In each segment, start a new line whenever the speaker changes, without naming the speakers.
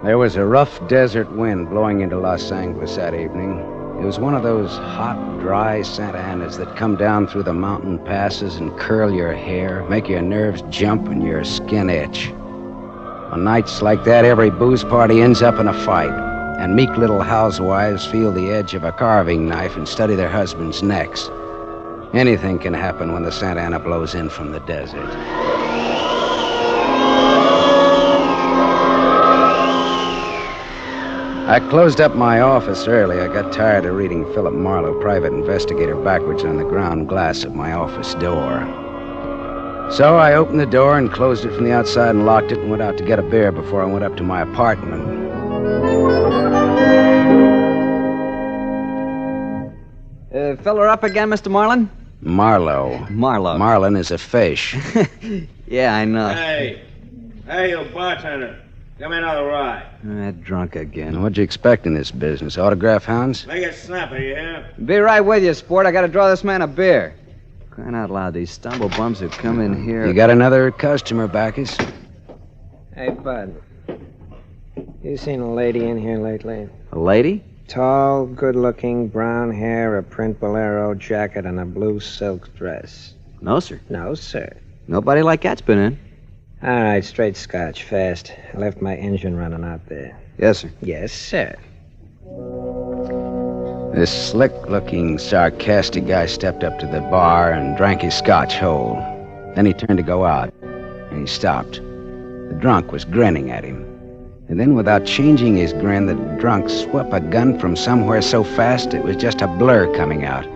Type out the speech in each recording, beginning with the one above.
There was a rough desert wind blowing into Los Angeles that evening. It was one of those hot, dry Santa Anas that come down through the mountain passes and curl your hair, make your nerves jump and your skin itch. On nights like that, every booze party ends up in a fight, and meek little housewives feel the edge of a carving knife and study their husbands' necks. Anything can happen when the Santa Ana blows in from the desert. I closed up my office early. I got tired of reading Philip Marlowe, private investigator, backwards on the ground glass of my office door. So I opened the door and closed it from the outside and locked it and went out to get a beer before I went up to my apartment.
Fill her up again, Mr. Marlin?
Marlowe.
Marlowe.
Marlin is a fish.
Yeah, I know.
Hey, you bartender. Give me another ride.
Drunk again.
What'd you expect in this business? Autograph hounds?
Make it snappy, you hear?
Be right with you, sport. I gotta draw this man a beer. Crying out loud, these stumble bums who come in here...
You got another customer, Bacchus?
Hey, Bud. You seen a lady in here lately?
A lady?
Tall, good-looking, brown hair, a print bolero jacket, and a blue silk dress.
No, sir.
No, sir.
Nobody like that's been in.
All right, straight scotch, fast. I left my engine running out there.
Yes, sir.
Yes, sir.
This slick-looking, sarcastic guy stepped up to the bar and drank his scotch whole. Then he turned to go out, and he stopped. The drunk was grinning at him. And then, without changing his grin, the drunk swept a gun from somewhere so fast it was just a blur coming out.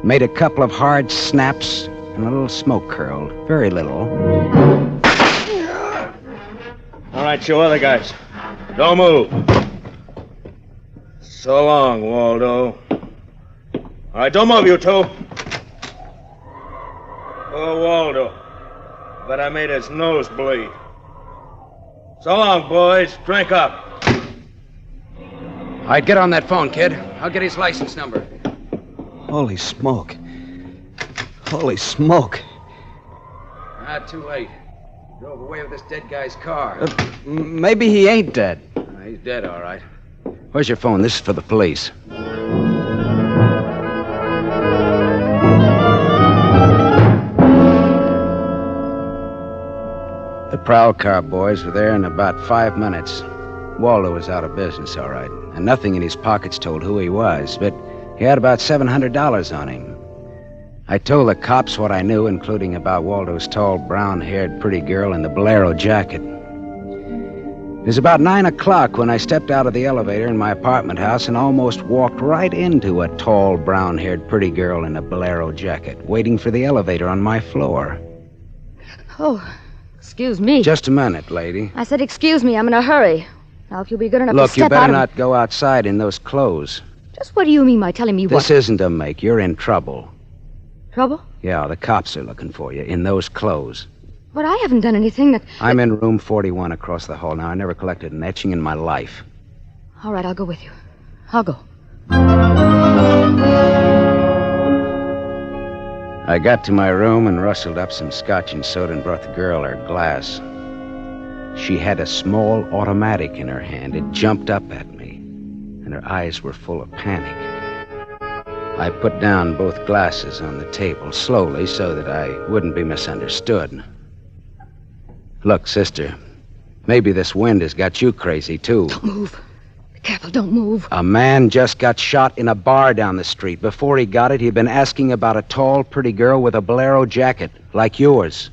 Made a couple of hard snaps, and a little smoke curled. Very little.
All right, you other guys. Don't move. So long, Waldo. All right, don't move, you two. Oh, Waldo. But I made his nose bleed. So long, boys. Drink up.
All right, get on that phone, kid. I'll get his license number.
Holy smoke. Holy smoke.
Not too late. Drove away with this dead guy's car.
Maybe he ain't dead.
He's dead, all right. Where's your phone? This is for the police. The prowl car boys were there in about 5 minutes. Waldo was out of business, all right, and nothing in his pockets told who he was, but he had about $700 on him. I told the cops what I knew, including about Waldo's tall, brown-haired, pretty girl in the bolero jacket. It was about 9 o'clock when I stepped out of the elevator in my apartment house and almost walked right into a tall, brown-haired, pretty girl in a bolero jacket, waiting for the elevator on my floor.
Oh, excuse me.
Just a minute, lady.
I said excuse me. I'm in a hurry. Now, if you'll be good enough to
Look,
step
you better
out of...
not go outside in those clothes.
Just what do you mean by telling me what?
This isn't a make. You're in trouble.
Trouble?
Yeah, the cops are looking for you in those clothes.
But I haven't done anything that...
I'm in room 41 across the hall now. I never collected an etching in my life.
All right, I'll go with you. I'll go.
I got to my room and rustled up some scotch and soda and brought the girl her glass. She had a small automatic in her hand. It jumped up at me, and her eyes were full of panic. I put down both glasses on the table slowly so that I wouldn't be misunderstood. Look, sister, maybe this wind has got you crazy, too.
Don't move. Be careful, don't move.
A man just got shot in a bar down the street. Before he got it, he'd been asking about a tall, pretty girl with a bolero jacket, like yours.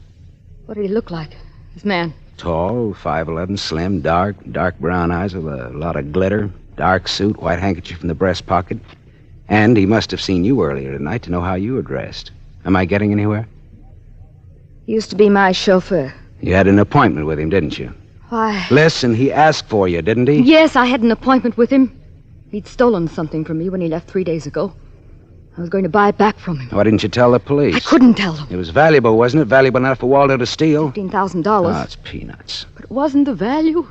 What did he look like, this man?
Tall, 5'11", slim, dark brown eyes with a lot of glitter, dark suit, white handkerchief in the breast pocket. And he must have seen you earlier tonight to know how you were dressed. Am I getting anywhere?
He used to be my chauffeur.
You had an appointment with him, didn't you?
Why?
Listen, he asked for you, didn't he?
Yes, I had an appointment with him. He'd stolen something from me when he left 3 days ago. I was going to buy it back from him.
Why didn't you tell the police?
I couldn't tell them.
It was valuable, wasn't it? Valuable enough for Waldo to steal?
$15,000.
Oh, it's peanuts.
But it wasn't the value.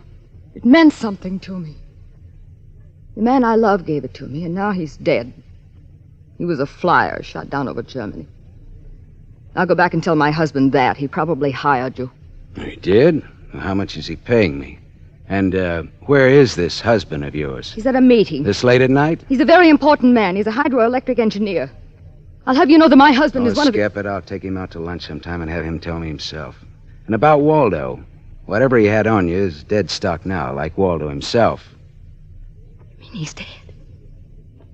It meant something to me. The man I love gave it to me, and now he's dead. He was a flyer shot down over Germany. I'll go back and tell my husband that. He probably hired you.
He did? Well, how much is he paying me? And, where is this husband of yours?
He's at a meeting.
This late at night?
He's a very important man. He's a hydroelectric engineer. I'll have you know that my husband is one of the...
Skip it. I'll take him out to lunch sometime and have him tell me himself. And about Waldo. Whatever he had on you is dead stock now, like Waldo himself.
You mean he's dead?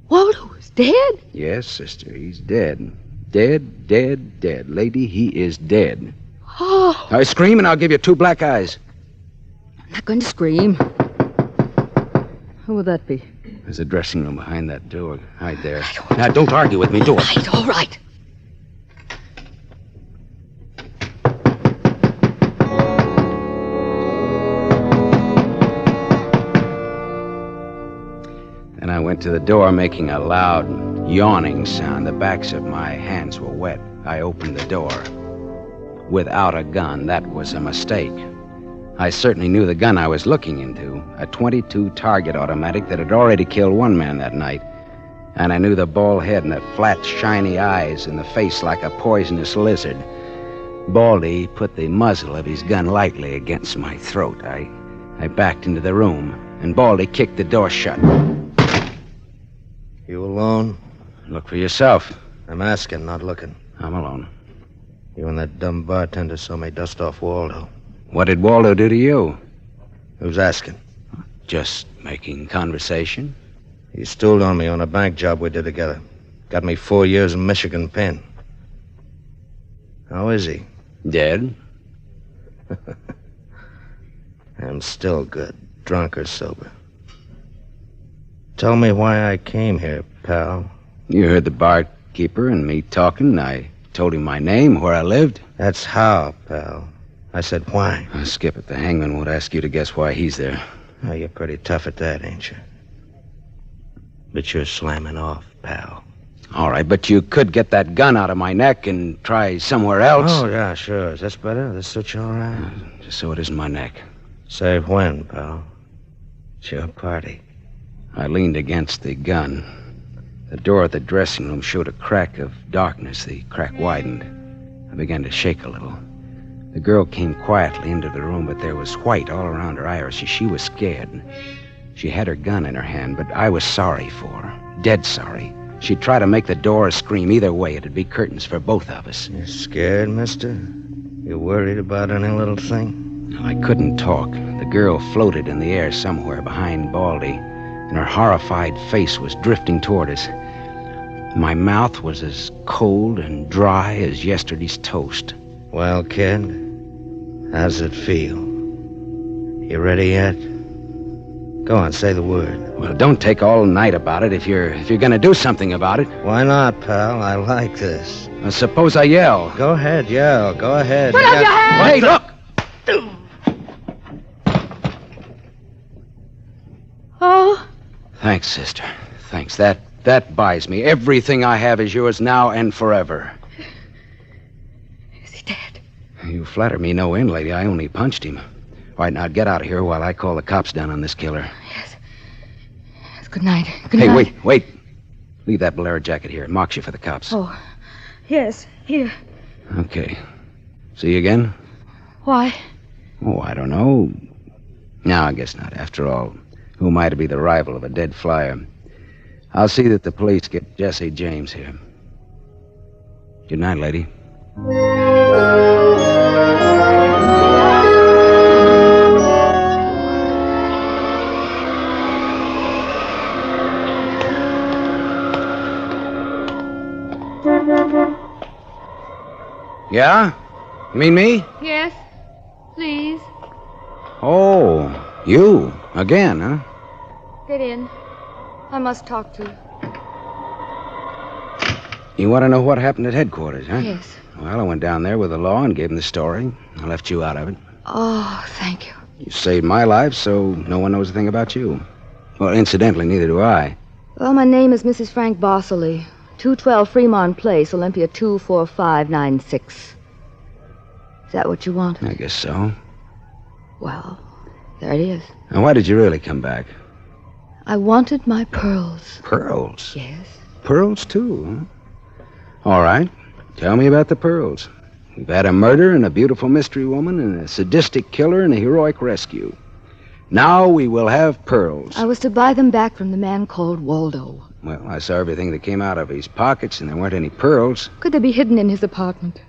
Waldo is dead?
Yes, sister, he's dead. Dead, dead, dead. Lady, he is dead.
Oh.
Now scream and I'll give you 2 black eyes.
I'm not going to scream. Who would that be?
There's a dressing room behind that door. Hide there. Now, don't argue with me. Do it.
All right.
Then I went to the door, making a loud, yawning sound. The backs of my hands were wet. I opened the door. Without a gun, that was a mistake. I certainly knew the gun I was looking into, a .22 target automatic that had already killed 1 man that night. And I knew the bald head and the flat, shiny eyes and the face like a poisonous lizard. Baldy put the muzzle of his gun lightly against my throat. I backed into the room, and Baldy kicked the door shut.
You alone?
Look for yourself.
I'm asking, not looking.
I'm alone.
You and that dumb bartender saw me dust off Waldo.
What did Waldo do to you?
Who's asking?
Just making conversation.
He stooled on me on a bank job we did together. Got me 4 years in Michigan pen. How is he?
Dead?
I'm still good, drunk or sober. Tell me why I came here, pal.
You heard the barkeeper and me talking. I told him my name, where I lived.
That's how, pal. I said, why?
Skip it. The hangman won't ask you to guess why he's there.
Oh, you're pretty tough at that, ain't you? But you're slamming off, pal.
All right, but you could get that gun out of my neck and try somewhere else.
Oh, yeah, sure. Is this better? This suit you all right?
Just so it isn't my neck.
Say when, pal? It's your party.
I leaned against the gun. The door of the dressing room showed a crack of darkness. The crack widened. I began to shake a little. The girl came quietly into the room, but there was white all around her eyes. She was scared. She had her gun in her hand, but I was sorry for her. Dead sorry. She'd try to make the door scream. Either way, it'd be curtains for both of us.
You scared, mister? You worried about any little thing?
I couldn't talk. The girl floated in the air somewhere behind Baldy, and her horrified face was drifting toward us. My mouth was as cold and dry as yesterday's toast.
Well, kid, how's it feel? You ready yet? Go on, say the word.
Well, don't take all night about it if you're gonna do something about it.
Why not, pal? I like this.
Suppose I yell.
Go ahead, yell. Go ahead.
Put up your hands!
Hey, look!
Oh.
Thanks, sister. Thanks. That buys me. Everything I have is yours now and forever.
Is he dead?
You flatter me no end, lady. I only punched him. All right, now get out of here while I call the cops down on this killer.
Yes. Good night. Good night.
Hey, wait. Leave that bolero jacket here. It marks you for the cops.
Oh, yes. Here.
Okay. See you again?
Why?
Oh, I don't know. No, I guess not. After all, who am I to be the rival of a dead flyer? I'll see that the police get Jesse James here. Good night, lady. Yeah? You mean me?
Yes. Please.
Oh, you. Again, huh?
Get in. I must talk to you.
You want to know what happened at headquarters, huh?
Yes.
Well, I went down there with the law and gave them the story. I left you out of it.
Oh, thank you.
You saved my life, so no one knows a thing about you. Well, incidentally, neither do I.
Well, my name is Mrs. Frank Bossley. 212 Fremont Place, Olympia 24596. Is that what you want?
I guess so.
Well, there it is.
Now, why did you really come back?
I wanted my pearls.
Pearls?
Yes.
Pearls, too, huh? All right. Tell me about the pearls. We've had a murder and a beautiful mystery woman and a sadistic killer and a heroic rescue. Now we will have pearls.
I was to buy them back from the man called Waldo.
Well, I saw everything that came out of his pockets, and there weren't any pearls.
Could they be hidden in his apartment?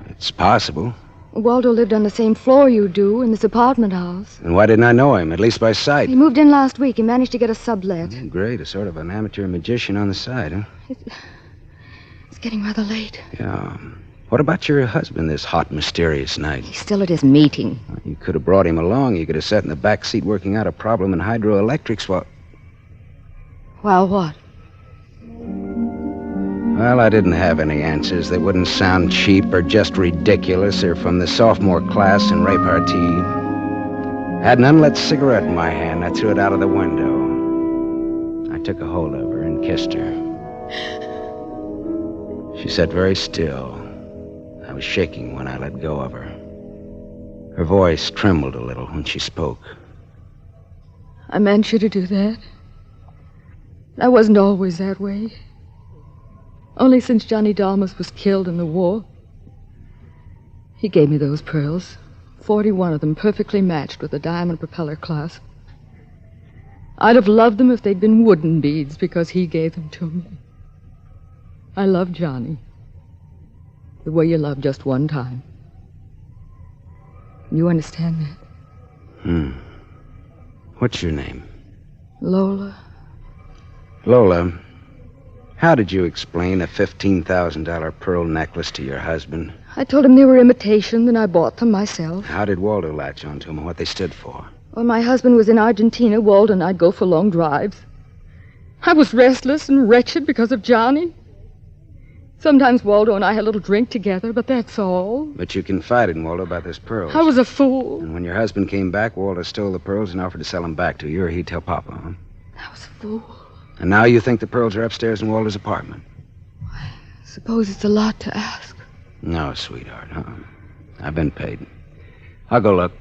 It's possible.
Waldo lived on the same floor you do in this apartment house.
And why didn't I know him, at least by sight?
He moved in last week. He managed to get a sublet.
Great, a sort of an amateur magician on the side, huh?
It's getting rather late.
Yeah. What about your husband this hot, mysterious night?
He's still at his meeting.
Well, you could have brought him along. You could have sat in the back seat working out a problem in hydroelectrics while...
While what?
Well, I didn't have any answers that wouldn't sound cheap or just ridiculous or from the sophomore class in repartee. I had an unlit cigarette in my hand. I threw it out of the window. I took a hold of her and kissed her. She sat very still. I was shaking when I let go of her. Her voice trembled a little when she spoke.
I meant you to do that. I wasn't always that way. Only since Johnny Dalmas was killed in the war. He gave me those pearls. 41 of them perfectly matched with the diamond propeller clasp. I'd have loved them if they'd been wooden beads because he gave them to me. I love Johnny. The way you love just one time. You understand that?
What's your name?
Lola.
Lola, how did you explain a $15,000 pearl necklace to your husband?
I told him they were imitation, and I bought them myself.
How did Waldo latch onto them and what they stood for?
When my husband was in Argentina, Waldo and I'd go for long drives. I was restless and wretched because of Johnny. Sometimes Waldo and I had a little drink together, but that's all.
But you confided in Waldo about those pearls.
I was a fool.
And when your husband came back, Waldo stole the pearls and offered to sell them back to you, or he'd tell Papa, huh?
I was a fool.
And now you think the pearls are upstairs in Waldo's apartment?
I suppose it's a lot to ask.
No, sweetheart, huh? I've been paid. I'll go look.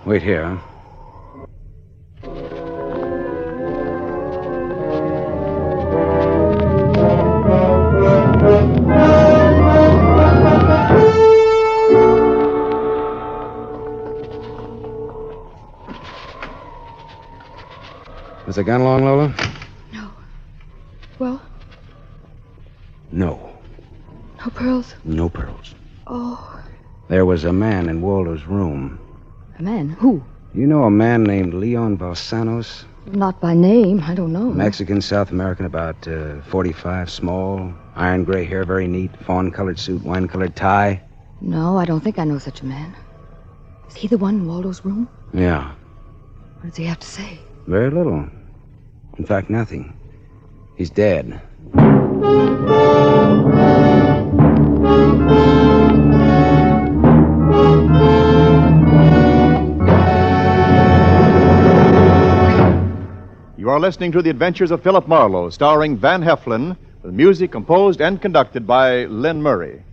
Wait here, huh? Was the gun long, Lola?
No. Well?
No.
No pearls?
No pearls.
Oh.
There was a man in Waldo's room.
A man? Who?
You know a man named Leon Balsanos?
Not by name. I don't know.
Mexican, South American, about 45, small, iron gray hair, very neat, fawn-colored suit, wine-colored tie.
No, I don't think I know such a man. Is he the one in Waldo's room?
Yeah.
What does he have to say?
Very little. In fact, nothing. He's dead.
You are listening to The Adventures of Philip Marlowe, starring Van Heflin, with music composed and conducted by Lynn Murray.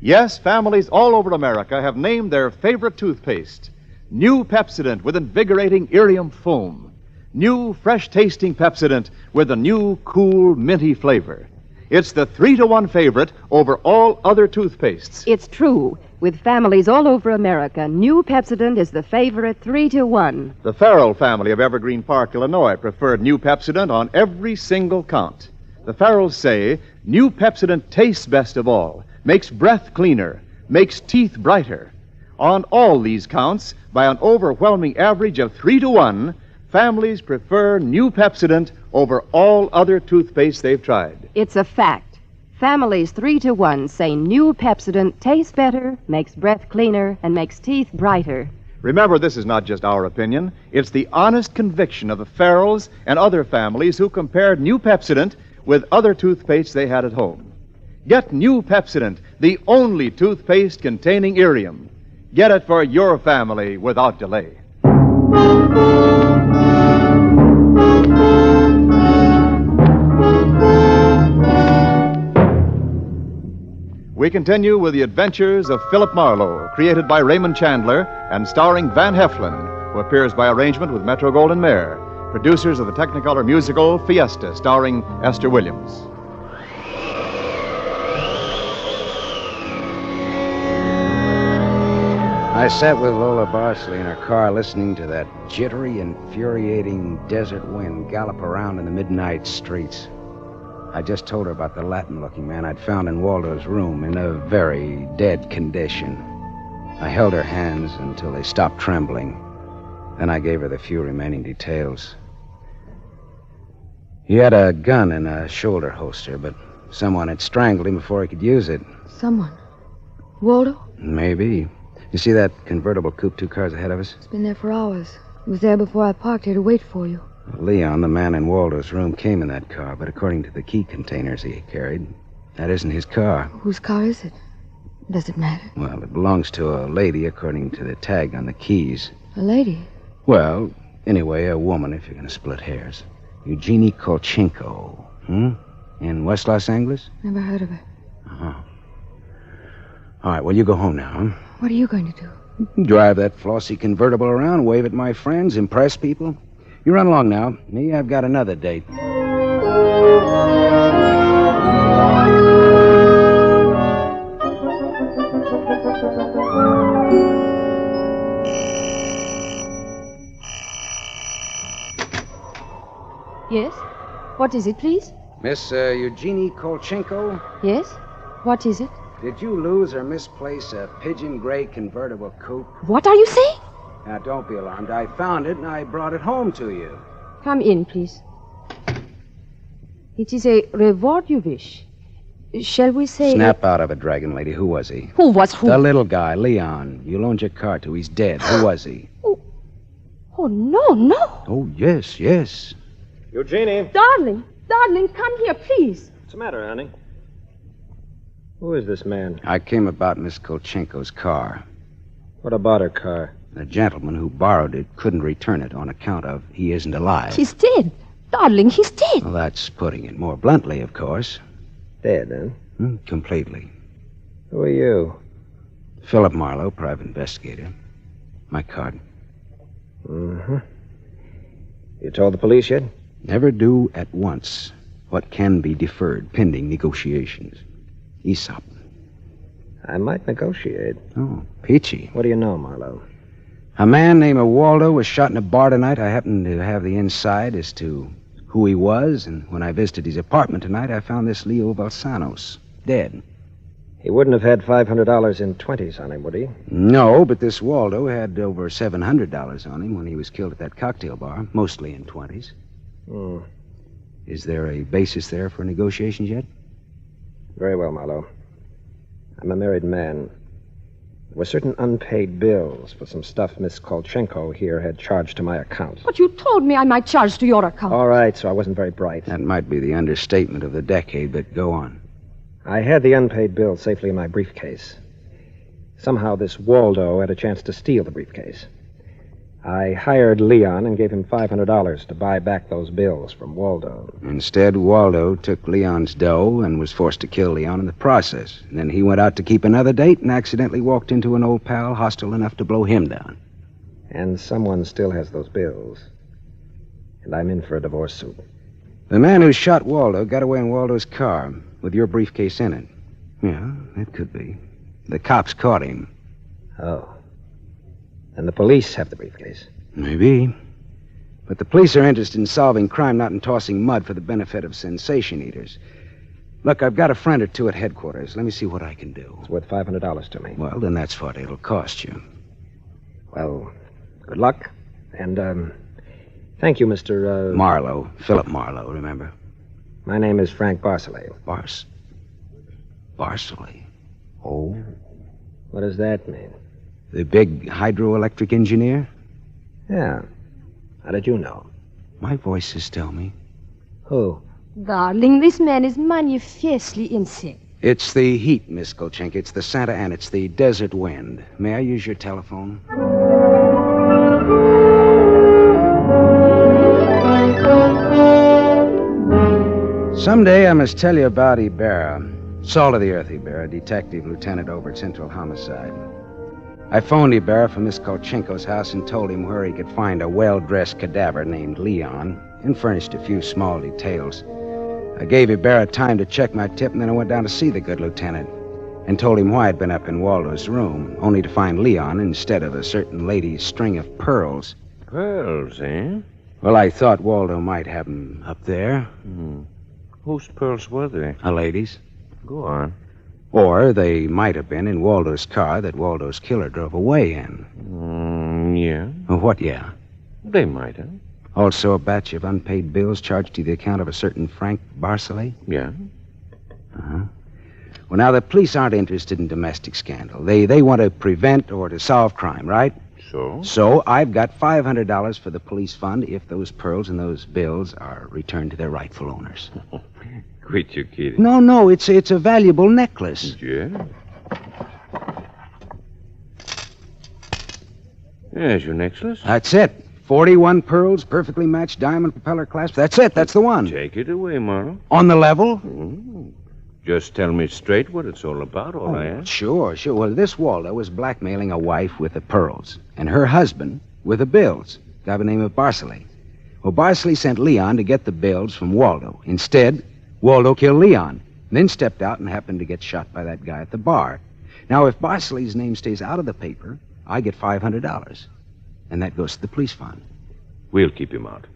Yes, families all over America have named their favorite toothpaste. New Pepsodent with invigorating irium foam. New, fresh-tasting Pepsodent with a new, cool, minty flavor. It's the 3-to-1 favorite over all other toothpastes.
It's true. With families all over America, new Pepsodent is the favorite 3-to-1.
The Farrell family of Evergreen Park, Illinois, preferred new Pepsodent on every single count. The Farrells say new Pepsodent tastes best of all, makes breath cleaner, makes teeth brighter. On all these counts, by an overwhelming average of 3-to-1, families prefer new Pepsodent over all other toothpaste they've tried.
It's a fact. Families 3-to-1 say new Pepsodent tastes better, makes breath cleaner, and makes teeth brighter.
Remember, this is not just our opinion. It's the honest conviction of the Farrells and other families who compared new Pepsodent with other toothpaste they had at home. Get new Pepsodent, the only toothpaste containing irium. Get it for your family without delay. We continue with The Adventures of Philip Marlowe, created by Raymond Chandler and starring Van Heflin, who appears by arrangement with Metro-Goldwyn-Mayer, producers of the Technicolor musical Fiesta, starring Esther Williams.
I sat with Lola Barsley in her car listening to that jittery, infuriating desert wind gallop around in the midnight streets. I just told her about the Latin-looking man I'd found in Waldo's room in a very dead condition. I held her hands until they stopped trembling. Then I gave her the few remaining details. He had a gun in a shoulder holster, but someone had strangled him before he could use it.
Someone? Waldo?
Maybe. You see that convertible coupe 2 cars ahead of us?
It's been there for hours. It was there before I parked here to wait for you.
Leon, the man in Waldo's room, came in that car, but according to the key containers he carried, that isn't his car.
Whose car is it? Does it matter?
Well, it belongs to a lady according to the tag on the keys.
A lady?
Well, anyway, a woman, if you're going to split hairs. Eugenie Kolchenko. In West Los Angeles?
Never heard of her.
Uh-huh. All right, well, you go home now, huh?
What are you going to do?
Drive that flossy convertible around, wave at my friends, impress people. You run along now. Me, I've got another date.
Yes? What is it, please?
Miss Eugenie Kolchenko,
Yes? What is it?
did you lose or misplace a pigeon gray convertible coupe?
What are you saying?
Now, don't be alarmed. I found it and I brought it home to you.
Come in, please. It is a reward you wish. Shall we say...
Snap out of it, Dragon Lady. Who was he?
Who was who?
The little guy, Leon. You loaned your car to. He's dead. Who was he?
Oh, no.
Oh, yes.
Eugenie.
Darling, come here, please.
What's the matter, honey? Who is this man?
I came about Miss Kolchenko's car.
What about her car?
The gentleman who borrowed it couldn't return it on account of he isn't alive.
He's dead. Darling, he's dead.
Well, that's putting it more bluntly, of course.
Dead, huh?
Completely.
Who are you?
Philip Marlowe, private investigator. My card.
Mm-hmm. You told the police yet?
Never do at once what can be deferred pending negotiations. Aesop.
I might negotiate.
Oh, peachy.
What do you know, Marlowe?
A man named Waldo was shot in a bar tonight. I happened to have the inside as to who he was, and when I visited his apartment tonight, I found this Leo Balsanos dead.
He wouldn't have had $500 in 20s on him, would he?
No, but this Waldo had over $700 on him when he was killed at that cocktail bar, mostly in 20s. Is there a basis there for negotiations yet?
Very well, Marlowe. I'm a married man. There were certain unpaid bills for some stuff Miss Kolchenko here had charged to my account.
But you told me I might charge to your account.
All right, so I wasn't very bright.
That might be the understatement of the decade, but go on.
I had the unpaid bill safely in my briefcase. Somehow this Waldo had a chance to steal the briefcase. I hired Leon and gave him $500 to buy back those bills from Waldo.
Instead, Waldo took Leon's dough and was forced to kill Leon in the process. And then he went out to keep another date and accidentally walked into an old pal hostile enough to blow him down.
And someone still has those bills. And I'm in for a divorce suit.
The man who shot Waldo got away in Waldo's car with your briefcase in it. Yeah, that could be. The cops caught him.
Oh. And the police have the briefcase.
Maybe. But the police are interested in solving crime, not in tossing mud for the benefit of sensation eaters. Look, I've got a friend or two at headquarters. Let me see what I can do.
It's worth $500 to me.
Well, then that's what it'll cost you.
Well, good luck. And, thank you, Mr.
Marlowe. Philip Marlowe, remember?
My name is Frank Barsley.
Barsley? Oh.
What does that mean?
The big hydroelectric engineer?
Yeah. How did you know?
My voices tell me.
Who?
Darling, this man is manifestly insane.
It's the heat, Miss Kolchenko. It's the Santa Ana. It's the desert wind. May I use your telephone? Someday I must tell you about Ibarra. Salt of the earth Ibarra, detective lieutenant over at Central Homicide. I phoned Ibarra from Miss Kolchenko's house and told him where he could find a well-dressed cadaver named Leon and furnished a few small details. I gave Ibarra time to check my tip, and then I went down to see the good lieutenant. and told him why I'd been up in Waldo's room, only to find Leon instead of a certain lady's string of pearls.
Pearls, eh?
Well, I thought Waldo might have them up there.
Whose pearls were they?
A lady's.
Go on.
Or they might have been in Waldo's car that Waldo's killer drove away in.
Yeah.
Oh, what, yeah?
They might have.
Also a batch of unpaid bills charged to the account of a certain Frank Barsley?
Yeah.
Uh-huh. Well, now, the police aren't interested in domestic scandal. They want to prevent or to solve crime, right?
So?
So I've got $500 for the police fund if those pearls and those bills are returned to their rightful owners.
Quit your kidding.
No, it's a valuable necklace.
Yeah? There's your necklace.
That's it. 41 pearls, perfectly matched diamond propeller clasp. That's it. That's the one.
Take it away, Marlowe.
On the level?
Just tell me straight what it's all about, all I ask.
Sure. Well, this Waldo was blackmailing a wife with the pearls, and her husband with the bills, a guy by the name of Barsley. Well, Barsley sent Leon to get the bills from Waldo. Instead, Waldo killed Leon, and then stepped out and happened to get shot by that guy at the bar. Now, if Barsley's name stays out of the paper, I get $500, and that goes to the police fund.
We'll keep him out.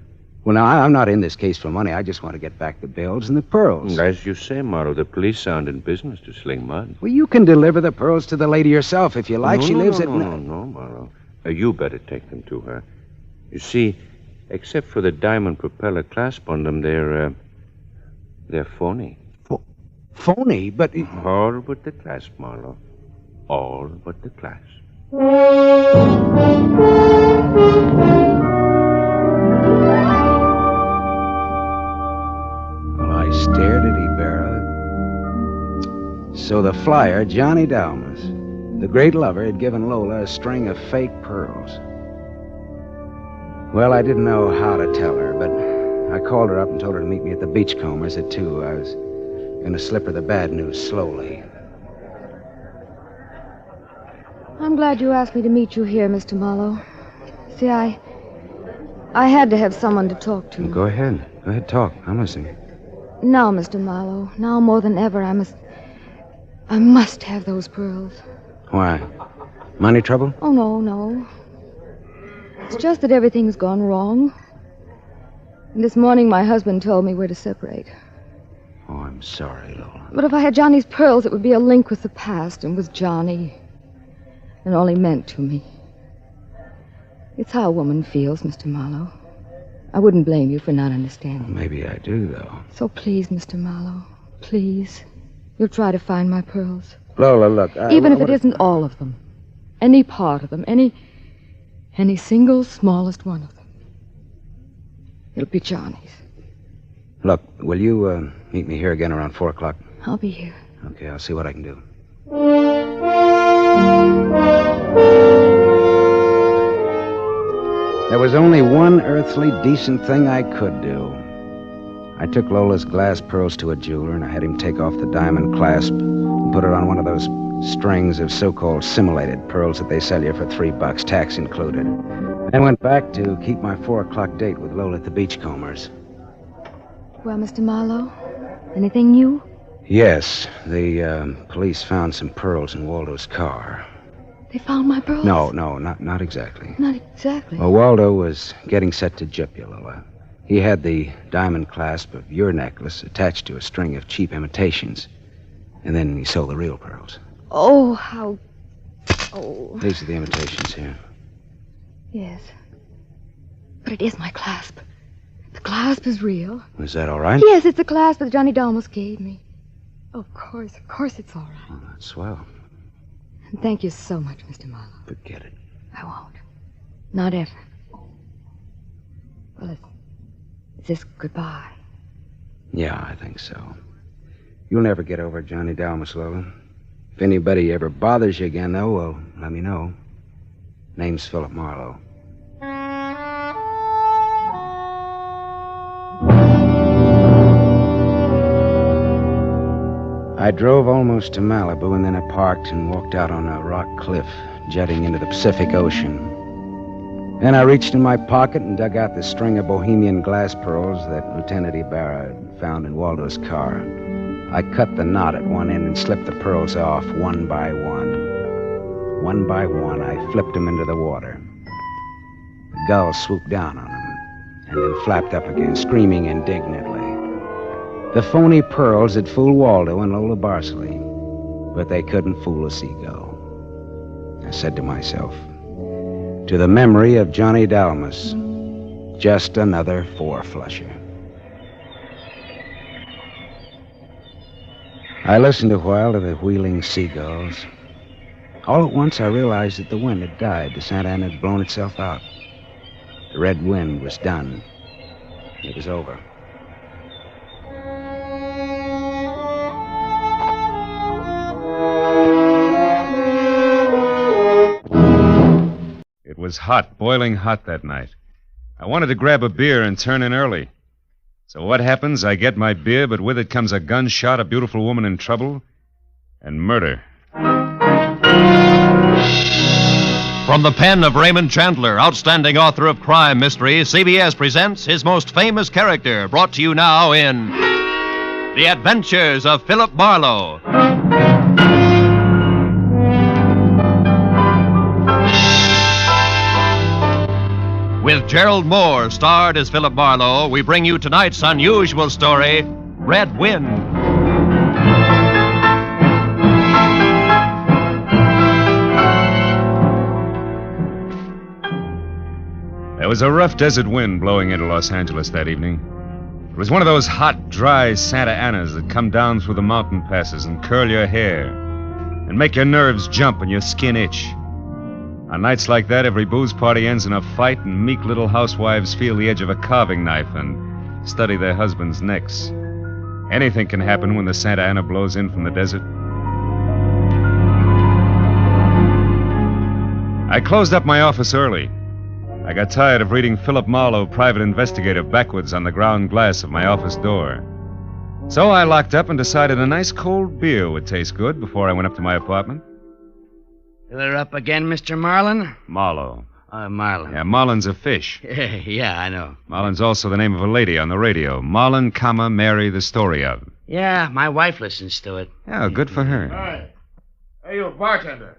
Well, now, I'm not in this case for money. I just want to get back the bills and the pearls.
As you say, Marlowe, the police aren't in business to sling mud.
Well, you can deliver the pearls to the lady yourself if you like. She lives at...
No, Marlowe. You better take them to her. You see, except for the diamond propeller clasp on them, they're phony.
Phony? But...
All but the clasp, Marlowe. All but the clasp.
I stared at Ibarra. So the flyer, Johnny Dalmas, the great lover, had given Lola a string of fake pearls. Well, I didn't know how to tell her, but I called her up and told her to meet me at the Beachcombers at 2. I was going to slip her the bad news slowly.
I'm glad you asked me to meet you here, Mr. Marlowe. See, I had to have someone to talk to.
Go ahead. Go ahead, talk. I'm listening.
Now, Mr. Marlowe, now more than ever, I must have those pearls.
Why? Money trouble?
Oh, no. It's just that everything's gone wrong. And this morning, my husband told me we're to separate.
Oh, I'm sorry, Lola.
But if I had Johnny's pearls, it would be a link with the past and with Johnny. And all he meant to me. It's how a woman feels, Mr. Marlowe. I wouldn't blame you for not understanding.
Maybe I do, though.
So please, Mr. Marlowe, please, you'll try to find my pearls.
Lola, look,
Even if it isn't all of them. Any part of them. Any single smallest one of them. It'll be Johnny's.
Look, will you meet me here again around 4 o'clock?
I'll be here.
Okay, I'll see what I can do. There was only one earthly decent thing I could do. I took Lola's glass pearls to a jeweler, and I had him take off the diamond clasp and put it on one of those strings of so-called simulated pearls that they sell you for $3, tax included. I went back to keep my 4 o'clock date with Lola at the Beachcombers.
Well, Mr. Marlowe, anything new?
Yes, the police found some pearls in Waldo's car.
They found my pearls?
No, not exactly.
Not exactly.
Well, Waldo was getting set to gyp you, Lola. He had the diamond clasp of your necklace attached to a string of cheap imitations. And then he sold the real pearls.
Oh, how... Oh.
These are the imitations here.
Yes. But it is my clasp. The clasp is real.
Is that all right?
Yes, it's the clasp that Johnny Dalmas gave me. Of course it's all right.
Oh, that's swell.
And thank you so much, Mr. Marlowe.
Forget it.
I won't. Not ever. Well, is this goodbye?
Yeah, I think so. You'll never get over Johnny Dalmas, Lola. If anybody ever bothers you again, though, well, let me know. Name's Philip Marlowe. I drove almost to Malibu, and then I parked and walked out on a rock cliff jutting into the Pacific Ocean. Then I reached in my pocket and dug out the string of Bohemian glass pearls that Lieutenant Ibarra had found in Waldo's car. I cut the knot at one end and slipped the pearls off one by one. One by one, I flipped them into the water. The gull swooped down on them and then flapped up again, screaming indignantly. The phony pearls had fooled Waldo and Lola Barsley, but they couldn't fool a seagull. I said to myself, to the memory of Johnny Dalmas, just another four-flusher. I listened a while to the wheeling seagulls. All at once, I realized that the wind had died. The Santa Ana had blown itself out. The red wind was done. It was over.
It was hot, boiling hot that night. I wanted to grab a beer and turn in early. So what happens? I get my beer, but with it comes a gunshot, a beautiful woman in trouble, and murder.
From the pen of Raymond Chandler, outstanding author of crime mystery, CBS presents his most famous character, brought to you now in The Adventures of Philip Marlowe. With Gerald Moore starred as Philip Marlowe, we bring you tonight's unusual story, Red Wind.
There was a rough desert wind blowing into Los Angeles that evening. It was one of those hot, dry Santa Anas that come down through the mountain passes and curl your hair and make your nerves jump and your skin itch. On nights like that, every booze party ends in a fight, and meek little housewives feel the edge of a carving knife and study their husbands' necks. Anything can happen when the Santa Ana blows in from the desert. I closed up my office early. I got tired of reading Philip Marlowe, private investigator, backwards on the ground glass of my office door. So I locked up and decided a nice cold beer would taste good before I went up to my apartment.
Fill her up again, Mr. Marlin?
Marlowe.
Marlin.
Yeah, Marlin's a fish.
Yeah, I know.
Marlin's also the name of a lady on the radio. Marlin, Mary, the story of.
Yeah, my wife listens to it.
Yeah, good for her.
Hi. Hey, you bartender.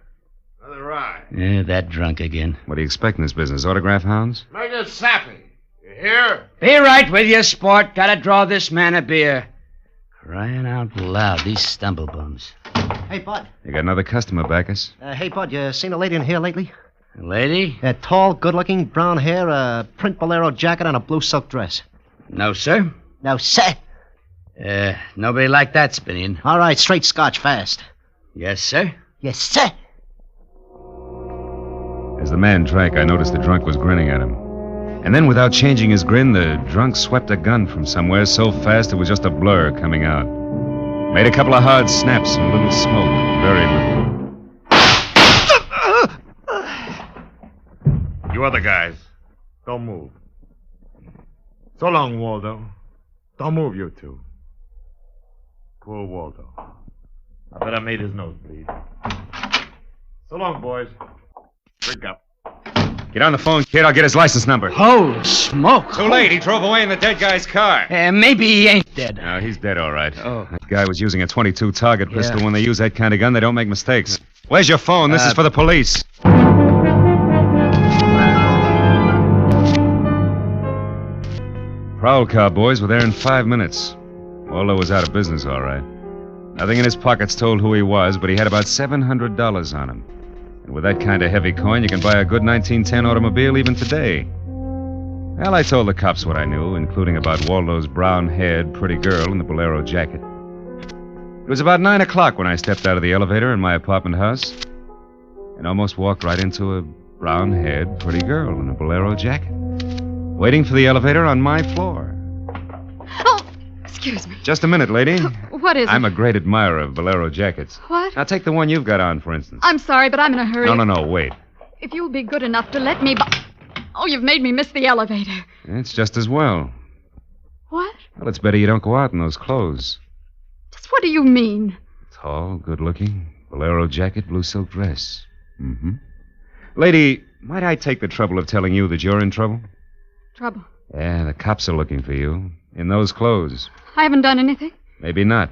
Another rye.
Yeah, that drunk again.
What do you expect in this business? Autograph hounds?
Make it sappy. You hear?
Be right with you, sport. Gotta draw this man a beer. Crying out loud, these stumblebums.
Hey, Bud.
You got another customer, Bacchus?
Hey, Bud, you seen a lady in here lately?
A lady?
Tall, good-looking, brown hair, a print bolero jacket, and a blue silk dress.
No, sir.
No, sir.
Nobody like that, Spinion.
All right, straight scotch, fast.
Yes, sir.
Yes, sir.
As the man drank, I noticed the drunk was grinning at him. And then, without changing his grin, the drunk swept a gun from somewhere so fast it was just a blur coming out. Made a couple of hard snaps and a little smoke. Very little.
You other guys, don't move. So long, Waldo. Don't move, you two. Poor Waldo. I bet I made his nose bleed. So long, boys. Drink up.
Get on the phone, kid. I'll get his license number.
Holy smoke.
Too late. He drove away in the dead guy's car.
Maybe he ain't dead.
No, he's dead, all right.
Oh.
That guy was using a .22 target pistol.
Yeah.
When they use that kind of gun, they don't make mistakes. Where's your phone? This is for the police. Prowl car boys were there in 5 minutes. Waldo was out of business, all right. Nothing in his pockets told who he was, but he had about $700 on him. And with that kind of heavy coin, you can buy a good 1910 automobile even today. Well, I told the cops what I knew, including about Waldo's brown-haired, pretty girl in the bolero jacket. It was about 9 o'clock when I stepped out of the elevator in my apartment house and almost walked right into a brown-haired, pretty girl in a bolero jacket, waiting for the elevator on my floor.
Oh, excuse me.
Just a minute, lady.
What is it?
I'm a great admirer of bolero jackets.
What?
Now, take the one you've got on, for instance.
I'm sorry, but I'm in a hurry.
No, wait.
If you'll be good enough to let me... Oh, you've made me miss the elevator.
It's just as well.
What?
Well, it's better you don't go out in those clothes.
Just what do you mean?
Tall, good-looking, bolero jacket, blue silk dress. Mm-hmm. Lady, might I take the trouble of telling you that you're in trouble?
Trouble.
Yeah, the cops are looking for you. In those clothes.
I haven't done anything.
Maybe not.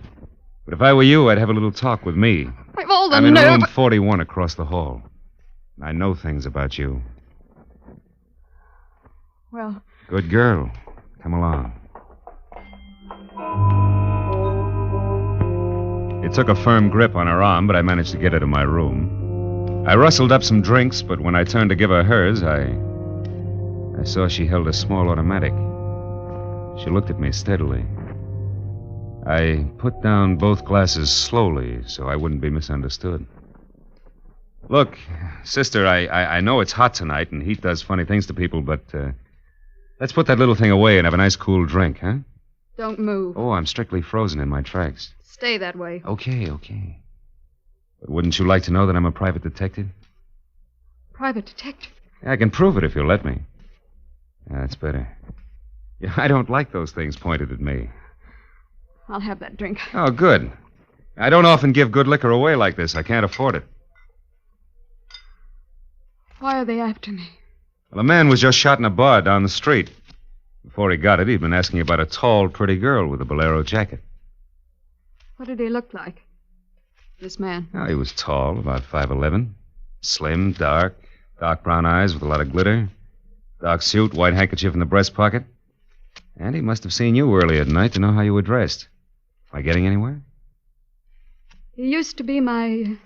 But if I were you, I'd have a little talk with me.
I've all the
I'm in
nerve.
room 41 across the hall. I know things about you.
Well,
Good girl. Come along. It took a firm grip on her arm, but I managed to get her to my room. I rustled up some drinks, but when I turned to give her hers, I saw she held a small automatic. She looked at me steadily. I put down both glasses slowly so I wouldn't be misunderstood. Look, sister, I know it's hot tonight and heat does funny things to people, but let's put that little thing away and have a nice cool drink, huh?
don't move.
Oh, I'm strictly frozen in my tracks.
Stay that way.
Okay. But wouldn't you like to know that I'm a private detective?
Private detective?
I can prove it if you'll let me. That's better. Yeah, I don't like those things pointed at me.
I'll have that drink.
Oh, good. I don't often give good liquor away like this. I can't afford it.
Why are they after me?
Well, a man was just shot in a bar down the street. Before he got it, he'd been asking about a tall, pretty girl with a bolero jacket.
What did he look like? This man.
Oh, he was tall, about 5'11". Slim, dark brown eyes with a lot of glitter. Dark suit, white handkerchief in the breast pocket. And he must have seen you early at night to know how you were dressed. Am I getting anywhere?
He used to be my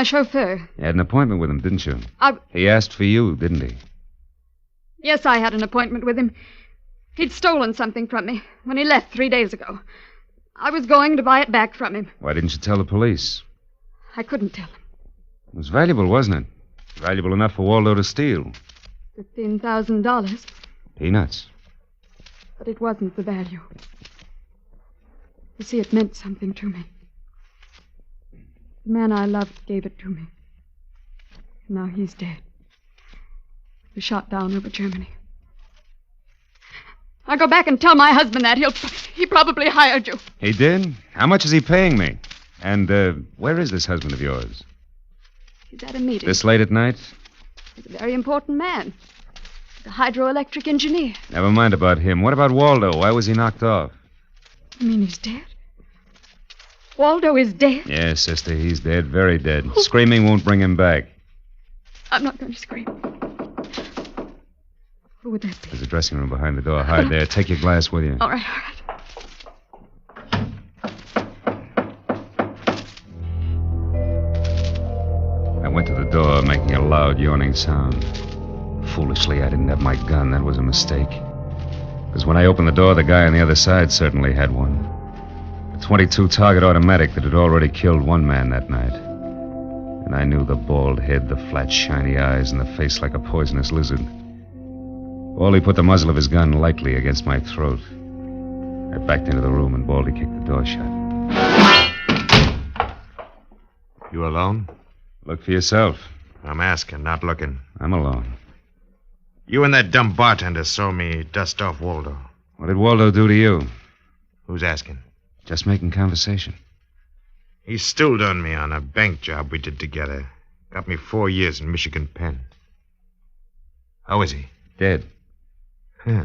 chauffeur.
You had an appointment with him, didn't you?
I...
He asked for you, didn't he?
Yes, I had an appointment with him. He'd stolen something from me when he left 3 days ago. I was going to buy it back from him.
Why didn't you tell the police?
I couldn't tell him.
It was valuable, wasn't it? Valuable enough for Waldo to steal.
$15,000.
Peanuts.
But it wasn't the value. You see, it meant something to me. The man I loved gave it to me. Now he's dead. He was shot down over Germany. I'll go back and tell my husband that. He probably hired you.
He did? How much is he paying me? And where is this husband of yours?
He's at a meeting.
This late at night?
He's a very important man. He's a hydroelectric engineer.
Never mind about him. What about Waldo? Why was he knocked off?
You mean he's dead? Waldo is dead?
Yes, sister, he's dead, very dead. Screaming won't bring him back.
I'm not going to scream. Who would that be?
There's a dressing room behind the door. Hide there. Take your glass with you.
All right.
I went to the door, making a loud, yawning sound. Foolishly, I didn't have my gun. That was a mistake. Because when I opened the door, the guy on the other side certainly had one. A .22 target automatic that had already killed one man that night. And I knew the bald head, the flat, shiny eyes, and the face like a poisonous lizard. Baldy put the muzzle of his gun lightly against my throat. I backed into the room, and Baldy kicked the door shut.
You alone?
Look for yourself.
I'm asking, not looking.
I'm alone.
You and that dumb bartender saw me dust off Waldo.
What did Waldo do to you?
Who's asking?
Just making conversation.
He stilled on me on a bank job we did together. Got me 4 years in Michigan Penn. How is he?
Dead.
Huh.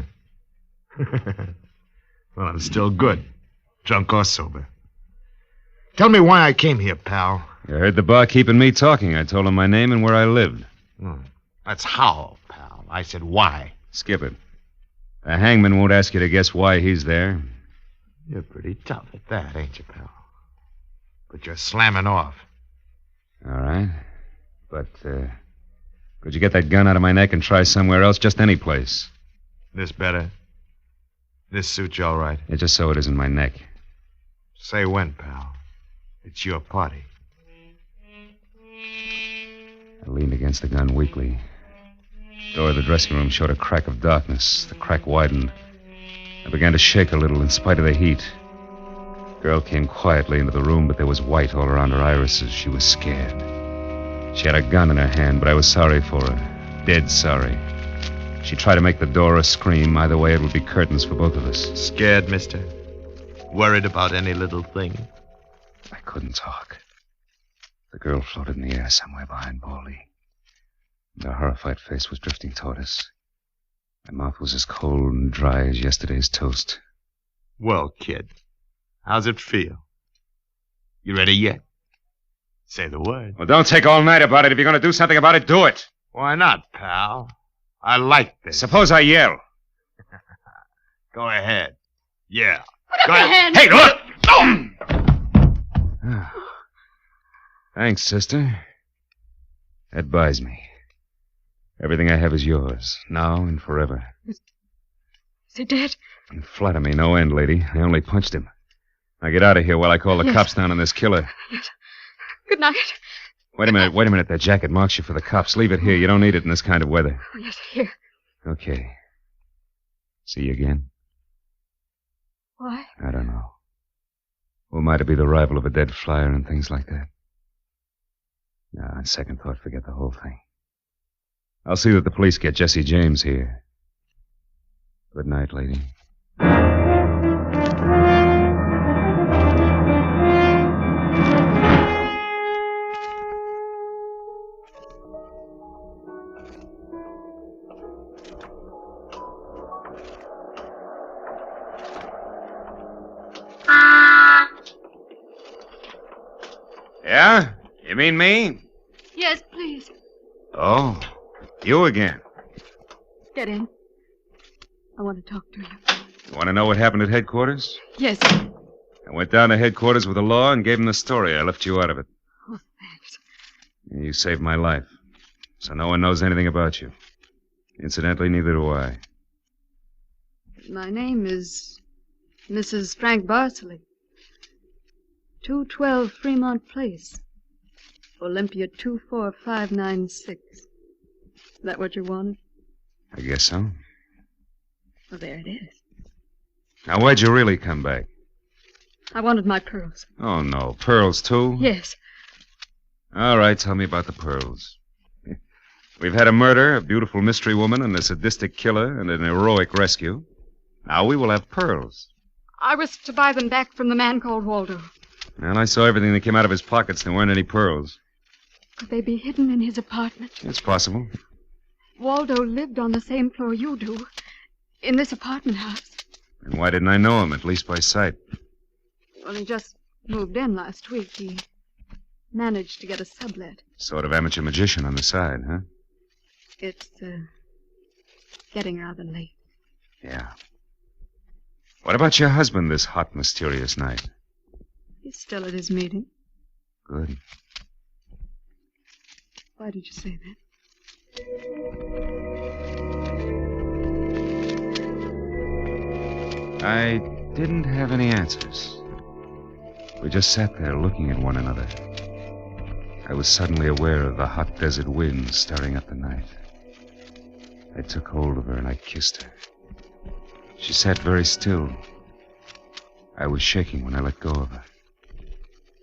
Well, I'm still good. Drunk or sober. Tell me why I came here, pal.
You heard the barkeep and me talking. I told him my name and where I lived.
That's how, pal. I said why.
Skip it. The hangman won't ask you to guess why he's there.
You're pretty tough at that, ain't you, pal? But you're slamming off.
All right. But, could you get that gun out of my neck and try somewhere else? Just any place.
This better? This suits you all right?
Yeah, just so it isn't my neck.
Say when, pal. It's your party.
I leaned against the gun weakly. The door of the dressing room showed a crack of darkness. The crack widened. I began to shake a little in spite of the heat. The girl came quietly into the room, but there was white all around her irises. She was scared. She had a gun in her hand, but I was sorry for her. Dead sorry. She tried to make the door a scream. Either way, it would be curtains for both of us.
Scared, mister? Worried about any little thing?
I couldn't talk. The girl floated in the air somewhere behind Baldy. And her horrified face was drifting toward us. My mouth was as cold and dry as yesterday's toast.
Well, kid, How's it feel? You ready yet? Say the word.
Well, don't take all night about it. If you're going to do something about it, do it.
Why not, pal? I like this.
Suppose I yell.
Go ahead. Yeah.
Go ahead.
Hey, look! Thanks, sister. That buys me. Everything I have is yours, now and forever.
Is he dead?
And flatter me no end, lady. I only punched him. Now get out of here while I call the cops down on this killer.
Yes. Good night.
Wait a minute. That jacket marks you for the cops. Leave it here. You don't need it in this kind of weather.
Oh, yes, here.
Okay. See you again?
Why?
I don't know. Who am I to be the rival of a dead flyer and things like that? No, on second thought, forget the whole thing. I'll see that the police get Jesse James here. Good night, lady. Yeah? You mean me?
Yes, please.
Oh, you again.
Get in. I want to talk to you.
You want to know what happened at headquarters?
Yes.
I went down to headquarters with the law and gave them the story. I left you out of it.
Oh, thanks.
You saved my life. So no one knows anything about you. Incidentally, neither do I.
My name is Mrs. Frank Barsley. 212 Fremont Place. Olympia 24596. Is that what you wanted?
I guess so.
Well, there it is.
Now, why'd you really come back?
I wanted my pearls.
Oh, no. Pearls, too?
Yes.
All right, tell me about the pearls. We've had a murder, a beautiful mystery woman, and a sadistic killer, and an heroic rescue. Now we will have pearls.
I was to buy them back from the man called Waldo.
And I saw everything that came out of his pockets. There weren't any pearls.
Could they be hidden in his apartment?
It's possible.
Waldo lived on the same floor you do, in this apartment house.
And why didn't I know him, at least by sight?
Well, he just moved in last week. He managed to get a sublet.
Sort of amateur magician on the side, huh?
It's, getting rather late.
Yeah. What about your husband this hot, mysterious night?
He's still at his meeting.
Good.
Why did you say that?
I didn't have any answers. We just sat there looking at one another. I was suddenly aware of the hot desert wind stirring up the night. I took hold of her and I kissed her. She sat very still. I was shaking when I let go of her.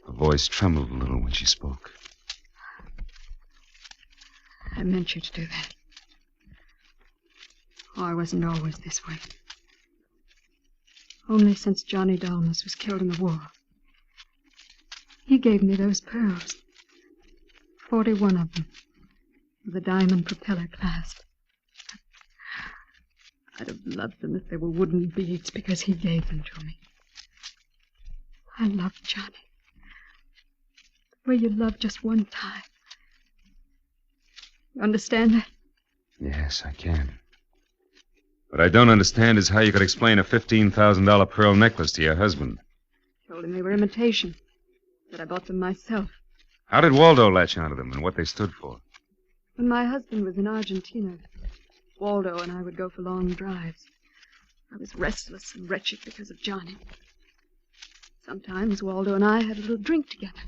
Her voice trembled a little when she spoke.
I meant you to do that. Oh, I wasn't always this way. Only since Johnny Dalmas was killed in the war. He gave me those pearls. 41 of them. With a diamond propeller clasp. I'd have loved them if they were wooden beads because he gave them to me. I loved Johnny. The way you love just one time. You understand that?
Yes, I can. What I don't understand is how you could explain a $15,000 pearl necklace to your husband.
Told him they were imitation. That I bought them myself.
How did Waldo latch onto them and what they stood for?
When my husband was in Argentina, Waldo and I would go for long drives. I was restless and wretched because of Johnny. Sometimes Waldo and I had a little drink together.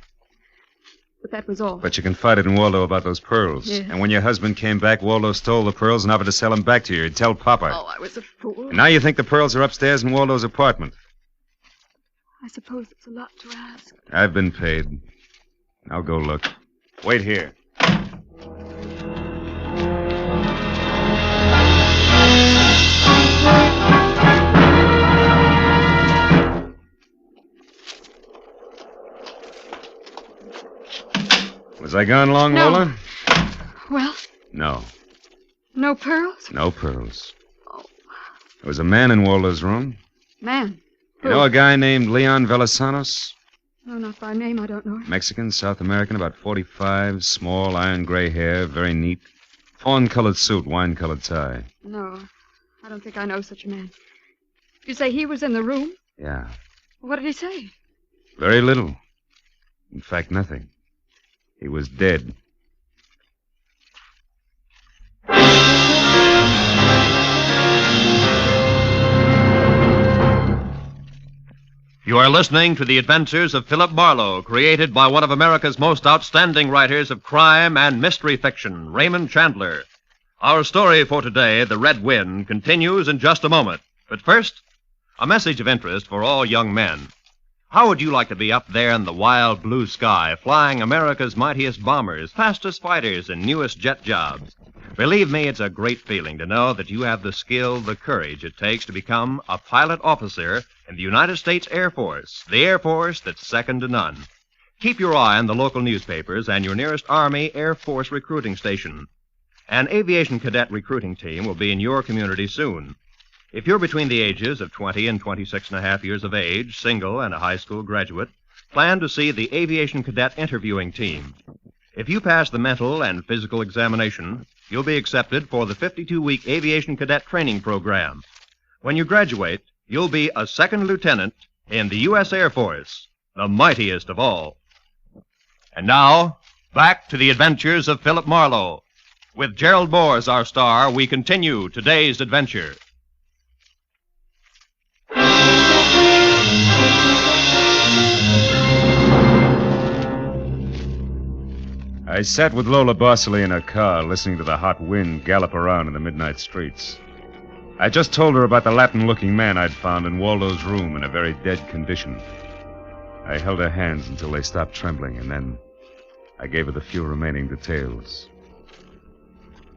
But that was all.
But you confided in Waldo about those pearls.
Yes.
And when your husband came back, Waldo stole the pearls and offered to sell them back to you. He'd tell Papa.
Oh, I was a fool.
And now you think the pearls are upstairs in Waldo's apartment.
I suppose it's a lot to ask.
I've been paid. I'll go look. Wait here. Was I gone long,
No.
Lola?
Well,
No.
no pearls?
No pearls.
Oh.
There was a man in Waldo's room.
Man.
You know a guy named Leon Velasanos?
No, not by name. I don't know him.
Mexican, South American, about 45, small, iron gray hair, very neat. Fawn-colored suit, wine-colored tie.
No, I don't think I know such a man. You say he was in the room?
Yeah.
What did he say?
Very little. In fact, nothing. He was dead.
You are listening to The Adventures of Philip Marlowe, created by one of America's most outstanding writers of crime and mystery fiction, Raymond Chandler. Our story for today, The Red Wind, continues in just a moment. But first, a message of interest for all young men. How would you like to be up there in the wild blue sky, flying America's mightiest bombers, fastest fighters, and newest jet jobs? Believe me, it's a great feeling to know that you have the skill, the courage it takes to become a pilot officer in the United States Air Force, the Air Force that's second to none. Keep your eye on the local newspapers and your nearest Army Air Force recruiting station. An aviation cadet recruiting team will be in your community soon. If you're between the ages of 20 and 26 and a half years of age, single, and a high school graduate, plan to see the aviation cadet interviewing team. If you pass the mental and physical examination, you'll be accepted for the 52-week aviation cadet training program. When you graduate, you'll be a second lieutenant in the U.S. Air Force, the mightiest of all. And now, back to the adventures of Philip Marlowe. With Gerald Moore as our star, we continue today's adventure.
I sat with Lola Bosley in her car, listening to the hot wind gallop around in the midnight streets. I just told her about the Latin-looking man I'd found in Waldo's room in a very dead condition. I held her hands until they stopped trembling, and then I gave her the few remaining details.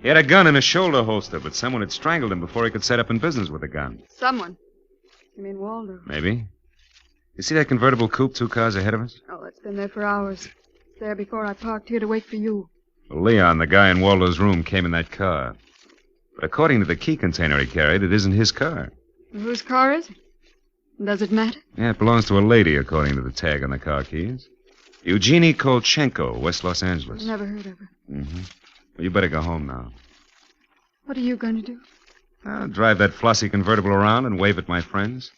He had a gun in a shoulder holster, but someone had strangled him before he could set up in business with a gun.
Someone. You mean Waldo?
Maybe. You see that convertible coupe 2 cars ahead of us?
Oh, it's been there for hours. It's there before I parked here to wait for you.
Well, Leon, the guy in Waldo's room, came in that car. But according to the key container he carried, it isn't his car.
Well, whose car is it? Does it matter?
Yeah, it belongs to a lady, according to the tag on the car keys. Eugenie Kolchenko, West Los Angeles.
Never heard of her.
Mm-hmm. Well, you better go home now.
What are you going to do?
I'll drive that flossy convertible around and wave at my friends.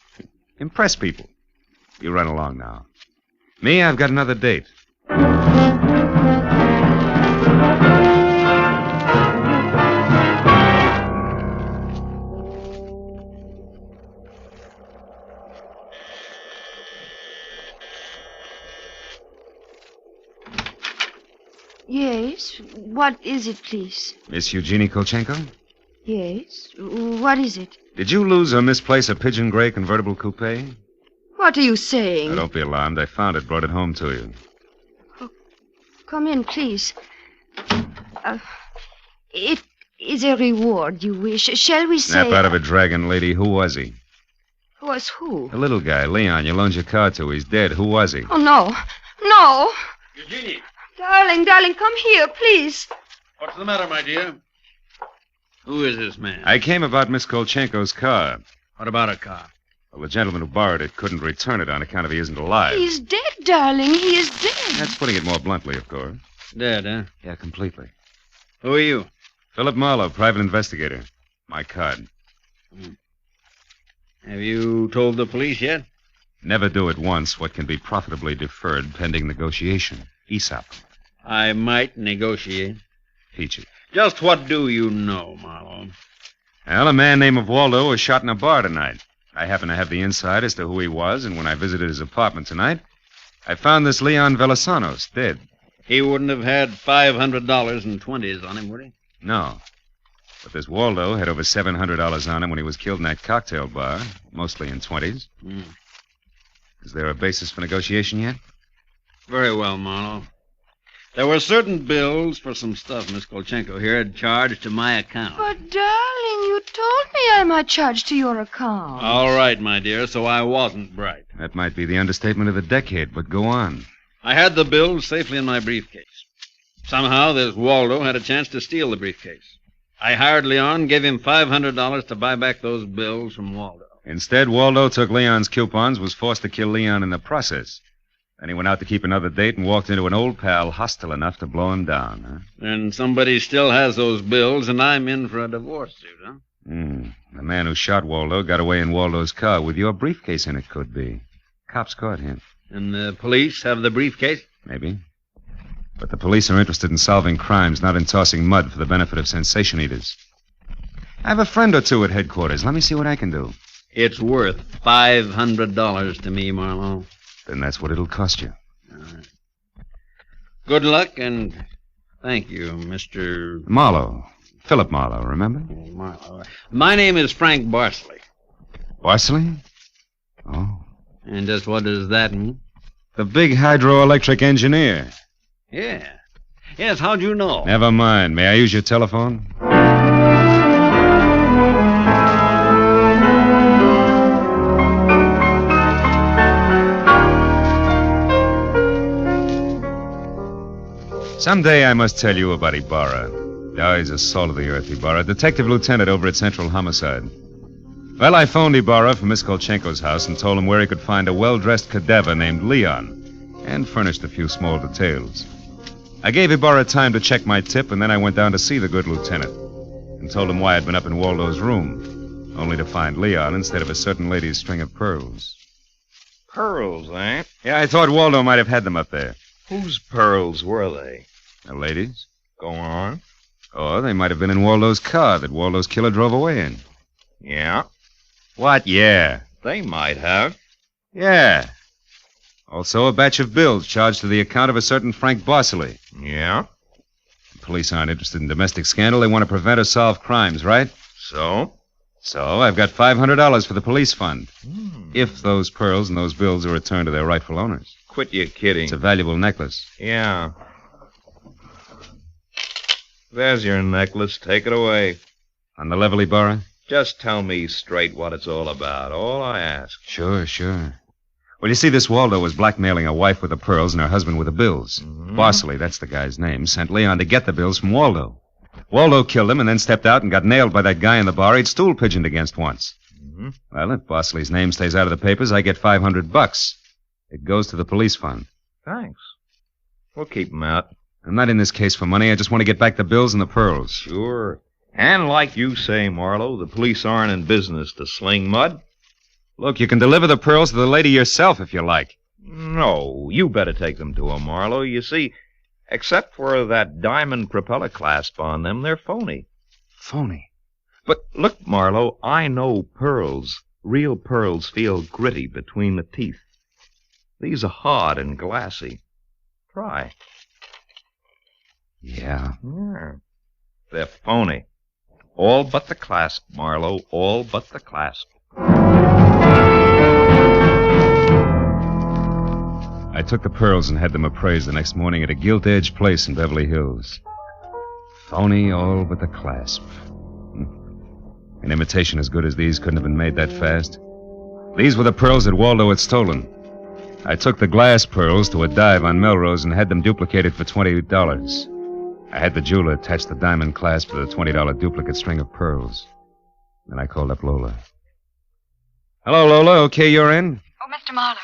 Impress people. You run along now. Me, I've got another date.
Yes. What is it, please?
Miss Eugenie Kolchenko?
Yes. What is it?
Did you lose or misplace a pigeon gray convertible coupe?
What are you saying?
Now, don't be alarmed. I found it, brought it home to you.
Oh, come in, please. It is a reward you wish. Shall we say...
Snap out of it, dragon lady. Who was he?
Was who?
The little guy, Leon. You loaned your car to. He's dead. Who was he?
Oh, no. No.
Eugenie.
Darling, come here, please.
What's the matter, my dear? Who is this man?
I came about Miss Kolchenko's car.
What about her car?
Well, the gentleman who borrowed it couldn't return it on account of he isn't alive.
He's dead, darling. He is dead.
That's putting it more bluntly, of course.
Dead, huh?
Yeah, completely.
Who are you?
Philip Marlowe, private investigator. My card.
Have you told the police yet?
Never do at once what can be profitably deferred pending negotiation. Aesop.
I might negotiate.
Peachy.
Just what do you know, Marlowe?
Well, a man named Waldo was shot in a bar tonight. I happen to have the inside as to who he was, and when I visited his apartment tonight, I found this Leon Velasanos dead.
He wouldn't have had $500 in 20s on him, would he?
No. But this Waldo had over $700 on him when he was killed in that cocktail bar, mostly in 20s. Is there a basis for negotiation yet?
Very well, Marlowe. There were certain bills for some stuff Miss Kolchenko here had charged to my account.
But, darling, you told me I might charge to your account.
All right, my dear, so I wasn't bright.
That might be the understatement of the decade, but go on.
I had the bills safely in my briefcase. Somehow this Waldo had a chance to steal the briefcase. I hired Leon, gave him $500 to buy back those bills from Waldo.
Instead, Waldo took Leon's coupons, was forced to kill Leon in the process. Then he went out to keep another date and walked into an old pal hostile enough to blow him down, huh?
And somebody still has those bills, and I'm in for a divorce suit, huh?
The man who shot Waldo got away in Waldo's car with your briefcase in it, could be. Cops caught him.
And the police have the briefcase?
Maybe. But the police are interested in solving crimes, not in tossing mud for the benefit of sensation eaters. I have a friend or two at headquarters. Let me see what I can do.
It's worth $500 to me, Marlowe.
Then that's what it'll cost you.
All right. Good luck, and thank you, Mr.
Marlowe. Philip Marlowe, remember?
Marlowe. My name is Frank Barsley.
Barsley? Oh.
And just what does that mean?
The big hydroelectric engineer.
Yeah. Yes, how'd you know?
Never mind. May I use your telephone? Someday I must tell you about Ibarra. Oh, he's a soul of the earth, Ibarra. Detective lieutenant over at Central Homicide. Well, I phoned Ibarra from Miss Kolchenko's house and told him where he could find a well-dressed cadaver named Leon, and furnished a few small details. I gave Ibarra time to check my tip, and then I went down to see the good lieutenant and told him why I'd been up in Waldo's room, only to find Leon instead of a certain lady's string of pearls.
Pearls, eh?
Yeah, I thought Waldo might have had them up there.
Whose pearls were they?
A lady's.
Go on.
Or they might have been in Waldo's car that Waldo's killer drove away in.
Yeah?
What, yeah?
They might have.
Yeah. Also a batch of bills charged to the account of a certain Frank Barsley.
Yeah?
The police aren't interested in domestic scandal. They want to prevent or solve crimes, right?
So?
So I've got $500 for the police fund. If those pearls and those bills are returned to their rightful owners.
Quit your kidding.
It's a valuable necklace.
Yeah. There's your necklace. Take it away.
On the level, Ibarra?
Just tell me straight what it's all about. All I ask.
Sure. Well, you see, this Waldo was blackmailing a wife with the pearls and her husband with the bills. Barsley, that's the guy's name, sent Leon to get the bills from Waldo. Waldo killed him and then stepped out and got nailed by that guy in the bar he'd stool pigeoned against once. Well, if Barsley's name stays out of the papers, I get $500. It goes to the police fund.
Thanks. We'll keep them out.
I'm not in this case for money. I just want to get back the bills and the pearls.
Sure. And like you say, Marlowe, the police aren't in business to sling mud.
Look, you can deliver the pearls to the lady yourself if you like.
No, you better take them to her, Marlowe. You see, except for that diamond propeller clasp on them, they're phony.
Phony?
But look, Marlowe, I know pearls. Real pearls feel gritty between the teeth. These are hard and glassy. Try.
Yeah.
They're phony. All but the clasp, Marlowe. All but the clasp.
I took the pearls and had them appraised the next morning at a gilt-edged place in Beverly Hills. Phony, all but the clasp. An imitation as good as these couldn't have been made that fast. These were the pearls that Waldo had stolen. I took the glass pearls to a dive on Melrose and had them duplicated for $20. I had the jeweler attach the diamond clasp to the $20 duplicate string of pearls. Then I called up Lola. Hello, Lola. Okay, you're in?
Oh, Mr. Marlowe.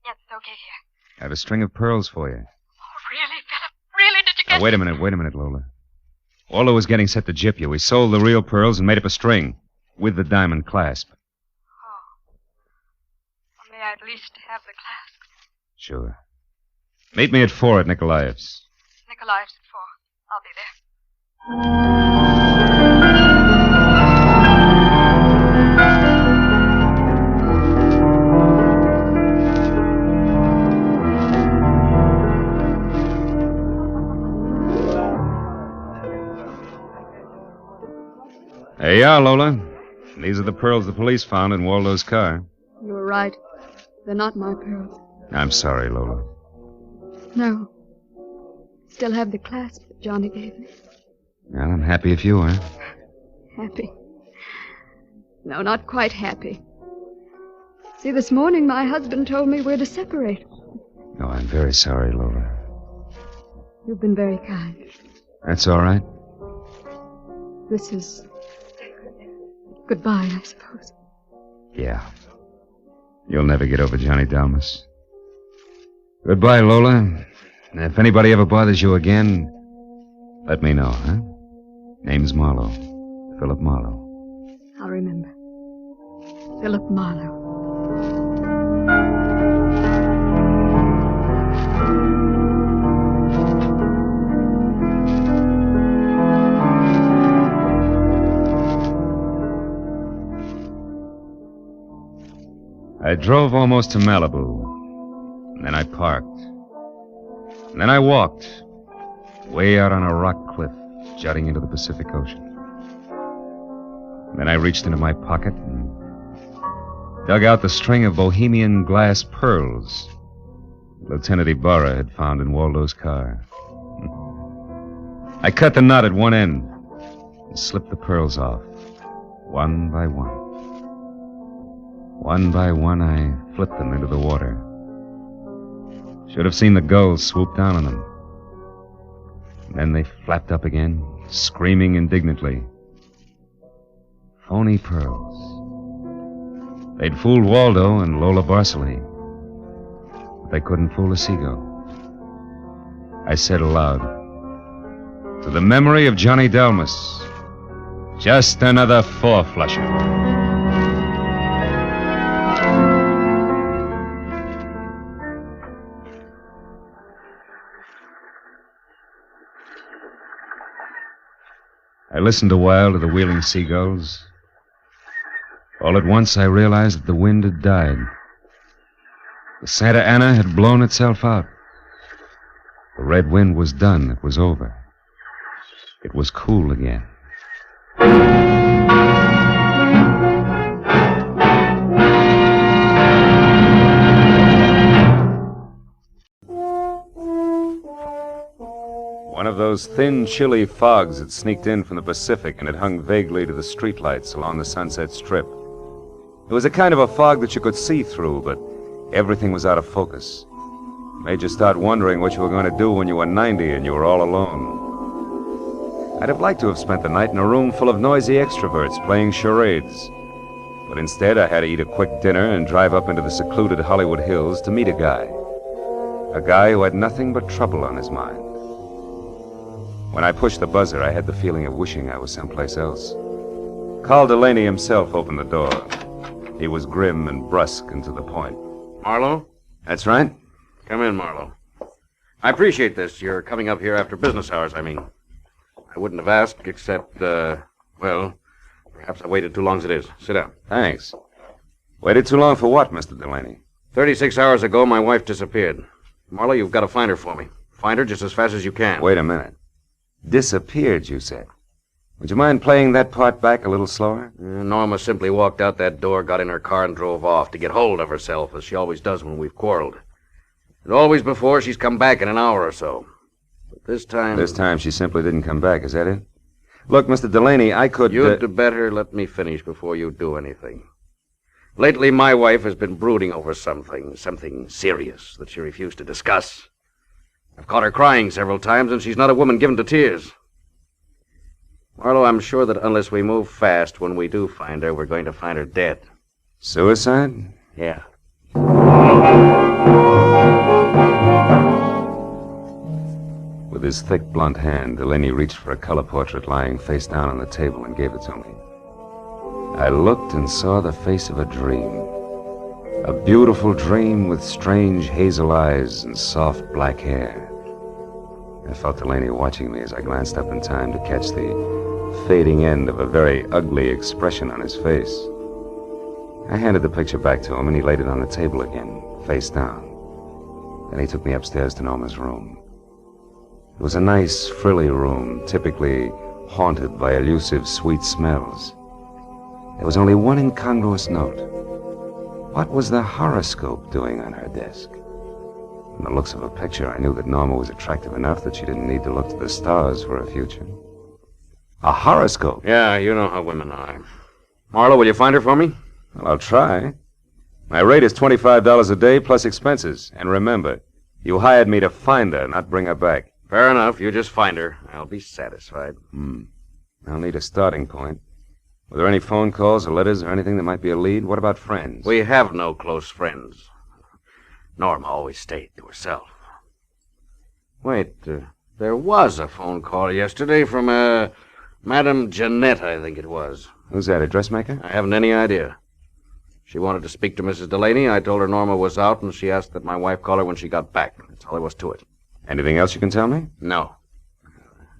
Yes, it's okay here.
I have a string of pearls for you.
Oh, really, Philip? Really? Did you get...
Now, wait a minute, Lola. Waldo was getting set to gyp you. He sold the real pearls and made up a string with the diamond clasp.
Oh. Well, may I at least have the clasp?
Sure. Meet me at 4 at Nikolaev's.
Nikolaev's at 4. I'll be there.
There you are, Lola. These are the pearls the police found in Waldo's car.
You were right. They're not my pearls.
I'm sorry, Lola.
No. Still have the clasp that Johnny gave me.
Well, I'm happy if you are.
Happy? No, not quite happy. See, this morning my husband told me we're to separate.
Oh, I'm very sorry, Lola.
You've been very kind.
That's all right.
This is... goodbye, I suppose.
Yeah. You'll never get over Johnny Dalmas. Goodbye, Lola. And if anybody ever bothers you again, let me know, huh? Name's Marlowe. Philip Marlowe.
I'll remember. Philip Marlowe.
I drove almost to Malibu. And then I parked. And then I walked. Way out on a rock cliff, jutting into the Pacific Ocean. And then I reached into my pocket and dug out the string of Bohemian glass pearls Lieutenant Ibarra had found in Waldo's car. I cut the knot at one end and slipped the pearls off, one by one. One by one, I flipped them into the water. Should have seen the gulls swoop down on them. And then they flapped up again, screaming indignantly. Phony pearls. They'd fooled Waldo and Lola Barceley, but they couldn't fool a seagull. I said aloud, to the memory of Johnny Dalmas, just another four-flusher. I listened a while to the wheeling seagulls. All at once, I realized that the wind had died. The Santa Ana had blown itself out. The red wind was done. It was over. It was cool again. One of those thin, chilly fogs had sneaked in from the Pacific and had hung vaguely to the streetlights along the Sunset Strip. It was a kind of a fog that you could see through, but everything was out of focus. It made you start wondering what you were going to do when you were 90 and you were all alone. I'd have liked to have spent the night in a room full of noisy extroverts playing charades. But instead, I had to eat a quick dinner and drive up into the secluded Hollywood Hills to meet a guy. A guy who had nothing but trouble on his mind. When I pushed the buzzer, I had the feeling of wishing I was someplace else. Carl Delaney himself opened the door. He was grim and brusque and to the point.
Marlowe?
That's right.
Come in, Marlowe. I appreciate this. You're coming up here after business hours, I mean. I wouldn't have asked except, well, perhaps I waited too long as it is. Sit down.
Thanks. Waited too long for what, Mr. Delaney?
36 hours ago, my wife disappeared. Marlowe, you've got to find her for me. Find her just as fast as you can.
Wait a minute. Disappeared, you said. Would you mind playing that part back a little slower?
Norma simply walked out that door, got in her car, and drove off to get hold of herself, as she always does when we've quarreled. And always before, she's come back in an hour or so. But this time...
This time she simply didn't come back, is that it? Look, Mr. Delaney, I could...
You'd better let me finish before you do anything. Lately, my wife has been brooding over something serious that she refused to discuss. I've caught her crying several times, and she's not a woman given to tears. Marlowe, I'm sure that unless we move fast when we do find her, we're going to find her dead.
Suicide?
Yeah.
With his thick, blunt hand, Delaney reached for a color portrait lying face down on the table and gave it to me. I looked and saw the face of a dream. A beautiful dream with strange hazel eyes and soft black hair. I felt Delaney watching me as I glanced up in time to catch the fading end of a very ugly expression on his face. I handed the picture back to him, and he laid it on the table again, face down. Then he took me upstairs to Norma's room. It was a nice, frilly room, typically haunted by elusive, sweet smells. There was only one incongruous note. What was the horoscope doing on her desk? From the looks of a picture, I knew that Norma was attractive enough that she didn't need to look to the stars for a future. A horoscope?
Yeah, you know how women are. Marlowe, will you find her for me?
Well, I'll try. My rate is $25 a day plus expenses. And remember, you hired me to find her, not bring her back.
Fair enough. You just find her. I'll be satisfied.
I'll need a starting point. Were there any phone calls or letters or anything that might be a lead? What about friends?
We have no close friends. Norma always stayed to herself. Wait, there was a phone call yesterday from, Madame Jeanette, I think it was.
Who's that, a dressmaker?
I haven't any idea. She wanted to speak to Mrs. Delaney. I told her Norma was out, and she asked that my wife call her when she got back. That's all there was to it.
Anything else you can tell me?
No.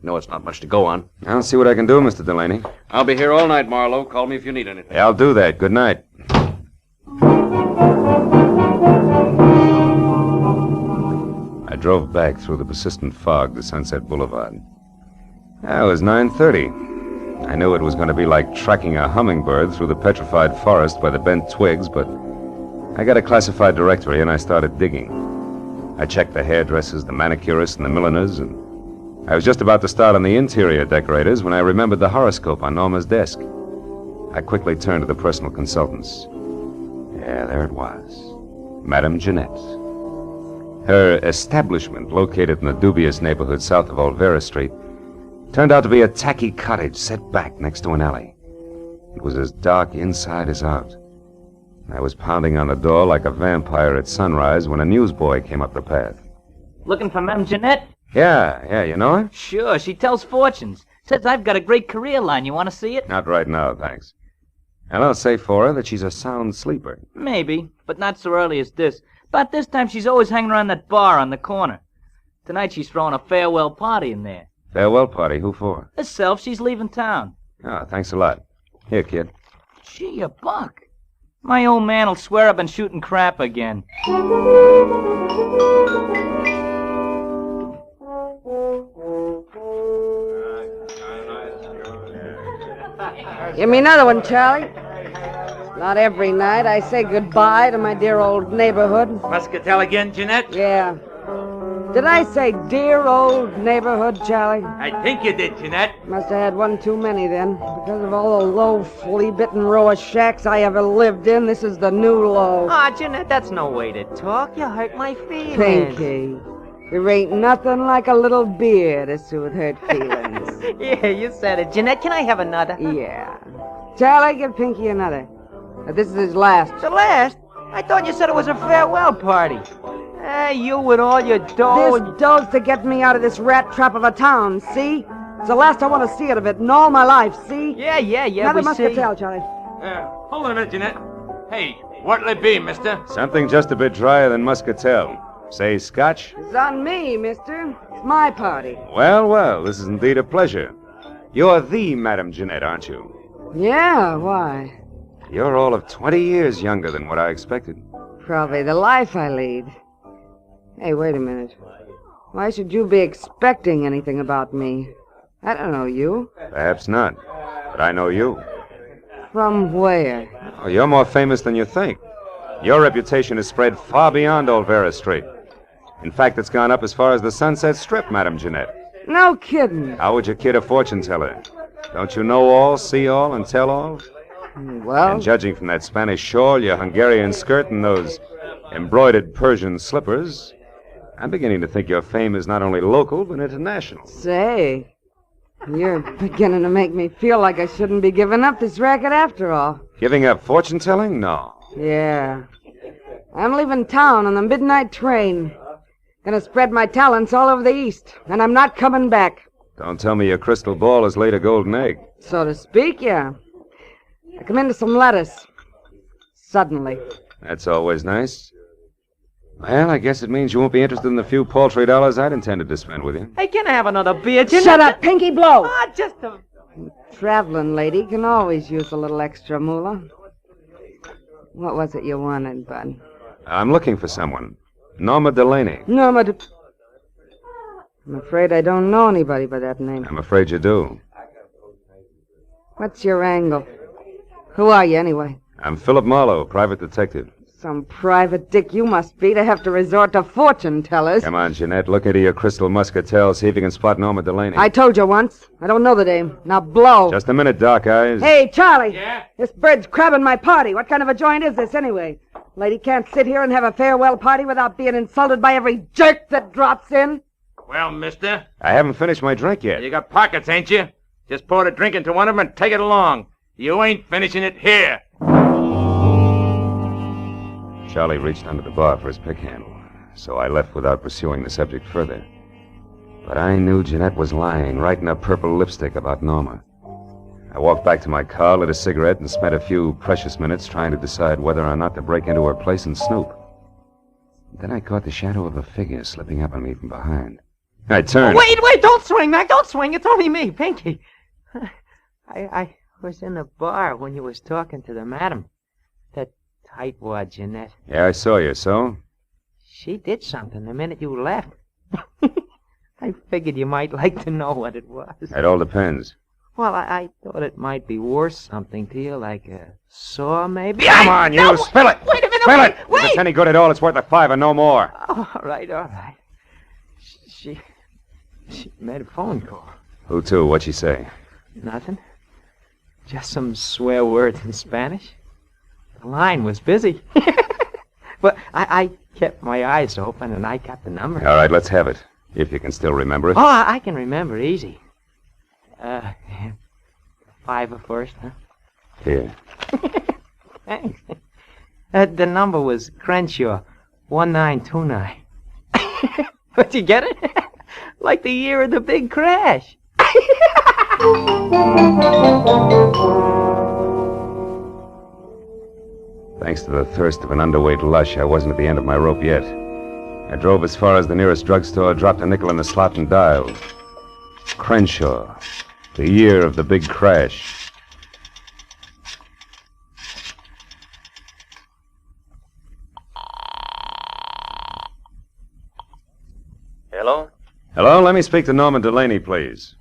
No, it's not much to go on.
I'll see what I can do, Mr. Delaney.
I'll be here all night, Marlowe. Call me if you need anything.
Yeah, I'll do that. Good night. I drove back through the persistent fog to Sunset Boulevard. It was 9:30. I knew it was going to be like tracking a hummingbird through the petrified forest by the bent twigs, but I got a classified directory and I started digging. I checked the hairdressers, the manicurists, and the milliners, and I was just about to start on the interior decorators when I remembered the horoscope on Norma's desk. I quickly turned to the personal consultants. Yeah, there it was. Madame Jeanette. Her establishment, located in the dubious neighborhood south of Olvera Street, turned out to be a tacky cottage set back next to an alley. It was as dark inside as out. I was pounding on the door like a vampire at sunrise when a newsboy came up the path.
Looking for Ma'am Jeanette?
Yeah, you know her?
Sure, she tells fortunes. Says I've got a great career line. You want to see it?
Not right now, thanks. And I'll say for her that she's a sound sleeper.
Maybe, but not so early as this. About this time, she's always hanging around that bar on the corner. Tonight, she's throwing a farewell party in there.
Farewell party? Who for?
Herself. She's leaving town.
Oh, thanks a lot. Here, kid.
Gee, a buck. My old man'll swear I've been shooting crap again.
Give me another one, Charlie. Not every night I say goodbye to my dear old neighborhood.
Muscatel again, Jeanette?
Yeah. Did I say dear old neighborhood, Charlie?
I think you did, Jeanette.
Must have had one too many then. Because of all the low, flea-bitten row of shacks I ever lived in, this is the new low.
Ah, Jeanette, that's no way to talk. You hurt my feelings.
Pinky, there ain't nothing like a little beer to soothe hurt feelings.
Yeah, you said it. Jeanette, can I have another?
Yeah. Charlie, give Pinky another. This is his last.
The last? I thought you said it was a farewell party. You with all your dough.
This dough's to get me out of this rat trap of a town, see? It's the last I want to see it of it in all my life, see?
Yeah,
Another muscatel, Charlie.
Hold on a minute, Jeanette. Hey, what'll it be, mister?
Something just a bit drier than muscatel. Say scotch?
It's on me, mister. It's my party.
Well, this is indeed a pleasure. You're the Madame Jeanette, aren't you?
Yeah, why?
You're all of 20 years younger than what I expected.
Probably the life I lead. Hey, wait a minute. Why should you be expecting anything about me? I don't know you.
Perhaps not, but I know you.
From where?
Oh, you're more famous than you think. Your reputation has spread far beyond Olvera Street. In fact, it's gone up as far as the Sunset Strip, Madame Jeanette.
No kidding.
How would you kid a fortune teller? Don't you know all, see all, and tell all?
Well...
And judging from that Spanish shawl, your Hungarian skirt, and those embroidered Persian slippers, I'm beginning to think your fame is not only local, but international.
Say, you're beginning to make me feel like I shouldn't be giving up this racket after all.
Giving up fortune-telling? No.
Yeah. I'm leaving town on the midnight train. Gonna spread my talents all over the East, and I'm not coming back.
Don't tell me your crystal ball has laid a golden egg.
So to speak, yeah. I come into some lettuce. Suddenly.
That's always nice. Well, I guess it means you won't be interested in the few paltry dollars I'd intended to spend with you.
Hey, can I have another beer, Jeanette?
Shut up, Pinky Blow!
Ah, just a...
Traveling lady can always use a little extra moolah. What was it you wanted, Bud?
I'm looking for someone. Norma Delaney.
I'm afraid I don't know anybody by that name.
I'm afraid you do.
What's your angle? Who are you, anyway?
I'm Philip Marlowe, private detective.
Some private dick you must be to have to resort to fortune tellers.
Come on, Jeanette. Look into your crystal muscatel. See if you can spot Norma Delaney.
I told you once. I don't know the dame. Now blow.
Just a minute, Dark Eyes.
Hey, Charlie.
Yeah?
This bird's crabbing my party. What kind of a joint is this, anyway? Lady can't sit here and have a farewell party without being insulted by every jerk that drops in.
Well, mister,
I haven't finished my drink yet.
you got pockets, ain't you? Just pour the drink into one of them and take it along. You ain't finishing it here.
Charlie reached under the bar for his pick handle, so I left without pursuing the subject further. But I knew Jeanette was lying, right in her purple lipstick about Norma. I walked back to my car, lit a cigarette, and spent a few precious minutes trying to decide whether or not to break into her place and snoop. Then I caught the shadow of a figure slipping up on me from behind. I turned.
Wait, don't swing, Mac, don't swing. It's only me, Pinky. I was in the bar when you was talking to the madam. That tightwad, Jeanette.
Yeah, I saw you, so?
She did something the minute you left. I figured you might like to know what it was.
It all depends.
Well, I thought it might be worth something to you, like a saw, maybe.
Come on, you! Spill it!
Wait a minute,
Spill it!
wait!
If it's any good at all, it's worth $5 and no more.
Oh, all right. She made a phone call.
Who to? What'd she say?
Nothing. Just some swear words in Spanish. The line was busy. But I kept my eyes open, and I got the number.
All right, let's have it. If you can still remember it.
Oh, I can remember easy. 5 first, huh?
Here.
Thanks. The number was Crenshaw, 1929. But you get it? Like the year of the big crash.
Thanks to the thirst of an underweight lush, I wasn't at the end of my rope yet. I drove as far as the nearest drugstore, dropped a nickel in the slot, and dialed. Crenshaw, the year of the big crash.
Hello?
Hello, let me speak to Norman Delaney, please.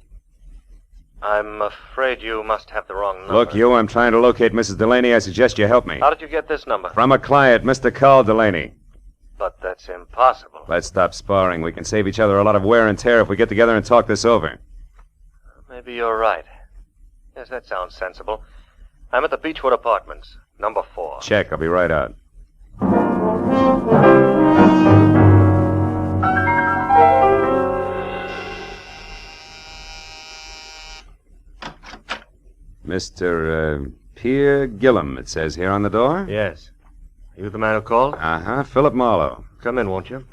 I'm afraid you must have the wrong number.
Look, you, I'm trying to locate Mrs. Delaney. I suggest you help me.
How did you get this number?
From a client, Mr. Carl Delaney.
But that's impossible.
Let's stop sparring. We can save each other a lot of wear and tear if we get together and talk this over.
Maybe you're right. Yes, that sounds sensible. I'm at the Beechwood Apartments, number 4.
Check. I'll be right out. Mr. Pierre Gillum, it says here on the door.
Yes. Are you the man who called?
Uh-huh. Philip Marlowe.
Come in, won't you?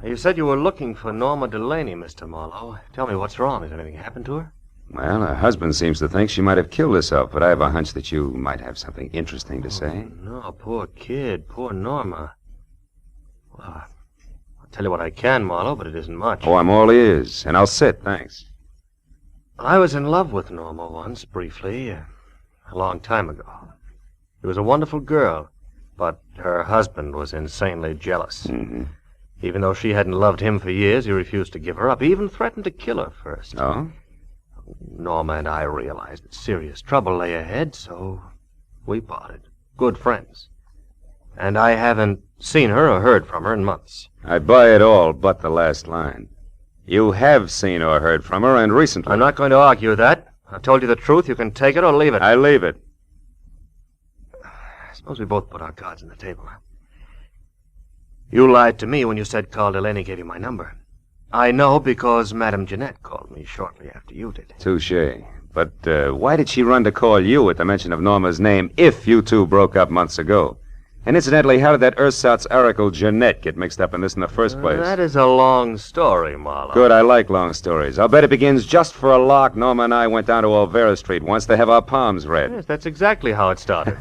You said you were looking for Norma Delaney, Mr. Marlowe. Tell me what's wrong. Has anything happened to her?
Well, her husband seems to think she might have killed herself, but I have a hunch that you might have something interesting to say.
No, poor kid. Poor Norma. Well, I'll tell you what I can, Marlowe, but it isn't much.
Oh, I'm all ears, and I'll sit, thanks.
I was in love with Norma once, briefly, a long time ago. She was a wonderful girl, but her husband was insanely jealous.
Mm-hmm.
Even though she hadn't loved him for years, he refused to give her up. He even threatened to kill her first.
Oh?
Norma and I realized that serious trouble lay ahead, so we parted. Good friends. And I haven't seen her or heard from her in months.
I buy it all but the last line. You have seen or heard from her, and recently.
I'm not going to argue that. I've told you the truth. You can take it or leave it.
I leave it.
I suppose we both put our cards on the table, huh? You lied to me when you said Carl Delaney gave you my number. I know because Madame Jeanette called me shortly after you did.
Touché. But why did she run to call you at the mention of Norma's name if you two broke up months ago? And incidentally, how did that ersatz oracle Jeanette get mixed up in this in the first place?
That is a long story, Marlowe.
Good, I like long stories. I'll bet it begins just for a lark. Norma and I went down to Olvera Street once to have our palms read.
Yes, that's exactly how it started.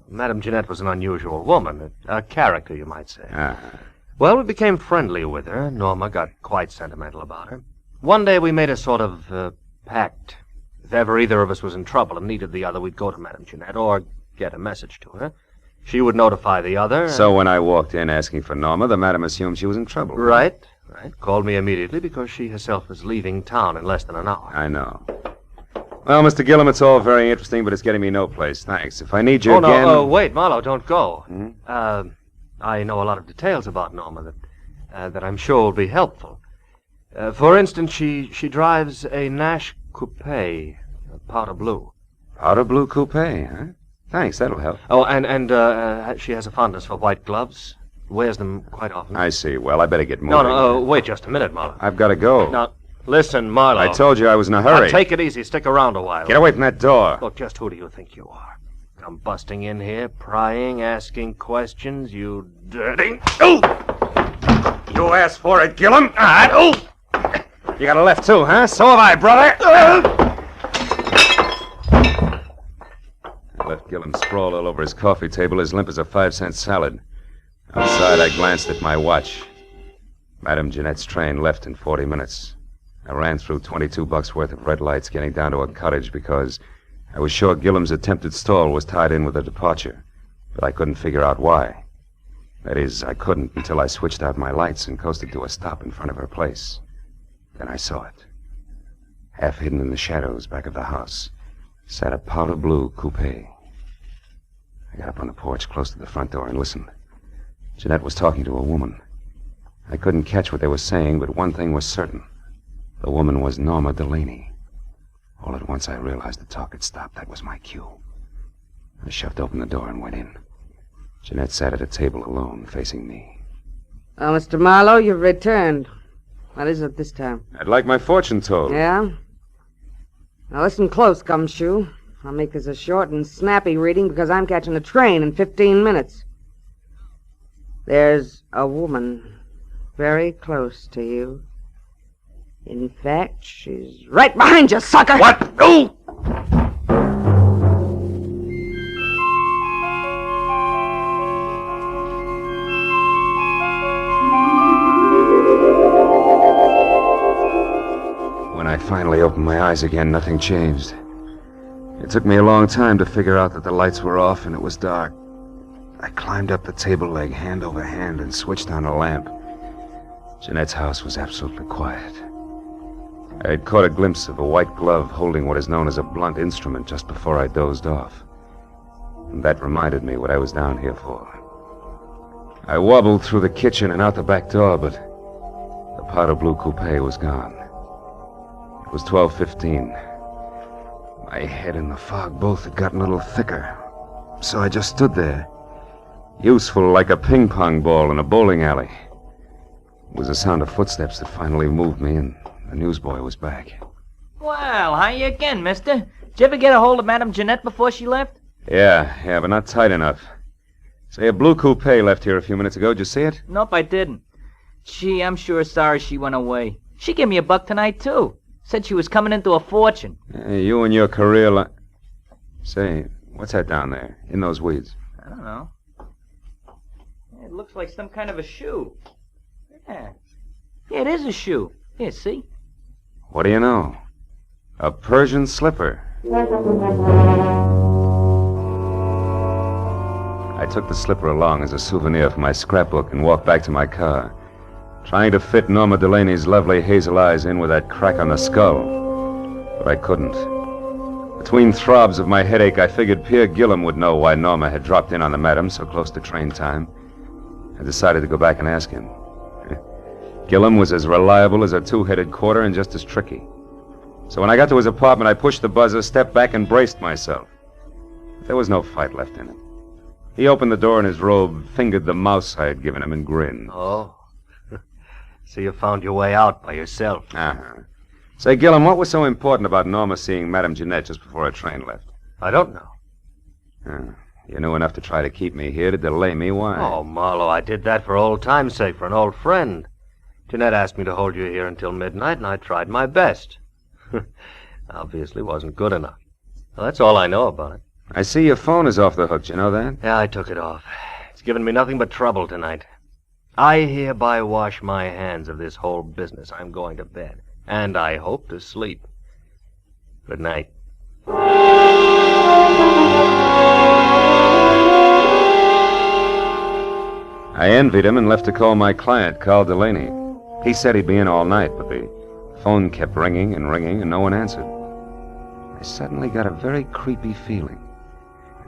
Madame Jeanette was an unusual woman, a character, you might say.
Uh-huh.
Well, we became friendly with her. Norma got quite sentimental about her. One day we made a sort of pact. If ever either of us was in trouble and needed the other, we'd go to Madame Jeanette or get a message to her. She would notify the other.
So when I walked in asking for Norma, the madam assumed she was in trouble.
Right. Called me immediately because she herself was leaving town in less than an hour.
I know. Well, Mr. Gillum, it's all very interesting, but it's getting me no place. Thanks. If I need you again...
No, wait, Marlowe, don't go. I know a lot of details about Norma that I'm sure will be helpful. For instance, she drives a Nash coupe, powder blue.
Powder blue coupe, huh? Thanks, that'll help.
Oh, and she has a fondness for white gloves. Wears them quite often.
I see. Well, I better get moving.
No, wait just a minute, Marlowe.
I've got to go.
Now, Listen, Marlowe.
I told you I was in a hurry.
Now, take it easy. Stick around a while.
Get away from that door.
Look, just who do you think you are? Come busting in here, prying, asking questions, you dirty...
Oh! You asked for it, Gillum. Oh! You got a left, too, huh? So have I, brother. I left Gillum sprawled all over his coffee table, as limp as a 5-cent salad. Outside, I glanced at my watch. Madame Jeanette's train left in 40 minutes. I ran through $22 worth of red lights, getting down to a cottage because I was sure Gillum's attempted stall was tied in with a departure, but I couldn't figure out why. That is, I couldn't until I switched out my lights and coasted to a stop in front of her place. Then I saw it. Half hidden in the shadows back of the house sat a powder blue coupe. I got up on the porch close to the front door and listened. Jeanette was talking to a woman. I couldn't catch what they were saying, but one thing was certain. The woman was Norma Delaney. All at once I realized the talk had stopped. That was my cue. I shoved open the door and went in. Jeanette sat at a table alone, facing me.
Oh, Mr. Marlowe, you've returned. What is it this time?
I'd like my fortune told.
Yeah? Now listen close, Gumshoe. I'll make this a short and snappy reading because I'm catching a train in 15 minutes. There's a woman very close to you. In fact, she's right behind you, sucker!
What? No! When I finally opened my eyes again, nothing changed. It took me a long time to figure out that the lights were off and it was dark. I climbed up the table leg hand over hand and switched on a lamp. Jeanette's house was absolutely quiet. I had caught a glimpse of a white glove holding what is known as a blunt instrument just before I dozed off. And that reminded me what I was down here for. I wobbled through the kitchen and out the back door, but the powder blue coupe was gone. It was 12:15. My head and the fog both had gotten a little thicker, so I just stood there, useful like a ping-pong ball in a bowling alley. It was the sound of footsteps that finally moved me, and the newsboy was back.
Well, how you again, mister? Did you ever get a hold of Madame Jeanette before she left?
Yeah, but not tight enough. Say, a blue coupe left here a few minutes ago. Did you see it?
Nope, I didn't. Gee, I'm sure sorry she went away. She gave me a buck tonight, too. Said she was coming into a fortune.
Hey, you and your career Say, what's that down there, in those weeds?
I don't know. It looks like some kind of a shoe. Yeah, it is a shoe. Here, see?
What do you know? A Persian slipper. I took the slipper along as a souvenir for my scrapbook and walked back to my car, trying to fit Norma Delaney's lovely hazel eyes in with that crack on the skull. But I couldn't. Between throbs of my headache, I figured Pierre Gillum would know why Norma had dropped in on the madam so close to train time. I decided to go back and ask him. Gillum was as reliable as a two-headed quarter and just as tricky. So when I got to his apartment, I pushed the buzzer, stepped back, and braced myself. But there was no fight left in him. He opened the door in his robe, fingered the mouse I had given him, and grinned.
Oh. So you found your way out by yourself.
Uh-huh. Say, Gillum, what was so important about Norma seeing Madame Jeanette just before her train left?
I don't know.
You knew enough to try to keep me here, to delay me. Why?
Oh, Marlowe, I did that for old time's sake, for an old friend. Jeanette asked me to hold you here until midnight, and I tried my best. Obviously wasn't good enough. Well, that's all I know about it.
I see your phone is off the hook. You know that?
Yeah, I took it off. It's given me nothing but trouble tonight. I hereby wash my hands of this whole business. I'm going to bed. And I hope to sleep. Good night.
I envied him and left to call my client, Carl Delaney. He said he'd be in all night, but the phone kept ringing and ringing, and no one answered. I suddenly got a very creepy feeling.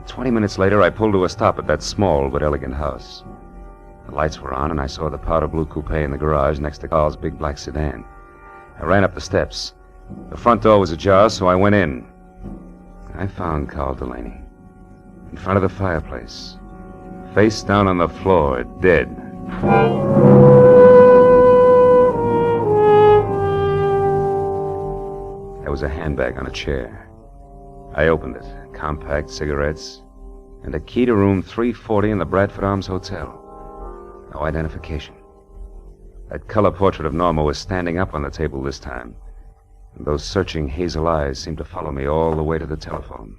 20 minutes later, I pulled to a stop at that small but elegant house. The lights were on, and I saw the powder blue coupe in the garage next to Carl's big black sedan. I ran up the steps. The front door was ajar, so I went in. I found Carl Delaney in front of the fireplace, face down on the floor, dead. was a handbag on a chair. I opened it. Compact, cigarettes, and a key to room 340 in the Bradford Arms Hotel. No identification. That color portrait of Norma was standing up on the table this time, and those searching hazel eyes seemed to follow me all the way to the telephone.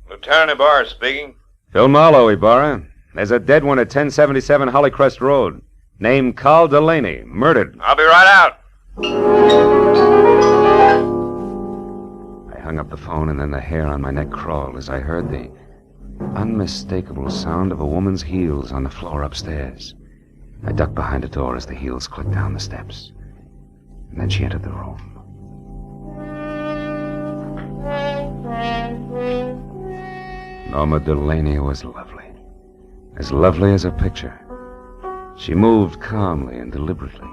Lieutenant Ibarra speaking.
Phil Marlowe, Ibarra. There's a dead one at 1077 Hollycrest Road. Named Carl Delaney. Murdered.
I'll be right out.
I hung up the phone, and then the hair on my neck crawled as I heard the unmistakable sound of a woman's heels on the floor upstairs. I ducked behind a door as the heels clicked down the steps. And then she entered the room. Norma Delaney was lovely. As lovely as a picture. She moved calmly and deliberately,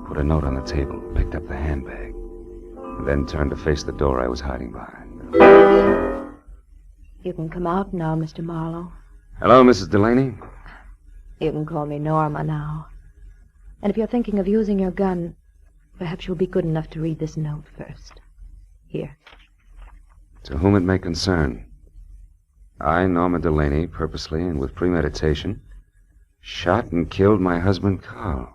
put a note on the table, picked up the handbag, and then turned to face the door I was hiding behind.
You can come out now, Mr. Marlowe.
Hello, Mrs. Delaney.
You can call me Norma now. And if you're thinking of using your gun, perhaps you'll be good enough to read this note first. Here.
To whom it may concern. I, Norma Delaney, purposely and with premeditation, shot and killed my husband, Carl.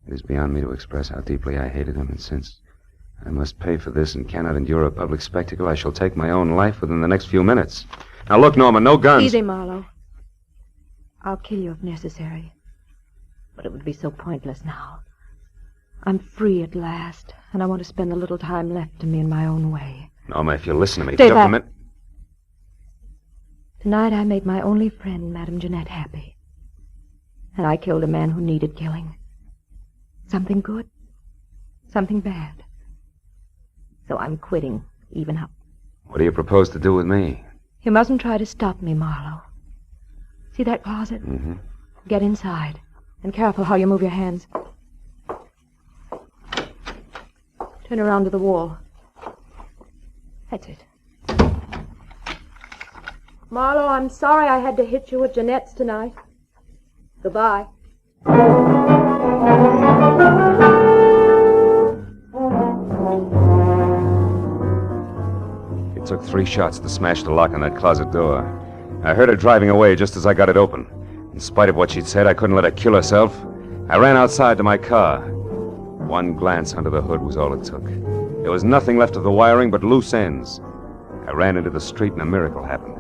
It is beyond me to express how deeply I hated him, and since I must pay for this and cannot endure a public spectacle, I shall take my own life within the next few minutes. Now look, Norma, no guns.
Easy, Marlowe. I'll kill you if necessary. But it would be so pointless now. I'm free at last, and I want to spend the little time left to me in my own way.
Norma, if you'll listen to me...
Stay back. Tonight I made my only friend, Madame Jeanette, happy. And I killed a man who needed killing. Something good, something bad. So I'm quitting, even up.
What do you propose to do with me?
You mustn't try to stop me, Marlowe. See that closet?
Mm-hmm.
Get inside. And careful how you move your hands. Turn around to the wall. That's it. Marlowe, I'm sorry I had to hit you at Jeanette's tonight. Goodbye.
It took 3 shots to smash the lock on that closet door. I heard her driving away just as I got it open. In spite of what she'd said, I couldn't let her kill herself. I ran outside to my car. One glance under the hood was all it took. There was nothing left of the wiring but loose ends. I ran into the street and a miracle happened.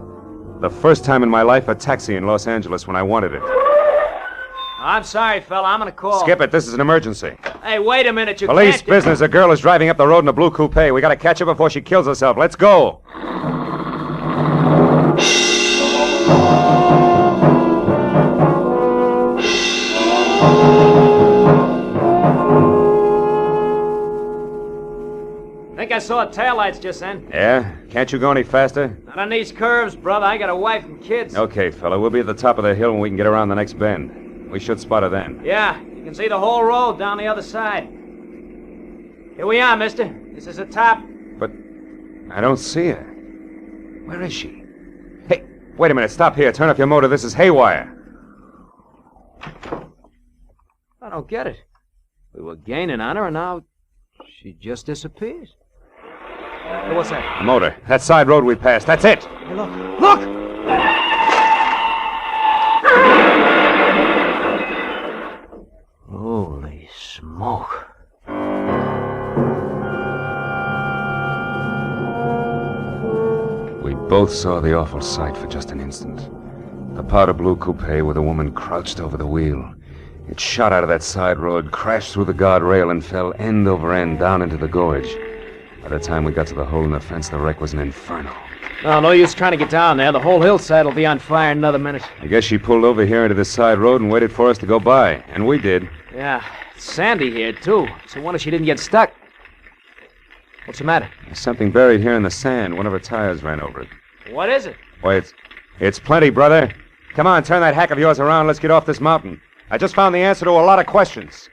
The first time in my life, a taxi in Los Angeles when I wanted it.
I'm sorry, fella. I'm gonna call.
Skip it. This is an emergency.
Hey, wait a minute. You
Police
can't...
business. A girl is driving up the road in a blue coupe. We gotta catch her before she kills herself. Let's go.
I think I saw taillights just then.
Yeah? Can't you go any faster?
Not on these curves, brother. I got a wife and kids.
Okay, fella. We'll be at the top of the hill when we can get around the next bend. We should spot her then.
Yeah, you can see the whole road down the other side. Here we are, mister. This is the top.
But I don't see her. Where is she? Hey, wait a minute. Stop here. Turn off your motor. This is haywire.
I don't get it. We were gaining on her, and now she just disappears. Hey, what's that?
A motor. That side road we passed. That's it.
Hey, look. Look!
Holy smoke.
We both saw the awful sight for just an instant. The powder blue coupe with a woman crouched over the wheel. It shot out of that side road, crashed through the guardrail, and fell end over end down into the gorge. By the time we got to the hole in the fence, the wreck was an inferno.
Oh, no use trying to get down there. The whole hillside will be on fire in another minute.
I guess she pulled over here into this side road and waited for us to go by. And we did.
Yeah, it's sandy here, too. So wonder she didn't get stuck. What's the matter?
There's something buried here in the sand. One of her tires ran over it.
What is it?
Why, it's plenty, brother. Come on, turn that hack of yours around. Let's get off this mountain. I just found the answer to a lot of questions.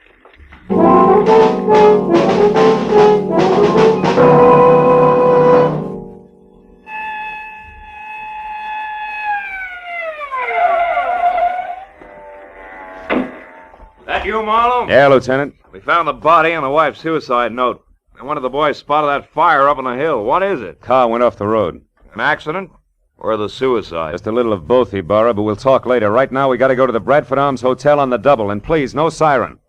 you, Marlowe?
Yeah, Lieutenant.
We found the body and the wife's suicide note. And one of the boys spotted that fire up on the hill. What is it?
Car went off the road.
An accident? Or the suicide?
Just a little of both, Ibarra, but we'll talk later. Right now, we got to go to the Bradford Arms Hotel on the double. And please, no siren.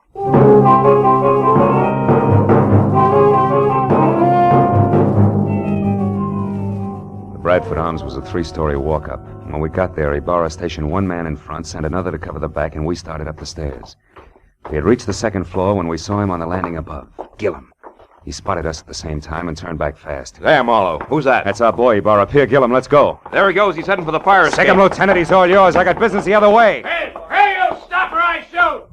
The Bradford Arms was a 3-story walk-up. When we got there, Ibarra stationed one man in front, sent another to cover the back, and we started up the stairs. We had reached the second floor when we saw him on the landing above. Gillum. He spotted us at the same time and turned back fast.
There, Marlowe. Who's that?
That's our boy, Ibarra. Pierre Gillum. Let's go.
There he goes. He's heading for the fire escape.
Take him, Lieutenant. He's all yours. I got business the other way.
Hey, you stop or I shoot!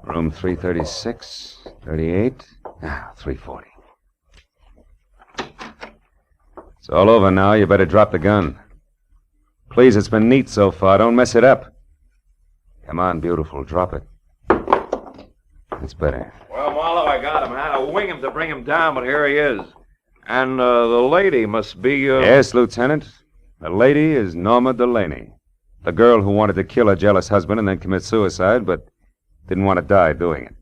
Room 336, 38, 340. It's all over now. You better drop the gun. Please, it's been neat so far. Don't mess it up. Come on, beautiful. Drop it. That's better.
Well, Marlowe, I got him. I had to wing him to bring him down, but here he is. And the lady must be...
Yes, Lieutenant. The lady is Norma Delaney. The girl who wanted to kill her jealous husband and then commit suicide, but didn't want to die doing it.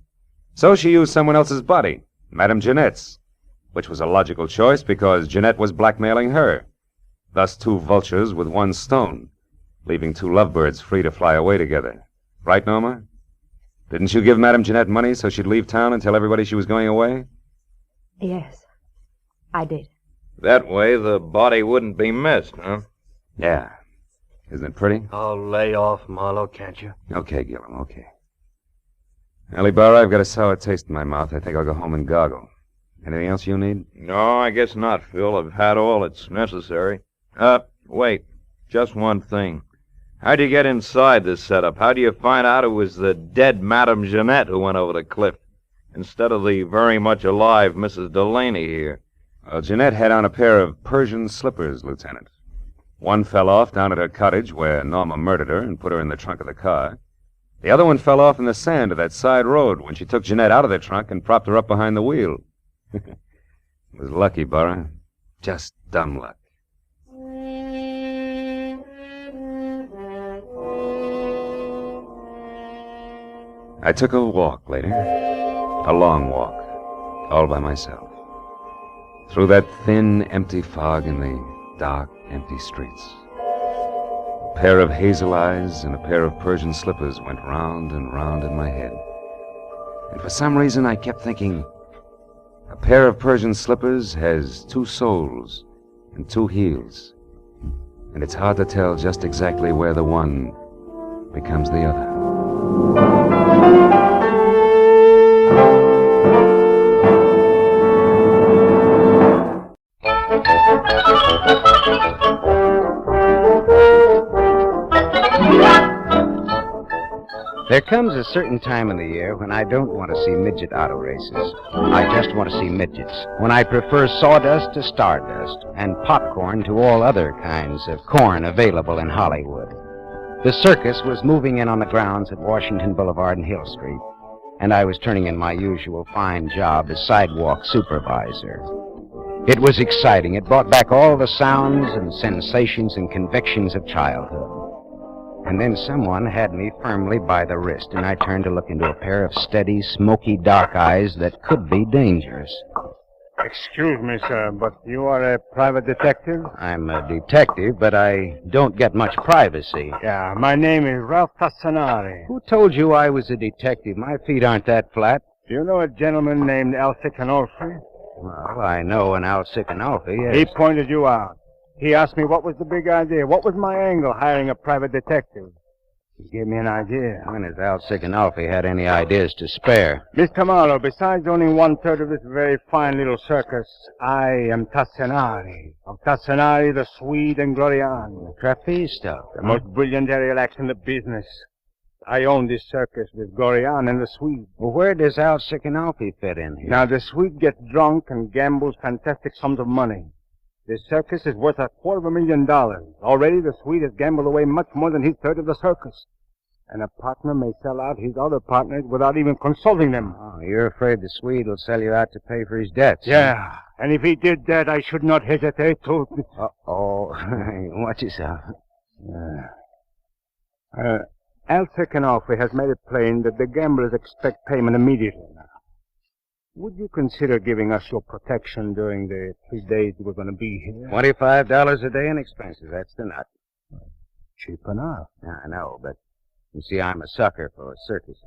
So she used someone else's body, Madame Jeanette's, which was a logical choice because Jeanette was blackmailing her. Thus, 2 vultures with 1 stone, leaving 2 lovebirds free to fly away together. Right, Norma? Didn't you give Madame Jeanette money so she'd leave town and tell everybody she was going away?
Yes, I did.
That way the body wouldn't be missed, huh?
Yeah. Isn't it pretty?
Oh, lay off, Marlowe, can't you?
Okay, Gillum, okay. Well, Ibarra, I've got a sour taste in my mouth. I think I'll go home and goggle. Anything else you need?
No, I guess not, Phil. I've had all that's necessary. Wait. Just one thing. How'd you get inside this setup? How do you find out it was the dead Madame Jeanette who went over the cliff, instead of the very much alive Mrs. Delaney here?
Well, Jeanette had on a pair of Persian slippers, Lieutenant. One fell off down at her cottage where Norma murdered her and put her in the trunk of the car. The other one fell off in the sand of that side road when she took Jeanette out of the trunk and propped her up behind the wheel. It was lucky, Burra. Just dumb luck. I took a walk later. A long walk. All by myself. Through that thin, empty fog in the dark, empty streets. A pair of hazel eyes and a pair of Persian slippers went round and round in my head. And for some reason I kept thinking, a pair of Persian slippers has 2 soles and 2 heels. And it's hard to tell just exactly where the one becomes the other.
There comes a certain time in the year when I don't want to see midget auto races. I just want to see midgets. When I prefer sawdust to stardust and popcorn to all other kinds of corn available in Hollywood. The circus was moving in on the grounds at Washington Boulevard and Hill Street, and I was turning in my usual fine job as sidewalk supervisor. It was exciting. It brought back all the sounds and sensations and convictions of childhood. And then someone had me firmly by the wrist, and I turned to look into a pair of steady, smoky, dark eyes that could be dangerous.
Excuse me, sir, but you are a private detective?
I'm a detective, but I don't get much privacy.
Yeah, my name is Ralph Tassanari.
Who told you I was a detective? My feet aren't that flat.
Do you know a gentleman named Alcic Anolfi?
Well, I know an Alcic Anolfi, yes.
He pointed you out. He asked me what was the big idea. What was my angle hiring a private detective? He gave me an idea.
When has Alcic Anolfi had any ideas to spare?
Mr. Marlowe, besides owning 1/3 of this very fine little circus, I am Tassanari. Of Tassanari, the Swede, and Glorian.
Trapeze stuff.
The most brilliant aerial act in the business. I own this circus with Glorian and the Swede.
Well, where does Alcic Anolfi fit in here?
Now, the Swede gets drunk and gambles fantastic sums of money. This circus is worth $250,000. Already the Swede has gambled away much more than his third of the circus. And a partner may sell out his other partners without even consulting them.
Oh, you're afraid the Swede will sell you out to pay for his debts?
Yeah, and if he did that, I should not hesitate to...
Uh-oh. Watch yourself.
Al Sekanoff has made it plain that the gamblers expect payment immediately now. Would you consider giving us your protection during the 3 days we're going to be here?
$25 a day in expenses. That's the nut.
Cheap enough.
I know, but you see, I'm a sucker for circuses.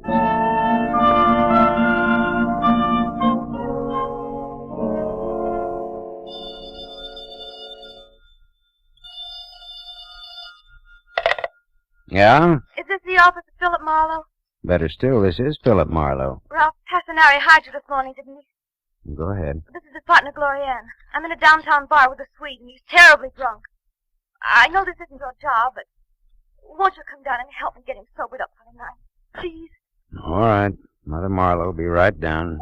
Yeah?
Is this the office of Philip Marlowe?
Better still, this is Philip Marlowe.
Ralph Tassinari hired you this morning, didn't he?
Go ahead.
This is his partner, Glorianne. I'm in a downtown bar with a Swede, and he's terribly drunk. I know this isn't your job, but won't you come down and help me get him sobered up for the night? Please?
All right. Mother Marlowe will be right down.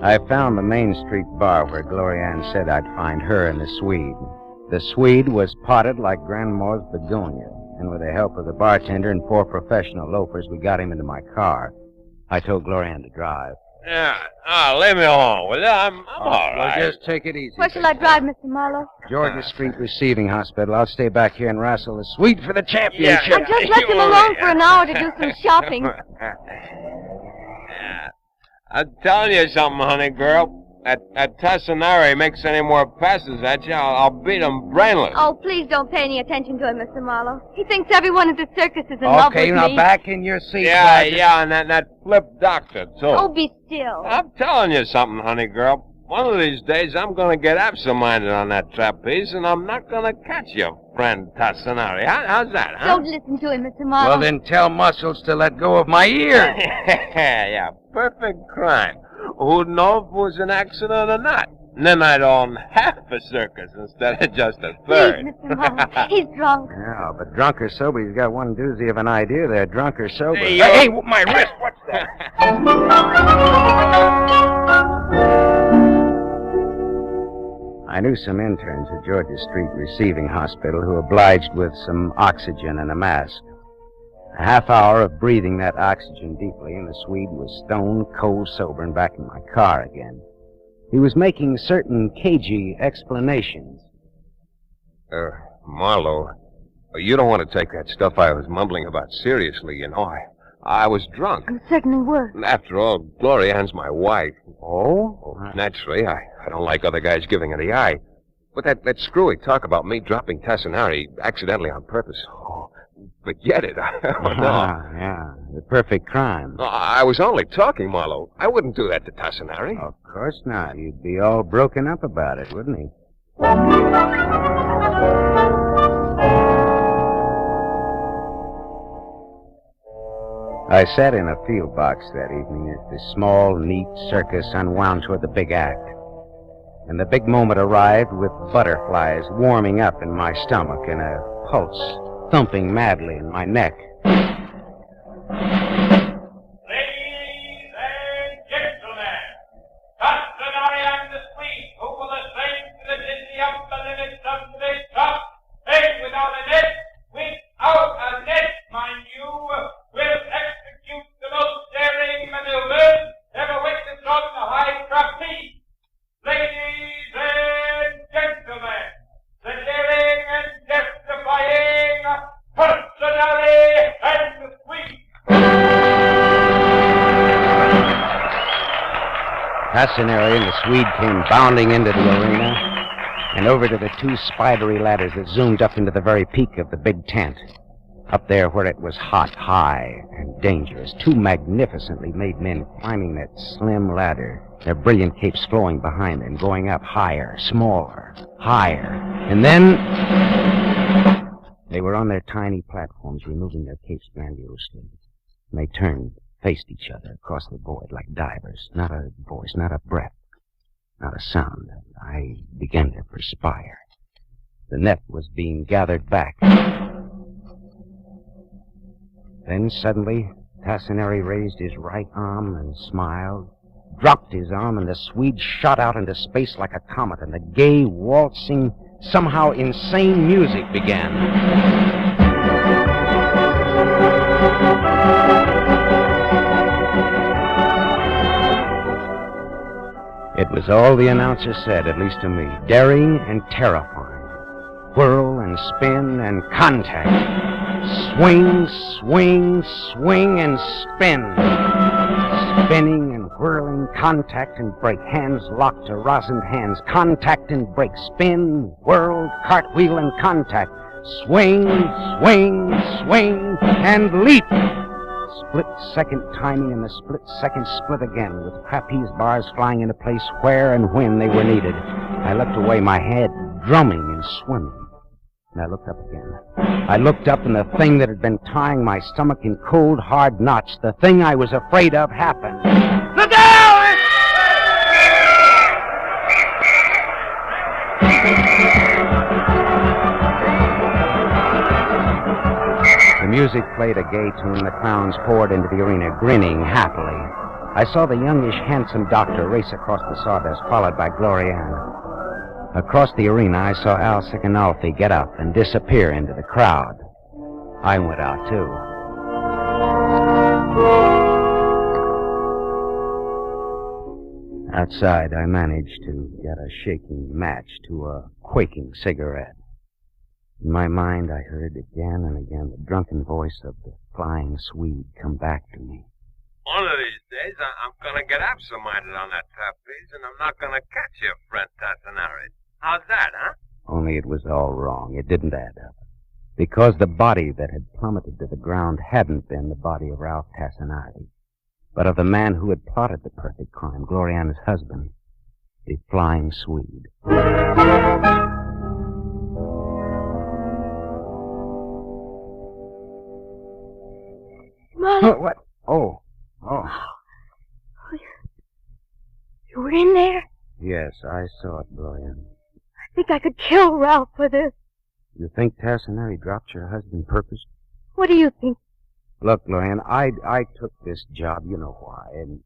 I found the Main Street bar where Glorianne said I'd find her and the Swede. The Swede was potted like Grandma's begonia, and with the help of the bartender and 4 professional loafers, we got him into my car. I told Glorianne to drive.
Yeah. Leave me alone, will you? I'm all right.
Well, just take it easy.
Where shall I drive, Mr. Marlowe?
Georgia Street Receiving Hospital. I'll stay back here and wrestle the Swede for the championship.
I just left him alone for an hour to do some shopping.
I'm telling you something, honey girl. That Tassinari makes any more passes at you, I'll beat him brainless.
Oh, please don't pay any attention to him, Mr. Marlowe. He thinks everyone at the circus is in love with me.
Okay, now back in your seat.
Yeah, and that flip doctor, too.
Oh, be still.
I'm telling you something, honey girl. One of these days, I'm going to get absent-minded on that trapeze, and I'm not going to catch your friend Tassinari. How's that, huh?
Don't listen to him, Mr. Marlowe.
Well, then tell Muscles to let go of my ear.
Yeah, perfect crime. Who'd know if it was an accident or not? And then I'd own half a circus instead of just a third.
Please, Mr. Marlowe. He's drunk.
Yeah, but drunk or sober, he's got one doozy of an idea there. Drunk or sober.
Hey,
my wrist, what's that? I knew some interns at Georgia Street Receiving Hospital who obliged with some oxygen and a mask. A half hour of breathing that oxygen deeply, and the Swede was stone cold sober and back in my car again. He was making certain cagey explanations.
Marlowe, you don't want to take that stuff I was mumbling about seriously, you know. I was drunk.
You certainly were.
After all, Glorianne's my wife.
Oh?
Naturally, I don't like other guys giving her the eye. But that screwy talk about me dropping Tassinari accidentally on purpose. Oh, forget it.
Yeah, the perfect crime.
I was only talking, Marlowe. I wouldn't do that to Tassinari.
Of course not. You'd be all broken up about it, wouldn't he? I sat in a field box that evening as the small, neat circus unwound toward the big act. And the big moment arrived with butterflies warming up in my stomach and a pulse thumping madly in my neck. Tassinari and the Swede came bounding into the arena and over to the 2 spidery ladders that zoomed up into the very peak of the big tent. Up there where it was hot, high, and dangerous, 2 magnificently made men climbing that slim ladder, their brilliant capes flowing behind them, going up higher, smaller, higher. And then they were on their tiny platforms, removing their capes grandiosely. And they turned, faced each other across the void like divers. Not a voice, not a breath, not a sound. I began to perspire. The net was being gathered back. Then suddenly, Tassinari raised his right arm and smiled, dropped his arm, and the Swede shot out into space like a comet, and the gay, waltzing, somehow insane music began. It was all the announcer said, at least to me. Daring and terrifying. Whirl and spin and contact. Swing, swing, swing, and spin. Spinning and whirling, contact and break. Hands locked to rosined hands. Contact and break. Spin, whirl, cartwheel, and contact. Swing, swing, swing, and leap. Split-second timing and the split-second split again, with trapeze bars flying into place where and when they were needed. I looked away, my head drumming and swimming. And I looked up again. I looked up, and the thing that had been tying my stomach in cold, hard knots, the thing I was afraid of, happened. Look out! The music played a gay tune. The clowns poured into the arena, grinning happily. I saw the youngish, handsome doctor race across the sawdust, followed by Glorianne. Across the arena, I saw Al Sicanolfi get up and disappear into the crowd. I went out, too. Outside, I managed to get a shaking match to a quaking cigarette. In my mind, I heard again and again the drunken voice of the flying Swede come back to me.
One of these days, I'm going to get absent-minded on that trapeze, and I'm not going to catch you, friend Tassinari. How's that, huh?
Only it was all wrong. It didn't add up. Because the body that had plummeted to the ground hadn't been the body of Ralph Tassinari, but of the man who had plotted the perfect crime, Gloriana's husband, the flying Swede.
Marlowe.
Oh, what? Oh.
You were in there?
Yes, I saw it, Gloriana.
I think I could kill Ralph for this.
You think Tassinari dropped your husband purpose?
What do you think?
Look, Gloriana, I took this job, you know why, and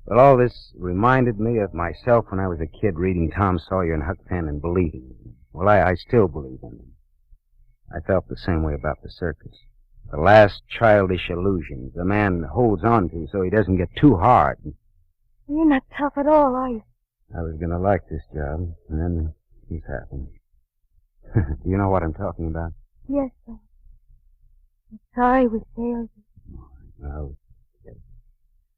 well, all this reminded me of myself when I was a kid reading Tom Sawyer and Huck Finn and believing them. Well, I still believe in them. I felt the same way about the circus. The last childish illusions a man holds on to so he doesn't get too hard.
You're not tough at all, are you?
I was going to like this job, and then this happened. Do you know what I'm talking about?
Yes, sir. I'm sorry we failed you.
No.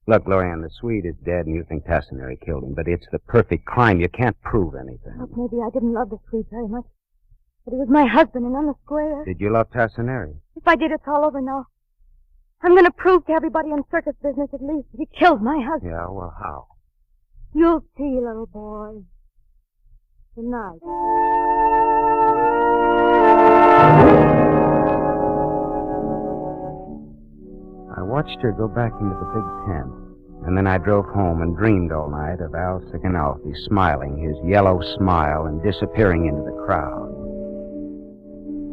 Look, Glorianne, the Swede is dead, and you think Tassinari killed him, but it's the perfect crime. You can't prove anything.
Look, maybe I didn't love the Swede very much, but he was my husband, and I'm a square.
Did you love Tassinari?
If I did, it's all over now. I'm going to prove to everybody in circus business at least that he killed my husband.
Yeah, well, how?
You'll see, little boy. Good night.
I watched her go back into the big tent, and then I drove home and dreamed all night of Al Sicanolfi smiling his yellow smile and disappearing into the crowd.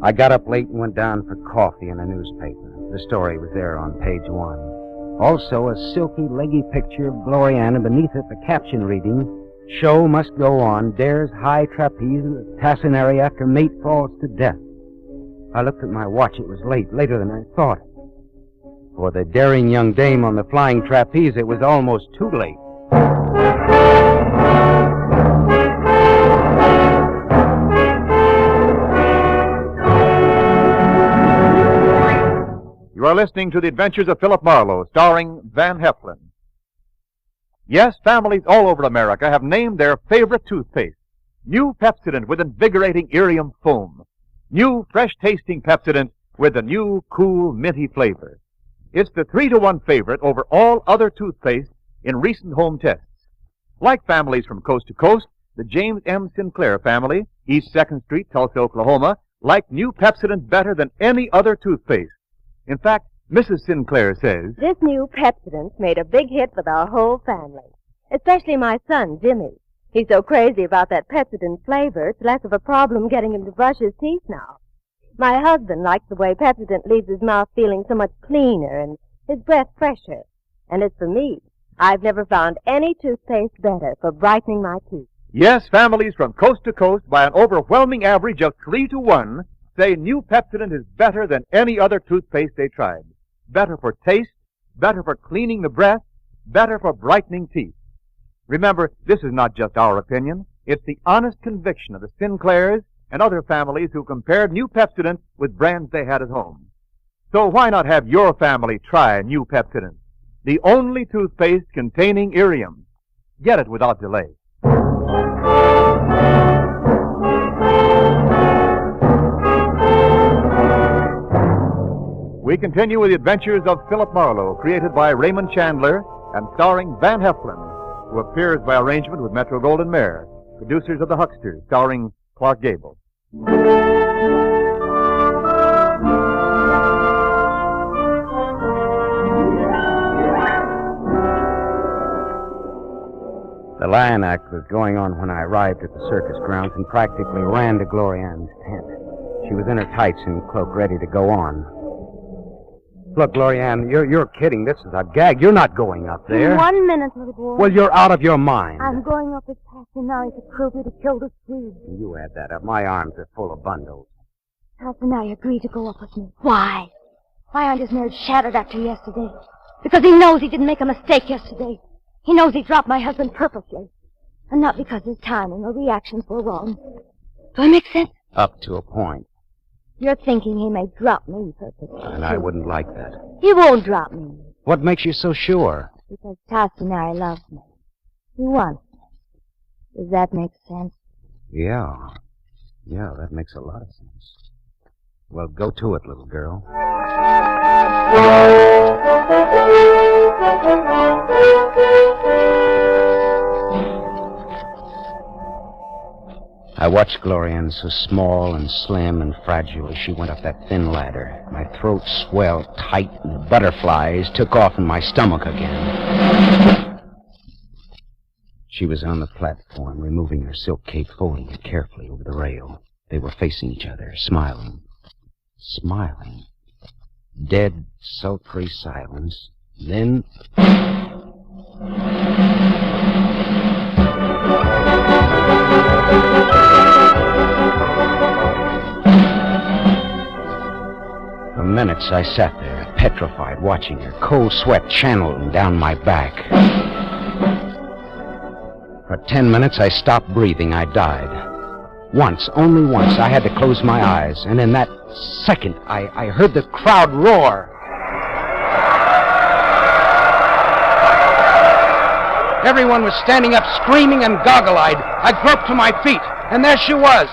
I got up late and went down for coffee and a newspaper. The story was there on page 1. Also, a silky, leggy picture of Gloriana, beneath it the caption reading, "Show must go on, dares high trapeze Tassinari after mate falls to death." I looked at my watch. It was late, later than I thought. For the daring young dame on the flying trapeze, it was almost too late.
You are listening to The Adventures of Philip Marlowe, starring Van Heflin. Yes, families all over America have named their favorite toothpaste. New Pepsodent with invigorating Irium foam. New fresh-tasting Pepsodent with the new cool minty flavor. It's the 3-to-1 favorite over all other toothpaste in recent home tests. Like families from coast to coast, the James M. Sinclair family, East 2nd Street, Tulsa, Oklahoma, like new Pepsodent better than any other toothpaste. In fact, Mrs. Sinclair says,
"This new Pepsodent's made a big hit with our whole family, especially my son, Jimmy. He's so crazy about that Pepsodent flavor, it's less of a problem getting him to brush his teeth now. My husband likes the way Pepsodent leaves his mouth feeling so much cleaner and his breath fresher. And as for me, I've never found any toothpaste better for brightening my teeth."
yes, families from coast to coast, by an overwhelming average of 3-to-1, say new Pepsodent is better than any other toothpaste they tried. Better for taste, better for cleaning the breath, better for brightening teeth. Remember, this is not just our opinion. It's the honest conviction of the Sinclairs and other families who compared new Pepsodent with brands they had at home. So why not have your family try new Pepsodent, the only toothpaste containing irium? Get it without delay. We continue with the Adventures of Philip Marlowe, created by Raymond Chandler and starring Van Heflin, who appears by arrangement with Metro-Goldwyn-Mayer, producers of The Hucksters, starring Clark Gable.
The lion act was going on when I arrived at the circus grounds and practically ran to Glorianne's tent. She was in her tights and cloak, ready to go on. Look, Glorianne, you're kidding. This is a gag. You're not going up there.
In 1 minute, little boy.
Well, you're out of your mind.
I'm going up with Tassinari to prove you to kill the Swede.
You add that up. My arms are full of bundles.
Tassinari agreed to go up with me. Why? Why aren't his nerves shattered after yesterday? Because he knows he didn't make a mistake yesterday. He knows he dropped my husband purposely. And not because his timing or reactions were wrong. Do I make sense?
Up to a point.
You're thinking he may drop me purposely.
And I wouldn't like that.
He won't drop me.
What makes you so sure?
Because Tassinari loves me. He wants me. Does that make sense?
Yeah. Yeah, that makes a lot of sense. Well, go to it, little girl. I watched Glorianne, so small and slim and fragile, as she went up that thin ladder. My throat swelled tight, and the butterflies took off in my stomach again. She was on the platform, removing her silk cape, folding it carefully over the rail. They were facing each other, smiling. Smiling. Dead, sultry silence. Then... For minutes I sat there, petrified, watching her, cold sweat channeling down my back. For 10 minutes I stopped breathing. I died. Once, only once, I had to close my eyes, and in that second I heard the crowd roar. Everyone was standing up, screaming and goggle-eyed. I groped to my feet, and there she was.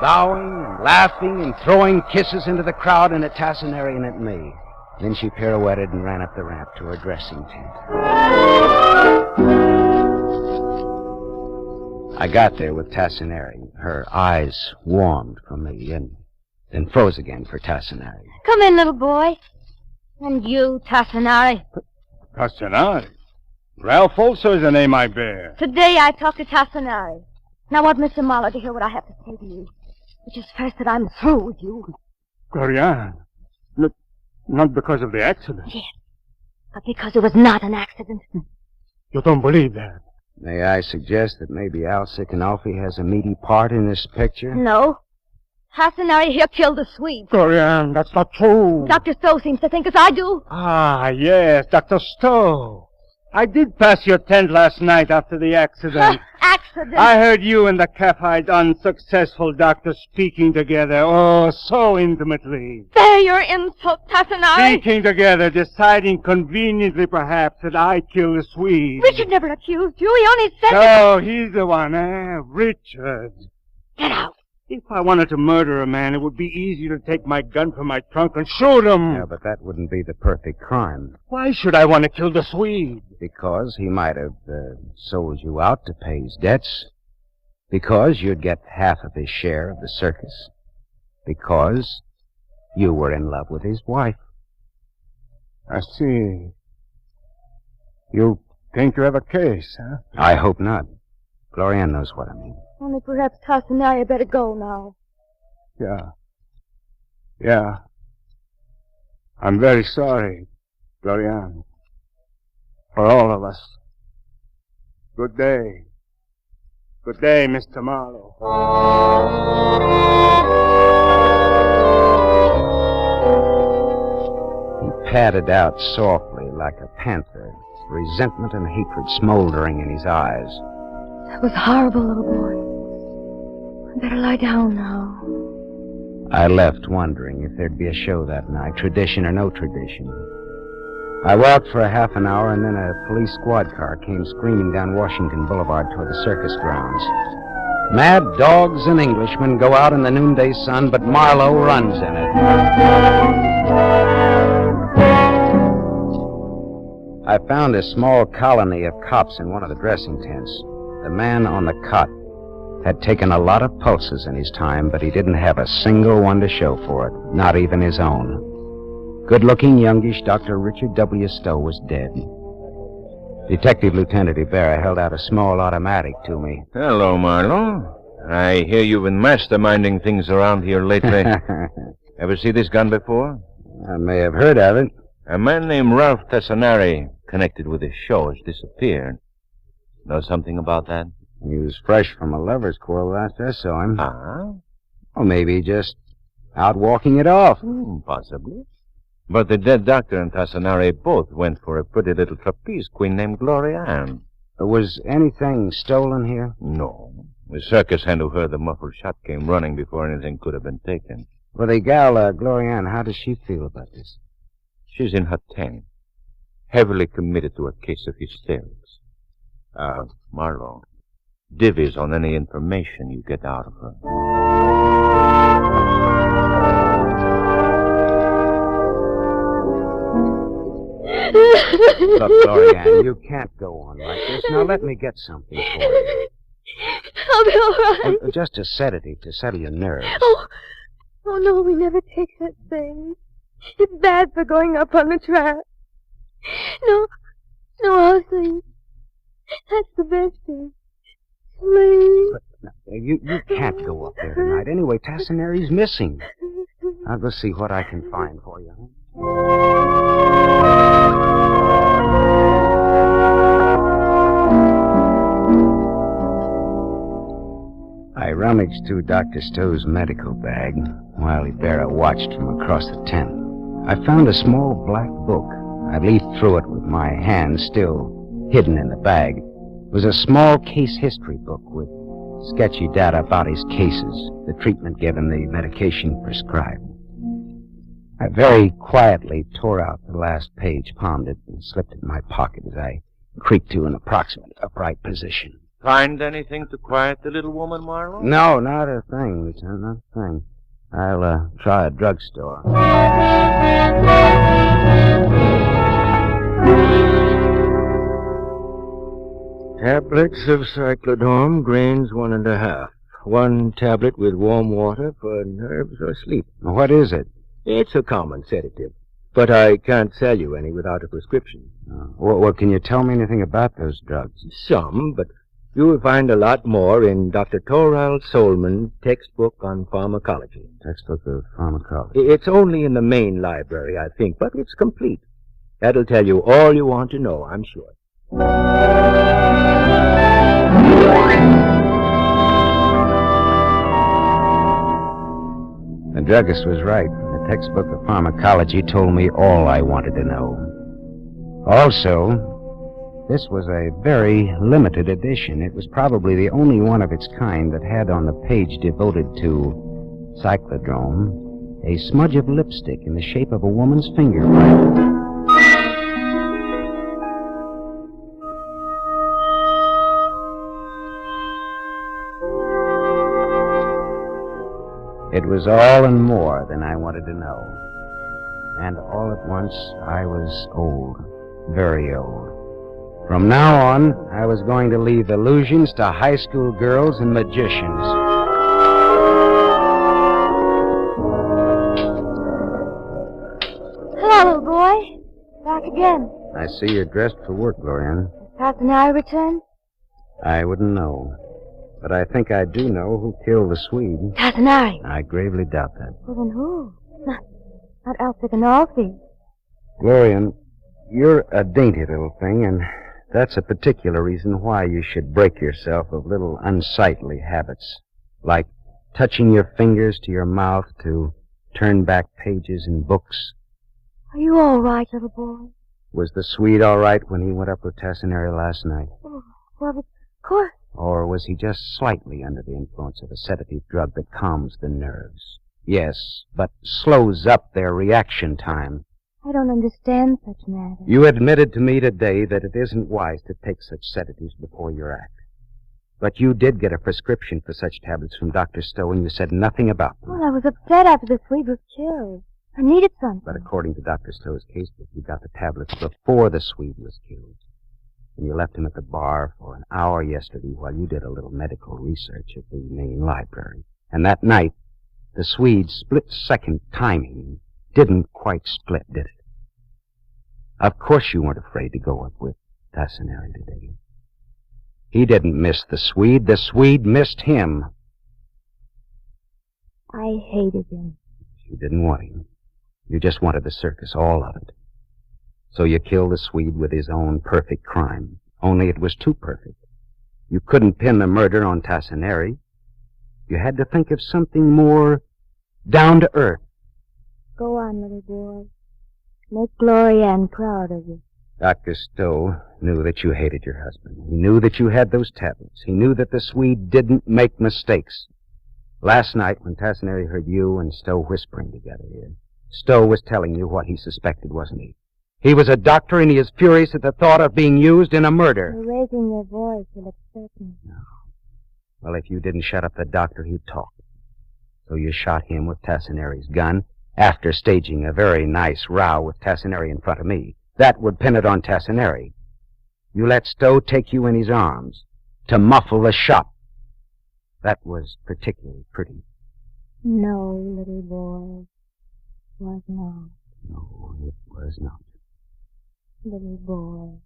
Bowing and laughing and throwing kisses into the crowd and at Tassinari and at me. Then she pirouetted and ran up the ramp to her dressing tent. I got there with Tassinari. Her eyes warmed for me and then froze again for Tassinari.
Come in, little boy. And you, Tassinari.
Tassinari? Ralph also is the name I bear.
Today I talked to Tassinari. Now I want Mr. Marlowe to hear what I have to say to you. Which is first that I'm through with you.
Glorianne, not because of the accident.
Yes, but because it was not an accident.
You don't believe that?
May I suggest that maybe Al Sikanolfi has a meaty part in this picture?
No. Tassinari here killed the Swede.
Glorianne, that's not true.
Dr. Stowe seems to think as I do.
Ah, yes, Dr. Stowe. I did pass your tent last night after the accident.
Accident?
I heard you and the cap-eyed unsuccessful doctor speaking together, oh, so intimately.
There your insult, Tassinari.
Speaking together, deciding conveniently, perhaps, that I killed the Swede.
Richard never accused you. He only said
No, he's the one, Richard.
Get out.
If I wanted to murder a man, it would be easy to take my gun from my trunk and shoot him.
Yeah, but that wouldn't be the perfect crime.
Why should I want to kill the Swede?
Because he might have sold you out to pay his debts. Because you'd get half of his share of the circus. Because you were in love with his wife.
I see. You think you have a case, huh?
I hope not. Glorianne knows what I mean.
Only perhaps Tassinari had better go now.
Yeah. I'm very sorry, Glorianne. For all of us. Good day. Good day, Mr. Marlowe.
He padded out softly, like a panther, resentment and hatred smoldering in his eyes.
That was horrible, little boy. I better lie down now.
I left wondering if there'd be a show that night, tradition or no tradition. I walked for a half an hour, and then a police squad car came screaming down Washington Boulevard toward the circus grounds. Mad dogs and Englishmen go out in the noonday sun, but Marlowe runs in it. I found a small colony of cops in one of the dressing tents. The man on the cot had taken a lot of pulses in his time, but he didn't have a single one to show for it, not even his own. Good-looking, youngish Dr. Richard W. Stowe was dead. Detective Lieutenant Ibarra held out a small automatic to me.
Hello, Marlowe. I hear you've been masterminding things around here lately. Ever see this gun before?
I may have heard of it.
A man named Ralph Tassanari, connected with this show, has disappeared. Know something about that?
He was fresh from a lover's quarrel last I saw him. Or maybe just out walking it off.
Possibly. But the dead doctor and Tassanari both went for a pretty little trapeze queen named Gloria Ann.
Was anything stolen here?
No. The circus hand who heard the muffled shot came running before anything could have been taken.
Well, the gal, Gloria Ann, how does she feel about this?
She's in her tent, heavily committed to a case of hysterics. Marlowe, divvies on any information you get out of her.
Look, Gloria Ann, you can't go on like this. Now let me get something for you.
I'll be all right.
Just a sedative to settle your nerves.
Oh, no, we never take that thing. It's bad for going up on the track. No, I'll sleep. That's the best thing. Sleep.
But you can't go up there tonight. Anyway, Tassanari's missing. I'll go see what I can find for you. I rummaged through Dr. Stowe's medical bag while Ibarra watched from across the tent. I found a small black book. I leafed through it with my hand still hidden in the bag. It was a small case history book with sketchy data about his cases, the treatment given, the medication prescribed. I very quietly tore out the last page, palmed it, and slipped it in my pocket as I creaked to an approximate upright position.
Find anything to quiet the little woman, Marlowe?
No, not a thing, Lieutenant, not a thing. I'll try a drugstore.
Tablets of cyclodone, grains 1.5. 1 tablet with warm water for nerves or sleep.
What is it?
It's a common sedative, but I can't sell you any without a prescription.
Well, can you tell me anything about those drugs?
Some, but you will find a lot more in Dr. Torral Solman's textbook on pharmacology.
Textbook of pharmacology?
It's only in the main library, I think, but it's complete. That'll tell you all you want to know, I'm sure.
The druggist was right. The textbook of pharmacology told me all I wanted to know. Also, this was a very limited edition. It was probably the only one of its kind that had on the page devoted to cyclodrome a smudge of lipstick in the shape of a woman's fingerprint. It was all and more than I wanted to know. And all at once, I was old, very old. From now on, I was going to leave illusions to high school girls and magicians.
Hello, little boy. Back again.
I see you're dressed for work, Gloria.
Has Tassanari returned?
I wouldn't know. But I think I do know who killed the Swede.
Tassanari.
I gravely doubt that.
Well, then who? Not Elphick and Alfie.
Gloria, you're a dainty little thing, and that's a particular reason why you should break yourself of little unsightly habits, like touching your fingers to your mouth to turn back pages in books.
Are you all right, little boy?
Was the Swede all right when he went up with Tassinari last night?
Oh, well, of course.
Or was he just slightly under the influence of a sedative drug that calms the nerves? Yes, but slows up their reaction time.
I don't understand such matters.
You admitted to me today that it isn't wise to take such sedatives before your act. But you did get a prescription for such tablets from Dr. Stowe, and you said nothing about them.
Well, I was upset after the Swede was killed. I needed something.
But according to Dr. Stowe's casebook, you got the tablets before the Swede was killed. And you left him at the bar for an hour yesterday while you did a little medical research at the main library. And that night, the Swede's split-second timing didn't quite split, did it? Of course you weren't afraid to go up with Tassinari today. He didn't miss the Swede missed him.
I hated him.
You didn't want him. You just wanted the circus, all of it. So you killed the Swede with his own perfect crime. Only it was too perfect. You couldn't pin the murder on Tassinari. You had to think of something more down to earth.
Go on, little boy. Make Glorianne proud of you.
Dr. Stowe knew that you hated your husband. He knew that you had those tablets. He knew that the Swede didn't make mistakes. Last night, when Tassinari heard you and Stowe whispering together here, Stowe was telling you what he suspected, wasn't he? He was a doctor, and he is furious at the thought of being used in a murder.
You're raising your voice. You'll upset me.
No. Well, if you didn't shut up the doctor, he'd talk. So you shot him with Tassinari's gun after staging a very nice row with Tassinari in front of me. That would pin it on Tassinari. You let Stowe take you in his arms to muffle the shot. That was particularly pretty.
No, little boy. Was not.
No, it was not.
Little boy,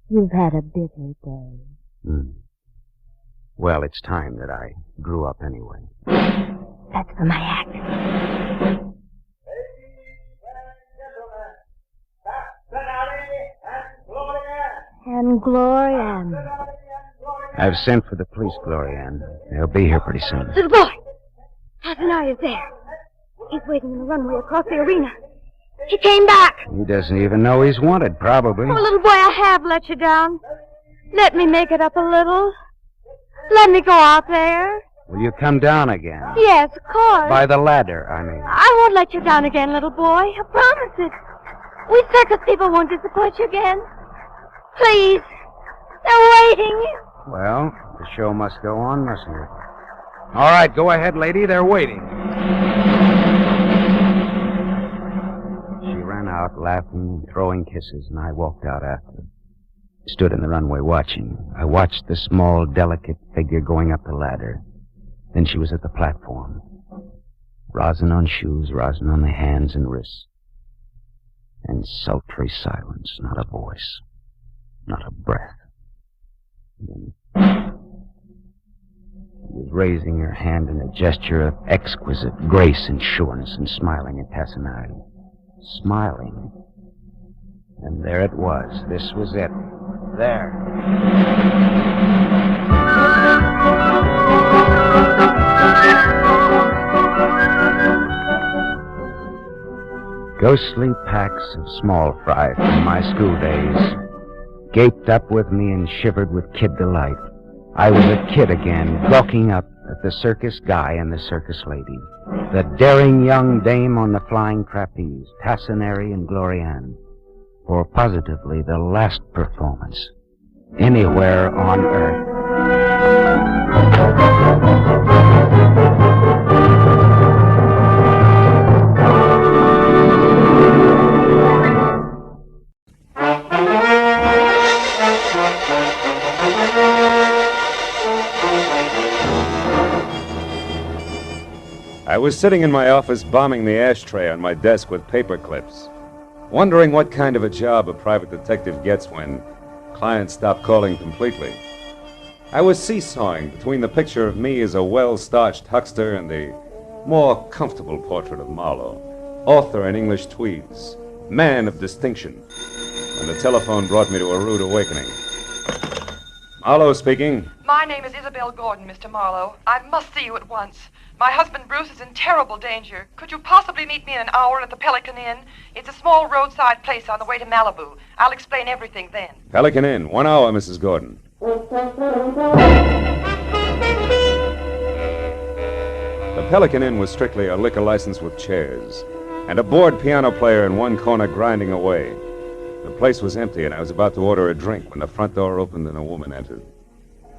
you've had a bitter day.
Well, it's time that I grew up anyway.
That's for my act. And Glorianne.
I've sent for the police, Glorianne. They'll be here pretty soon.
Little boy! Tassinari is there. He's waiting in the runway across the arena. He came back.
He doesn't even know he's wanted, probably.
Oh, little boy, I have let you down. Let me make it up a little. Let me go out there.
Will you come down again?
Yes, of course.
By the ladder, I mean.
I won't let you down again, little boy. I promise it. We circus people won't disappoint you again. Please. They're waiting.
Well, the show must go on, mustn't it? All right, go ahead, lady. They're waiting. She ran out, laughing, throwing kisses, and I walked out after. Stood in the runway watching. I watched the small, delicate figure going up the ladder. Then she was at the platform. Rosin on shoes, rosin on the hands and wrists. And sultry silence, not a voice, not a breath. Then she was raising her hand in a gesture of exquisite grace and sureness and smiling at Tassinari. Smiling. And there it was. This was it. There. Ghostly packs of small fry from my school days gaped up with me and shivered with kid delight. I was a kid again, gawking up at the circus guy and the circus lady, the daring young dame on the flying trapeze, Tassinari and Glorianne, for positively the last performance anywhere on earth.
I was sitting in my office bombing the ashtray on my desk with paper clips, wondering what kind of a job a private detective gets when clients stop calling completely. I was seesawing between the picture of me as a well-starched huckster and the more comfortable portrait of Marlowe, author in English tweeds, man of distinction, when the telephone brought me to a rude awakening. Marlowe speaking.
My name is Isabel Gordon, Mr. Marlowe. I must see you at once. My husband Bruce is in terrible danger. Could you possibly meet me in an hour at the Pelican Inn? It's a small roadside place on the way to Malibu. I'll explain everything then.
Pelican Inn. 1 hour, Mrs. Gordon. The Pelican Inn was strictly a liquor license with chairs, and a bored piano player in one corner grinding away. The place was empty, and I was about to order a drink when the front door opened and a woman entered.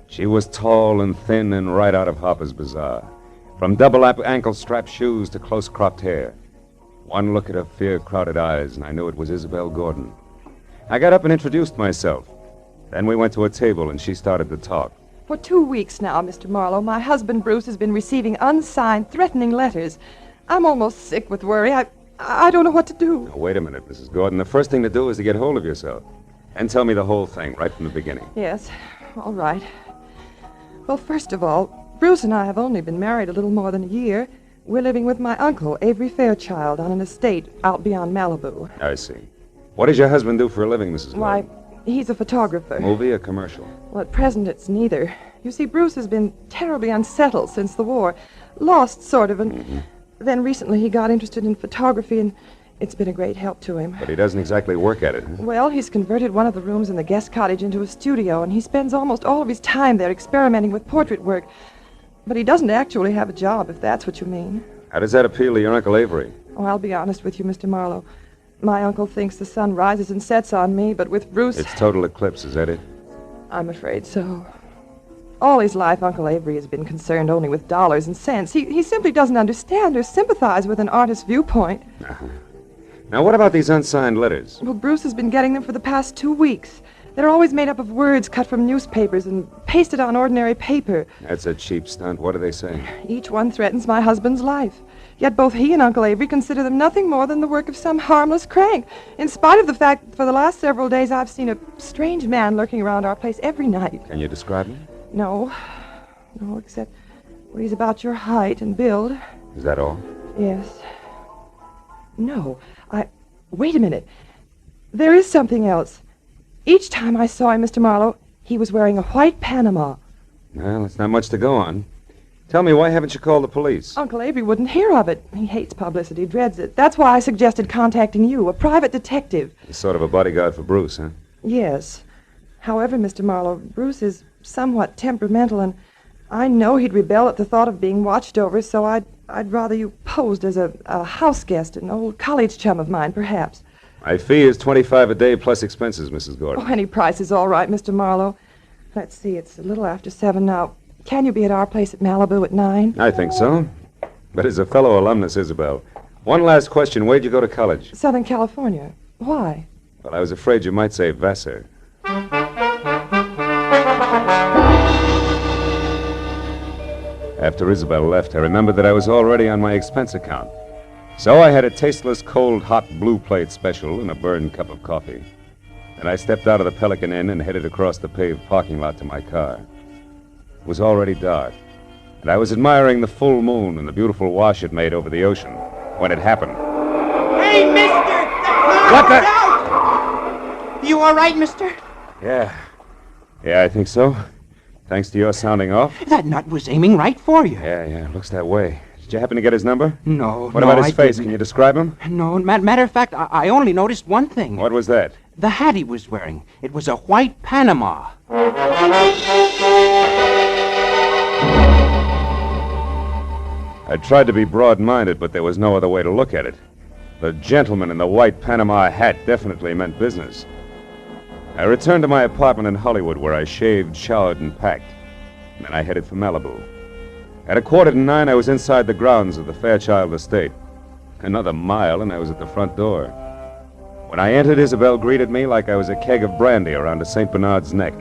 She was tall and thin and right out of Harper's Bazaar. From double ankle-strap shoes to close-cropped hair. One look at her fear-crowded eyes, and I knew it was Isabel Gordon. I got up and introduced myself. Then we went to a table, and she started to talk.
For 2 weeks now, Mr. Marlowe, my husband Bruce has been receiving unsigned, threatening letters. I'm almost sick with worry. I don't know what to do.
Now, wait a minute, Mrs. Gordon. The first thing to do is to get hold of yourself. And tell me the whole thing, right from the beginning.
Yes, all right. Well, first of all, Bruce and I have only been married a little more than a year. We're living with my uncle, Avery Fairchild, on an estate out beyond Malibu.
I see. What does your husband do for a living, Mrs. Gordon?
Why, he's a photographer.
Movie or commercial?
Well, at present, it's neither. You see, Bruce has been terribly unsettled since the war. Lost, sort of, and then recently he got interested in photography, and it's been a great help to him.
But he doesn't exactly work at it, huh?
Well, he's converted one of the rooms in the guest cottage into a studio, and he spends almost all of his time there experimenting with portrait work. But he doesn't actually have a job, if that's what you mean.
How does that appeal to your Uncle Avery?
Oh, I'll be honest with you, Mr. Marlowe. My uncle thinks the sun rises and sets on me, but with Bruce...
It's total eclipse, is that it?
I'm afraid so. All his life, Uncle Avery has been concerned only with dollars and cents. He simply doesn't understand or sympathize with an artist's viewpoint.
Now, what about these unsigned letters?
Well, Bruce has been getting them for the past 2 weeks. They're always made up of words cut from newspapers and pasted on ordinary paper.
That's a cheap stunt. What do they say?
Each one threatens my husband's life. Yet both he and Uncle Avery consider them nothing more than the work of some harmless crank, in spite of the fact that for the last several days I've seen a strange man lurking around our place every night.
Can you describe him?
No, except he's about your height and build.
Is that all?
Yes. No, wait a minute. There is something else. Each time I saw him, Mr. Marlowe, he was wearing a white Panama.
Well, it's not much to go on. Tell me, why haven't you called the police?
Uncle Avery wouldn't hear of it. He hates publicity, dreads it. That's why I suggested contacting you, a private detective.
You're sort of a bodyguard for Bruce, huh?
Yes. However, Mr. Marlowe, Bruce is somewhat temperamental, and I know he'd rebel at the thought of being watched over, so I'd rather you posed as a house guest, an old college chum of mine, perhaps.
My fee is $25 a day plus expenses, Mrs. Gordon.
Oh, any price is all right, Mr. Marlowe. Let's see, it's a little after 7 now. Can you be at our place at Malibu at 9?
I think so. But as a fellow alumnus, Isabel, one last question. Where'd you go to college?
Southern California. Why?
Well, I was afraid you might say Vassar. After Isabel left, I remembered that I was already on my expense account. So I had a tasteless, cold, hot blue plate special and a burned cup of coffee. Then I stepped out of the Pelican Inn and headed across the paved parking lot to my car. It was already dark, and I was admiring the full moon and the beautiful wash it made over the ocean when it happened.
Hey, mister!
What the?
Out! You all right, mister?
Yeah, I think so. Thanks to your sounding off.
That nut was aiming right for you.
Yeah, looks that way. Did you happen to get his number?
No.
What about his face? Can you describe him?
No, matter of fact, I only noticed one thing.
What was that?
The hat he was wearing. It was a white Panama.
I tried to be broad-minded, but there was no other way to look at it. The gentleman in the white Panama hat definitely meant business. I returned to my apartment in Hollywood, where I shaved, showered, and packed. And then I headed for Malibu. At 8:45, I was inside the grounds of the Fairchild estate. Another mile, and I was at the front door. When I entered, Isabel greeted me like I was a keg of brandy around a St. Bernard's neck.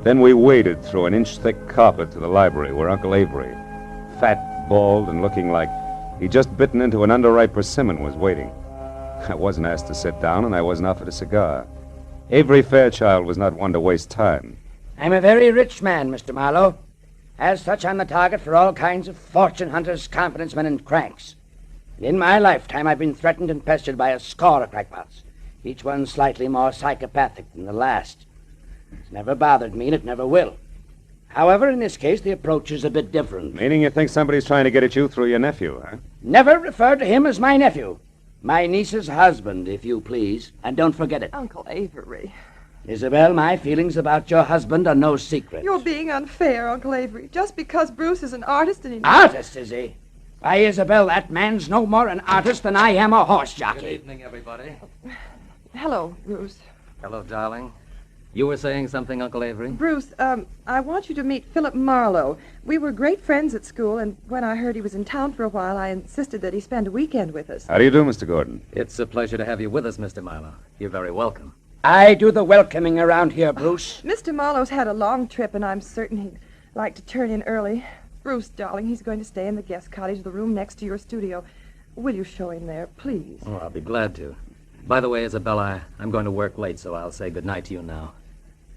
Then we waded through an inch-thick carpet to the library where Uncle Avery, fat, bald, and looking like he'd just bitten into an underripe persimmon, was waiting. I wasn't asked to sit down, and I wasn't offered a cigar. Avery Fairchild was not one to waste time.
I'm a very rich man, Mr. Marlowe. As such, I'm the target for all kinds of fortune hunters, confidence men, and cranks. And in my lifetime, I've been threatened and pestered by a score of crackpots, each one slightly more psychopathic than the last. It's never bothered me, and it never will. However, in this case, the approach is a bit different.
Meaning you think somebody's trying to get at you through your nephew, huh?
Never refer to him as my nephew. My niece's husband, if you please. And don't forget it.
Uncle Avery.
Isabel, my feelings about your husband are no secret.
You're being unfair, Uncle Avery. Just because Bruce is an artist and he...
Artist, is he? Why, Isabel, that man's no more an artist than I am a horse jockey.
Good evening, everybody.
Hello, Bruce.
Hello, darling. You were saying something, Uncle Avery?
Bruce, I want you to meet Philip Marlowe. We were great friends at school, and when I heard he was in town for a while, I insisted that he spend a weekend with us.
How do you do, Mr. Gordon?
It's a pleasure to have you with us, Mr. Marlowe. You're very welcome.
I do the welcoming around here, Bruce.
Mr. Marlowe's had a long trip, and I'm certain he'd like to turn in early. Bruce, darling, he's going to stay in the guest cottage, the room next to your studio. Will you show him there, please?
Oh, I'll be glad to. By the way, Isabella, I'm going to work late, so I'll say good night to you now.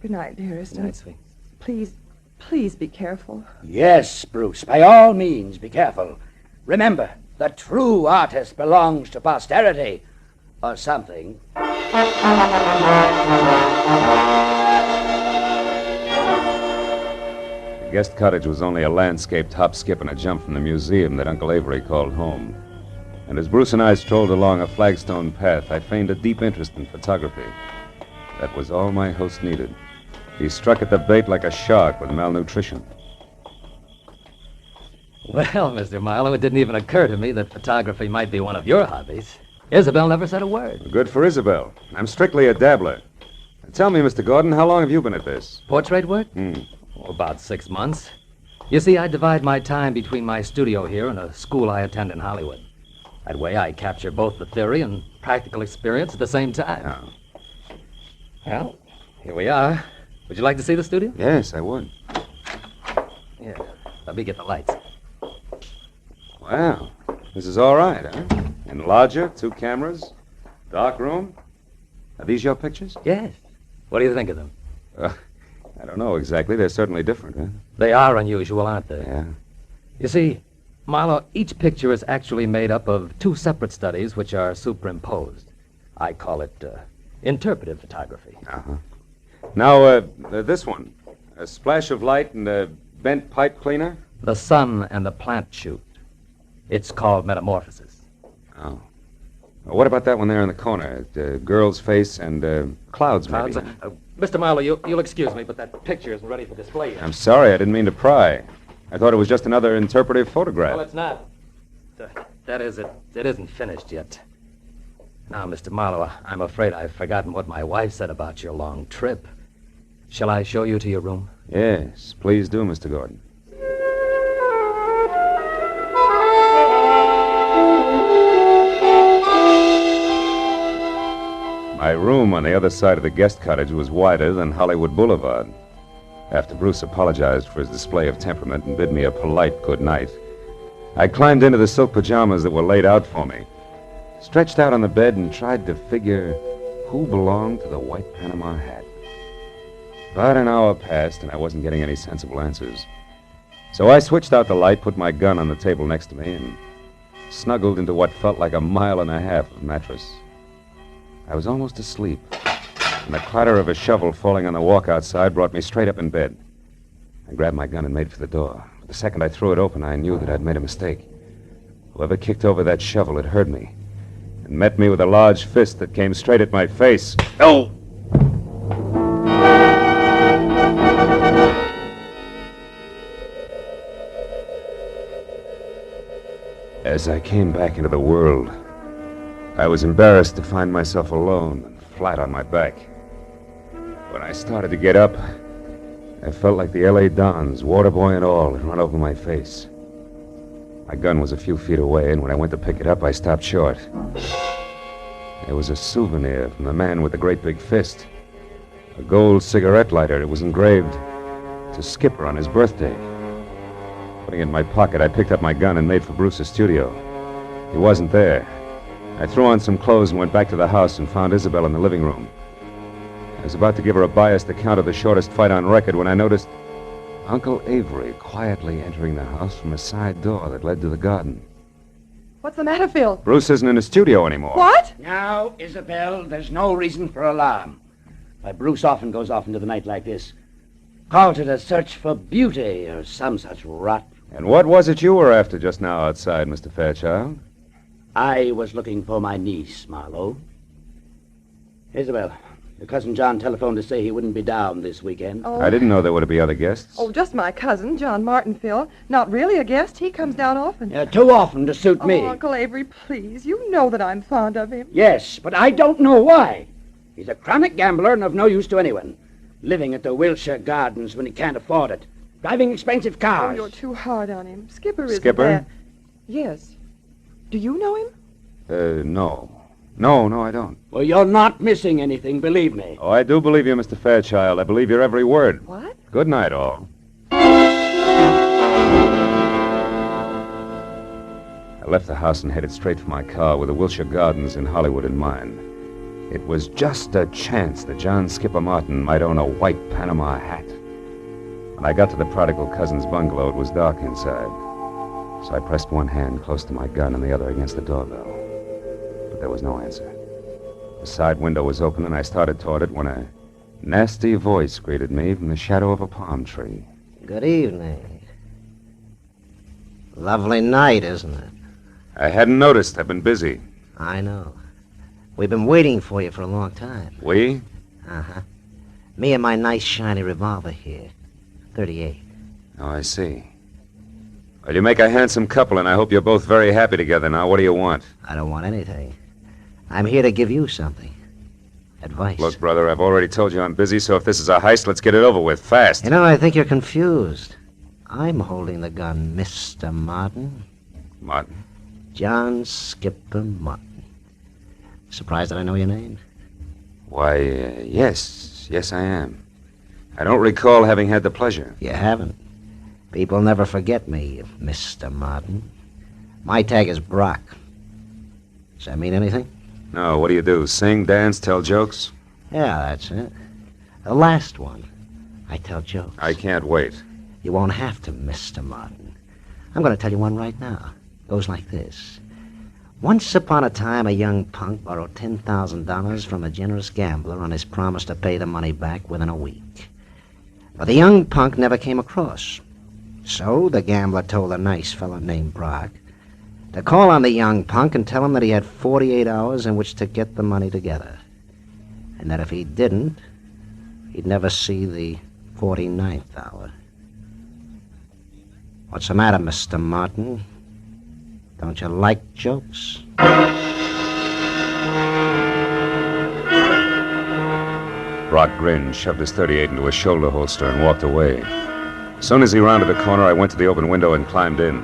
Good night, dearest.
Good night, sweet.
Please be careful.
Yes, Bruce, by all means, be careful. Remember, the true artist belongs to posterity, or something.
The guest cottage was only a landscaped hop, skip, and a jump from the museum that Uncle Avery called home. And as Bruce and I strolled along a flagstone path, I feigned a deep interest in photography. That was all my host needed. He struck at the bait like a shark with malnutrition.
Well, Mr. Marlowe, it didn't even occur to me that photography might be one of your hobbies. Isabel never said a word.
Good for Isabel. I'm strictly a dabbler. Tell me, Mr. Gordon, how long have you been at this?
Portrait work? About 6 months. You see, I divide my time between my studio here and a school I attend in Hollywood. That way I capture both the theory and practical experience at the same time.
Oh.
Well, here we are. Would you like to see the studio?
Yes, I would.
Yeah. Let me get the lights.
Wow. This is all right, huh? And larger, 2 cameras, dark room. Are these your pictures?
Yes. What do you think of them?
I don't know exactly. They're certainly different, huh?
They are unusual, aren't they?
Yeah.
You see, Marlowe, each picture is actually made up of 2 separate studies which are superimposed. I call it interpretive photography.
Uh-huh. Now, this one. A splash of light and a bent pipe cleaner?
The sun and the plant shoot. It's called metamorphosis.
Oh. Well, what about that one there in the corner? The girl's face and clouds, maybe.
Mr. Marlowe, you'll excuse me, but that picture isn't ready for display yet.
I'm sorry. I didn't mean to pry. I thought it was just another interpretive photograph.
Well, it's not. That is, it isn't finished yet. Now, Mr. Marlowe, I'm afraid I've forgotten what my wife said about your long trip. Shall I show you to your room?
Yes, please do, Mr. Gordon. My room on the other side of the guest cottage was wider than Hollywood Boulevard. After Bruce apologized for his display of temperament and bid me a polite good night, I climbed into the silk pajamas that were laid out for me, stretched out on the bed, and tried to figure who belonged to the white Panama hat. About an hour passed, and I wasn't getting any sensible answers. So I switched out the light, put my gun on the table next to me, and snuggled into what felt like 1.5 miles of mattress. I was almost asleep, and the clatter of a shovel falling on the walk outside brought me straight up in bed. I grabbed my gun and made for the door. But the second I threw it open, I knew that I'd made a mistake. Whoever kicked over that shovel had heard me and met me with a large fist that came straight at my face. Oh! As I came back into the world, I was embarrassed to find myself alone and flat on my back. When I started to get up, I felt like the L.A. Dons, water boy and all, had run over my face. My gun was a few feet away, and when I went to pick it up, I stopped short. It was a souvenir from the man with the great big fist. A gold cigarette lighter. It was engraved to Skipper on his birthday. Putting it in my pocket, I picked up my gun and made for Bruce's studio. He wasn't there. I threw on some clothes and went back to the house and found Isabel in the living room. I was about to give her a biased account of the shortest fight on record when I noticed Uncle Avery quietly entering the house from a side door that led to the garden.
What's the matter, Phil?
Bruce isn't in the studio anymore.
What?
Now, Isabel, there's no reason for alarm. Why, Bruce often goes off into the night like this. Calls it a search for beauty or some such rot.
And what was it you were after just now outside, Mr. Fairchild?
I was looking for my niece, Marlowe. Isabel, your cousin John telephoned to say he wouldn't be down this weekend.
Oh.
I didn't know there were to be other guests.
Oh, just my cousin, John Martinfield. Not really a guest. He comes down often.
Yeah, too often to suit me.
Oh, Uncle Avery, please. You know that I'm fond of him.
Yes, but I don't know why. He's a chronic gambler and of no use to anyone. Living at the Wilshire Gardens when he can't afford it. Driving expensive cars.
Oh, you're too hard on him. Skipper isn't
Skipper?
that. Yes. Do you know him?
No. No, I don't.
Well, you're not missing anything, believe me.
Oh, I do believe you, Mr. Fairchild. I believe your every word.
What?
Good night, all. I left the house and headed straight for my car with the Wilshire Gardens in Hollywood in mind. It was just a chance that John Skipper Martin might own a white Panama hat. When I got to the prodigal cousin's bungalow, it was dark inside. So I pressed one hand close to my gun and the other against the doorbell. But there was no answer. The side window was open and I started toward it when a nasty voice greeted me from the shadow of a palm tree.
Good evening. Lovely night, isn't it?
I hadn't noticed. I've been busy.
I know. We've been waiting for you for a long time.
We?
Uh-huh. Me and my nice shiny revolver here. 38.
Oh, I see. Well, you make a handsome couple, and I hope you're both very happy together now. What do you want?
I don't want anything. I'm here to give you something. Advice.
Look, brother, I've already told you I'm busy, so if this is a heist, let's get it over with, fast.
You know, I think you're confused. I'm holding the gun, Mr. Martin.
Martin?
John Skipper Martin. Surprised that I know your name?
Why, yes, I am. I don't recall having had the pleasure.
You haven't. People never forget me, Mr. Martin. My tag is Brock. Does that mean anything?
No, what do you do? Sing, dance, tell jokes?
Yeah, that's it. The last one. I tell jokes.
I can't wait.
You won't have to, Mr. Martin. I'm going to tell you one right now. Goes like this. Once upon a time, a young punk borrowed $10,000 from a generous gambler on his promise to pay the money back within a week. But the young punk never came across. So the gambler told a nice fellow named Brock to call on the young punk and tell him that he had 48 hours in which to get the money together. And that if he didn't, he'd never see the 49th hour. What's the matter, Mr. Martin? Don't you like jokes?
Brock grinned, shoved his 38 into his shoulder holster, and walked away. As soon as he rounded the corner, I went to the open window and climbed in.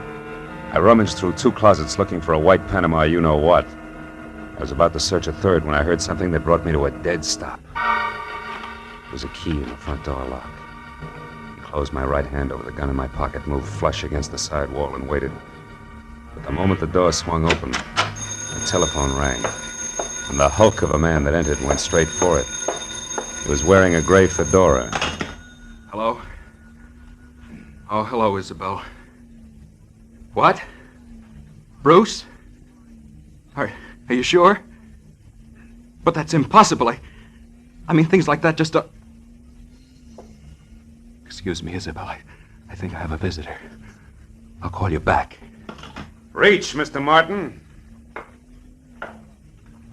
I rummaged through 2 closets looking for a white Panama you-know-what. I was about to search a third when I heard something that brought me to a dead stop. It was a key in the front door lock. I closed my right hand over the gun in my pocket, moved flush against the side wall, and waited. But the moment the door swung open, the telephone rang, and the hulk of a man that entered went straight for it. He was wearing a gray fedora.
Hello? Oh, hello, Isabel. What? Bruce? Are you sure? But that's impossible. I mean, things like that just don't... Excuse me, Isabel. I think I have a visitor. I'll call you back.
Reach, Mr. Martin.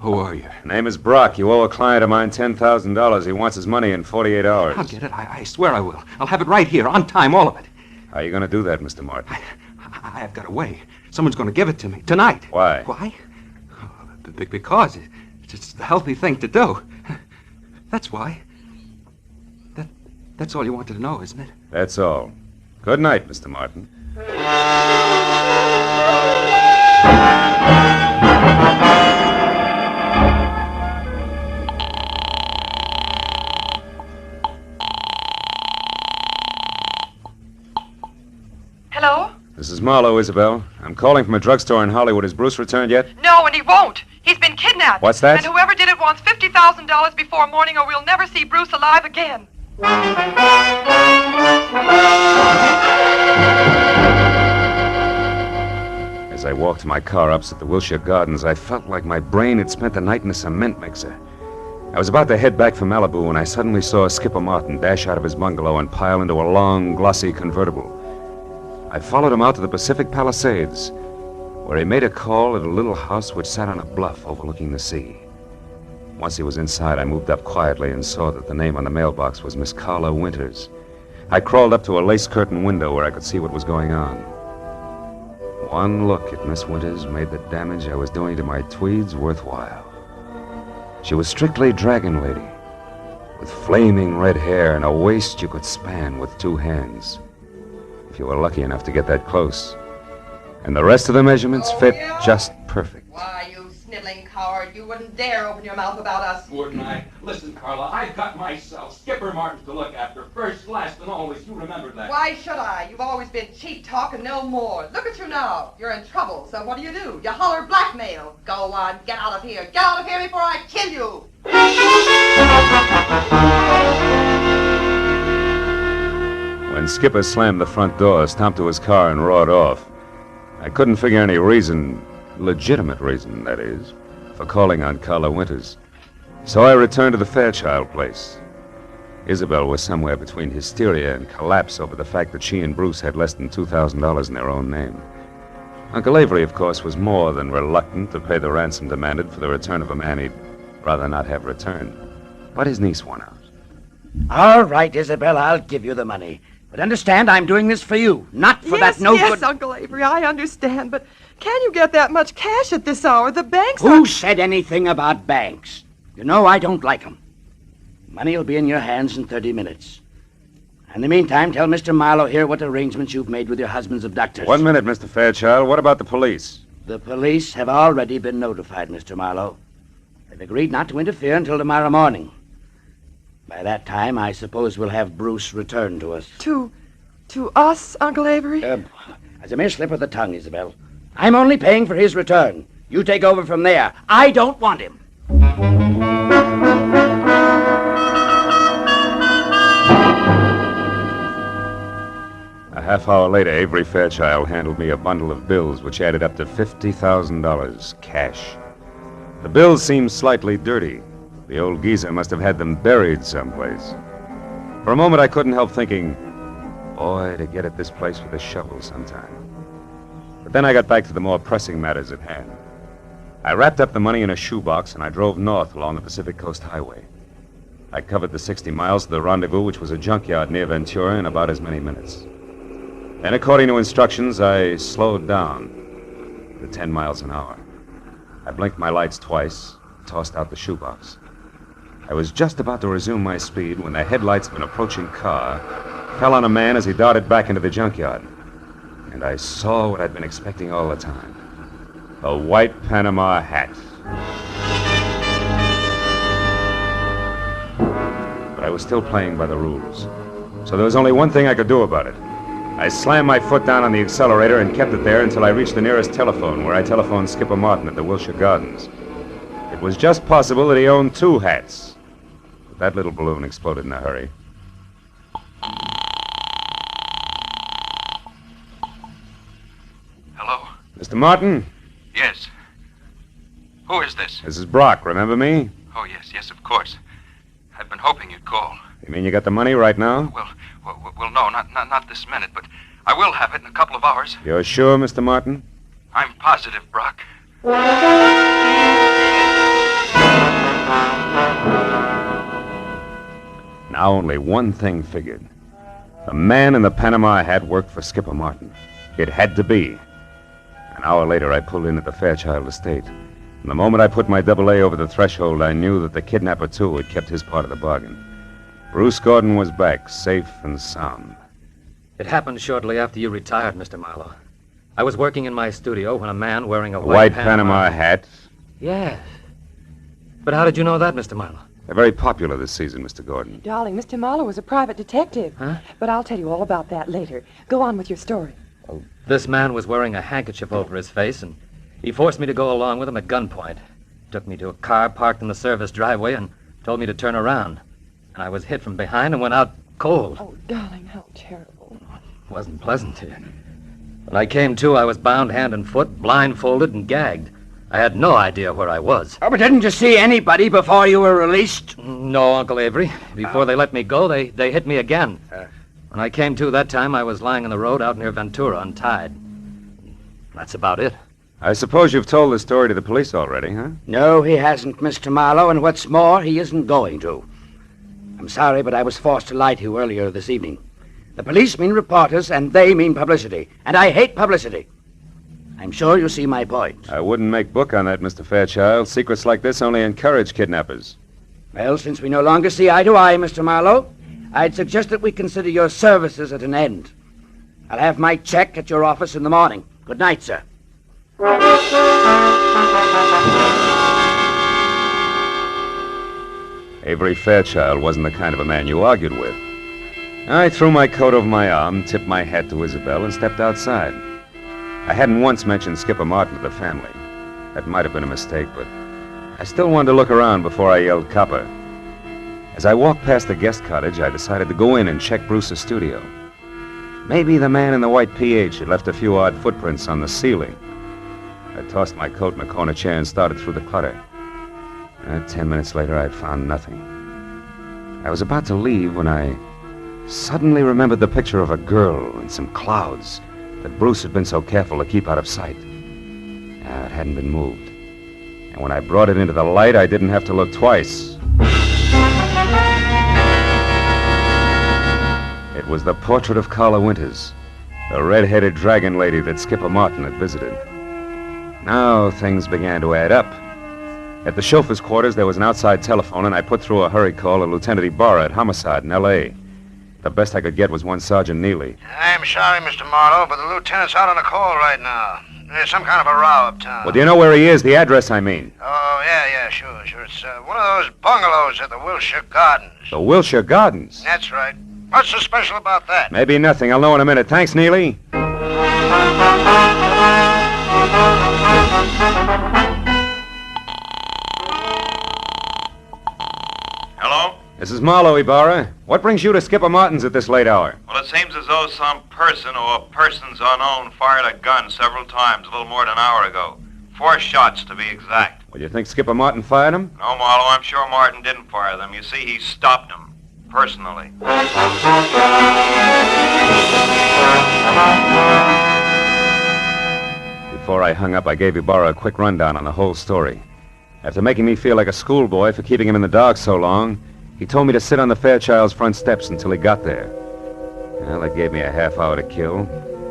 Who are you?
Name is Brock. You owe a client of mine $10,000. He wants his money in 48 hours.
I'll get it. I swear I will. I'll have it right here, on time, all of it.
How are you going to do that, Mr. Martin?
I've got a way. Someone's going to give it to me tonight.
Why?
Why? Because it's the healthy thing to do. That's why. That's all you wanted to know, isn't it?
That's all. Good night, Mr. Martin.
Hello?
This is Marlowe, Isabel. I'm calling from a drugstore in Hollywood. Has Bruce returned yet?
No, and he won't. He's been kidnapped.
What's that?
And whoever did it wants $50,000 before morning, or we'll never see Bruce alive again.
As I walked to my car opposite the Wilshire Gardens, I felt like my brain had spent the night in a cement mixer.
I was about to head back for Malibu when I suddenly saw Skipper Martin dash out of his bungalow and pile into a long, glossy convertible. I followed him out to the Pacific Palisades, where he made a call at a little house which sat on a bluff overlooking the sea. Once he was inside, I moved up quietly and saw that the name on the mailbox was Miss Carla Winters. I crawled up to a lace-curtain window where I could see what was going on. One look at Miss Winters made the damage I was doing to my tweeds worthwhile. She was strictly Dragon Lady, with flaming red hair and a waist you could span with 2 hands, if you were lucky enough to get that close. And the rest of the measurements fit just perfect.
Why, you sniveling coward, you wouldn't dare open your mouth about us.
Wouldn't I? Listen, Carla, I've got myself Skipper Martin to look after, first, last, and always. You remember that.
Why should I? You've always been cheap talk and no more. Look at you now. You're in trouble, so what do? You holler blackmail. Go on, get out of here. Get out of here before I kill you.
When Skipper slammed the front door, stomped to his car, and roared off, I couldn't figure any reason, legitimate reason, that is, for calling on Carla Winters. So I returned to the Fairchild place. Isabel was somewhere between hysteria and collapse over the fact that she and Bruce had less than $2,000 in their own name. Uncle Avery, of course, was more than reluctant to pay the ransom demanded for the return of a man he'd rather not have returned. But his niece won out.
All right, Isabel, I'll give you the money. But understand, I'm doing this for you, not for that no good...
Yes, Uncle Avery, I understand, but can you get that much cash at this hour? The banks
Who said anything about banks? You know I don't like them. Money will be in your hands in 30 minutes. In the meantime, tell Mr. Marlowe here what arrangements you've made with your husband's abductors.
1 minute, Mr. Fairchild. What about the police?
The police have already been notified, Mr. Marlowe. They've agreed not to interfere until tomorrow morning. By that time, I suppose we'll have Bruce returned to us.
To us, Uncle Avery?
As a mere slip of the tongue, Isabel. I'm only paying for his return. You take over from there. I don't want him.
A half hour later, Avery Fairchild handed me a bundle of bills which added up to $50,000, cash. The bills seemed slightly dirty. The old geezer must have had them buried someplace. For a moment, I couldn't help thinking, boy, to get at this place with a shovel sometime. But then I got back to the more pressing matters at hand. I wrapped up the money in a shoebox, and I drove north along the Pacific Coast Highway. I covered the 60 miles to the rendezvous, which was a junkyard near Ventura, in about as many minutes. Then, according to instructions, I slowed down to 10 miles an hour. I blinked my lights twice, tossed out the shoebox. I was just about to resume my speed when the headlights of an approaching car fell on a man as he darted back into the junkyard. And I saw what I'd been expecting all the time. A white Panama hat. But I was still playing by the rules. So there was only one thing I could do about it. I slammed my foot down on the accelerator and kept it there until I reached the nearest telephone, where I telephoned Skipper Martin at the Wilshire Gardens. It was just possible that he owned 2 hats. But that little balloon exploded in a hurry.
Hello?
Mr. Martin?
Yes. Who is this?
This is Brock, remember me?
Oh, yes, of course. I've been hoping you'd call.
You mean you got the money right now?
Well, no, not this minute, but I will have it in a couple of hours.
You're sure, Mr. Martin?
I'm positive, Brock.
Now only one thing figured. The man in the Panama hat worked for Skipper Martin. It had to be. An hour later, I pulled in at the Fairchild estate. And the moment I put my AA over the threshold, I knew that the kidnapper, too, had kept his part of the bargain. Bruce Gordon was back, safe and sound.
It happened shortly after you retired, Mr. Marlowe. I was working in my studio when a man wearing a
white Panama hat?
Yes. But how did you know that, Mr. Marlowe?
They're very popular this season, Mr. Gordon.
Darling, Mr. Marlowe was a private detective.
Huh?
But I'll tell you all about that later. Go on with your story.
Well, this man was wearing a handkerchief over his face, and he forced me to go along with him at gunpoint. Took me to a car parked in the service driveway and told me to turn around. And I was hit from behind and went out cold.
Oh, darling, how terrible.
It wasn't pleasant. When I came to, I was bound hand and foot, blindfolded and gagged. I had no idea where I was.
Oh, but didn't you see anybody before you were released?
No, Uncle Avery. Before they let me go, they hit me again. When I came to that time, I was lying on the road out near Ventura, untied. That's about it.
I suppose you've told the story to the police already, huh?
No, he hasn't, Mr. Marlowe, and what's more, he isn't going to. I'm sorry, but I was forced to lie to you earlier this evening. The police mean reporters, and they mean publicity. And I hate publicity. I'm sure you see my point.
I wouldn't make book on that, Mr. Fairchild. Secrets like this only encourage kidnappers.
Well, since we no longer see eye to eye, Mr. Marlowe, I'd suggest that we consider your services at an end. I'll have my check at your office in the morning. Good night, sir.
Avery Fairchild wasn't the kind of a man you argued with. I threw my coat over my arm, tipped my hat to Isabel, and stepped outside. I hadn't once mentioned Skipper Martin to the family. That might have been a mistake, but I still wanted to look around before I yelled copper. As I walked past the guest cottage, I decided to go in and check Bruce's studio. Maybe the man in the white PH had left a few odd footprints on the ceiling. I tossed my coat in a corner chair and started through the clutter. 10 minutes later, I had found nothing. I was about to leave when I suddenly remembered the picture of a girl in some clouds that Bruce had been so careful to keep out of sight. It hadn't been moved. And when I brought it into the light, I didn't have to look twice. It was the portrait of Carla Winters, the red-headed dragon lady that Skipper Martin had visited. Now things began to add up. At the chauffeur's quarters, there was an outside telephone, and I put through a hurry call to Lieutenant Ibarra at Homicide in L.A. The best I could get was one Sergeant Neely.
I'm sorry, Mr. Marlowe, but the lieutenant's out on a call right now. There's some kind of a row uptown.
Well, do you know where he is? The address, I mean.
Oh, yeah, sure. It's one of those bungalows at the Wilshire Gardens.
The Wilshire Gardens?
That's right. What's so special about that?
Maybe nothing. I'll know in a minute. Thanks, Neely.
Hello?
This is Marlowe, Ibarra. What brings you to Skipper Martin's at this late hour?
Well, it seems as though some person or persons unknown fired a gun several times a little more than an hour ago. 4 shots, to be exact.
Well, you think Skipper Martin fired them?
No, Marlowe, I'm sure Martin didn't fire them. You see, he stopped them, personally.
Before I hung up, I gave Ibarra a quick rundown on the whole story. After making me feel like a schoolboy for keeping him in the dark so long, he told me to sit on the Fairchild's front steps until he got there. Well, that gave me a half hour to kill,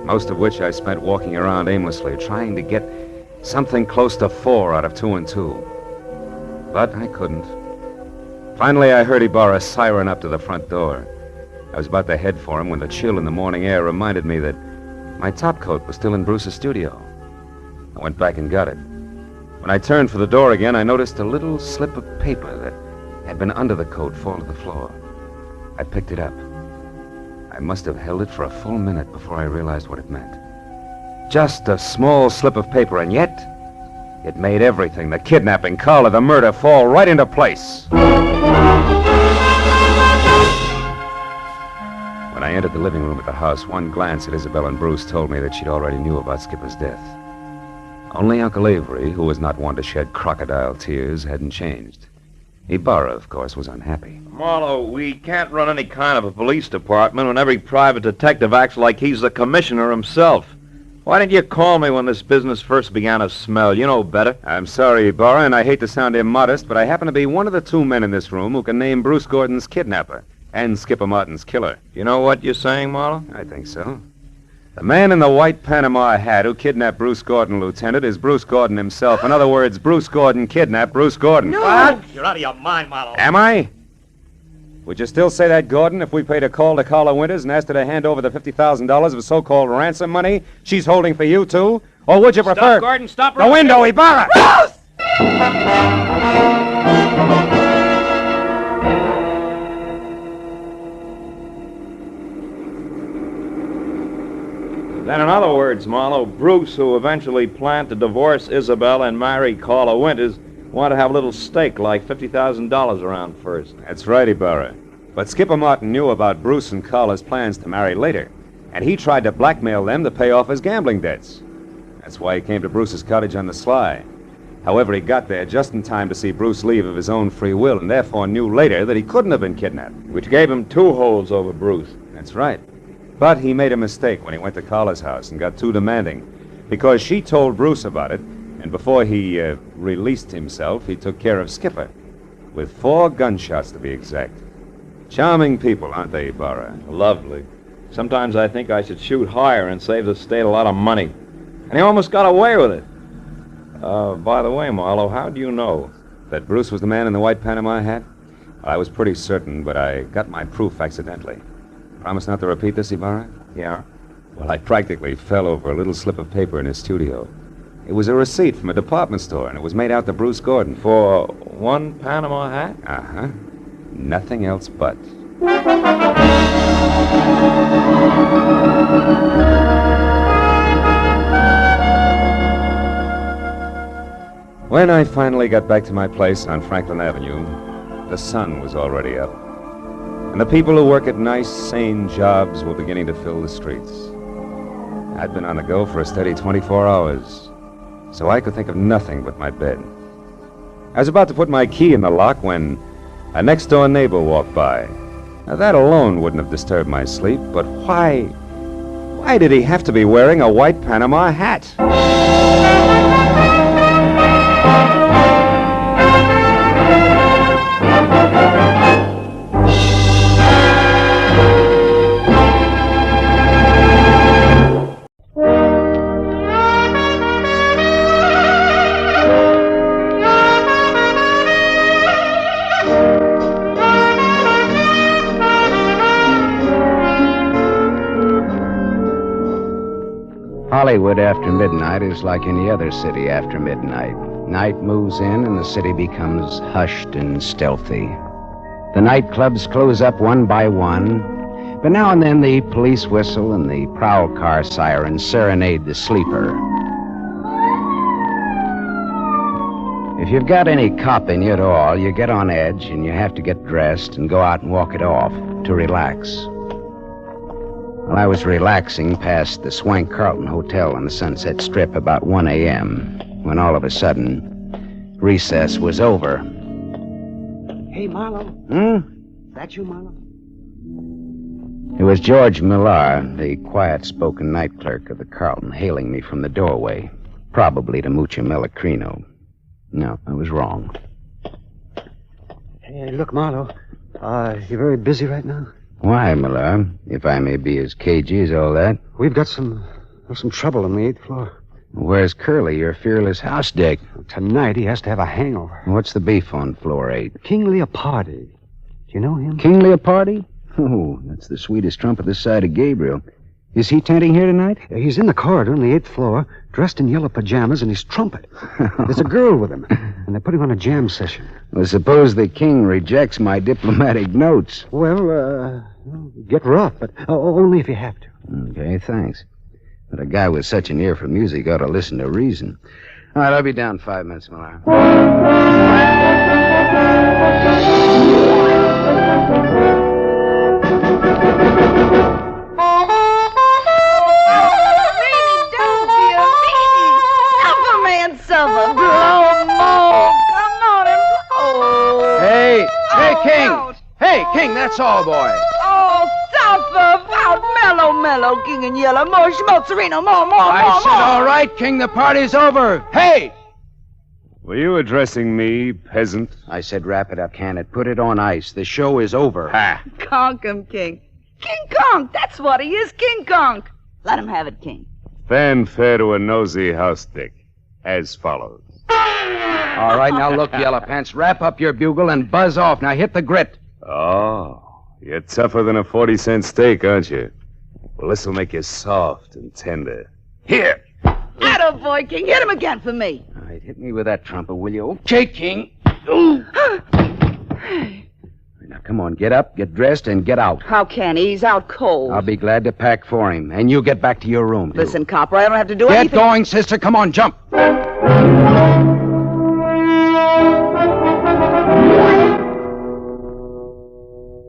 most of which I spent walking around aimlessly, trying to get something close to 4 out of 2 and 2. But I couldn't. Finally, I heard Ibarra siren up to the front door. I was about to head for him when the chill in the morning air reminded me that my topcoat was still in Bruce's studio. I went back and got it. When I turned for the door again, I noticed a little slip of paper that had been under the coat fall to the floor. I picked it up. I must have held it for a full minute before I realized what it meant. Just a small slip of paper, and yet it made everything, the kidnapping, Carla, the murder, fall right into place. When I entered the living room at the house, one glance at Isabel and Bruce told me that she'd already knew about Skipper's death. Only Uncle Avery, who was not one to shed crocodile tears, hadn't changed. Ibarra, of course, was unhappy.
Marlowe, we can't run any kind of a police department when every private detective acts like he's the commissioner himself. Why didn't you call me when this business first began to smell? You know better.
I'm sorry, Ibarra, and I hate to sound immodest, but I happen to be one of the 2 men in this room who can name Bruce Gordon's kidnapper and Skipper Martin's killer.
You know what you're saying, Marlowe?
I think so. The man in the white Panama hat who kidnapped Bruce Gordon, Lieutenant, is Bruce Gordon himself. In other words, Bruce Gordon kidnapped Bruce Gordon.
No! What? You're out of your mind, Marlowe.
Am I? Would you still say that, Gordon, if we paid a call to Carla Winters and asked her to hand over the $50,000 of so-called ransom money she's holding for you, too? Or would you prefer...
Stop, Gordon, stop!
The window, Ibarra!
Bruce!
Then, in other words, Marlowe, Bruce, who eventually planned to divorce Isabel and marry Carla Winters, wanted to have a little stake, like $50,000 around first.
That's right, Ibarra. But Skipper Martin knew about Bruce and Carla's plans to marry later, and he tried to blackmail them to pay off his gambling debts. That's why he came to Bruce's cottage on the sly.
However, he got there just in time to see Bruce leave of his own free will, and therefore knew later that he couldn't have been kidnapped.
Which gave him 2 holds over Bruce.
That's right. But he made a mistake when he went to Carla's house and got too demanding, because she told Bruce about it, and before he released himself, he took care of Skipper, with 4 gunshots to be exact. Charming people, aren't they, Ibarra?
Lovely. Sometimes I think I should shoot higher and save the state a lot of money. And he almost got away with it. By the way, Marlowe, how do you know?
That Bruce was the man in the white Panama hat? Well, I was pretty certain, but I got my proof accidentally. Promise not to repeat this, Ibarra?
Yeah?
Well, I practically fell over a little slip of paper in his studio. It was a receipt from a department store, and it was made out to Bruce Gordon.
For 1 Panama hat?
Uh-huh. Nothing else but. When I finally got back to my place on Franklin Avenue, the sun was already up. And the people who work at nice, sane jobs were beginning to fill the streets. I'd been on the go for a steady 24 hours, so I could think of nothing but my bed. I was about to put my key in the lock when a next-door neighbor walked by. Now, that alone wouldn't have disturbed my sleep, but why did he have to be wearing a white Panama hat? Hollywood after midnight is like any other city after midnight. Night moves in and the city becomes hushed and stealthy. The nightclubs close up one by one, but now and then the police whistle and the prowl car siren serenade the sleeper. If you've got any cop in you at all, you get on edge and you have to get dressed and go out and walk it off to relax. Well, I was relaxing past the Swank Carlton Hotel on the Sunset Strip about 1 a.m. when all of a sudden, recess was over.
Hey, Marlowe. That you, Marlowe?
It was George Millar, the quiet-spoken night clerk of the Carlton, hailing me from the doorway, probably to Mucha Melacrino. No, I was wrong.
Hey, look, Marlowe. You're very busy right now?
Why, Millar? If I may be as cagey as all that.
We've got some trouble on the 8th floor.
Where's Curly, your fearless house dick?
Tonight he has to have a hangover.
What's the beef on floor 8?
King Leopardi. Do you know him?
King Leopardi? Oh, that's the sweetest trump this side of Gabriel. Is he tenting here tonight?
He's in the corridor on the 8th floor, dressed in yellow pajamas, and he's trumpet. There's a girl with him, and they're putting on a jam session.
Well, suppose the king rejects my diplomatic notes.
Well, get rough, but only if you have to.
Okay, thanks. But a guy with such an ear for music ought to listen to reason. All right, I'll be down 5 minutes, Millar.
Suffer, blow more. Come on and blow.
Hey, King. Hey, King, that's all, boy.
Oh, suffer, about mellow, King and yellow, more schmozzerino, more.
I said, all right, King, the party's over. Hey!
Were you addressing me, peasant?
I said, wrap it up, can it? Put it on ice. The show is over.
Ha!
Conk him, King. King Conk, that's what he is, King Conk. Let him have it, King.
Fanfare to a nosy house dick. As follows.
All right, now look, Yellow Pants, wrap up your bugle and buzz off. Now hit the grit.
Oh, you're tougher than a 40-cent steak, aren't you? Well, this'll make you soft and tender. Here!
Attaboy, King. Hit him again for me.
All right, hit me with that trumpet, will you? Okay, King. Ooh. Now, come on, get up, get dressed, and get out.
How can he? He's out cold.
I'll be glad to pack for him. And you get back to your room, too.
Listen, Copper, I don't have to do
anything.
anything.
Get going, sister. Come on, jump.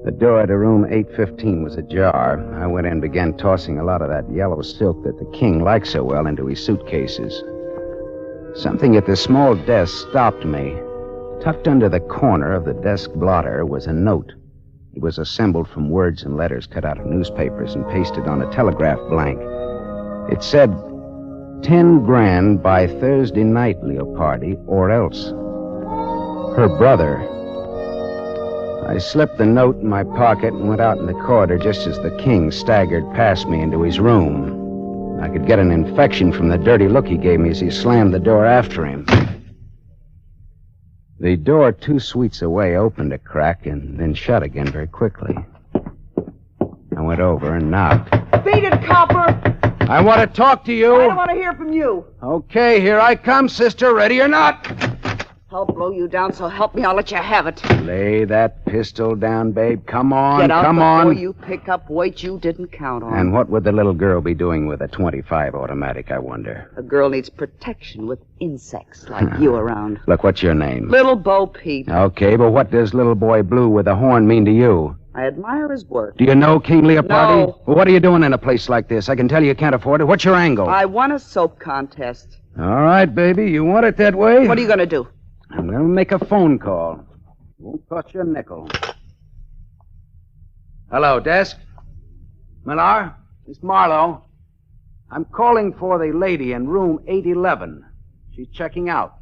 The door to room 815 was ajar. I went in and began tossing a lot of that yellow silk that the king liked so well into his suitcases. Something at the small desk stopped me. Tucked under the corner of the desk blotter was a note. It was assembled from words and letters cut out of newspapers and pasted on a telegraph blank. It said, 10 grand by Thursday night, Leopardi, or else. Her brother. I slipped the note in my pocket and went out in the corridor just as the king staggered past me into his room. I could get an infection from the dirty look he gave me as he slammed the door after him. The door 2 suites away opened a crack and then shut again very quickly. I went over and knocked.
Beat it, copper!
I want to talk to you.
I don't want to hear from you.
Okay, here I come, sister. Ready or not?
I'll blow you down, so help me, I'll let you have it.
Lay that pistol down, babe. Come on,
Get out
come
before
on.
you pick up weight you didn't count on.
And what would the little girl be doing with a .25 automatic, I wonder?
A girl needs protection with insects like you around.
Look, what's your name?
Little Bo Peep.
Okay, but what does little boy Blue with a horn mean to you?
I admire his work.
Do you know King Leopardi?
No.
Well, what are you doing in a place like this? I can tell you can't afford it. What's your angle?
I won a soap contest.
All right, baby. You want it that way?
What are you going to do?
I'm going to make a phone call. Won't cost you a nickel. Hello, desk. Millar? It's Marlowe. I'm calling for the lady in room 811. She's checking out.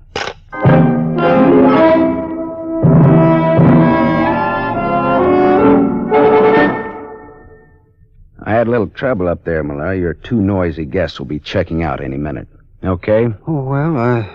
I had a little trouble up there, Millar. Your 2 noisy guests will be checking out any minute. Okay?
Oh, well, I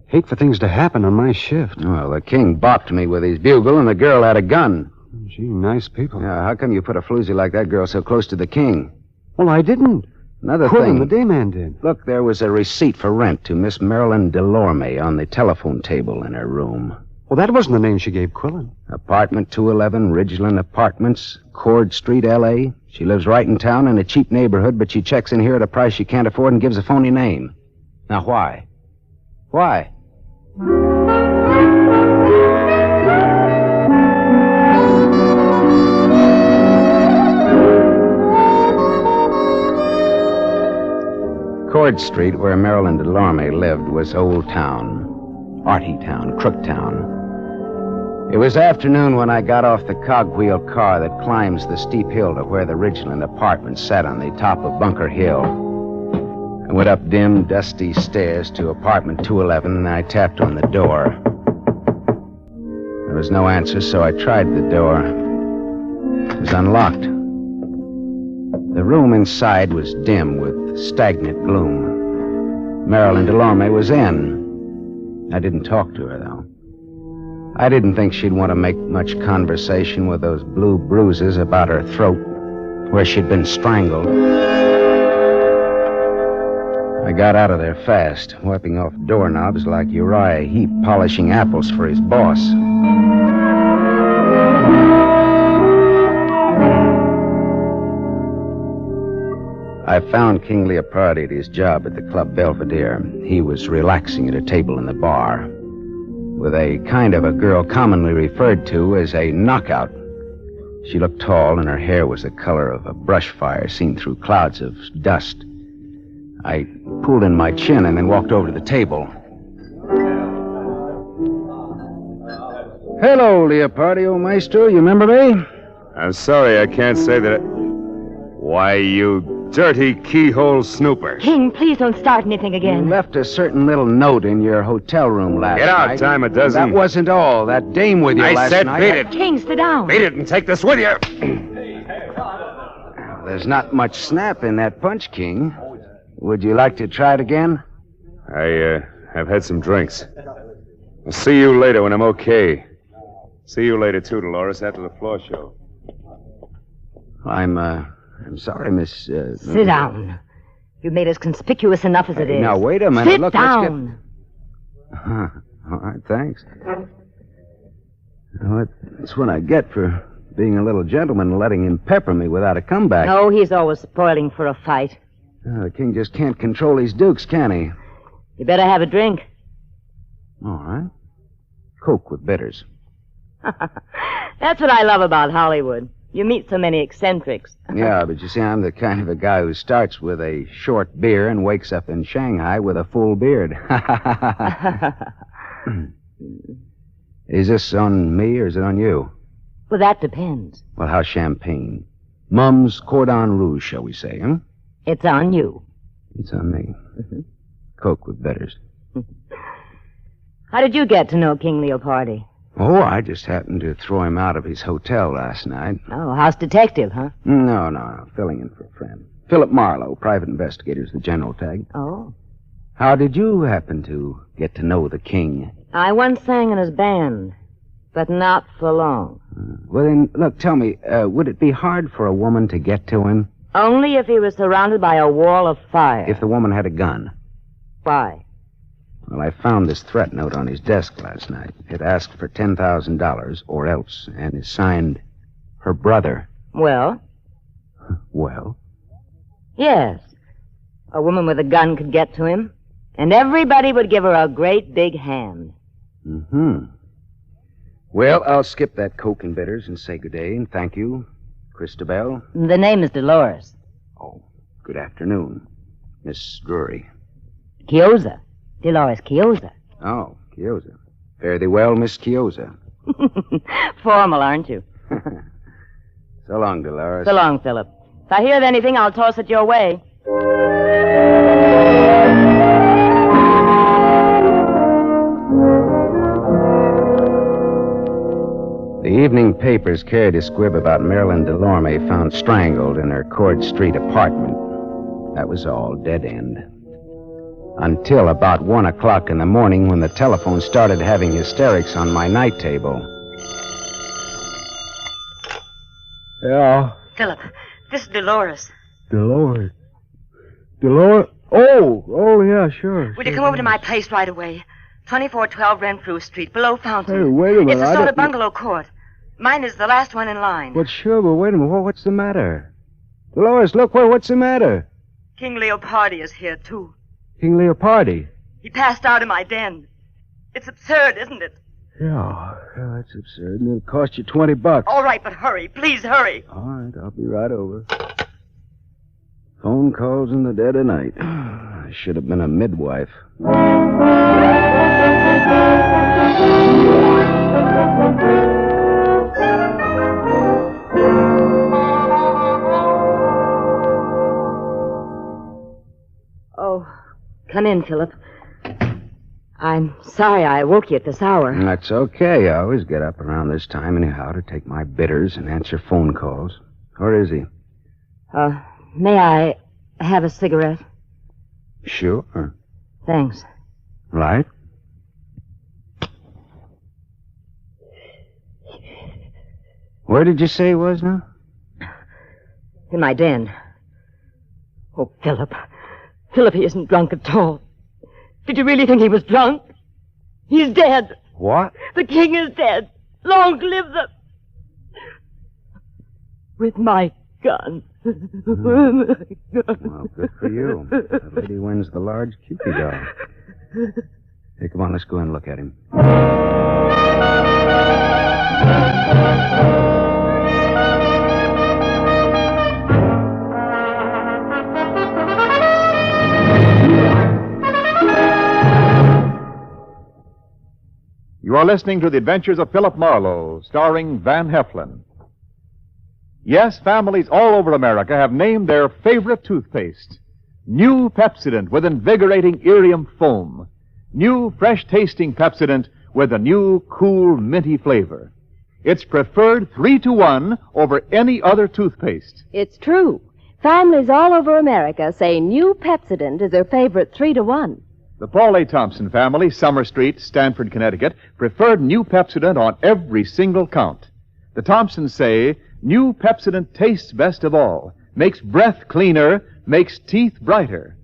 hate for things to happen on my shift.
Well, the king bopped me with his bugle, and the girl had a gun.
Gee, nice people.
Yeah, how come you put a floozy like that girl so close to the king?
Well, I didn't.
Another
Quillen,
thing.
the dayman did.
Look, there was a receipt for rent to Miss Marilyn Delorme on the telephone table in her room.
Well, that wasn't the name she gave Quillen.
Apartment 211, Ridgeland Apartments, Cord Street, L.A. She lives right in town in a cheap neighborhood, but she checks in here at a price she can't afford and gives a phony name. Now, why? Why? Cord Street, where Marilyn Delorme lived, was Old Town, Arty Town, Crook Town. It was afternoon when I got off the cogwheel car that climbs the steep hill to where the Ridgeland Apartments sat on the top of Bunker Hill. I went up dim, dusty stairs to apartment 211, and I tapped on the door. There was no answer, so I tried the door. It was unlocked. The room inside was dim with stagnant gloom. Marilyn Delorme was in. I didn't talk to her, though. I didn't think she'd want to make much conversation with those blue bruises about her throat, where she'd been strangled. I got out of there fast, wiping off doorknobs like Uriah Heep polishing apples for his boss. I found King Leopardi at his job at the Club Belvedere. He was relaxing at a table in the bar with a kind of a girl commonly referred to as a knockout. She looked tall, and her hair was the color of a brush fire seen through clouds of dust. I pulled in my chin and then walked over to the table. Hello, Leopardi, maestro. You remember me?
I'm sorry, I can't say that. Why, you dirty keyhole snooper.
King, please don't start anything again.
You left a certain little note in your hotel room last night.
Get out, dime a dozen.
That wasn't all. That dame with you last night.
I said beat it.
King, sit down.
Beat it and take this with you.
There's not much snap in that punch, King. Would you like to try it again?
I've had some drinks. I'll see you later when I'm okay. See you later, too, Dolores, after the floor show.
I'm sorry, Miss...
Sit down. You've made us conspicuous enough as it is.
Now, wait a minute.
Sit
Look,
down.
Let's get... All right, thanks. Well, that's what I get for being a little gentleman and letting him pepper me without a comeback.
No, he's always spoiling for a fight.
The king just can't control these dukes, can he?
You better have a drink.
All right. Coke with bitters.
That's what I love about Hollywood.
You meet so many eccentrics.
Yeah, but you see, I'm the kind of a guy who starts with a short beer and wakes up in Shanghai with a full beard. Is this on me or is it on you?
Well, that depends.
Well, how's champagne? Mum's cordon rouge, shall we say, huh?
It's on you.
It's on me. Coke with bitters.
How did you get to know King Leopardi?
Oh, I just happened to throw him out of his hotel last night.
Oh, house detective, huh?
No. Filling in for a friend. Philip Marlowe, private investigator's the general tag.
Oh.
How did you happen to get to know the king?
I once sang in his band, but not for long.
Well, then, look, tell me, would it be hard for a woman to get to him?
Only if he was surrounded by a wall of fire.
If the woman had a gun?
Why?
Well, I found this threat note on his desk last night. It asked for $10,000 or else, and is signed her brother.
Well?
Well?
Yes. A woman with a gun could get to him, and everybody would give her a great big hand.
Mm-hmm. Well, I'll skip that Coke and bitters and say good day and thank you, Christabel.
The name is Dolores.
Oh, good afternoon, Miss Drury.
Chiozza. Dolores Chiozza.
Oh, Chiozza. Fare thee well, Miss Chiozza.
Formal, aren't you?
So long, Dolores.
So long, Philip. If I hear of anything, I'll toss it your way.
The evening papers carried a squib about Marilyn Delorme found strangled in her Cord Street apartment. That was all, dead end. Until about 1 o'clock in the morning when the telephone started having hysterics on my night table.
Yeah.
Philip, this is Dolores.
Dolores. Dolores? Oh, yeah, sure.
Will you come over to my place right away? 2412 Renfrew Street, below Fountain.
Hey, wait a minute.
It's a sort of bungalow court. Mine is the last one in line.
Well, sure, but wait a minute. What's the matter? Dolores, look, what's the matter?
King Leopardi is here, too.
King Leopardi?
He passed out in my den. It's absurd, isn't it?
Yeah, that's absurd. And it'll cost you $20.
All right, but hurry. Please hurry.
All right, I'll be right over. Phone calls in the dead of night.
I should have been a midwife.
Oh, come in, Philip. I'm sorry I woke you at this hour.
That's okay. I always get up around this time anyhow to take my bitters and answer phone calls. Where is he?
May I have a cigarette?
Sure.
Thanks.
Right? Where did you say he was now?
In my den. Oh, Philip. Philip, he isn't drunk at all. Did you really think he was drunk? He's dead.
What?
The king is dead. Long live the... With my gun.
Well, good for you. The lady wins the large Cupid doll. Hey, come on, let's go in and look at him.
You are listening to The Adventures of Philip Marlowe, starring Van Heflin. Yes, families all over America have named their favorite toothpaste. New Pepsodent with invigorating irium foam. New fresh-tasting Pepsodent with a new, cool, minty flavor. It's preferred 3-to-1 over any other toothpaste.
It's true. Families all over America say new Pepsodent is their favorite 3-to-1.
The Paul A. Thompson family, Summer Street, Stamford, Connecticut, preferred new Pepsodent on every single count. The Thompsons say new Pepsodent tastes best of all, makes breath cleaner, makes teeth brighter.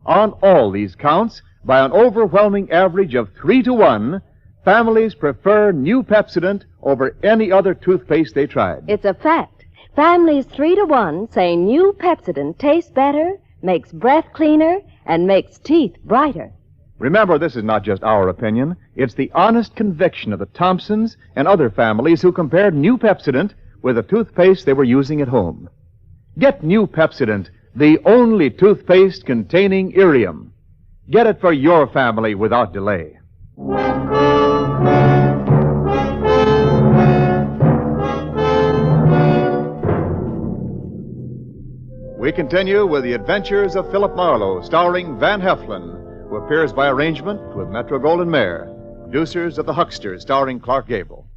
On all these counts, by an overwhelming average of 3-to-1, families prefer new Pepsodent over any other toothpaste they tried.
It's a fact. Families 3-to-1 say new Pepsodent tastes better, makes breath cleaner, and makes teeth brighter.
Remember, this is not just our opinion. It's the honest conviction of the Thompsons and other families who compared new Pepsodent with the toothpaste they were using at home. Get new Pepsodent, the only toothpaste containing irium. Get it for your family without delay. We continue with The Adventures of Philip Marlowe, starring Van Heflin, who appears by arrangement with Metro-Goldwyn-Mayer, producers of The Hucksters, starring Clark Gable.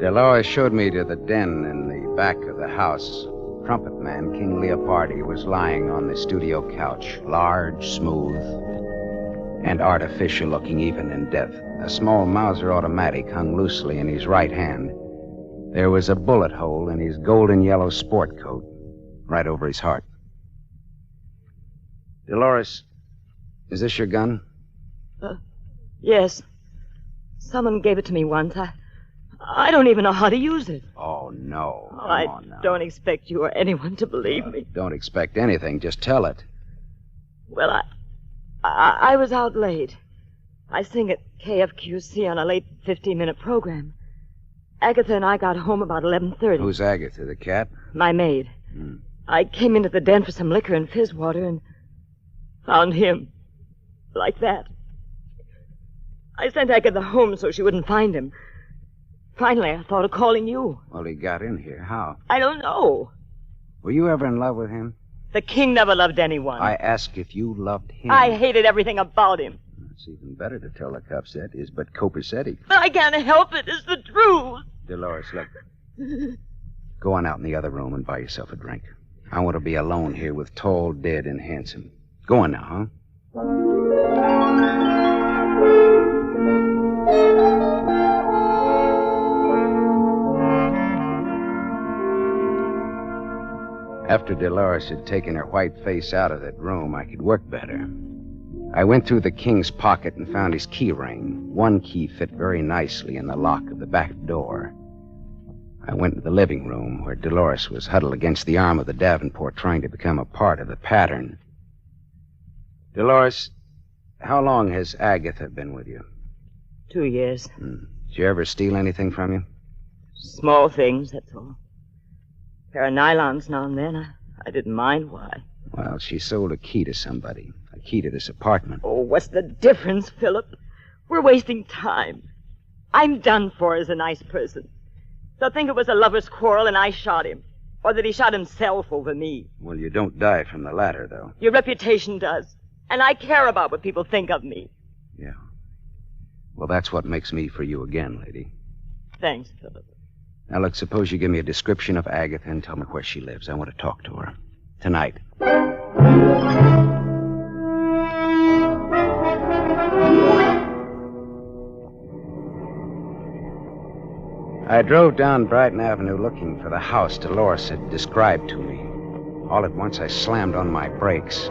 Dolores showed me to the den in the back of the house. Trumpet man King Leopardi was lying on the studio couch, large, smooth, and artificial-looking even in death. A small Mauser automatic hung loosely in his right hand. There was a bullet hole in his golden-yellow sport coat, right over his heart. Dolores, is this your gun?
Yes. Someone gave it to me once. I don't even know how to use it.
Oh, no.
I don't expect you or anyone to believe me.
Don't expect anything. Just tell it.
Well, I was out late. I sing at KFQC on a late 15-minute program. Agatha and I got home about 11:30.
Who's Agatha, the cat?
My maid. I came into the den for some liquor and fizz water and found him. Like that. I sent Agatha home so she wouldn't find him. Finally, I thought of calling you.
Well, he got in here. How?
I don't know.
Were you ever in love with him?
The king never loved anyone.
I asked if you loved him.
I hated everything about him.
It's even better to tell the cops that is but copacetic.
But I can't help it. It's the truth.
Dolores, look. Go on out in the other room and buy yourself a drink. I want to be alone here with tall, dead, and handsome. Go on now, huh? After Dolores had taken her white face out of that room, I could work better. I went through the king's pocket and found his key ring. One key fit very nicely in the lock of the back door. I went to the living room where Dolores was huddled against the arm of the Davenport trying to become a part of the pattern. Dolores, how long has Agatha been with you?
2 years.
Did you ever steal anything from you?
Small things, that's all. A pair of nylons now and then. I didn't mind. Why?
Well, she sold a key to somebody. A key to this apartment.
Oh, what's the difference, Philip? We're wasting time. I'm done for as a nice person. They'll think it was a lover's quarrel and I shot him. Or that he shot himself over me.
Well, you don't die from the latter, though.
Your reputation does. And I care about what people think of me.
Yeah. Well, that's what makes me for you again, lady.
Thanks, Philip.
Now, look, suppose you give me a description of Agatha and tell me where she lives. I want to talk to her. Tonight. I drove down Brighton Avenue looking for the house Dolores had described to me. All at once, I slammed on my brakes.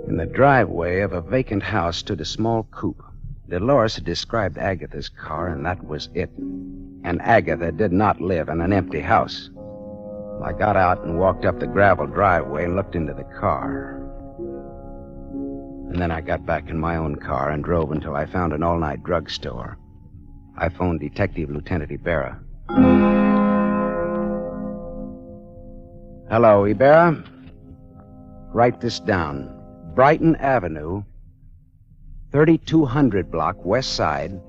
In the driveway of a vacant house stood a small coupe. Dolores had described Agatha's car, and that was it. And Agatha did not live in an empty house. I got out and walked up the gravel driveway and looked into the car. And then I got back in my own car and drove until I found an all-night drugstore. I phoned Detective Lieutenant Ibarra. Hello, Ibarra. Write this down. Brighton Avenue, 3200 block, west side.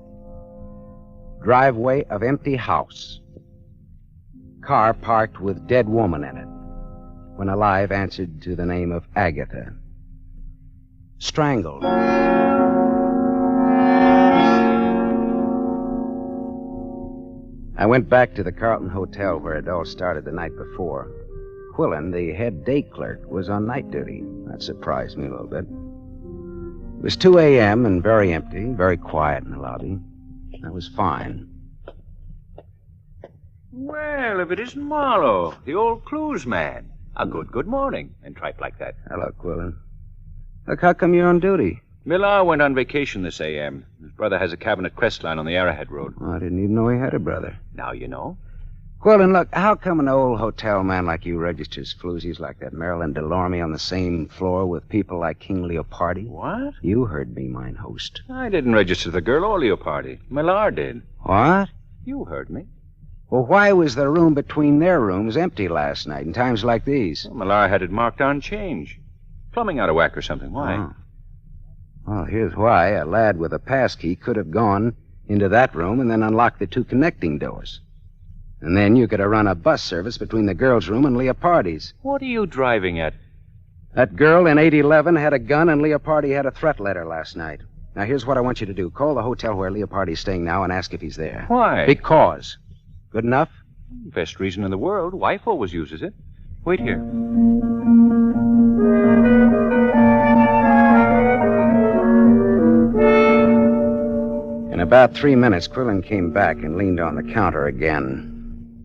Driveway of empty house. Car parked with dead woman in it. When alive, answered to the name of Agatha. Strangled. I went back to the Carlton Hotel where it all started the night before. Quillen, the head day clerk, was on night duty. That surprised me a little bit. It was 2 a.m. and very empty, very quiet in the lobby. That was fine.
Well, if it isn't Marlowe, the old clues man. A good morning, and tripe like that.
Hello, Quillen. Look, how come you're on duty?
Millar went on vacation this a.m. His brother has a cabin at Crestline on the Arrowhead Road.
Oh, I didn't even know he had a brother.
Now you know.
Well, then look, how come an old hotel man like you registers floozies like that Marilyn Delorme on the same floor with people like King Leopardi?
What?
You heard me, mine host.
I didn't register the girl or Leopardi. Millar did.
What?
You heard me.
Well, why was the room between their rooms empty last night in times like these?
Well, Millar had it marked on change. Plumbing out of whack or something. Why?
Oh. Well, here's why. A lad with a passkey could have gone into that room and then unlocked the two connecting doors. And then you could have run a bus service between the girl's room and Leopardi's.
What are you driving at?
That girl in 811 had a gun and Leopardi had a threat letter last night. Now, here's what I want you to do. Call the hotel where Leopardi's staying now and ask if he's there.
Why?
Because. Good enough?
Best reason in the world. Wife always uses it. Wait here.
In about 3 minutes, Quillen came back and leaned on the counter again.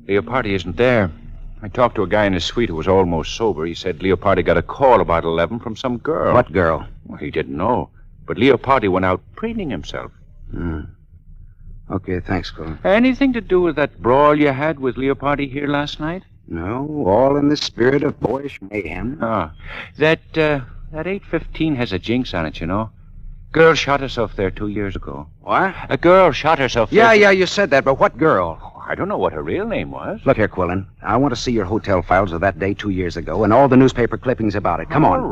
Leopardi isn't there. I talked to a guy in his suite who was almost sober. He said Leopardi got a call about 11 from some girl.
What girl?
Well, he didn't know. But Leopardi went out preening himself.
Okay, thanks, Quillen.
Anything to do with that brawl you had with Leopardi here last night?
No, all in the spirit of boyish mayhem.
Ah, that 815 has a jinx on it, you know. Girl shot herself there 2 years ago.
What?
A girl shot herself there.
Yeah, you said that, but what girl?
I don't know what her real name was.
Look here, Quillen. I want to see your hotel files of that day 2 years ago and all the newspaper clippings about it. Come on.
All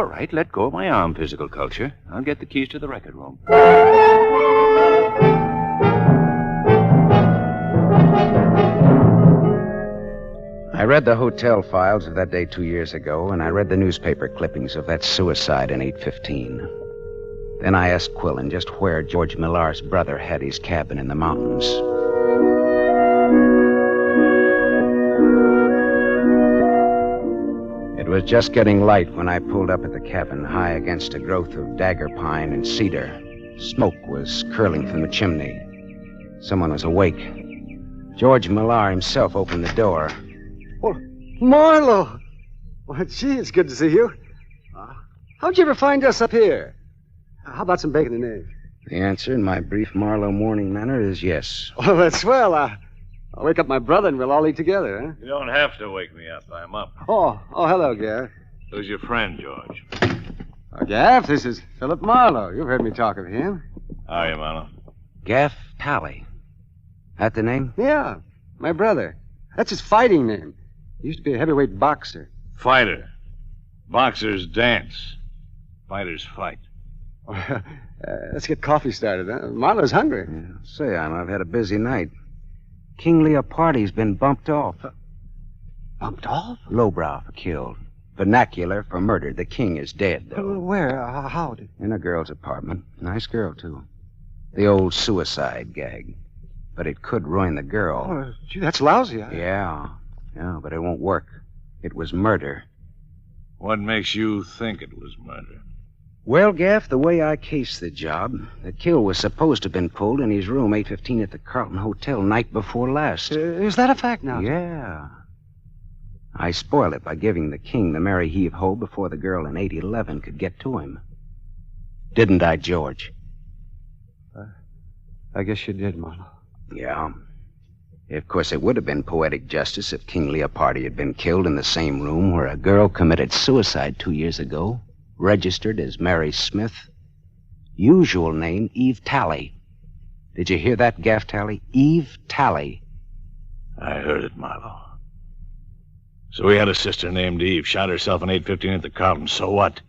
right. Let go of my arm, physical culture. I'll get the keys to the record room.
I read the hotel files of that day 2 years ago, and I read the newspaper clippings of that suicide in 815. Then I asked Quillen just where George Millar's brother had his cabin in the mountains. It was just getting light when I pulled up at the cabin, high against a growth of dagger pine and cedar. Smoke was curling from the chimney. Someone was awake. George Millar himself opened the door.
Well, Marlowe! Well, gee, it's good to see you. How'd you ever find us up here? How about some bacon and eggs?
The answer in my brief Marlowe morning manner is yes.
Oh, that's swell. I'll wake up my brother and we'll all eat together, huh?
You don't have to wake me up. I'm up.
Oh, hello, Gaff.
Who's your friend, George?
Gaff, this is Philip Marlowe. You've heard me talk of him.
How are you, Marlowe?
Gaff Tally. That the name?
Yeah, my brother. That's his fighting name. He used to be a heavyweight boxer.
Fighter. Boxers dance. Fighters fight.
Let's get coffee started, huh? Marlowe's hungry.
Yeah, say, I've had a busy night. King Leopardi's been bumped off.
Bumped off?
Lowbrow for killed. Vernacular for murder. The king is dead, though.
Where? How?
In a girl's apartment. Nice girl, too. The old suicide gag. But it could ruin the girl.
Oh, gee, that's lousy.
Yeah, but it won't work. It was murder.
What makes you think it was murder?
Well, Gaff, the way I cased the job, the kill was supposed to have been pulled in his room 815 at the Carlton Hotel night before last.
Is that a fact now?
Yeah. I spoiled it by giving the king the merry heave-ho before the girl in 811 could get to him. Didn't I, George?
I guess you did, Marlowe.
Yeah. Of course, it would have been poetic justice if King Leopardi had been killed in the same room where a girl committed suicide 2 years ago, registered as Mary Smith. Usual name, Eve Tally. Did you hear that, Gaff Tally? Eve Tally.
I heard it, Marlowe. So we had a sister named Eve, shot herself in 815 at the Carlton. So what?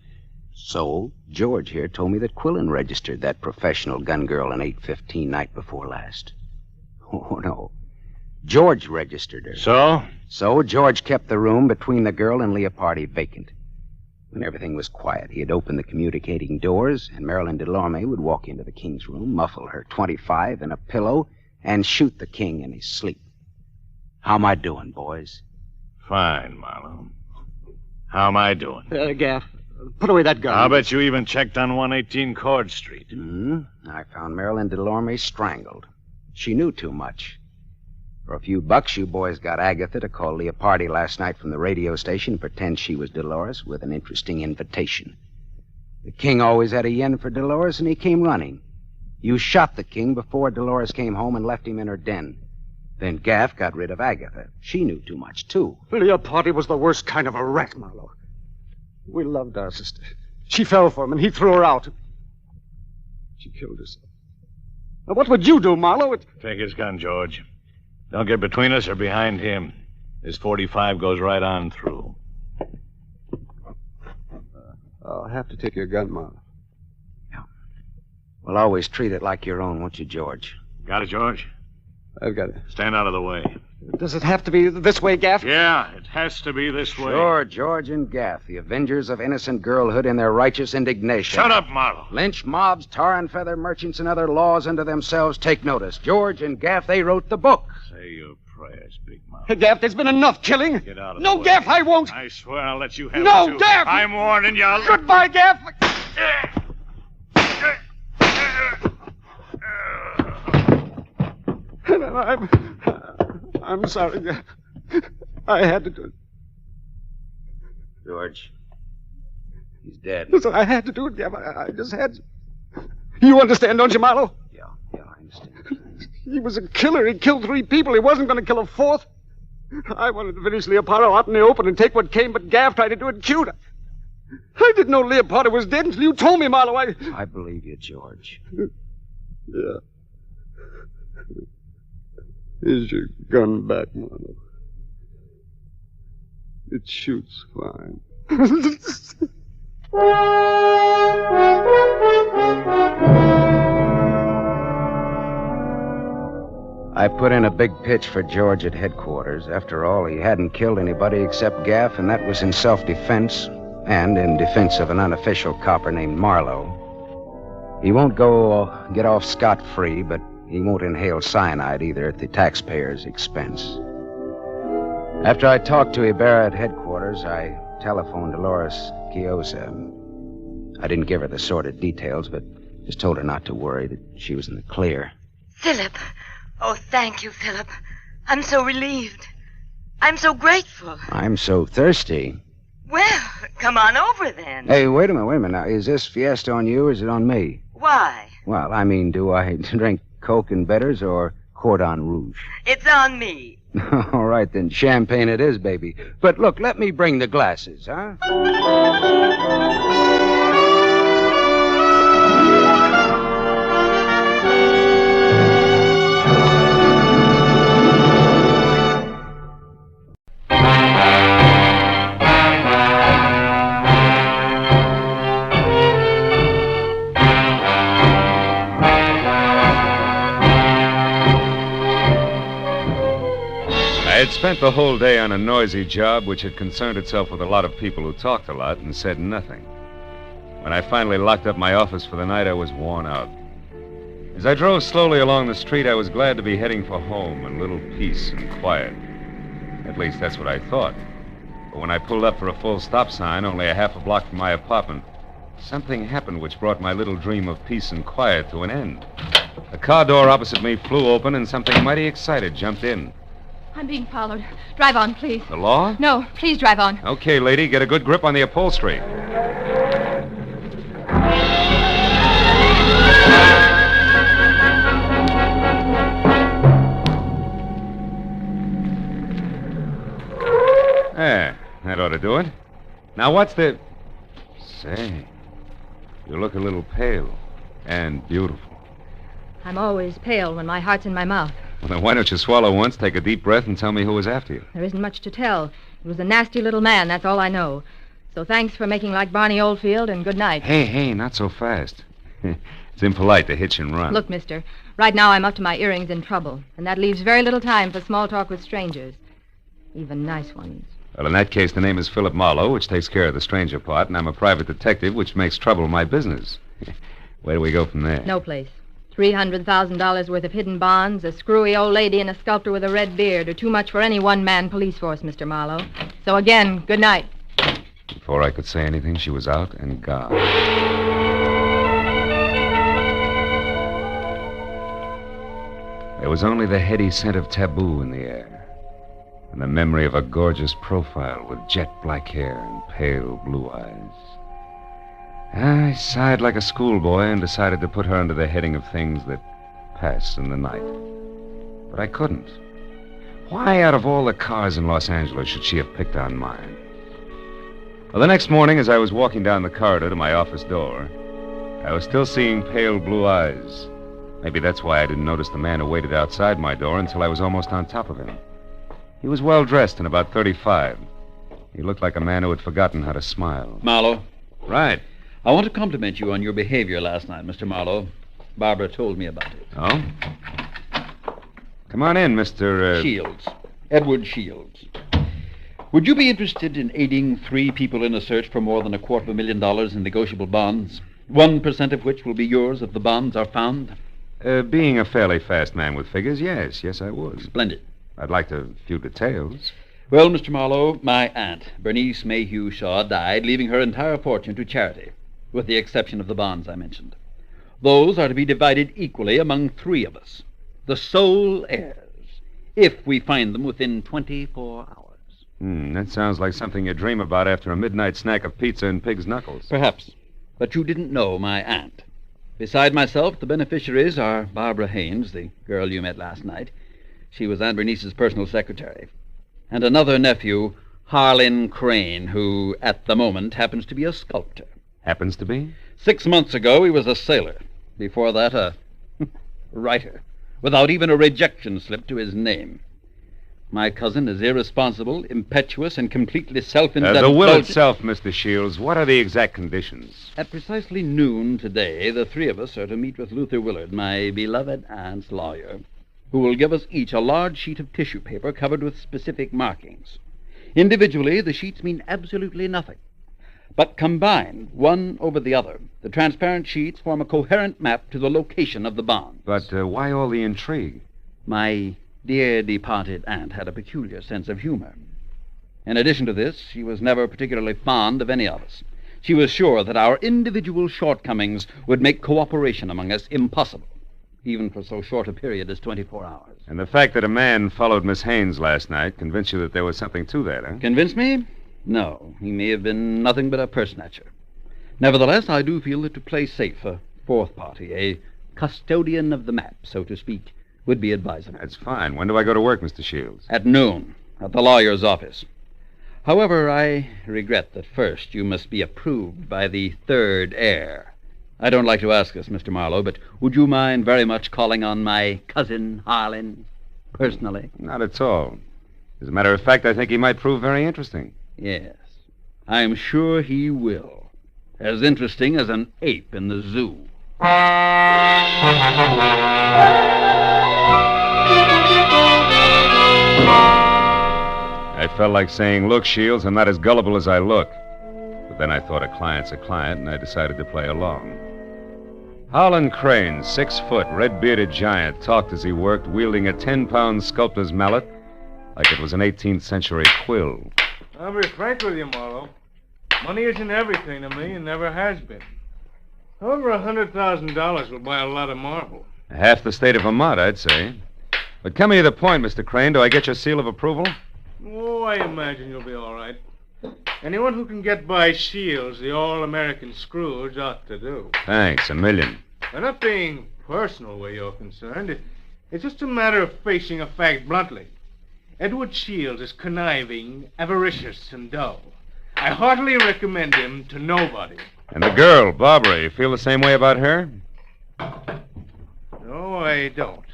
So, George here told me that Quillen registered that professional gun girl in 815 night before last. Oh, no. George registered her.
So?
So George kept the room between the girl and Leopardi vacant. When everything was quiet, he'd open the communicating doors, and Marilyn Delorme would walk into the king's room, muffle her .25 in a pillow, and shoot the king in his sleep. How am I doing, boys?
Fine, Marlowe. How am I doing?
Gaff, put away that gun.
I'll bet you even checked on 118 Cord Street.
I found Marilyn Delorme strangled. She knew too much. For a few bucks, you boys got Agatha to call Leopardi last night from the radio station and pretend she was Dolores with an interesting invitation. The king always had a yen for Dolores, and he came running. You shot the king before Dolores came home and left him in her den. Then Gaff got rid of Agatha. She knew too much, too.
Leopardi was the worst kind of a rat, Marlowe. We loved our sister. She fell for him, and he threw her out. She killed herself. Now, what would you do, Marlowe?
Take his gun, George. Don't get between us or behind him. His 45 goes right on through.
I'll have to take your gun, Marlowe.
Yeah. Well, always treat it like your own, won't you, George?
Got it, George?
I've got it.
Stand out of the way.
Does it have to be this way, Gaff?
Yeah, it has to be this way.
Sure, George and Gaff, the avengers of innocent girlhood in their righteous indignation.
Shut up, Marlowe.
Lynch mobs, tar and feather merchants, and other laws unto themselves take notice. George and Gaff, they wrote the book.
Say your prayers, Big Mouth.
Hey, Gaff, there's been enough killing.
Get out of the
No,
way.
Gaff, I won't.
I swear I'll let you have
No,
it, too.
Gaff!
I'm warning you.
Goodbye, Gaff. I'm sorry, Gaff. I had to do it.
George, he's dead.
Listen, I had to do it, Gaff. I just had to. You understand, don't you, Marlowe?
Yeah, I understand.
He was a killer. He killed 3 people. He wasn't going to kill a 4th. I wanted to finish Leopardo out in the open and take what came, but Gaff tried to do it cute. I didn't know Leopardo was dead until you told me, Marlowe.
I believe you, George.
Yeah. Here's your gun back, Marlowe. It shoots fine.
I put in a big pitch for George at headquarters. After all, he hadn't killed anybody except Gaff, and that was in self-defense and in defense of an unofficial copper named Marlowe. He won't get off scot-free, but he won't inhale cyanide either at the taxpayer's expense. After I talked to Ibarra at headquarters, I telephoned Dolores Chiosa. I didn't give her the sordid details, but just told her not to worry, that she was in the clear.
Philip. Oh, thank you, Philip. I'm so relieved. I'm so grateful.
I'm so thirsty.
Well, come on over then.
Hey, wait a minute. Now, is this fiesta on you or is it on me?
Why?
Well, I mean, do I drink Coke and bitters or Cordon Rouge?
It's on me.
All right, then. Champagne it is, baby. But look, let me bring the glasses, huh?
I had spent the whole day on a noisy job which had concerned itself with a lot of people who talked a lot and said nothing. When I finally locked up my office for the night, I was worn out. As I drove slowly along the street, I was glad to be heading for home and a little peace and quiet. At least that's what I thought. But when I pulled up for a full stop sign, only a half a block from my apartment, something happened which brought my little dream of peace and quiet to an end. The car door opposite me flew open and something mighty excited jumped in.
I'm being followed. Drive on, please.
The law?
No, please drive on.
Okay, lady, get a good grip on the upholstery. There, that ought to do it. Now, what's the... Say, you look a little pale and beautiful.
I'm always pale when my heart's in my mouth.
Well, then why don't you swallow once, take a deep breath, and tell me who was after you?
There isn't much to tell. It was a nasty little man, that's all I know. So thanks for making like Barney Oldfield, and good night.
Hey, not so fast. It's impolite to hitch and run.
Look, mister, right now I'm up to my earrings in trouble, and that leaves very little time for small talk with strangers. Even nice ones.
Well, in that case, the name is Philip Marlowe, which takes care of the stranger part, and I'm a private detective, which makes trouble my business. Where do we go from there?
No place. $300,000 worth of hidden bonds, a screwy old lady, and a sculptor with a red beard are too much for any one-man police force, Mr. Marlowe. So again, good night.
Before I could say anything, she was out and gone. There was only the heady scent of taboo in the air, and the memory of a gorgeous profile with jet black hair and pale blue eyes. I sighed like a schoolboy and decided to put her under the heading of things that pass in the night. But I couldn't. Why, out of all the cars in Los Angeles, should she have picked on mine? Well, the next morning, as I was walking down the corridor to my office door, I was still seeing pale blue eyes. Maybe that's why I didn't notice the man who waited outside my door until I was almost on top of him. He was well-dressed and about 35. He looked like a man who had forgotten how to smile.
Marlowe.
Right.
I want to compliment you on your behavior last night, Mr. Marlowe. Barbara told me about it.
Oh? Come on in, Mr.
Shields. Edward Shields. Would you be interested in aiding 3 people in a search for more than $250,000 in negotiable bonds? 1% of which will be yours if the bonds are found?
Being a fairly fast man with figures, yes. Yes, I would.
Splendid.
I'd like a few details.
Well, Mr. Marlowe, my aunt, Bernice Mayhew Shaw, died, leaving her entire fortune to charity, with the exception of the bonds I mentioned. Those are to be divided equally among 3 of us, the sole heirs, if we find them within 24 hours.
That sounds like something you dream about after a midnight snack of pizza and pig's knuckles.
Perhaps. But you didn't know my aunt. Beside myself, the beneficiaries are Barbara Haynes, the girl you met last night. She was Aunt Bernice's personal secretary. And another nephew, Harlan Crane, who, at the moment, happens to be a sculptor.
Happens to be?
6 months ago, he was a sailor. Before that, a writer, without even a rejection slip to his name. My cousin is irresponsible, impetuous, and completely self-indulgent.
The will itself, Mr. Shields. What are the exact conditions?
At precisely noon today, the 3 of us are to meet with Luther Willard, my beloved aunt's lawyer, who will give us each a large sheet of tissue paper covered with specific markings. Individually, the sheets mean absolutely nothing. But combined, one over the other, the transparent sheets form a coherent map to the location of the bonds.
But why all the intrigue?
My dear departed aunt had a peculiar sense of humor. In addition to this, she was never particularly fond of any of us. She was sure that our individual shortcomings would make cooperation among us impossible, even for so short a period as 24 hours.
And the fact that a man followed Miss Haynes last night convinced you that there was something to that, huh?
Convinced me? No. He may have been nothing but a purse-snatcher. Nevertheless, I do feel that to play safe, a 4th party, a custodian of the map, so to speak, would be advisable.
That's fine. When do I go to work, Mr. Shields?
At noon, at the lawyer's office. However, I regret that first you must be approved by the 3rd heir. I don't like to ask this, Mr. Marlowe, but would you mind very much calling on my cousin Harlan personally?
Not at all. As a matter of fact, I think he might prove very interesting.
Yes, I'm sure he will. As interesting as an ape in the zoo.
I felt like saying, look, Shields, I'm not as gullible as I look. But then I thought a client's a client, and I decided to play along. Harlan Crane, 6 foot, red-bearded giant, talked as he worked, wielding a 10-pound sculptor's mallet like it was an 18th century quill.
I'll be frank with you, Marlowe. Money isn't everything to me and never has been. However, $100,000 will buy a lot of marble.
Half the state of Vermont, I'd say. But coming to the point, Mr. Crane, do I get your seal of approval?
Oh, I imagine you'll be all right. Anyone who can get by Shields, the all-American Scrooge, ought to do.
Thanks, $1 million.
I'm not being personal where you're concerned. It's just a matter of facing a fact bluntly. Edward Shields is conniving, avaricious, and dull. I heartily recommend him to nobody.
And the girl, Barbara, you feel the same way about her?
No, I don't.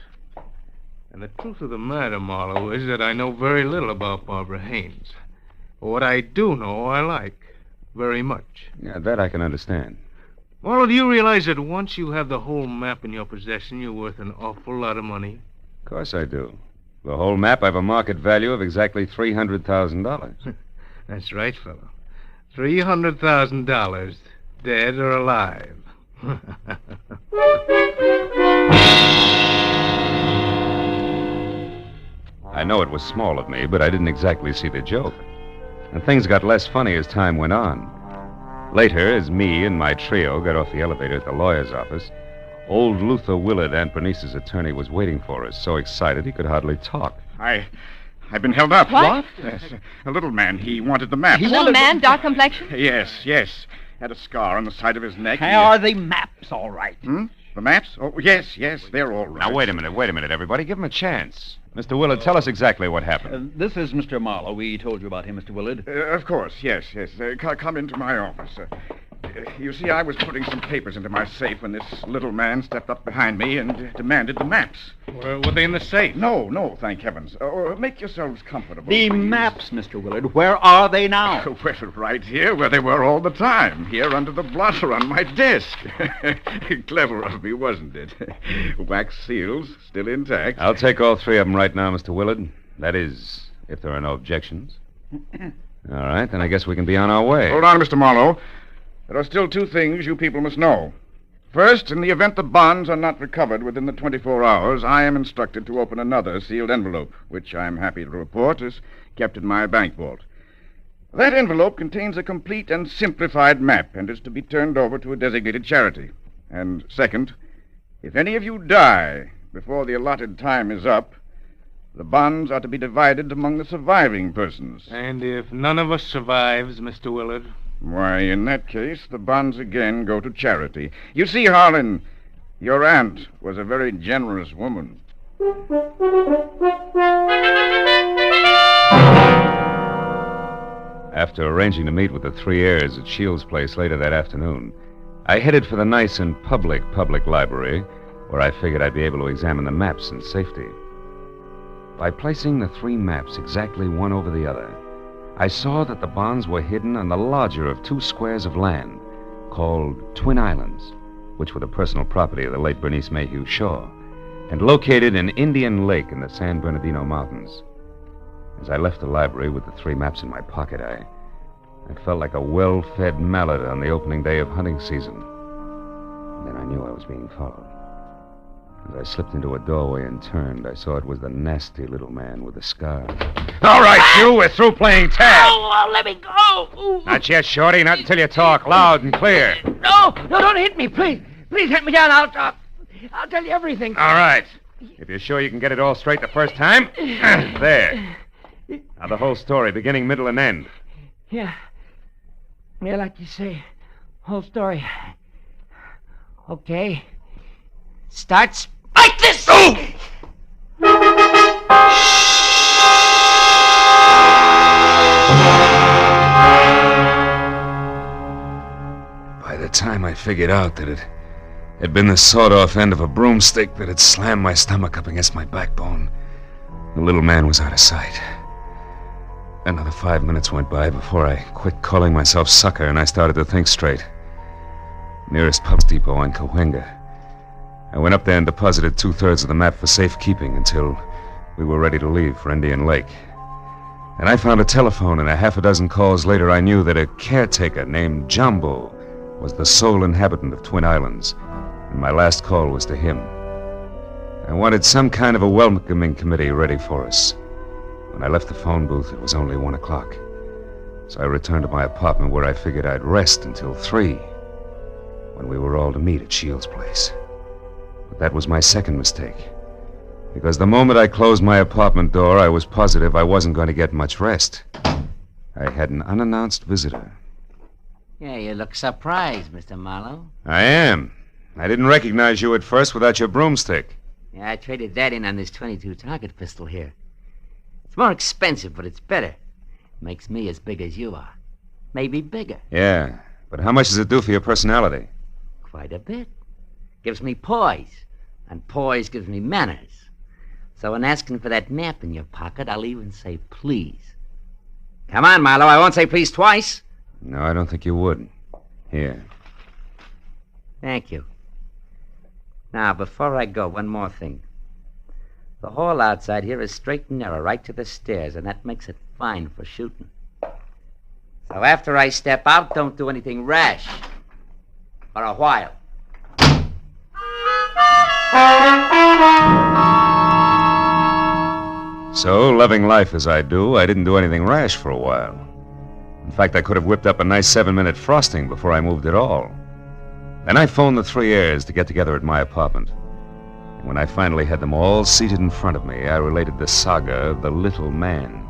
And the truth of the matter, Marlowe, is that I know very little about Barbara Haynes. But what I do know, I like very much.
Yeah, that I can understand.
Marlowe, do you realize that once you have the whole map in your possession, you're worth an awful lot of money?
Of course I do. The whole map, I have a market value of exactly $300,000.
That's right, fellow. $300,000, dead or alive.
I know it was small of me, but I didn't exactly see the joke. And things got less funny as time went on. Later, as me and my trio got off the elevator at the lawyer's office, old Luther Willard, Aunt Bernice's attorney, was waiting for us, so excited he could hardly talk.
I've been held up.
What?
Yes, a little man. He wanted the map.
Little man, dark complexion?
Yes. Had a scar on the side of his neck.
Are the maps all right?
The maps? Oh, yes, they're all right.
Now, wait a minute, everybody. Give him a chance. Mr. Willard, tell us exactly what happened.
This is Mr. Marlowe. We told you about him, Mr. Willard.
Of course, yes. Come into my office. You see, I was putting some papers into my safe when this little man stepped up behind me and demanded the maps.
Were they in the safe?
No, thank heavens. Make yourselves comfortable.
The maps, Mr. Willard, where are they now?
Well, right here, where they were all the time. Here under the blotter on my desk. Clever of me, wasn't it? Wax seals, still intact.
I'll take all three of them right now, Mr. Willard. That is, if there are no objections. All right, then I guess we can be on our way.
Hold on, Mr. Marlowe. There are still two things you people must know. First, in the event the bonds are not recovered within the 24 hours, I am instructed to open another sealed envelope, which I am happy to report is kept in my bank vault. That envelope contains a complete and simplified map and is to be turned over to a designated charity. And second, if any of you die before the allotted time is up, the bonds are to be divided among the surviving persons.
And if none of us survives, Mr. Willard?
Why, in that case, the bonds again go to charity. You see, Harlan, your aunt was a very generous woman.
After arranging to meet with the three heirs at Shields' place later that afternoon, I headed for the nice and public library, where I figured I'd be able to examine the maps in safety. By placing the three maps exactly one over the other, I saw that the bonds were hidden on the larger of two squares of land called Twin Islands, which were the personal property of the late Bernice Mayhew Shaw, and located in Indian Lake in the San Bernardino Mountains. As I left the library with the three maps in my pocket, I felt like a well-fed mallard on the opening day of hunting season. And then I knew I was being followed. As I slipped into a doorway and turned, I saw it was the nasty little man with the scar.
All right, you, we're through playing tag.
Oh, let me go. Ooh.
Not yet, Shorty, not until you talk loud and clear.
No, don't hit me, please. Please hit me down. I'll talk. I'll tell you everything.
All right. If you're sure you can get it all straight the first time, there. Now the whole story, beginning, middle, and end.
Yeah, like you say, whole story. Okay. Starts like this.
By the time I figured out that it had been the sawed-off end of a broomstick that had slammed my stomach up against my backbone, the little man was out of sight. Another 5 minutes went by before I quit calling myself sucker and I started to think straight. Nearest pub depot on Cahuenga. I went up there and deposited 2/3 of the map for safekeeping until we were ready to leave for Indian Lake. And I found a telephone, and a half a dozen calls later I knew that a caretaker named Jumbo was the sole inhabitant of Twin Islands, and my last call was to him. I wanted some kind of a welcoming committee ready for us. When I left the phone booth, it was only 1 o'clock. So I returned to my apartment where I figured I'd rest until 3, when we were all to meet at Shields' place. But that was my second mistake. Because the moment I closed my apartment door, I was positive I wasn't going to get much rest. I had an unannounced visitor.
Yeah, you look surprised, Mr. Marlowe.
I am. I didn't recognize you at first without your broomstick.
Yeah, I traded that in on this .22 target pistol here. It's more expensive, but it's better. Makes me as big as you are. Maybe bigger.
Yeah, but how much does it do for your personality?
Quite a bit. Gives me poise, and poise gives me manners. So in asking for that map in your pocket, I'll even say please. Come on, Marlowe, I won't say please twice.
No, I don't think you would. Here.
Thank you. Now, before I go, one more thing. The hall outside here is straight and narrow, right to the stairs, and that makes it fine for shooting. So after I step out, don't do anything rash. For a while.
So, loving life as I do, I didn't do anything rash for a while. In fact, I could have whipped up a nice 7-minute frosting before I moved at all. Then I phoned the three heirs to get together at my apartment. And when I finally had them all seated in front of me, I related the saga of the little man,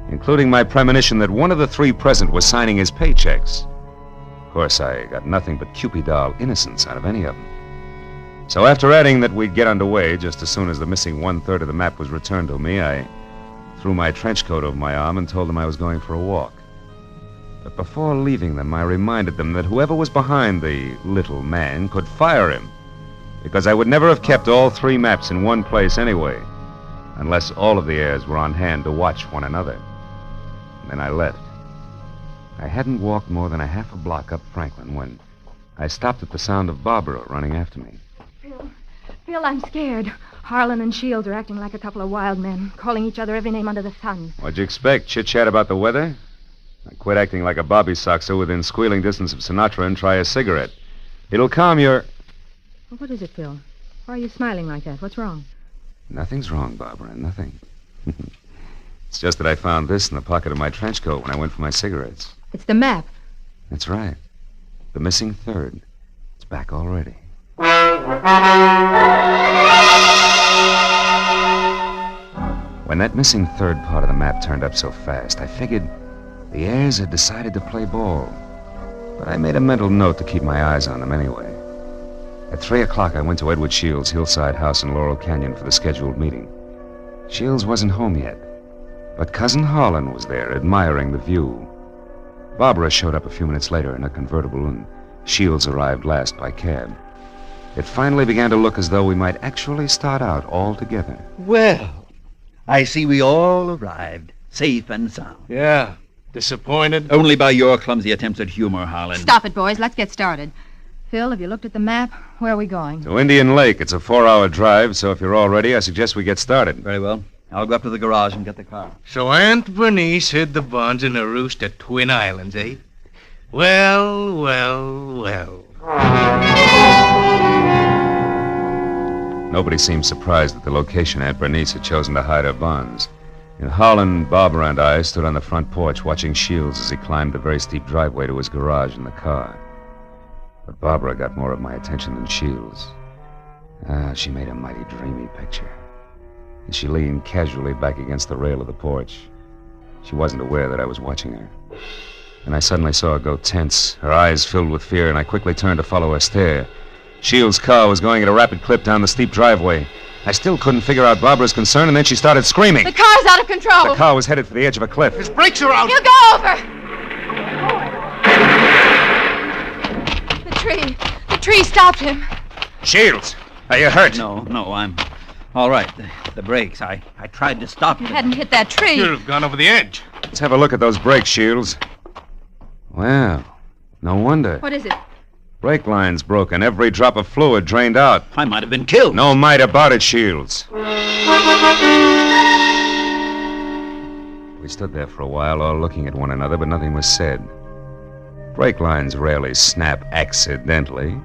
including my premonition that one of the three present was signing his paychecks. course, I got nothing but Cupid doll innocence out of any of them. So after adding that we'd get underway just as soon as the missing 1/3 of the map was returned to me, I threw my trench coat over my arm and told them I was going for a walk. But before leaving them, I reminded them that whoever was behind the little man could fire him, because I would never have kept all 3 maps in one place anyway, unless all of the heirs were on hand to watch one another. And then I left. I hadn't walked more than a half a block up Franklin when I stopped at the sound of Barbara running after me.
Phil, I'm scared. Harlan and Shields are acting like a couple of wild men, calling each other every name under the sun.
What'd you expect? Chit-chat about the weather? Now quit acting like a bobby soxer within squealing distance of Sinatra and try a cigarette. It'll calm your...
Well, what is it, Phil? Why are you smiling like that? What's wrong?
Nothing's wrong, Barbara, nothing. It's just that I found this in the pocket of my trench coat when I went for my cigarettes.
It's the map.
That's right. The missing 1/3. It's back already. When that missing 1/3 part of the map turned up so fast, I figured the heirs had decided to play ball. But I made a mental note to keep my eyes on them anyway. At 3 o'clock, I went to Edward Shields' hillside house in Laurel Canyon for the scheduled meeting. Shields wasn't home yet, but Cousin Harlan was there, admiring the view. Barbara showed up a few minutes later in a convertible, and Shields arrived last by cab. It finally began to look as though we might actually start out all together.
Well, I see we all arrived, safe and sound.
Yeah. Disappointed?
Only by your clumsy attempts at humor, Harlan.
Stop it, boys. Let's get started. Phil, have you looked at the map? Where are we going?
To Indian Lake. It's a 4-hour drive, so if you're all ready, I suggest we get started.
Very well. I'll go up to the garage and get the car.
So Aunt Bernice hid the bonds in a roost at Twin Islands, eh? Well, well, well.
Nobody seemed surprised at the location Aunt Bernice had chosen to hide her bonds. And Harlan, Barbara, and I stood on the front porch watching Shields as he climbed the very steep driveway to his garage in the car. But Barbara got more of my attention than Shields. She made a mighty dreamy picture. And she leaned casually back against the rail of the porch. She wasn't aware that I was watching her. And I suddenly saw her go tense, her eyes filled with fear, and I quickly turned to follow her stare. Shields' car was going at a rapid clip down the steep driveway. I still couldn't figure out Barbara's concern, and then she started screaming.
The car's out of control.
The car was headed for the edge of a cliff.
His brakes are out.
He'll go over. The tree stopped him.
Shields, are you hurt?
No, I'm all right. The brakes, I tried to stop
You
them.
hadn't hit that tree.
You'd have gone over the edge.
Let's have a look at those brakes, Shields. Well, no wonder.
What is it?
Brake line's broken. Every drop of fluid drained out.
I might have been killed.
No might about it, Shields. We stood there for a while, all looking at one another, but nothing was said. Brake lines rarely snap accidentally.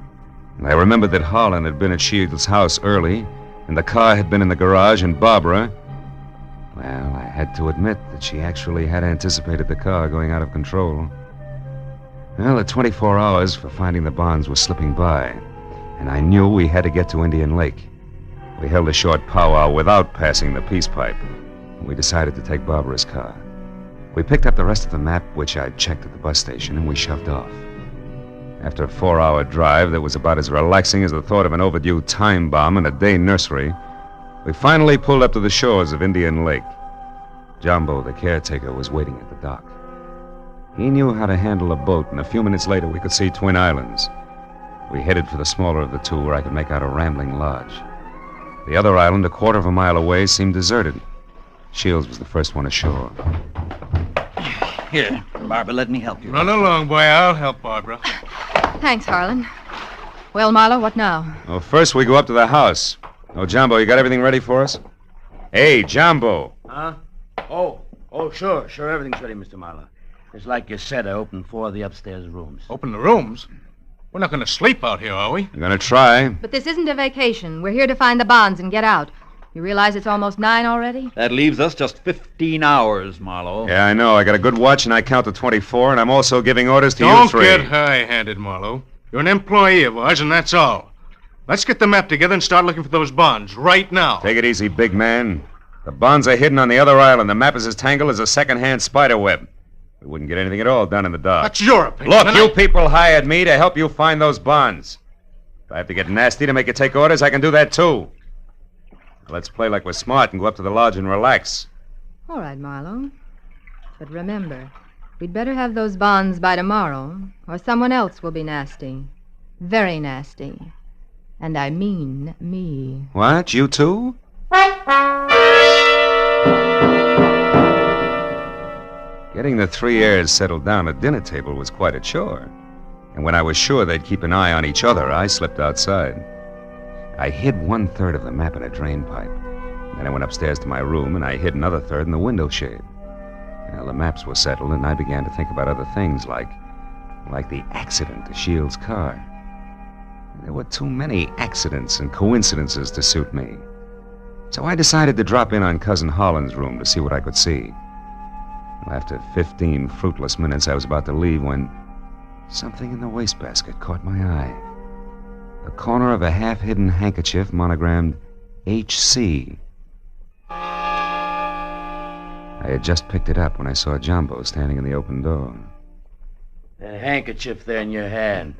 And I remembered that Harlan had been at Shields' house early, and the car had been in the garage, and Barbara... Well, I had to admit that she actually had anticipated the car going out of control. Well, the 24 hours for finding the bonds were slipping by, and I knew we had to get to Indian Lake. We held a short powwow without passing the peace pipe. We decided to take Barbara's car. We picked up the rest of the map, which I'd checked at the bus station, and we shoved off. After a 4-hour drive that was about as relaxing as the thought of an overdue time bomb in a day nursery, we finally pulled up to the shores of Indian Lake. Jumbo, the caretaker, was waiting at the dock. He knew how to handle a boat, and a few minutes later we could see Twin Islands. We headed for the smaller of the two, where I could make out a rambling lodge. The other island, a quarter of a mile away, seemed deserted. Shields was the first one ashore.
Here, Barbara, let me help you.
Run along, boy. I'll help Barbara.
Thanks, Harlan. Well, Marlowe, what now?
Well, first we go up to the house. Oh, Jumbo, you got everything ready for us? Hey, Jumbo.
Huh? Oh, sure, everything's ready, Mr. Marlowe. Just like you said, I opened 4 of the upstairs rooms.
Open the rooms? We're not going to sleep out here, are we?
I'm going to try.
But this isn't a vacation. We're here to find the bonds and get out. You realize it's almost 9 already?
That leaves us just 15 hours, Marlowe.
Yeah, I know. I got a good watch, and I count to 24, and I'm also giving orders to you
Don't
3.
get high-handed, Marlowe. You're an employee of ours, and that's all. Let's get the map together and start looking for those bonds right now.
Take it easy, big man. The bonds are hidden on the other island. The map is as tangled as a second-hand spider web. We wouldn't get anything at all done in the dark.
That's your opinion.
Look,
and
you people hired me to help you find those bonds. If I have to get nasty to make you take orders, I can do that too. Now, let's play like we're smart and go up to the lodge and relax.
All right, Marlowe. But remember, we'd better have those bonds by tomorrow, or someone else will be nasty. Very nasty. And I mean me.
What? You too? Getting the three heirs settled down at the dinner table was quite a chore. And when I was sure they'd keep an eye on each other, I slipped outside. I hid 1/3 of the map in a drain pipe. Then I went upstairs to my room, and I hid another third in the window shade. Well, the maps were settled, and I began to think about other things, like the accident to Shields' car. There were too many accidents and coincidences to suit me. So I decided to drop in on Cousin Holland's room to see what I could see. Well, after 15 fruitless minutes, I was about to leave when something in the wastebasket caught my eye. The corner of a half-hidden handkerchief monogrammed H.C. I had just picked it up when I saw Jumbo standing in the open door.
That handkerchief there in your hand.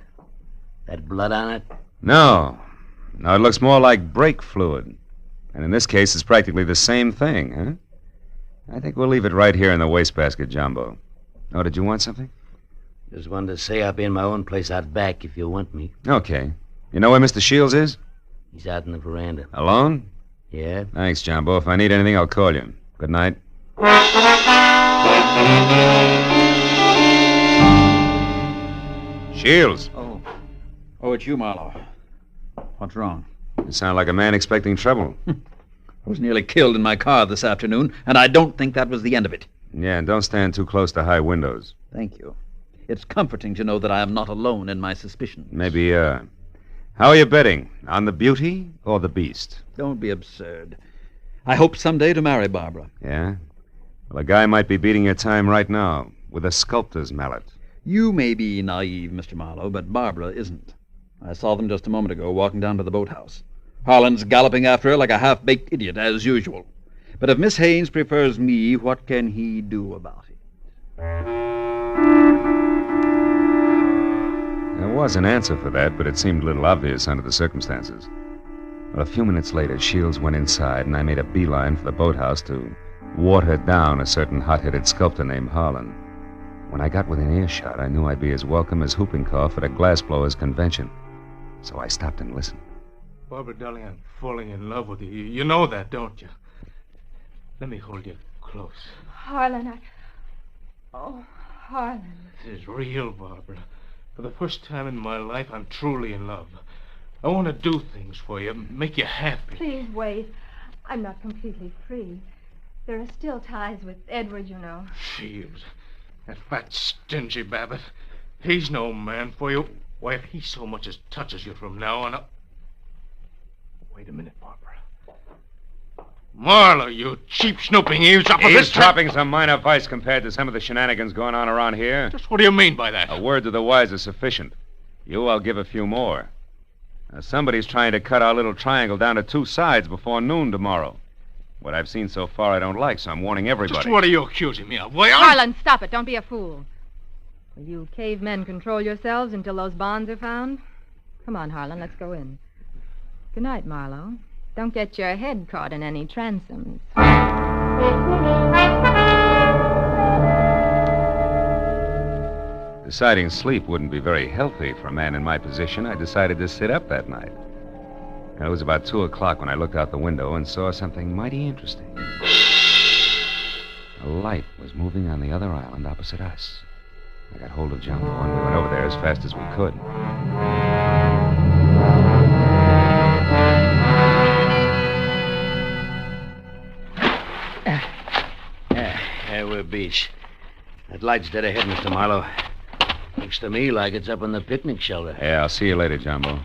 That blood on it?
No, it looks more like brake fluid. And in this case, it's practically the same thing, huh? I think we'll leave it right here in the wastebasket, Jumbo. Oh, did you want something?
Just wanted to say I'll be in my own place out back if you want me.
Okay. You know where Mr. Shields is?
He's out in the veranda.
Alone?
Yeah?
Thanks, Jumbo. If I need anything, I'll call you. Good night. Shields.
Oh, it's you, Marlowe. What's wrong?
You sound like a man expecting trouble.
I was nearly killed in my car this afternoon, and I don't think that was the end of it.
Yeah, and don't stand too close to high windows.
Thank you. It's comforting to know that I am not alone in my suspicions.
Maybe, how are you betting? On the beauty or the beast?
Don't be absurd. I hope someday to marry Barbara.
Yeah? Well, a guy might be beating your time right now with a sculptor's mallet.
You may be naive, Mr. Marlowe, but Barbara isn't. I saw them just a moment ago walking down to the boathouse. Harlan's galloping after her like a half-baked idiot, as usual. But if Miss Haynes prefers me, what can he do about it?
There was an answer for that, but it seemed a little obvious under the circumstances. Well, a few minutes later, Shields went inside, and I made a beeline for the boathouse to water down a certain hot-headed sculptor named Harlan. When I got within earshot, I knew I'd be as welcome as whooping cough at a glassblower's convention. So I stopped and listened.
Barbara, darling, I'm falling in love with you. You know that, don't you? Let me hold you close.
Harlan, Oh, Harlan.
This is real, Barbara. For the first time in my life, I'm truly in love. I want to do things for you, make you happy.
Please wait. I'm not completely free. There are still ties with Edward, you know.
Shields. That fat, stingy Babbitt. He's no man for you. Why, if he so much as touches you from now on... Wait a minute, Barbara. Marlowe, you cheap, snooping eavesdropper.
Eavesdropping's a minor vice compared to some of the shenanigans going on around here.
Just what do you mean by that?
A word to the wise is sufficient. You, I'll give a few more. Now, somebody's trying to cut our little triangle down to two sides before noon tomorrow. What I've seen so far I don't like, so I'm warning everybody.
Just what are you accusing me of? Why,
Harlan, stop it. Don't be a fool. Will you cavemen control yourselves until those bonds are found? Come on, Harlan, let's go in. Good night, Marlowe. Don't get your head caught in any transoms.
Deciding sleep wouldn't be very healthy for a man in my position, I decided to sit up that night. And it was about 2 o'clock when I looked out the window and saw something mighty interesting. A light was moving on the other island opposite us. I got hold of Jumbo, and we went over there as fast as we could.
There we're beach. That light's dead ahead, Mr. Marlowe. Looks to me like it's up on the picnic shelter.
Yeah, I'll see you later, Jumbo.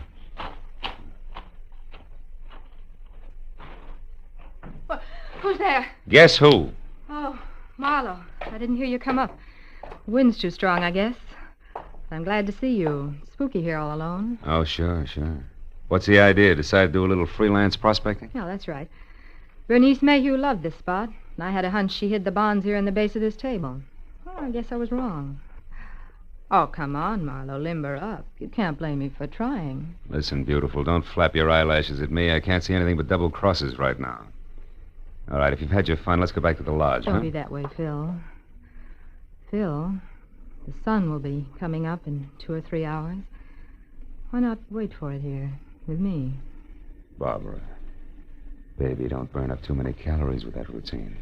Who's there?
Guess who?
Oh, Marlowe. I didn't hear you come up. The wind's too strong, I guess. I'm glad to see you. Spooky here all alone.
Oh, sure. What's the idea? Decide to do a little freelance prospecting?
Yeah, that's right. Bernice Mayhew loved this spot, and I had a hunch she hid the bonds here in the base of this table. Well, I guess I was wrong. Oh, come on, Marlowe. Limber up. You can't blame me for trying.
Listen, beautiful, don't flap your eyelashes at me. I can't see anything but double crosses right now. All right, if you've had your fun, let's go back to the lodge,
Don't be that way, Phil. Phil, the sun will be coming up in 2 or 3 hours. Why not wait for it here with me?
Barbara, baby, don't burn up too many calories with that routine.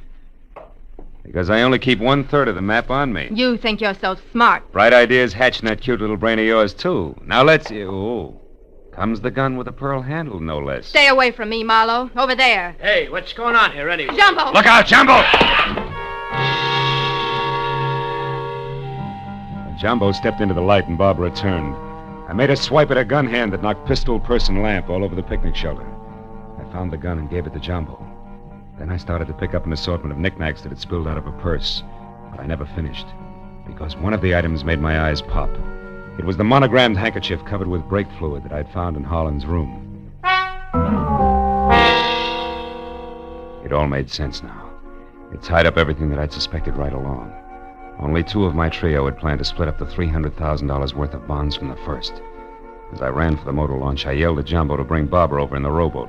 Because I only keep 1/3 of the map on me.
You think you're so smart.
Bright ideas hatch in that cute little brain of yours, too. Now let's... Oh, comes the gun with a pearl handle, no less.
Stay away from me, Marlowe. Over there.
Hey, what's going on here anyway?
Jumbo!
Look out, Jumbo! Jumbo stepped into the light and Barbara turned. I made a swipe at her gun hand that knocked pistol, purse, and lamp all over the picnic shelter. I found the gun and gave it to Jumbo. Then I started to pick up an assortment of knickknacks that had spilled out of her purse. But I never finished, because one of the items made my eyes pop. It was the monogrammed handkerchief covered with brake fluid that I'd found in Harlan's room. It all made sense now. It tied up everything that I'd suspected right along. Only 2 of my trio had planned to split up the $300,000 worth of bonds from the first. As I ran for the motor launch, I yelled at Jumbo to bring Barbara over in the rowboat.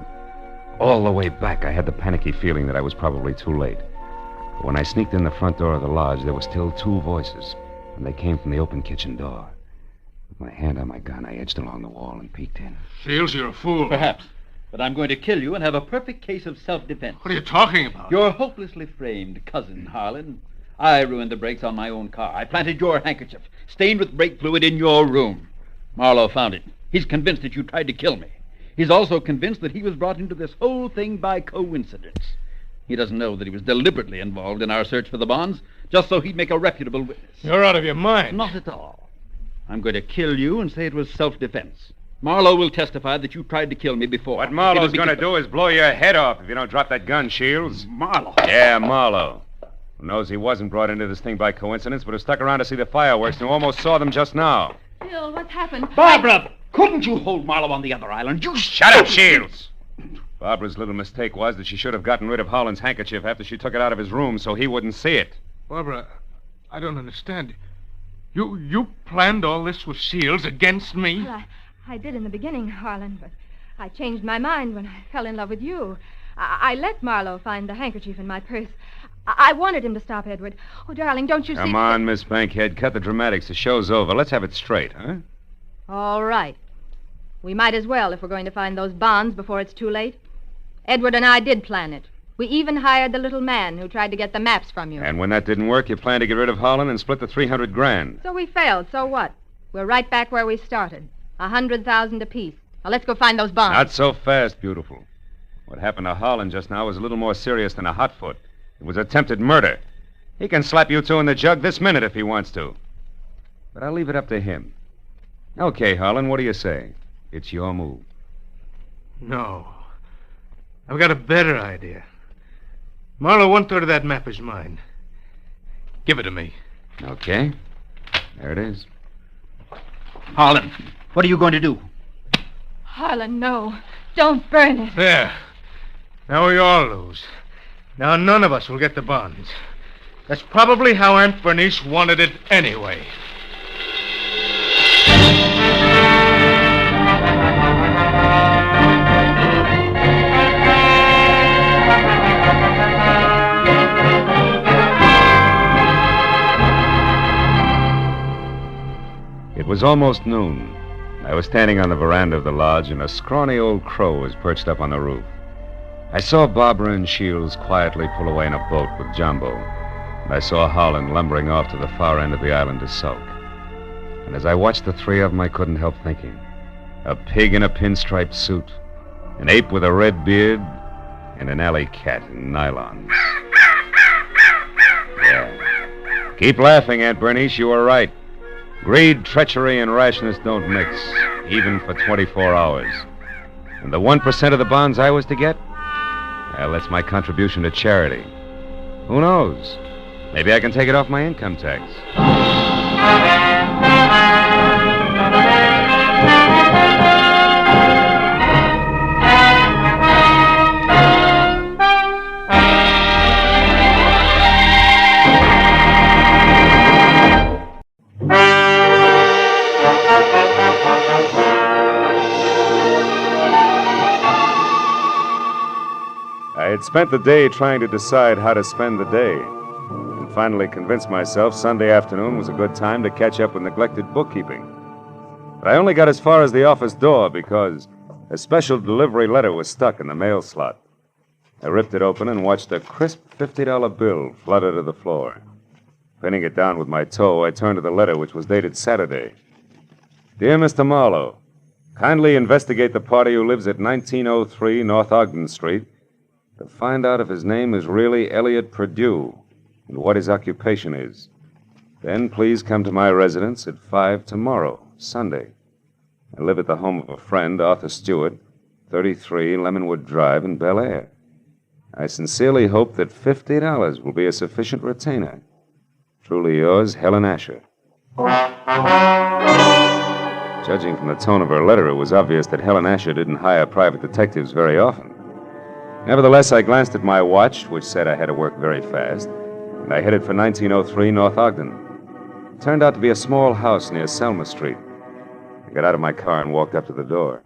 All the way back, I had the panicky feeling that I was probably too late. But when I sneaked in the front door of the lodge, there were still 2 voices, and they came from the open kitchen door. With my hand on my gun, I edged along the wall and peeked in.
Shields, you're a fool.
Perhaps. But I'm going to kill you and have a perfect case of self-defense.
What are you talking about?
Your hopelessly framed cousin, Harlan. I ruined the brakes on my own car. I planted your handkerchief, stained with brake fluid, in your room. Marlowe found it. He's convinced that you tried to kill me. He's also convinced that he was brought into this whole thing by coincidence. He doesn't know that he was deliberately involved in our search for the bonds, just so he'd make a reputable witness.
You're out of your mind.
Not at all. I'm going to kill you and say it was self-defense. Marlowe will testify that you tried to kill me before.
What Marlowe's going to do is blow your head off if you don't drop that gun, Shields.
Marlowe?
Yeah, Marlowe. Who knows he wasn't brought into this thing by coincidence, but who stuck around to see the fireworks and who almost saw them just now.
Phil, what's happened?
Barbara! Couldn't you hold Marlowe on the other island? You
Shut up, Shields! Barbara's little mistake was that she should have gotten rid of Harlan's handkerchief after she took it out of his room so he wouldn't see it.
Barbara, I don't understand. You planned all this with Shields against me?
Well, I did in the beginning, Harlan, but I changed my mind when I fell in love with you. I let Marlowe find the handkerchief in my purse. I wanted him to stop Edward. Oh, darling, don't you see...
Come on, Miss Bankhead. Cut the dramatics. The show's over. Let's have it straight, huh?
All right. We might as well if we're going to find those bonds before it's too late. Edward and I did plan it. We even hired the little man who tried to get the maps from you.
And when that didn't work, you planned to get rid of Harlan and split the $300,000.
So we failed. So what? We're right back where we started. 100,000 apiece. Now let's go find those bonds.
Not so fast, beautiful. What happened to Harlan just now was a little more serious than a hot foot. It was attempted murder. He can slap you 2 in the jug this minute if he wants to. But I'll leave it up to him. Okay, Harlan, what do you say? It's your move.
No. I've got a better idea. Marlowe, 1/3 of that map is mine. Give it to me.
Okay. There it is.
Harlan, what are you going to do?
Harlan, no. Don't burn it.
There. Now we all lose. Now none of us will get the bonds. That's probably how Aunt Bernice wanted it anyway.
It was almost noon. I was standing on the veranda of the lodge, and a scrawny old crow was perched up on the roof. I saw Barbara and Shields quietly pull away in a boat with Jumbo, and I saw Harlan lumbering off to the far end of the island to sulk. And as I watched the 3 of them, I couldn't help thinking. A pig in a pinstriped suit, an ape with a red beard, and an alley cat in nylon. Yeah. Keep laughing, Aunt Bernice. You were right. Greed, treachery, and rashness don't mix, even for 24 hours. And the 1% of the bonds I was to get? Well, that's my contribution to charity. Who knows? Maybe I can take it off my income tax. I had spent the day trying to decide how to spend the day, and finally convinced myself Sunday afternoon was a good time to catch up with neglected bookkeeping. But I only got as far as the office door because a special delivery letter was stuck in the mail slot. I ripped it open and watched a crisp $50 bill flutter to the floor. Pinning it down with my toe, I turned to the letter, which was dated Saturday. Dear Mr. Marlowe, kindly investigate the party who lives at 1903 North Ogden Street to find out if his name is really Elliot Perdue and what his occupation is. Then please come to my residence at 5 tomorrow, Sunday. I live at the home of a friend, Arthur Stewart, 33 Lemonwood Drive in Bel Air. I sincerely hope that $50 will be a sufficient retainer. Truly yours, Helen Asher. Judging from the tone of her letter, it was obvious that Helen Asher didn't hire private detectives very often. Nevertheless, I glanced at my watch, which said I had to work very fast, and I headed for 1903 North Ogden. It turned out to be a small house near Selma Street. I got out of my car and walked up to the door.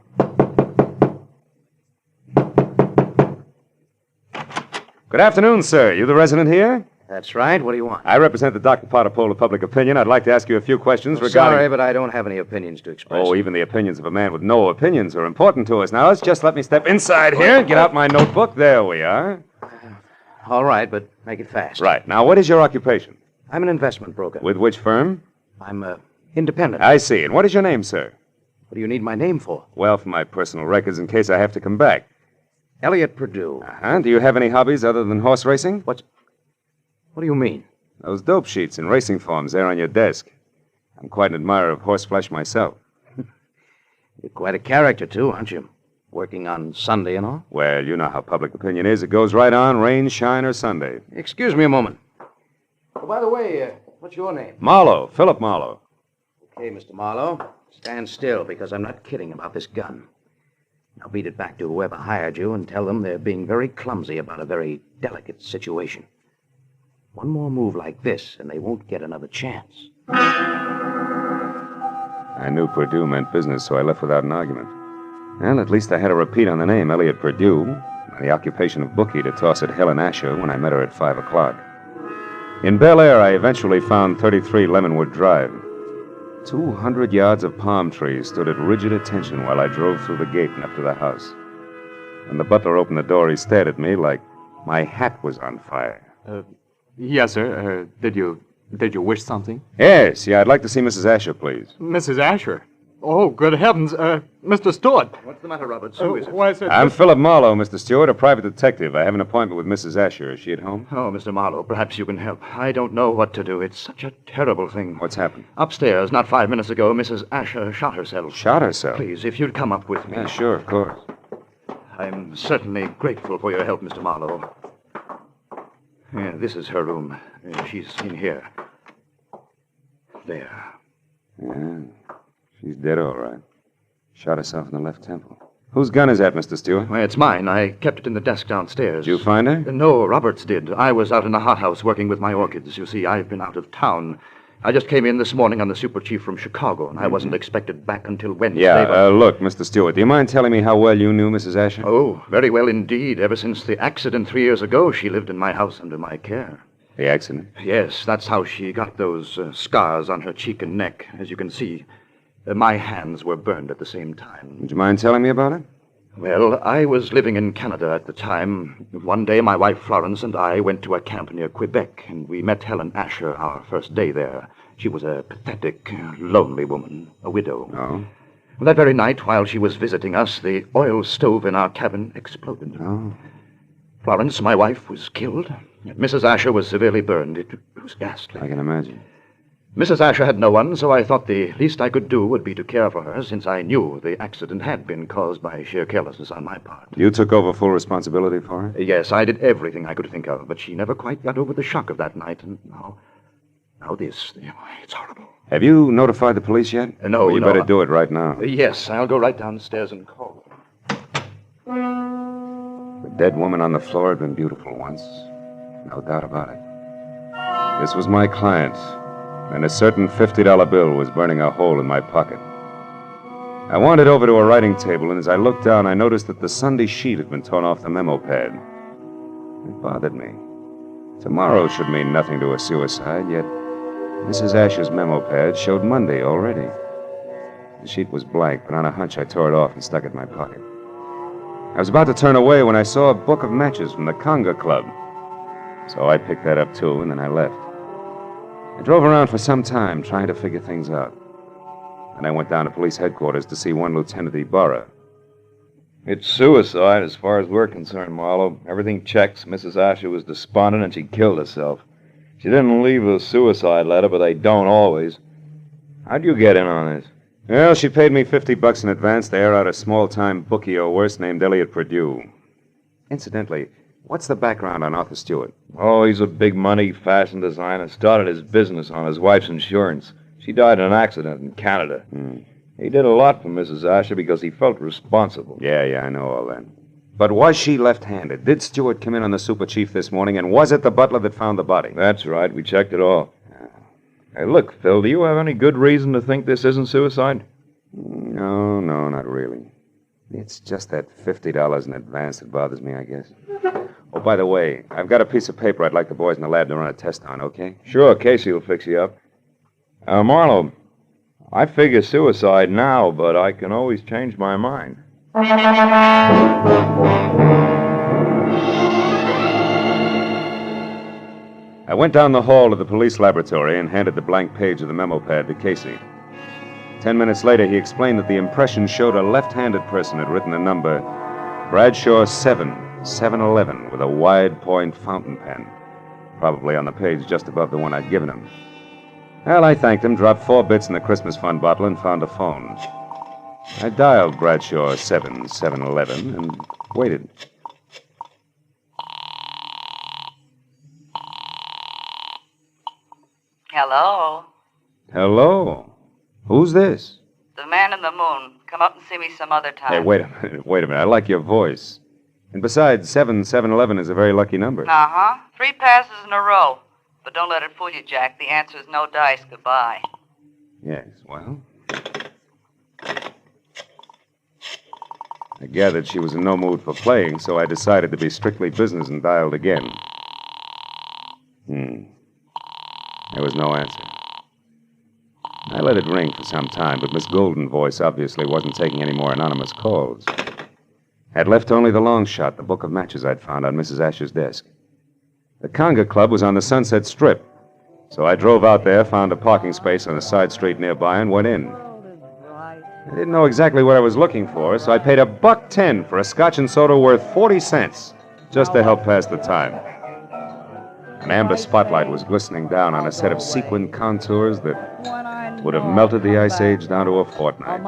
Good afternoon, sir. You the resident here?
That's right. What do you want?
I represent the Dr. Potter poll of public opinion. I'd like to ask you a few questions regarding...
Sorry, but I don't have any opinions to express.
Oh, even the opinions of a man with no opinions are important to us. Now, let's just let me step inside here and get out my notebook. There we are.
All right, but make it fast.
Right. Now, what is your occupation?
I'm an investment broker.
With which firm?
I'm independent.
I see. And what is your name, sir?
What do you need my name for?
Well, for my personal records in case I have to come back.
Elliot Perdue.
Uh-huh. Do you have any hobbies other than horse racing?
What do you mean?
Those dope sheets and racing forms there on your desk. I'm quite an admirer of horseflesh myself.
You're quite a character, too, aren't you? Working on Sunday and all?
Well, you know how public opinion is. It goes right on, rain, shine, or Sunday.
Excuse me a moment. Oh, by the way, what's your name?
Marlowe, Philip Marlowe.
Okay, Mr. Marlowe. Stand still, because I'm not kidding about this gun. Now beat it back to whoever hired you and tell them they're being very clumsy about a very delicate situation. One more move like this, and they won't get another chance.
I knew Perdue meant business, so I left without an argument. Well, at least I had a repeat on the name, Elliot Perdue, and the occupation of bookie to toss at Helen Asher when I met her at 5 o'clock. In Bel Air, I eventually found 33 Lemonwood Drive. 200 yards of palm trees stood at rigid attention while I drove through the gate and up to the house. When the butler opened the door, he stared at me like my hat was on fire.
Yes, sir. Did you wish something?
Yes, I'd like to see Mrs. Asher, please.
Mrs. Asher? Oh, good heavens. Mr. Stewart.
What's the matter, Roberts? Who is it?
Why, sir,
I'm Philip Marlowe, Mr. Stewart, a private detective. I have an appointment with Mrs. Asher. Is she at home?
Oh, Mr. Marlowe, perhaps you can help. I don't know what to do. It's such a terrible thing.
What's happened?
Upstairs, not 5 minutes ago, Mrs. Asher shot herself.
Shot herself?
Please, if you'd come up with me.
Yeah, sure, of course.
I'm certainly grateful for your help, Mr. Marlowe. Yeah, this is her room. She's in here. There.
Yeah, she's dead all right. Shot herself in the left temple. Whose gun is that, Mr. Stewart?
Well, it's mine. I kept it in the desk downstairs.
Did you find her?
No, Roberts did. I was out in the hothouse working with my orchids. You see, I've been out of town. I just came in this morning on the super chief from Chicago, and I wasn't expected back until Wednesday.
Yeah, look, Mr. Stewart, do you mind telling me how well you knew Mrs. Asher?
Oh, very well indeed. Ever since the accident 3 years ago, she lived in my house under my care.
The accident?
Yes, that's how she got those scars on her cheek and neck. As you can see, my hands were burned at the same time.
Would you mind telling me about it?
Well, I was living in Canada at the time. One day, my wife Florence and I went to a camp near Quebec, and we met Helen Asher our first day there. She was a pathetic, lonely woman, a widow.
Oh?
That very night, while she was visiting us, the oil stove in our cabin exploded.
Oh.
Florence, my wife, was killed. Mrs. Asher was severely burned. It was ghastly.
I can imagine.
Mrs. Asher had no one, so I thought the least I could do would be to care for her, since I knew the accident had been caused by sheer carelessness on my part.
You took over full responsibility for her?
Yes, I did everything I could think of, but she never quite got over the shock of that night, and now this. It's horrible.
Have you notified the police yet?
No,
well, you better do it right now.
Yes, I'll go right downstairs and call
them. The dead woman on the floor had been beautiful once. No doubt about it. This was my client, and a certain $50 bill was burning a hole in my pocket. I wandered over to a writing table, and as I looked down, I noticed that the Sunday sheet had been torn off the memo pad. It bothered me. Tomorrow should mean nothing to a suicide, yet Mrs. Asher's memo pad showed Monday already. The sheet was blank, but on a hunch I tore it off and stuck it in my pocket. I was about to turn away when I saw a book of matches from the Conga Club. So I picked that up too, and then I left. I drove around for some time trying to figure things out. And I went down to police headquarters to see one Lieutenant Ibarra.
It's suicide as far as we're concerned, Marlowe. Everything checks. Mrs. Asher was despondent and she killed herself. She didn't leave a suicide letter, but they don't always. How'd you get in on this?
Well, she paid me $50 in advance to air out a small-time bookie or worse named Elliot Purdue. Incidentally, what's the background on Arthur Stewart?
Oh, he's a big-money fashion designer. Started his business on his wife's insurance. She died in an accident in Canada. He did a lot for Mrs. Asher because he felt responsible.
Yeah, I know all that. But was she left-handed? Did Stewart come in on the super chief this morning, and was it the butler that found the body?
That's right. We checked it all. Hey, look, Phil, do you have any good reason to think this isn't suicide?
No, not really. It's just that $50 in advance that bothers me, I guess. Oh, by the way, I've got a piece of paper I'd like the boys in the lab to run a test on, okay?
Sure, Casey will fix you up. Marlowe, I figure suicide now, but I can always change my mind.
I went down the hall to the police laboratory and handed the blank page of the memo pad to Casey. 10 minutes later, he explained that the impression showed a left-handed person had written the number Bradshaw 711 with a wide point fountain pen, probably on the page just above the one I'd given him. Well, I thanked him, dropped 4 bits in the Christmas fund bottle, and found a phone. I dialed Bradshaw 711 and waited.
Hello?
Hello? Who's this?
The man in the moon. Come up and see me some other time.
Hey, wait a minute. I like your voice. And besides, 711 is a very lucky number.
Uh-huh. 3 passes in a row. But don't let it fool you, Jack. The answer is no dice. Goodbye.
Yes, well. I gathered she was in no mood for playing, so I decided to be strictly business and dialed again. There was no answer. I let it ring for some time, but Miss Golden's voice obviously wasn't taking any more anonymous calls. Had left only the long shot, the book of matches I'd found on Mrs. Asher's desk. The Conga Club was on the Sunset Strip, so I drove out there, found a parking space on a side street nearby, and went in. I didn't know exactly what I was looking for, so I paid $1.10 for a scotch and soda worth 40 cents, just to help pass the time. An amber spotlight was glistening down on a set of sequined contours that would have melted the Ice Age down to a fortnight.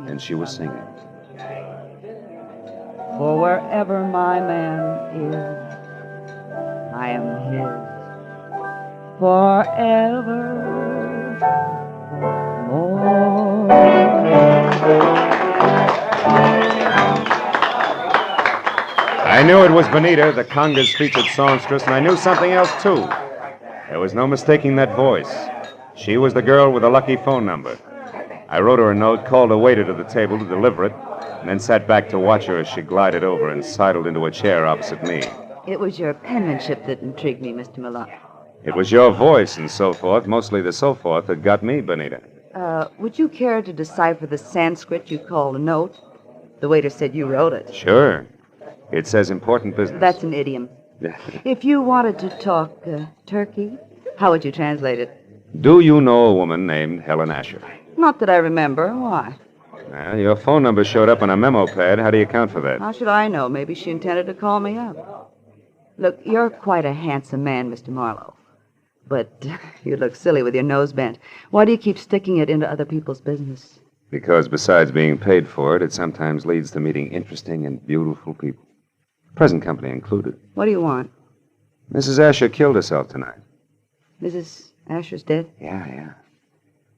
And she was singing.
For wherever my man is, I am his forever more.
I knew it was Bonita, the Conga's featured songstress, and I knew something else, too. There was no mistaking that voice. She was the girl with the lucky phone number. I wrote her a note, called a waiter to the table to deliver it, and then sat back to watch her as she glided over and sidled into a chair opposite me.
It was your penmanship that intrigued me, Mr. Malone.
It was your voice and so forth, mostly the so forth, that got me, Bonita.
Would you care to decipher the Sanskrit you called a note? The waiter said you wrote it.
Sure. It says important business.
That's an idiom. If you wanted to talk turkey, how would you translate it?
Do you know a woman named Helen Asher?
Not that I remember. Why?
Well, your phone number showed up on a memo pad. How do you account for that?
How should I know? Maybe she intended to call me up. Look, you're quite a handsome man, Mr. Marlowe. But you look silly with your nose bent. Why do you keep sticking it into other people's business?
Because besides being paid for it, it sometimes leads to meeting interesting and beautiful people. Present company included.
What do you want?
Mrs. Asher killed herself tonight.
Mrs. Asher's dead?
Yeah.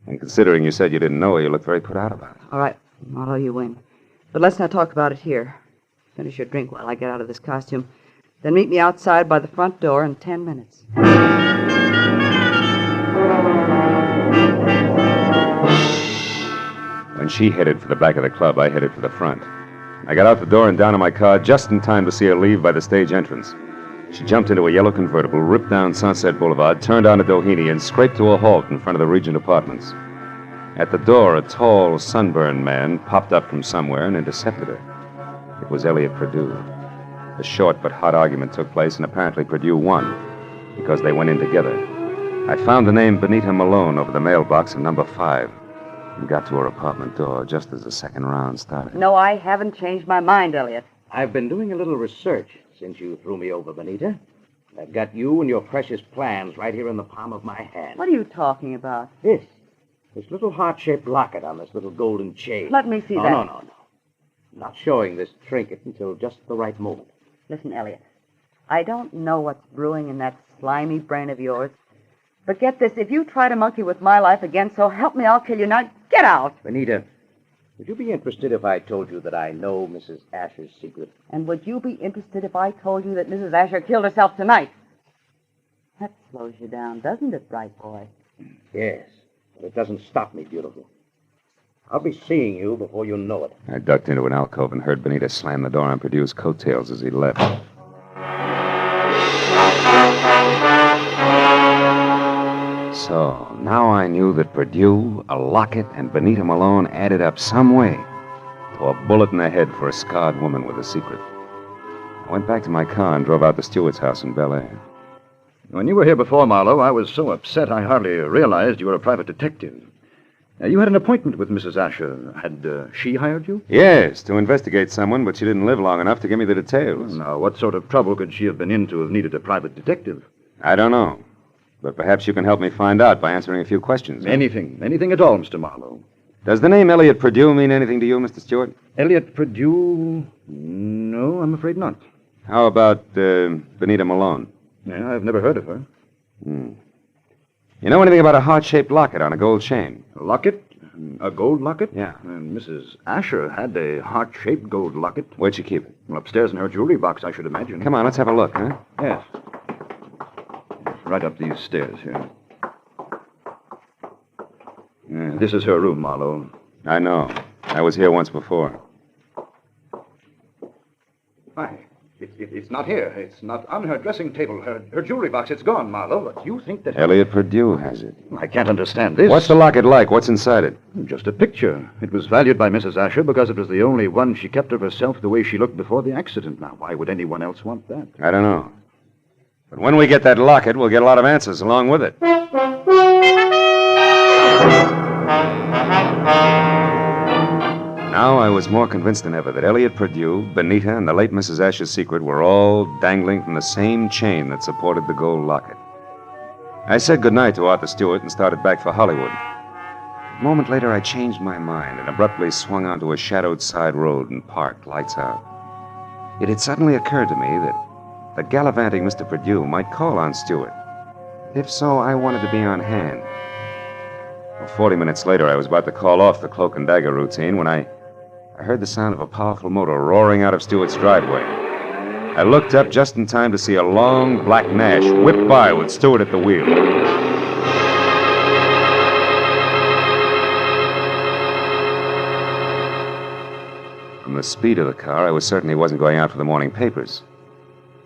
And considering you said you didn't know her, you look very put out about it.
All right, Marlowe, you win. But let's not talk about it here. Finish your drink while I get out of this costume. Then meet me outside by the front door in 10 minutes.
When she headed for the back of the club, I headed for the front. I got out the door and down to my car just in time to see her leave by the stage entrance. She jumped into a yellow convertible, ripped down Sunset Boulevard, turned onto Doheny, and scraped to a halt in front of the Regent Apartments. At the door, a tall, sunburned man popped up from somewhere and intercepted her. It was Elliot Perdue. A short but hot argument took place, and apparently Perdue won, because they went in together. I found the name Benita Malone over the mailbox in number 5 and got to her apartment door just as the second round started.
No, I haven't changed my mind, Elliot.
I've been doing a little research since you threw me over, Benita. I've got you and your precious plans right here in the palm of my hand.
What are you talking about?
This little heart-shaped locket on this little golden chain.
Let me see that.
No. I'm not showing this trinket until just the right moment.
Listen, Elliot, I don't know what's brewing in that slimy brain of yours, but get this, if you try to monkey with my life again, so help me, I'll kill you. Now, get out!
Benita, would you be interested if I told you that I know Mrs. Asher's secret?
And would you be interested if I told you that Mrs. Asher killed herself tonight? That slows you down, doesn't it, bright boy?
Yes, but it doesn't stop me, beautiful. I'll be seeing you before you know it.
I ducked into an alcove and heard Benita slam the door on Perdue's coattails as he left. So, now I knew that Perdue, a locket, and Benita Malone added up some way to a bullet in the head for a scarred woman with a secret. I went back to my car and drove out to Stewart's house in Bel Air.
When you were here before, Marlowe, I was so upset I hardly realized you were a private detective. You had an appointment with Mrs. Asher. Had she hired you?
Yes, to investigate someone, but she didn't live long enough to give me the details.
Now, what sort of trouble could she have been in to have needed a private detective?
I don't know. But perhaps you can help me find out by answering a few questions.
Anything at all, Mr. Marlowe.
Does the name Elliot Perdue mean anything to you, Mr. Stewart?
Elliot Perdue? No, I'm afraid not.
How about Benita Malone?
Yeah, I've never heard of her.
You know anything about a heart-shaped locket on a gold chain?
A locket? A gold locket?
Yeah.
And Mrs. Asher had a heart-shaped gold locket.
Where'd she keep it?
Well, upstairs in her jewelry box, I should imagine.
Come on, let's have a look, huh?
Yes. Right up these stairs here. This is her room, Marlowe.
I know. I was here once before.
Why, it's not here. It's not on her dressing table. Her jewelry box, it's gone, Marlowe. But you think that...
Elliot Perdue has it.
I can't understand this.
What's the locket like? What's inside it?
Just a picture. It was valued by Mrs. Asher because it was the only one she kept of herself the way she looked before the accident. Now, why would anyone else want that?
I don't know. But when we get that locket, we'll get a lot of answers along with it. Now I was more convinced than ever that Elliot Perdue, Benita, and the late Mrs. Asher's secret were all dangling from the same chain that supported the gold locket. I said goodnight to Arthur Stewart and started back for Hollywood. A moment later, I changed my mind and abruptly swung onto a shadowed side road and parked, lights out. It had suddenly occurred to me that the gallivanting Mr. Perdue might call on Stewart. If so, I wanted to be on hand. Well, 40 minutes later, I was about to call off the cloak and dagger routine when I heard the sound of a powerful motor roaring out of Stewart's driveway. I looked up just in time to see a long black Nash whip by with Stewart at the wheel. From the speed of the car, I was certain he wasn't going out for the morning papers.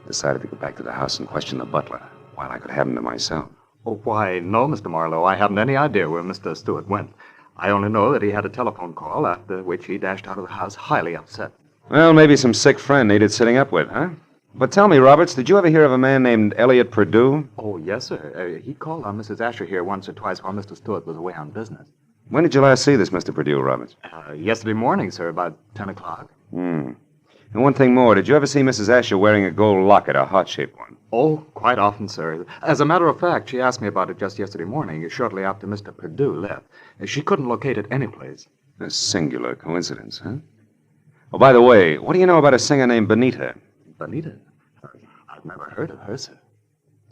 Decided to go back to the house and question the butler while I could have him to myself.
Oh, why, no, Mr. Marlowe. I haven't any idea where Mr. Stewart went. I only know that he had a telephone call, after which he dashed out of the house highly upset.
Well, maybe some sick friend needed sitting up with, huh? But tell me, Roberts, did you ever hear of a man named Elliot Perdue?
Oh, yes, sir. He called on Mrs. Asher here once or twice while Mr. Stewart was away on business.
When did you last see this Mr. Perdue, Roberts?
Yesterday morning, sir, about 10 o'clock.
And one thing more, did you ever see Mrs. Asher wearing a gold locket, a heart-shaped one?
Oh, quite often, sir. As a matter of fact, she asked me about it just yesterday morning, shortly after Mr. Perdue left. She couldn't locate it anyplace.
A singular coincidence, huh? Oh, by the way, what do you know about a singer named Benita?
Benita? I've never heard of her, sir.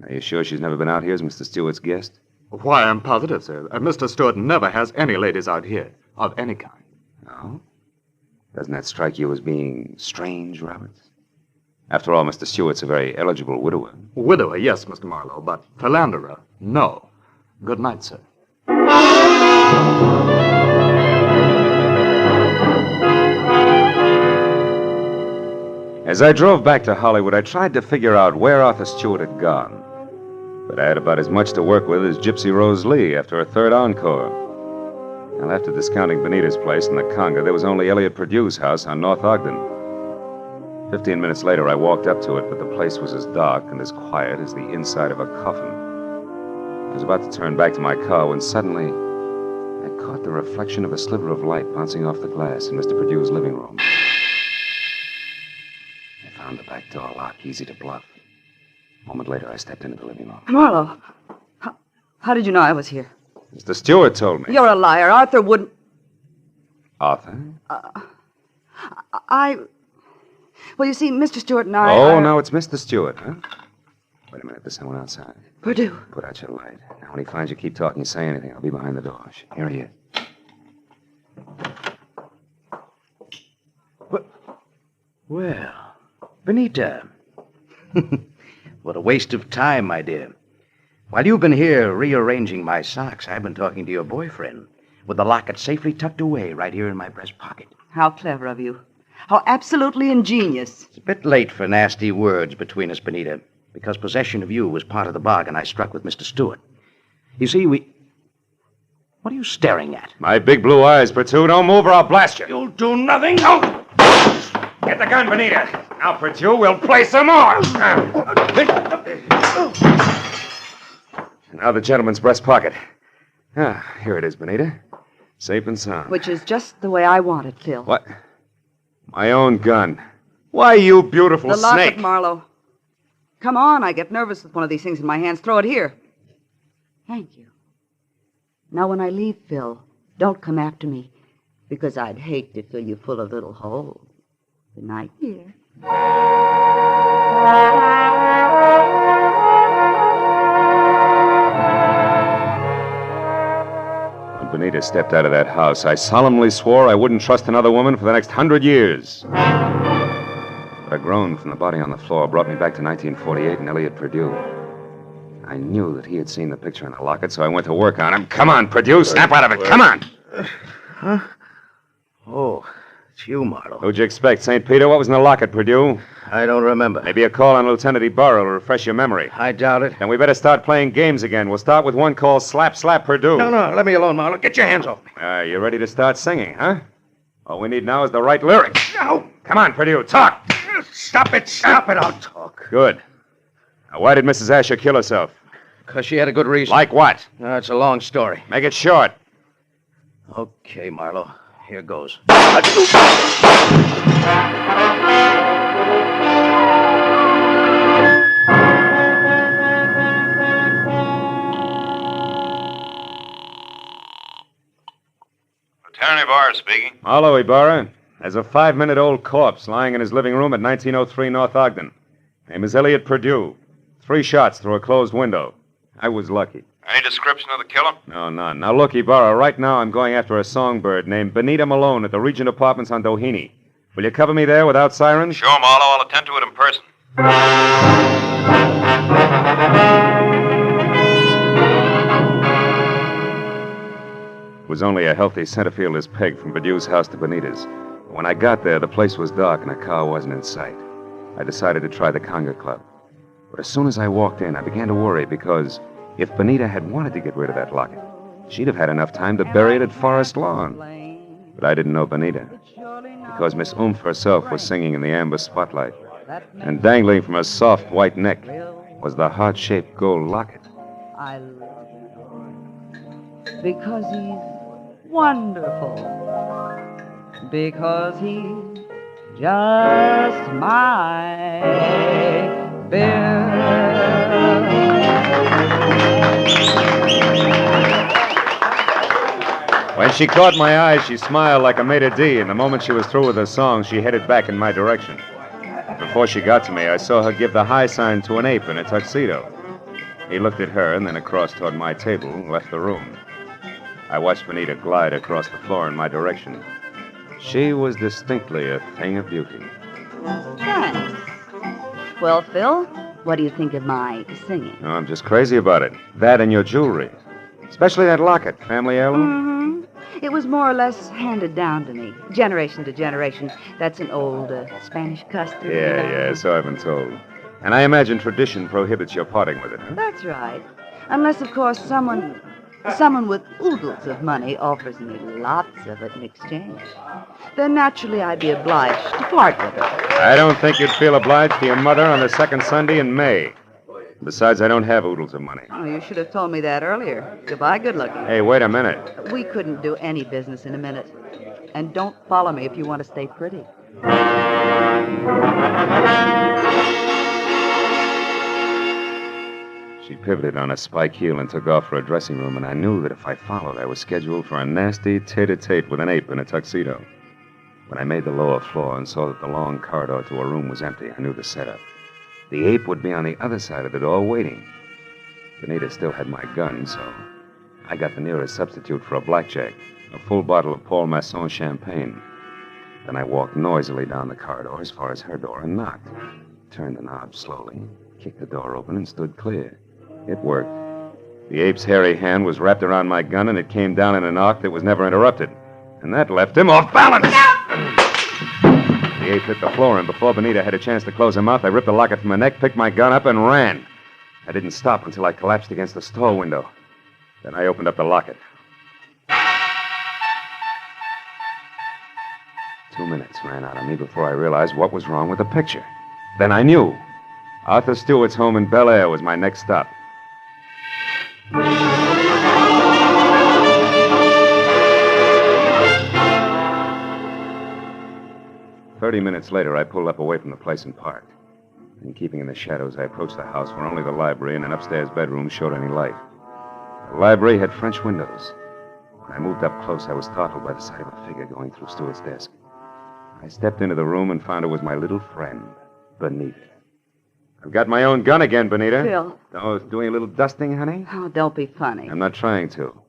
Are you sure she's never been out here as Mr. Stewart's guest?
Why, I'm positive, sir. Mr. Stewart never has any ladies out here, of any kind.
No? Doesn't that strike you as being strange, Roberts? After all, Mr. Stewart's a very eligible widower.
Widower, yes, Mr. Marlowe, but philanderer, no. Good night, sir.
As I drove back to Hollywood, I tried to figure out where Arthur Stewart had gone. But I had about as much to work with as Gypsy Rose Lee after her third encore. Well, after discounting Benita's place in the Conga, there was only Elliot Perdue's house on North Ogden. 15 minutes later, I walked up to it, but the place was as dark and as quiet as the inside of a coffin. I was about to turn back to my car when suddenly I caught the reflection of a sliver of light bouncing off the glass in Mr. Perdue's living room. I found the back door lock easy to bluff. A moment later, I stepped into the living room.
Marlowe, how did you know I was here?
Mr. Stewart told me.
You're a liar. Arthur wouldn't...
Arthur?
Well, you see, Mr. Stewart and I...
Oh, now it's Mr. Stewart, huh? Wait a minute, there's someone outside.
Perdue.
Put out your light. Now, when he finds you keep talking, say anything. I'll be behind the door. Here he is.
Well, Benita. What a waste of time, my dear. While you've been here rearranging my socks, I've been talking to your boyfriend with the locket safely tucked away right here in my breast pocket.
How clever of you. How absolutely ingenious.
It's a bit late for nasty words between us, Benita, because possession of you was part of the bargain I struck with Mr. Stewart. You see, What are you staring at?
My big blue eyes, Perdue. Don't move or I'll blast you.
You'll do nothing.
No! Get the gun, Benita. Now, Perdue, we'll play some more. Now the gentleman's breast pocket. Ah, here it is, Benita. Safe and sound.
Which is just the way I want it, Phil.
What? My own gun. Why, you beautiful
the locket,
snake.
Marlowe. Come on, I get nervous with one of these things in my hands. Throw it here. Thank you. Now, when I leave, Phil, don't come after me, because I'd hate to fill you full of little holes. Good night, dear.
When Benita stepped out of that house, I solemnly swore I wouldn't trust another woman for the next 100 years. But a groan from the body on the floor brought me back to 1948 and Elliot Perdue. I knew that he had seen the picture in the locket, so I went to work on him. Come on, Perdue, snap out of it. Come on.
Huh? Oh, it's you, Marlowe.
Who'd you expect, St. Peter? What was in the locket, Perdue?
I don't remember.
Maybe a call on Lieutenant Ibarra will refresh your memory.
I doubt it.
Then we better start playing games again. We'll start with one called Slap Slap Perdue.
No, let me alone, Marlowe. Get your hands off me.
You ready to start singing, huh? All we need now is the right lyrics.
No.
Come on, Perdue, talk.
Stop it. I'll talk.
Good. Now, why did Mrs. Asher kill herself?
Because she had a good reason.
Like what?
It's a long story.
Make it short.
Okay, Marlowe. Here goes.
Lieutenant Ibarra speaking.
Hello, Ibarra. There's a 5-minute-old corpse lying in his living room at 1903 North Ogden. Name is Elliot Perdue. 3 shots through a closed window. I was lucky.
Any description of the killer?
No, none. Now, look, Ibarra, right now I'm going after a songbird named Benita Malone at the Regent Apartments on Doheny. Will you cover me there without sirens?
Sure, Marlowe. I'll attend to it in person.
It was only a healthy center fielder's peg from Perdue's house to Benita's. When I got there, the place was dark and a car wasn't in sight. I decided to try the Conga Club. But as soon as I walked in, I began to worry because if Benita had wanted to get rid of that locket, she'd have had enough time to bury it at Forest Lawn. But I didn't know Benita, because Miss Oomph herself was singing in the amber spotlight, and dangling from her soft white neck was the heart-shaped gold locket.
I love him because he's wonderful, because he's just my Bill.
When she caught my eye, she smiled like a maitre d', and the moment she was through with her song, she headed back in my direction. Before she got to me, I saw her give the high sign to an ape in a tuxedo. He looked at her and then across toward my table and left the room. I watched Benita glide across the floor in my direction. She was distinctly a thing of beauty.
Thanks. Well, Phil, what do you think of my singing?
Oh, I'm just crazy about it. That and your jewelry. Especially that locket, family heirloom.
Mm-hmm. It It was more or less handed down to me, generation to generation. That's an old Spanish custom.
Yeah, so I've been told. And I imagine tradition prohibits your parting with it, huh?
That's right. Unless, of course, someone with oodles of money offers me lots of it in exchange. Then naturally I'd be obliged to part with it.
I don't think you'd feel obliged to your mother on the second Sunday in May. Besides, I don't have oodles of money.
Oh, you should have told me that earlier. Goodbye, good looking.
Hey, wait a minute.
We couldn't do any business in a minute. And don't follow me if you want to stay pretty.
She pivoted on a spike heel and took off for a dressing room, and I knew that if I followed, I was scheduled for a nasty tete-a-tete with an ape in a tuxedo. When I made the lower floor and saw that the long corridor to her room was empty, I knew the setup. The ape would be on the other side of the door waiting. Benita still had my gun, so I got the nearest substitute for a blackjack, a full bottle of Paul Masson champagne. Then I walked noisily down the corridor as far as her door and knocked. Turned the knob slowly, kicked the door open, and stood clear. It worked. The ape's hairy hand was wrapped around my gun, and it came down in an arc that was never interrupted. And that left him off balance! The ape hit the floor, and before Benita had a chance to close her mouth, I ripped the locket from her neck, picked my gun up, and ran. I didn't stop until I collapsed against the store window. Then I opened up the locket. 2 minutes ran out of me before I realized what was wrong with the picture. Then I knew. Arthur Stewart's home in Bel Air was my next stop. 30 minutes later, I pulled up away from the place and parked. And keeping in the shadows, I approached the house where only the library and an upstairs bedroom showed any light. The library had French windows. When I moved up close, I was startled by the sight of a figure going through Stewart's desk. I stepped into the room and found it was my little friend, Benita. I've got my own gun again, Benita.
Phil.
Oh, doing a little dusting, honey?
Oh, don't be funny.
I'm not trying to.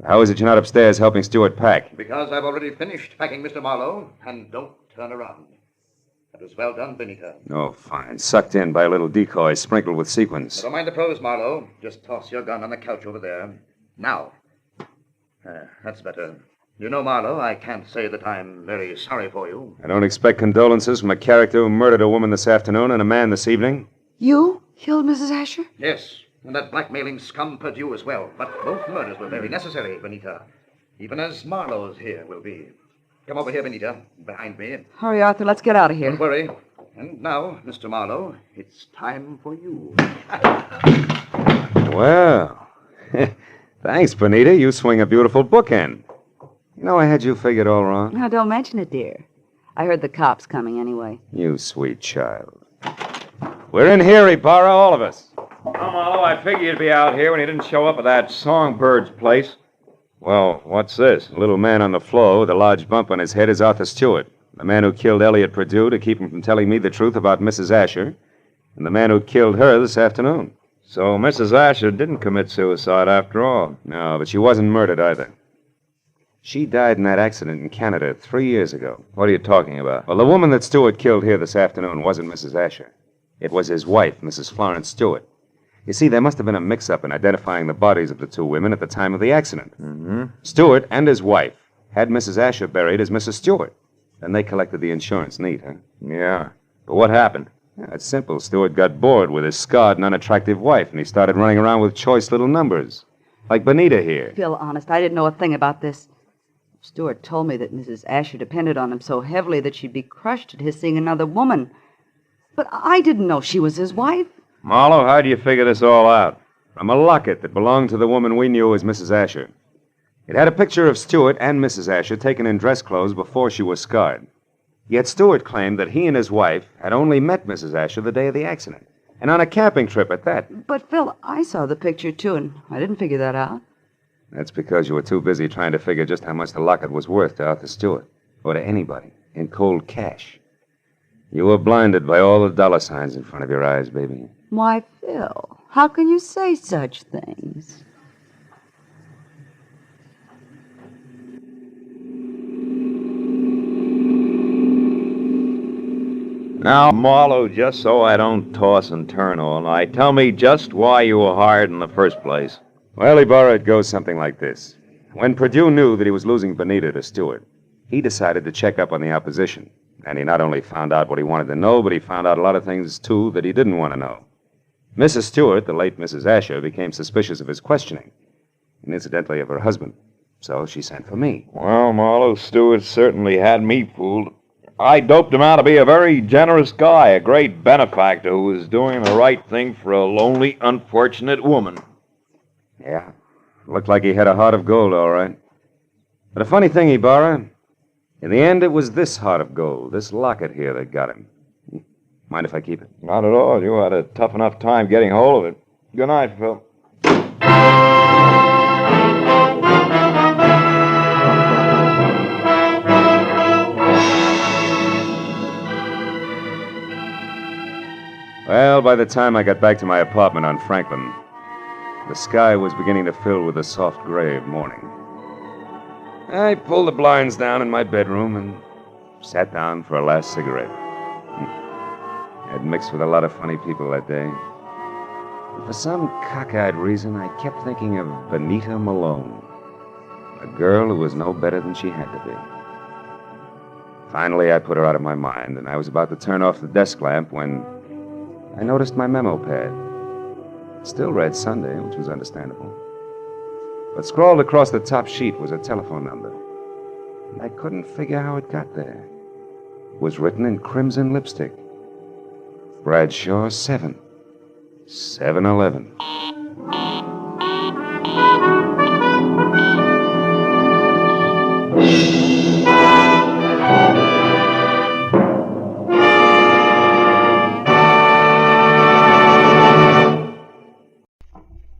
How is it you're not upstairs helping Stewart pack?
Because I've already finished packing, Mr. Marlowe, and don't turn around. That was well done, Benita.
Oh, fine. Sucked in by a little decoy sprinkled with sequins.
Never mind the pros, Marlowe. Just toss your gun on the couch over there. Now. That's better. You know, Marlowe, I can't say that I'm very sorry for you.
I don't expect condolences from a character who murdered a woman this afternoon and a man this evening.
You killed Mrs. Asher?
Yes, and that blackmailing scum Purdue as well. But both murders were very necessary, Benita. Even as Marlowe's here will be. Come over here, Benita, behind me.
Hurry, Arthur, let's get out of here.
Don't worry. And now, Mr. Marlowe, it's time for you.
Well, thanks, Benita. You swing a beautiful bookend. You know, I had you figured all wrong.
Now, don't mention it, dear. I heard the cops coming anyway.
You sweet child. We're in here, Ibarra, all of us.
Oh, Marlowe, I figured you'd be out here when you didn't show up at that Songbird's place.
Well, what's this? The little man on the floor with a large bump on his head is Arthur Stewart, the man who killed Elliot Purdue to keep him from telling me the truth about Mrs. Asher, and the man who killed her this afternoon.
So Mrs. Asher didn't commit suicide after all.
No, but she wasn't murdered either. She died in that accident in Canada 3 years ago.
What are you talking about?
Well, the woman that Stewart killed here this afternoon wasn't Mrs. Asher. It was his wife, Mrs. Florence Stewart. You see, there must have been a mix-up in identifying the bodies of the two women at the time of the accident.
Mm-hmm.
Stewart and his wife had Mrs. Asher buried as Mrs. Stewart. Then they collected the insurance neat, huh?
Yeah. But what happened?
Yeah, it's simple. Stewart got bored with his scarred and unattractive wife, and he started running around with choice little numbers. Like Benita here.
Phil, honest, I didn't know a thing about this. Stewart told me that Mrs. Asher depended on him so heavily that she'd be crushed at his seeing another woman. But I didn't know she was his wife.
Marlowe, how do you figure this all out?
From a locket that belonged to the woman we knew as Mrs. Asher. It had a picture of Stewart and Mrs. Asher taken in dress clothes before she was scarred. Yet Stewart claimed that he and his wife had only met Mrs. Asher the day of the accident, and on a camping trip at that.
But, Phil, I saw the picture, too, and I didn't figure that out.
That's because you were too busy trying to figure just how much the locket was worth to Arthur Stewart, or to anybody, in cold cash. You were blinded by all the dollar signs in front of your eyes, baby.
Why, Phil, how can you say such things?
Now, Marlowe, just so I don't toss and turn all night, tell me just why you were hired in the first place.
Well, Ibarra, it goes something like this. When Perdue knew that he was losing Benita to Stewart, he decided to check up on the opposition. And he not only found out what he wanted to know, but he found out a lot of things, too, that he didn't want to know. Mrs. Stewart, the late Mrs. Asher, became suspicious of his questioning, and incidentally of her husband. So she sent for me.
Well, Marlowe, Stewart certainly had me fooled. I doped him out to be a very generous guy, a great benefactor who was doing the right thing for a lonely, unfortunate woman.
Yeah, looked like he had a heart of gold, all right. But a funny thing, Ibarra, in the end, it was this heart of gold, this locket here, that got him. Mind if I keep it?
Not at all. You had a tough enough time getting hold of it. Good night, Phil.
Well, by the time I got back to my apartment on Franklin, the sky was beginning to fill with the soft gray of morning. I pulled the blinds down in my bedroom and sat down for a last cigarette. I'd mixed with a lot of funny people that day. And for some cockeyed reason, I kept thinking of Benita Malone, a girl who was no better than she had to be. Finally, I put her out of my mind, and I was about to turn off the desk lamp when I noticed my memo pad. It still read Sunday, which was understandable. But scrawled across the top sheet was a telephone number. And I couldn't figure how it got there. It was written in crimson lipstick. Bradshaw 7. 7-Eleven.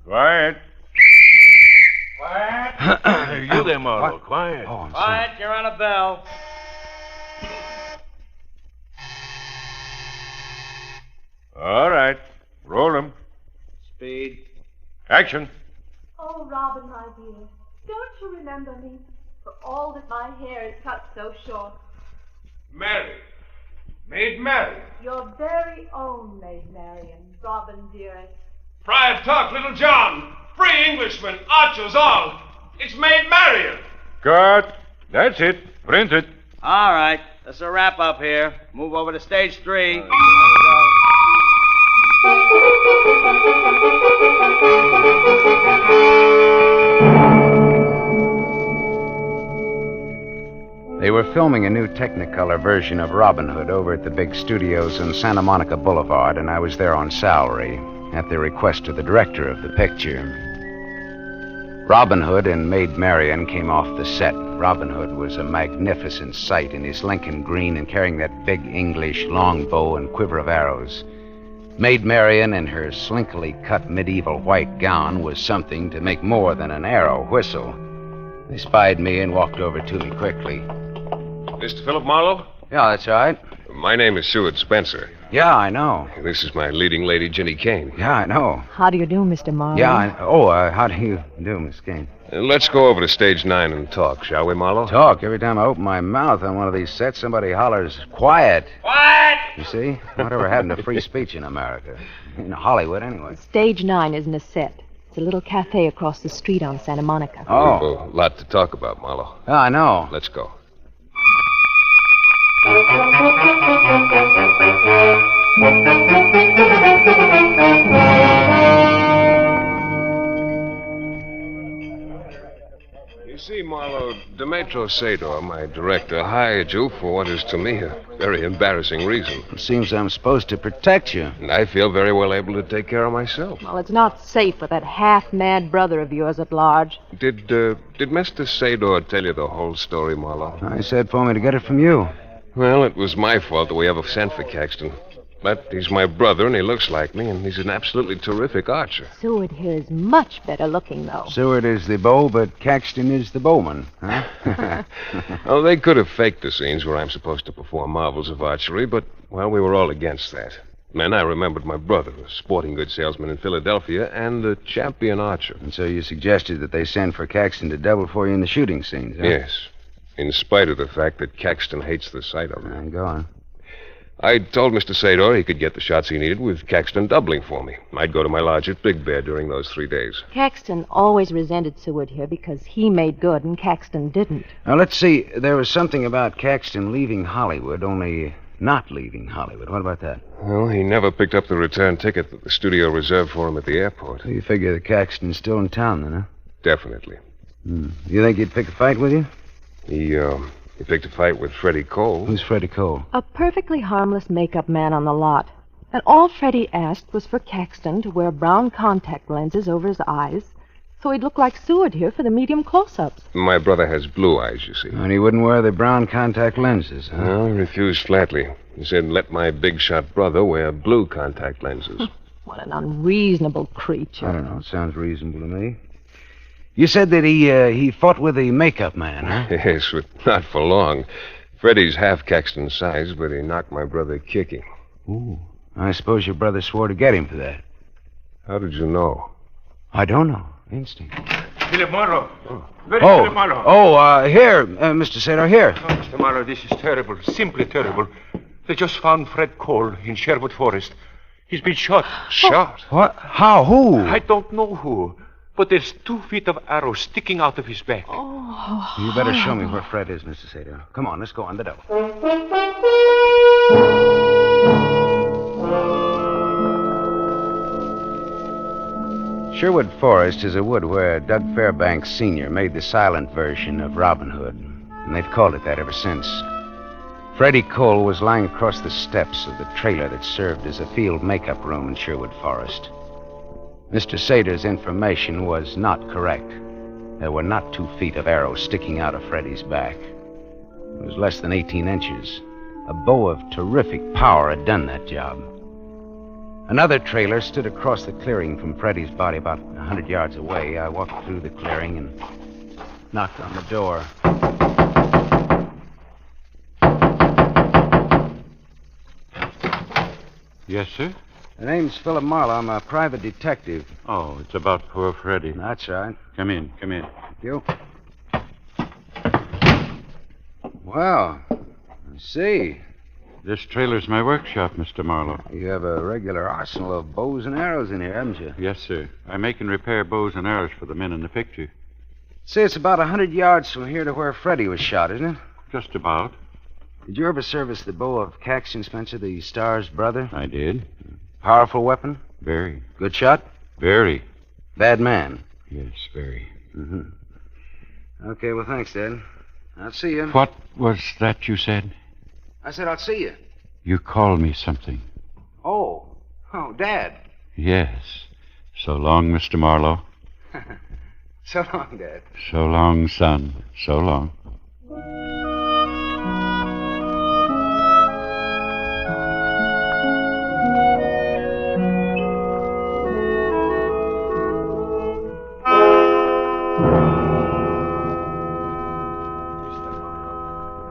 Quiet.
Quiet.
You there, Marlowe. Quiet.
Oh, quiet, you're on a bell.
All right. Roll 'em.
Speed.
Action.
Oh, Robin, my dear, don't you remember me? For all that my hair is cut so short.
Mary. Maid Marian.
Your very own Maid Marian, Robin, dearest.
Friar Tuck, Little John. Free Englishmen, archers all. It's Maid Marian.
Cut. That's it. Print it.
All right, that's a wrap up here. Move over to stage 3.
They were filming a new Technicolor version of Robin Hood over at the big studios in Santa Monica Boulevard, and I was there on salary at the request of the director of the picture. Robin Hood and Maid Marian came off the set. Robin Hood was a magnificent sight in his Lincoln green and carrying that big English longbow and quiver of arrows. Maid Marian in her slinkily cut medieval white gown was something to make more than an arrow whistle. They spied me and walked over to me quickly.
Mr. Philip Marlowe?
Yeah, that's right.
My name is Seward Spencer.
Yeah, I know.
This is my leading lady, Jenny Kane.
Yeah, I know.
How do you do, Mr. Marlowe?
Yeah, how do you do, Miss Kane?
Let's go over to stage 9 and talk, shall we, Marlowe?
Talk? Every time I open my mouth on one of these sets, somebody hollers, quiet.
Quiet!
You see? Whatever happened to free speech in America? In Hollywood, anyway.
Stage 9 isn't a set. It's a little cafe across the street on Santa Monica.
Oh. We've a lot to talk about, Marlowe.
Yeah, I know.
Let's go. You see, Marlowe, Demetrio Sador, my director, hired you for what is to me a very embarrassing reason.
It seems I'm supposed to protect you.
And I feel very well able to take care of myself.
Well, it's not safe for that half-mad brother of yours at large.
Did Mr. Sador tell you the whole story, Marlowe?
I said for me to get it from you.
Well, it was my fault that we ever sent for Caxton. But he's my brother, and he looks like me, and he's an absolutely terrific archer.
Seward here is much better looking, though.
Seward is the bow, but Caxton is the bowman, huh?
Oh, they could have faked the scenes where I'm supposed to perform marvels of archery, but, well, we were all against that. Then I remembered my brother, a sporting goods salesman in Philadelphia, and a champion archer.
And so you suggested that they send for Caxton to double for you in the shooting scenes, huh?
Yes, in spite of the fact that Caxton hates the sight of him.
Go on.
I told Mr. Sador he could get the shots he needed with Caxton doubling for me. I'd go to my lodge at Big Bear during those 3 days.
Caxton always resented Seward here because he made good and Caxton didn't.
Now, let's see. There was something about Caxton leaving Hollywood, only not leaving Hollywood. What about that?
Well, he never picked up the return ticket that the studio reserved for him at the airport.
So you figure that Caxton's still in town, then, huh?
Definitely.
You think he'd pick a fight with you?
He picked a fight with Freddie Cole.
Who's Freddie Cole?
A perfectly harmless makeup man on the lot. And all Freddie asked was for Caxton to wear brown contact lenses over his eyes so he'd look like Seward here for the medium close-ups.
My brother has blue eyes, you see.
And he wouldn't wear the brown contact lenses, huh?
No, he refused flatly. He said, let my big-shot brother wear blue contact lenses.
What an unreasonable creature.
I don't know. It sounds reasonable to me. You said that he fought with the makeup man, huh?
Yes, but not for long. Freddie's half Caxton's size, but he knocked my brother kicking.
Ooh. I suppose your brother swore to get him for that.
How did you know?
I don't know. Instinct.
Philip Marlowe. Philip Marlowe.
Here, Mr. Sador, here.
Oh, Mr. Marlowe, this is terrible. Simply terrible. They just found Fred Cole in Sherwood Forest. He's been shot.
Shot?
What? How? Who?
I don't know who. But there's 2 feet of arrows sticking out of his back.
Oh. You better show me where Fred is, Mr. Sador. Come on, let's go on the double. Sherwood Forest is a wood where Doug Fairbanks Sr. made the silent version of Robin Hood, and they've called it that ever since. Freddie Cole was lying across the steps of the trailer that served as a field makeup room in Sherwood Forest. Mr. Sador's information was not correct. There were not 2 feet of arrows sticking out of Freddie's back. It was less than 18 inches. A bow of terrific power had done that job. Another trailer stood across the clearing from Freddie's body about 100 yards away. I walked through the clearing and knocked on the door.
Yes, sir?
The name's Philip Marlowe. I'm a private detective.
Oh, it's about poor Freddie.
That's right.
Come in, come in.
Thank you. Well, I see.
This trailer's my workshop, Mr. Marlowe.
You have a regular arsenal of bows and arrows in here, haven't you?
Yes, sir. I make and repair bows and arrows for the men in the picture.
See, it's about 100 yards from here to where Freddie was shot, isn't it?
Just about.
Did you ever service the bow of Caxton Spencer, the Star's brother?
I did.
Powerful weapon?
Very.
Good shot?
Very.
Bad man?
Yes, very.
Mm-hmm. Okay, well, thanks, Dad. I'll see you.
What was that you said?
I said I'll see you.
You called me something.
Oh, Dad.
Yes. So long, Mr. Marlowe.
So long, Dad.
So long, son. So long.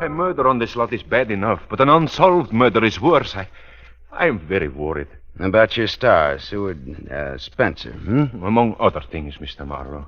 A murder on this lot is bad enough, but an unsolved murder is worse. I'm very worried.
About your star, Seward Spencer,
Among other things, Mr. Marlowe.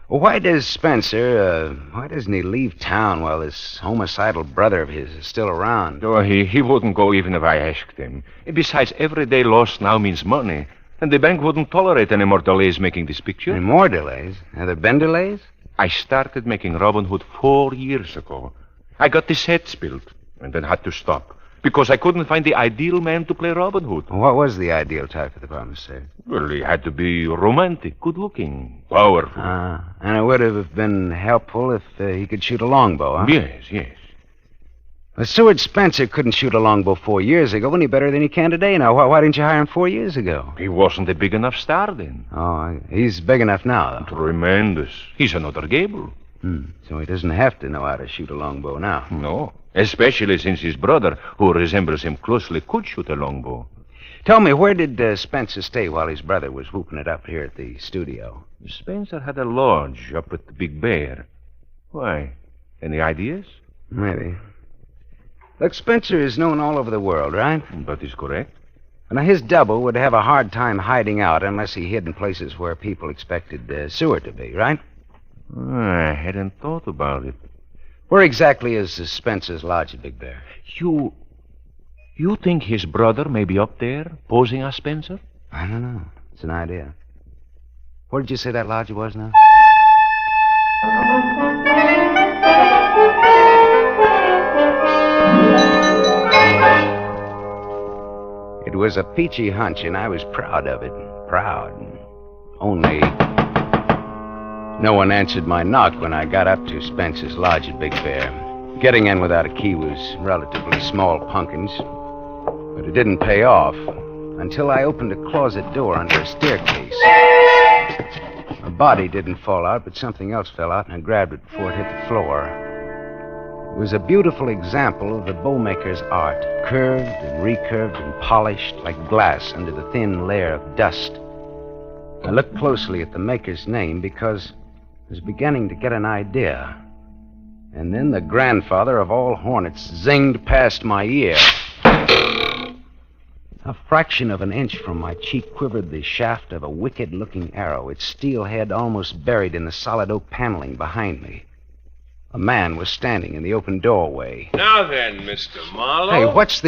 Well, why doesn't he leave town while this homicidal brother of his is still around?
Oh, he wouldn't go even if I asked him. Besides, every day lost now means money. And the bank wouldn't tolerate any more delays making this picture.
Any more delays? Have there been delays?
I started making Robin Hood 4 years ago. I got the sets built and then had to stop because I couldn't find the ideal man to play Robin Hood.
What was the ideal type for the part, Mr.
Well, he had to be romantic, good-looking, powerful.
And it would have been helpful if he could shoot a longbow, huh?
Yes.
Well, Seward Spencer couldn't shoot a longbow 4 years ago any better than he can today. Now, why didn't you hire him 4 years ago?
He wasn't a big enough star then.
Oh, he's big enough now, though.
Tremendous. He's another Gable.
So he doesn't have to know how to shoot a longbow now.
No, especially since his brother, who resembles him closely, could shoot a longbow.
Tell me, where did Spencer stay while his brother was whooping it up here at the studio?
Spencer had a lodge up at the Big Bear. Why? Any ideas?
Maybe. Look, Spencer is known all over the world, right?
That is correct.
Now, his double would have a hard time hiding out unless he hid in places where people expected Seward to be, right?
I hadn't thought about it.
Where exactly is Spencer's lodge at Big Bear?
You think his brother may be up there, posing as Spencer?
I don't know. It's an idea. Where did you say that lodge was now? It was a peachy hunch, and I was proud of it. Proud. Only no one answered my knock when I got up to Spencer's lodge at Big Bear. Getting in without a key was relatively small punkins, but it didn't pay off until I opened a closet door under a staircase. A body didn't fall out, but something else fell out, and I grabbed it before it hit the floor. It was a beautiful example of the bowmaker's art, curved and recurved and polished like glass under the thin layer of dust. I looked closely at the maker's name because I was beginning to get an idea. And then the grandfather of all hornets zinged past my ear. A fraction of an inch from my cheek quivered the shaft of a wicked-looking arrow, its steel head almost buried in the solid oak paneling behind me. A man was standing in the open doorway.
Now then, Mr. Marlowe.
Hey, what's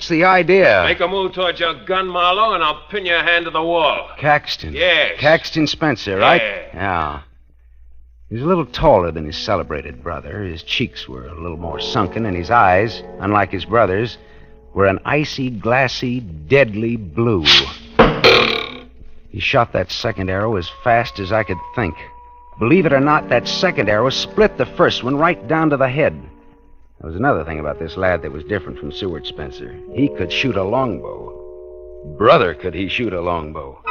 the idea?
Make a move towards your gun, Marlowe, and I'll pin your hand to the wall.
Caxton.
Yes.
Caxton Spencer, right?
Yeah.
He was a little taller than his celebrated brother. His cheeks were a little more sunken, and his eyes, unlike his brother's, were an icy, glassy, deadly blue. He shot that second arrow as fast as I could think. Believe it or not, that second arrow split the first one right down to the head. There was another thing about this lad that was different from Seward Spencer. He could shoot a longbow. Brother, could he shoot a longbow.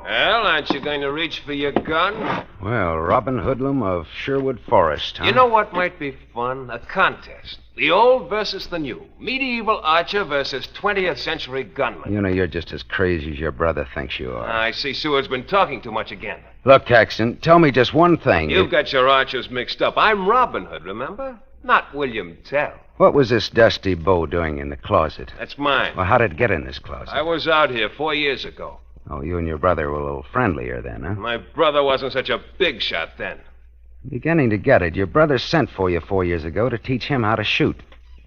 Well, aren't you going to reach for your gun?
Well, Robin Hoodlum of Sherwood Forest, huh?
You know what might be fun? A contest. The old versus the new. Medieval archer versus 20th century gunman.
You know, you're just as crazy as your brother thinks you are.
I see Seward's been talking too much again.
Look, Caxton, tell me just one thing.
You've got your archers mixed up. I'm Robin Hood, remember? Not William Tell.
What was this dusty bow doing in the closet?
That's mine.
Well, how did it get in this closet?
I was out here 4 years ago.
Oh, you and your brother were a little friendlier then, huh?
My brother wasn't such a big shot then.
Beginning to get it. Your brother sent for you 4 years ago to teach him how to shoot.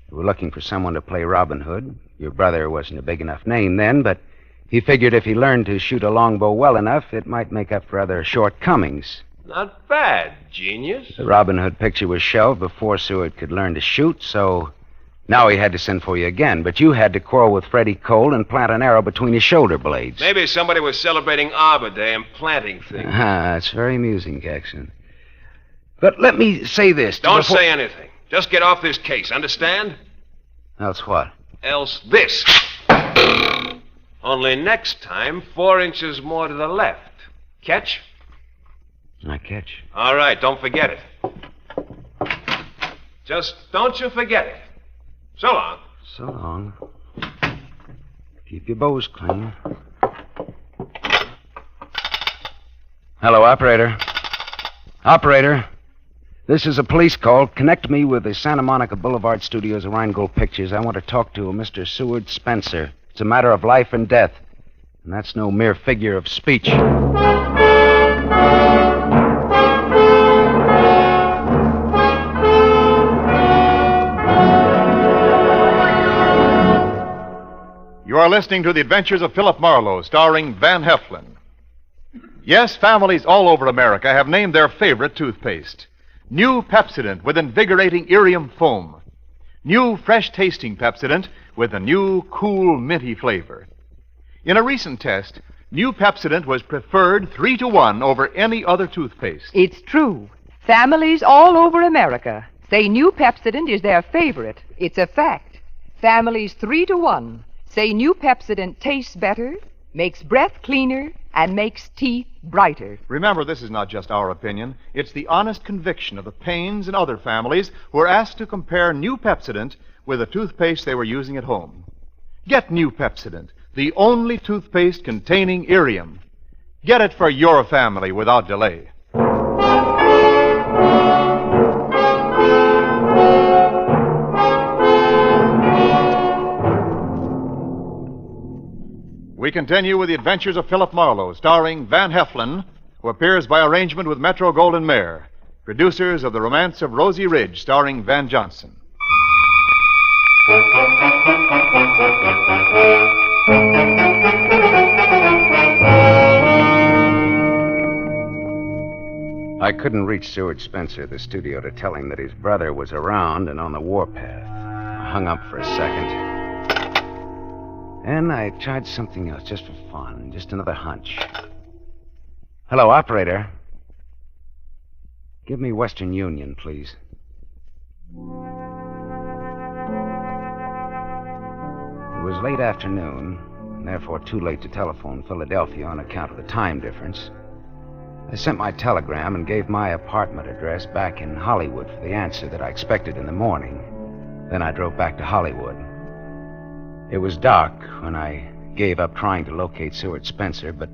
You were looking for someone to play Robin Hood. Your brother wasn't a big enough name then, but he figured if he learned to shoot a longbow well enough, it might make up for other shortcomings.
Not bad, genius.
The Robin Hood picture was shelved before Seward could learn to shoot, so now he had to send for you again. But you had to quarrel with Freddie Cole and plant an arrow between his shoulder blades.
Maybe somebody was celebrating Arbor Day and planting things.
It's very amusing, Caxton. But let me say this.
Don't say anything. Just get off this case, understand?
Else what?
Else this. Only next time, 4 inches more to the left. Catch?
I catch.
All right, don't forget it. Just don't you forget it. So long.
So long. Keep your bows clean. Hello, operator. Operator. This is a police call. Connect me with the Santa Monica Boulevard studios of Rheingold Pictures. I want to talk to a Mr. Seward Spencer. It's a matter of life and death. And that's no mere figure of speech.
You are listening to The Adventures of Philip Marlowe, starring Van Heflin. Yes, families all over America have named their favorite toothpaste. New Pepsodent with invigorating Irium foam. New fresh-tasting Pepsodent with a new, cool, minty flavor. In a recent test, New Pepsodent was preferred 3-to-1 over any other toothpaste.
It's true. Families all over America say New Pepsodent is their favorite. It's a fact. Families 3-to-1 say New Pepsodent tastes better, makes breath cleaner, and makes teeth brighter.
Remember, this is not just our opinion. It's the honest conviction of the Paynes and other families who are asked to compare New Pepsodent with the toothpaste they were using at home. Get New Pepsodent, the only toothpaste containing Irium. Get it for your family without delay. We continue with The Adventures of Philip Marlowe, starring Van Heflin, who appears by arrangement with Metro-Goldwyn-Mayer. producers of The Romance of Rosie Ridge, starring Van Johnson.
I couldn't reach Seward Spencer at the studio to tell him that his brother was around and on the warpath. I hung up for a second. And I tried something else, just for fun, just another hunch. Hello, operator. Give me Western Union, please. It was late afternoon, and therefore too late to telephone Philadelphia on account of the time difference. I sent my telegram and gave my apartment address back in Hollywood for the answer that I expected in the morning. Then I drove back to Hollywood. It was dark when I gave up trying to locate Seward Spencer, but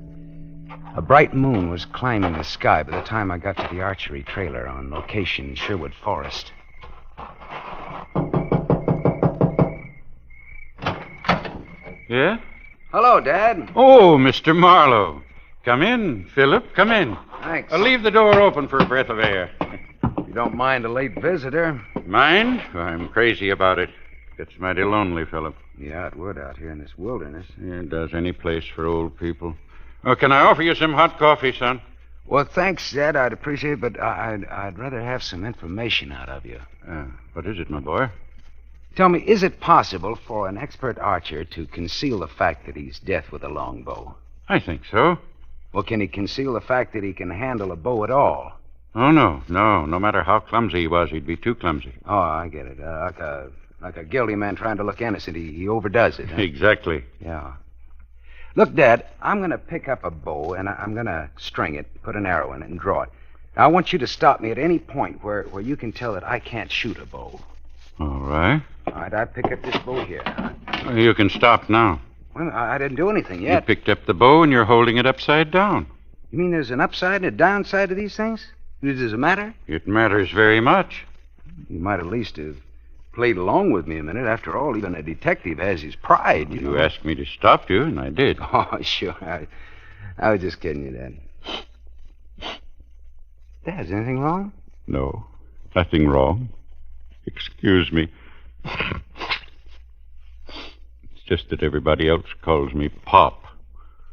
a bright moon was climbing the sky by the time I got to the archery trailer on location in Sherwood Forest.
Yeah?
Hello, Dad.
Oh, Mr. Marlowe. Come in, Philip. Come in.
Thanks.
I'll leave the door open for a breath of air.
You don't mind a late visitor?
Mind? I'm crazy about it. Gets mighty lonely, Philip.
Yeah, it would out here in this wilderness.
Yeah, it does any place for old people. Oh, can I offer you some hot coffee, son?
Well, thanks, Dad. I'd appreciate it, but I'd rather have some information out of you.
What is it, my boy?
Tell me, is it possible for an expert archer to conceal the fact that he's deaf with a longbow?
I think so.
Well, can he conceal the fact that he can handle a bow at all?
Oh, no. No matter how clumsy he was, he'd be too clumsy.
Oh, I get it. Like a guilty man trying to look innocent. He overdoes it. Huh?
Exactly.
Yeah. Look, Dad, I'm going to pick up a bow, and I'm going to string it, put an arrow in it, and draw it. Now, I want you to stop me at any point where you can tell that I can't shoot a bow.
All right.
All right, I pick up this bow here.
You can stop now.
Well, I didn't do anything yet.
You picked up the bow, and you're holding it upside down.
You mean there's an upside and a downside to these things? Does it matter?
It matters very much.
You might at least have played along with me a minute. After all, even a detective has his pride. You know?
Asked me to stop you, and I did.
Oh, sure. I was just kidding you, Dad. Dad, is anything wrong?
No, nothing wrong. Excuse me. It's just that everybody else calls me Pop.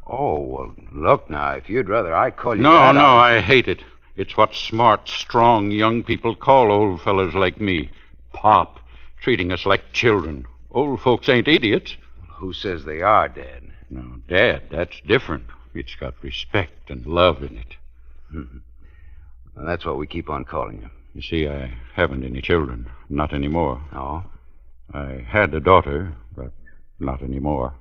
Oh, well, look now, if you'd rather I call you
No,
that,
I hate it. It's what smart, strong young people call old fellas like me. Pop. Treating us like children. Old folks ain't idiots.
Who says they are, Dad?
No, Dad, that's different. It's got respect and love in it.
Mm-hmm. Well, that's what we keep on calling you.
You see, I haven't any children. Not anymore.
Oh?
I had a daughter, but not anymore.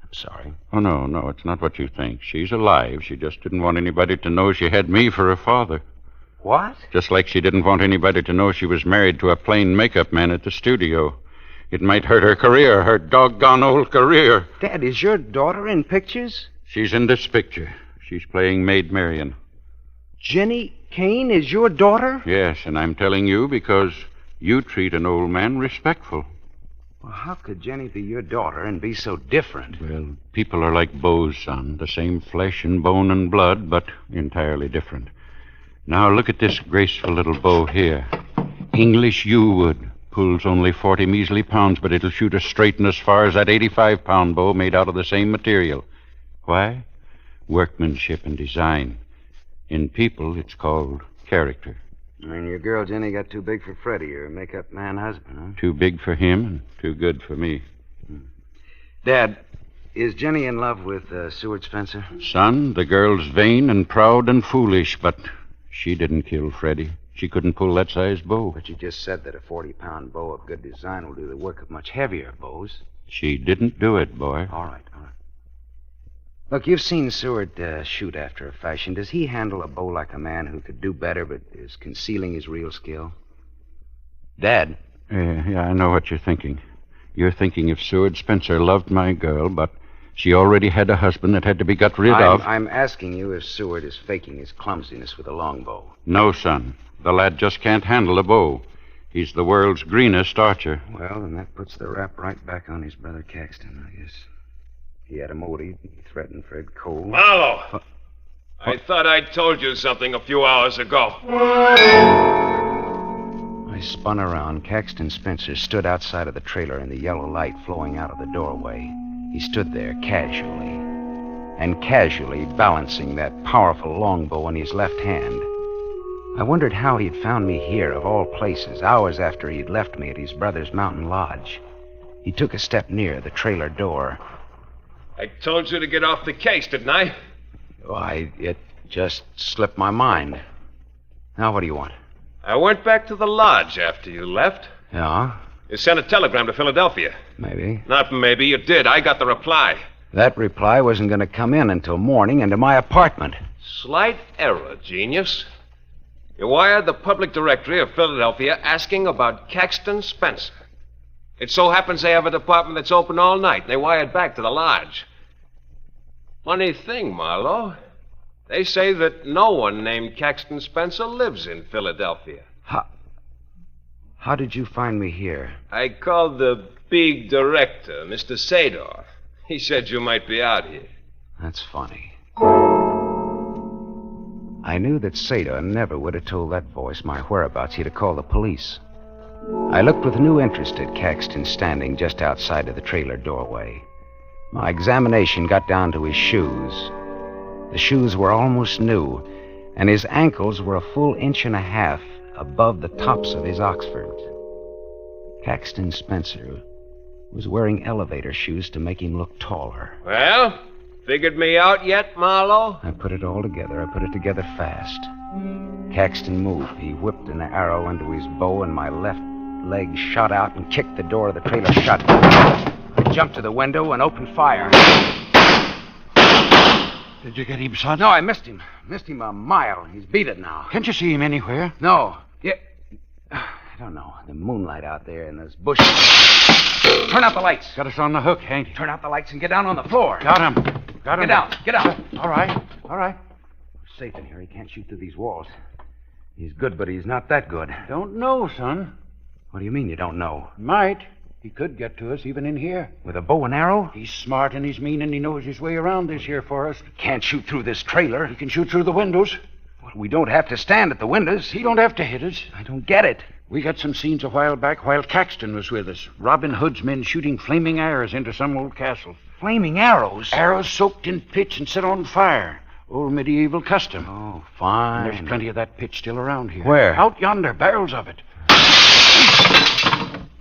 I'm sorry.
Oh, no, it's not what you think. She's alive. She just didn't want anybody to know she had me for a father.
What?
Just like she didn't want anybody to know she was married to a plain makeup man at the studio. It might hurt her career, her doggone old career.
Dad, is your daughter in pictures?
She's in this picture. She's playing Maid Marian.
Jenny Kane is your daughter?
Yes, and I'm telling you because you treat an old man respectful.
Well, how could Jenny be your daughter and be so different?
Well, people are like bows, son. The same flesh and bone and blood, but entirely different. Now, look at this graceful little bow here. English yew wood. Pulls only 40 measly pounds, but it'll shoot as straight and as far as that 85-pound bow made out of the same material. Why? Workmanship and design. In people, it's called character.
And your girl Jenny got too big for Freddie, your makeup man husband, huh?
Too big for him and too good for me.
Dad, is Jenny in love with Seward Spencer?
Son, the girl's vain and proud and foolish, but she didn't kill Freddie. She couldn't pull that size bow.
But you just said that a 40-pound bow of good design will do the work of much heavier bows.
She didn't do it, boy.
All right. Look, you've seen Seward shoot after a fashion. Does he handle a bow like a man who could do better but is concealing his real skill? Dad?
Yeah, I know what you're thinking. You're thinking if Seward Spencer loved my girl, but she already had a husband that had to be got rid of.
I'm asking you if Seward is faking his clumsiness with a longbow.
No, son. The lad just can't handle a bow. He's the world's greenest archer.
Well, then that puts the rap right back on his brother Caxton, I guess. He had a motive. He threatened Fred Cole.
Marlowe!
I thought I told you something a few hours ago.
I spun around. Caxton Spencer stood outside of the trailer in the yellow light flowing out of the doorway. He stood there casually, and casually balancing that powerful longbow in his left hand. I wondered how he'd found me here, of all places, hours after he'd left me at his brother's mountain lodge. He took a step near the trailer door.
I told you to get off the case, didn't I?
It just slipped my mind. Now what do you want?
I went back to the lodge after you left.
Yeah?
You sent a telegram to Philadelphia.
Maybe.
Not maybe, you did. I got the reply.
That reply wasn't going to come in until morning into my apartment.
Slight error, genius. You wired the public directory of Philadelphia asking about Caxton Spencer. It so happens they have a department that's open all night, and they wired back to the lodge. Funny thing, Marlowe. They say that no one named Caxton Spencer lives in Philadelphia.
How did you find me here?
I called the big director, Mr. Sador. He said you might be out here.
That's funny. I knew that Sador never would have told that voice my whereabouts. He'd have called the police. I looked with new interest at Caxton standing just outside of the trailer doorway. My examination got down to his shoes. The shoes were almost new, and his ankles were a full 1.5 inches above the tops of his Oxfords. Caxton Spencer was wearing elevator shoes to make him look taller.
Well, figured me out yet, Marlowe?
I put it all together. I put it together fast. Caxton moved. He whipped an arrow into his bow, and my left leg shot out and kicked the door of the trailer shut. I jumped to the window and opened fire.
Did you get him, son?
No, I missed him. Missed him a mile. He's beat it now.
Can't you see him anywhere?
No. Yeah. I don't know. The moonlight out there in those bushes. Turn out the lights.
Got us on the hook, ain't he?
Turn out the lights and get down on the floor.
Got him.
Get down. Get down.
All right.
We're safe in here. He can't shoot through these walls. He's good, but he's not that good.
Don't know, son.
What do you mean you don't know?
Might. He could get to us even in here.
With a bow and arrow?
He's smart and he's mean and he knows his way around this here forest.
Can't shoot through this trailer.
He can shoot through the windows.
Well, we don't have to stand at the windows.
He don't have to hit us.
I don't get it.
We got some scenes a while back while Caxton was with us. Robin Hood's men shooting flaming arrows into some old castle.
Flaming arrows?
Arrows soaked in pitch and set on fire. Old medieval custom.
Oh, fine.
And there's plenty of that pitch still around here.
Where?
Out yonder, barrels of it.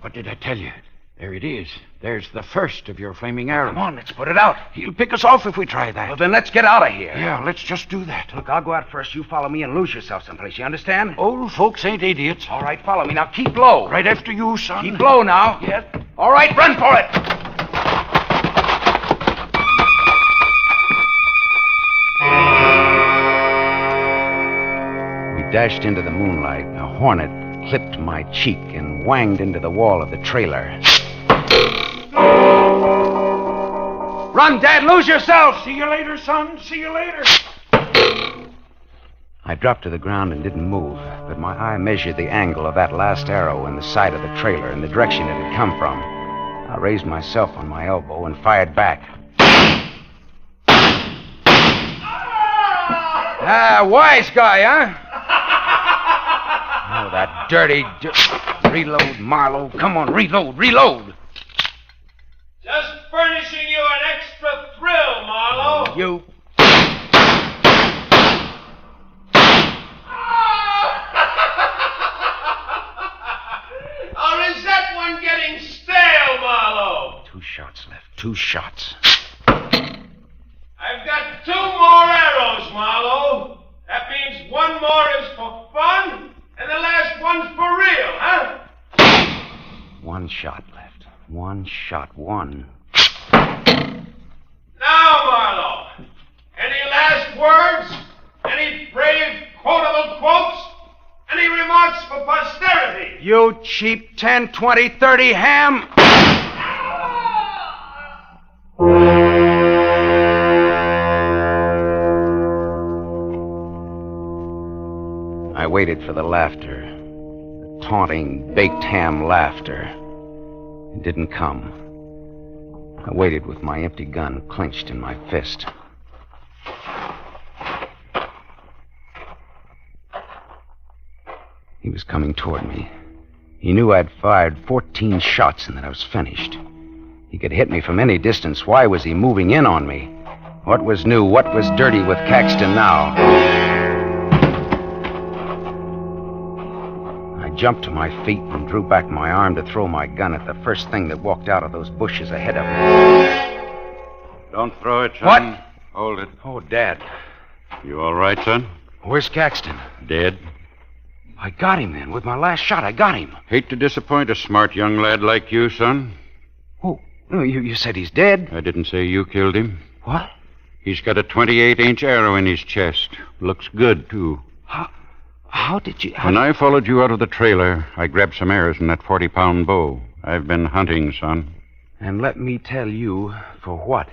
What did I tell you? There it is. There's the first of your flaming arrows.
Come on, let's put it out.
He'll pick us off if we try that.
Well, then let's get out of here.
Yeah, let's just do that.
Look, I'll go out first. You follow me and lose yourself someplace. You understand?
Old folks ain't idiots.
All right, follow me. Now keep low.
Right after you, son.
Keep low now.
Yes.
All right, run for it. We dashed into the moonlight. A hornet clipped my cheek and wanged into the wall of the trailer. Run, Dad! Lose yourself!
See you later, son. See you later.
I dropped to the ground and didn't move, but my eye measured the angle of that last arrow in the side of the trailer and the direction it had come from. I raised myself on my elbow and fired back. Wise guy, huh? Oh, that dirty... Reload, Marlowe. Come on, reload.
Just furnishing you an extra thrill, Marlowe.
You...
Or is that one getting stale, Marlowe?
2 shots left. 2 shots.
I've got 2 more arrows, Marlowe. That means 1 more is for fun, and the last one's for real, huh?
1 shot left. 1 shot. 1.
Now, Marlowe, any last words? Any brave, quotable quotes? Any remarks for posterity?
You cheap 10, 20, 30 ham! I waited for the laughter, the taunting, baked ham laughter. It didn't come. I waited with my empty gun clenched in my fist. He was coming toward me. He knew I'd fired 14 shots and that I was finished. He could hit me from any distance. Why was he moving in on me? What was new? What was dirty with Caxton now? I jumped to my feet and drew back my arm to throw my gun at the first thing that walked out of those bushes ahead of me.
Don't throw it, son.
What?
Hold it.
Oh, Dad.
You all right, son?
Where's Caxton?
Dead.
I got him then. With my last shot, I got him.
Hate to disappoint a smart young lad like you, son.
Oh, no, you said he's dead?
I didn't say you killed him.
What?
He's got a 28-inch arrow in his chest. Looks good, too.
How did you...
When I followed you out of the trailer, I grabbed some arrows in that 40-pound bow. I've been hunting, son.
And let me tell you, for what?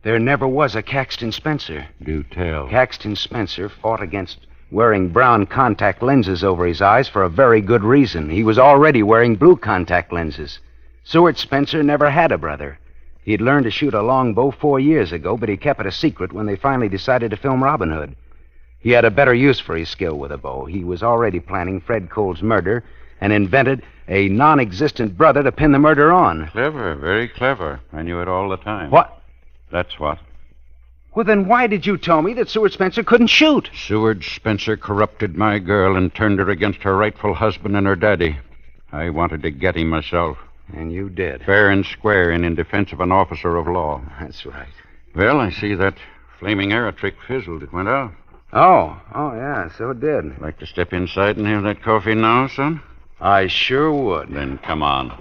There never was a Caxton Spencer.
Do tell.
Caxton Spencer fought against wearing brown contact lenses over his eyes for a very good reason. He was already wearing blue contact lenses. Seward Spencer never had a brother. He'd learned to shoot a longbow 4 years ago, but he kept it a secret when they finally decided to film Robin Hood. He had a better use for his skill with a bow. He was already planning Fred Cole's murder and invented a non-existent brother to pin the murder on.
Clever, very clever. I knew it all the time.
What?
That's what.
Well, then why did you tell me that Seward Spencer couldn't shoot?
Seward Spencer corrupted my girl and turned her against her rightful husband and her daddy. I wanted to get him myself.
And you did.
Fair and square and in defense of an officer of law.
That's right.
Well, I see that flaming arrow trick fizzled. It went out.
Oh, yeah, so it did.
Like to step inside and have that coffee now, son?
I sure would.
Then come on.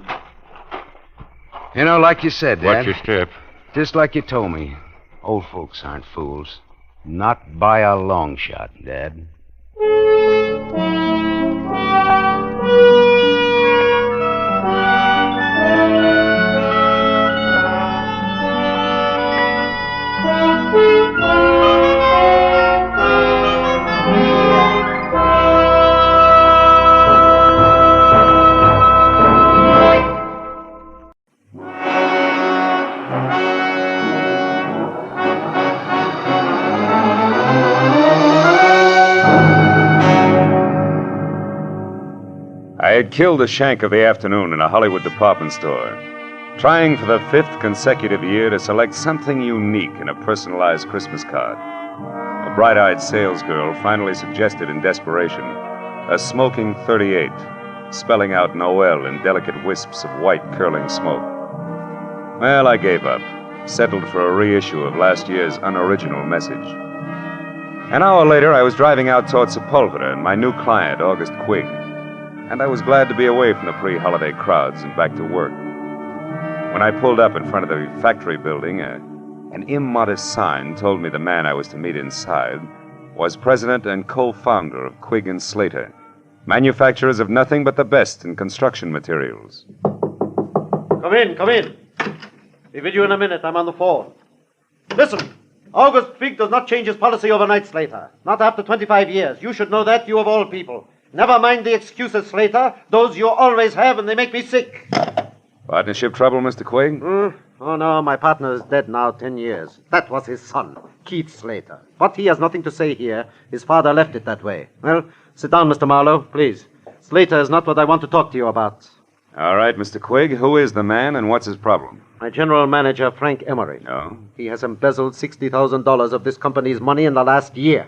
You know, like you said, Dad.
Watch your step.
Just like you told me. Old folks aren't fools. Not by a long shot, Dad.
I had killed the shank of the afternoon in a Hollywood department store, trying for the 5th consecutive year to select something unique in a personalized Christmas card. A bright-eyed salesgirl finally suggested in desperation a smoking 38, spelling out Noel in delicate wisps of white curling smoke. Well, I gave up, settled for a reissue of last year's unoriginal message. An hour later, I was driving out toward Sepulveda and my new client, August Quigg. And I was glad to be away from the pre-holiday crowds and back to work. When I pulled up in front of the factory building, an immodest sign told me the man I was to meet inside was president and co-founder of Quigg & Slater, manufacturers of nothing but the best in construction materials.
Come in, come in. Be with you in a minute. I'm on the phone. Listen, August Quigg does not change his policy overnight, Slater. Not after 25 years. You should know that, you of all people. Never mind the excuses, Slater. Those you always have, and they make me sick.
Partnership trouble, Mr. Quigg?
Oh, no, my partner is dead now 10 years. That was his son, Keith Slater. But he has nothing to say here. His father left it that way. Well, sit down, Mr. Marlowe, please. Slater is not what I want to talk to you about.
All right, Mr. Quigg, who is the man and what's his problem?
My general manager, Frank Emery.
Oh?
He has embezzled $60,000 of this company's money in the last year.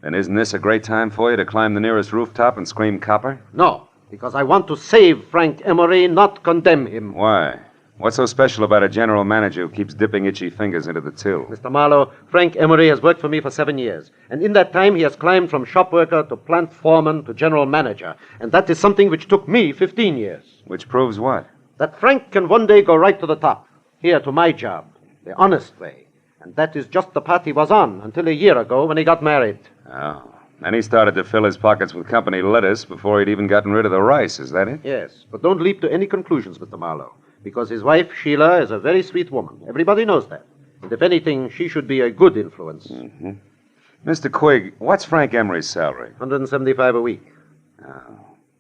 Then isn't this a great time for you to climb the nearest rooftop and scream copper?
No, because I want to save Frank Emery, not condemn him.
Why? What's so special about a general manager who keeps dipping itchy fingers into the till?
Mr. Marlowe, Frank Emery has worked for me for 7 years. And in that time, he has climbed from shop worker to plant foreman to general manager. And that is something which took me 15 years.
Which proves what?
That Frank can one day go right to the top. Here, to my job. The honest way. And that is just the path he was on until a year ago when he got married.
Oh. And he started to fill his pockets with company lettuce before he'd even gotten rid of the rice, is that it?
Yes, but don't leap to any conclusions, Mr. Marlowe. Because his wife, Sheila, is a very sweet woman. Everybody knows that. And if anything, she should be a good influence.
Mr. Quigg, what's Frank Emery's salary?
$175 a week.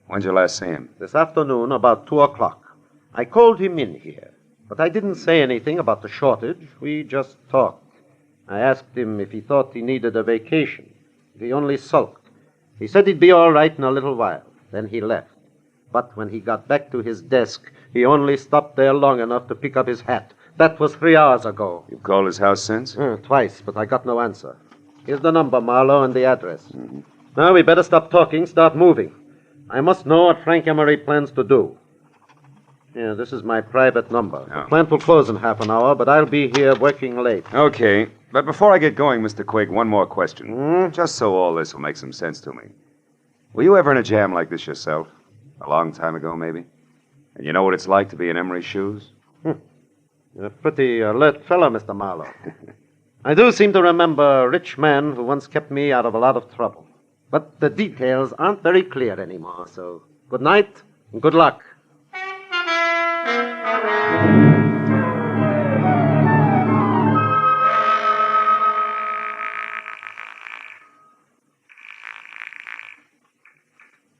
When'd you last see him?
This afternoon, about 2 o'clock. I called him in here. But I didn't say anything about the shortage. We just talked. I asked him if he thought he needed a vacation. He only sulked. He said he'd be all right in a little while. Then he left. But when he got back to his desk, he only stopped there long enough to pick up his hat. That was 3 hours ago.
You've called his house since?
Twice, but I got no answer. Here's the number, Marlowe, and the address. Now we better stop talking, start moving. I must know what Frank Emery plans to do. Yeah, this is my private number. The plant will close in half an hour, but I'll be here working late.
Okay. But before I get going, Mr. Quigg, one more question. Just so all this will make some sense to me. Were you ever in a jam like this yourself? A long time ago, maybe? And you know what it's like to be in Emery's shoes?
You're a pretty alert fellow, Mr. Marlowe. I do seem to remember a rich man who once kept me out of a lot of trouble. But the details aren't very clear anymore, so good night and good luck.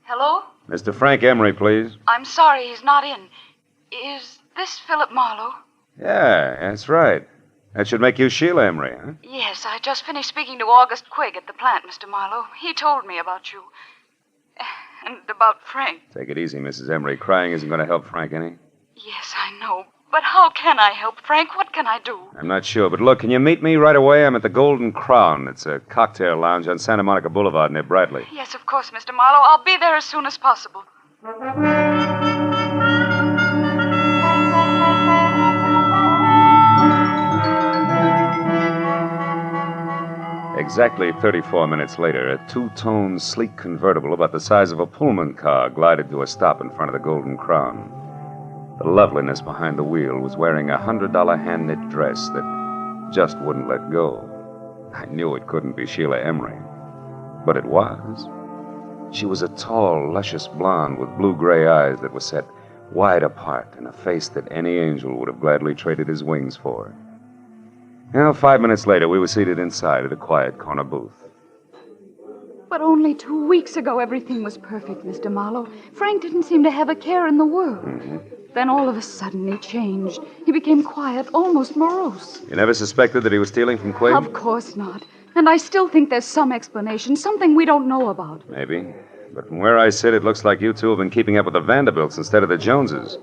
Hello?
Mr. Frank Emery, please.
I'm sorry he's not in. Is this Philip Marlowe?
Yeah, that's right. That should make you Sheila Emery, huh?
Yes, I just finished speaking to August Quigg at the plant, Mr. Marlowe. He told me about you. And about Frank.
Take it easy, Mrs. Emery. Crying isn't going to help Frank any.
Yes, I know. But how can I help Frank? What can I do?
I'm not sure, but look, can you meet me right away? I'm at the Golden Crown. It's a cocktail lounge on Santa Monica Boulevard near Bradley.
Yes, of course, Mr. Marlowe. I'll be there as soon as possible.
Exactly 34 minutes later, a two-tone, sleek convertible about the size of a Pullman car glided to a stop in front of the Golden Crown. The loveliness behind the wheel was wearing a $100 hand-knit dress that just wouldn't let go. I knew it couldn't be Sheila Emery, but it was. She was a tall, luscious blonde with blue-gray eyes that were set wide apart and a face that any angel would have gladly traded his wings for. Well, 5 minutes later, we were seated inside at a quiet corner booth.
But only 2 weeks ago, everything was perfect, Mr. Marlowe. Frank didn't seem to have a care in the world. Then all of a sudden, he changed. He became quiet, almost morose.
You never suspected that he was stealing from Quigg?
Of course not. And I still think there's some explanation, something we don't know about.
Maybe. But from where I sit, it looks like you two have been keeping up with the Vanderbilts instead of the Joneses.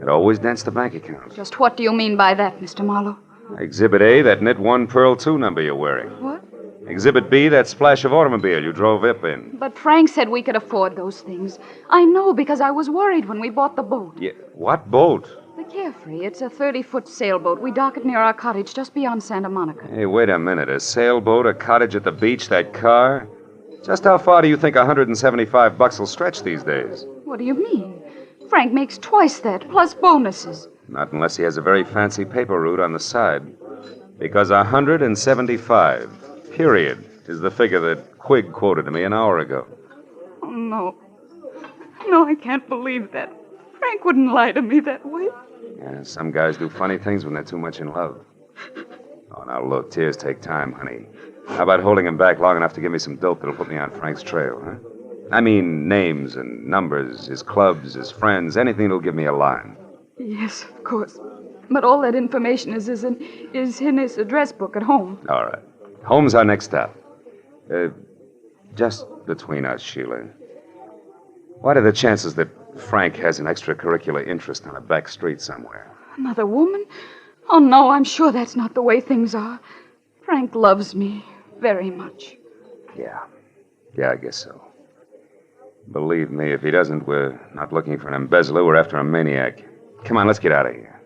It always dents the bank account.
Just what do you mean by that, Mr. Marlowe?
Exhibit A, that knit 1 Pearl 2 number you're wearing.
What?
Exhibit B, that splash of automobile you drove up in.
But Frank said we could afford those things. I know because I was worried when we bought the boat.
Yeah, what boat?
The Carefree. It's a 30-foot sailboat. We dock it near our cottage just beyond Santa Monica.
Hey, wait a minute. A sailboat, a cottage at the beach, that car? Just how far do you think $175 will stretch these days?
What do you mean? Frank makes twice that, plus bonuses.
Not unless he has a very fancy paper route on the side. Because 175, period, is the figure that Quigg quoted to me an hour ago.
Oh, no. No, I can't believe that. Frank wouldn't lie to me that way.
Yeah, some guys do funny things when they're too much in love. Oh, now look, tears take time, honey. How about holding him back long enough to give me some dope that'll put me on Frank's trail, huh? I mean, names and numbers, his clubs, his friends, anything that'll give me a line.
Yes, of course. But all that information is in his address book at home.
All right. Home's our next stop. Just between us, Sheila. What are the chances that Frank has an extracurricular interest on a back street somewhere?
Another woman? Oh, no, I'm sure that's not the way things are. Frank loves me very much.
Yeah, I guess so. Believe me, if he doesn't, we're not looking for an embezzler. We're after a maniac. Come on, let's get out of here.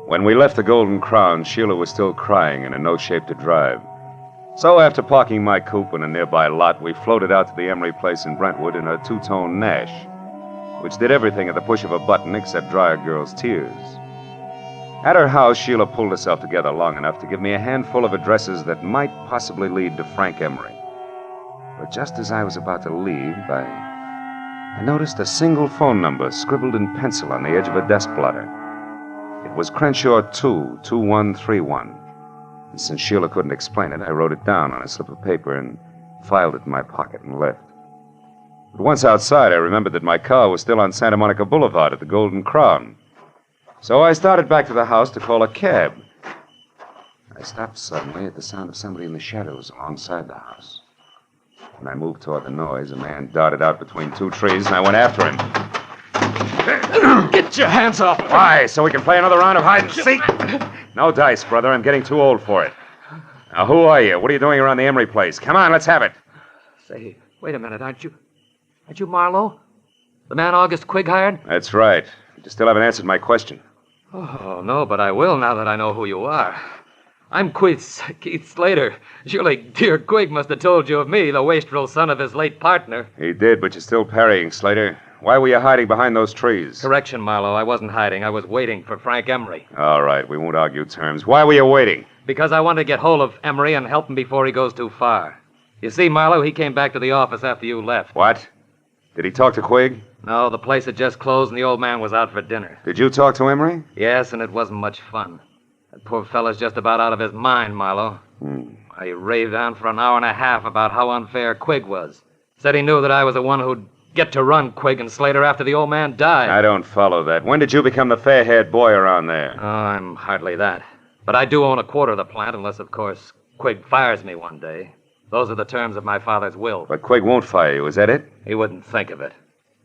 When we left the Golden Crown, Sheila was still crying and in no shape to drive. So after parking my coupe in a nearby lot, we floated out to the Emery place in Brentwood in a two-tone Nash, which did everything at the push of a button except dry a girl's tears. At her house, Sheila pulled herself together long enough to give me a handful of addresses that might possibly lead to Frank Emery. But just as I was about to leave, I noticed a single phone number scribbled in pencil on the edge of a desk blotter. It was Crenshaw 22131. And since Sheila couldn't explain it, I wrote it down on a slip of paper and filed it in my pocket and left. But once outside, I remembered that my car was still on Santa Monica Boulevard at the Golden Crown. So I started back to the house to call a cab. I stopped suddenly at the sound of somebody in the shadows alongside the house. When I moved toward the noise, a man darted out between two trees, and I went after him.
Get your hands off him.
Why? So we can play another round of hide and seek? No dice, brother. I'm getting too old for it. Now, who are you? What are you doing around the Emery place? Come on, let's have it.
Say, wait a minute. Aren't you Marlowe? The man August Quigg hired?
That's right. You still haven't answered my question.
Oh, no, but I will now that I know who you are. I'm Keith Slater. Surely dear Quigg must have told you of me, the wastrel son of his late partner.
He did, but you're still parrying, Slater. Why were you hiding behind those trees?
Correction, Marlowe. I wasn't hiding. I was waiting for Frank Emery.
All right, we won't argue terms. Why were you waiting?
Because I want to get hold of Emery and help him before he goes too far. You see, Marlowe, he came back to the office after you left.
What? Did he talk to Quigg?
No, the place had just closed and the old man was out for dinner.
Did you talk to Emery?
Yes, and it wasn't much fun. That poor fella's just about out of his mind, Marlowe. He raved on for an hour and a half about how unfair Quigg was. Said he knew that I was the one who'd get to run Quigg and Slater after the old man died.
I don't follow that. When did you become the fair-haired boy around there?
Oh, I'm hardly that. But I do own a quarter of the plant, unless, of course, Quigg fires me one day. Those are the terms of my father's will.
But Quigg won't fire you, is that it?
He wouldn't think of it.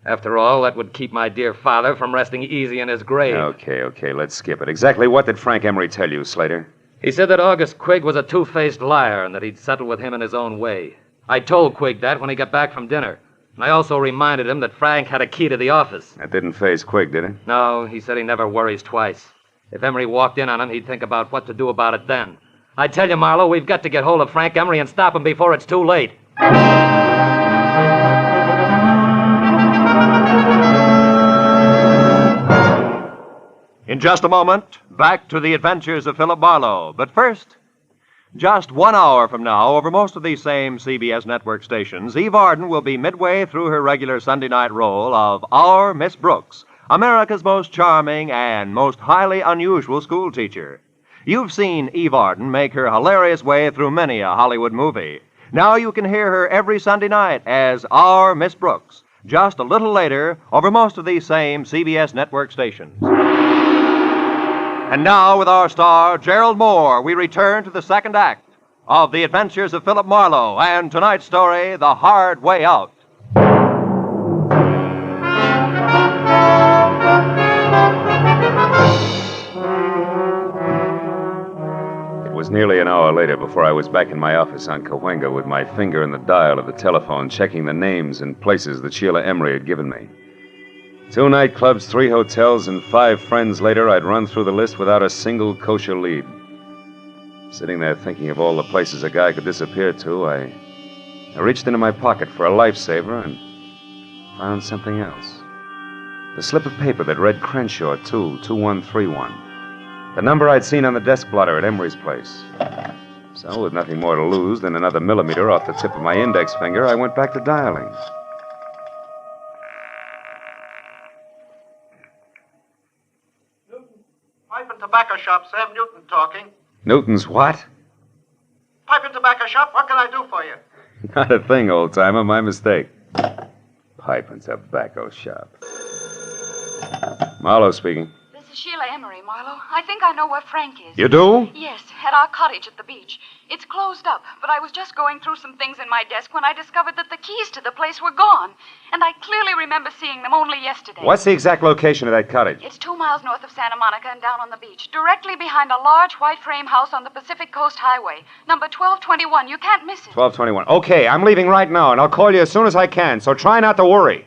After all, that would keep my dear father from resting easy in his grave.
Okay, let's skip it. Exactly what did Frank Emery tell you, Slater?
He said that August Quigg was a two-faced liar and that he'd settle with him in his own way. I told Quigg that when he got back from dinner. And I also reminded him that Frank had a key to the office.
That didn't faze Quigg, did it?
No, he said he never worries twice. If Emery walked in on him, he'd think about what to do about it then. I tell you, Marlowe, we've got to get hold of Frank Emery and stop him before it's too late.
In just a moment, back to the Adventures of Philip Marlowe. But first, just 1 hour from now, over most of these same CBS network stations, Eve Arden will be midway through her regular Sunday night role of Our Miss Brooks, America's most charming and most highly unusual schoolteacher. You've seen Eve Arden make her hilarious way through many a Hollywood movie. Now you can hear her every Sunday night as Our Miss Brooks, just a little later over most of these same CBS network stations. And now, with our star, Gerald Moore, we return to the second act of The Adventures of Philip Marlowe and tonight's story, The Hard Way Out.
It was nearly an hour later before I was back in my office on Cahuenga with my finger in the dial of the telephone, checking the names and places that Sheila Emery had given me. 2 nightclubs, 3 hotels, and 5 friends later, I'd run through the list without a single kosher lead. Sitting there thinking of all the places a guy could disappear to, I reached into my pocket for a lifesaver and found something else. The slip of paper that read Crenshaw 22131. The number I'd seen on the desk blotter at Emery's place. So, with nothing more to lose than another millimeter off the tip of my index finger, I went back to dialing.
Pipe and tobacco shop, Sam Newton talking.
Newton's what?
Pipe and tobacco shop, what can I do for you?
Not a thing, old-timer. My mistake. Pipe and tobacco shop. Marlowe speaking.
This is Sheila Emery, Marlowe. I think I know where Frank is.
You do?
Yes, at our cottage at the beach. It's closed up, but I was just going through some things in my desk when I discovered that the keys to the place were gone. And I clearly remember seeing them only yesterday.
What's the exact location of that cottage?
It's 2 miles north of Santa Monica and down on the beach, directly behind a large white frame house on the Pacific Coast Highway. Number 1221. You can't miss it.
1221. Okay, I'm leaving right now, and I'll call you as soon as I can, so try not to worry.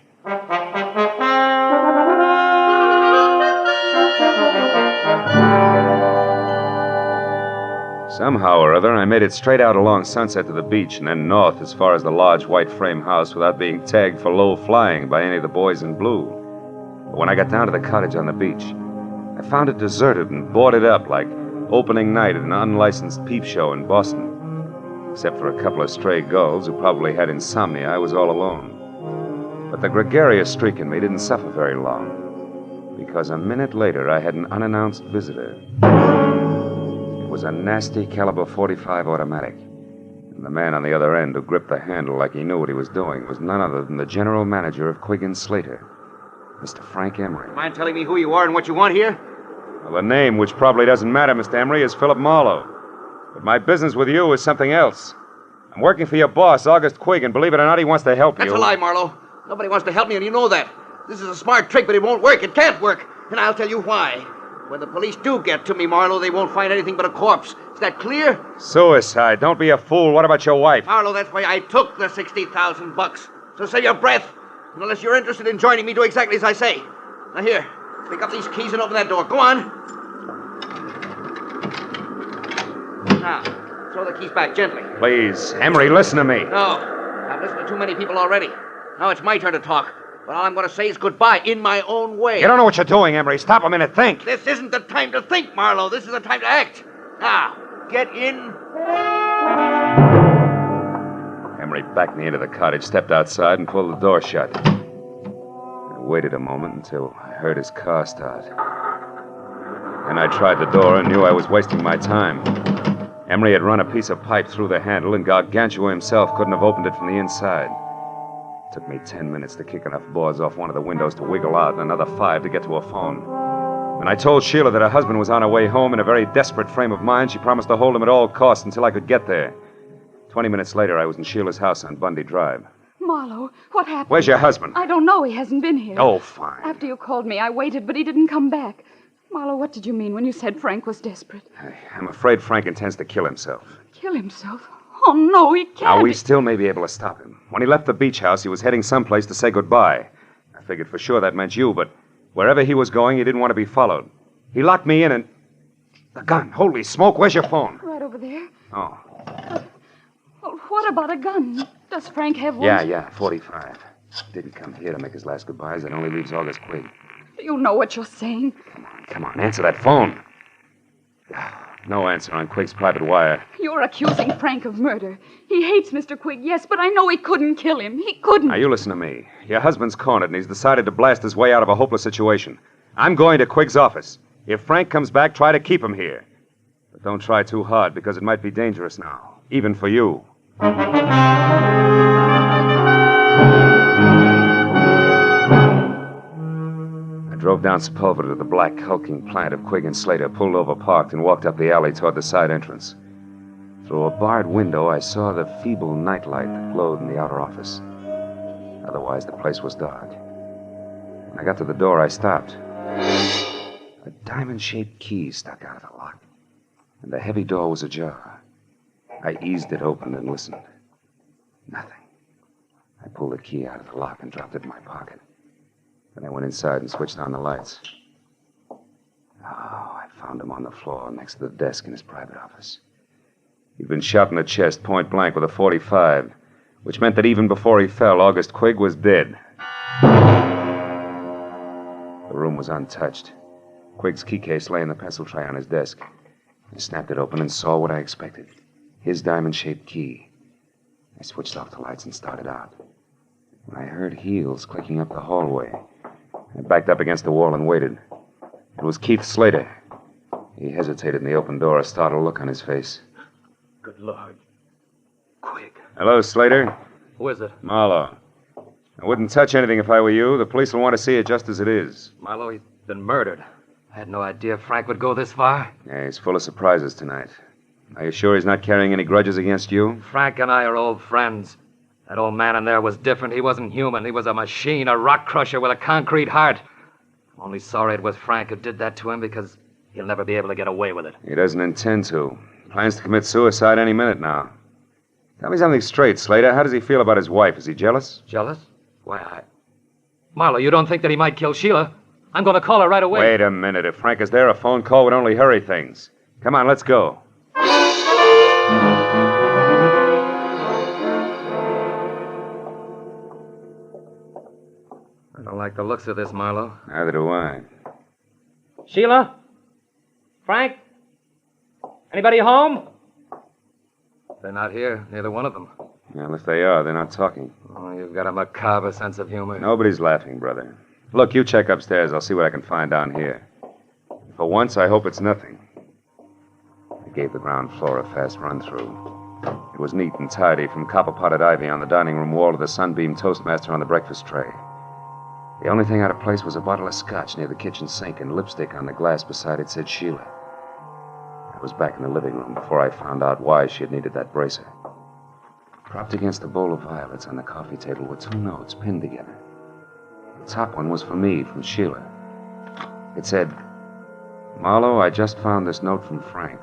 Somehow or other, I made it straight out along Sunset to the beach and then north as far as the large white frame house without being tagged for low flying by any of the boys in blue. But when I got down to the cottage on the beach, I found it deserted and boarded up like opening night at an unlicensed peep show in Boston. Except for a couple of stray gulls who probably had insomnia, I was all alone. But the gregarious streak in me didn't suffer very long, because a minute later I had an unannounced visitor. It was a nasty caliber .45 automatic. And the man on the other end who gripped the handle like he knew what he was doing was none other than the general manager of Quigg & Slater, Mr. Frank Emery.
Mind telling me who you are and what you want here?
Well, the name, which probably doesn't matter, Mr. Emery, is Philip Marlowe. But my business with you is something else. I'm working for your boss, August Quigg, and believe it or not, he wants to help you.
That's a lie, Marlowe. Nobody wants to help me, and you know that. This is a smart trick, but it won't work. It can't work. And I'll tell you why. When the police do get to me, Marlowe, they won't find anything but a corpse. Is that clear?
Suicide. Don't be a fool. What about your wife?
Marlowe, that's why I took the $60,000. So save your breath. And unless you're interested in joining me, do exactly as I say. Now here, pick up these keys and open that door. Go on. Now, throw the keys back gently.
Please, Emery, listen to me.
No, I've listened to too many people already. Now it's my turn to talk. But all I'm going to say is goodbye in my own way.
You don't know what you're doing, Emery. Stop a minute. Think.
This isn't the time to think, Marlowe. This is the time to act. Now, get in.
Emery backed me into the cottage, stepped outside, and pulled the door shut. I waited a moment until I heard his car start. Then I tried the door and knew I was wasting my time. Emery had run a piece of pipe through the handle, and Gargantua himself couldn't have opened it from the inside. It took me 10 minutes to kick enough boards off one of the windows to wiggle out, and another 5 to get to a phone. When I told Sheila that her husband was on her way home in a very desperate frame of mind, she promised to hold him at all costs until I could get there. 20 minutes later, I was in Sheila's house on Bundy Drive.
Marlowe, what happened?
Where's your husband?
I don't know. He hasn't been here.
Oh, fine.
After you called me, I waited, but he didn't come back. Marlowe, what did you mean when you said Frank was desperate?
I'm afraid Frank intends to kill himself.
Kill himself? Oh, no, he can't.
Now, we still may be able to stop him. When he left the beach house, he was heading someplace to say goodbye. I figured for sure that meant you, but wherever he was going, he didn't want to be followed. He locked me in and... The gun. Holy smoke, where's your phone?
Right over there.
Oh.
Well, what about a gun? Does Frank have one?
Yeah, 45. Didn't come here to make his last goodbyes. That only leaves August Quigg.
You know what you're saying.
Come on, answer that phone. No answer on Quigg's private wire.
You're accusing Frank of murder. He hates Mr. Quigg, yes, but I know he couldn't kill him. He couldn't.
Now, you listen to me. Your husband's cornered, and he's decided to blast his way out of a hopeless situation. I'm going to Quigg's office. If Frank comes back, try to keep him here. But don't try too hard, because it might be dangerous now, even for you. I drove down Sepulveda to the black, hulking plant of Quigg and Slater, pulled over, parked, and walked up the alley toward the side entrance. Through a barred window, I saw the feeble nightlight that glowed in the outer office. Otherwise, the place was dark. When I got to the door, I stopped. A diamond-shaped key stuck out of the lock, and the heavy door was ajar. I eased it open and listened. Nothing. I pulled the key out of the lock and dropped it in my pocket. Then I went inside and switched on the lights. Oh, I found him on the floor next to the desk in his private office. He'd been shot in the chest, point blank, with a .45, which meant that even before he fell, August Quigg was dead. The room was untouched. Quigg's key case lay in the pencil tray on his desk. I snapped it open and saw what I expected. His diamond-shaped key. I switched off the lights and started out. When I heard heels clicking up the hallway, I backed up against the wall and waited. It was Keith Slater. He hesitated in the open door, a startled look on his face.
Good Lord. Quigg.
Hello, Slater.
Who is it?
Marlowe. I wouldn't touch anything if I were you. The police will want to see it just as it is.
Marlowe, he's been murdered. I had no idea Frank would go this far.
Yeah, he's full of surprises tonight. Are you sure he's not carrying any grudges against you?
Frank and I are old friends. That old man in there was different. He wasn't human. He was a machine, a rock crusher with a concrete heart. I'm only sorry it was Frank who did that to him because he'll never be able to get away with it.
He doesn't intend to. Plans to commit suicide any minute now. Tell me something straight, Slater. How does he feel about his wife? Is he jealous?
Jealous? Why, Marlowe, you don't think that he might kill Sheila? I'm going to call her right away.
Wait a minute. If Frank is there, a phone call would only hurry things. Come on, let's go.
I don't like the looks of this, Marlowe.
Neither do I.
Sheila? Frank? Anybody home? They're not here, neither one of them.
Well, if they are, they're not talking.
Oh, you've got a macabre sense of humor.
Nobody's laughing, brother. Look, you check upstairs. I'll see what I can find down here. For once, I hope it's nothing. I gave the ground floor a fast run-through. It was neat and tidy, from copper-potted ivy on the dining room wall to the sunbeam toastmaster on the breakfast tray. The only thing out of place was a bottle of scotch near the kitchen sink, and lipstick on the glass beside it said Sheila. I was back in the living room before I found out why she had needed that bracer. Propped against a bowl of violets on the coffee table were 2 notes pinned together. The top one was for me, from Sheila. It said, "Marlowe, I just found this note from Frank.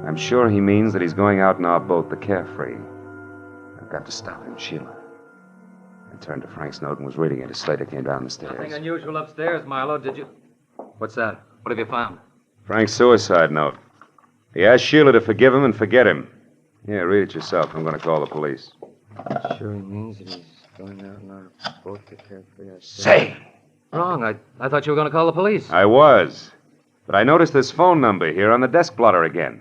I'm sure he means that he's going out in our boat, the Carefree. I've got to stop him, Sheila." I turned to Frank's note and was reading it as Slater came down the stairs.
Nothing unusual upstairs, Marlowe, did you? What's that? What have you found?
Frank's suicide note. He asked Sheila to forgive him and forget him. Yeah, read it yourself. I'm going to call the police.
Sure he means that he's going out in our boat, the Carefree.
Say!
Wrong. I thought you were going to call the police.
I was. But I noticed this phone number here on the desk blotter again.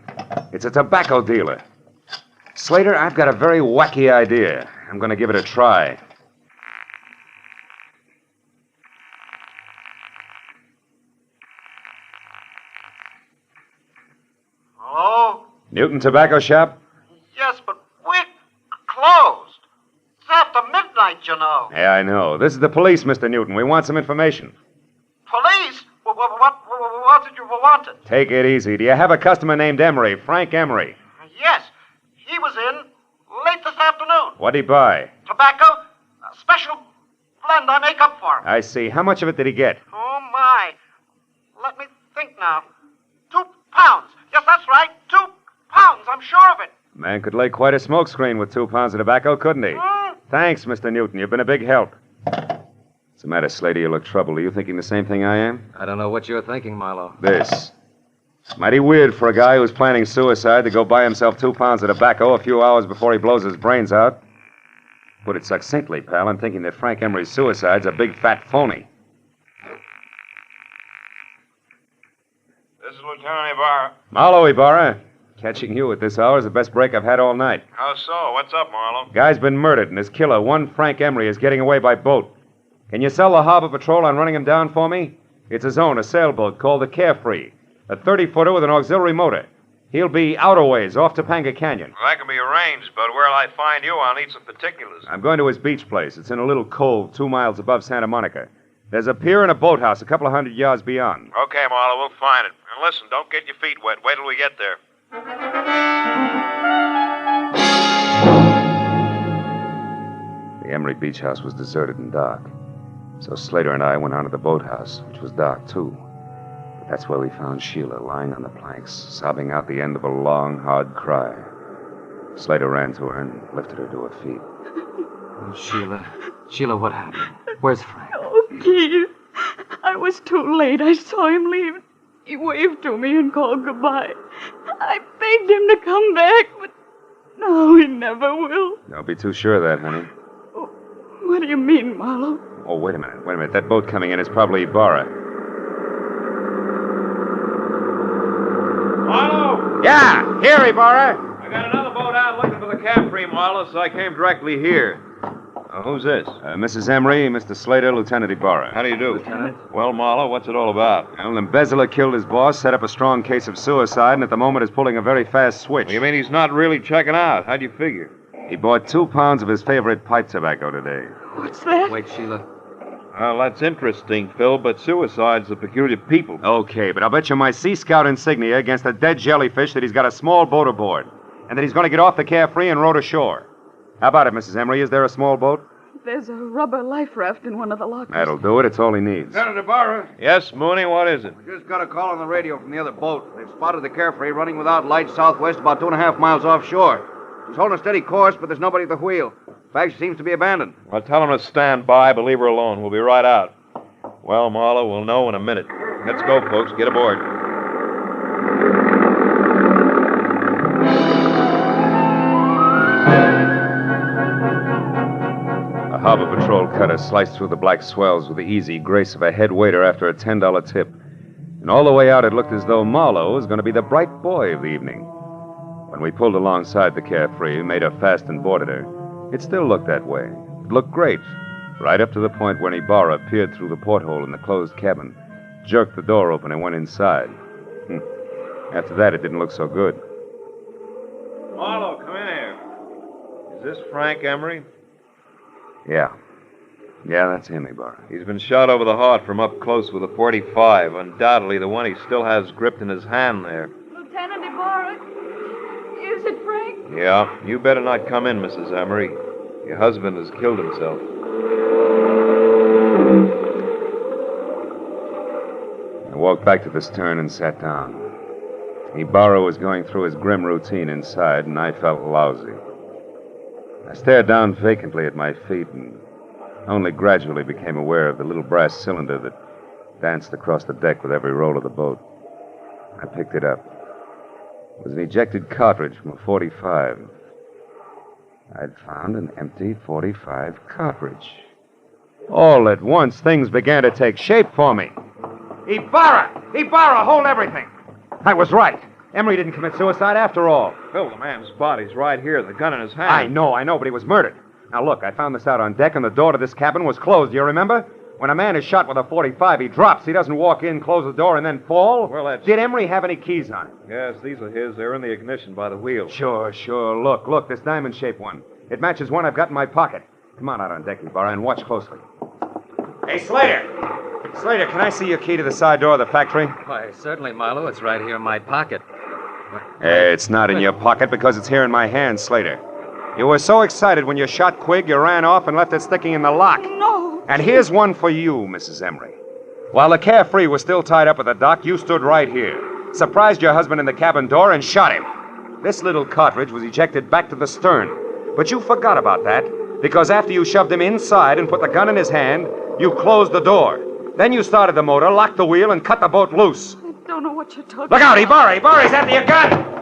It's a tobacco dealer. Slater, I've got a very wacky idea. I'm going to give it a try.
Hello?
Newton Tobacco Shop?
Yes, but we're closed. It's after midnight, you know.
Yeah, I know. This is the police, Mr. Newton. We want some information.
Police? What did you want?
Take it easy. Do you have a customer named Emery, Frank Emery?
Yes, he was in late this afternoon.
What'd he buy?
Tobacco, a special blend I make up for him.
I see. How much of it did he get?
Oh, my. Let me think now. 2 pounds. Yes, that's right. 2 pounds. I'm sure of it.
Man could lay quite a smoke screen with 2 pounds of tobacco, couldn't he? Thanks, Mr. Newton. You've been a big help. What's the matter, Slater? You look troubled. Are you thinking the same thing I am?
I don't know what you're thinking, Marlowe.
This. It's mighty weird for a guy who's planning suicide to go buy himself 2 pounds of tobacco a few hours before he blows his brains out. Put it succinctly, pal, I'm thinking that Frank Emery's suicide's a big fat phony.
This is Lieutenant Ibarra.
Marlowe, Ibarra. Catching you at this hour is the best break I've had all night.
How so? What's up, Marlowe?
Guy's been murdered, and his killer, one Frank Emery, is getting away by boat. Can you sell the harbor patrol on running him down for me? It's his own, a sailboat called the Carefree. A 30-footer with an auxiliary motor. He'll be out a ways, off Topanga Canyon.
Well, that can be arranged, but where'll I find you? I'll need some particulars.
I'm going to his beach place. It's in a little cove 2 miles above Santa Monica. There's a pier and a boathouse a couple of 100 yards beyond.
Okay, Marlowe, we'll find it. And listen, don't get your feet wet. Wait till we get there.
The Emery beach house was deserted and dark. So Slater and I went on to the boathouse, which was dark, too. But that's where we found Sheila lying on the planks, sobbing out the end of a long, hard cry. Slater ran to her and lifted her to her feet.
Oh, Sheila. Sheila, what happened? Where's Frank?
Oh, Keith. I was too late. I saw him leave. He waved to me and called goodbye. I begged him to come back, but no, he never will.
Don't be too sure of that, honey.
What do you mean, Marlowe?
Oh, wait a minute. That boat coming in is probably Ibarra.
Marlowe!
Yeah, here, Ibarra.
I got another boat out looking for the Carefree, Marlowe, so I came directly here. Who's this?
Mrs. Emery, Mr. Slater, Lieutenant Ibarra.
How do you do? Lieutenant? Well, Marlowe, what's it all about?
Well, the embezzler killed his boss, set up a strong case of suicide, and at the moment is pulling a very fast switch.
Well, you mean he's not really checking out? How'd you figure?
He bought 2 pounds of his favorite pipe tobacco today.
What's that?
Wait, Sheila.
Well, that's interesting, Phil, but suicide's a peculiar people.
Okay, but I'll bet you my Sea Scout insignia against a dead jellyfish that he's got a small boat aboard, and that he's going to get off the Carefree and row to shore. How about it, Mrs. Emery? Is there a small boat?
There's a rubber life raft in one of the lockers.
That'll do it. It's all he needs.
Senator Ibarra.
Yes, Mooney, what is it?
We just got a call on the radio from the other boat. They've spotted the Carefree running without lights southwest about 2.5 miles offshore. She's holding a steady course, but there's nobody at the wheel. In fact, she seems to be abandoned.
Well, tell him to stand by, but leave her alone. We'll be right out. Well, Marlowe, we'll know in a minute. Let's go, folks. Get aboard.
A harbor patrol cutter sliced through the black swells with the easy grace of a head waiter after a $10 tip. And all the way out, it looked as though Marlowe was going to be the bright boy of the evening. When we pulled alongside the Carefree, made her fast and boarded her, it still looked that way. It looked great, right up to the point when Ibarra peered through the porthole in the closed cabin, jerked the door open, and went inside. After that, it didn't look so good.
Marlowe, come in here. Is this Frank Emery?
Yeah. Yeah, that's him, Ibarra.
He's been shot over the heart from up close with a .45. Undoubtedly the one he still has gripped in his hand there.
Lieutenant Ibarra, is it Frank?
Yeah, you better not come in, Mrs. Emery. Your husband has killed himself.
I walked back to the stern and sat down. Ibarra was going through his grim routine inside, and I felt lousy. I stared down vacantly at my feet and only gradually became aware of the little brass cylinder that danced across the deck with every roll of the boat. I picked it up. It was an ejected cartridge from a .45. I'd found an empty .45 cartridge. All at once, things began to take shape for me. Ibarra! Ibarra, hold everything! I was right. Emery didn't commit suicide after all.
Phil, the man's body's right here, the gun in his hand.
I know, but he was murdered. Now, look, I found this out on deck, and the door to this cabin was closed. Do you remember? When a man is shot with a .45, he drops. He doesn't walk in, close the door, and then fall.
Well, that's...
Did Emery have any keys on him?
Yes, these are his. They're in the ignition by the wheel.
Sure. Look, this diamond-shaped one. It matches one I've got in my pocket. Come on out on deck, Ibarra, and watch closely. Hey, Slater! Slater, can I see your key to the side door of the factory?
Why, certainly, Marlowe. It's right here in my pocket.
It's not in your pocket because it's here in my hand, Slater. You were so excited when you shot Quigg, you ran off and left it sticking in the lock.
No.
And here's one for you, Mrs. Emery. While the Carefree was still tied up at the dock, you stood right here, surprised your husband in the cabin door, and shot him. This little cartridge was ejected back to the stern. But you forgot about that, because after you shoved him inside and put the gun in his hand, you closed the door. Then you started the motor, locked the wheel, and cut the boat loose.
I don't know what you're talking
Look out, Ibarra! Ibarra's after your gun!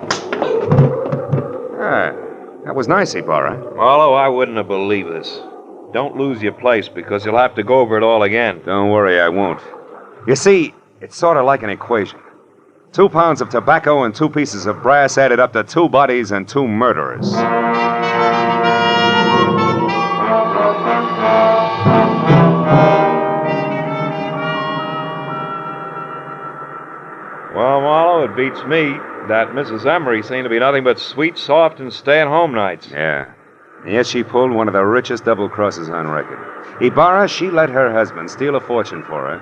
That was nice, Ibarra.
Marlowe, I wouldn't have believed this. Don't lose your place, because you'll have to go over it all again.
Don't worry, I won't. You see, it's sort of like an equation. 2 pounds of tobacco and 2 pieces of brass added up to 2 bodies and 2 murderers.
Well, Marlowe, it beats me. That Mrs. Emery seemed to be nothing but sweet, soft, and stay-at-home nights.
Yeah. And yet she pulled one of the richest double crosses on record. Ibarra, she let her husband steal a fortune for her,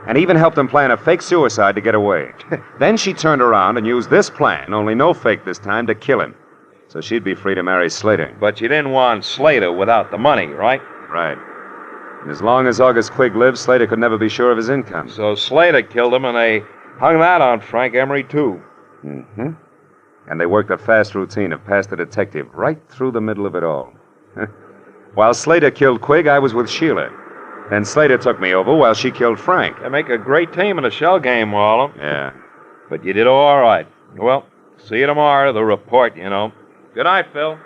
and even helped him plan a fake suicide to get away. Then she turned around and used this plan, only no fake this time, to kill him. So she'd be free to marry Slater.
But you didn't want Slater without the money, right?
Right. And as long as August Quigg lived, Slater could never be sure of his income.
So Slater killed him, and they hung that on Frank Emery, too.
Mm-hmm. And they worked a fast routine of pass the detective right through the middle of it all. While Slater killed Quigg, I was with Sheila. Then Slater took me over while she killed Frank.
They make a great team in a shell game, Marlowe.
Yeah.
But you did all right. Well, see you tomorrow, the report, you know. Good night, Phil.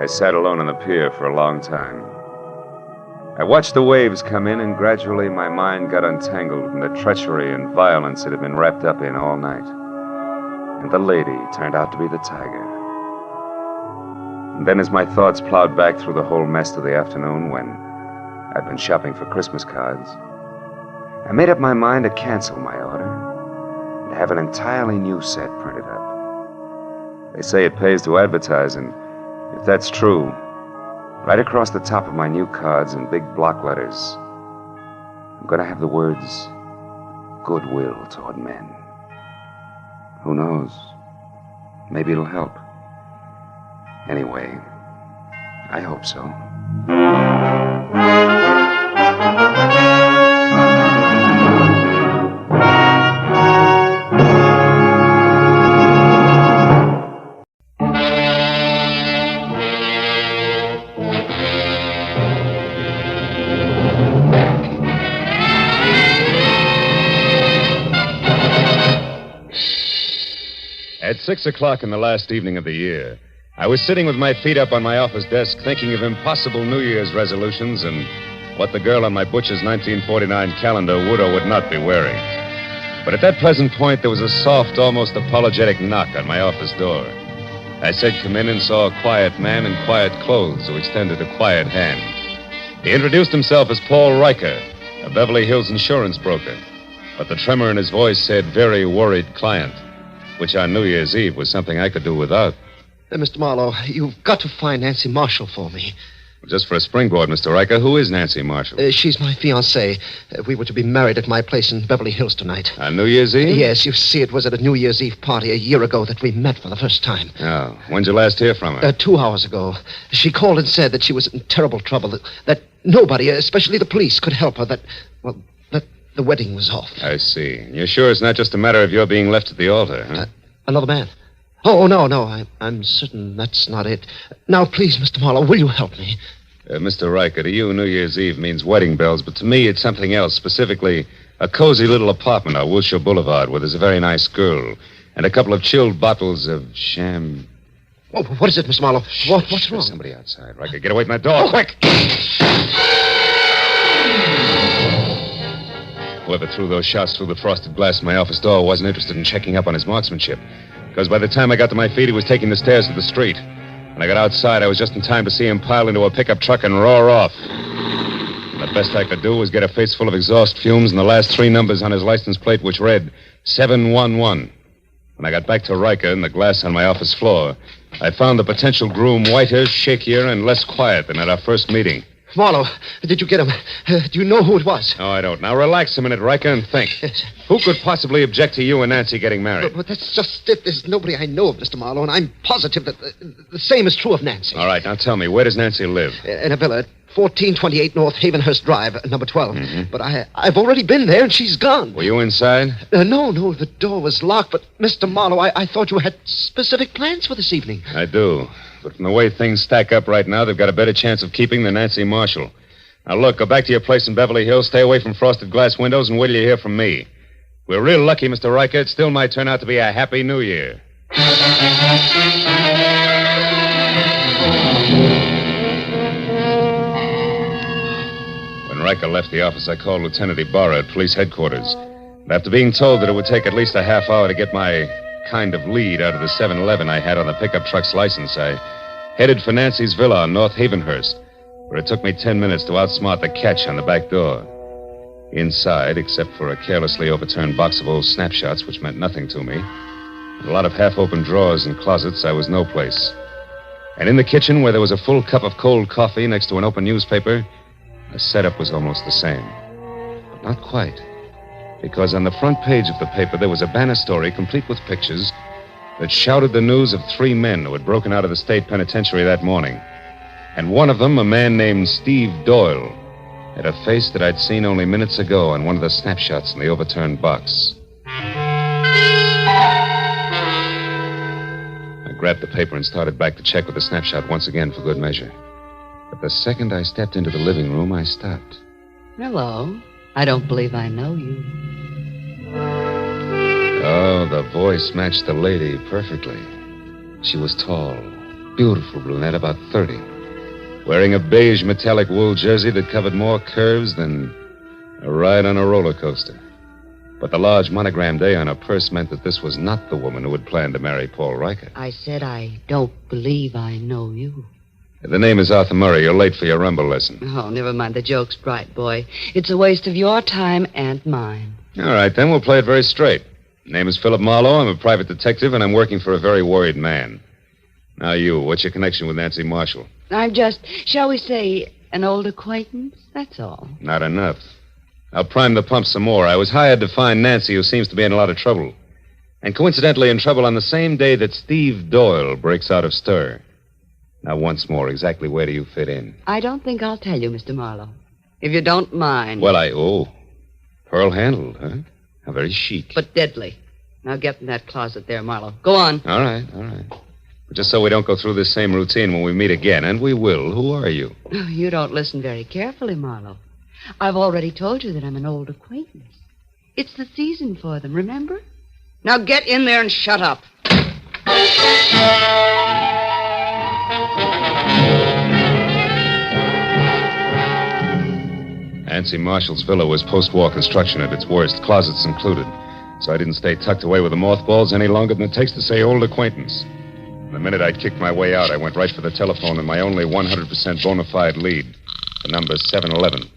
I sat alone on the pier for a long time. I watched the waves come in, and gradually my mind got untangled from the treachery and violence it had been wrapped up in all night. And the lady turned out to be the tiger. And then as my thoughts plowed back through the whole mess of the afternoon when I'd been shopping for Christmas cards, I made up my mind to cancel my order and have an entirely new set printed up. They say it pays to advertise, and if that's true, right across the top of my new cards in big block letters, I'm going to have the words, goodwill toward men. Who knows? Maybe it'll help. Anyway, I hope so. At 6 o'clock in the last evening of the year, I was sitting with my feet up on my office desk thinking of impossible New Year's resolutions and what the girl on my butcher's 1949 calendar would or would not be wearing. But at that present point, there was a soft, almost apologetic knock on my office door. I said come in and saw a quiet man in quiet clothes who extended a quiet hand. He introduced himself as Paul Riker, a Beverly Hills insurance broker. But the tremor in his voice said very worried client. which on New Year's Eve was something I could do without.
Mr. Marlowe, you've got to find Nancy Marshall for me.
Just for a springboard, Mr. Riker, who is Nancy Marshall?
She's my fiancée. We were to be married at my place in Beverly Hills tonight.
On New Year's Eve?
Yes, you see, it was at a New Year's Eve party a year ago that we met for the first time.
Oh, when'd you last hear from her?
2 hours ago. She called and said that she was in terrible trouble, that nobody, especially the police, could help her, that the wedding was off.
I see. You're sure it's not just a matter of your being left at the altar, huh?
Another man? Oh, no, I'm certain that's not it. Now, please, Mr. Marlowe, will you help me?
Mr. Riker, to you, New Year's Eve means wedding bells, but to me, it's something else, specifically a cozy little apartment on Wilshire Boulevard where there's a very nice girl and a couple of chilled bottles of sham...
Oh, what is it, Mr. Marlowe? What's wrong?
There's somebody outside. Riker, get away from that door, quick! Whoever threw those shots through the frosted glass in my office door wasn't interested in checking up on his marksmanship, because by the time I got to my feet, he was taking the stairs to the street. When I got outside, I was just in time to see him pile into a pickup truck and roar off. And the best I could do was get a face full of exhaust fumes and the last 3 numbers on his license plate, which read 711. When I got back to Riker and the glass on my office floor, I found the potential groom whiter, shakier, and less quiet than at our first meeting.
Marlowe, did you get him? Do you know who it was?
No, I don't. Now relax a minute, Riker, and think.
Yes.
Who could possibly object to you and Nancy getting married?
But that's just it. There's nobody I know of, Mr. Marlowe, and I'm positive that the same is true of Nancy.
All right, now tell me, where does Nancy live?
In a villa at 1428 North Havenhurst Drive, number 12.
Mm-hmm.
But I've already been there, and she's gone.
Were you inside?
No, the door was locked. But, Mr. Marlowe, I thought you had specific plans for this evening.
I do. But from the way things stack up right now, they've got a better chance of keeping than Nancy Marshall. Now, look, go back to your place in Beverly Hills, stay away from frosted glass windows, and wait till you hear from me. We're real lucky, Mr. Riker. It still might turn out to be a happy New Year. When Riker left the office, I called Lieutenant Ibarra at police headquarters. And after being told that it would take at least a half hour to get my kind of lead out of the 7-Eleven I had on the pickup truck's license, I headed for Nancy's villa on North Havenhurst, where it took me 10 minutes to outsmart the catch on the back door. Inside, except for a carelessly overturned box of old snapshots, which meant nothing to me, and a lot of half-open drawers and closets, I was no place. And in the kitchen, where there was a full cup of cold coffee next to an open newspaper, the setup was almost the same. But not quite. Because on the front page of the paper, there was a banner story complete with pictures that shouted the news of 3 men who had broken out of the state penitentiary that morning. And one of them, a man named Steve Doyle, had a face that I'd seen only minutes ago on one of the snapshots in the overturned box. I grabbed the paper and started back to check with the snapshot once again for good measure. But the second I stepped into the living room, I stopped.
Hello. I don't believe I know you.
Oh, the voice matched the lady perfectly. She was tall, beautiful brunette, about 30. Wearing a beige metallic wool jersey that covered more curves than a ride on a roller coaster. But the large monogrammed A on her purse meant that this was not the woman who had planned to marry Paul Riker.
I said I don't believe I know you.
The name is Arthur Murray. You're late for your rumble lesson.
Oh, never mind the jokes, bright boy. It's a waste of your time and mine.
All right, then we'll play it very straight. Name is Philip Marlowe. I'm a private detective, and I'm working for a very worried man. Now you, what's your connection with Nancy Marshall?
I'm just, shall we say, an old acquaintance? That's all.
Not enough. I'll prime the pump some more. I was hired to find Nancy, who seems to be in a lot of trouble. And coincidentally in trouble on the same day that Steve Doyle breaks out of stir. Now, once more, exactly where do you fit in?
I don't think I'll tell you, Mr. Marlowe. If you don't mind.
Well, pearl-handled, huh? How very chic.
But deadly. Now get in that closet there, Marlowe. Go on.
All right. But just so we don't go through this same routine when we meet again, and we will, who are you?
Oh, you don't listen very carefully, Marlowe. I've already told you that I'm an old acquaintance. It's the season for them, remember? Now get in there and shut up.
Nancy Marshall's villa was post-war construction at its worst, closets included. So I didn't stay tucked away with the mothballs any longer than it takes to say old acquaintance. The minute I'd kicked my way out, I went right for the telephone and my only 100% bona fide lead. The number's 711.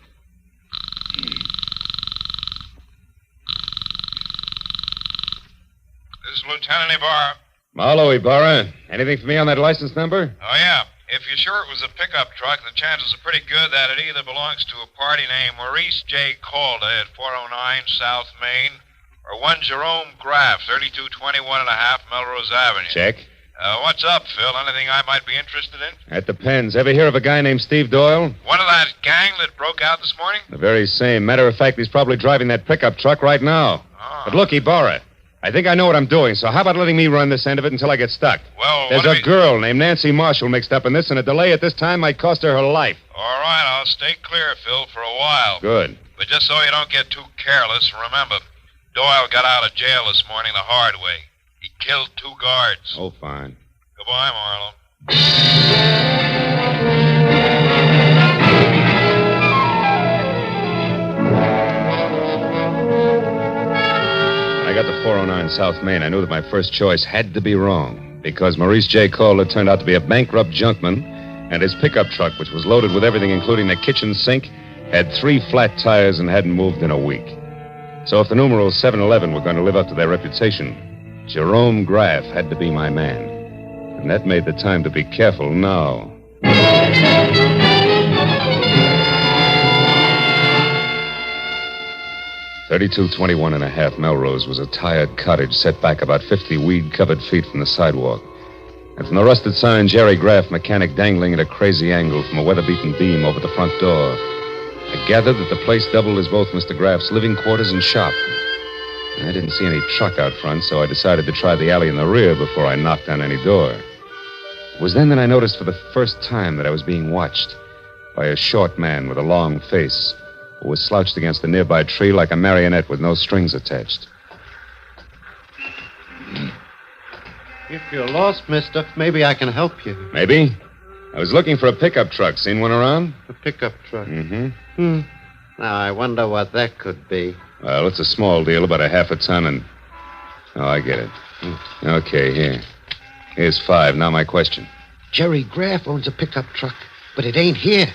This is Lieutenant
Lieutenant Ibarra.
Marlowe, Ibarra. Anything for me on that license number?
Oh, yeah. If you're sure it was a pickup truck, the chances are pretty good that it either belongs to a party named Maurice J. Calder at 409 South Main or one Jerome Graff, 3221 and a half Melrose Avenue.
Check.
What's up, Phil? Anything I might be interested in?
That depends. Ever hear of a guy named Steve Doyle?
One of that gang that broke out this morning?
The very same. Matter of fact, he's probably driving that pickup truck right now.
Oh.
But look, Ibarra, I think I know what I'm doing, so how about letting me run this end of it until I get stuck?
Well,
There's a girl named Nancy Marshall mixed up in this, and a delay at this time might cost her life.
All right, I'll stay clear, Phil, for a while.
Good.
But just so you don't get too careless, remember, Doyle got out of jail this morning the hard way. He killed 2 guards.
Oh, fine.
Goodbye, Marlowe.
When I got to 409 South Main, I knew that my first choice had to be wrong, because Maurice J. Calder turned out to be a bankrupt junkman, and his pickup truck, which was loaded with everything including the kitchen sink, had 3 flat tires and hadn't moved in a week. So if the numeral 711 were going to live up to their reputation, Jerome Graff had to be my man. And that made the time to be careful now. 3221 and a half Melrose was a tired cottage set back about 50 weed-covered feet from the sidewalk. And from the rusted sign, Jerry Graff, mechanic, dangling at a crazy angle from a weather-beaten beam over the front door. I gathered that the place doubled as both Mr. Graff's living quarters and shop. I didn't see any truck out front, so I decided to try the alley in the rear before I knocked on any door. It was then that I noticed for the first time that I was being watched by a short man with a long face who was slouched against a nearby tree like a marionette with no strings attached.
If you're lost, mister, maybe I can help you.
Maybe? I was looking for a pickup truck. Seen one around?
A pickup truck?
Mm-hmm.
Now, I wonder what that could be.
Well, it's a small deal, about a half a ton, and... Oh, I get it. Okay, here. Here's 5. Now my question.
Jerry Graff owns a pickup truck, but it ain't here.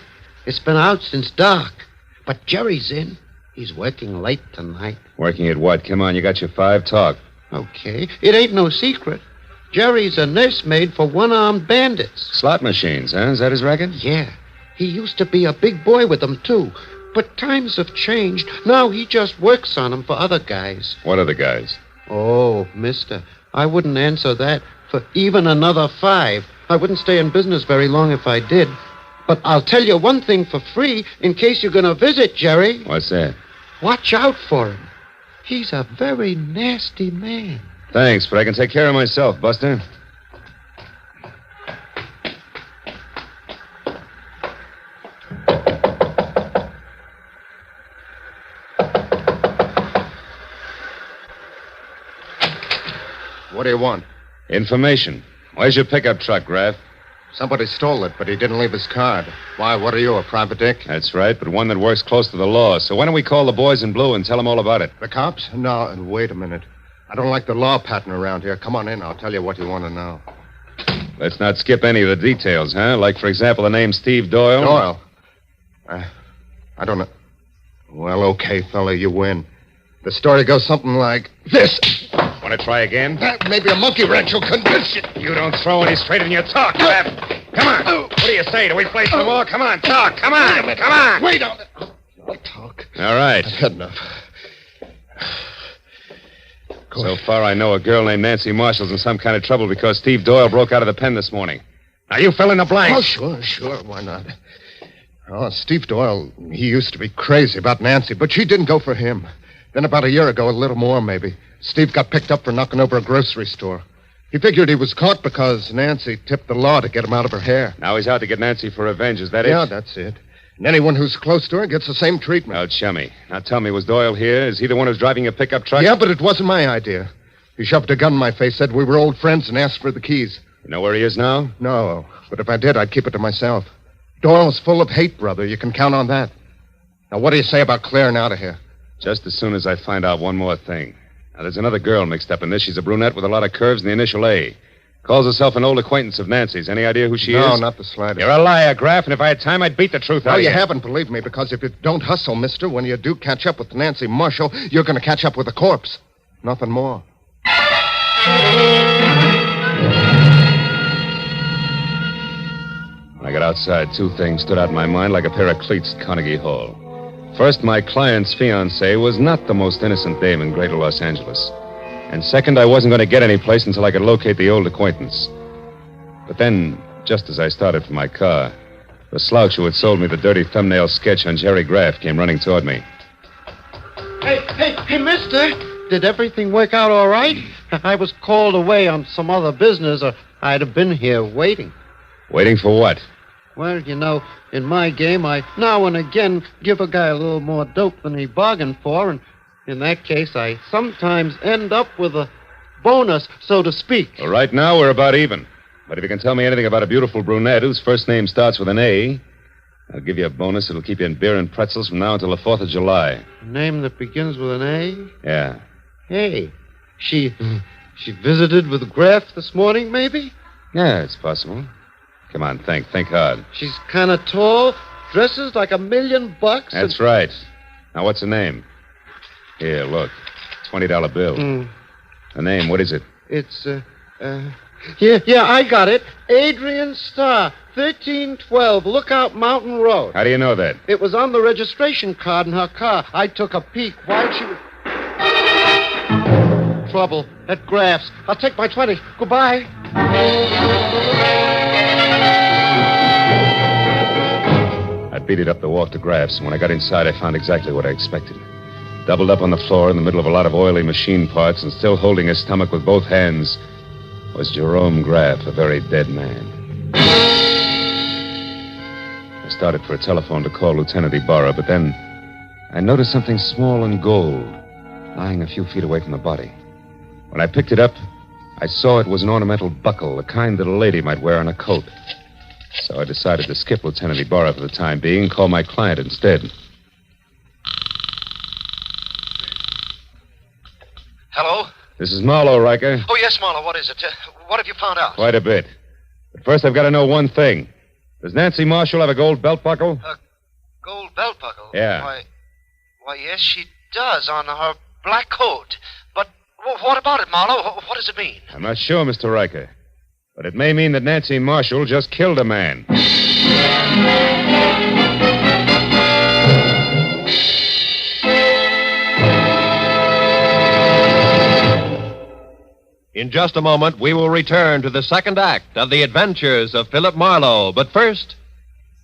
It's been out since dark. But Jerry's in. He's working late tonight.
Working at what? Come on, you got your 5. Talk.
Okay. It ain't no secret. Jerry's a nursemaid for one-armed bandits.
Slot machines, huh? Is that his racket?
Yeah. He used to be a big boy with them, too. But times have changed. Now he just works on them for other guys.
What other guys?
Oh, mister, I wouldn't answer that for even another 5. I wouldn't stay in business very long if I did. But I'll tell you one thing for free in case you're going to visit Jerry.
What's that?
Watch out for him. He's a very nasty man.
Thanks, but I can take care of myself, Buster.
What do you want?
Information. Where's your pickup truck, Graff?
Somebody stole it, but he didn't leave his card. Why, what are you, a private dick?
That's right, but one that works close to the law. So why don't we call the boys in blue and tell them all about it?
The cops? No, wait a minute. I don't like the law pattern around here. Come on in. I'll tell you what you want to know.
Let's not skip any of the details, huh? Like, for example, the name Steve Doyle.
Doyle? I don't know. Well, okay, fella, you win. The story goes something like this.
Want to try again?
Maybe a monkey wrench will convince you.
You don't throw any straight in your talk, Graff. Come on. What do you say? Do we play some more? Come on, talk. Come on. Come on.
Wait on it. I'll talk.
All right.
I've had enough.
So far, I know a girl named Nancy Marshall's in some kind of trouble because Steve Doyle broke out of the pen this morning. Now, you fill in the blanks.
Oh, sure. Why not? Oh, Steve Doyle, he used to be crazy about Nancy, but she didn't go for him. Then about a year ago, a little more maybe, Steve got picked up for knocking over a grocery store. He figured he was caught because Nancy tipped the law to get him out of her hair.
Now he's out to get Nancy for revenge, is that it?
Yeah, that's it. And anyone who's close to her gets the same treatment.
Oh, chummy. Now tell me, was Doyle here? Is he the one who's driving a pickup truck?
Yeah, but it wasn't my idea. He shoved a gun in my face, said we were old friends, and asked for the keys.
You know where he is now?
No, but if I did, I'd keep it to myself. Doyle's full of hate, brother. You can count on that. Now, what do you say about clearing out of here?
Just as soon as I find out one more thing. Now, there's another girl mixed up in this. She's a brunette with a lot of curves and the initial A. Calls herself an old acquaintance of Nancy's. Any idea who she is?
No, not the slightest.
You're a liar, Graff, and if I had time, I'd beat the truth out of you.
No, you haven't, believe me, because if you don't hustle, mister, when you do catch up with Nancy Marshall, you're going to catch up with a corpse. Nothing more.
When I got outside, two things stood out in my mind like a pair of cleats at Carnegie Hall. First, my client's fiancée was not the most innocent dame in greater Los Angeles. And second, I wasn't going to get any place until I could locate the old acquaintance. But then, just as I started for my car, the slouch who had sold me the dirty thumbnail sketch on Jerry Graff came running toward me.
Hey, mister. Did everything work out all right? I was called away on some other business, or I'd have been here waiting.
Waiting for what?
Well, you know, in my game, I now and again give a guy a little more dope than he bargained for, and in that case, I sometimes end up with a bonus, so to speak.
Well, right now, we're about even. But if you can tell me anything about a beautiful brunette whose first name starts with an A, I'll give you a bonus that'll keep you in beer and pretzels from now until the 4th of July.
A name that begins with an A?
Yeah.
Hey, she visited with Graff this morning, maybe?
Yeah, it's possible. Come on, think hard.
She's kind of tall, dresses like $1 million.
That's right. Now, what's her name? Here, look. $20 bill. The name, what is it?
It's, Yeah, I got it. Adrian Starr, 1312 Lookout Mountain Road.
How do you know that?
It was on the registration card in her car. I took a peek while she was... Trouble at Graff's. I'll take my 20. Goodbye.
I beat it up the walk to Graff's, and when I got inside, I found exactly what I expected. Doubled up on the floor in the middle of a lot of oily machine parts and still holding his stomach with both hands was Jerome Graff, a very dead man. I started for a telephone to call Lieutenant Ibarra, but then I noticed something small and gold lying a few feet away from the body. When I picked it up, I saw it was an ornamental buckle, the kind that a lady might wear on a coat. So I decided to skip Lieutenant Ibarra for the time being and call my client instead.
Hello?
This is Marlowe, Riker.
Oh, yes, Marlowe. What is it? What have you found out?
Quite a bit. But first, I've got to know one thing. Does Nancy Marshall have a gold belt buckle?
A gold belt buckle?
Yeah.
Why, yes, she does on her black coat. But what about it, Marlowe? What does it mean?
I'm not sure, Mr. Riker. But it may mean that Nancy Marshall just killed a man.
In just a moment, we will return to the second act of The Adventures of Philip Marlowe. But first,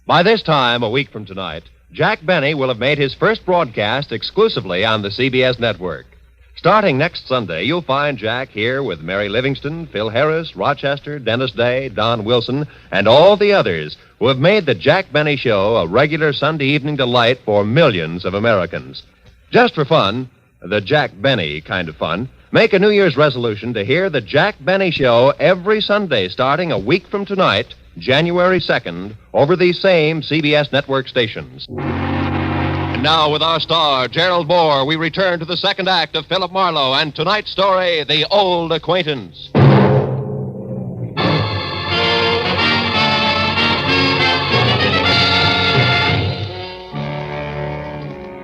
by this time, a week from tonight, Jack Benny will have made his first broadcast exclusively on the CBS network. Starting next Sunday, you'll find Jack here with Mary Livingston, Phil Harris, Rochester, Dennis Day, Don Wilson, and all the others who have made the Jack Benny Show a regular Sunday evening delight for millions of Americans. Just for fun, the Jack Benny kind of fun, make a New Year's resolution to hear the Jack Benny Show every Sunday starting a week from tonight, January 2nd, over these same CBS network stations. And now, with our star, Gerald Moore, we return to the second act of Philip Marlowe and tonight's story, The Old Acquaintance.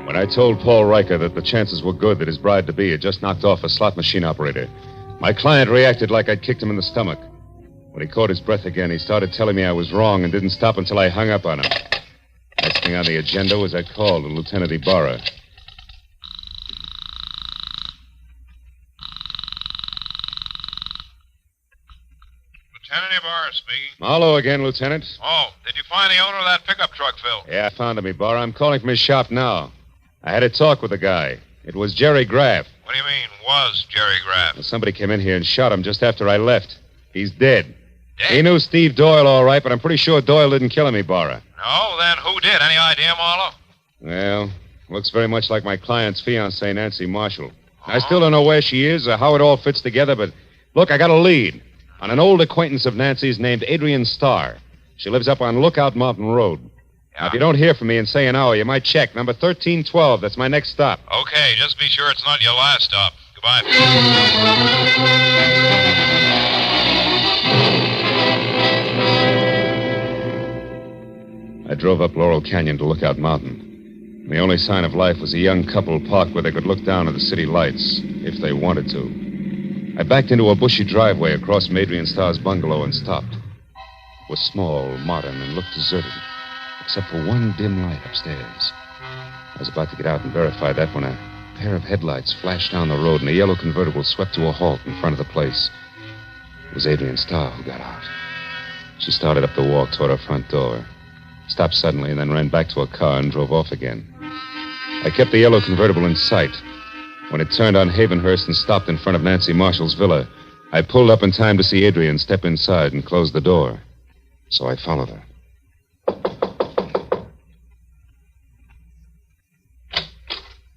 When I told Paul Riker that the chances were good that his bride-to-be had just knocked off a slot machine operator, my client reacted like I'd kicked him in the stomach. When he caught his breath again, he started telling me I was wrong and didn't stop until I hung up on him. Next thing on the agenda was I called on Lieutenant Ibarra.
Lieutenant Ibarra speaking.
Marlowe again, Lieutenant.
Oh, did you find the owner of that pickup truck, Phil?
Yeah, I found him, Ibarra. I'm calling from his shop now. I had a talk with the guy. It was Jerry Graff.
What do you mean, was Jerry Graff?
Well, somebody came in here and shot him just after I left. He's dead. He knew Steve Doyle all right, but I'm pretty sure Doyle didn't kill him, Ibarra.
No, then who did? Any idea, Marlowe?
Well, looks very much like my client's fiancée, Nancy Marshall. I still don't know where she is or how it all fits together, but look, I got a lead on an old acquaintance of Nancy's named Adrian Starr. She lives up on Lookout Mountain Road. Now, if you don't hear from me in, say, an hour, you might check. Number 1312, that's my next stop.
Okay, just be sure it's not your last stop. Goodbye.
I drove up Laurel Canyon to Lookout Mountain. The only sign of life was a young couple parked where they could look down at the city lights, if they wanted to. I backed into a bushy driveway across from Adrian Starr's bungalow and stopped. It was small, modern, and looked deserted, except for one dim light upstairs. I was about to get out and verify that when a pair of headlights flashed down the road and a yellow convertible swept to a halt in front of the place. It was Adrian Starr who got out. She started up the walk toward her front door, stopped suddenly, and then ran back to her car and drove off again. I kept the yellow convertible in sight. When it turned on Havenhurst and stopped in front of Nancy Marshall's villa, I pulled up in time to see Adrian step inside and close the door. So I followed her.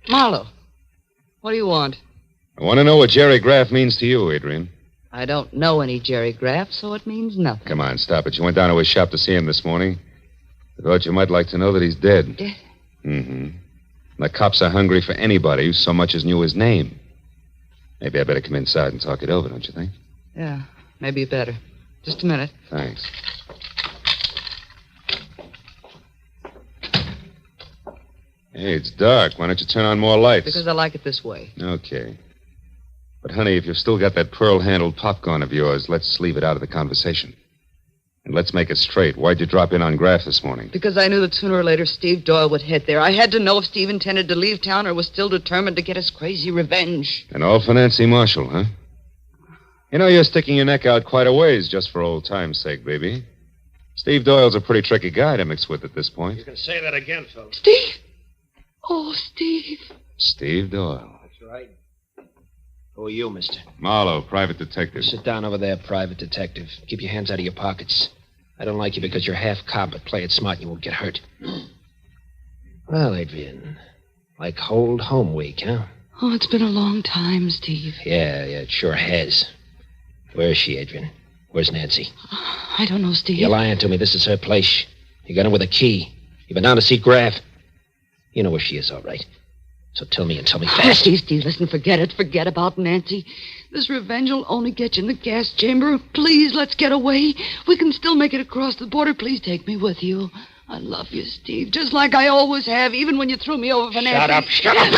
Marlowe, what do you want?
I want to know what Jerry Graff means to you, Adrian.
I don't know any Jerry Graff, so it means nothing.
Come on, stop it. You went down to his shop to see him this morning. I thought you might like to know that he's dead.
Dead?
Mm-hmm. The cops are hungry for anybody who so much as knew his name. Maybe I better come inside and talk it over, don't you think?
Yeah, maybe you better. Just a minute.
Thanks. Hey, it's dark. Why don't you turn on more lights?
Because I like it this way.
Okay. But, honey, if you've still got that pearl-handled popcorn of yours, let's leave it out of the conversation. And let's make it straight. Why'd you drop in on Graff this morning?
Because I knew that sooner or later Steve Doyle would head there. I had to know if Steve intended to leave town or was still determined to get his crazy revenge.
And all for Nancy Marshall, huh? You know, you're sticking your neck out quite a ways just for old time's sake, baby. Steve Doyle's a pretty tricky guy to mix with at this point.
You can say that again, Phil.
Steve! Oh, Steve.
Steve Doyle.
That's right. Who are you, mister?
Marlowe, private detective.
Sit down over there, private detective. Keep your hands out of your pockets. I don't like you because you're half cop, but play it smart and you won't get hurt. Well, Adrian, like old home week, huh?
Oh, it's been a long time, Steve.
Yeah, it sure has. Where is she, Adrian? Where's Nancy?
I don't know, Steve.
You're lying to me. This is her place. You got in with a key. You've been down to see Graff. You know where she is, all right. So tell me and tell me fast.
Oh, Steve, listen, forget it. Forget about Nancy. This revenge will only get you in the gas chamber. Please, let's get away. We can still make it across the border. Please take me with you. I love you, Steve, just like I always have, even when you threw me over for Nancy.
Shut up.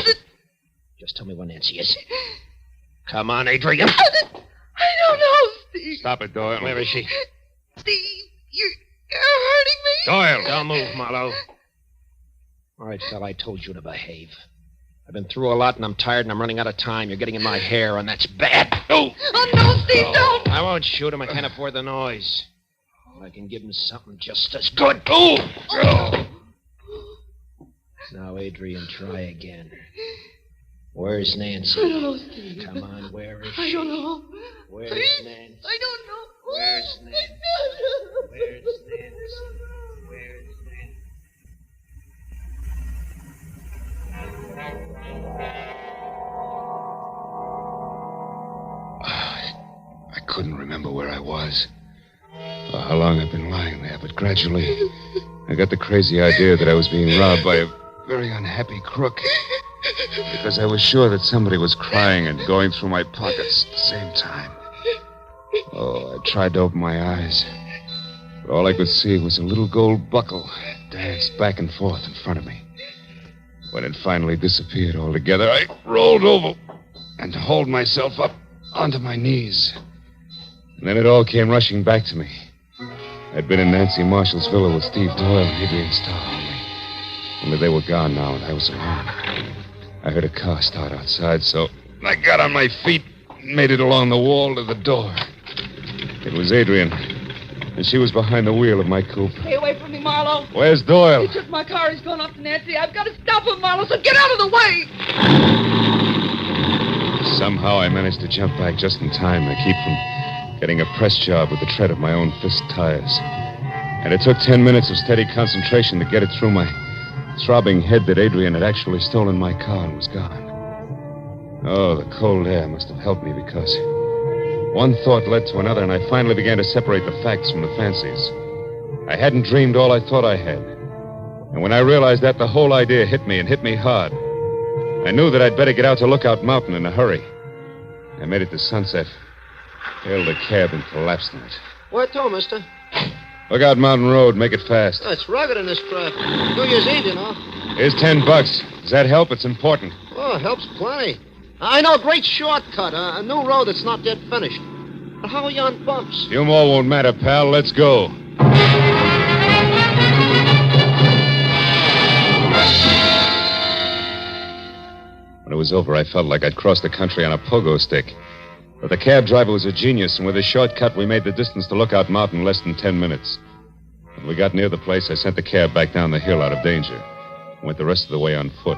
Just tell me where Nancy is. Come on, Adrian.
I don't know, Steve.
Stop it, Doyle.
Where is she?
Steve, you're hurting me.
Doyle.
Don't move, Marlowe. All right, fella, I told you to behave. I've been through a lot, and I'm tired, and I'm running out of time. You're getting in my hair, and that's bad. Oh!
Oh, no, Steve, don't!
I won't shoot him. I can't afford the noise. I can give him something just as good. Oh! Now, Adrian, try again. Where's Nancy?
I don't know, Steve.
Come on, where is she?
I don't know.
Where's
Please?
Nancy?
I don't know.
Where's Nancy? Where's Nancy? Where's Nancy?
I couldn't remember where I was or how long I'd been lying there, but gradually I got the crazy idea that I was being robbed by a very unhappy crook because I was sure that somebody was crying and going through my pockets at the same time. Oh, I tried to open my eyes, but all I could see was a little gold buckle danced back and forth in front of me. When it finally disappeared altogether, I rolled over and hauled myself up onto my knees. And then it all came rushing back to me. I'd been in Nancy Marshall's villa with Steve Doyle and Adrian Starr. Only they were gone now, and I was alone. I heard a car start outside, so I got on my feet and made it along the wall to the door. It was Adrian, and she was behind the wheel of my coupe.
Stay away from me, Marlowe.
Where's Doyle?
He took my car. He's going off to Nancy. I've got to stop him, Marlowe, so get out of the way.
Somehow I managed to jump back just in time to keep from getting a press job with the tread of my own fist tires. And it took 10 minutes of steady concentration to get it through my throbbing head that Adrian had actually stolen my car and was gone. Oh, the cold air must have helped me because one thought led to another, and I finally began to separate the facts from the fancies. I hadn't dreamed all I thought I had. And when I realized that, the whole idea hit me, and hit me hard. I knew that I'd better get out to Lookout Mountain in a hurry. I made it to Sunset, hailed a cab, and collapsed in it.
Where to, mister?
Lookout Mountain Road. Make it fast.
Oh, it's rugged in this crap. New Year's Eve, you know.
Here's $10. Does that help? It's important.
Oh, helps plenty.
I know, great shortcut. A new road that's not yet finished. But how are you on bumps?
Few more won't matter, pal. Let's go. When it was over, I felt like I'd crossed the country on a pogo stick. But the cab driver was a genius, and with a shortcut, we made the distance to Lookout Mountain in less than 10 minutes. When we got near the place, I sent the cab back down the hill out of danger. Went the rest of the way on foot.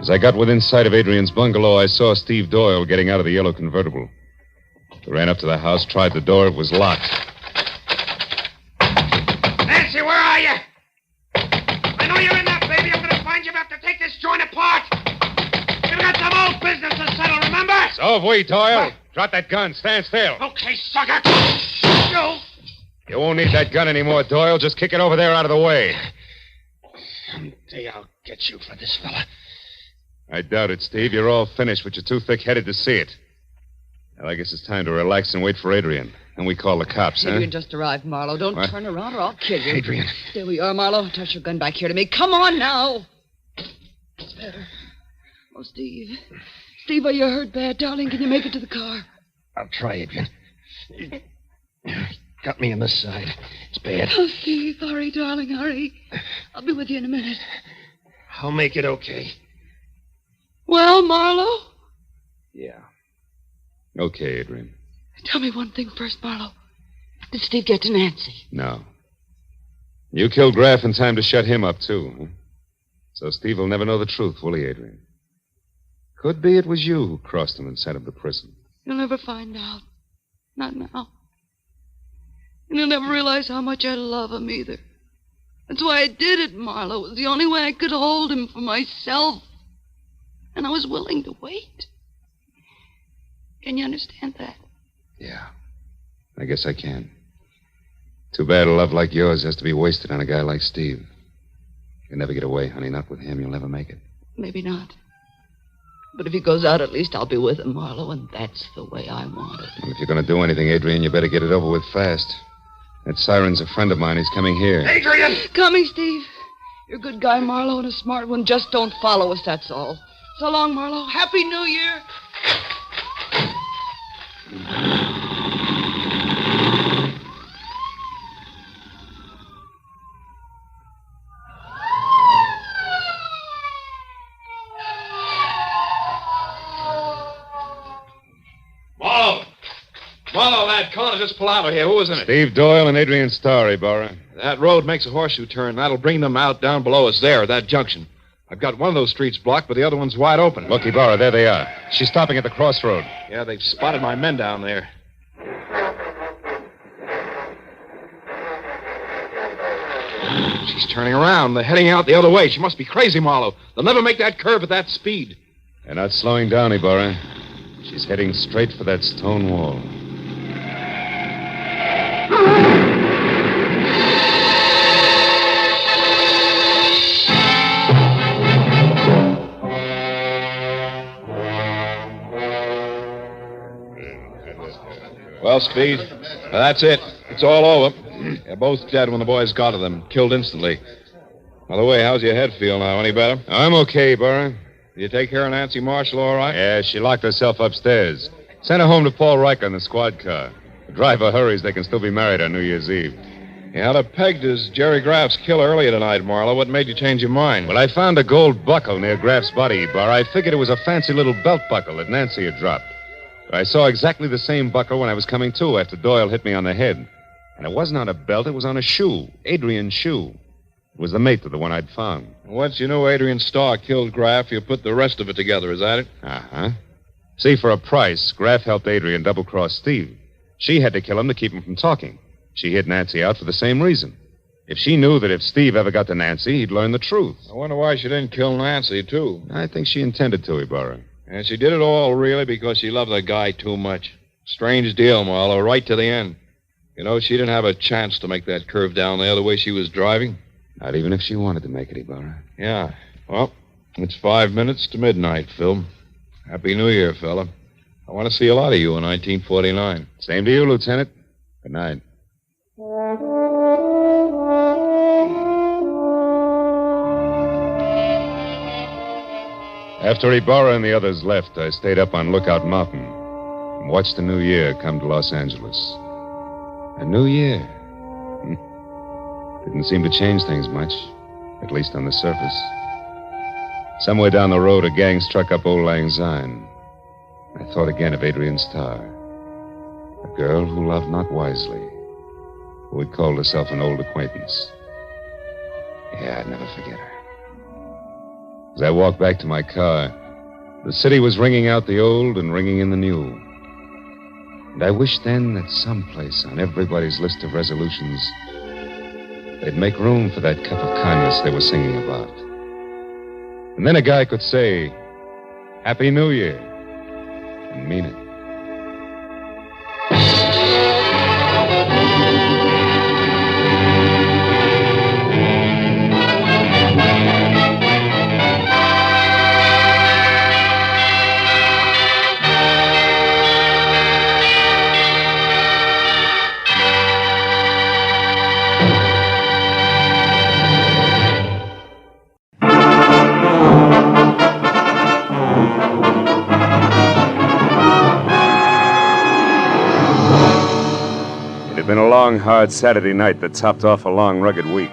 As I got within sight of Adrian's bungalow, I saw Steve Doyle getting out of the yellow convertible. We ran up to the house, tried the door. It was locked.
Nancy, where are you? I know you're in there, baby. I'm going to find you. We have to take this joint apart. We've got some old business to settle, remember?
So have we, Doyle. Drop that gun. Stand still.
Okay, sucker. No.
You won't need that gun anymore, Doyle. Just kick it over there out of the way.
Someday I'll get you for this fella.
I doubt it, Steve. You're all finished, but you're too thick-headed to see it. Well, I guess it's time to relax and wait for Adrian. And we call the cops, huh?
Adrian just arrived, Marlowe. Don't
What?
turn around or I'll kill you.
Adrian.
There we are, Marlowe. Toss your gun back here to me. Come on now. It's better. Oh, Steve. Steve, are you hurt bad, darling? Can you make it to the car?
I'll try, Adrian. Got me on the side. It's bad.
Oh, Steve, hurry, darling, hurry. I'll be with you in a minute.
I'll make it okay.
Well, Marlowe?
Yeah. Okay, Adrian.
Tell me one thing first, Marlowe. Did Steve get to Nancy?
No. You killed Graff in time to shut him up, too. Huh? So Steve will never know the truth, will he, Adrian? Could be it was you who crossed him and sent him to prison.
You'll never find out. Not now. And you'll never realize how much I love him either. That's why I did it, Marlowe. It was the only way I could hold him for myself. And I was willing to wait. Can you understand that?
Yeah. I guess I can. Too bad a love like yours has to be wasted on a guy like Steve. You'll never get away, honey. Not with him. You'll never make it.
Maybe not. But if he goes out, at least I'll be with him, Marlowe, and that's the way I want it.
Well, if you're going to do anything, Adrian, you better get it over with fast. That siren's a friend of mine. He's coming here.
Adrian! Coming, Steve. You're a good guy, Marlowe, and a smart one. Just don't follow us, that's all. So long, Marlowe. Happy New Year.
Marlowe, lad, come on, just pull out of here. Who was in it?
Steve Doyle and Adrian Starry, Barra.
That road makes a horseshoe turn. That'll bring them out down below us there, that junction. I've got one of those streets blocked, but the other one's wide open.
Look, Ibarra, there they are. She's stopping at the crossroad.
Yeah, they've spotted my men down there. She's turning around. They're heading out the other way. She must be crazy, Marlowe. They'll never make that curve at that speed.
They're not slowing down, Ibarra. She's heading straight for that stone wall.
Well, Speed, that's it. It's all over. They're both dead when the boys got to them. Killed instantly. By the way, how's your head feel now? Any better?
I'm okay, Barra.
Did you take care of Nancy Marshall all right?
Yeah, she locked herself upstairs. Sent her home to Paul Riker in the squad car. The driver hurries. They can still be married on New Year's Eve.
You had her pegged as Jerry Graff's killer earlier tonight, Marlowe. What made you change your mind?
Well, I found a gold buckle near Graff's body, Barra. I figured it was a fancy little belt buckle that Nancy had dropped. I saw exactly the same buckle when I was coming to after Doyle hit me on the head. And it wasn't on a belt, it was on a shoe. Adrian's shoe. It was the mate to the one I'd found.
Once you knew Adrian Starr killed Graff, you put the rest of it together, is that it?
Uh-huh. See, for a price, Graff helped Adrian double-cross Steve. She had to kill him to keep him from talking. She hid Nancy out for the same reason. If she knew that if Steve ever got to Nancy, he'd learn the truth.
I wonder why she didn't kill Nancy, too.
I think she intended to, Ibarra.
And she did it all, really, because she loved the guy too much. Strange deal, Marlowe, right to the end. You know, she didn't have a chance to make that curve down there the way she was driving.
Not even if she wanted to make it, Ibarra.
Yeah. Well, it's 5 minutes to midnight, Phil. Happy New Year, fella. I want to see a lot of you in 1949.
Same to you, Lieutenant. Good night. After Ibarra and the others left, I stayed up on Lookout Mountain and watched the new year come to Los Angeles. A new year. Didn't seem to change things much, at least on the surface. Somewhere down the road, a gang struck up Old Lang Syne. I thought again of Adrian Starr, a girl who loved not wisely, who had called herself an old acquaintance. Yeah, I'd never forget her. As I walked back to my car, the city was ringing out the old and ringing in the new. And I wished then that someplace on everybody's list of resolutions, they'd make room for that cup of kindness they were singing about. And then a guy could say, Happy New Year, and mean it. Been a long, hard Saturday night that topped off a long, rugged week.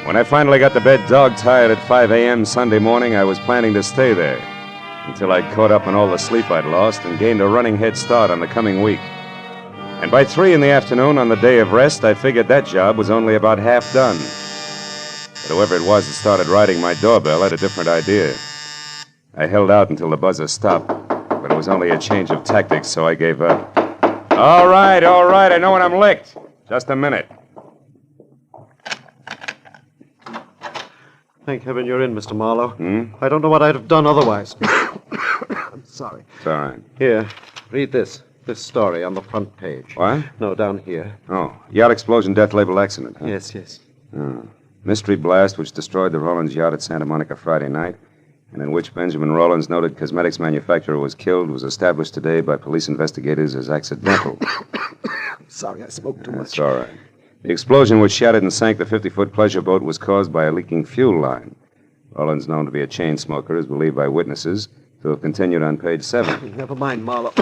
When I finally got to bed dog-tired at 5 a.m. Sunday morning, I was planning to stay there until I'd caught up on all the sleep I'd lost and gained a running head start on the coming week. And by 3 in the afternoon on the day of rest, I figured that job was only about half done. But whoever it was that started riding my doorbell had a different idea. I held out until the buzzer stopped, but it was only a change of tactics, so I gave up. All right, I know when I'm licked. Just a minute.
Thank heaven you're in, Mr. Marlowe. I don't know what I'd have done otherwise. I'm sorry.
It's all right.
Here, read this story on the front page.
What?
No, down here.
Oh, yacht explosion, death label accident, huh?
Yes.
Oh. Mystery blast which destroyed the Rollins yacht at Santa Monica Friday night, and in which Benjamin Rollins, noted cosmetics manufacturer, was killed, was established today by police investigators as accidental.
I'm sorry, I spoke too much.
That's all right. The explosion which shattered and sank the 50-foot pleasure boat was caused by a leaking fuel line. Rollins, known to be a chain smoker, is believed by witnesses to have continued on page 7.
Never mind, Marlowe.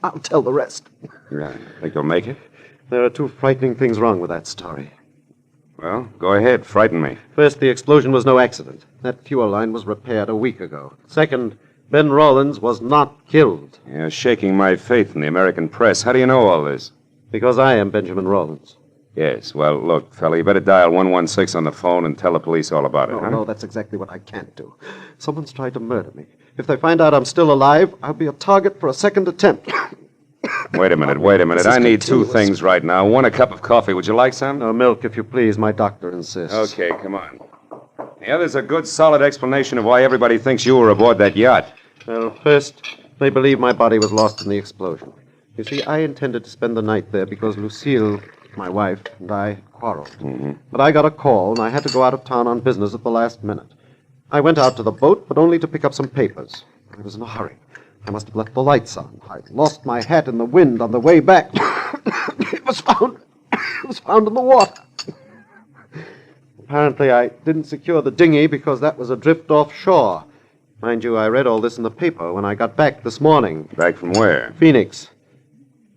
I'll tell the rest.
Right. Think you'll make it?
There are 2 frightening things wrong with that story.
Well, go ahead. Frighten me.
First, the explosion was no accident. That fuel line was repaired a week ago. Second, Ben Rollins was not killed.
You're shaking my faith in the American press. How do you know all this?
Because I am Benjamin Rollins.
Yes. Well, look, fella, you better dial 116 on the phone and tell the police all about it, huh?
No, that's exactly what I can't do. Someone's tried to murder me. If they find out I'm still alive, I'll be a target for a second attempt.
Wait a minute. I need 2 things right now. One, a cup of coffee. Would you like some?
No, milk, if you please. My doctor insists.
Okay, come on. The other's a good, solid explanation of why everybody thinks you were aboard that yacht.
Well, first, they believe my body was lost in the explosion. You see, I intended to spend the night there because Lucille, my wife, and I quarreled.
Mm-hmm.
But I got a call, and I had to go out of town on business at the last minute. I went out to the boat, but only to pick up some papers. I was in a hurry. I must have left the lights on. I'd lost my hat in the wind on the way back. It was found in the water. Apparently, I didn't secure the dinghy because that was adrift offshore. Mind you, I read all this in the paper when I got back this morning.
Back from where?
Phoenix,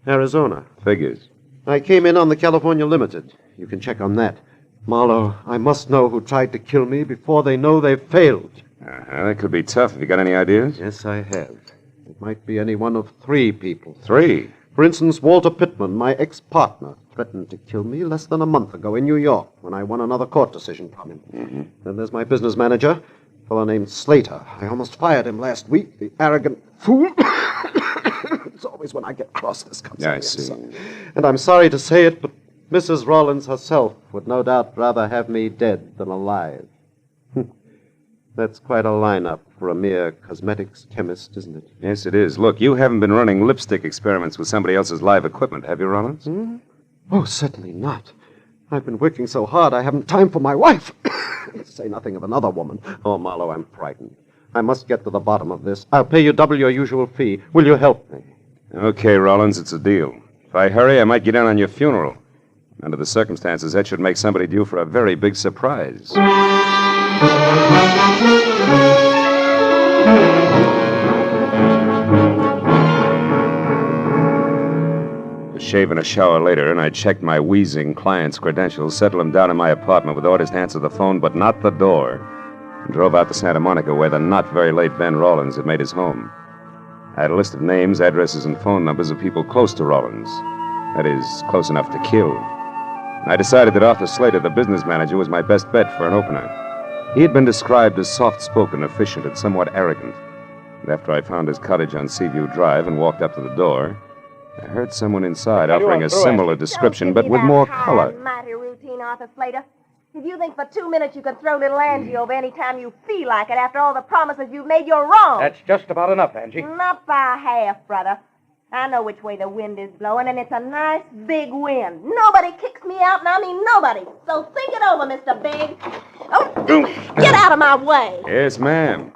Arizona.
Figures.
I came in on the California Limited. You can check on that. Marlowe, I must know who tried to kill me before they know they've failed.
That could be tough. Have you got any ideas?
Yes, I have. It might be any one of 3 people.
3?
For instance, Walter Pittman, my ex-partner, threatened to kill me less than a month ago in New York when I won another court decision from him.
Mm-hmm.
Then there's my business manager, a fellow named Slater. I almost fired him last week, the arrogant fool. It's always when I get cross this comes
I see.
And I'm sorry to say it, but Mrs. Rollins herself would no doubt rather have me dead than alive. That's quite a lineup for a mere cosmetics chemist, isn't it?
Yes, it is. Look, you haven't been running lipstick experiments with somebody else's live equipment, have you, Rollins?
Oh, certainly not. I've been working so hard I haven't time for my wife. To say nothing of another woman. Oh, Marlowe, I'm frightened. I must get to the bottom of this. I'll pay you double your usual fee. Will you help me?
Okay, Rollins, it's a deal. If I hurry, I might get in on your funeral. Under the circumstances, that should make somebody due for a very big surprise. shave and a shower later, and I checked my wheezing client's credentials, settled him down in my apartment with orders to answer the phone, but not the door, and drove out to Santa Monica, where the not-very-late Ben Rawlins had made his home. I had a list of names, addresses, and phone numbers of people close to Rawlins. That is, close enough to kill. I decided that Arthur Slater, the business manager, was my best bet for an opener. He had been described as soft-spoken, efficient, and somewhat arrogant. And after I found his cottage on Seaview Drive and walked up to the door, I heard someone inside offering a similar description, but with more color.
Mighty routine, Arthur Slater. If you think for 2 minutes you can throw little Angie over any time you feel like it after all the promises you've made, you're wrong.
That's just about enough, Angie.
Not by half, brother. I know which way the wind is blowing, and it's a nice big wind. Nobody kicks me out, and I mean nobody. So think it over, Mr. Big. Oh, get out of my way.
Yes, ma'am.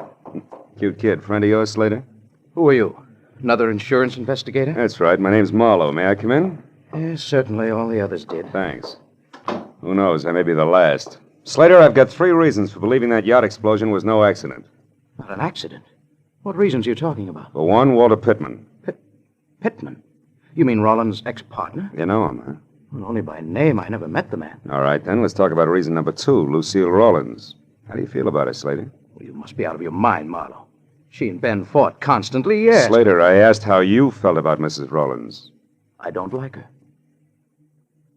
Cute kid. Friend of yours, Slater?
Who are you? Another insurance investigator?
That's right. My name's Marlowe. May I come in?
Yes, certainly. All the others did.
Thanks. Who knows? I may be the last. Slater, I've got 3 reasons for believing that yacht explosion was no accident.
Not an accident? What reasons are you talking about?
For one, Walter Pittman.
Pittman? You mean Rollins' ex-partner?
You know him, huh?
Well, only by name. I never met the man.
All right, then. Let's talk about reason number 2, Lucille Rawlins. How do you feel about her, Slater?
Well, you must be out of your mind, Marlowe. She and Ben fought constantly, yes.
Slater, I asked how you felt about Mrs. Rawlins.
I don't like her.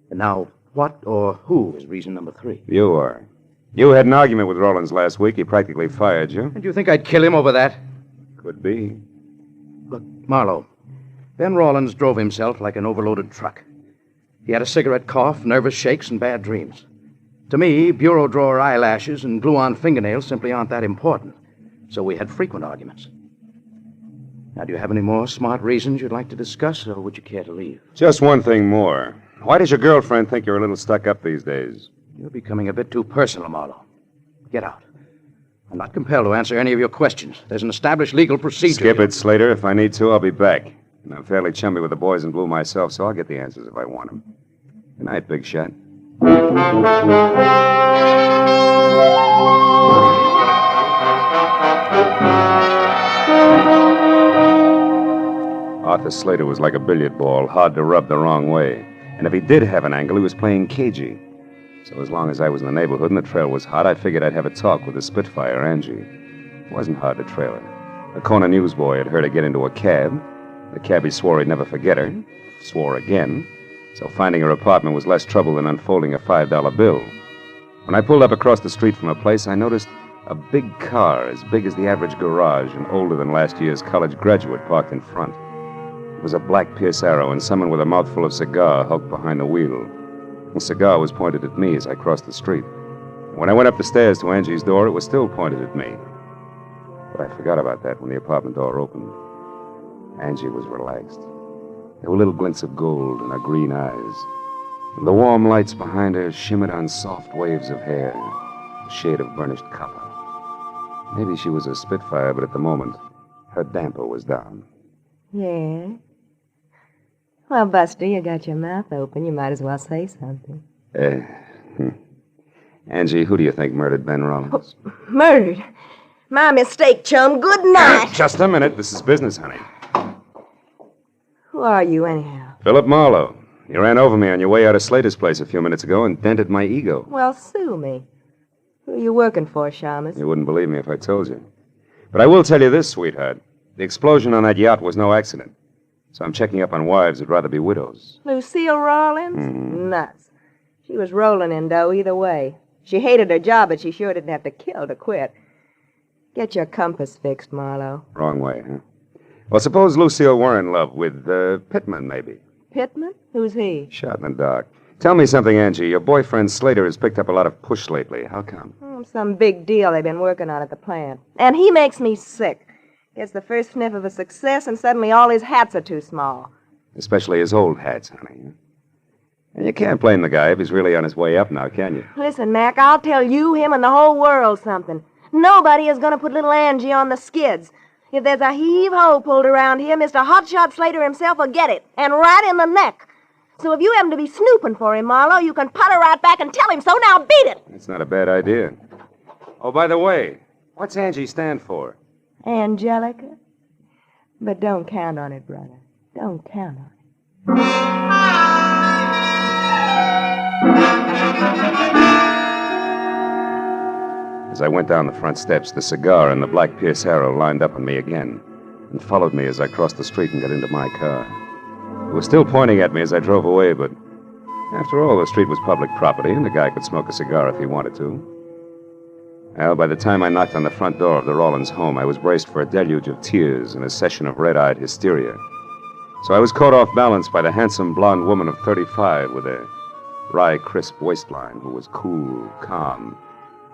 And now, what or who is reason number 3?
You are. You had an argument with Rawlins last week. He practically fired you.
And you think I'd kill him over that?
Could be.
Look, Marlowe, Ben Rawlins drove himself like an overloaded truck. He had a cigarette cough, nervous shakes, and bad dreams. To me, bureau drawer eyelashes and glue-on fingernails simply aren't that important. So we had frequent arguments. Now, do you have any more smart reasons you'd like to discuss, or would you care to leave?
Just one thing more. Why does your girlfriend think you're a little stuck up these days?
You're becoming a bit too personal, Marlowe. Get out. I'm not compelled to answer any of your questions. There's an established legal procedure.
Skip it, Slater. If I need to, I'll be back. And I'm fairly chummy with the boys in blue myself, so I'll get the answers if I want them. Good night, big shot. Arthur Slater was like a billiard ball, hard to rub the wrong way. And if he did have an angle, he was playing cagey. So as long as I was in the neighborhood and the trail was hot, I figured I'd have a talk with the Spitfire, Angie. It wasn't hard to trail her. A corner newsboy had heard her get into a cab. The cabbie swore he'd never forget her. Swore again. So finding her apartment was less trouble than unfolding a $5 bill. When I pulled up across the street from her place, I noticed a big car, as big as the average garage and older than last year's college graduate, parked in front. It was a black Pierce Arrow, and someone with a mouthful of cigar hulked behind the wheel. The cigar was pointed at me as I crossed the street. When I went up the stairs to Angie's door, it was still pointed at me. But I forgot about that when the apartment door opened. Angie was relaxed. There were little glints of gold in her green eyes. And the warm lights behind her shimmered on soft waves of hair, a shade of burnished copper. Maybe she was a Spitfire, but at the moment, her damper was down.
Yeah? Well, Buster, you got your mouth open. You might as well say something.
Angie, who do you think murdered Ben Rawlins?
Murdered? My mistake, chum. Good night.
Just a minute. This is business, honey.
Who are you, anyhow?
Philip Marlowe. You ran over me on your way out of Slater's place a few minutes ago and dented my ego.
Well, sue me. Who are you working for, Shamus?
You wouldn't believe me if I told you. But I will tell you this, sweetheart. The explosion on that yacht was no accident. So I'm checking up on wives who'd rather be widows.
Lucille Rawlins? Nuts. She was rolling in dough either way. She hated her job, but she sure didn't have to kill to quit. Get your compass fixed, Marlowe.
Wrong way, huh? Well, suppose Lucille were in love with Pittman, maybe.
Pittman? Who's he?
Shot in the dark. Tell me something, Angie. Your boyfriend Slater has picked up a lot of push lately. How come?
Some big deal they've been working on at the plant. And he makes me sick. Gets the first sniff of a success, and suddenly all his hats are too small.
Especially his old hats, honey. And you can't blame the guy if he's really on his way up now, can you?
Listen, Mac, I'll tell you, him, and the whole world something. Nobody is going to put little Angie on the skids. If there's a heave-ho pulled around here, Mr. Hotshot Slater himself will get it, and right in the neck. So if you happen to be snooping for him, Marlowe, you can putter right back and tell him so. Now beat it!
That's not a bad idea. Oh, by the way, what's Angie stand for?
Angelica? But don't count on it, brother. Don't count on it.
As I went down the front steps, the cigar and the black Pierce arrow lined up on me again and followed me as I crossed the street and got into my car. It was still pointing at me as I drove away, but after all, the street was public property and the guy could smoke a cigar if he wanted to. Well, by the time I knocked on the front door of the Rawlins home, I was braced for a deluge of tears and a session of red-eyed hysteria. So I was caught off balance by the handsome blonde woman of 35 with a wry, crisp waistline who was cool, calm,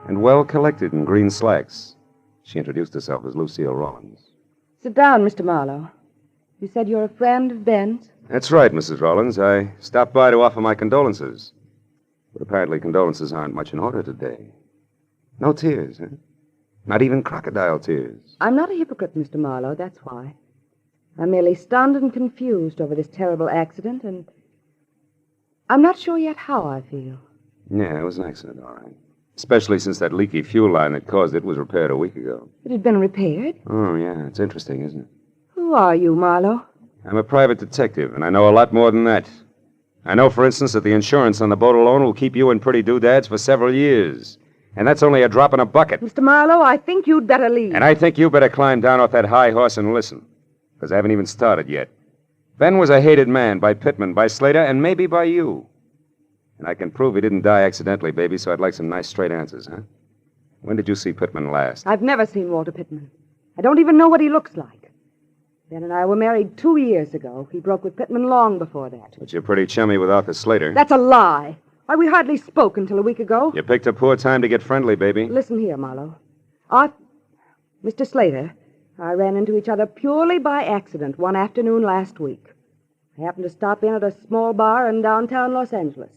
and well-collected in green slacks. She introduced herself as Lucille Rawlins.
Sit down, Mr. Marlowe. You said you're a friend of Ben's?
That's right, Mrs. Rawlins. I stopped by to offer my condolences. But apparently condolences aren't much in order today. No tears, huh? Not even crocodile tears.
I'm not a hypocrite, Mr. Marlowe, that's why. I'm merely stunned and confused over this terrible accident, and I'm not sure yet how I feel.
Yeah, it was an accident, all right. Especially since that leaky fuel line that caused it was repaired a week ago.
It had been repaired?
Oh, yeah. It's interesting, isn't it?
Who are you, Marlowe?
I'm a private detective, and I know a lot more than that. I know, for instance, that the insurance on the boat alone will keep you in pretty doodads for several years. And that's only a drop in a bucket.
Mr. Marlowe, I think you'd better leave.
And I think you better climb down off that high horse and listen. Because I haven't even started yet. Ben was a hated man by Pittman, by Slater, and maybe by you. And I can prove he didn't die accidentally, baby, so I'd like some nice straight answers, huh? When did you see Pittman last?
I've never seen Walter Pittman. I don't even know what he looks like. Ben and I were married 2 years ago. He broke with Pittman long before that.
But you're pretty chummy with Arthur Slater.
That's a lie. Why, we hardly spoke until a week ago.
You picked a poor time to get friendly, baby.
Listen here, Marlowe. Mr. Slater, I ran into each other purely by accident one afternoon last week. I happened to stop in at a small bar in downtown Los Angeles.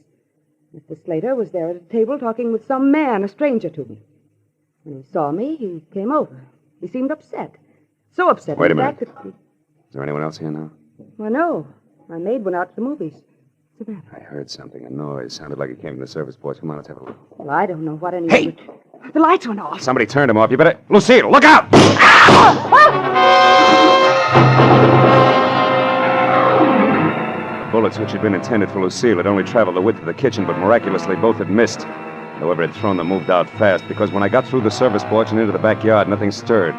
Mr. Slater was there at a table talking with some man, a stranger to me. When he saw me, he came over. He seemed upset. So upset.
Wait a minute. Is there anyone else here now?
Well, no. My maid went out to the movies. What's the matter?
I heard something, a noise. Sounded like it came from the service porch. Come on, let's have a look.
Well, I don't know what any...
Hey!
The lights went off.
Somebody turned them off. You better... Lucille, look out! The bullets, which had been intended for Lucille, had only traveled the width of the kitchen, but miraculously both had missed. Whoever had thrown them moved out fast, because when I got through the service porch and into the backyard, nothing stirred,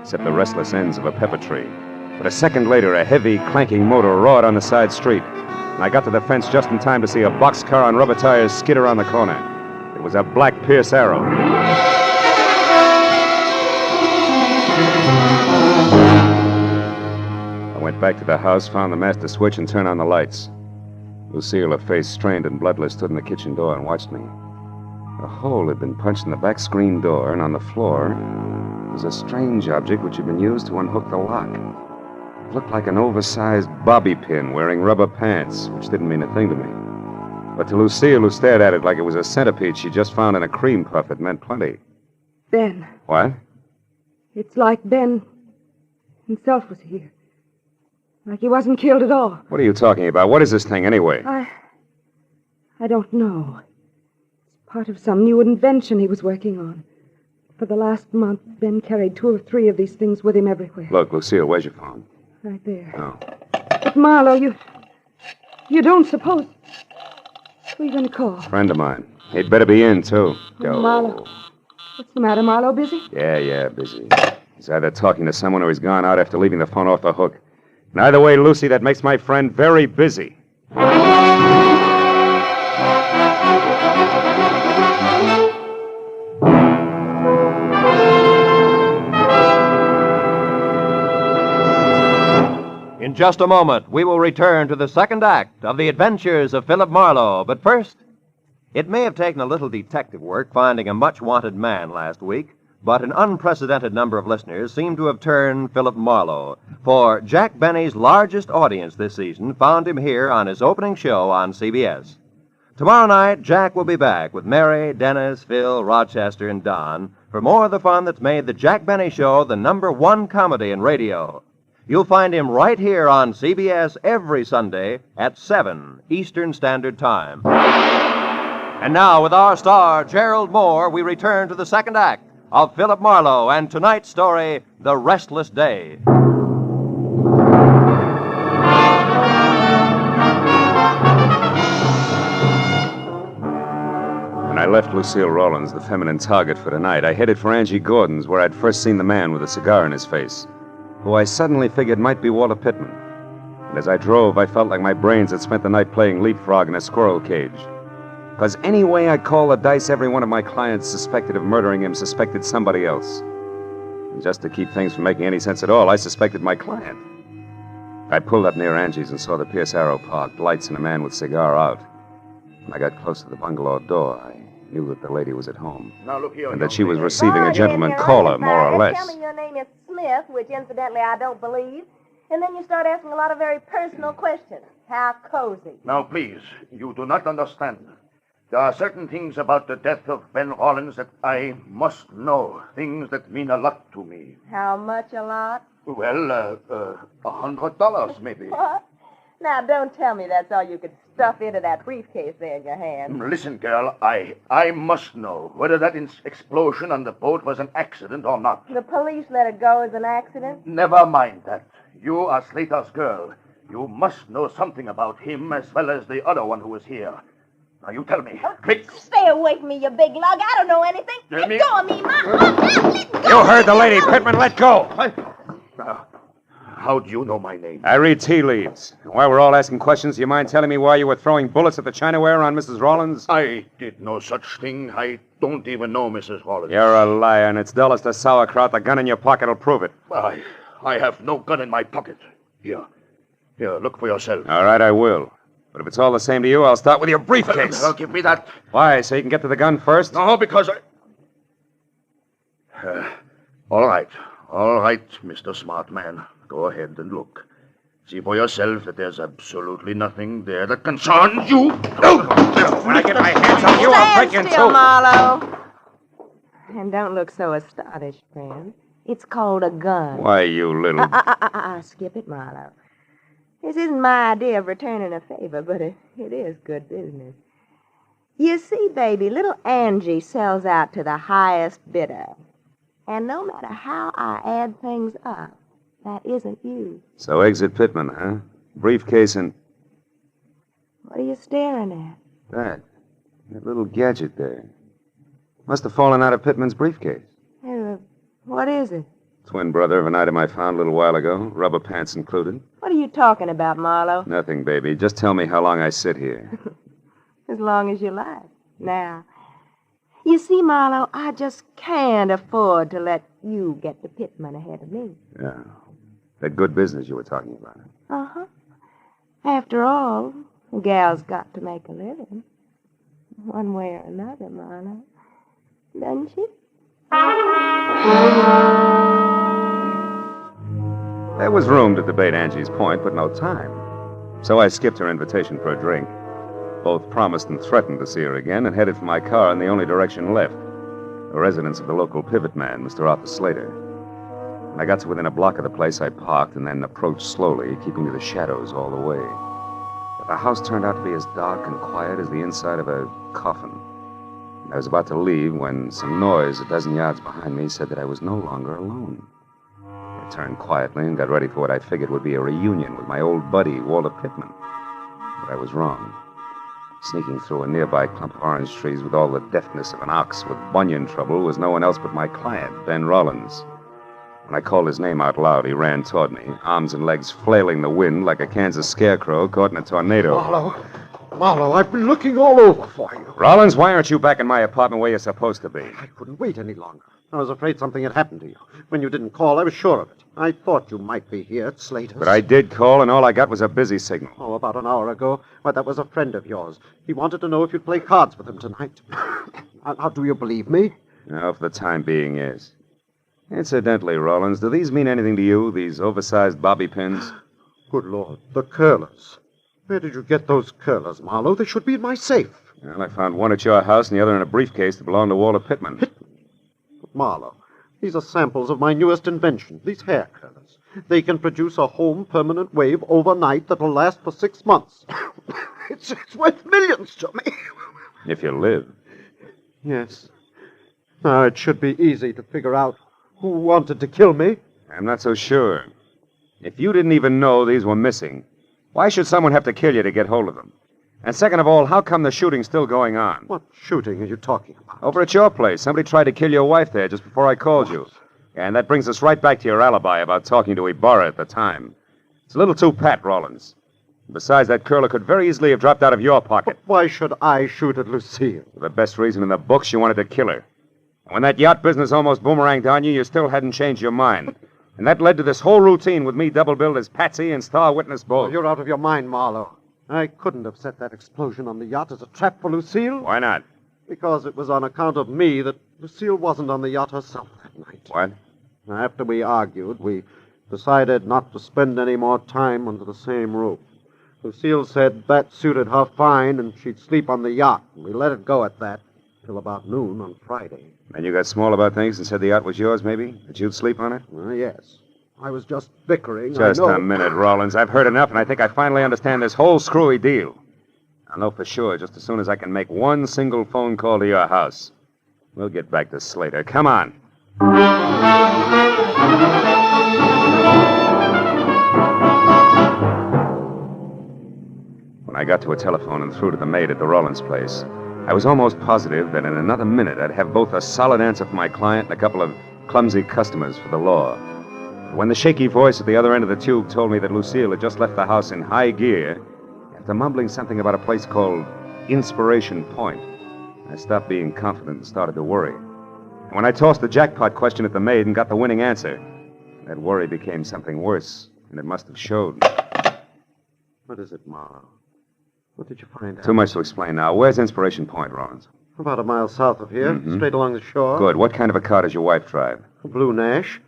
except the restless ends of a pepper tree. But a second later, a heavy, clanking motor roared on the side street, and I got to the fence just in time to see a boxcar on rubber tires skid around the corner. It was a black Pierce arrow. I went back to the house, found the master switch, and turned on the lights. Lucille, her face strained and bloodless, stood in the kitchen door and watched me. A hole had been punched in the back screen door, and on the floor was a strange object which had been used to unhook the lock. It looked like an oversized bobby pin wearing rubber pants, which didn't mean a thing to me. But to Lucille, who stared at it like it was a centipede she just found in a cream puff, it meant plenty.
Ben.
What?
It's like Ben himself was here. Like he wasn't killed at all.
What are you talking about? What is this thing, anyway?
I don't know. It's part of some new invention he was working on. For the last month, Ben carried 2 or 3 of these things with him everywhere.
Look, Lucille, where's your phone?
Right there.
Oh.
But, Marlowe, you don't suppose... Who are you going to call?
Friend of mine. He'd better be in, too. Go.
Marlowe. What's the matter, Marlowe? Busy?
Yeah, busy. He's either talking to someone or he's gone out after leaving the phone off the hook. And either way, Lucy, that makes my friend very busy.
In just a moment, we will return to the second act of The Adventures of Philip Marlowe. But first, it may have taken a little detective work finding a much-wanted man last week, but an unprecedented number of listeners seem to have turned Philip Marlowe, for Jack Benny's largest audience this season found him here on his opening show on CBS. Tomorrow night, Jack will be back with Mary, Dennis, Phil, Rochester, and Don for more of the fun that's made the Jack Benny Show the #1 comedy in radio. You'll find him right here on CBS every Sunday at 7 Eastern Standard Time. And now, with our star, Gerald Moore, we return to the second act of Philip Marlowe and tonight's story, The Restless Day.
left Lucille Rawlins, the feminine target, for tonight, I headed for Angie Gordon's, where I'd first seen the man with a cigar in his face, who I suddenly figured might be Walter Pittman. And as I drove, I felt like my brains had spent the night playing leapfrog in a squirrel cage. Because any way I call the dice, every one of my clients suspected of murdering him suspected somebody else. And just to keep things from making any sense at all, I suspected my client. I pulled up near Angie's and saw the Pierce Arrow parked, lights and a man with cigar out. When I got close to the bungalow door, I knew that the lady was at home.
Now look here,
and that she was receiving a gentleman caller, more or less.
Tell me your name is Smith, which incidentally I don't believe. And then you start asking a lot of very personal questions. How cozy.
Now, please, you do not understand. There are certain things about the death of Ben Rawlins that I must know. Things that mean a lot to me.
How much a lot?
Well, $100 maybe.
What? Now, don't tell me that's all you could stuff into that briefcase there in your hand.
Listen, girl, I must know whether that explosion on the boat was an accident or not.
The police let it go as an accident?
Never mind that. You are Slater's girl. You must know something about him as well as the other one who was here. Now, you tell me. Quick.
Stay away from me, you big lug. I don't know anything. Let go of me, Ma. Let go.
You heard the lady, Pittman. Let go.
How do you know my name?
I read tea leaves. And while we're all asking questions, do you mind telling me why you were throwing bullets at the Chinaware on Mrs. Rawlins?
I did no such thing. I don't even know Mrs. Rawlins.
You're a liar, and it's dull as the sauerkraut. The gun in your pocket will prove it.
I have no gun in my pocket. Here, look for yourself.
All right, I will. But if it's all the same to you, I'll start with your briefcase.
Give me that.
Why, so you can get to the gun first?
No, because All right, Mr. Smart Man. Go ahead and look. See for yourself that there's absolutely nothing there that concerns you.
When I get my hands on you, I'll break you in two.
Still, Marlowe. And don't look so astonished, friend. It's called a gun.
Why, you little...
Skip it, Marlowe. This isn't my idea of returning a favor, but it is good business. You see, baby, little Angie sells out to the highest bidder. And no matter how I add things up, that isn't you.
So exit Pittman, huh? Briefcase and...
What are you staring at?
That little gadget there. Must have fallen out of Pittman's briefcase.
What is it?
Twin brother of an item I found a little while ago, rubber pants included.
What are you talking about, Marlowe?
Nothing, baby. Just tell me how long I sit here.
As long as you like. Now, you see, Marlowe, I just can't afford to let you get to Pittman ahead of me.
Yeah. That good business you were talking about.
Uh-huh. After all, a gal's got to make a living. One way or another, Marlowe. Doesn't she?
There was room to debate Angie's point, but no time. So I skipped her invitation for a drink. Both promised and threatened to see her again and headed for my car in the only direction left, the residence of the local pivot man, Mr. Arthur Slater. When I got to within a block of the place, I parked and then approached slowly, keeping to the shadows all the way. But the house turned out to be as dark and quiet as the inside of a coffin. I was about to leave when some noise a dozen yards behind me said that I was no longer alone. I turned quietly and got ready for what I figured would be a reunion with my old buddy, Walter Pittman. But I was wrong. Sneaking through a nearby clump of orange trees with all the deftness of an ox with bunion trouble was no one else but my client, Ben Rawlins. When I called his name out loud, he ran toward me, arms and legs flailing the wind like a Kansas scarecrow caught in a tornado.
Marlowe, I've been looking all over for you.
Rollins, why aren't you back in my apartment where you're supposed to be?
I couldn't wait any longer. I was afraid something had happened to you. When you didn't call, I was sure of it. I thought you might be here at Slater's.
But I did call, and all I got was a busy signal.
Oh, about an hour ago. Why, that was a friend of yours. He wanted to know if you'd play cards with him tonight. How do you believe me?
No, for the time being, yes. Incidentally, Rollins, do these mean anything to you, these oversized bobby pins?
Good Lord, the curlers. Where did you get those curlers, Marlowe? They should be in my safe.
Well, I found one at your house and the other in a briefcase that belonged to Walter Pittman.
But Marlowe, these are samples of my newest invention, these hair curlers. They can produce a home permanent wave overnight that'll last for 6 months. It's worth millions to me.
If you live.
Yes. Now, it should be easy to figure out who wanted to kill me.
I'm not so sure. If you didn't even know these were missing, why should someone have to kill you to get hold of them? And second of all, how come the shooting's still going on?
What shooting are you talking about?
Over at your place. Somebody tried to kill your wife there just before I called you. And that brings us right back to your alibi about talking to Ibarra at the time. It's a little too pat, Rollins. Besides, that curler could very easily have dropped out of your pocket.
But why should I shoot at Lucille?
For the best reason in the books, you wanted to kill her. And when that yacht business almost boomeranged on you, you still hadn't changed your mind. And that led to this whole routine with me double-billed as Patsy and star witness both.
Oh, you're out of your mind, Marlowe. I couldn't have set that explosion on the yacht as a trap for Lucille.
Why not?
Because it was on account of me that Lucille wasn't on the yacht herself that night.
What?
After we argued, we decided not to spend any more time under the same roof. Lucille said that suited her fine and she'd sleep on the yacht. And we let it go at that till about noon on Friday.
And you got small about things and said the yacht was yours, maybe? That you'd sleep on it?
Yes. I was just bickering.
Just a minute, Rollins. I've heard enough, and I think I finally understand this whole screwy deal. I'll know for sure just as soon as I can make one single phone call to your house. We'll get back to Slater. Come on. When I got to a telephone and through to the maid at the Rollins place, I was almost positive that in another minute I'd have both a solid answer for my client and a couple of clumsy customers for the law. But when the shaky voice at the other end of the tube told me that Lucille had just left the house in high gear, after mumbling something about a place called Inspiration Point, I stopped being confident and started to worry. And when I tossed the jackpot question at the maid and got the winning answer, that worry became something worse, and it must have showed.
What is it, Marlowe? What did you find out?
Too much to explain now. Where's Inspiration Point, Rollins?
About a mile south of here, straight along the shore.
Good. What kind of a car does your wife drive?
A blue Nash.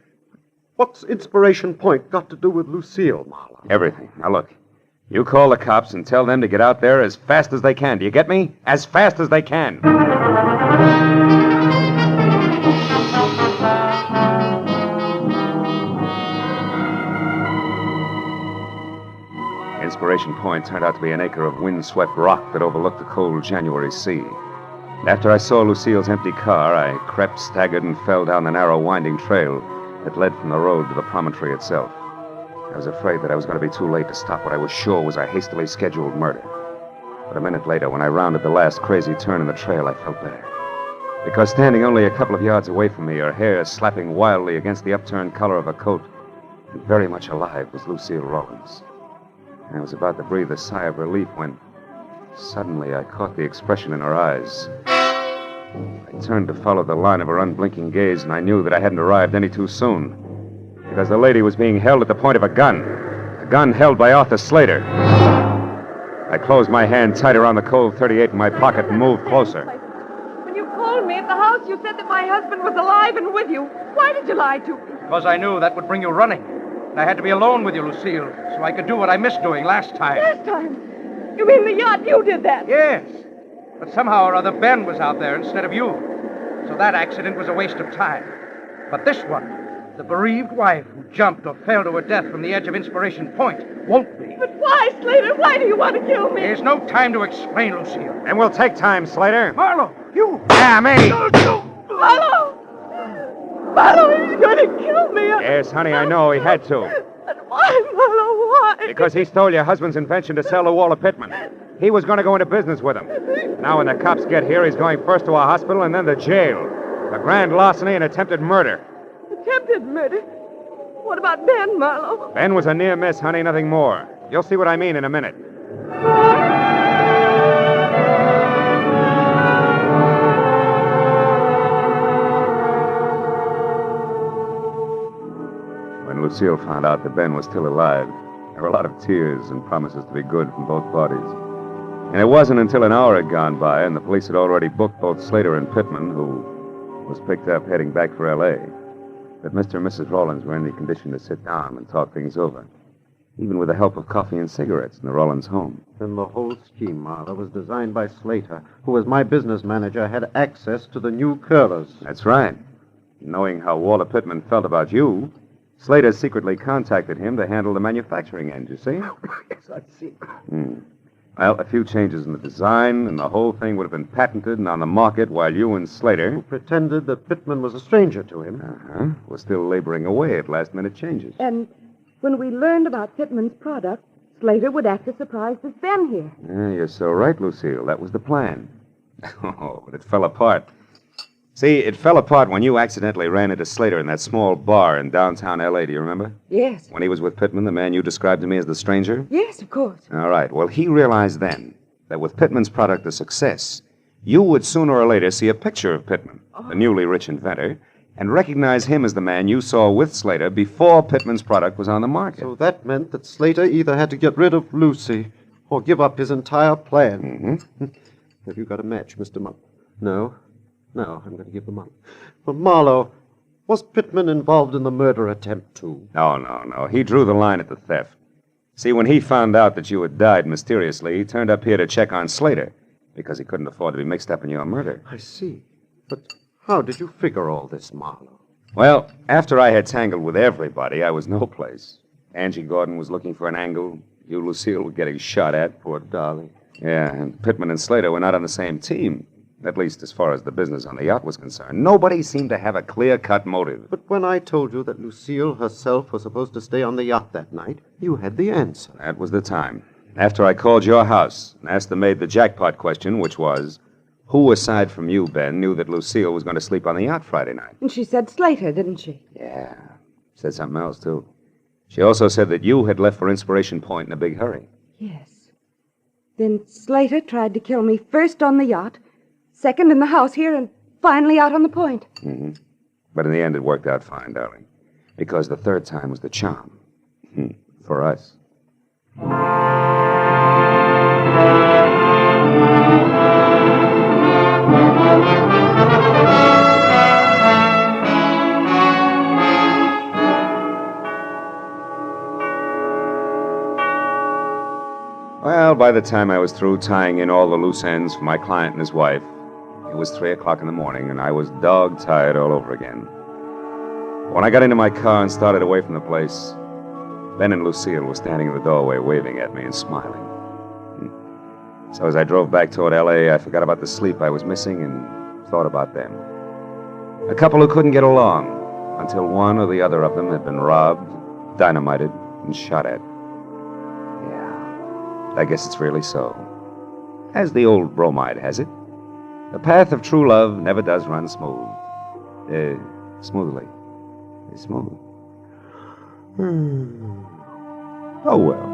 What's Inspiration Point got to do with Lucille, Marlowe?
Everything. Now, look. You call the cops and tell them to get out there as fast as they can. Do you get me? As fast as they can. Inspiration Point turned out to be an acre of wind-swept rock that overlooked the cold January sea. After I saw Lucille's empty car, I crept, staggered, and fell down the narrow, winding trail that led from the road to the promontory itself. I was afraid that I was going to be too late to stop what I was sure was a hastily scheduled murder. But a minute later, when I rounded the last crazy turn in the trail, I felt better. Because standing only a couple of yards away from me, her hair slapping wildly against the upturned collar of her coat, and very much alive, was Lucille Rollins. And I was about to breathe a sigh of relief when suddenly I caught the expression in her eyes. I turned to follow the line of her unblinking gaze, and I knew that I hadn't arrived any too soon. Because the lady was being held at the point of a gun held by Arthur Slater. I closed my hand tight around the cold .38 in my pocket and moved closer.
When you called me at the house, you said that my husband was alive and with you. Why did you lie to me?
Because I knew that would bring you running. And I had to be alone with you, Lucille, so I could do what I missed doing last time.
Last time? You mean the yacht? You did that?
Yes. But somehow or other, Ben was out there instead of you. So that accident was a waste of time. But this one, the bereaved wife who jumped or fell to her death from the edge of Inspiration Point, won't be.
But why, Slater? Why do you want to kill me?
There's no time to explain, Lucille.
And we'll take time, Slater.
Marlowe, you!
Yeah, me!
Marlowe! Marlowe, he's going to kill me.
Yes, honey, I know. He had to.
But why, Marlowe? Why?
Because he stole your husband's invention to sell to Walter Pittman. He was going to go into business with him. Now, when the cops get here, he's going first to a hospital and then to jail. For grand larceny and attempted murder.
Attempted murder? What about Ben, Marlowe?
Ben was a near miss, honey, nothing more. You'll see what I mean in a minute. When Lucille found out that Ben was still alive, there were a lot of tears and promises to be good from both parties. And it wasn't until an hour had gone by and the police had already booked both Slater and Pittman, who was picked up heading back for L.A., that Mr. and Mrs. Rollins were in the condition to sit down and talk things over, even with the help of coffee and cigarettes in the Rollins home.
Then the whole scheme, Marlowe, was designed by Slater, who, as my business manager, had access to the new curlers.
That's right. Knowing how Walter Pittman felt about you, Slater secretly contacted him to handle the manufacturing end, you see?
Yes, I've seen.
Well, a few changes in the design, and the whole thing would have been patented and on the market while you and Slater...
Who pretended that Pittman was a stranger to him.
were still laboring away at last-minute changes.
And when we learned about Pittman's product,
Slater would act as surprised as Ben here.
Yeah, you're so right, Lucille. That was the plan. Oh, but it fell apart. See, it fell apart when you accidentally ran into Slater in that small bar in downtown L.A., do you remember?
Yes.
When he was with Pittman, the man you described to me as the stranger?
Yes, of course.
All right. Well, he realized then that with Pittman's product a success, you would sooner or later see a picture of Pittman, the newly rich inventor, and recognize him as the man you saw with Slater before Pittman's product was on the market.
So that meant that Slater either had to get rid of Lucy or give up his entire plan.
Mm-hmm.
Have you got a match, Mr. Monk? No. No, I'm going to give them up. But Marlowe, was Pittman involved in the murder attempt, too?
No. He drew the line at the theft. See, when he found out that you had died mysteriously, he turned up here to check on Slater because he couldn't afford to be mixed up in your murder.
I see. But how did you figure all this, Marlowe?
Well, after I had tangled with everybody, I was no place. Angie Gordon was looking for an angle. You, Lucille, were getting shot at.
Poor darling.
Yeah, and Pittman and Slater were not on the same team. At least as far as the business on the yacht was concerned. Nobody seemed to have a clear-cut motive.
But when I told you that Lucille herself was supposed to stay on the yacht that night, you had the answer.
That was the time. After I called your house and asked the maid the jackpot question, which was, who aside from you, Ben, knew that Lucille was going to sleep on the yacht Friday night?
And she said Slater, didn't she?
Yeah. Said something else, too. She also said that you had left for Inspiration Point in a big hurry.
Yes. Then Slater tried to kill me first on the yacht, second in the house here, and finally out on the point.
Mm-hmm. But in the end, it worked out fine, darling. Because the third time was the charm. For us. Well, by the time I was through tying in all the loose ends for my client and his wife, it was 3 o'clock in the morning, and I was dog-tired all over again. When I got into my car and started away from the place, Ben and Lucille were standing in the doorway waving at me and smiling. So as I drove back toward L.A., I forgot about the sleep I was missing and thought about them. A couple who couldn't get along until one or the other of them had been robbed, dynamited, and shot at. Yeah, I guess it's really so. As the old bromide has it. The path of true love never does run smooth. Smoothly. Smooth. Oh, well.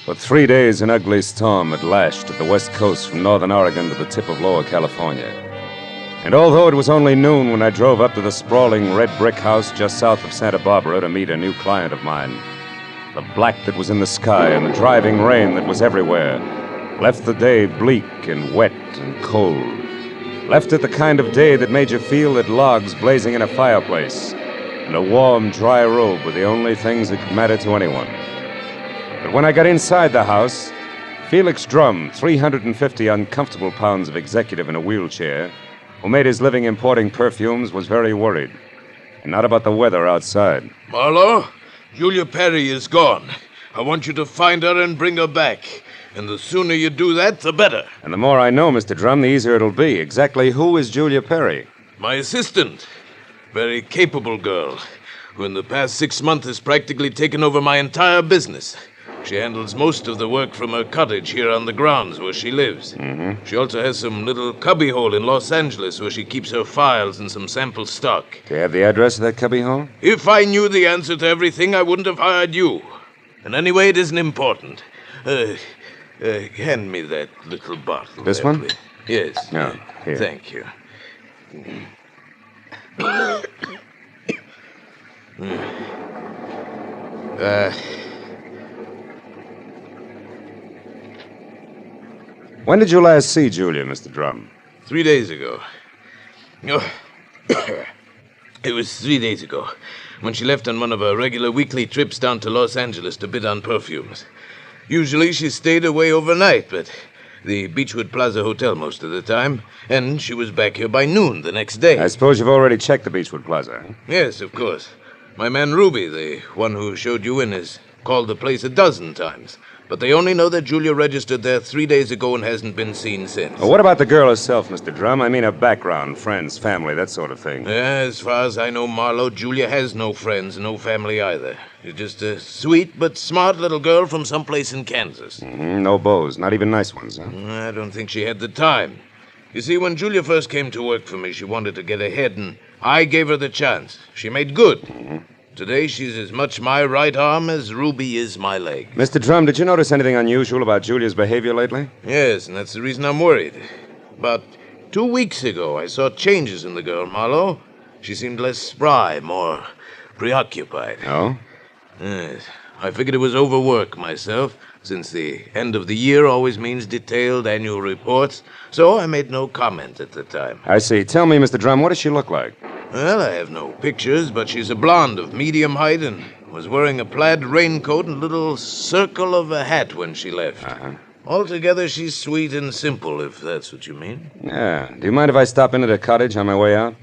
For 3 days, an ugly storm had lashed at the west coast from northern Oregon to the tip of lower California. And although it was only noon when I drove up to the sprawling red brick house just south of Santa Barbara to meet a new client of mine, the black that was in the sky and the driving rain that was everywhere left the day bleak and wet and cold. Left it the kind of day that made you feel that logs blazing in a fireplace and a warm, dry robe were the only things that could matter to anyone. But when I got inside the house, Felix Drum, 350 uncomfortable pounds of executive in a wheelchair, who made his living importing perfumes, was very worried. And not about the weather outside.
Marlowe, Julia Perry is gone. I want you to find her and bring her back. And the sooner you do that, the better.
And the more I know, Mr. Drum, the easier it'll be. Exactly who is Julia Perry?
My assistant. Very capable girl, who in the past 6 months has practically taken over my entire business. She handles most of the work from her cottage here on the grounds where she lives.
Mm-hmm.
She also has some little cubbyhole in Los Angeles where she keeps her files and some sample stock.
Do you have the address of that cubbyhole?
If I knew the answer to everything, I wouldn't have hired you. And anyway, it isn't important. Hand me that little bottle.
This one?
Please. Yes.
No, here.
Thank you.
When did you last see Julia, Mr. Drum?
3 days ago. Oh. It was 3 days ago, when she left on one of her regular weekly trips down to Los Angeles to bid on perfumes. Usually she stayed away overnight, but the Beechwood Plaza Hotel most of the time, and she was back here by noon the next day.
I suppose you've already checked the Beechwood Plaza.
Yes, of course. My man Ruby, the one who showed you in, has called the place a dozen times. But they only know that Julia registered there 3 days ago and hasn't been seen since.
Well, what about the girl herself, Mr. Drum? I mean her background, friends, family, that sort of thing.
As far as I know, Marlowe, Julia has no friends, no family either. She's just a sweet but smart little girl from someplace in Kansas.
No beaux, not even nice ones, huh?
I don't think she had the time. You see, when Julia first came to work for me, she wanted to get ahead, and I gave her the chance. She made good. Today, she's as much my right arm as Ruby is my leg.
Mr. Drum, did you notice anything unusual about Julia's behavior lately?
Yes, and that's the reason I'm worried. About 2 weeks ago, I saw changes in the girl, Marlowe. She seemed less spry, more preoccupied.
Oh?
Yes. I figured it was overwork myself, since the end of the year always means detailed annual reports, so I made no comment at the time.
I see. Tell me, Mr. Drum, what does she look like?
Well, I have no pictures, but she's a blonde of medium height and was wearing a plaid raincoat and a little circle of a hat when she left. Altogether, she's sweet and simple, if that's what you mean.
Yeah. Do you mind if I stop into the cottage on my way out?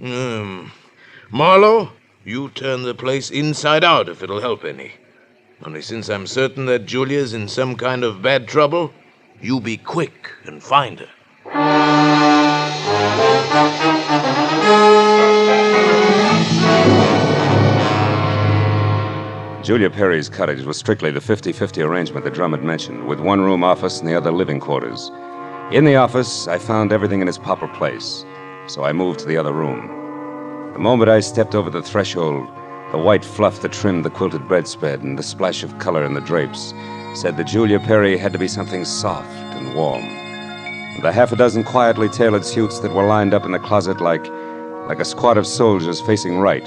Marlowe, you turn the place inside out if it'll help any. Only since I'm certain that Julia's in some kind of bad trouble, you be quick and find her.
Julia Perry's cottage was strictly the 50-50 arrangement that Drum had mentioned, with one room office and the other living quarters. In the office, I found everything in its proper place, so I moved to the other room. The moment I stepped over the threshold, the white fluff that trimmed the quilted bedspread and the splash of color in the drapes said that Julia Perry had to be something soft and warm. And the half a dozen quietly tailored suits that were lined up in the closet like a squad of soldiers facing right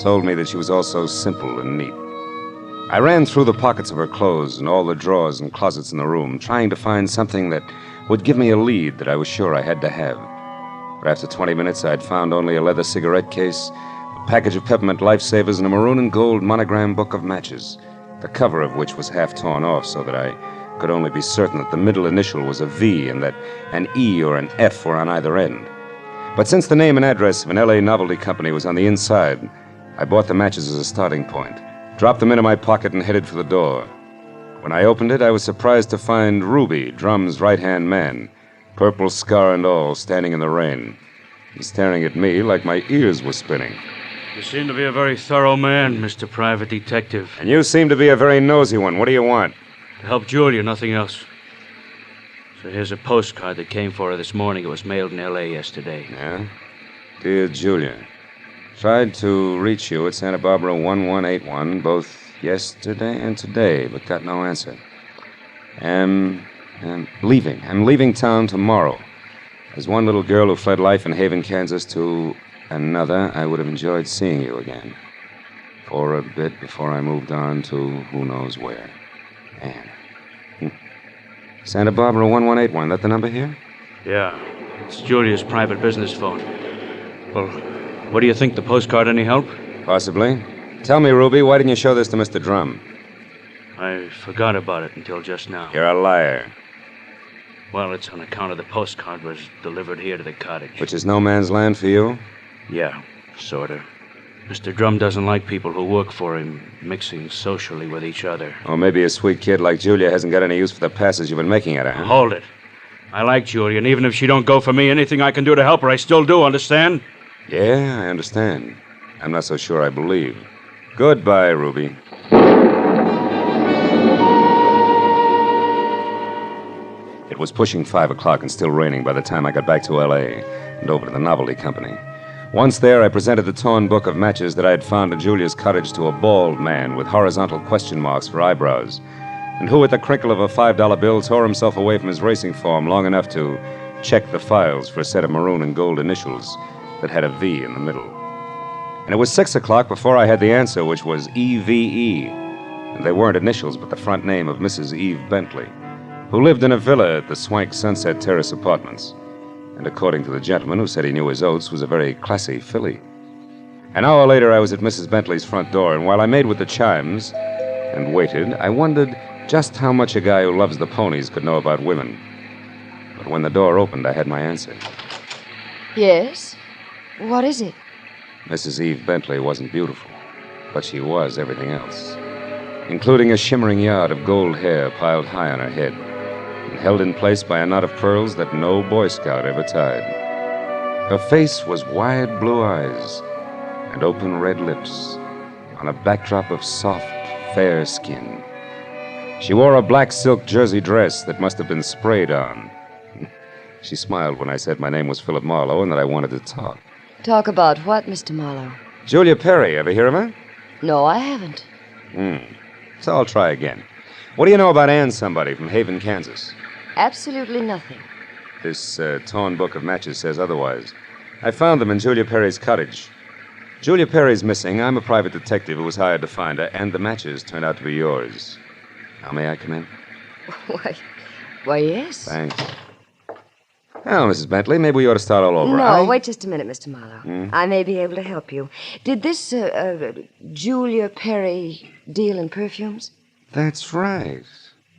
told me that she was also simple and neat. I ran through the pockets of her clothes and all the drawers and closets in the room, trying to find something that would give me a lead that I was sure I had to have. But after 20 minutes, I'd found only a leather cigarette case, a package of peppermint lifesavers, and a maroon and gold monogram book of matches, the cover of which was half torn off so that I could only be certain that the middle initial was a V and that an E or an F were on either end. But since the name and address of an L.A. novelty company was on the inside, I bought the matches as a starting point, dropped them into my pocket, and headed for the door. When I opened it, I was surprised to find Ruby, Drum's right-hand man, purple scar and all, standing in the rain, and staring at me like my ears were spinning.
You seem to be a very thorough man, Mr. Private Detective.
And you seem to be a very nosy one. What do you want?
To help Julia, nothing else. So here's a postcard that came for her this morning. It was mailed in L.A. yesterday.
Yeah? Dear Julia, tried to reach you at Santa Barbara 1181 both yesterday and today, but got no answer. I'm leaving. I'm leaving town tomorrow. There's one little girl who fled life in Haven, Kansas to another. I would have enjoyed seeing you again. For a bit before I moved on to who knows where. Anne. Santa Barbara 1181, that the number here?
Yeah. It's Julia's private business phone. Well, what do you think? The postcard any help?
Possibly. Tell me, Ruby, why didn't you show this to Mr. Drum?
I forgot about it until just now.
You're a liar.
Well, it's on account of the postcard was delivered here to the cottage.
Which is no man's land for you?
Yeah, sort of. Mr. Drum doesn't like people who work for him mixing socially with each other.
Or maybe a sweet kid like Julia hasn't got any use for the passes you've been making at her, huh?
Hold it. I like Julia, and even if she don't go for me, anything I can do to help her, I still do, understand?
Yeah, I understand. I'm not so sure I believe. Goodbye, Ruby. It was pushing 5 o'clock and still raining by the time I got back to L.A. and over to the novelty company. Once there, I presented the torn book of matches that I had found at Julia's cottage to a bald man with horizontal question marks for eyebrows, and who, at the crinkle of a $5 bill, tore himself away from his racing form long enough to check the files for a set of maroon and gold initials that had a V in the middle. And it was 6 o'clock before I had the answer, which was EVE. And they weren't initials, but the front name of Mrs. Eve Bentley, who lived in a villa at the swank Sunset Terrace Apartments. And according to the gentleman who said he knew his oats, was a very classy filly. An hour later, I was at Mrs. Bentley's front door, and while I made with the chimes and waited, I wondered Just how much a guy who loves the ponies could know about women. But when the door opened, I had my answer.
Yes? What is it?
Mrs. Eve Bentley wasn't beautiful, but she was everything else, including a shimmering yard of gold hair piled high on her head and held in place by a knot of pearls that no Boy Scout ever tied. Her face was wide blue eyes and open red lips on a backdrop of soft, fair skin. She wore a black silk jersey dress that must have been sprayed on. She smiled when I said my name was Philip Marlowe and that I wanted to talk.
Talk about what, Mr. Marlowe?
Julia Perry, ever hear of her?
No, I haven't.
So I'll try again. What do you know about Ann somebody from Haven, Kansas?
Absolutely nothing.
This torn book of matches says otherwise. I found them in Julia Perry's cottage. Julia Perry's missing. I'm a private detective who was hired to find her, and the matches turned out to be yours. Now, may I come in?
Why, yes.
Thanks. Now, Mrs. Bentley, maybe we ought to start all over.
No, wait just a minute, Mr. Marlowe. I may be able to help you. Did this Julia Perry deal in perfumes?
That's right.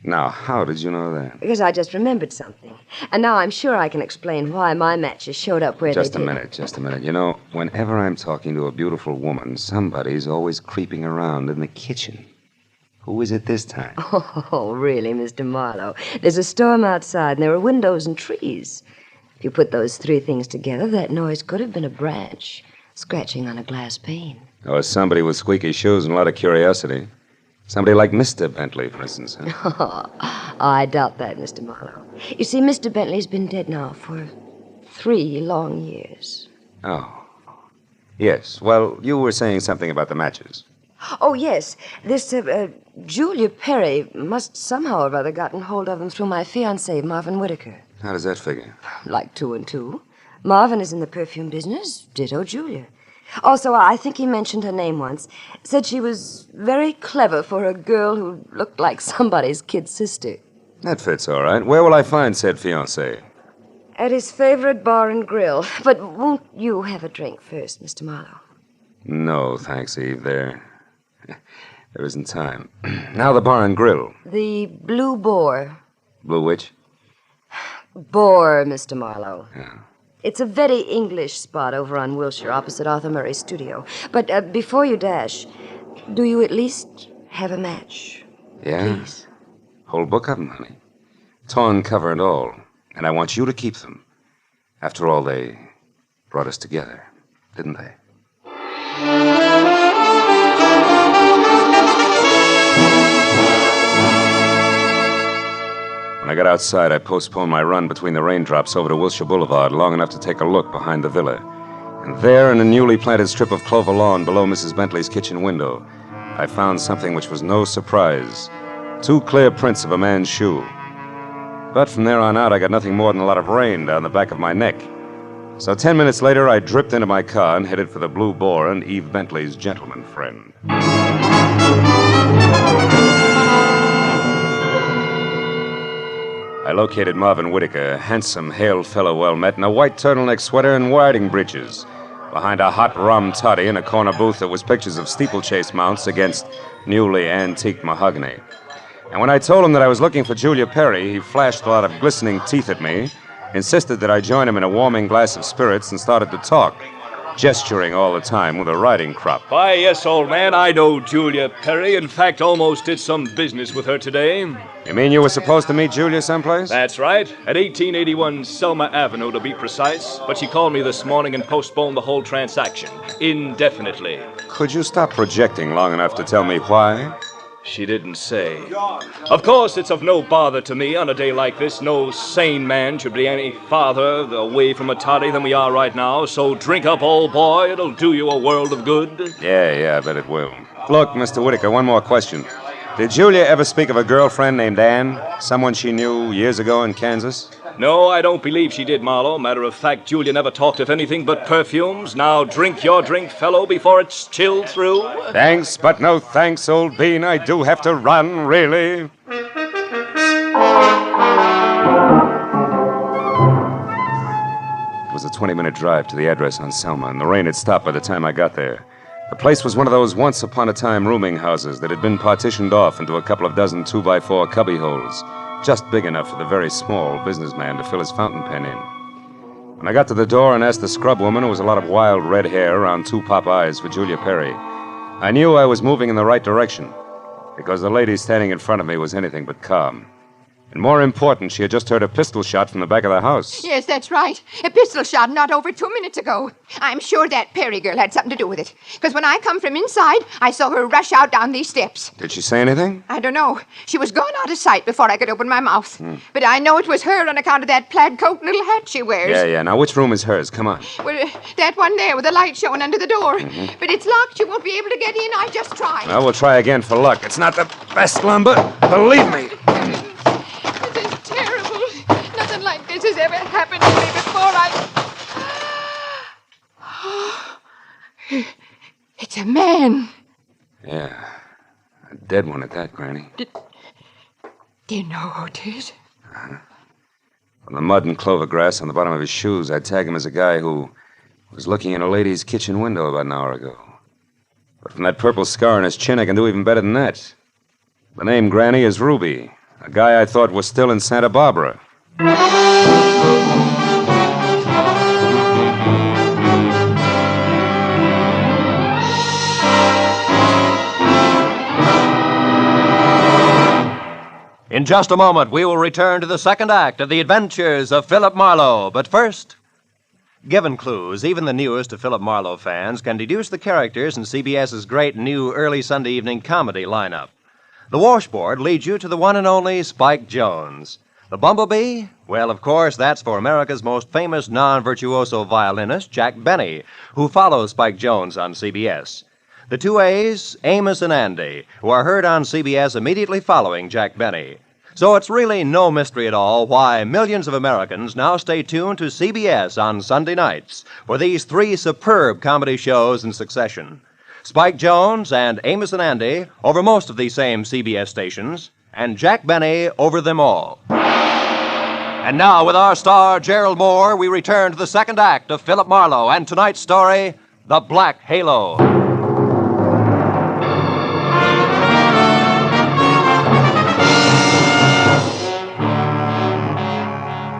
Now, how did you know that?
Because I just remembered something. And now I'm sure I can explain why my matches showed up where
Just
they
a
did.
minute. You know, whenever I'm talking to a beautiful woman, somebody's always creeping around in the kitchen. Who is it this time?
Oh, really, Mr. Marlowe? There's a storm outside, and there are windows and trees. If you put those three things together, that noise could have been a branch scratching on a glass pane.
Or somebody with squeaky shoes and a lot of curiosity. Somebody like Mr. Bentley, for instance. Huh?
I doubt that, Mr. Marlowe. You see, Mr. Bentley's been dead now for 3 long years.
Oh. Yes. Well, you were saying something about the matches.
Oh, yes. This Julia Perry must somehow or other gotten hold of them through my fiancé, Marvin Whitaker.
How does that figure?
Like 2 and 2. Marvin is in the perfume business, ditto Julia. Also, I think he mentioned her name once. Said she was very clever for a girl who looked like somebody's kid sister.
That fits all right. Where will I find said fiancé?
At his favorite bar and grill. But won't you have a drink first, Mr. Marlowe?
No, thanks, Eve. There isn't time. Now the bar and grill.
The Blue Boar.
Blue which?
Boar, Mr. Marlowe.
Yeah.
It's a very English spot over on Wilshire, opposite Arthur Murray's studio. But before you dash, do you at least have a match?
Yeah?
Please.
Whole book of them, honey. Torn cover and all. And I want you to keep them. After all, they brought us together, didn't they? When I got outside, I postponed my run between the raindrops over to Wilshire Boulevard long enough to take a look behind the villa. And there, in a newly planted strip of clover lawn below Mrs. Bentley's kitchen window, I found something which was no surprise. 2 clear prints of a man's shoe. But from there on out, I got nothing more than a lot of rain down the back of my neck. So 10 minutes later, I dripped into my car and headed for the Blue Boar and Eve Bentley's gentleman friend. I located Marvin Whitaker, a handsome, hale fellow well met, in a white turtleneck sweater and riding breeches, behind a hot rum toddy in a corner booth that was pictures of steeplechase mounts against newly antique mahogany. And when I told him that I was looking for Julia Perry, he flashed a lot of glistening teeth at me, insisted that I join him in a warming glass of spirits, and started to talk, gesturing all the time with a riding crop.
Why, yes, old man, I know Julia Perry. In fact, almost did some business with her today.
You mean you were supposed to meet Julia someplace?
That's right. At 1881 Selma Avenue, to be precise. But she called me this morning and postponed the whole transaction indefinitely.
Could you stop projecting long enough to tell me why?
She didn't say. Of course, it's of no bother to me on a day like this. No sane man should be any farther away from a toddy than we are right now. So drink up, old boy. It'll do you a world of good.
Yeah, I bet it will. Look, Mr. Whitaker, one more question. Did Julia ever speak of a girlfriend named Ann? Someone she knew years ago in Kansas?
No, I don't believe she did, Marlowe. Matter of fact, Julia never talked of anything but perfumes. Now drink your drink, fellow, before it's chilled through.
Thanks, but no thanks, old bean. I do have to run, really. It was a 20-minute drive to the address on Selma, and the rain had stopped by the time I got there. The place was one of those once-upon-a-time rooming houses that had been partitioned off into a couple of dozen 2x4 cubbyholes, just big enough for the very small businessman to fill his fountain pen in. When I got to the door and asked the scrub woman, who was a lot of wild red hair around two pop eyes for Julia Perry, I knew I was moving in the right direction, because the lady standing in front of me was anything but calm. And more important, she had just heard a pistol shot from the back of the house.
Yes, that's right. A pistol shot not over 2 minutes ago. I'm sure that Perry girl had something to do with it. Because when I come from inside, I saw her rush out down these steps.
Did she say anything?
I don't know. She was gone out of sight before I could open my mouth. But I know it was her on account of that plaid coat and little hat she wears.
Yeah. Now, which room is hers? Come on.
Well, that one there with the light showing under the door. But it's locked. You won't be able to get in. I just tried.
Well, we'll try again for luck. It's not the best lumber, believe me.
Nothing like this has ever happened to me before. It's a man.
Yeah. A dead one at that, Granny.
Do you know who it is?
From the mud and clover grass on the bottom of his shoes, I'd tag him as a guy who was looking in a lady's kitchen window about an hour ago. But from that purple scar on his chin, I can do even better than that. The name, Granny, is Ruby, a guy I thought was still in Santa Barbara.
In just a moment, we will return to the second act of The Adventures of Philip Marlowe. But first, given clues, even the newest of Philip Marlowe fans can deduce the characters in CBS's great new early Sunday evening comedy lineup. The washboard leads you to the one and only Spike Jones. The bumblebee? Well, of course, that's for America's most famous non-virtuoso violinist, Jack Benny, who follows Spike Jones on CBS. The two A's, Amos and Andy, who are heard on CBS immediately following Jack Benny. So it's really no mystery at all why millions of Americans now stay tuned to CBS on Sunday nights for these three superb comedy shows in succession. Spike Jones and Amos and Andy over most of these same CBS stations, and Jack Benny over them all. And now, with our star, Gerald Moore, we return to the second act of Philip Marlowe and tonight's story, The Black Halo.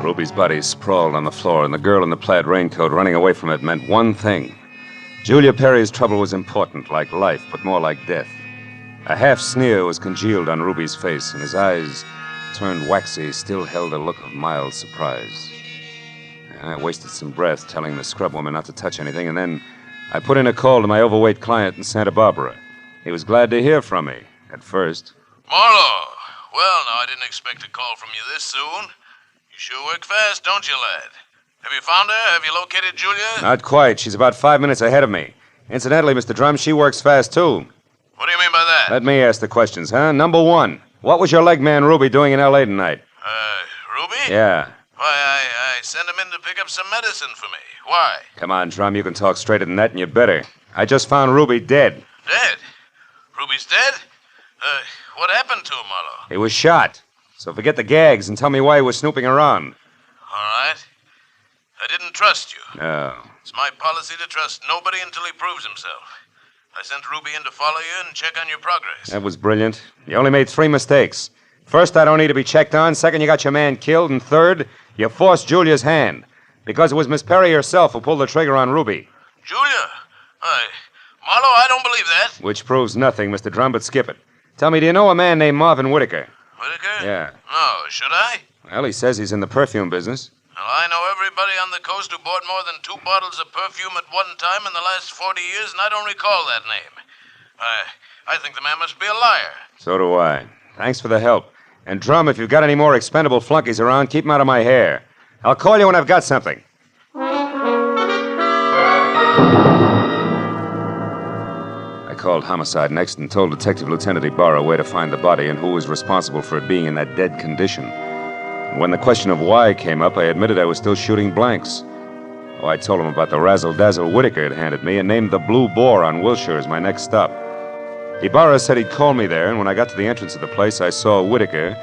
Ruby's body sprawled on the floor, and the girl in the plaid raincoat running away from it meant one thing. Julia Perry's trouble was important, like life, but more like death. A half sneer was congealed on Ruby's face, and his eyes, turned waxy, still held a look of mild surprise. I wasted some breath telling the scrub woman not to touch anything, and then I put in a call to my overweight client in Santa Barbara. He was glad to hear from me, at first.
Marlowe! Well, now, I didn't expect a call from you this soon. You sure work fast, don't you, lad? Have you found her? Have you located Julia?
Not quite. She's about 5 minutes ahead of me. Incidentally, Mr. Drum, she works fast, too.
What do you mean by that?
Let me ask the questions, huh? Number one, what was your leg man Ruby doing in L.A. tonight?
Ruby?
Yeah.
Why, I sent him in to pick up some medicine for me. Why?
Come on, Drum, you can talk straighter than that, and you better. I just found Ruby dead.
Dead? Ruby's dead? What happened to him, Marlowe?
He was shot. So forget the gags and tell me why he was snooping around.
All right. I didn't trust you.
No.
It's my policy to trust nobody until he proves himself. I sent Ruby in to follow you and check on your progress.
That was brilliant. You only made 3 mistakes. First, I don't need to be checked on. Second, you got your man killed. And third, you forced Julia's hand. Because it was Miss Perry herself who pulled the trigger on Ruby.
Julia? Marlowe, I don't believe that.
Which proves nothing, Mr. Drum, but skip it. Tell me, do you know a man named Marvin Whitaker?
Whitaker?
Yeah.
No, should I?
Well, he says he's in the perfume business.
Well, I know everybody on the coast who bought more than 2 bottles of perfume at one time in the last 40 years, and I don't recall that name. I think the man must be a liar.
So do I. Thanks for the help. And, Drum, if you've got any more expendable flunkies around, keep them out of my hair. I'll call you when I've got something. I called Homicide next and told Detective Lieutenant Ibarra where to find the body and who was responsible for it being in that dead condition. And when the question of why came up, I admitted I was still shooting blanks. Oh, I told him about the razzle-dazzle Whitaker had handed me and named the Blue Boar on Wilshire as my next stop. Ibarra said he'd call me there, and when I got to the entrance of the place, I saw Whitaker,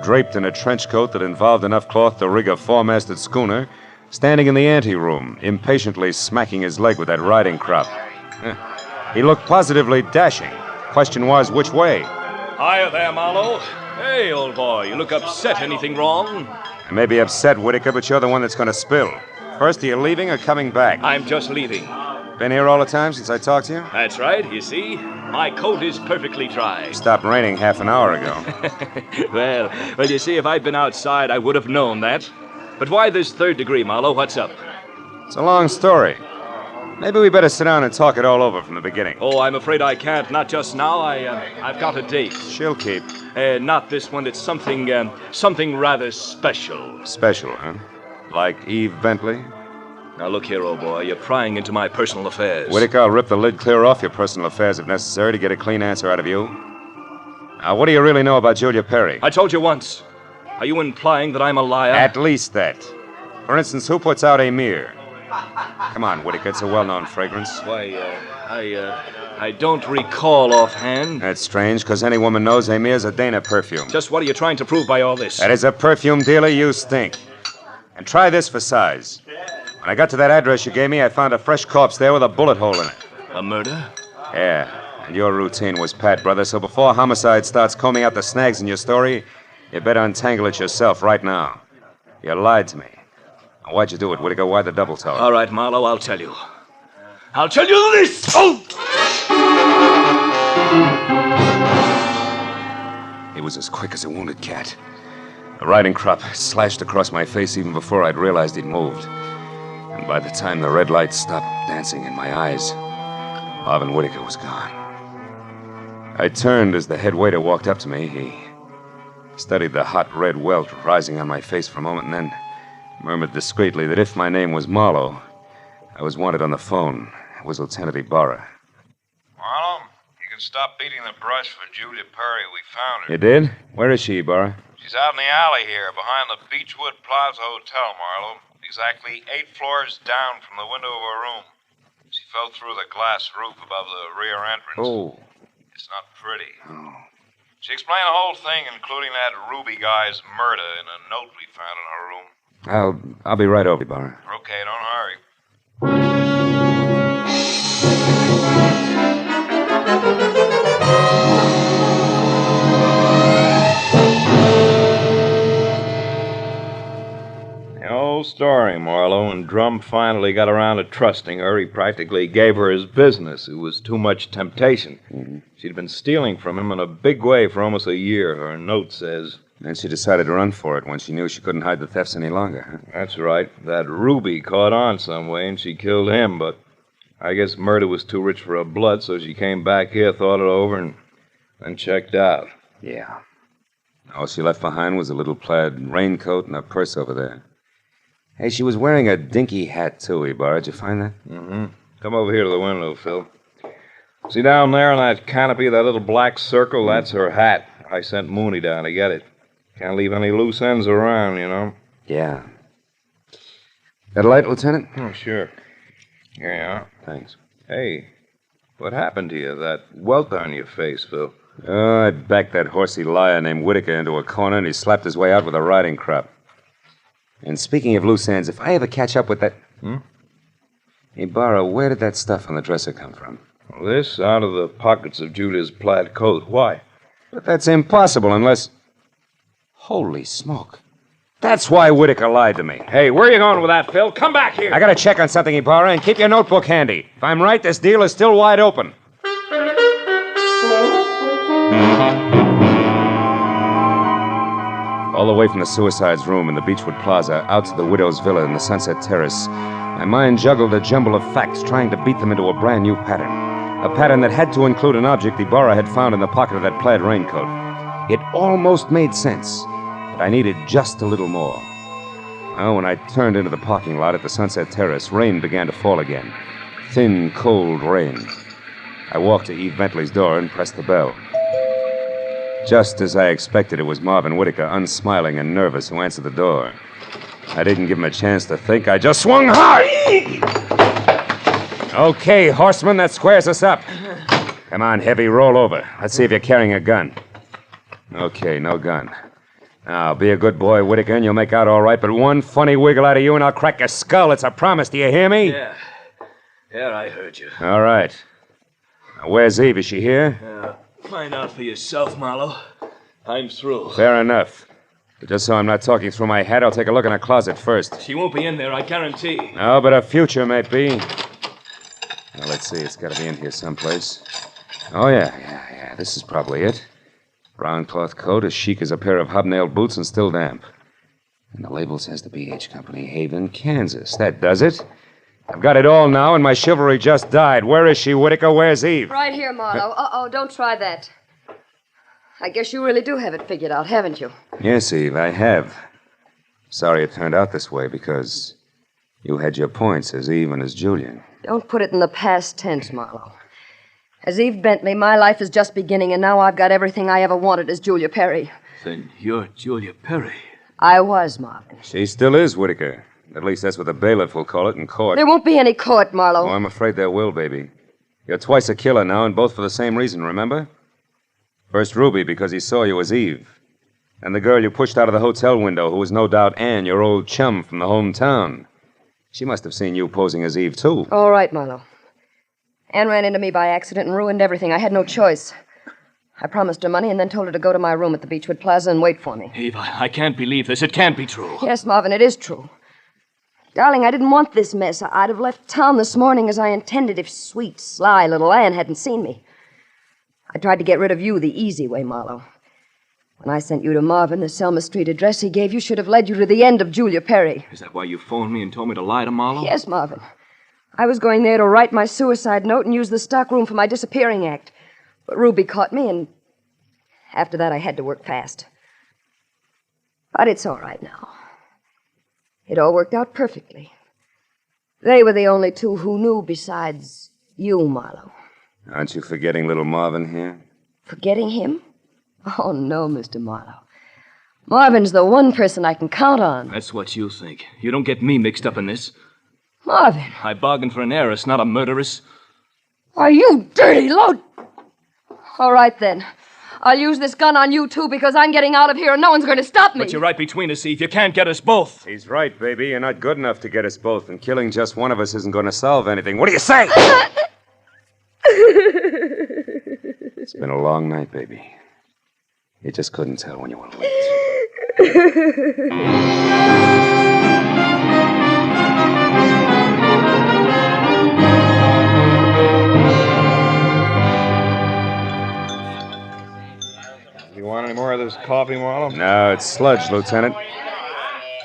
draped in a trench coat that involved enough cloth to rig a 4-masted schooner, standing in the anteroom, impatiently smacking his leg with that riding crop. He looked positively dashing. Question was, which way?
Hiya there, Marlowe. Hey, old boy, you look upset. Anything wrong?
I may be upset, Whitaker, but you're the one that's going to spill. First, are you leaving or coming back?
I'm just leaving.
Been here all the time since I talked to you?
That's right, you see. My coat is perfectly dry.
Stopped raining half an hour ago.
Well, you see, if I'd been outside, I would have known that. But why this third degree, Marlowe? What's up?
It's a long story. Maybe we better sit down and talk it all over from the beginning.
Oh, I'm afraid I can't. Not just now. I've got a date.
She'll keep.
Not this one. It's something rather special.
Special, huh? Like Eve Bentley?
Now, look here, old boy. You're prying into my personal affairs.
Whitaker, I'll rip the lid clear off your personal affairs if necessary to get a clean answer out of you. Now, what do you really know about Julia Perry?
I told you once. Are you implying that I'm a liar?
At least that. For instance, who puts out Amir? Come on, Whitaker. It's a well-known fragrance.
Why, I don't recall offhand.
That's strange, because any woman knows Amir's a Dana perfume.
Just what are you trying to prove by all this?
That as a perfume dealer, you stink. And try this for size. When I got to that address you gave me, I found a fresh corpse there with a bullet hole in it.
A murder?
Yeah, and your routine was pat, brother, so before homicide starts combing out the snags in your story, you better untangle it yourself right now. You lied to me. Now, why'd you do it, Whitaker? Why the double tone?
All right, Marlowe, I'll tell you. I'll tell you this! Oh!
He was as quick as a wounded cat. A riding crop slashed across my face even before I'd realized he'd moved. And by the time the red light stopped dancing in my eyes, Marvin Whitaker was gone. I turned as the head waiter walked up to me. He studied the hot red welt rising on my face for a moment and then murmured discreetly that if my name was Marlowe, I was wanted on the phone. It was Lieutenant Ibarra.
Marlowe, you can stop beating the brush for Julia Perry. We found her.
You did? Where is she, Ibarra?
She's out in the alley here, behind the Beechwood Plaza Hotel, Marlowe. Exactly 8 floors down from the window of her room. She fell through the glass roof above the rear entrance.
Oh.
It's not pretty.
Oh.
She explained the whole thing, including that Ruby guy's murder, in a note we found in her room.
I'll be right over, Ibarra.
Okay, don't hurry.
The whole story, Marlowe. When Drum finally got around to trusting her, he practically gave her his business. It was too much temptation.
Mm-hmm.
She'd been stealing from him in a big way for almost a year, her note says.
Then she decided to run for it when she knew she couldn't hide the thefts any longer, huh?
That's right. That Ruby caught on some way, and she killed him, but I guess murder was too rich for her blood, so she came back here, thought it over, and then checked out.
Yeah. All she left behind was a little plaid raincoat and a purse over there. Hey, she was wearing a dinky hat, too, Ibarra. Did you find that?
Mm-hmm. Come over here to the window, Phil. See down there on that canopy, that little black circle? That's her hat. I sent Mooney down to get it. Can't leave any loose ends around, you know.
Yeah. Got a light, Lieutenant?
Oh, sure. Here you are.
Thanks.
Hey, what happened to you? That welt on your face, Phil.
Oh, I backed that horsey liar named Whitaker into a corner, and he slapped his way out with a riding crop. And speaking of loose ends, if I ever catch up with that... Ibarra, where did that stuff on the dresser come from?
Well, this out of the pockets of Julia's plaid coat. Why?
But that's impossible unless... Holy smoke. That's why Whitaker lied to me.
Hey, where are you going with that, Phil? Come back here.
I gotta check on something, Ibarra, and keep your notebook handy. If I'm right, this deal is still wide open. All the way from the suicide's room in the Beechwood Plaza out to the widow's villa in the Sunset Terrace, my mind juggled a jumble of facts, trying to beat them into a brand new pattern. A pattern that had to include an object Ibarra had found in the pocket of that plaid raincoat. It almost made sense, but I needed just a little more. Well, when I turned into the parking lot at the Sunset Terrace, rain began to fall again. Thin, cold rain. I walked to Eve Bentley's door and pressed the bell. Just as I expected, it was Marvin Whitaker, unsmiling and nervous, who answered the door. I didn't give him a chance to think. I just swung hard! Okay, horseman, that squares us up. Come on, Heavy, roll over. Let's see if you're carrying a gun. Okay, no gun. Now, be a good boy, Whitaker, and you'll make out all right, but one funny wiggle out of you and I'll crack your skull. It's a promise. Do you hear me?
Yeah. Yeah, I heard you.
All right. Where's Eve? Is she here?
Find out for yourself, Marlowe. I'm through.
Fair enough. But just so I'm not talking through my hat, I'll take a look in her closet first.
She won't be in there, I guarantee.
No, but her future may be. Now, let's see. It's got to be in here someplace. Oh, yeah. This is probably it. Brown cloth coat, as chic as a pair of hobnailed boots, and still damp. And the label says the B.H. Company, Haven, Kansas. That does it. I've got it all now, and my chivalry just died. Where is she, Whitaker? Where's Eve?
Right here, Marlowe. Uh-oh, don't try that. I guess you really do have it figured out, haven't you?
Yes, Eve, I have. Sorry it turned out this way, because you had your points as Eve and as Julia.
Don't put it in the past tense, Marlowe. As Eve Bentley, my life is just beginning, and now I've got everything I ever wanted as Julia Perry.
Then you're Julia Perry.
I was, Marvin.
She still is, Whitaker. At least that's what the bailiff will call it in court.
There won't be any court, Marlowe.
Oh, I'm afraid there will, baby. You're twice a killer now, and both for the same reason, remember? First Ruby, because he saw you as Eve. And the girl you pushed out of the hotel window, who was no doubt Anne, your old chum from the hometown. She must have seen you posing as Eve, too.
All right, Marlowe. Anne ran into me by accident and ruined everything. I had no choice. I promised her money and then told her to go to my room at the Beechwood Plaza and wait for me.
Eve, I can't believe this. It can't be true.
Yes, Marvin, it is true. Darling, I didn't want this mess. I'd have left town this morning as I intended if sweet, sly little Anne hadn't seen me. I tried to get rid of you the easy way, Marlowe. When I sent you to Marvin, the Selma Street address he gave you should have led you to the end of Julia Perry.
Is that why you phoned me and told me to lie to Marlowe?
Yes, Marvin. I was going there to write my suicide note and use the stockroom for my disappearing act. But Ruby caught me, and after that I had to work fast. But it's all right now. It all worked out perfectly. They were the only two who knew besides you, Marlowe.
Aren't you forgetting little Marvin here?
Forgetting him? Oh, no, Mr. Marlowe. Marvin's the one person I can count on.
That's what you think. You don't get me mixed up in this.
Marvin.
I bargained for an heiress, not a murderess.
Are you dirty load? All right, then. I'll use this gun on you, too, because I'm getting out of here and no one's going to stop me.
But you're right between us, Eve. You can't get us both.
He's right, baby. You're not good enough to get us both, and killing just one of us isn't going to solve anything. What do you say? It's been a long night, baby. You just couldn't tell when you were late.
You want any more of this coffee, Marlowe?
No, it's sludge, Lieutenant.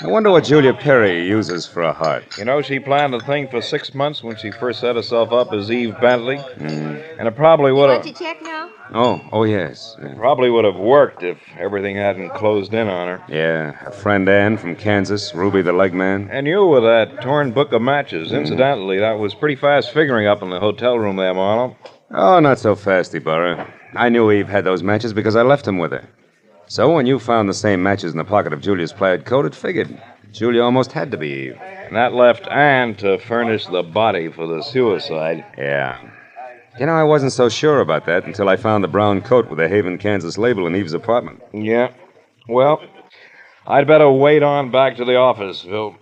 I wonder what Julia Perry uses for a heart.
You know, she planned the thing for 6 months when she first set herself up as Eve Bentley. And it probably would have...
Want to check now?
Oh, yes. Yeah.
Probably would have worked if everything hadn't closed in on her.
Yeah, her friend Anne from Kansas, Ruby the leg man.
And you with that torn book of matches. Incidentally, that was pretty fast figuring up in the hotel room there, Marlowe.
Oh, not so fast, Ibarra. I knew Eve had those matches because I left them with her. So when you found the same matches in the pocket of Julia's plaid coat, it figured. Julia almost had to be Eve.
And that left Anne to furnish the body for the suicide.
Yeah. You know, I wasn't so sure about that until I found the brown coat with the Haven, Kansas label in Eve's apartment.
Yeah. Well, I'd better wait on back to the office, Phil.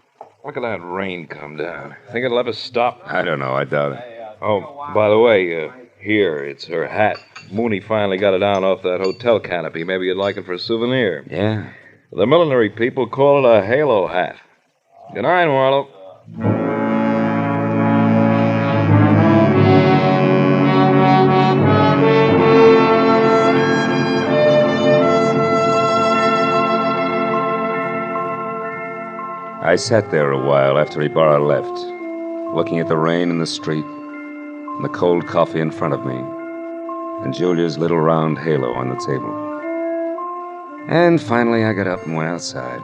Look at that rain come down. Think it'll ever stop?
I don't know. I doubt it.
Oh, by the way, here, it's her hat. Mooney finally got it down off that hotel canopy. Maybe you'd like it for a souvenir.
Yeah.
The millinery people call it a halo hat. Good night, Marlowe.
I sat there a while after Ibarra left, looking at the rain in the street, and the cold coffee in front of me, and Julia's little round halo on the table. And finally I got up and went outside.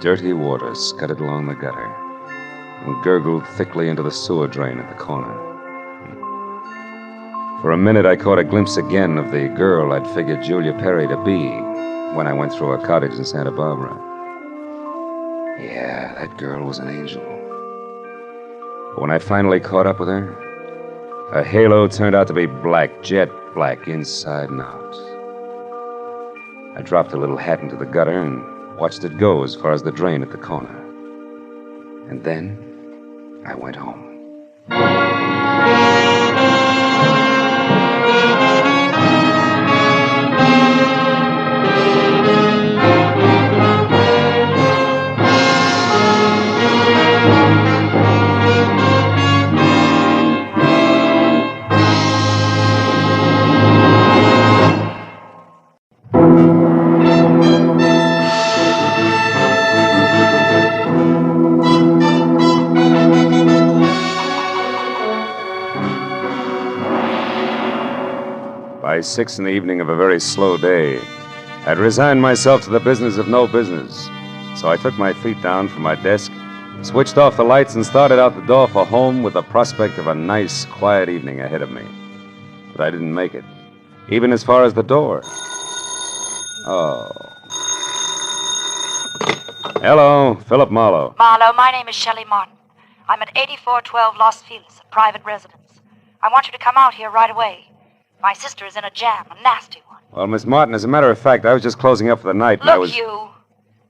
Dirty water scudded along the gutter and gurgled thickly into the sewer drain at the corner. For a minute I caught a glimpse again of the girl I'd figured Julia Perry to be when I went through her cottage in Santa Barbara. Yeah, that girl was an angel. But when I finally caught up with her, her halo turned out to be black, jet black, inside and out. I dropped the little hat into the gutter and watched it go as far as the drain at the corner. And then I went home. 6 in the evening of a very slow day. I'd resigned myself to the business of no business. So I took my feet down from my desk, switched off the lights, and started out the door for home with the prospect of a nice, quiet evening ahead of me. But I didn't make it, even as far as the door. Oh. Hello, Philip Marlowe.
Marlowe, my name is Shelley Martin. I'm at 8412 Los Feliz, a private residence. I want you to come out here right away. My sister is in a jam, a nasty one.
Well, Miss Martin, as a matter of fact, I was just closing up for the night, and
Look,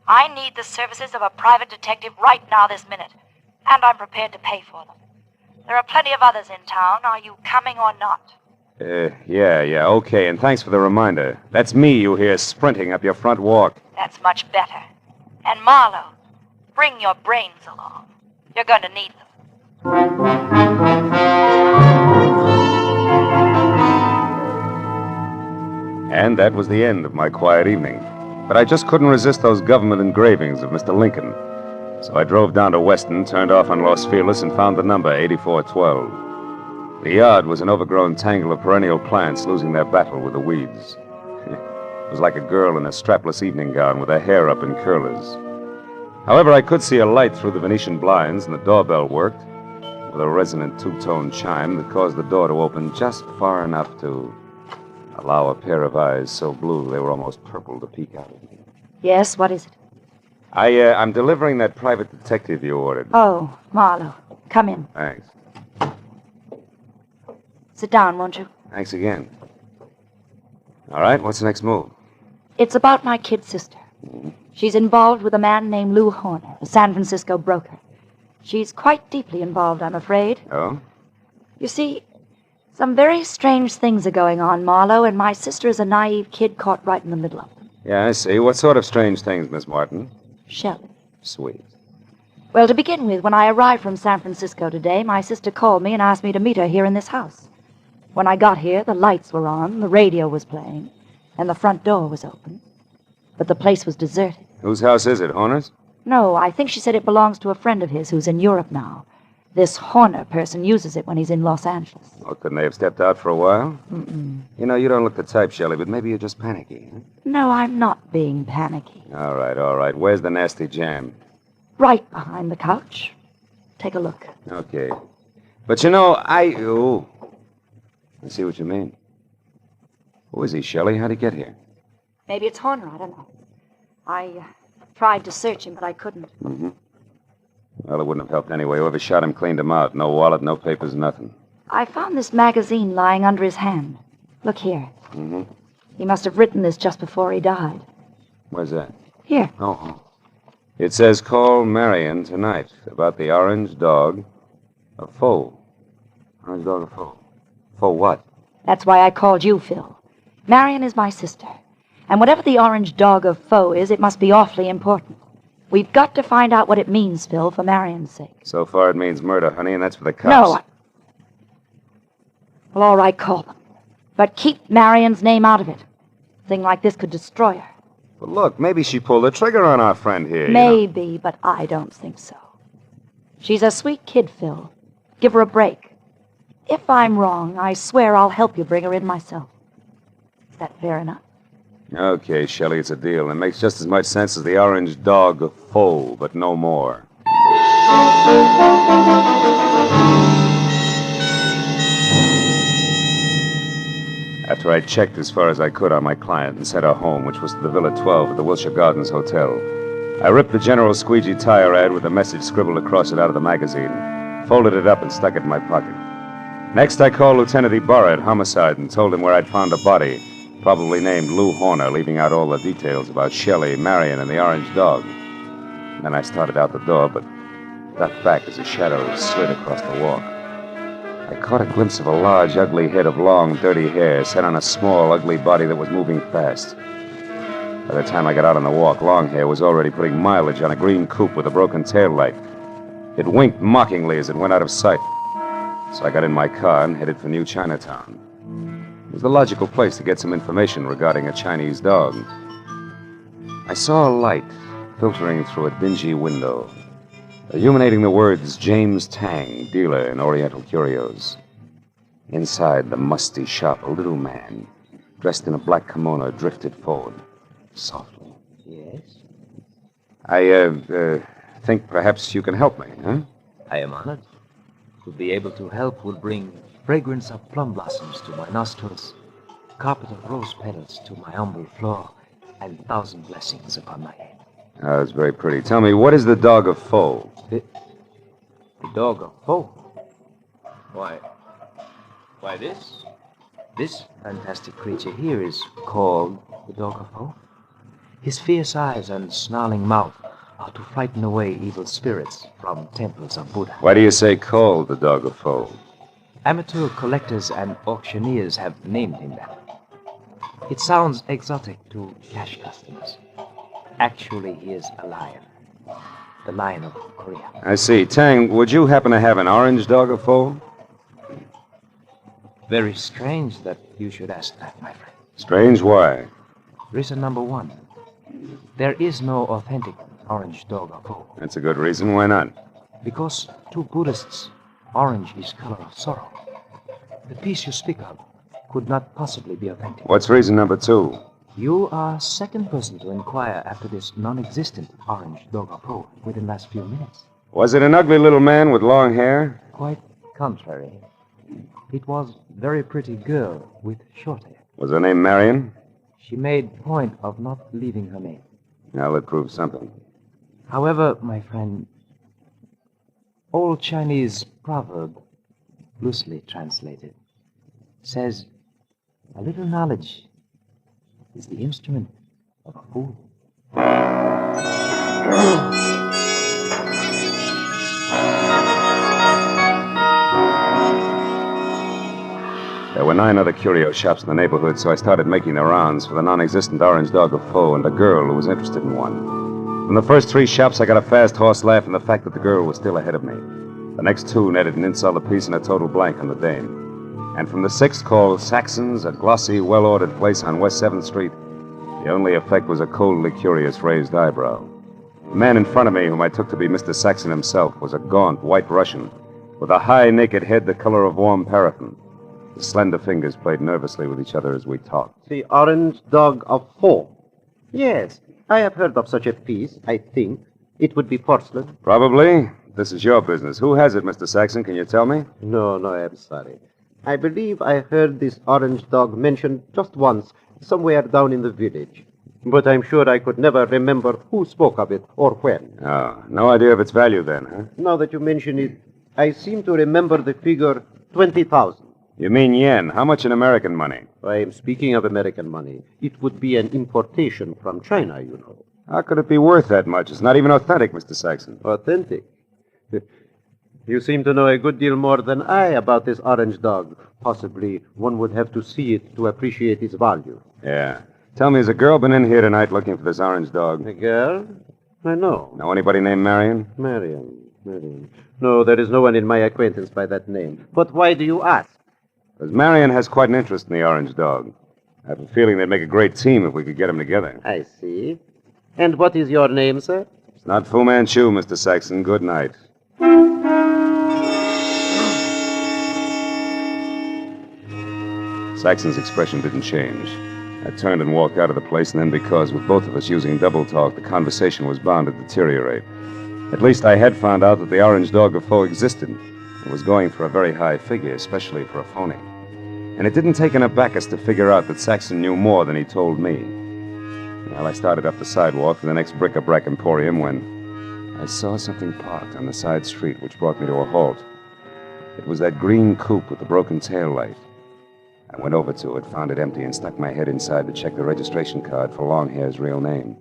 I need the services of a private detective right now this minute, and I'm prepared to pay for them. There are plenty of others in town. Are you coming or not?
Yeah, okay, and thanks for the reminder. That's me you hear sprinting up your front walk.
That's much better. And Marlowe, bring your brains along. You're going to need them.
And that was the end of my quiet evening. But I just couldn't resist those government engravings of Mr. Lincoln. So I drove down to Weston, turned off on Los Feliz, and found the number 8412. The yard was an overgrown tangle of perennial plants losing their battle with the weeds. It was like a girl in a strapless evening gown with her hair up in curlers. However, I could see a light through the Venetian blinds, and the doorbell worked, with a resonant two-tone chime that caused the door to open just far enough to allow a pair of eyes so blue they were almost purple to peek out at me.
Yes, what is it?
I'm delivering that private detective you ordered.
Oh, Marlowe, come in.
Thanks.
Sit down, won't you?
Thanks again. All right, what's the next move?
It's about my kid sister. She's involved with a man named Lou Horner, a San Francisco broker. She's quite deeply involved, I'm afraid.
Oh?
You see, some very strange things are going on, Marlowe, and my sister is a naive kid caught right in the middle of them.
Yeah, I see. What sort of strange things, Miss Martin?
Shelley.
Sweet.
Well, to begin with, when I arrived from San Francisco today, my sister called me and asked me to meet her here in this house. When I got here, the lights were on, the radio was playing, and the front door was open. But the place was deserted.
Whose house is it, Horner's?
No, I think she said it belongs to a friend of his who's in Europe now. This Horner person uses it when he's in Los Angeles.
Oh, couldn't they have stepped out for a while?
Mm-mm.
You know, you don't look the type, Shelley, but maybe you're just panicky. Huh?
No, I'm not being panicky.
All right. Where's the nasty jam?
Right behind the couch. Take a look.
Okay. But you know, I see what you mean. Who is he, Shelley? How'd he get here?
Maybe it's Horner, I don't know. I tried to search him, but I couldn't.
Mm-hmm. Well, it wouldn't have helped anyway. Whoever shot him cleaned him out. No wallet, no papers, nothing.
I found this magazine lying under his hand. Look here.
Mm-hmm.
He must have written this just before he died.
Where's that?
Here.
Oh. It says, call Marion tonight about the orange dog, a foe. Orange dog, a foe. Foe what?
That's why I called you, Phil. Marion is my sister. And whatever the orange dog of foe is, it must be awfully important. We've got to find out what it means, Phil, for Marion's sake.
So far it means murder, honey, and that's for the cops.
No, Well, all right, call them. But keep Marion's name out of it. A thing like this could destroy her.
But look, maybe she pulled the trigger on our friend here.
Maybe, but I don't think so. She's a sweet kid, Phil. Give her a break. If I'm wrong, I swear I'll help you bring her in myself. Is that fair enough?
Okay, Shelley, it's a deal. It makes just as much sense as the orange dog of foe, but no more. After I checked as far as I could on my client and sent her home, which was to the Villa 12 at the Wilshire Gardens Hotel, I ripped the General Squeegee tire ad with a message scribbled across it out of the magazine, folded it up and stuck it in my pocket. Next, I called Lieutenant Ibarra at Homicide and told him where I'd found a body, probably named Lou Horner, leaving out all the details about Shelley, Marion, and the orange dog. And then I started out the door, but got back as a shadow slid across the walk. I caught a glimpse of a large, ugly head of long, dirty hair set on a small, ugly body that was moving fast. By the time I got out on the walk, Longhair was already putting mileage on a green coupe with a broken taillight. It winked mockingly as it went out of sight. So I got in my car and headed for New Chinatown. It was the logical place to get some information regarding a Chinese dog. I saw a light filtering through a dingy window, illuminating the words James Tang, dealer in Oriental curios. Inside the musty shop, a little man, dressed in a black kimono, drifted forward, softly.
Yes?
I think perhaps you can help me, huh?
I am honored. To be able to help will bring fragrance of plum blossoms to my nostrils, carpet of rose petals to my humble floor, and 1,000 blessings upon my head.
Oh, that's very pretty. Tell me, what is the dog of foe?
The dog of foe? Why, this fantastic creature here is called the dog of foe. His fierce eyes and snarling mouth are to frighten away evil spirits from temples of Buddha.
Why do you say called the dog of foe?
Amateur collectors and auctioneers have named him that. It sounds exotic to cash customers. Actually, he is a lion. The lion of Korea.
I see. Tang, would you happen to have an orange dog of foe?
Very strange that you should ask that, my friend.
Strange? Why?
Reason number one. There is no authentic orange dog of foe.
That's a good reason. Why not?
Because to Buddhists, orange is color of sorrow. The piece you speak of could not possibly be authentic.
What's reason number two?
You are second person to inquire after this non-existent orange dog of foe within the last few minutes.
Was it an ugly little man with long hair?
Quite contrary. It was a very pretty girl with short hair.
Was her name Marion?
She made point of not leaving her name.
Now that proves something.
However, my friend, old Chinese proverb, loosely translated, says a little knowledge is the instrument of a fool.
There were 9 other curio shops in the neighborhood, so I started making the rounds for the non-existent orange dog of foe and a girl who was interested in one. From the first 3 shops, I got a fast horse laugh and the fact that the girl was still ahead of me. The next 2 netted an insult apiece and a total blank on the dame. And from the 6th, called Saxon's, a glossy, well-ordered place on West 7th Street, the only effect was a coldly curious raised eyebrow. The man in front of me, whom I took to be Mr. Saxon himself, was a gaunt white Russian with a high, naked head the color of warm paraffin. His slender fingers played nervously with each other as we talked.
The orange dog of foe. Yes, I have heard of such a piece, I think. It would be porcelain.
Probably. This is your business. Who has it, Mr. Saxon? Can you tell me?
No, I'm sorry. I believe I heard this orange dog mentioned just once, somewhere down in the village. But I'm sure I could never remember who spoke of it or when.
Oh, no idea of its value then, huh?
Now that you mention it, I seem to remember the figure 20,000.
You mean yen? How much in American money?
I am speaking of American money. It would be an importation from China, you know.
How could it be worth that much? It's not even authentic, Mr. Saxon.
Authentic? You seem to know a good deal more than I about this orange dog. Possibly one would have to see it to appreciate its value.
Yeah. Tell me, has a girl been in here tonight looking for this orange dog?
A girl? I know.
Know anybody named Marion?
Marion. No, there is no one in my acquaintance by that name. But why do you ask?
Because Marion has quite an interest in the orange dog. I have a feeling they'd make a great team if we could get them together.
I see. And what is your name, sir?
It's not Fu Manchu, Mr. Saxon. Good night. Saxon's expression didn't change. I turned and walked out of the place, and then because, with both of us using double talk, the conversation was bound to deteriorate. At least I had found out that the orange dog of foe existed and was going for a very high figure, especially for a phony. And it didn't take an abacus to figure out that Saxon knew more than he told me. Well, I started up the sidewalk to the next bric-a-brac emporium when I saw something parked on the side street, which brought me to a halt. It was that green coupe with the broken tail light. I went over to it, found it empty, and stuck my head inside to check the registration card for Longhair's real name.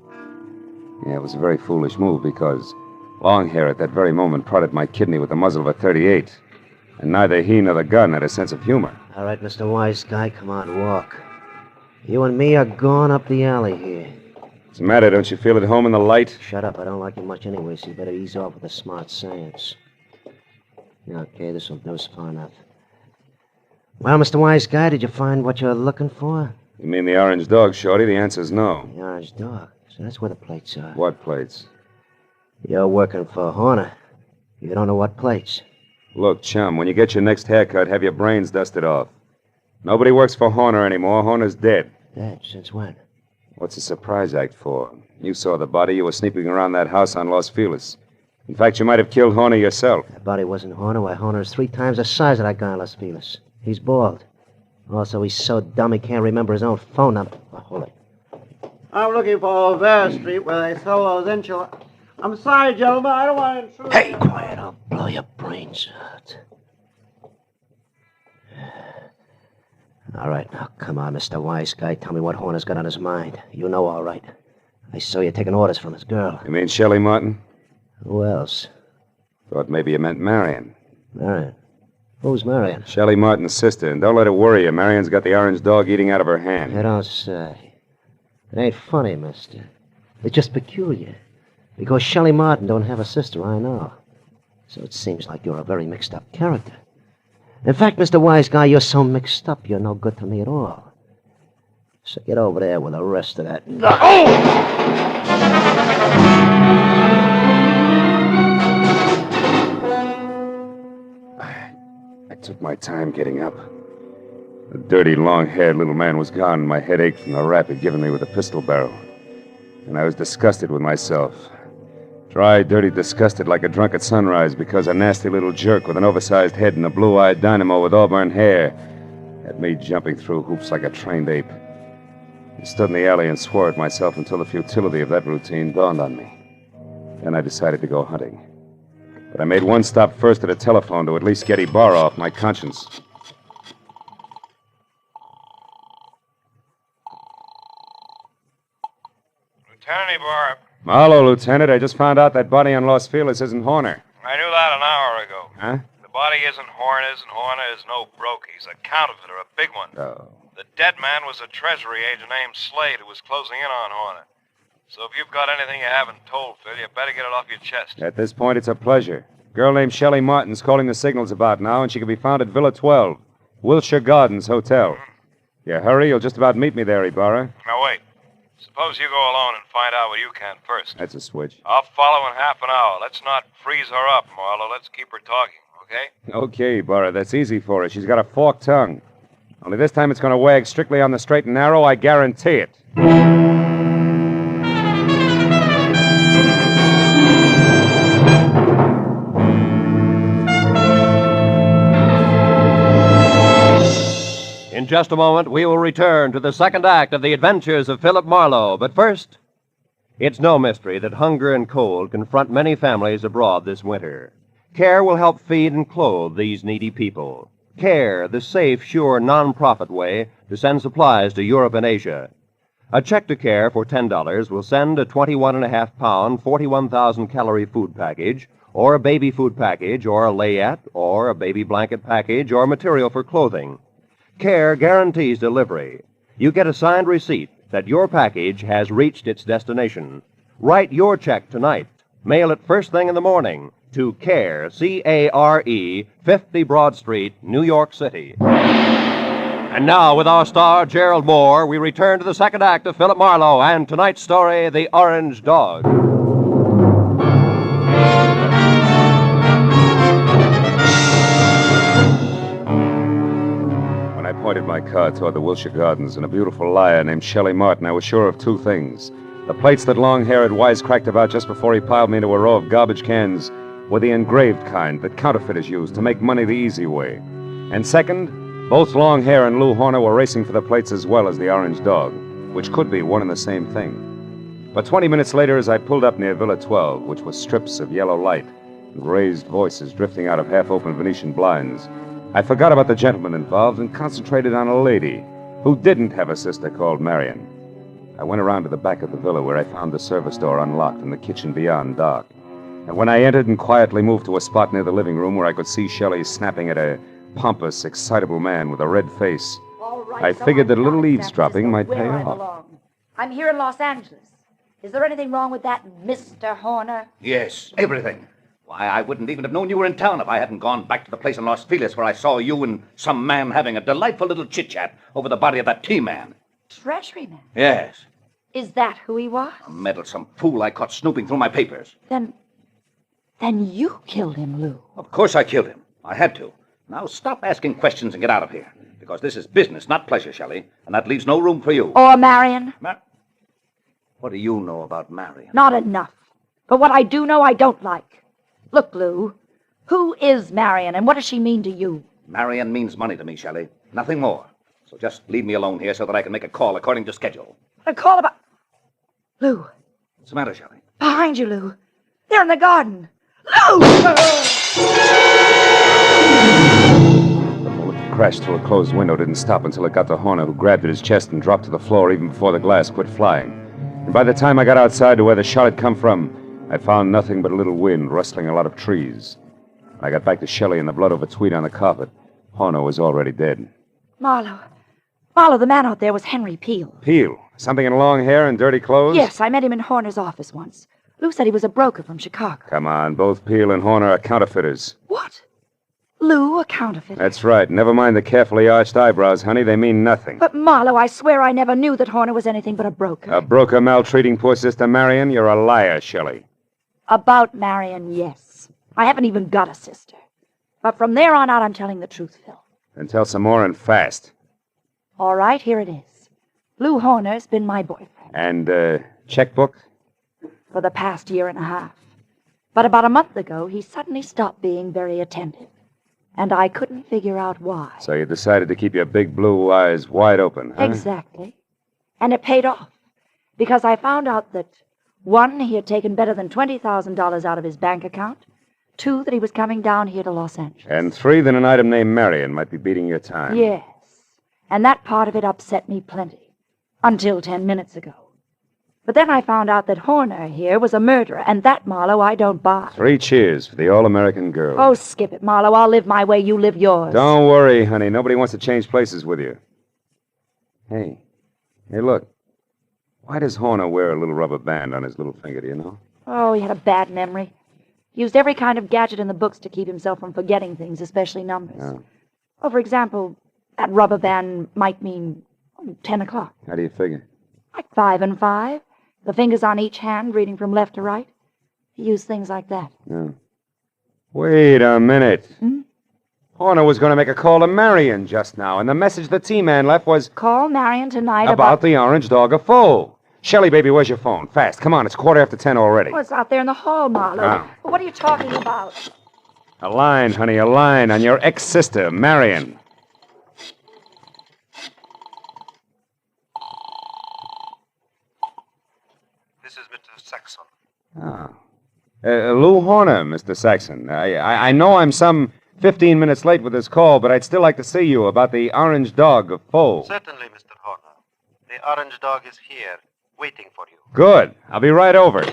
Yeah, it was a very foolish move because Longhair at that very moment prodded my kidney with the muzzle of a .38, and neither he nor the gun had a sense of humor.
All right, Mr. Wise Guy, come on, walk. You and me are going up the alley here.
What's the matter? Don't you feel at home in the light?
Shut up. I don't like you much anyway, so you better ease off with the smart sayings. Okay, this will do us far enough. Well, Mr. Wise Guy, did you find what you're looking for?
You mean the orange dog, Shorty? The answer's no.
The orange dog? So that's where the plates are.
What plates?
You're working for Horner. You don't know what plates.
Look, chum, when you get your next haircut, have your brains dusted off. Nobody works for Horner anymore. Horner's dead.
Dead? Since when?
What's the surprise act for? You saw the body. You were sneaking around that house on Los Feliz. In fact, you might have killed Horner yourself.
That body wasn't Horner. Why, Horner's 3 times the size of that guy in Los Feliz. He's bald. Also, he's so dumb he can't remember his own phone number. Oh, hold it.
I'm looking for Vera Street where they sell those enchiladas. I'm sorry, gentlemen. I don't want to intrude.
Hey, quiet. I'll blow your brains out. All right, now, come on, Mr. Wise Guy. Tell me what Horner's got on his mind. You know all right. I saw you taking orders from his girl.
You mean Shelley Martin?
Who else?
Thought maybe you meant Marion.
Marion? Who's Marion?
Shelley Martin's sister. And don't let it worry you. Marion's got the orange dog eating out of her hand.
You don't say. It ain't funny, mister. It's just peculiar. Because Shelley Martin don't have a sister, I know. So it seems like you're a very mixed-up character. In fact, Mr. Wise Guy, you're so mixed up, you're no good to me at all. So get over there with the rest of that.
I took my time getting up. The dirty, long-haired little man was gone, and my head ached from the rap he'd given me with the pistol barrel. And I was disgusted with myself. Dry, dirty, disgusted like a drunk at sunrise because a nasty little jerk with an oversized head and a blue-eyed dynamo with auburn hair had me jumping through hoops like a trained ape. I stood in the alley and swore at myself until the futility of that routine dawned on me. Then I decided to go hunting. But I made one stop first at a telephone to at least get Ibarra off my conscience.
Lieutenant Ibarra.
Marlowe, Lieutenant. I just found out that body on Los Feliz isn't Horner.
I knew that an hour ago.
Huh?
The body isn't Horner's, and Horner is no broke. He's a counterfeiter, a big one.
Oh.
The dead man was a Treasury agent named Slade who was closing in on Horner. So if you've got anything you haven't told, Phil, you better get it off your chest.
At this point, it's a pleasure. A girl named Shelley Martin's calling the signals about now, and she can be found at Villa 12, Wilshire Gardens Hotel. You hurry, you'll just about meet me there, Ibarra.
Now, wait. Suppose you go alone and find out what you can first.
That's a switch.
I'll follow in half an hour. Let's not freeze her up, Marlowe. Let's keep her talking, okay?
Okay, Ibarra, that's easy for her. She's got a forked tongue. Only this time it's going to wag strictly on the straight and narrow, I guarantee it.
In just a moment, we will return to the second act of the Adventures of Philip Marlowe. But first, it's no mystery that hunger and cold confront many families abroad this winter. CARE will help feed and clothe these needy people. CARE, the safe, sure, non-profit way to send supplies to Europe and Asia. A check to CARE for $10 will send a 21.5-pound, 41,000-calorie food package, or a baby food package, or a layette, or a baby blanket package, or material for clothing. CARE guarantees delivery. You get a signed receipt that your package has reached its destination. Write your check tonight. Mail it first thing in the morning to CARE, C-A-R-E, 50 Broad Street, New York City. And now, with our star, Gerald Moore, we return to the second act of Philip Marlowe and tonight's story, The Orange Dog.
When I pointed my car toward the Wilshire Gardens and a beautiful liar named Shelley Martin, I was sure of two things. The plates that Longhair had wisecracked about just before he piled me into a row of garbage cans were the engraved kind that counterfeiters use to make money the easy way. And second, both Longhair and Lou Horner were racing for the plates as well as the Orange Dog, which could be one and the same thing. But 20 minutes later, as I pulled up near Villa 12, which was strips of yellow light and raised voices drifting out of half-open Venetian blinds, I forgot about the gentleman involved and concentrated on a lady who didn't have a sister called Marion. I went around to the back of the villa where I found the service door unlocked and the kitchen beyond dark. And when I entered and quietly moved to a spot near the living room where I could see Shelley snapping at a pompous, excitable man with a red face, I figured that a little eavesdropping might pay off.
I'm here in Los Angeles. Is there anything wrong with that, Mr. Horner?
Yes, everything. Why, I wouldn't even have known you were in town if I hadn't gone back to the place in Los Feliz where I saw you and some man having a delightful little chit-chat over the body of that T-man.
Treasuryman?
Yes.
Is that who he was?
A meddlesome fool I caught snooping through my papers.
Then you killed him, Lou.
Of course I killed him. I had to. Now stop asking questions and get out of here. Because this is business, not pleasure, Shelley. And that leaves no room for you.
Or Marion?
What do you know about Marion?
Not enough. But what I do know, I don't like. Look, Lou, who is Marion, and what does she mean to you?
Marion means money to me, Shelley. Nothing more. So just leave me alone here so that I can make a call according to schedule.
A call about... Lou.
What's the matter, Shelley?
Behind you, Lou. They're in the garden. Lou!
The bullet crashed through a closed window, didn't stop until it got to Horner, who grabbed at his chest and dropped to the floor even before the glass quit flying. And by the time I got outside to where the shot had come from, I found nothing but a little wind rustling a lot of trees. When I got back to Shelley and the blood over tweed on the carpet, Horner was already dead.
Marlowe. Marlowe, the man out there was Henry Peel.
Peel? Something in long hair and dirty clothes?
Yes, I met him in Horner's office once. Lou said he was a broker from Chicago.
Come on, both Peel and Horner are counterfeiters.
What? Lou, a counterfeit?
That's right. Never mind the carefully arched eyebrows, honey. They mean nothing.
But, Marlowe, I swear I never knew that Horner was anything but a broker.
A broker maltreating poor sister Marion? You're a liar, Shelley.
About Marion, yes. I haven't even got a sister. But from there on out, I'm telling the truth, Phil.
Then tell some more and fast.
All right, here it is. Lou Horner's been my boyfriend.
And, checkbook?
For the past year and a half. But about a month ago, he suddenly stopped being very attentive. And I couldn't figure out why.
So you decided to keep your big blue eyes wide open, huh?
Exactly. And it paid off. Because I found out that, 1, he had taken better than $20,000 out of his bank account. 2, that he was coming down here to Los Angeles.
And 3, that an item named Marion might be beating your time.
Yes. And that part of it upset me plenty. Until 10 minutes ago. But then I found out that Horner here was a murderer, and that, Marlowe, I don't buy.
3 cheers for the all-American girl.
Oh, skip it, Marlowe. I'll live my way, you live yours.
Don't worry, honey. Nobody wants to change places with you. Hey, look. Why does Horner wear a little rubber band on his little finger, do you know?
Oh, he had a bad memory. Used every kind of gadget in the books to keep himself from forgetting things, especially numbers.
Oh.
Oh, for example, that rubber band might mean 10 o'clock.
How do you figure?
Like 5 and 5. The fingers on each hand, reading from left to right. He used things like that.
Yeah. Wait a minute. Horner was going to make a call to Marion just now, and the message the T-Man left was...
Call Marion tonight
about the orange dog of foe. Shelley, baby, where's your phone? Fast. Come on, it's 10:15 already.
Oh, it's out there in the hall, Marlowe.
Ah.
Well, what are you talking about?
A line, honey, a line on your ex-sister, Marion.
This is Mr. Saxon.
Ah. Lou Horner, Mr. Saxon. I know I'm some 15 minutes late with this call, but I'd still like to see you about the orange dog of foe.
Certainly, Mr. Horner. The orange dog is here, waiting for you.
Good. I'll be right over.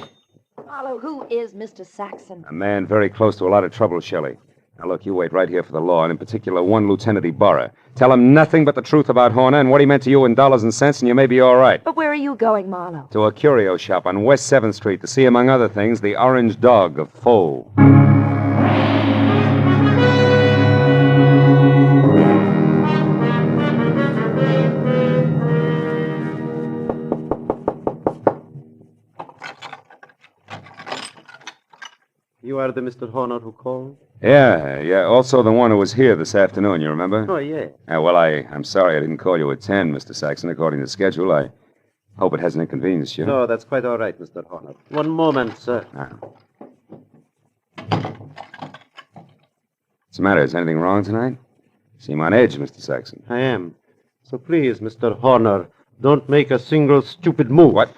Marlowe, who is Mr. Saxon?
A man very close to a lot of trouble, Shelley. Now, look, you wait right here for the law, and in particular, one Lieutenant Ibarra. Tell him nothing but the truth about Horner and what he meant to you in dollars and cents, and you may be all right.
But where are you going, Marlowe?
To a curio shop on West 7th Street to see, among other things, the orange dog of foe.
You are the Mr. Horner who called?
Yeah. Also the one who was here this afternoon, you remember?
Oh, yeah.
Well, I'm sorry I didn't call you at 10, Mr. Saxon, according to schedule. I hope it hasn't inconvenienced you.
No, that's quite all right, Mr. Horner. One moment, sir.
What's the matter? Is anything wrong tonight? Seem on edge, Mr. Saxon.
I am. So please, Mr. Horner, don't make a single stupid move.
What?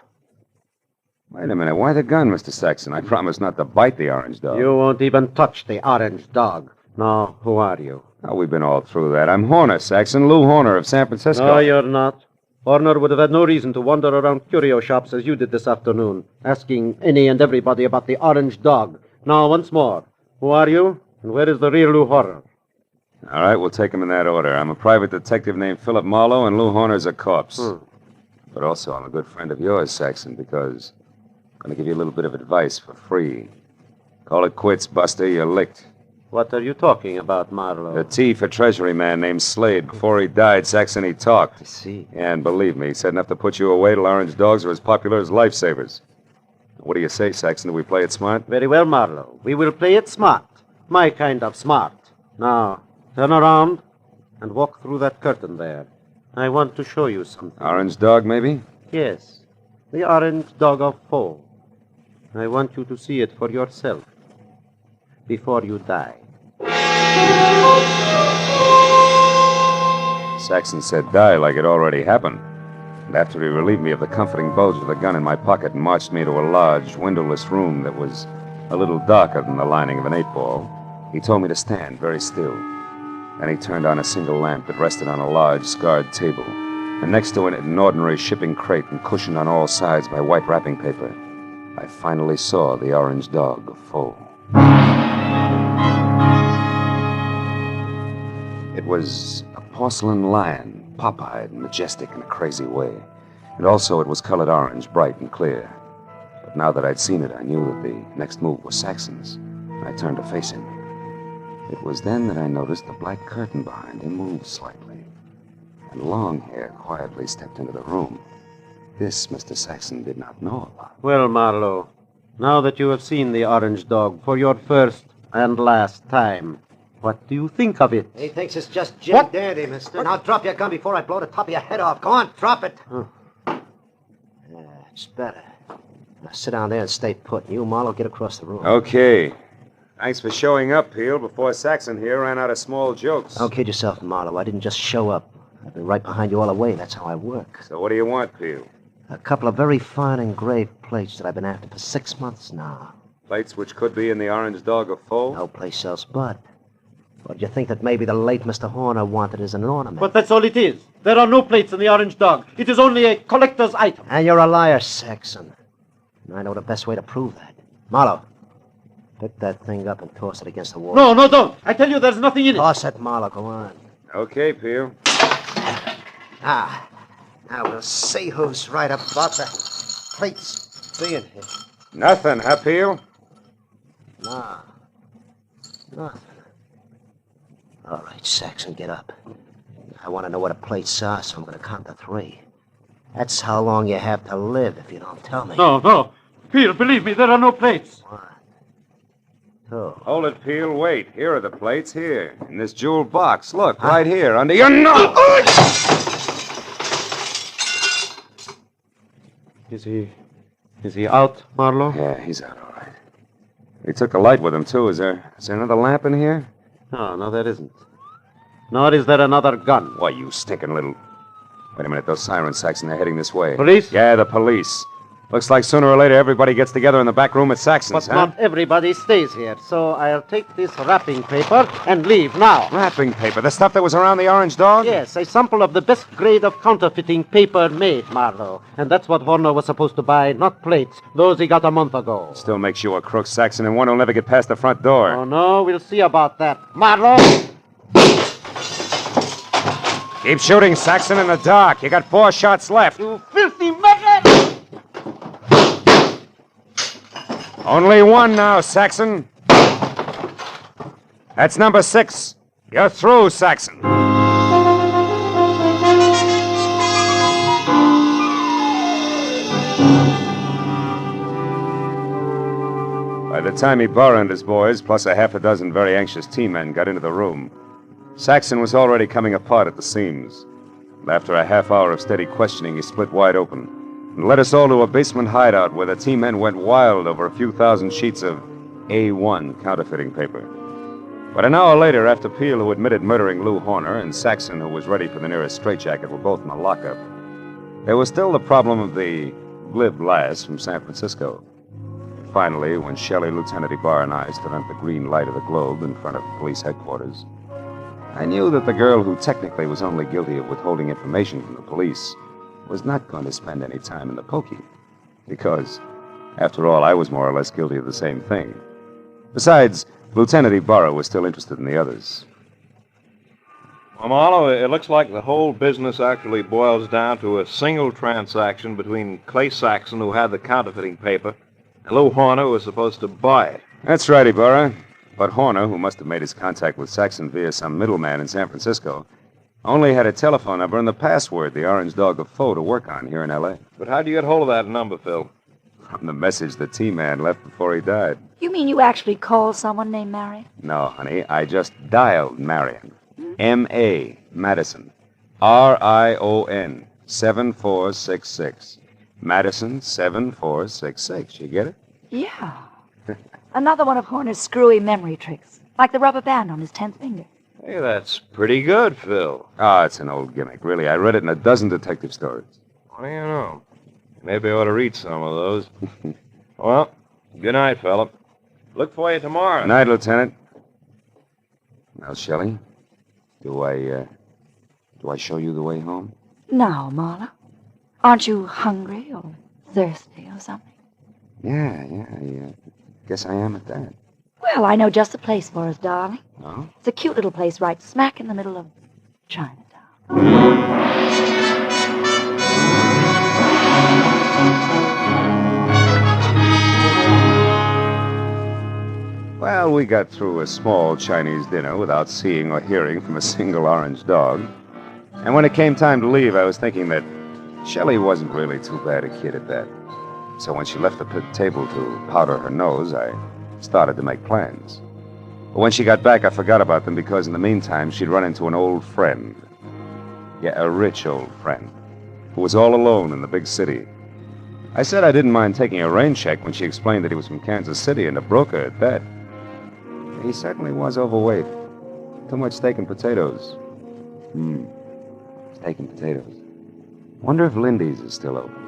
Wait a minute. Why the gun, Mr. Saxon? I promised not to bite the orange dog.
You won't even touch the orange dog. No, who are you?
Oh, we've been all through that. I'm Horner, Saxon. Lou Horner of San Francisco.
No, you're not. Horner would have had no reason to wander around curio shops as you did this afternoon, asking any and everybody about the orange dog. Now, once more, who are you, and where is the real Lou Horner?
All right, we'll take them in that order. I'm a private detective named Philip Marlowe, and Lou Horner's a corpse. But also, I'm a good friend of yours, Saxon, because I'm going to give you a little bit of advice for free. Call it quits, Buster. You're licked.
What are you talking about, Marlowe?
A T for Treasury man named Slade. Before he died, Saxon, he talked.
I see.
Yeah, and believe me, he said enough to put you away till orange dogs are as popular as lifesavers. What do you say, Saxon? Do we play it smart?
Very well, Marlowe. We will play it smart. My kind of smart. Now, turn around and walk through that curtain there. I want to show you something.
Orange dog, maybe?
Yes, the orange dog of Faux. I want you to see it for yourself before you die.
Saxon said die like it already happened. And after he relieved me of the comforting bulge of the gun in my pocket and marched me to a large, windowless room that was a little darker than the lining of an 8-ball, he told me to stand very still. Then he turned on a single lamp that rested on a large, scarred table, and next to it an ordinary shipping crate and cushioned on all sides by white wrapping paper. I finally saw the orange dog of Faux. It was a porcelain lion, pop-eyed and majestic in a crazy way. And also it was colored orange, bright and clear. But now that I'd seen it, I knew that the next move was Saxon's, and I turned to face him. It was then that I noticed the black curtain behind him moved slightly, and Longhair quietly stepped into the room. This Mr. Saxon did not know about.
Well, Marlowe, now that you have seen the orange dog for your first and last time, what do you think of it?
He thinks it's just Jim Dandy, mister. Now drop your gun before I blow the top of your head off. Go on, drop it. Yeah, it's better. Now sit down there and stay put. You, Marlowe, get across the room.
Okay. Thanks for showing up, Peel, before Saxon here ran out of small jokes.
Don't kid yourself, Marlowe. I didn't just show up. I've been right behind you all the way. That's how I work.
So what do you want, Peel?
A couple of very fine engraved plates that I've been after for 6 months now.
Plates which could be in the orange dog of Faux?
No place else but. Or do you think that maybe the late Mr. Horner wanted as an ornament?
But that's all it is. There are no plates in the orange dog. It is only a collector's item.
And you're a liar, Saxon. And I know the best way to prove that. Marlowe, pick that thing up and toss it against the wall.
No, don't. I tell you there's nothing in it.
Toss it, Marlowe. Go on.
Okay, Peel.
Now we'll see who's right about the plates being here.
Nothing, huh, Peel?
No. Nothing. All right, Saxon, get up. I want to know what a plates are, so I'm going to count to 3. That's how long you have to live if you don't tell me.
No. Peel, believe me, there are no plates.
1, 2.
Hold it, Peel. Wait. Here are the plates. Here. In this jeweled box. Look, right here, under your nose.
Is he out, Marlowe?
Yeah, he's out, all right. He took a light with him, too. Is there another lamp in here?
No, there isn't. Nor is there another gun.
Why, you stinking little... Wait a minute, those sirens, Saxon, they're heading this way.
Police?
Yeah, the police. Looks like sooner or later everybody gets together in the back room at Saxon's,
But not everybody stays here, so I'll take this wrapping paper and leave now.
Wrapping paper? The stuff that was around the orange dog?
Yes, a sample of the best grade of counterfeiting paper made, Marlowe. And that's what Horner was supposed to buy, not plates. Those he got a month ago.
Still makes you a crook, Saxon, and one who'll never get past the front door.
Oh, no, we'll see about that. Marlowe!
Keep shooting, Saxon, in the dark. You got 4 shots left.
You filthy maggot!
Only 1 now, Saxon. That's number 6. You're through, Saxon. By the time Ibarra and his boys, plus a half a dozen very anxious T-men, got into the room, Saxon was already coming apart at the seams. And after a half hour of steady questioning, he split wide open and led us all to a basement hideout where the T-men went wild over a few thousand sheets of A1 counterfeiting paper. But an hour later, after Peel, who admitted murdering Lou Horner, and Saxon, who was ready for the nearest straitjacket, were both in the lockup, there was still the problem of the glib lass from San Francisco. Finally, when Shelley, Lieutenant Ibarra, and I stood under the green light of the globe in front of police headquarters, I knew that the girl who technically was only guilty of withholding information from the police was not going to spend any time in the pokey. Because, after all, I was more or less guilty of the same thing. Besides, Lieutenant Ibarra was still interested in the others.
Well, Marlowe, it looks like the whole business actually boils down to a single transaction between Clay Saxon, who had the counterfeiting paper, and Lou Horner, who was supposed to buy it.
That's right, Ibarra. But Horner, who must have made his contact with Saxon via some middleman in San Francisco, only had a telephone number and the password, the Orange Dog of Faux, to work on here in L.A.
But how'd you get hold of that number, Phil?
From the message the T-man left before he died.
You mean you actually called someone named Marion?
No, honey, I just dialed Marion. M.A. Madison. RION 7466. Madison 7466. You get it?
Yeah. Another one of Horner's screwy memory tricks, like the rubber band on his 10th finger.
Hey, that's pretty good, Phil.
Ah, it's an old gimmick. Really, I read it in a dozen detective stories.
What do you know? Maybe I ought to read some of those. Well, good night, Philip. Look for you tomorrow.
Night, Lieutenant. Now, Shelley, do I show you the way home?
Now, Marla, aren't you hungry or thirsty or something?
Yeah, I guess I am at that.
Well, I know just the place for us, darling.
Oh?
It's a cute little place right smack in the middle of Chinatown.
Well, we got through a small Chinese dinner without seeing or hearing from a single orange dog. And when it came time to leave, I was thinking that Shelley wasn't really too bad a kid at that. So when she left the table to powder her nose, I started to make plans. But when she got back, I forgot about them because in the meantime, she'd run into an old friend. Yeah, a rich old friend who was all alone in the big city. I said I didn't mind taking a rain check when she explained that he was from Kansas City and a broker at that. He certainly was overweight. Too much steak and potatoes. Steak and potatoes. Wonder if Lindy's is still open.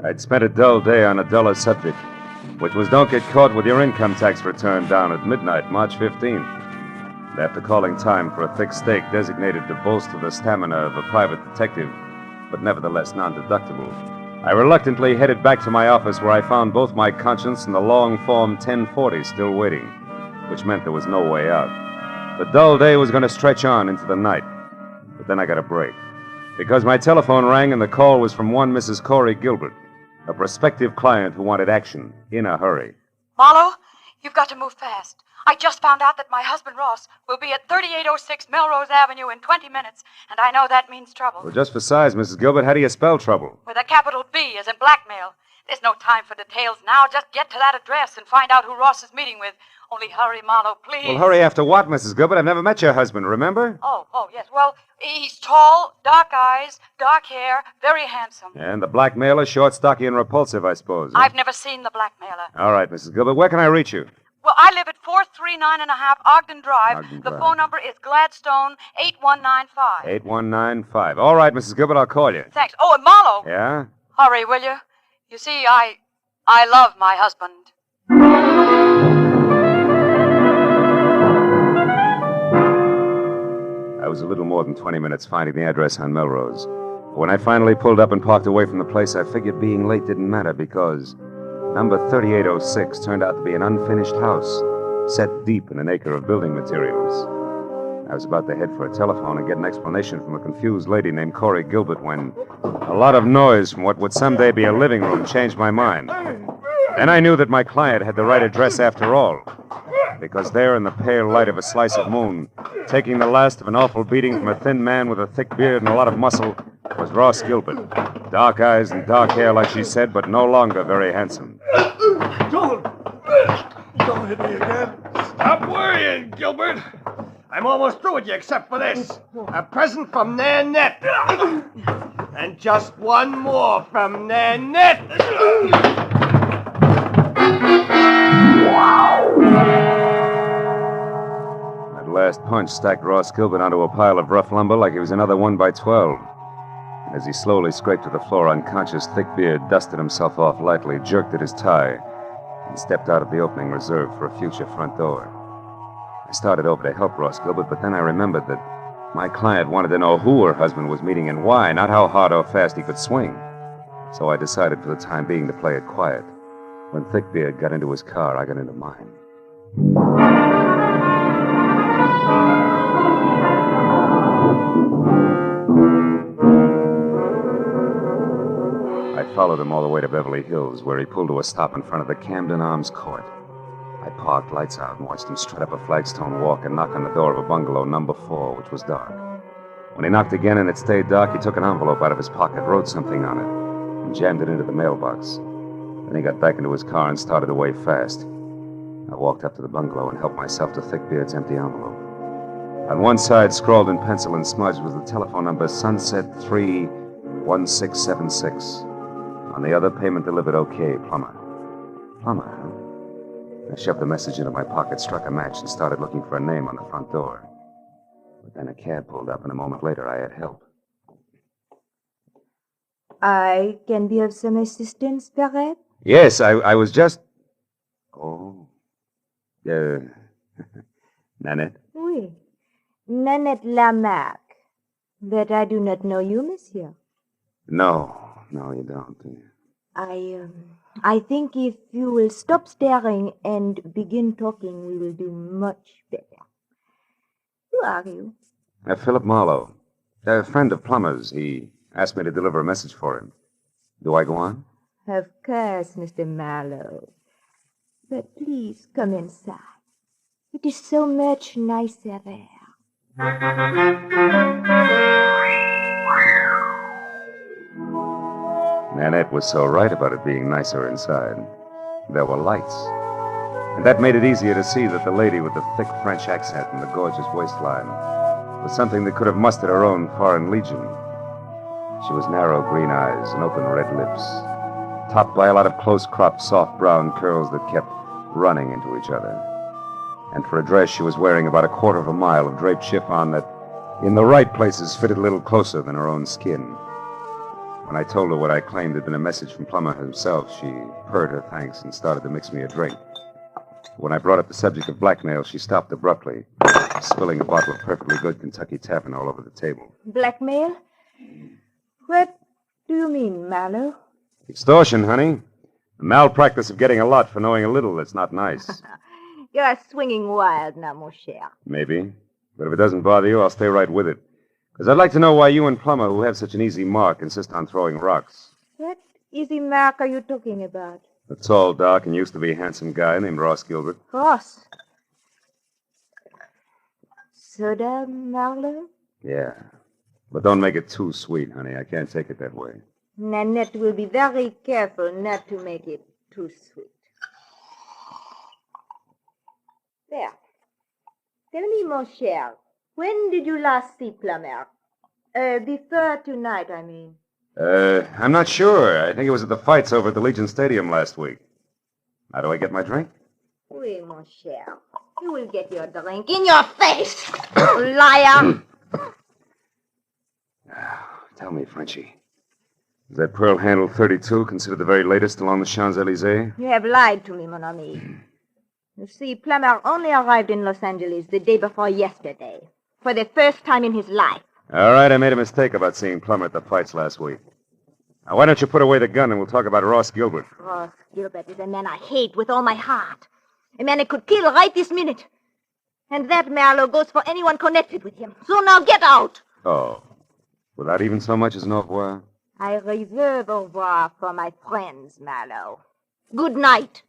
I'd spent a dull day on a duller subject, which was don't get caught with your income tax return down at midnight, March 15th. And after calling time for a thick steak designated to bolster the stamina of a private detective, but nevertheless non-deductible, I reluctantly headed back to my office where I found both my conscience and the long Form 1040 still waiting, which meant there was no way out. The dull day was going to stretch on into the night, but then I got a break, because my telephone rang and the call was from one Mrs. Corey Gilbert, a prospective client who wanted action in a hurry.
Marlowe, you've got to move fast. I just found out that my husband Ross will be at 3806 Melrose Avenue in 20 minutes, and I know that means trouble.
Well, just for size, Mrs. Gilbert, how do you spell trouble?
With a capital B as in blackmail. There's no time for details now. Just get to that address and find out who Ross is meeting with. Only hurry, Marlowe, please.
Well, hurry after what, Mrs. Gilbert? I've never met your husband, remember?
Oh, yes. Well, he's tall, dark eyes, dark hair, very handsome.
And the blackmailer, short, stocky, and repulsive, I suppose.
I've never seen the blackmailer.
All right, Mrs. Gilbert, where can I reach you?
Well, I live at 439.5 Ogden Drive. The phone number is Gladstone 8195.
8195. All right, Mrs. Gilbert, I'll call you.
Thanks. Oh, and Marlowe.
Yeah?
Hurry, will you? You see, I love my husband.
I was a little more than 20 minutes finding the address on Melrose. When I finally pulled up and parked away from the place, I figured being late didn't matter because number 3806 turned out to be an unfinished house set deep in an acre of building materials. I was about to head for a telephone and get an explanation from a confused lady named Corey Gilbert when a lot of noise from what would someday be a living room changed my mind. Then I knew that my client had the right address after all, because there in the pale light of a slice of moon, taking the last of an awful beating from a thin man with a thick beard and a lot of muscle, was Ross Gilbert. Dark eyes and dark hair, like she said, but no longer very handsome.
Don't hit me again. Stop worrying, Gilbert. I'm almost through with you except for this. A present from Nanette. And just one more from Nanette.
That last punch stacked Ross Gilbert onto a pile of rough lumber like he was another 1x12. And as he slowly scraped to the floor unconscious, Thickbeard dusted himself off lightly, jerked at his tie, and stepped out of the opening reserved for a future front door. I started over to help Ross Gilbert, but then I remembered that my client wanted to know who her husband was meeting and why, not how hard or fast he could swing. So I decided for the time being to play it quiet. When Thickbeard got into his car, I got into mine.
followed him all the way to Beverly Hills, where he pulled to a stop in front of the Camden Arms Court. I parked, lights out, and watched him strut up a flagstone walk and knock on the door of a bungalow, number 4, which was dark. When he knocked again and it stayed dark, he took an envelope out of his pocket, wrote something on it, and jammed it into the mailbox. Then he got back into his car and started away fast. I walked up to the bungalow and helped myself to Thickbeard's empty envelope. On one side, scrawled in pencil and smudged, was the telephone number Sunset 31676. On the other, payment delivered okay, Plummer. Plummer, huh? I shoved the message into my pocket, struck a match, and started looking for a name on the front door. But then a cab pulled up, and a moment later I had help.
I can be of some assistance, perhaps?
Yes, I was just... Oh. Nanette?
Oui. Nanette Lamarck. But I do not know you, monsieur.
No, you don't.
I think if you will stop staring and begin talking, we will do much better. Who are you?
Philip Marlowe. A friend of Plummer's. He asked me to deliver a message for him. Do I go on?
Of course, Mr. Marlowe. But please come inside. It is so much nicer there.
Nanette was so right about it being nicer inside. There were lights. And that made it easier to see that the lady with the thick French accent and the gorgeous waistline was something that could have mustered her own foreign legion. She was narrow green eyes and open red lips, topped by a lot of close-cropped, soft brown curls that kept running into each other. And for a dress, she was wearing about 1/4 mile of draped chiffon that, in the right places, fitted a little closer than her own skin. When I told her what I claimed had been a message from Plummer himself, she purred her thanks and started to mix me a drink. When I brought up the subject of blackmail, she stopped abruptly, spilling a bottle of perfectly good Kentucky Tavern all over the table.
Blackmail? What do you mean, Marlowe?
Extortion, honey. The malpractice of getting a lot for knowing a little that's not nice.
You are swinging wild now, mon cher.
Maybe. But if it doesn't bother you, I'll stay right with it. Because I'd like to know why you and Plummer, who have such an easy mark, insist on throwing rocks.
What easy mark are you talking about?
A tall, dark, and used to be handsome guy named Ross Gilbert.
Ross? Soda, Marlowe?
Yeah. But don't make it too sweet, honey. I can't take it that way.
Nanette will be very careful not to make it too sweet. There. Tell me, mon cher, when did you last see Plummer? Before tonight, I mean.
I'm not sure. I think it was at the fights over at the Legion Stadium last week. How do I get my drink?
Oui, mon cher. You will get your drink in your face, liar.
Tell me, Frenchie. Is that pearl handle 32 considered the very latest along the Champs-Élysées?
You have lied to me, mon ami. You see, Plummer only arrived in Los Angeles the day before yesterday, for the first time in his life.
All right, I made a mistake about seeing Plummer at the fights last week. Now, why don't you put away the gun and we'll talk about Ross Gilbert?
Ross Gilbert is a man I hate with all my heart. A man I could kill right this minute. And that, Marlowe, goes for anyone connected with him. So now get out!
Oh. Without even so much as an au revoir?
I reserve au revoir for my friends, Marlowe. Good night.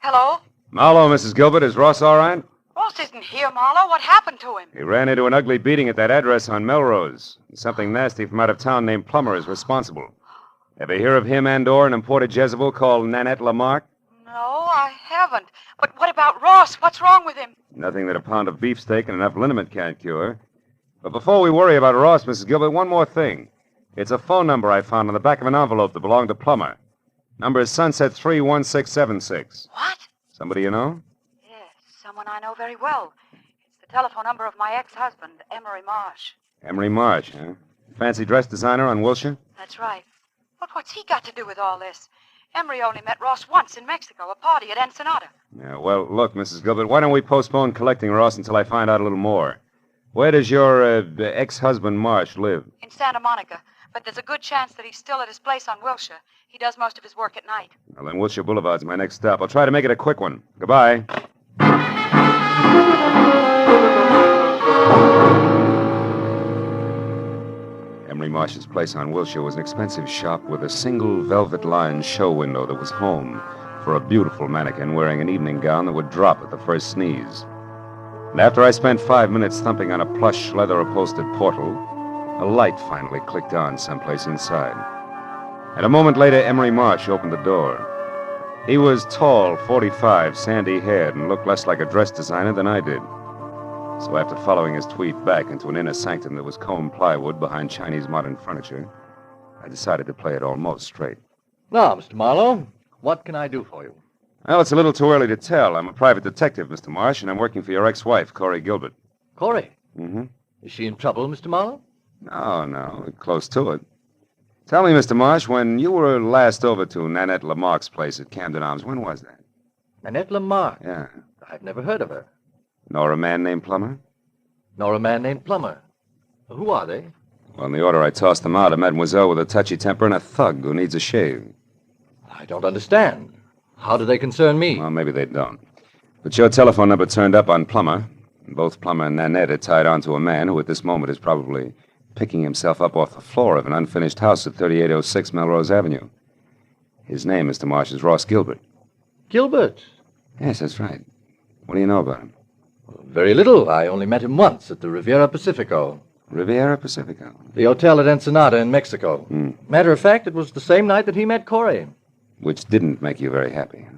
Hello?
Marlowe, Mrs. Gilbert. Is Ross all right?
Ross isn't here, Marlowe. What happened to him?
He ran into an ugly beating at that address on Melrose. Something nasty from out of town named Plummer is responsible. Ever hear of him and/or an imported Jezebel called Nanette Lamarck?
No, I haven't. But what about Ross? What's wrong with him?
Nothing that a pound of beefsteak and enough liniment can't cure. But before we worry about Ross, Mrs. Gilbert, one more thing. It's a phone number I found on the back of an envelope that belonged to Plummer. Number is Sunset 31676.
What?
Somebody you know?
Yes, someone I know very well. It's the telephone number of my ex-husband, Emery Marsh.
Emery Marsh, huh? Fancy dress designer on Wilshire?
That's right. But what's he got to do with all this? Emery only met Ross once in Mexico, a party at Ensenada.
Yeah, well, look, Mrs. Gilbert, why don't we postpone collecting Ross until I find out a little more? Where does your ex-husband Marsh live?
In Santa Monica. but there's a good chance that he's still at his place on Wilshire. He does most of his work at night.
Well, then Wilshire Boulevard's my next stop. I'll try to make it a quick one. Goodbye. Emery Marsh's place on Wilshire was an expensive shop with a single velvet-lined show window that was home for a beautiful mannequin wearing an evening gown that would drop at the first sneeze. And after I spent 5 minutes thumping on a plush, leather-upholstered portal, a light finally clicked on someplace inside. And a moment later, Emery Marsh opened the door. He was tall, 45, sandy-haired, and looked less like a dress designer than I did. So after following his tweet back into an inner sanctum that was combed plywood behind Chinese modern furniture, I decided to play it almost straight.
Now, Mr. Marlowe, what can I do for you?
Well, it's a little too early to tell. I'm a private detective, Mr. Marsh, and I'm working for your ex-wife, Corey Gilbert.
Corey?
Mm-hmm.
Is she in trouble, Mr. Marlowe?
No, close to it. Tell me, Mr. Marsh, when you were last over to Nanette Lamarck's place at Camden Arms, when was that?
Nanette Lamarck?
Yeah.
I've never heard of her.
Nor a man named Plummer?
Nor a man named Plummer. Who are they?
Well, in the order I tossed them out, a mademoiselle with a touchy temper and a thug who needs a shave.
I don't understand. How do they concern me?
Well, maybe they don't. But your telephone number turned up on Plummer. And both Plummer and Nanette are tied on to a man who at this moment is probably picking himself up off the floor of an unfinished house at 3806 Melrose Avenue. His name, Mr. Marsh, is Ross Gilbert.
Gilbert?
Yes, that's right. What do you know about him?
Very little. I only met him once at the Riviera Pacifico.
Riviera Pacifico?
The hotel at Ensenada in Mexico. Matter of fact, it was the same night that he met Corey.
Which didn't make you very happy.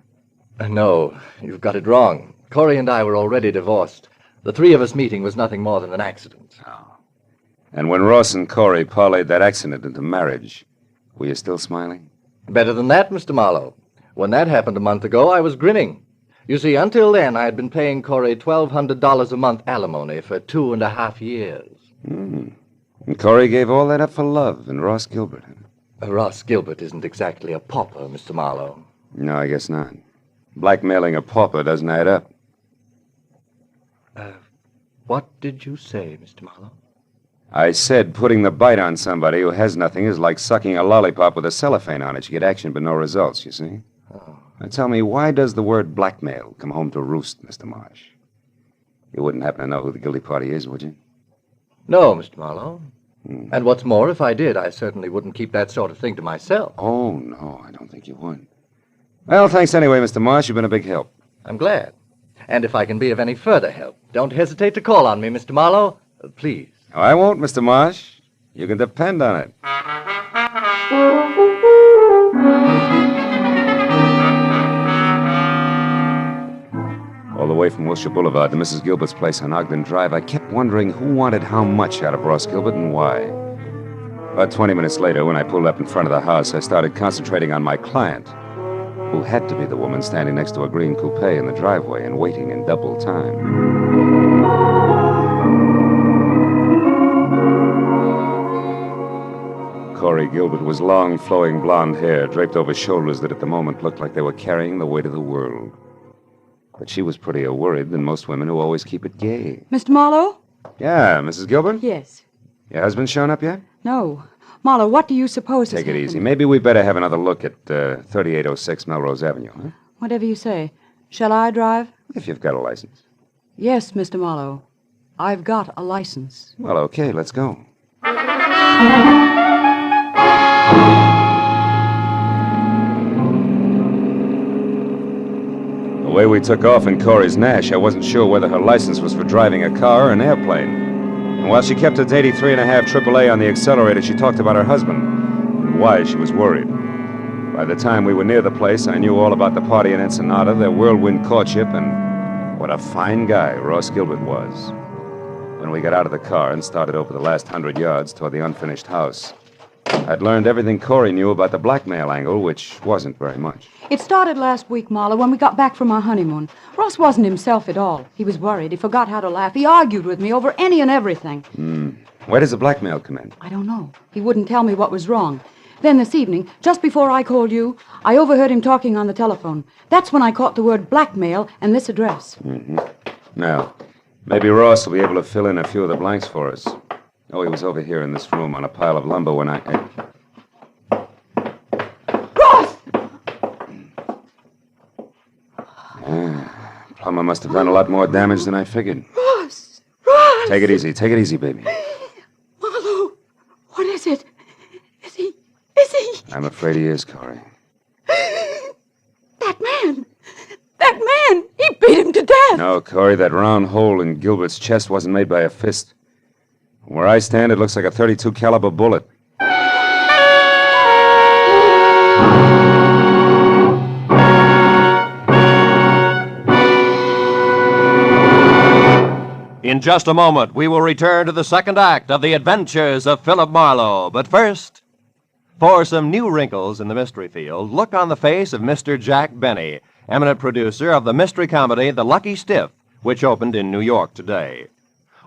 No, you've got it wrong. Corey and I were already divorced. The three of us meeting was nothing more than an accident.
Oh. And when Ross and Corey parlayed that accident into marriage, were you still smiling?
Better than that, Mr. Marlowe. When that happened a month ago, I was grinning. You see, until then, I had been paying Corey $1,200 a month alimony for 2.5 years.
And Corey gave all that up for love and Ross Gilbert.
Ross Gilbert isn't exactly a pauper, Mr. Marlowe.
No, I guess not. Blackmailing a pauper doesn't add up.
What did you say, Mr. Marlowe?
I said putting the bite on somebody who has nothing is like sucking a lollipop with a cellophane on it. You get action but no results, you see?
Oh.
Now tell me, why does the word blackmail come home to roost, Mr. Marsh? You wouldn't happen to know who the guilty party is, would you?
No, Mr. Marlowe. And what's more, if I did, I certainly wouldn't keep that sort of thing to myself.
Oh, no, I don't think you would. Well, thanks anyway, Mr. Marsh. You've been a big help.
I'm glad. And if I can be of any further help, don't hesitate to call on me, Mr. Marlowe. Please.
No, I won't, Mr. Marsh. You can depend on it. All the way from Wilshire Boulevard to Mrs. Gilbert's place on Ogden Drive, I kept wondering who wanted how much out of Ross Gilbert and why. About 20 minutes later, when I pulled up in front of the house, I started concentrating on my client, who had to be the woman standing next to a green coupe in the driveway and waiting in double time. Corey Gilbert was long, flowing blonde hair draped over shoulders that at the moment looked like they were carrying the weight of the world. But she was prettier worried than most women who always keep it gay.
Mr. Marlowe?
Yeah, Mrs. Gilbert?
Yes.
Your husband shown up yet?
No. Marlowe, what do you suppose has
Take it
happened?
easy. Maybe we better have another look at 3806 Melrose Avenue, huh?
Whatever you say. Shall I drive?
If you've got a license.
Yes, Mr. Marlowe. I've got a license.
Well, okay, let's go. The way we took off in Corey's Nash, I wasn't sure whether her license was for driving a car or an airplane. And while she kept at 83.5 AAA on the accelerator, she talked about her husband and why she was worried. By the time we were near the place, I knew all about the party in Ensenada, their whirlwind courtship, and what a fine guy Ross Gilbert was. When we got out of the car and started over the last 100 yards toward the unfinished house, I'd learned everything Corey knew about the blackmail angle, which wasn't very much.
It started last week, Marlowe, when we got back from our honeymoon. Ross wasn't himself at all. He was worried. He forgot how to laugh. He argued with me over any and everything.
Where does the blackmail come in?
I don't know. He wouldn't tell me what was wrong. Then this evening, just before I called you, I overheard him talking on the telephone. That's when I caught the word blackmail and this address.
Now, maybe Ross will be able to fill in a few of the blanks for us. Oh, he was over here in this room on a pile of lumber when I...
Ross!
Plumber must have done a lot more damage than I figured.
Ross! Ross!
Take it easy, baby.
Marlowe, what is it? Is he...
I'm afraid he is, Corey.
That man! He beat him to death!
No, Corey, that round hole in Gilbert's chest wasn't made by a fist. Where I stand, it looks like a .32 caliber bullet.
In just a moment, we will return to the second act of The Adventures of Philip Marlowe. But first, for some new wrinkles in the mystery field, look on the face of Mr. Jack Benny, eminent producer of the mystery comedy The Lucky Stiff, which opened in New York today.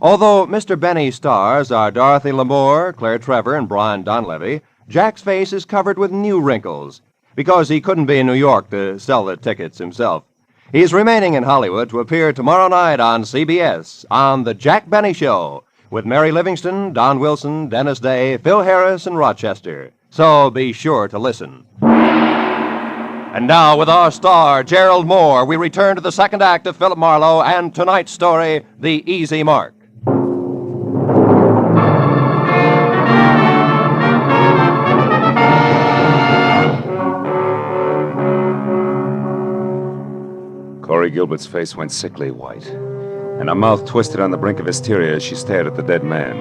Although Mr. Benny's stars are Dorothy Lamour, Claire Trevor, and Brian Donlevy, Jack's face is covered with new wrinkles because he couldn't be in New York to sell the tickets himself. He's remaining in Hollywood to appear tomorrow night on CBS on The Jack Benny Show with Mary Livingston, Don Wilson, Dennis Day, Phil Harris, and Rochester. So be sure to listen. And now, with our star, Gerald Moore, we return to the second act of Philip Marlowe and tonight's story, The Easy Mark.
Corey Gilbert's face went sickly white, and her mouth twisted on the brink of hysteria as she stared at the dead man.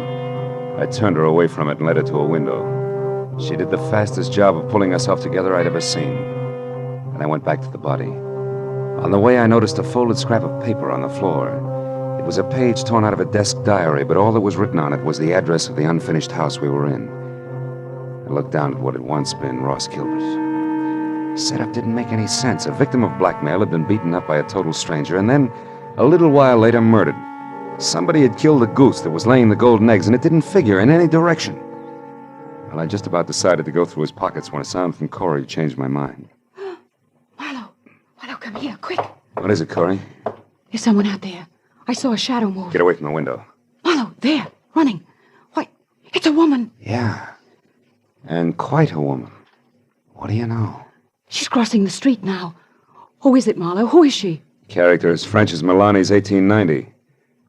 I turned her away from it and led her to a window. She did the fastest job of pulling herself together I'd ever seen. And I went back to the body. On the way, I noticed a folded scrap of paper on the floor. It was a page torn out of a desk diary, but all that was written on it was the address of the unfinished house we were in. I looked down at what had once been Ross Gilbert. Setup didn't make any sense. A victim of blackmail had been beaten up by a total stranger, and then, a little while later, murdered. Somebody had killed the goose that was laying the golden eggs, and it didn't figure in any direction. Well, I just about decided to go through his pockets when a sound from Corey changed my mind.
Marlowe, come here, quick.
What is it, Corey?
There's someone out there. I saw a shadow move.
Get away from the window.
Marlowe, there, running. Why, it's a woman.
Yeah. And quite a woman. What do you know?
She's crossing the street now. Who is it, Marlowe? Who is she?
Character as French as Milani's 1890.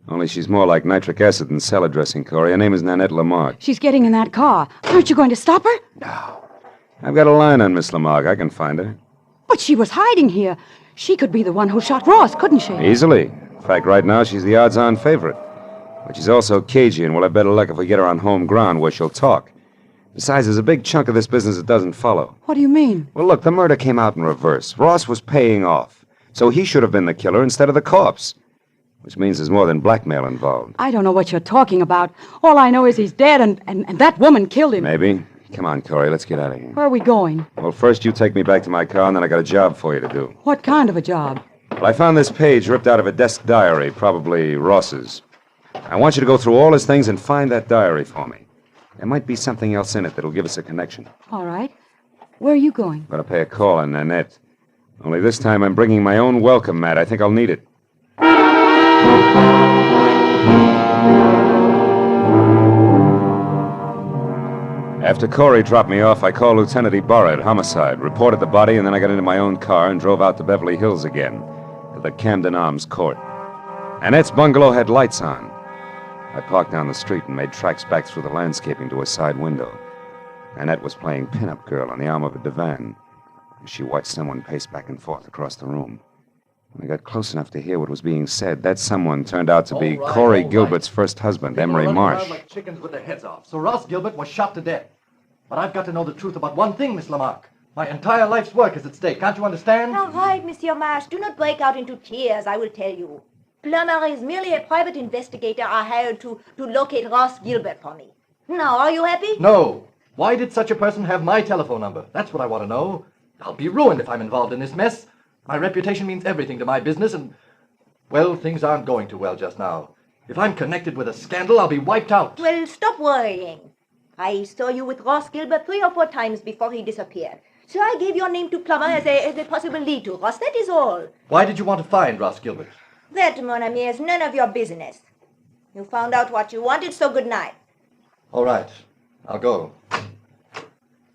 Only she's more like nitric acid than salad dressing, Corey. Her name is Nanette Lamarck.
She's getting in that car. Aren't you going to stop her?
I've got a line on Miss Lamarck. I can find her.
But she was hiding here. She could be the one who shot Ross, couldn't she?
Easily. In fact, right now, she's the odds-on favorite. But she's also cagey, and we'll have better luck if we get her on home ground where she'll talk. Besides, there's a big chunk of this business that doesn't follow.
What do you mean?
Well, look, the murder came out in reverse. Ross was paying off. So he should have been the killer instead of the corpse. Which means there's more than blackmail involved.
I don't know what you're talking about. All I know is he's dead, and that woman killed him.
Maybe. Come on, Corey, let's get out of here.
Where are we going?
Well, first you take me back to my car, and then I got a job for you to do.
What kind of a job?
Well, I found this page ripped out of a desk diary, probably Ross's. I want you to go through all his things and find that diary for me. There might be something else in it that'll give us a connection.
All right. Where are you going?
I'm going to pay a call on Nanette. Only this time I'm bringing my own welcome mat. I think I'll need it. After Corey dropped me off, I called Lieutenant Ibarra at Homicide, reported the body, and then I got into my own car and drove out to Beverly Hills again, to the Camden Arms Court. Annette's bungalow had lights on. I parked down the street and made tracks back through the landscaping to a side window. Annette was playing pin-up girl on the arm of a divan. She watched someone pace back and forth across the room. When I got close enough to hear what was being said, that someone turned out to be Corey Gilbert's first husband, Emery
People are running
Marsh.
around like chickens with their heads off. So Ross Gilbert was shot to death. But I've got to know the truth about one thing, Miss Lamarck. My entire life's work is at stake. Can't you understand?
All right, Monsieur Marsh. Do not break out into tears, I will tell you. Plummer is merely a private investigator I hired to locate Ross Gilbert for me. Now, are you happy?
No. Why did such a person have my telephone number? That's what I want to know. I'll be ruined if I'm involved in this mess. My reputation means everything to my business, and, well, things aren't going too well just now. If I'm connected with a scandal, I'll be wiped out.
Well, stop worrying. I saw you with Ross Gilbert 3 or 4 times before he disappeared. So I gave your name to Plummer as a possible lead to Ross. That is all.
Why did you want to find Ross Gilbert?
That, mon ami, is none of your business. You found out what you wanted, so good night.
All right. I'll go.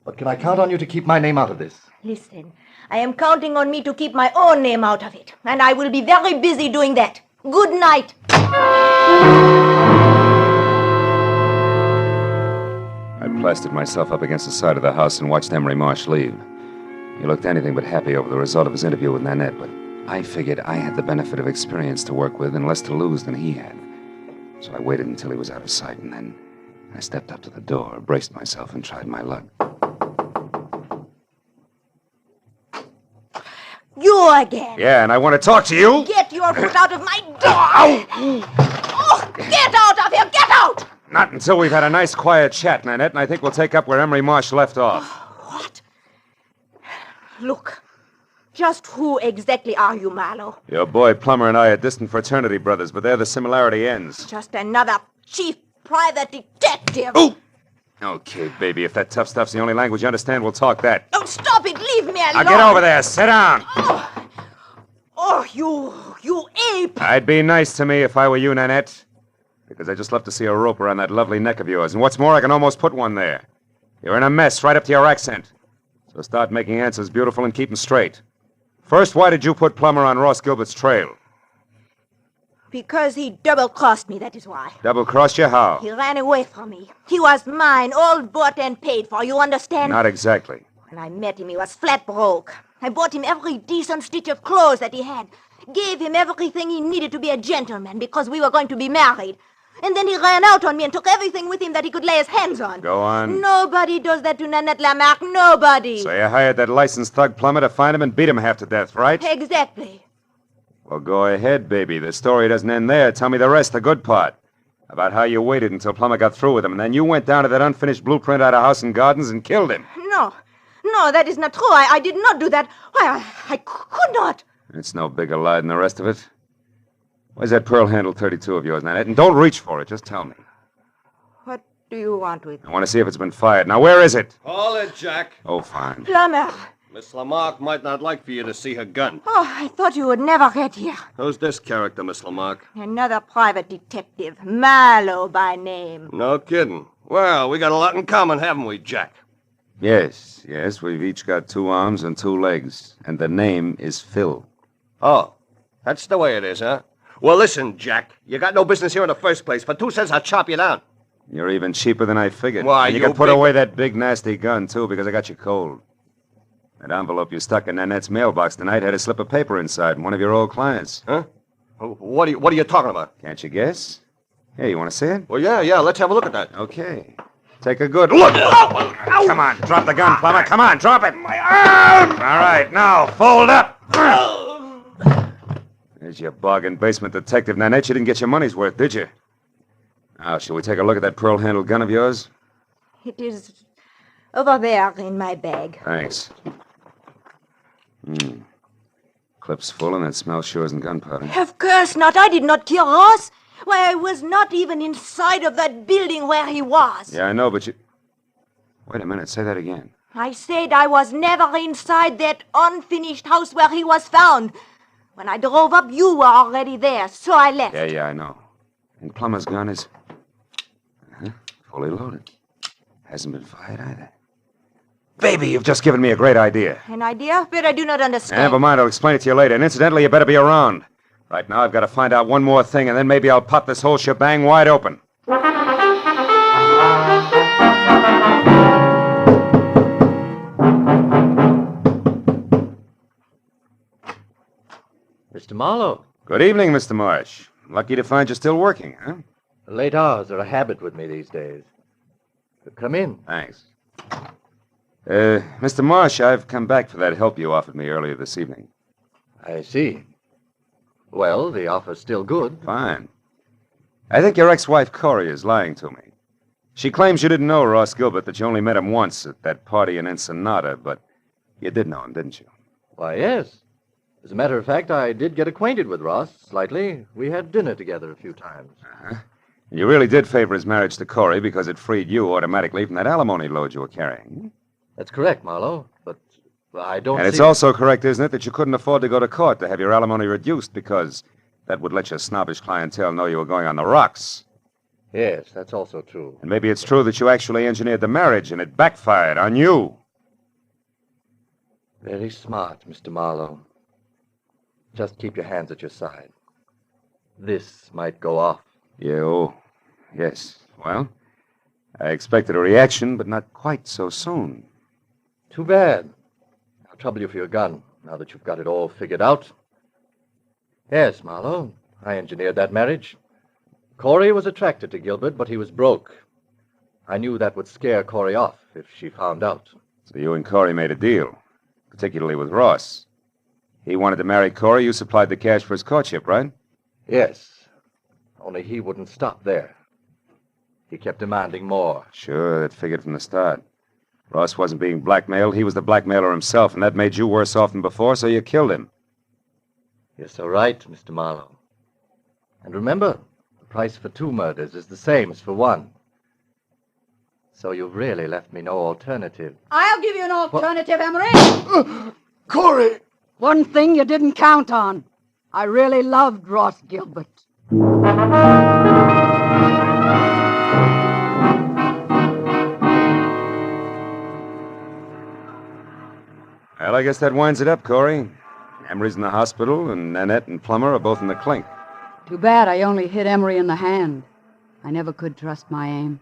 But can I count on you to keep my name out of this?
Listen, I am counting on me to keep my own name out of it, and I will be very busy doing that. Good night.
I plastered myself up against the side of the house and watched Emery Marsh leave. He looked anything but happy over the result of his interview with Nanette, but I figured I had the benefit of experience to work with and less to lose than he had. So I waited until he was out of sight, and then I stepped up to the door, braced myself, and tried my luck.
You again.
Yeah, and I want to talk to you.
Get your foot out of my door. Oh, get out of here. Get out.
Not until we've had a nice, quiet chat, Nanette, and I think we'll take up where Emery Marsh left off.
What? Look, just who exactly are you, Marlowe?
Your boy Plummer and I are distant fraternity brothers, but there the similarity ends.
Just another chief private detective.
Ooh! Okay, baby, if that tough stuff's the only language you understand, we'll talk that.
Oh, stop it. Leave me alone.
Now get over there. Sit down.
Oh, you ape.
I'd be nice to me if I were you, Nanette. Because I just love to see a rope around that lovely neck of yours. And what's more, I can almost put one there. You're in a mess right up to your accent. So start making answers beautiful and keep them straight. First, why did you put Plummer on Ross Gilbert's trail?
Because he double-crossed me, that is why.
Double-crossed you how?
He ran away from me. He was mine, all bought and paid for, you understand?
Not exactly.
When I met him, he was flat broke. I bought him every decent stitch of clothes that he had. Gave him everything he needed to be a gentleman because we were going to be married. And then he ran out on me and took everything with him that he could lay his hands on.
Go on.
Nobody does that to Nanette Lamarck. Nobody.
So you hired that licensed thug Plummer to find him and beat him half to death, right?
Exactly.
Well, go ahead, baby. The story doesn't end there. Tell me the rest, the good part. About how you waited until Plummer got through with him, and then you went down to that unfinished blueprint out of House and Gardens and killed him.
No, that is not true. I did not do that. Why, I could not.
It's no bigger lie than the rest of it. Where's that pearl handle 32 of yours, Nanette? And don't reach for it. Just tell me.
What do you want with
I want to see if it's been fired. Now, where is it?
Call it, Jack.
Oh, fine.
Plummer.
Miss Lamarck might not like for you to see her gun.
Oh, I thought you would never get here.
Who's this character, Miss Lamarck?
Another private detective. Marlowe by name.
No kidding. Well, we got a lot in common, haven't we, Jack?
Yes, we've each got 2 arms and 2 legs. And the name is Phil.
Oh, that's the way it is, huh? Well, listen, Jack. You got no business here in the first place. For 2 cents, I'll chop you down.
You're even cheaper than I figured.
Why,
and you
you
can put
big-
away that big, nasty gun, too, because I got you cold. That envelope you stuck in Nanette's mailbox tonight had a slip of paper inside, one of your old clients.
Huh? What are you talking about?
Can't you guess? Hey, you want to see it?
Well, yeah, let's have a look at that.
Okay. Take a good look. Come on, drop the gun, Plummer. Come on, drop it. My arm! All right, now, fold up. There's your bargain basement detective, Nanette. You didn't get your money's worth, did you? Now, shall we take a look at that pearl-handled gun of yours?
It is over there in my bag.
Thanks. Clip's full, and that smell sure isn't gunpowder.
Of course not. I did not kill Ross. Why, I was not even inside of that building where he was.
Yeah, I know, but you... Wait a minute, say that again.
I said I was never inside that unfinished house where he was found. When I drove up, you were already there, so I left.
Yeah, I know. And Plummer's gun is... fully loaded. Hasn't been fired either. Baby, you've just given me a great idea.
An idea? But I do not understand.
Never mind, I'll explain it to you later. And incidentally, you better be around. Right now, I've got to find out one more thing, and then maybe I'll pop this whole shebang wide open.
Mr. Marlowe.
Good evening, Mr. Marsh. Lucky to find you still working, huh?
Late hours are a habit with me these days. Come in.
Thanks. Mr. Marsh, I've come back for that help you offered me earlier this evening.
I see. Well, the offer's still good.
Fine. I think your ex-wife, Corey, is lying to me. She claims you didn't know Ross Gilbert, that you only met him once at that party in Ensenada, but you did know him, didn't you?
Why, yes. As a matter of fact, I did get acquainted with Ross slightly. We had dinner together a few times.
Uh-huh. You really did favor his marriage to Corey because it freed you automatically from that alimony load you were carrying.
That's correct, Marlowe, but I don't
And it's also correct, isn't it, that you couldn't afford to go to court to have your alimony reduced because that would let your snobbish clientele know you were going on the rocks.
Yes, that's also true.
And maybe it's true that you actually engineered the marriage and it backfired on you.
Very smart, Mr. Marlowe. Just keep your hands at your side. This might go off.
Yes. Well, I expected a reaction, but not quite so soon.
Too bad. I'll trouble you for your gun, now that you've got it all figured out. Yes, Marlowe, I engineered that marriage. Corey was attracted to Gilbert, but he was broke. I knew that would scare Corey off if she found out.
So you and Corey made a deal, particularly with Ross. He wanted to marry Corey. You supplied the cash for his courtship, right?
Yes. Only he wouldn't stop there. He kept demanding more.
Sure, that figured from the start. Ross wasn't being blackmailed. He was the blackmailer himself, and that made you worse off than before, so you killed him.
You're so right, Mr. Marlowe. And remember, the price for 2 murders is the same as for 1. So you've really left me no alternative.
I'll give you an alternative, Emery.
Corey!
One thing you didn't count on. I really loved Ross Gilbert.
Well, I guess that winds it up, Corey. Emery's in the hospital, and Nanette and Plummer are both in the clink.
Too bad I only hit Emery in the hand. I never could trust my aim.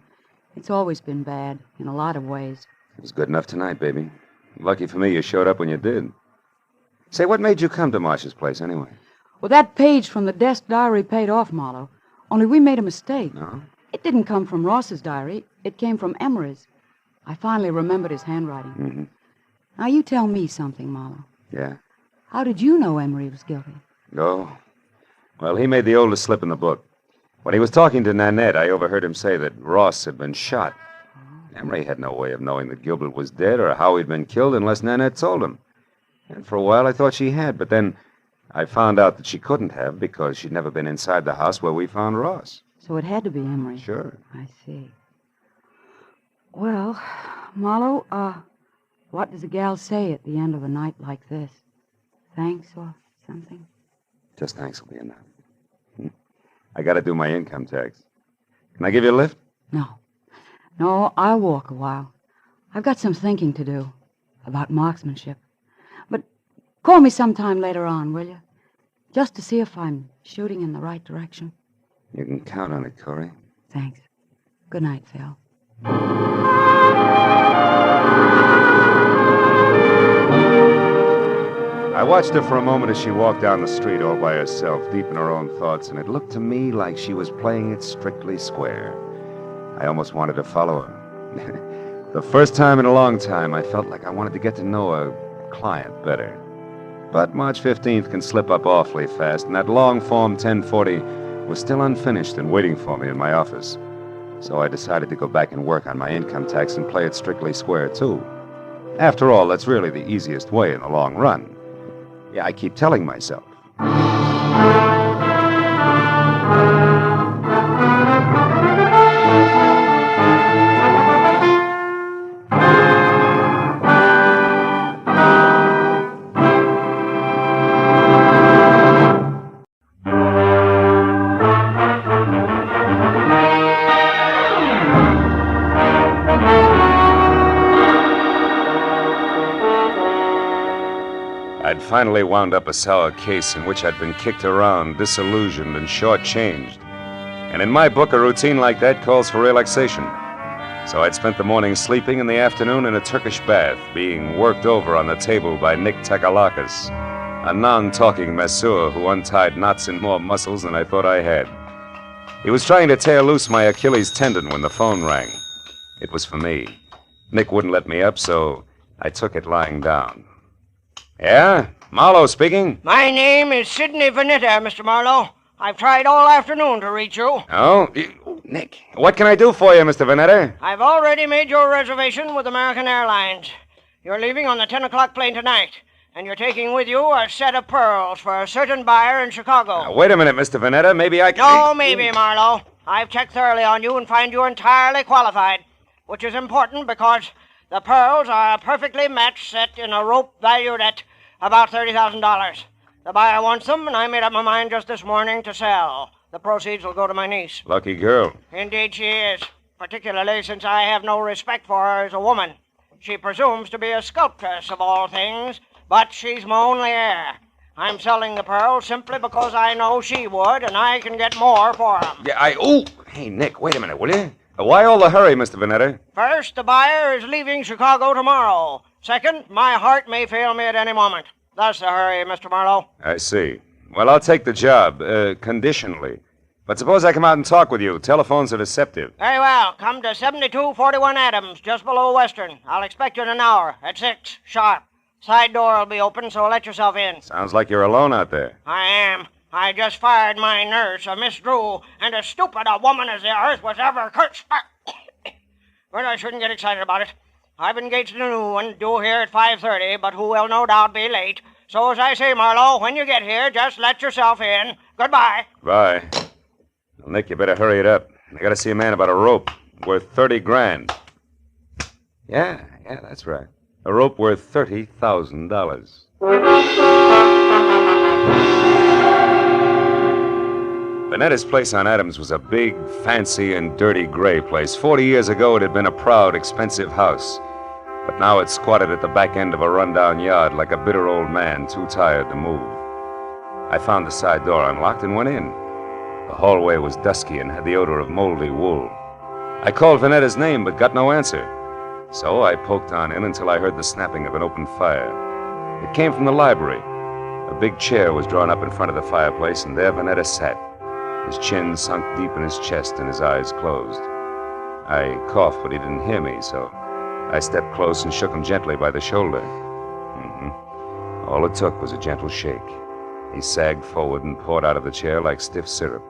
It's always been bad, in a lot of ways.
It was good enough tonight, baby. Lucky for me you showed up when you did. Say, what made you come to Marsh's place, anyway?
Well, that page from the desk diary paid off, Marlowe. Only we made a mistake.
No?
It didn't come from Ross's diary. It came from Emery's. I finally remembered his handwriting.
Mm-hmm.
Now, you tell me something, Marlowe.
Yeah?
How did you know Emery was guilty?
Oh. Well, he made the oldest slip in the book. When he was talking to Nanette, I overheard him say that Ross had been shot. Emery had no way of knowing that Gilbert was dead or how he'd been killed unless Nanette told him. And for a while I thought she had, but then I found out that she couldn't have because she'd never been inside the house where we found Ross.
So it had to be Emery.
Sure.
I see. Well, Marlowe, what does a gal say at the end of a night like this? Thanks or something?
Just thanks will be enough. I gotta do my income tax. Can I give you a lift?
No, I'll walk a while. I've got some thinking to do about marksmanship. But call me sometime later on, will you? Just to see if I'm shooting in the right direction.
You can count on it, Corey.
Thanks. Good night, Phil.
I watched her for a moment as she walked down the street all by herself, deep in her own thoughts, and it looked to me like she was playing it strictly square. I almost wanted to follow her. The first time in a long time, I felt like I wanted to get to know a client better. But March 15th can slip up awfully fast, and that long-form 1040 was still unfinished and waiting for me in my office. So I decided to go back and work on my income tax and play it strictly square, too. After all, that's really the easiest way in the long run. Yeah, I keep telling myself. I'd finally wound up a sour case in which I'd been kicked around, disillusioned, and shortchanged. And in my book, a routine like that calls for relaxation. So I'd spent the morning sleeping and the afternoon in a Turkish bath, being worked over on the table by Nick Takalakis, a non-talking masseur who untied knots in more muscles than I thought I had. He was trying to tear loose my Achilles tendon when the phone rang. It was for me. Nick wouldn't let me up, so I took it lying down. Yeah? Marlowe speaking?
My name is Sidney Vanetta, Mr. Marlowe. I've tried all afternoon to reach you.
Oh, Nick. What can I do for you, Mr. Vanetta?
I've already made your reservation with American Airlines. You're leaving on the 10 o'clock plane tonight, and you're taking with you a set of pearls for a certain buyer in Chicago.
Now, wait a minute, Mr. Vanetta. Maybe I can...
No, maybe, Marlowe. I've checked thoroughly on you and find you entirely qualified, which is important because the pearls are a perfectly matched set in a rope valued at about $30,000. The buyer wants them, and I made up my mind just this morning to sell The proceeds will go to my niece.
Lucky girl.
Indeed she is, particularly since I have no respect for her as a woman. She presumes to be a sculptress of all things, but she's my only heir. I'm selling the pearls simply because I know she would, and I can get more for them.
Yeah, Hey, Nick, wait a minute, will you? Why all the hurry, Mr. Vanetta?
First, the buyer is leaving Chicago tomorrow. Second, my heart may fail me at any moment. Thus the hurry, Mr. Marlowe.
I see. Well, I'll take the job, conditionally. But suppose I come out and talk with you. Telephones are deceptive.
Very well. Come to 7241 Adams, just below Western. I'll expect you in an hour, at 6, sharp. Side door will be open, so let yourself in.
Sounds like you're alone out there.
I am. I just fired my nurse, a Miss Drew, and as stupid a woman as the earth was ever cursed. But I shouldn't get excited about it. I've engaged a new one, due here at 5:30, but who will no doubt be late. So as I say, Marlowe, when you get here, just let yourself in. Goodbye.
Bye. Well, Nick, you better hurry it up. I gotta see a man about a rope worth 30 grand. Yeah, that's right. A rope worth $30,000. Vanetta's place on Adams was a big, fancy, and dirty gray place. 40 years ago, it had been a proud, expensive house. But now it squatted at the back end of a rundown yard like a bitter old man too tired to move. I found the side door unlocked and went in. The hallway was dusky and had the odor of moldy wool. I called Vanetta's name but got no answer. So I poked on in until I heard the snapping of an open fire. It came from the library. A big chair was drawn up in front of the fireplace, and there Vanetta sat. His chin sunk deep in his chest and his eyes closed. I coughed, but he didn't hear me, so I stepped close and shook him gently by the shoulder. All it took was a gentle shake. He sagged forward and poured out of the chair like stiff syrup.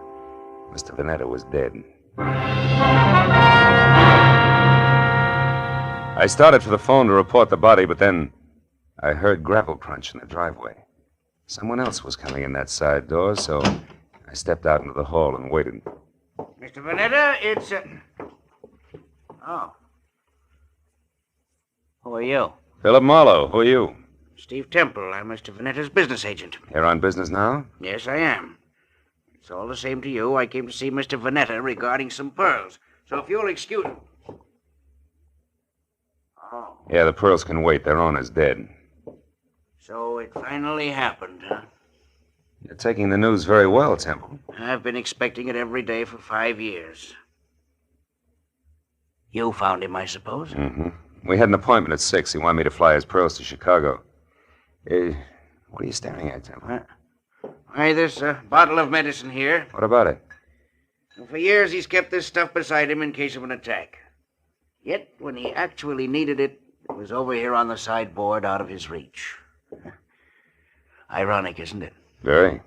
Mr. Vanetta was dead. I started for the phone to report the body, but then I heard gravel crunch in the driveway. Someone else was coming in that side door, so I stepped out into the hall and waited.
Mr. Vanetta, it's... Oh. Who are you?
Philip Marlowe, who are you?
Steve Temple. I'm Mr. Vanetta's business agent.
Here on business now?
Yes, I am. It's all the same to you. I came to see Mr. Vanetta regarding some pearls. So if you'll excuse... Oh.
Yeah, the pearls can wait. Their owner's dead.
So it finally happened, huh?
You're taking the news very well, Temple.
I've been expecting it every day for 5 years. You found him, I suppose?
Mm-hmm. We had an appointment at 6. He wanted me to fly his pearls to Chicago. What are you staring at, Temple?
Why, there's a bottle of medicine here.
What about it?
For years, he's kept this stuff beside him in case of an attack. Yet, when he actually needed it, it was over here on the sideboard out of his reach. Ironic, isn't it?
Very.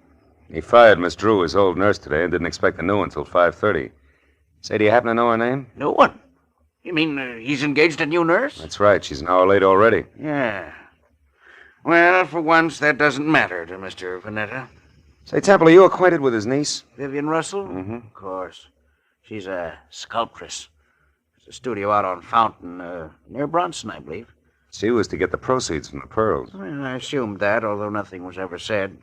He fired Miss Drew, his old nurse, today, and didn't expect a new one until 5:30. Say, do you happen to know her name?
No one. You mean he's engaged a new nurse?
That's right. She's an hour late already.
Yeah. Well, for once, that doesn't matter to Mr. Vanetta.
Say, Temple, are you acquainted with his niece?
Vivian Russell?
Mm-hmm.
Of course. She's a sculptress. There's a studio out on Fountain, near Bronson, I believe.
She was to get the proceeds from the pearls.
Well, I assumed that, although nothing was ever said.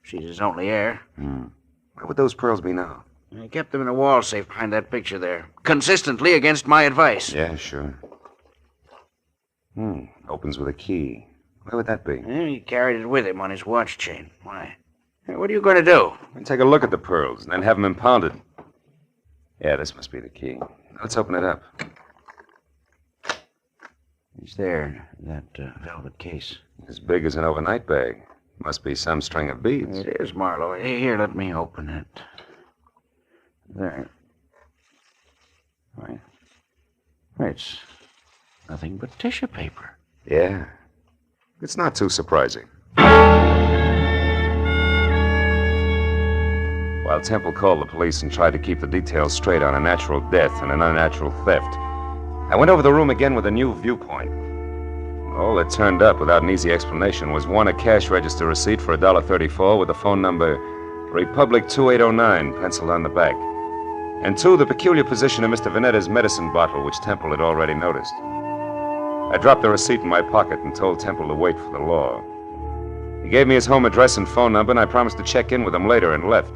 She's his only heir.
Where would those pearls be now?
I kept them in a wall safe behind that picture there. Consistently against my advice.
Yeah, sure. Opens with a key. Where would that be?
He carried it with him on his watch chain. Why? What are you going to do?
Take a look at the pearls and then have them impounded. Yeah, this must be the key. Let's open it up.
It's there, that velvet case.
As big as an overnight bag. Must be some string of beads.
It is, Marlowe. Here, let me open it. There. Right. It's nothing but tissue paper.
Yeah. It's not too surprising. While Temple called the police and tried to keep the details straight on a natural death and an unnatural theft, I went over the room again with a new viewpoint. All that turned up without an easy explanation was one, a cash register receipt for $1.34 with the phone number Republic 2809 penciled on the back. And two, the peculiar position of Mr. Vanetta's medicine bottle, which Temple had already noticed. I dropped the receipt in my pocket and told Temple to wait for the law. He gave me his home address and phone number, and I promised to check in with him later and left.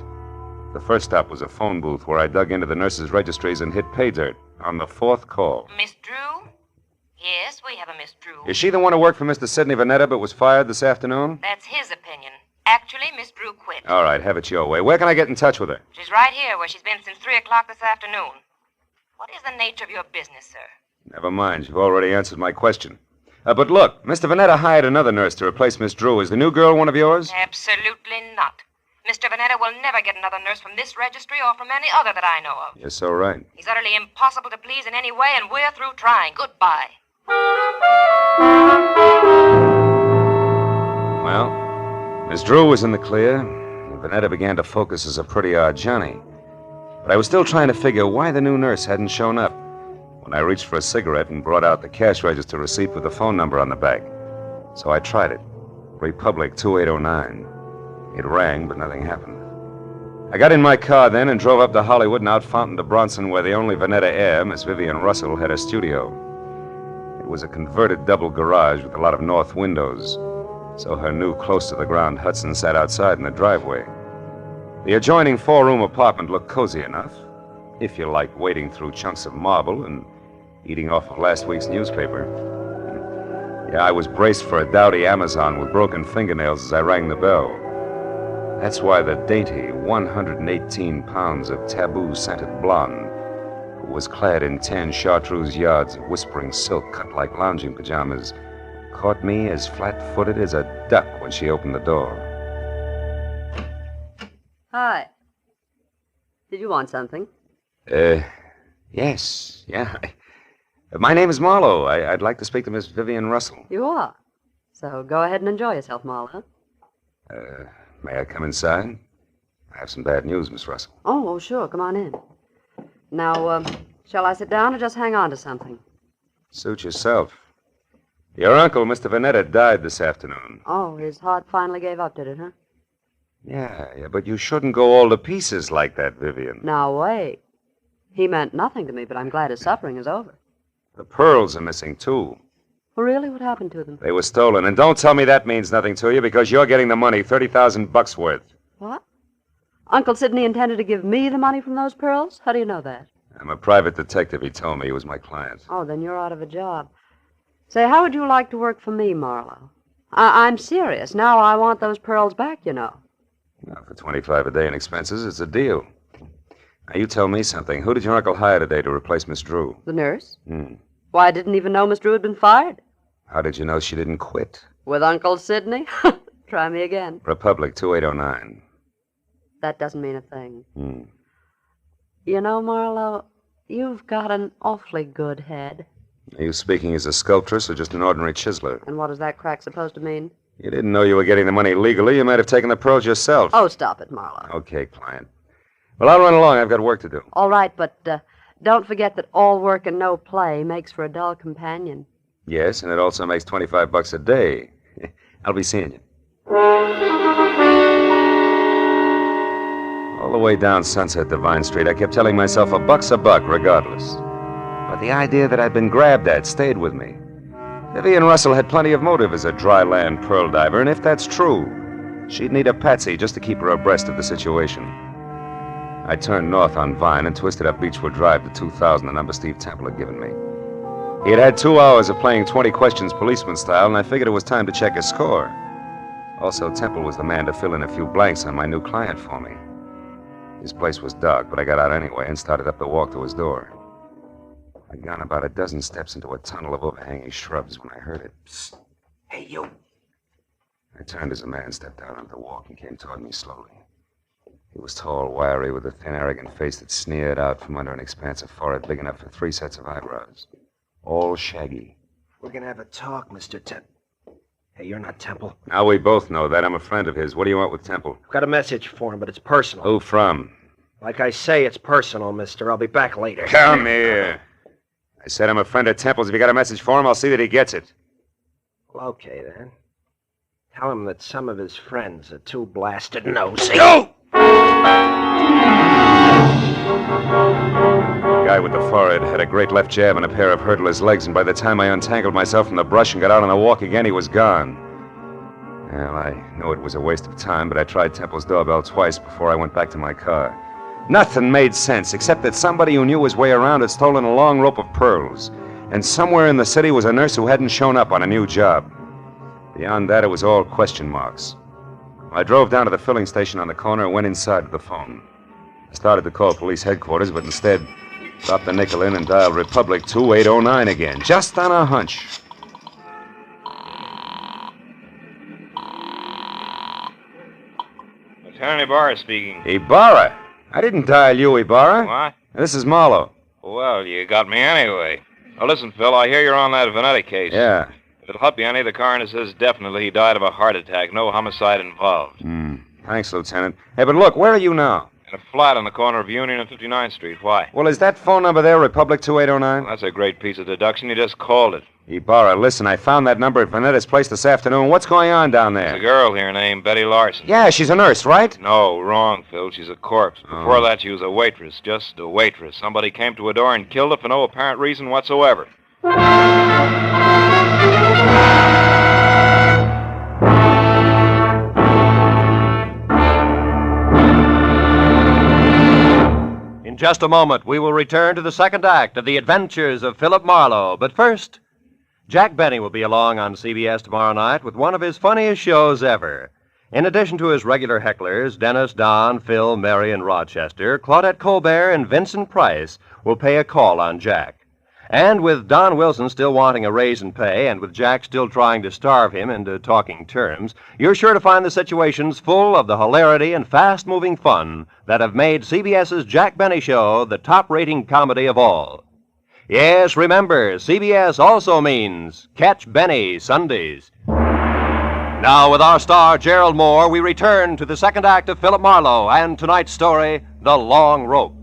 The first stop was a phone booth where I dug into the nurses' registries and hit pay dirt on the 4th call.
Miss Drew? Yes, we have a Miss Drew.
Is she the one who worked for Mr. Sidney Vanetta but was fired this afternoon?
That's his opinion. Actually, Miss Drew quit.
All right, have it your way. Where can I get in touch with her?
She's right here where she's been since 3 o'clock this afternoon. What is the nature of your business, sir?
Never mind. You've already answered my question. But look, Mr. Vanetta hired another nurse to replace Miss Drew. Is the new girl one of yours?
Absolutely not. Mr. Vanetta will never get another nurse from this registry or from any other that I know of.
You're so right.
He's utterly impossible to please in any way, and we're through trying. Goodbye.
Well, Miss Drew was in the clear, and Vanetta began to focus as a pretty odd Johnny. But I was still trying to figure why the new nurse hadn't shown up when I reached for a cigarette and brought out the cash register receipt with the phone number on the back. So I tried it. Republic 2809. It rang, but nothing happened. I got in my car then and drove up to Hollywood and out Fountain to Bronson, where the only Vanetta heir, Miss Vivian Russell, had a studio. It was a converted double garage with a lot of north windows, so her new close-to-the-ground Hudson sat outside in the driveway. The adjoining 4-room apartment looked cozy enough, if you liked wading through chunks of marble and eating off of last week's newspaper. Yeah, I was braced for a dowdy Amazon with broken fingernails as I rang the bell. That's why the dainty 118 pounds of taboo-scented blonde, who was clad in tan chartreuse yards of whispering silk cut like lounging pajamas, caught me as flat-footed as a duck when she opened the door.
Hi. Did you want something?
Yes. Yeah. My name is Marlowe. I'd like to speak to Miss Vivian Russell.
You are. So go ahead and enjoy yourself, Marlowe.
May I come inside? I have some bad news, Miss Russell.
Oh, sure. Come on in. Now, shall I sit down or just hang on to something?
Suit yourself. Your uncle, Mr. Vanetta, died this afternoon.
Oh, his heart finally gave up, did it, huh?
Yeah, but you shouldn't go all to pieces like that, Vivian.
Now, wait. He meant nothing to me, but I'm glad his suffering is over.
The pearls are missing, too.
Well, really? What happened to them?
They were stolen, and don't tell me that means nothing to you, because you're getting the money, $30,000 worth.
What? Uncle Sidney intended to give me the money from those pearls? How do you know that?
I'm a private detective, he told me. He was my client.
Oh, then you're out of a job. Say, how would you like to work for me, Marlowe? I'm serious. Now I want those pearls back, you know.
Now, for $25 a day in expenses, it's a deal. Now, you tell me something. Who did your uncle hire today to replace Miss Drew?
The nurse? Why, I didn't even know Miss Drew had been fired.
How did you know she didn't quit?
With Uncle Sidney? Try me again.
Republic 2809.
That doesn't mean a thing. You know, Marlowe, you've got an awfully good head.
Are you speaking as a sculptress or just an ordinary chiseler?
And what is that crack supposed to mean?
You didn't know you were getting the money legally. You might have taken the pearls yourself.
Oh, stop it, Marlowe.
Okay, client. Well, I'll run along. I've got work to do.
All right, but don't forget that all work and no play makes for a dull companion.
Yes, and it also makes $25 a day. I'll be seeing you. All the way down Sunset to Vine Street, I kept telling myself a buck's a buck regardless. But the idea that I'd been grabbed at stayed with me. Vivian Russell had plenty of motive as a dry land pearl diver, and if that's true, she'd need a patsy just to keep her abreast of the situation. I turned north on Vine and twisted up Beechwood Drive to 2000, the number Steve Temple had given me. He had had 2 hours of playing 20 questions policeman style, and I figured it was time to check his score. Also, Temple was the man to fill in a few blanks on my new client for me. His place was dark, but I got out anyway and started up the walk to his door. I'd gone about a dozen steps into a tunnel of overhanging shrubs when I heard it. Psst. Hey, you. I turned as a man stepped out onto the walk and came toward me slowly. He was tall, wiry, with a thin, arrogant face that sneered out from under an expansive forehead big enough for 3 sets of eyebrows. All shaggy.
We're gonna have a talk, Mr. Temple. Hey, you're not Temple.
Now we both know that. I'm a friend of his. What do you want with Temple?
I've got a message for him, but it's personal.
Who from?
Like I say, it's personal, mister. I'll be back later.
Come here. I said I'm a friend of Temple's. If you got a message for him, I'll see that he gets it.
Well, okay, then. Tell him that some of his friends are too blasted nosy.
Go! The guy with the forehead had a great left jab and a pair of hurdler's legs, and by the time I untangled myself from the brush and got out on the walk again, he was gone. Well, I know it was a waste of time, but I tried Temple's doorbell twice before I went back to my car. Nothing made sense, except that somebody who knew his way around had stolen a long rope of pearls. And somewhere in the city was a nurse who hadn't shown up on a new job. Beyond that, it was all question marks. I drove down to the filling station on the corner and went inside to the phone. I started to call police headquarters, but instead dropped the nickel in and dialed Republic 2809 again, just on a hunch.
Attorney Ibarra speaking.
Ibarra? I didn't dial you, Ibarra.
What?
This is Marlowe.
Well, you got me anyway. Now, listen, Phil, I hear you're on that Vanetti case.
Yeah.
If it'll help you any, the coroner says definitely he died of a heart attack. No homicide involved.
Thanks, Lieutenant. Hey, but look, where are you now?
In a flat on the corner of Union and 59th Street. Why?
Well, is that phone number there, Republic 2809?
Well, that's a great piece of deduction. You just called it.
Ibarra, listen, I found that number at Vanetta's place this afternoon. What's going on down there?
There's a girl here named Betty Larson.
Yeah, she's a nurse, right?
No, wrong, Phil. She's a corpse. Before that, she was a waitress. Just a waitress. Somebody came to her door and killed her for no apparent reason whatsoever.
In just a moment, we will return to the second act of The Adventures of Philip Marlowe. But first, Jack Benny will be along on CBS tomorrow night with one of his funniest shows ever. In addition to his regular hecklers, Dennis, Don, Phil, Mary, and Rochester, Claudette Colbert and Vincent Price will pay a call on Jack. And with Don Wilson still wanting a raise in pay, and with Jack still trying to starve him into talking terms, you're sure to find the situations full of the hilarity and fast-moving fun that have made CBS's Jack Benny Show the top-rating comedy of all. Yes, remember, CBS also means Catch Benny Sundays. Now, with our star, Gerald Moore, we return to the second act of Philip Marlowe and tonight's story, The Long Rope.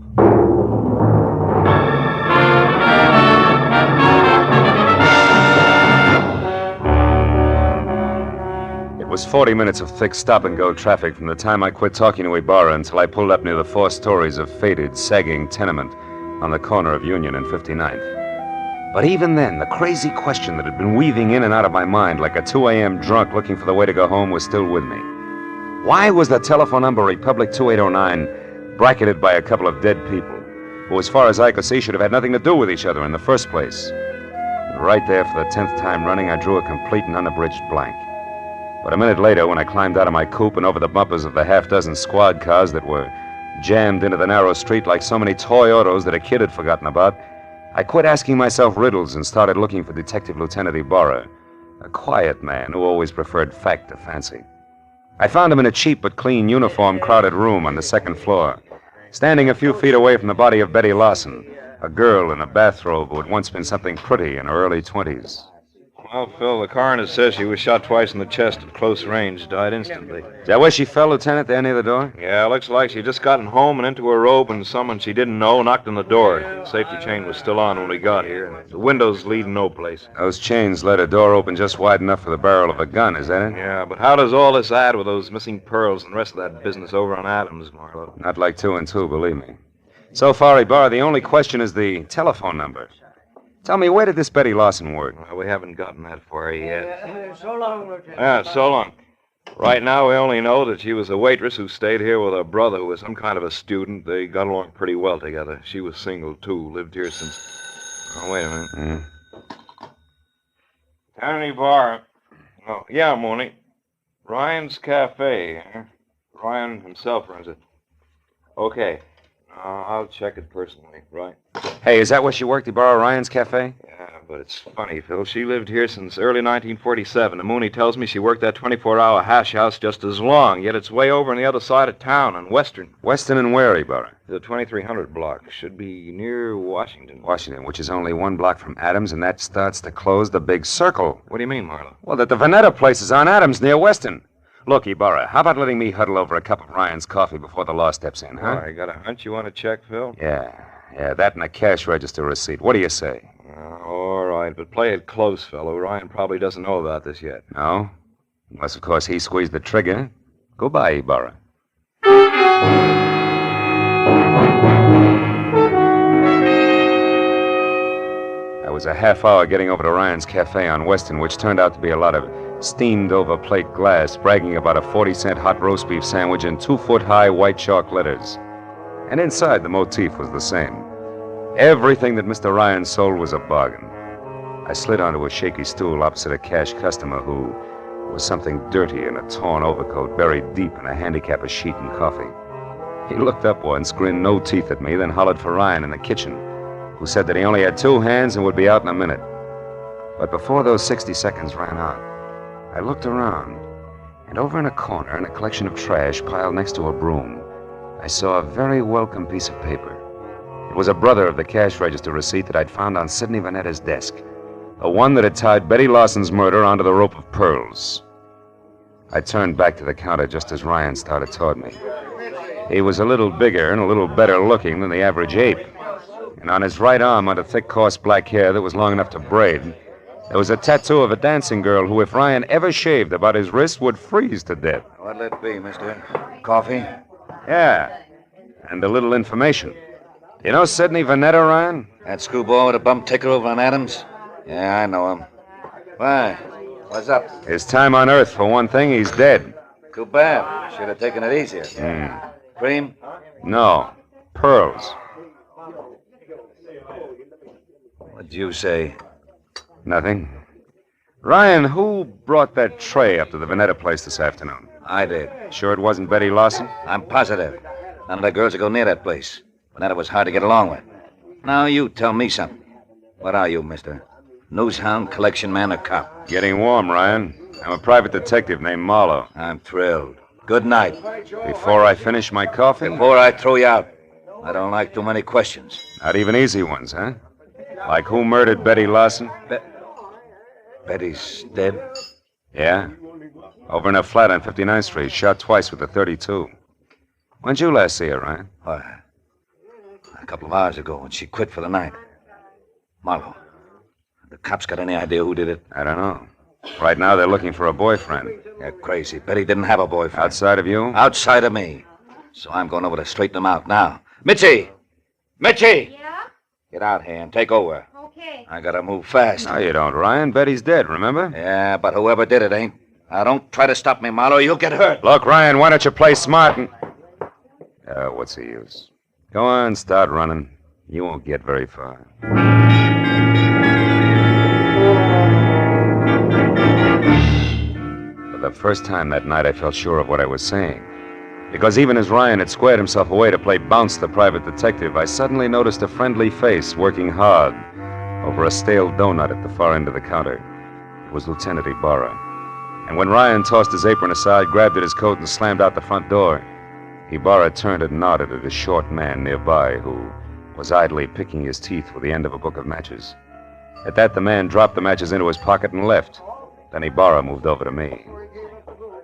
It was 40 minutes of thick stop-and-go traffic from the time I quit talking to Ibarra until I pulled up near the 4 stories of faded, sagging tenement on the corner of Union and 59th. But even then, the crazy question that had been weaving in and out of my mind like a 2 a.m. drunk looking for the way to go home was still with me. Why was the telephone number Republic 2809 bracketed by a couple of dead people who, as far as I could see, should have had nothing to do with each other in the first place? And right there, for the 10th time running, I drew a complete and unabridged blank. But a minute later, when I climbed out of my coupe and over the bumpers of the half-dozen squad cars that were jammed into the narrow street like so many toy autos that a kid had forgotten about, I quit asking myself riddles and started looking for Detective Lieutenant Ibarra, a quiet man who always preferred fact to fancy. I found him in a cheap but clean uniform-crowded room on the second floor, standing a few feet away from the body of Betty Larson, a girl in a bathrobe who had once been something pretty in her early 20s.
Well, Phil, the coroner says she was shot twice in the chest at close range, died instantly.
Is that where she fell, Lieutenant, there near the door?
Yeah, looks like she'd just gotten home and into her robe and someone she didn't know knocked on the door. The safety chain was still on when we got here, and the windows lead no place.
Those chains let a door open just wide enough for the barrel of a gun, is that it?
Yeah, but how does all this add with those missing pearls and the rest of that business over on Adams, Marlowe?
Not like 2 and 2, believe me. So far, Ibarra, the only question is the telephone number. Tell me, where did this Betty Larson work?
Well, we haven't gotten that far yet.
So long, Lieutenant.
Yeah, so long. Right now, we only know that she was a waitress who stayed here with her brother, who was some kind of a student. They got along pretty well together. She was single, too. Lived here since... Oh, wait a minute. Tiny Bar. Oh, yeah, Mooney. Ryan's Cafe. Ryan himself runs it. Okay. I'll check it personally, right?
Hey, is that where she worked, Ibarra, Ryan's Cafe?
Yeah, but it's funny, Phil. She lived here since early 1947, and Mooney tells me she worked that 24-hour hash house just as long, yet it's way over on the other side of town, on Western.
Western and where, Ibarra?
The 2300 block. Should be near Washington.
Washington, which is only 1 block from Adams, and that starts to close the big circle.
What do you mean, Marlowe?
Well, that the Vanetta place is on Adams, near Western. Look, Ibarra, how about letting me huddle over a cup of Ryan's coffee before the law steps in, huh?
Oh, you got a hunch you want to check, Phil?
Yeah, that and a cash register receipt. What do you say?
All right, but play it close, fellow. Ryan probably doesn't know about this yet.
No? Unless, of course, he squeezed the trigger. Goodbye, Ibarra. I was a half hour getting over to Ryan's Cafe on Western, which turned out to be a lot of steamed over plate glass, bragging about a 40-cent hot roast beef sandwich in 2-foot-high white chalk letters. And inside, the motif was the same. Everything that Mr. Ryan sold was a bargain. I slid onto a shaky stool opposite a cash customer who was something dirty in a torn overcoat buried deep in a handicapper's sheet and coffee. He looked up once, grinned no teeth at me, then hollered for Ryan in the kitchen, who said that he only had 2 hands and would be out in a minute. But before those 60 seconds ran out, I looked around, and over in a corner, in a collection of trash piled next to a broom, I saw a very welcome piece of paper. It was a brother of the cash register receipt that I'd found on Sidney Vanetta's desk, the one that had tied Betty Lawson's murder onto the rope of pearls. I turned back to the counter just as Ryan started toward me. He was a little bigger and a little better looking than the average ape. And on his right arm, under thick, coarse black hair that was long enough to braid, there was a tattoo of a dancing girl who, if Ryan ever shaved about his wrist, would freeze to death.
What'll it be, mister? Coffee?
Yeah, and a little information. You know Sidney Vanetta, Ryan?
That screwball with a bum ticker over on Adams? Yeah, I know him. Why? What's up?
His time on Earth, for one thing, he's dead.
Too bad. Should have taken it easier. Cream?
No. Pearls.
What'd you say?
Nothing. Ryan, who brought that tray up to the Vanetta place this afternoon?
I did.
Sure it wasn't Betty Lawson?
I'm positive. None of the girls would go near that place. Vanetta was hard to get along with. Now you tell me something. What are you, mister? Newshound, collection man, or cop?
Getting warm, Ryan. I'm a private detective named Marlowe.
I'm thrilled. Good night.
Before I finish my coffee?
Before I throw you out. I don't like too many questions.
Not even easy ones, huh? Like who murdered Betty Lawson?
Betty's dead?
Yeah. Over in a flat on 59th Street, shot twice with a .32. When'd you last see her, Ryan?
A couple of hours ago, when she quit for the night. Marlowe, the cops got any idea who did it?
I don't know. Right now, they're looking for a boyfriend.
You're crazy. Betty didn't have a boyfriend.
Outside of you?
Outside of me. So I'm going over to straighten them out now. Mitzi! Mitzi!
Yeah?
Get out here and take over.
Okay.
I gotta move fast.
No, you don't, Ryan. Betty's dead, remember?
Yeah, but whoever did it ain't. Now, don't try to stop me, Marlowe. You'll get hurt.
Look, Ryan, why don't you play smart and... what's the use? Go on, start running. You won't get very far. For the first time that night, I felt sure of what I was saying. Because even as Ryan had squared himself away to play bounce the private detective, I suddenly noticed a friendly face working hard over a stale donut at the far end of the counter. It was Lieutenant Ibarra. And when Ryan tossed his apron aside, grabbed at his coat, and slammed out the front door, Ibarra turned and nodded at a short man nearby who was idly picking his teeth with the end of a book of matches. At that, the man dropped the matches into his pocket and left. Then Ibarra moved over to me.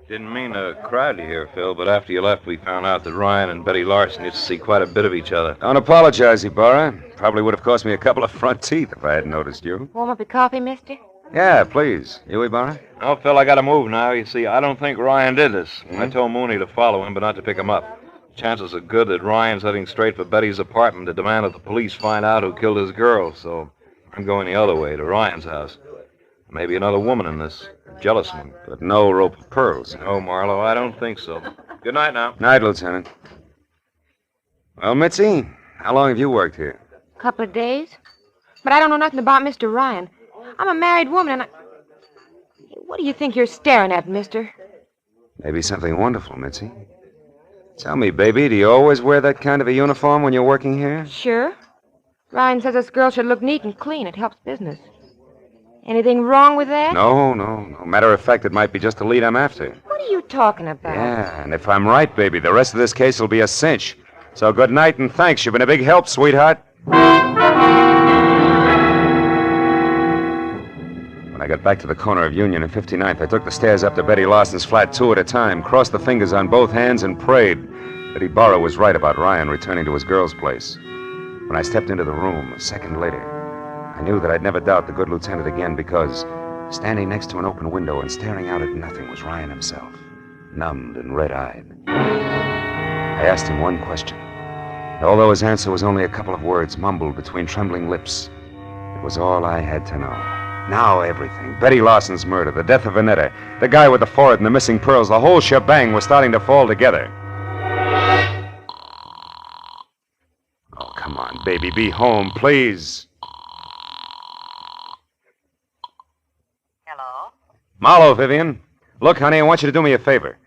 Didn't mean to crowd you here, Phil, but after you left, we found out that Ryan and Betty Larson used to see quite a bit of each other.
Don't apologize, Ibarra. Probably would have cost me a couple of front teeth if I hadn't noticed you.
Warm up your coffee, mister?
Yeah, please. You, Ibarra?
Oh, Phil, I gotta move now. You see, I don't think Ryan did this. I told Mooney to follow him, but not to pick him up. Chances are good that Ryan's heading straight for Betty's apartment to demand that the police find out who killed his girl, so I'm going the other way, to Ryan's house. Maybe another woman in this. A jealous one.
But no rope of pearls.
No, Marlowe, I don't think so. Good night now.
Night, Lieutenant. Well, Mitzi, how long have you worked here?
Couple of days. But I don't know nothing about Mr. Ryan. I'm a married woman, and What do you think you're staring at, mister?
Maybe something wonderful, Mitzi. Tell me, baby, do you always wear that kind of a uniform when you're working here?
Sure. Ryan says this girl should look neat and clean. It helps business. Anything wrong with that?
No. Matter of fact, it might be just the lead I'm after.
What are you talking about?
Yeah, and if I'm right, baby, the rest of this case will be a cinch. So good night and thanks. You've been a big help, sweetheart. When I got back to the corner of Union and 59th, I took the stairs up to Betty Lawson's flat 2 at a time, crossed the fingers on both hands, and prayed that Ibarra was right about Ryan returning to his girl's place. When I stepped into the room, a second later, I knew that I'd never doubt the good lieutenant again because standing next to an open window and staring out at nothing was Ryan himself, numbed and red-eyed. I asked him one question, and although his answer was only a couple of words mumbled between trembling lips, it was all I had to know. Now everything. Betty Larsen's murder, the death of Vanetta, the guy with the forehead and the missing pearls, the whole shebang was starting to fall together. Oh, come on, baby, be home, please.
Hello?
Marlowe, Vivian. Look, honey, I want you to do me a favor.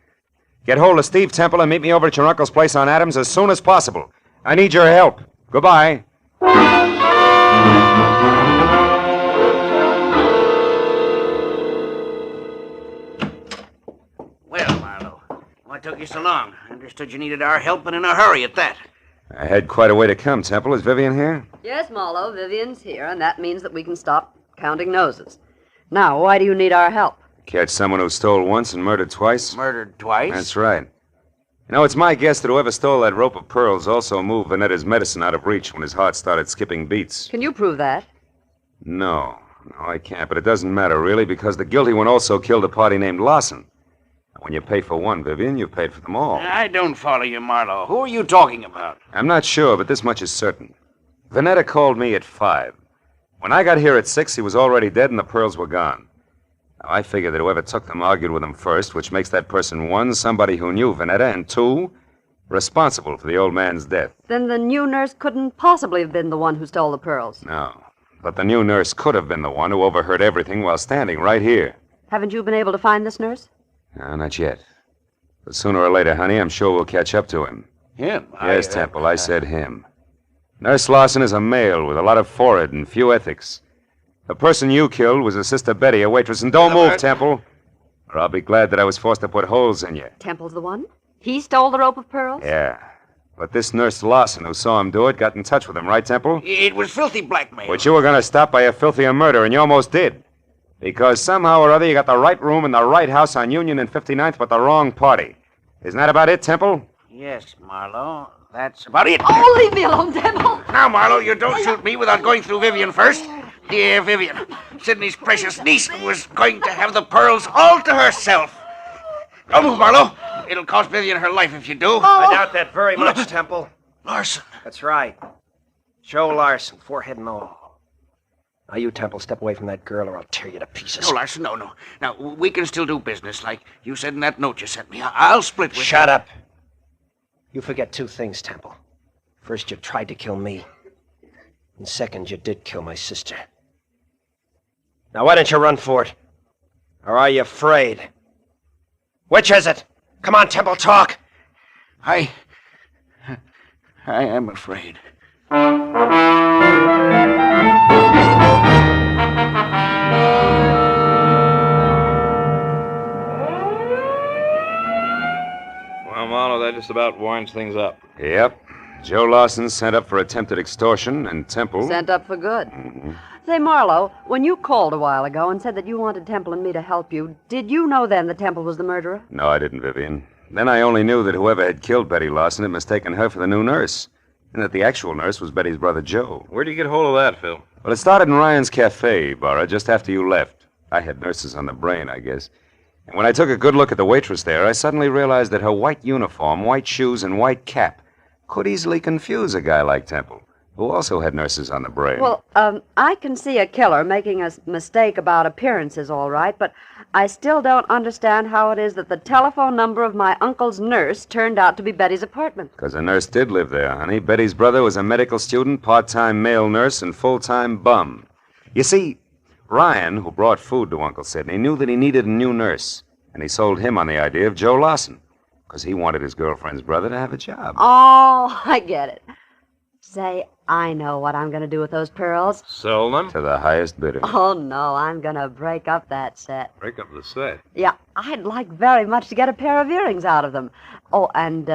Get hold of Steve Temple and meet me over at your uncle's place on Adams as soon as possible. I need your help. Goodbye.
Well, Marlowe, what took you so long? I understood you needed our help and in a hurry at that.
I had quite a way to come, Temple. Is Vivian here?
Yes, Marlowe, Vivian's here, and that means that we can stop counting noses. Now, why do you need our help?
Catch someone who stole once and murdered twice?
Murdered twice?
That's right. You know, it's my guess that whoever stole that rope of pearls also moved Vanetta's medicine out of reach when his heart started skipping beats.
Can you prove that?
No, I can't, but it doesn't matter, really, because the guilty one also killed a party named Larsen. When you pay for one, Vivian, you paid for them all.
I don't follow you, Marlowe. Who are you talking about?
I'm not sure, but this much is certain. Vanetta called me at 5. When I got here at 6, he was already dead and the pearls were gone. Now, I figured that whoever took them argued with him first, which makes that person, 1, somebody who knew Vanetta, and 2, responsible for the old man's death.
Then the new nurse couldn't possibly have been the one who stole the pearls.
No, but the new nurse could have been the one who overheard everything while standing right here.
Haven't you been able to find this nurse?
No, not yet. But sooner or later, honey, I'm sure we'll catch up to him.
Him?
Yes, Temple, I said him. Nurse Larsen is a male with a lot of forehead and few ethics. The person you killed was a Sister Betty, a waitress, and don't move, Temple, or I'll be glad that I was forced to put holes in you.
Temple's the one? He stole the rope of pearls?
Yeah. But this Nurse Larsen who saw him do it got in touch with him, right, Temple?
It was filthy blackmail.
Which you were going to stop by a filthier murder, and you almost did. Because somehow or other you got the right room in the right house on Union and 59th, but the wrong party. Isn't that about it, Temple?
Yes, Marlowe. That's about it.
Oh, leave me alone, Temple.
Now, Marlowe, you don't shoot me without going through Vivian first. Dear Vivian, Sidney's precious niece was going to have the pearls all to herself. Don't move, Marlowe. It'll cost Vivian her life if you do.
I doubt that very much, Temple.
Larsen.
That's right. Joe Larsen, forehead and all. Now, you, Temple, step away from that girl or I'll tear you to pieces.
No, Larsen, no. Now, we can still do business, like you said in that note you sent me. I'll split with you.
Shut up. You forget 2 things, Temple. First, you tried to kill me. And second, you did kill my sister. Now, why don't you run for it? Or are you afraid? Which is it? Come on, Temple, talk.
I am afraid.
Well, Marlowe, that just about winds things up.
Yep. Joe Larsen sent up for attempted extortion, and Temple...
Sent up for good. Say, Marlowe, when you called a while ago and said that you wanted Temple and me to help you, did you know then that Temple was the murderer?
No, I didn't, Vivian. Then I only knew that whoever had killed Betty Larsen had mistaken her for the new nurse, and that the actual nurse was Betty's brother, Joe.
Where'd you get hold of that, Phil?
Well, it started in Ryan's Cafe, Barra, just after you left. I had nurses on the brain, I guess. And when I took a good look at the waitress there, I suddenly realized that her white uniform, white shoes, and white cap could easily confuse a guy like Temple, who also had nurses on the brain.
Well, I can see a killer making a mistake about appearances, all right, but I still don't understand how it is that the telephone number of my uncle's nurse turned out to be Betty's apartment.
Because a nurse did live there, honey. Betty's brother was a medical student, part-time male nurse, and full-time bum. You see, Ryan, who brought food to Uncle Sidney, knew that he needed a new nurse, and he sold him on the idea of Joe Larsen, because he wanted his girlfriend's brother to have a job.
Oh, I get it. Say, I know what I'm going to do with those pearls.
Sell them?
To the highest bidder.
Oh, no, I'm going to break up that set.
Break up the set?
Yeah, I'd like very much to get a pair of earrings out of them. Oh, and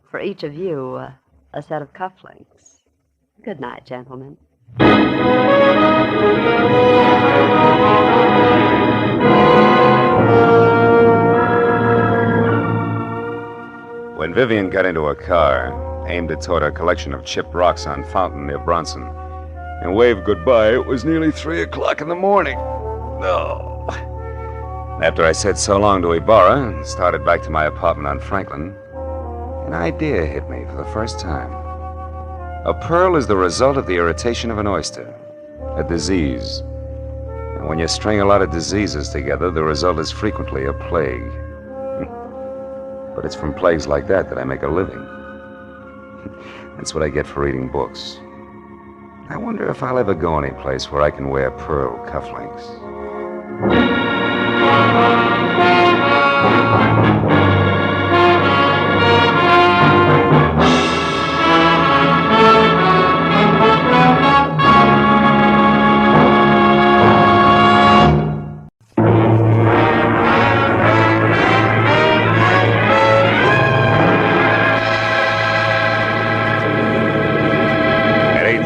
for each of you, a set of cufflinks. Good night, gentlemen.
When Vivian got into her car, aimed it toward a collection of chipped rocks on Fountain near Bronson, and waved goodbye, it was nearly 3 o'clock in the morning. No. After I said so long to Ibarra and started back to my apartment on Franklin, an idea hit me for the first time. A pearl is the result of the irritation of an oyster, a disease. And When you string a lot of diseases together, the result is frequently a plague. But it's from plagues like that I make a living. That's what I get for reading books. I wonder if I'll ever go any place where I can wear pearl cufflinks.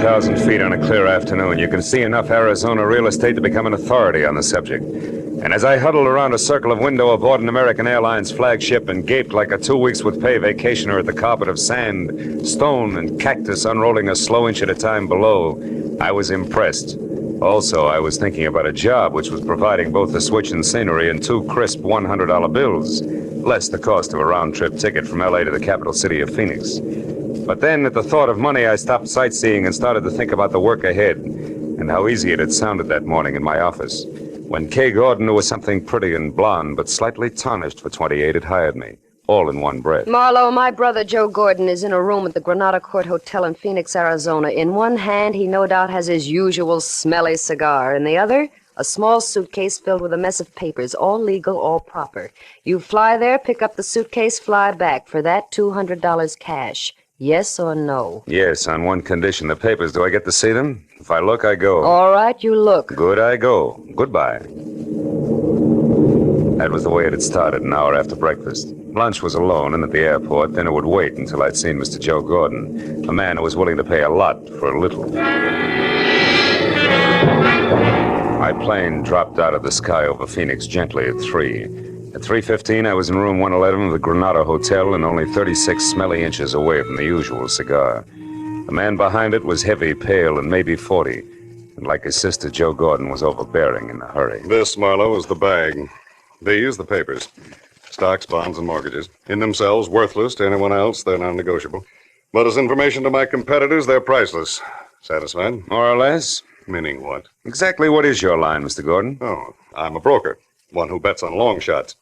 8,000 feet on a clear afternoon, you can see enough Arizona real estate to become an authority on the subject. And as I huddled around a circle of window aboard an American Airlines flagship and gaped like a 2 weeks with pay vacationer at the carpet of sand, stone, and cactus unrolling a slow inch at a time below, I was impressed. Also, I was thinking about a job which was providing both the switch and scenery and 2 crisp $100 bills, less the cost of a round-trip ticket from L.A. to the capital city of Phoenix. But then, at the thought of money, I stopped sightseeing and started to think about the work ahead and how easy it had sounded that morning in my office when Kay Gordon, who was something pretty and blonde but slightly tarnished for 28, had hired me, all in one breath.
Marlowe, my brother Joe Gordon is in a room at the Granada Court Hotel in Phoenix, Arizona. In one hand, he no doubt has his usual smelly cigar. In the other, a small suitcase filled with a mess of papers, all legal, all proper. You fly there, pick up the suitcase, fly back. For that, $200 cash. Yes or no?
Yes, on one condition. The papers, do I get to see them? If I look, I go.
All right, you look.
Good, I go. Goodbye. That was the way it had started, an hour after breakfast. Lunch was alone, and at the airport, dinner would wait until I'd seen Mr. Joe Gordon, a man who was willing to pay a lot for a little. My plane dropped out of the sky over Phoenix gently at 3. At 3:15, I was in room 111 of the Granada Hotel and only 36 smelly inches away from the usual cigar. The man behind it was heavy, pale, and maybe 40. And like his sister, Joe Gordon was overbearing in a hurry.
This, Marlowe, is the bag. These, the papers. Stocks, bonds, and mortgages. In themselves, worthless to anyone else, they're non-negotiable. But as information to my competitors, they're priceless. Satisfied?
More or less.
Meaning what?
Exactly what is your line, Mr. Gordon?
Oh, I'm a broker. One who bets on long shots.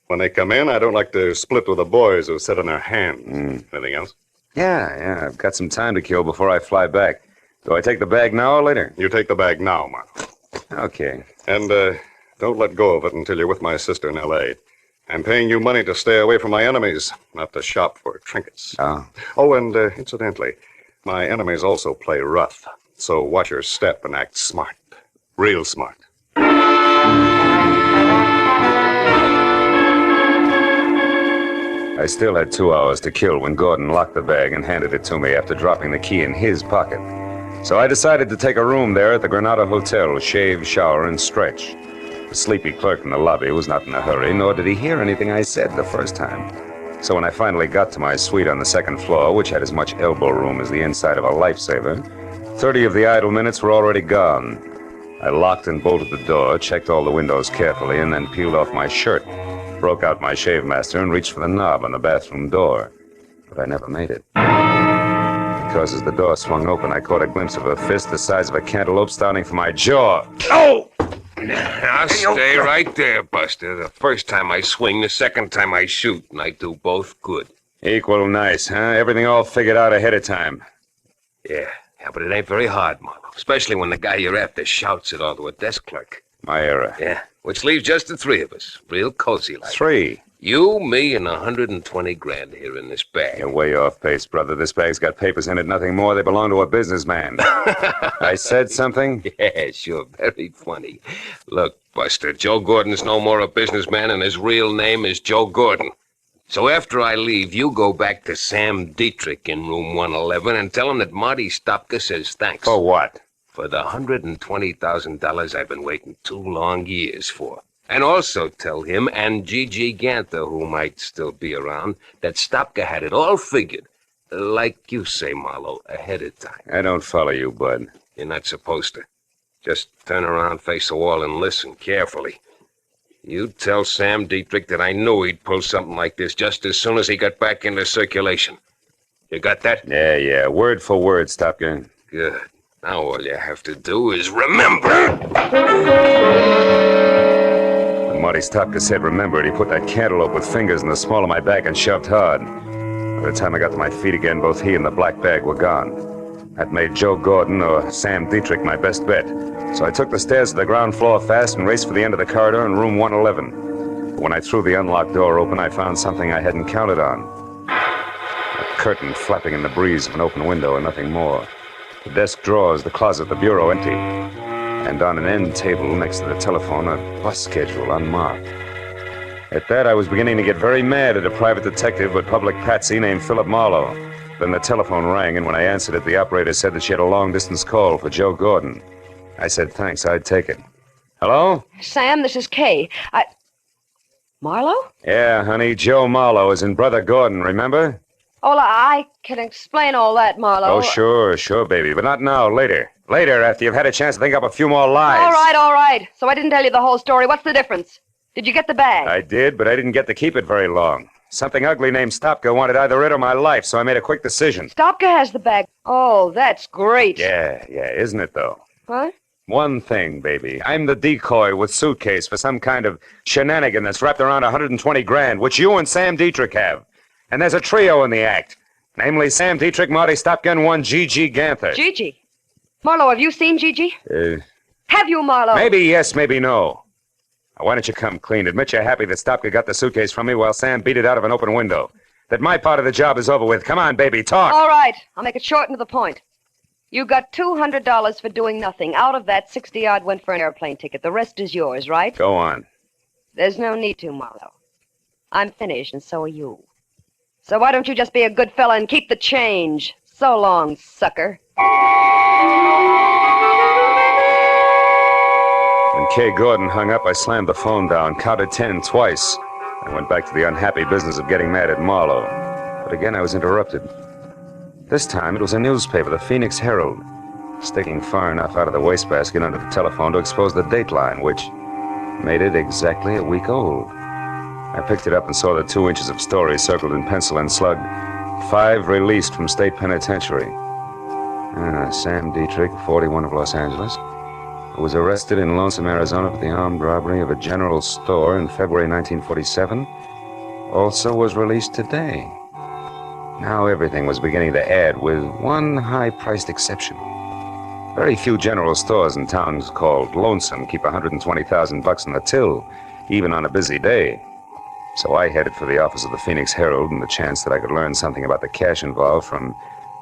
When they come in, I don't like to split with the boys who sit on their hands. Anything else?
Yeah, I've got some time to kill before I fly back. Do I take the bag now or later?
You take the bag now, Mark.
Okay.
And, don't let go of it until you're with my sister in L.A. I'm paying you money to stay away from my enemies, not to shop for trinkets. Oh, and, incidentally, my enemies also play rough. So watch your step and act smart. Real smart.
I still had 2 hours to kill when Gordon locked the bag and handed it to me after dropping the key in his pocket. So I decided to take a room there at the Granada Hotel, shave, shower, and stretch. The sleepy clerk in the lobby was not in a hurry, nor did he hear anything I said the first time. So when I finally got to my suite on the second floor, which had as much elbow room as the inside of a lifesaver, 30 of the idle minutes were already gone. I locked and bolted the door, checked all the windows carefully, and then peeled off my shirt, broke out my shave master, and reached for the knob on the bathroom door. But I never made it. Because as the door swung open, I caught a glimpse of a fist the size of a cantaloupe starting from my jaw.
Oh! Now stay right there, Buster. The first time I swing, the second time I shoot, and I do both good.
Equal nice, huh? Everything all figured out ahead of time.
Yeah, but it ain't very hard, Marlowe. Especially when the guy you're after shouts it onto a desk clerk.
My era.
Yeah, which leaves just the 3 of us. Real cozy like.
3?
You, me, and 120 grand here in this bag.
You're way off pace, brother. This bag's got papers in it, nothing more. They belong to a businessman. I said something?
Yeah, sure. Very funny. Look, Buster, Joe Gordon's no more a businessman, and his real name is Joe Gordon. So after I leave, you go back to Sam Dietrich in room 111 and tell him that Marty Stopka says thanks.
For what?
For the $120,000 I've been waiting 2 long years for. And also tell him and Gigi Ganther, who might still be around, that Stopka had it all figured. Like you say, Marlowe, ahead of time.
I don't follow you, bud.
You're not supposed to. Just turn around, face the wall, and listen carefully. You tell Sam Dietrich that I knew he'd pull something like this just as soon as he got back into circulation. You got that?
Yeah. Word for word, Stopka.
Good. Now all you have to do is remember.
When Marty Stopka said remember, he put that cantaloupe with fingers in the small of my back and shoved hard. By the time I got to my feet again, both he and the black bag were gone. That made Joe Gordon or Sam Dietrich my best bet. So I took the stairs to the ground floor fast and raced for the end of the corridor in room 111. But when I threw the unlocked door open, I found something I hadn't counted on. A curtain flapping in the breeze of an open window and nothing more. The desk drawers, the closet, the bureau empty. And on an end table next to the telephone, a bus schedule unmarked. At that, I was beginning to get very mad at a private detective but public patsy named Philip Marlowe. Then the telephone rang, and when I answered it, the operator said that she had a long-distance call for Joe Gordon. I said thanks, I'd take it. Hello?
Sam, this is Kay. Marlowe?
Yeah, honey, Joe Marlowe is in Brother Gordon, remember?
Oh, I can explain all that, Marlowe.
Oh, sure, baby, but not now, later. Later, after you've had a chance to think up a few more lies.
All right. So I didn't tell you the whole story. What's the difference? Did you get the bag?
I did, but I didn't get to keep it very long. Something ugly named Stopka wanted either it or my life, so I made a quick decision.
Stopka has the bag. Oh, that's great.
Yeah, isn't it, though?
What?
One thing, baby. I'm the decoy with suitcase for some kind of shenanigan that's wrapped around 120 grand, which you and Sam Dietrich have. And there's a trio in the act. Namely, Sam Dietrich, Marty Stopka, and one Gigi Ganther.
Gigi? Marlowe, have you seen Gigi? Have you, Marlowe?
Maybe yes, maybe no. Now, why don't you come clean? Admit you're happy that Stopka got the suitcase from me while Sam beat it out of an open window. That my part of the job is over with. Come on, baby, talk.
All right. I'll make it short and to the point. You got $200 for doing nothing. Out of that, 60-odd went for an airplane ticket. The rest is yours, right?
Go on.
There's no need to, Marlowe. I'm finished, and so are you. So why don't you just be a good fella and keep the change? So long, sucker.
When Kay Gordon hung up, I slammed the phone down, counted 10 twice. I went back to the unhappy business of getting mad at Marlowe. But again, I was interrupted. This time, it was a newspaper, the Phoenix Herald, sticking far enough out of the wastebasket under the telephone to expose the dateline, which made it exactly a week old. I picked it up and saw the 2 inches of story circled in pencil and slugged. 5 released from state penitentiary. Sam Dietrich, 41 of Los Angeles, who was arrested in Lonesome, Arizona for the armed robbery of a general store in February 1947, also was released today. Now everything was beginning to add, with one high-priced exception. Very few general stores in towns called Lonesome keep $120,000 in the till, even on a busy day. So I headed for the office of the Phoenix Herald and the chance that I could learn something about the cash involved from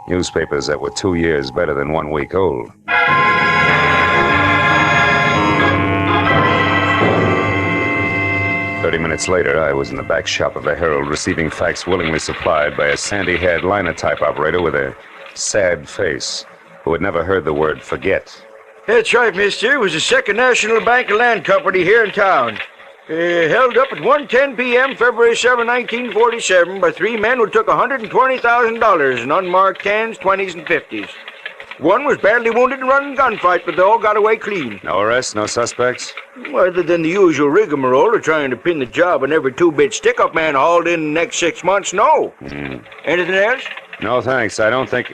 newspapers that were 2 years better than 1 week old. 30 minutes later, I was in the back shop of the Herald receiving fax willingly supplied by a sandy-haired linotype operator with a sad face who had never heard the word forget.
That's right, mister. It was the Second National Bank and Land Company here in town. Held up at 1:10 p.m., February 7, 1947, by 3 men who took $120,000 in unmarked 10s, 20s, and 50s. One was badly wounded in a running gunfight, but they all got away clean.
No arrests, no suspects?
Other than the usual rigmarole of trying to pin the job on every 2-bit stick-up man hauled in the next 6 months, no. Anything else?
No, thanks. I don't think...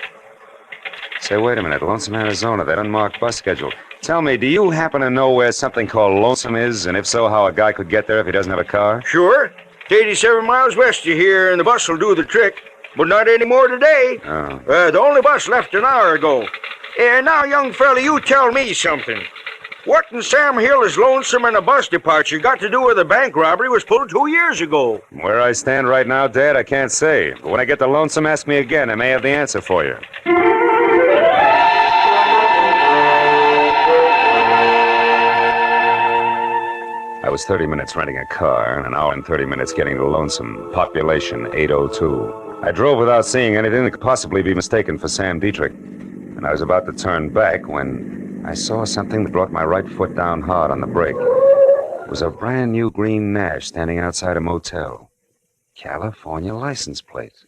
Say, wait a minute. Lonesome, Arizona, that unmarked bus schedule. Tell me, do you happen to know where something called Lonesome is? And if so, how a guy could get there if he doesn't have a car?
Sure. It's 87 miles west of here, and the bus will do the trick. But not anymore today.
Oh.
The only bus left an hour ago. Now, young fella, you tell me something. What in Sam Hill is Lonesome and a bus departure got to do with a bank robbery was pulled 2 years ago?
Where I stand right now, Dad, I can't say. But when I get to Lonesome, ask me again. I may have the answer for you. I was 30 minutes renting a car and an hour and 30 minutes getting to Lonesome. Population 802. I drove without seeing anything that could possibly be mistaken for Sam Dietrich. And I was about to turn back when I saw something that brought my right foot down hard on the brake. It was a brand new green Nash standing outside a motel. California license plate.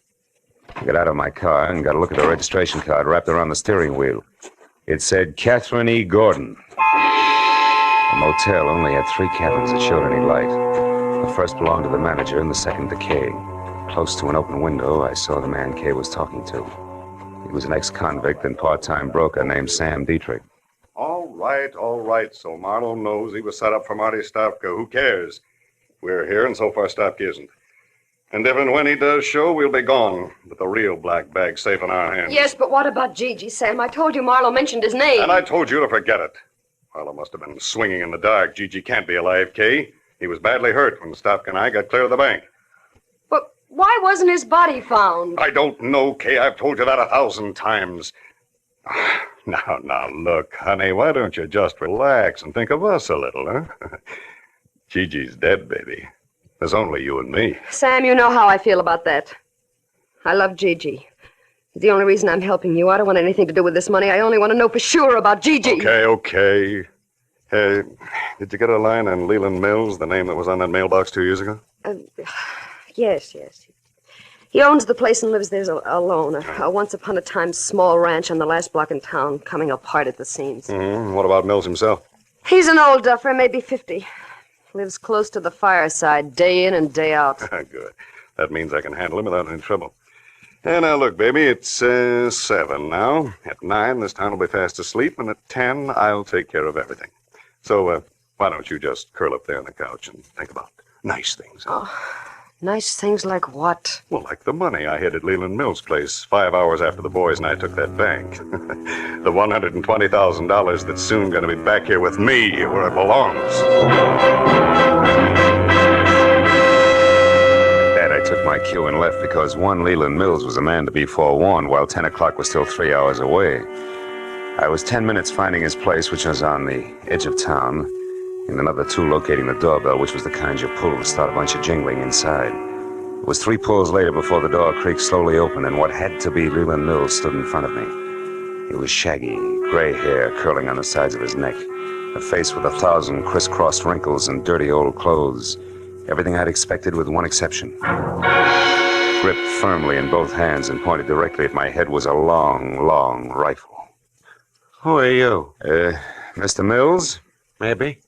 I got out of my car and got a look at the registration card wrapped around the steering wheel. It said Catherine E. Gordon. The motel only had 3 cabins that showed any light. The first belonged to the manager and the second to Kay. Close to an open window, I saw the man Kay was talking to. He was an ex-convict and part-time broker named Sam Dietrich.
All right. So Marlowe knows he was set up for Marty Stopka. Who cares? We're here, and so far Stopka isn't. And if and when he does show, we'll be gone, with the real black bag safe in our hands.
Yes, but what about Gigi, Sam? I told you Marlowe mentioned his name.
And I told you to forget it. Marlowe must have been swinging in the dark. Gigi can't be alive, Kay. He was badly hurt when Stopka and I got clear of the bank.
But why wasn't his body found?
I don't know, Kay. I've told you that 1,000 times. Now, look, honey, why don't you just relax and think of us a little, huh? Gigi's dead, baby. There's only you and me.
Sam, you know how I feel about that. I love Gigi. It's the only reason I'm helping you. I don't want anything to do with this money. I only want to know for sure about Gigi.
Okay. Hey, did you get a line on Leland Mills, the name that was on that mailbox 2 years ago?
Yes. He owns the place and lives there alone. A once-upon-a-time small ranch on the last block in town, coming apart at the seams.
Mm-hmm. What about Mills himself?
He's an old duffer, maybe 50. Lives close to the fireside, day in and day out.
Good. That means I can handle him without any trouble. And now, look, baby, it's 7 now. At 9, this town will be fast asleep, and at 10, I'll take care of everything. So, why don't you just curl up there on the couch and think about nice things? Huh?
Oh, nice things like what?
Well, like the money I hid at Leland Mills' place 5 hours after the boys and I took that bank. The $120,000 that's soon going to be back here with me where it belongs.
Dad, I took my cue and left because one Leland Mills was a man to be forewarned while 10 o'clock was still 3 hours away. I was 10 minutes finding his place, which was on the edge of town, and another 2 locating the doorbell, which was the kind you pull to start a bunch of jingling inside. It was 3 pulls later before the door creaked slowly open, and what had to be Leland Mills stood in front of me. He was shaggy, gray hair curling on the sides of his neck, a face with 1,000 crisscrossed wrinkles and dirty old clothes. Everything I'd expected with one exception. Gripped firmly in both hands and pointed directly at my head was a long rifle.
Who are you?
Mr. Mills?
Maybe.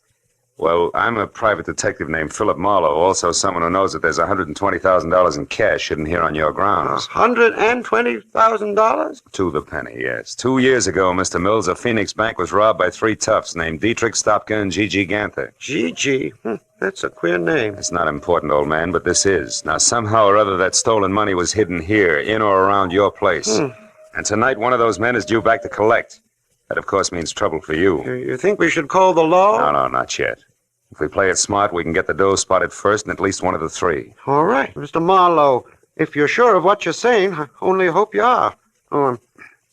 Well, I'm a private detective named Philip Marlowe, also someone who knows that there's $120,000 in cash hidden here on your grounds.
$120,000?
To the penny, yes. 2 years ago, Mr. Mills, a Phoenix bank was robbed by 3 toughs named Dietrich, Stopka, and Gigi Ganther.
Gigi? That's a queer name.
It's not important, old man, but this is. Now, somehow or other, that stolen money was hidden here, in or around your place. And tonight, one of those men is due back to collect. That, of course, means trouble for you.
You think we should call the law?
No, not yet. If we play it smart, we can get the dough spotted first in at least one of the 3.
All right, Mr. Marlowe. If you're sure of what you're saying, I only hope you are. Oh, I'm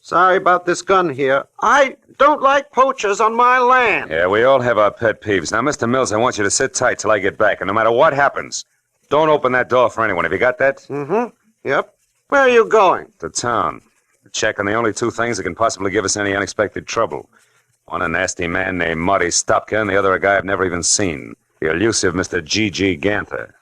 sorry about this gun here. I don't like poachers on my land.
Yeah, we all have our pet peeves. Now, Mr. Mills, I want you to sit tight till I get back, and no matter what happens, don't open that door for anyone. Have you got that?
Mm-hmm. Yep. Where are you going?
To town. To check on the only 2 things that can possibly give us any unexpected trouble. One, a nasty man named Marty Stopka, and the other, a guy I've never even seen. The elusive Mr. Gigi Ganther.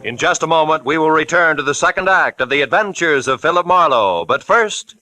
In just a moment, we will return to the second act of the Adventures of Philip Marlowe. But first,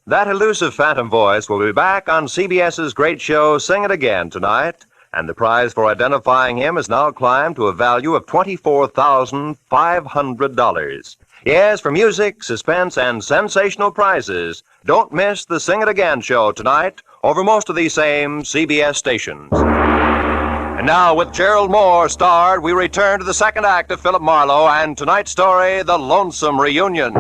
that elusive phantom voice will be back on CBS's great show, Sing It Again, tonight. And the prize for identifying him has now climbed to a value of $24,500. Yes, for music, suspense, and sensational prizes. Don't miss the Sing It Again show tonight over most of these same CBS stations. And now, with Gerald Moore starred, we return to the second act of Philip Marlowe and tonight's story, The Lonesome Reunion.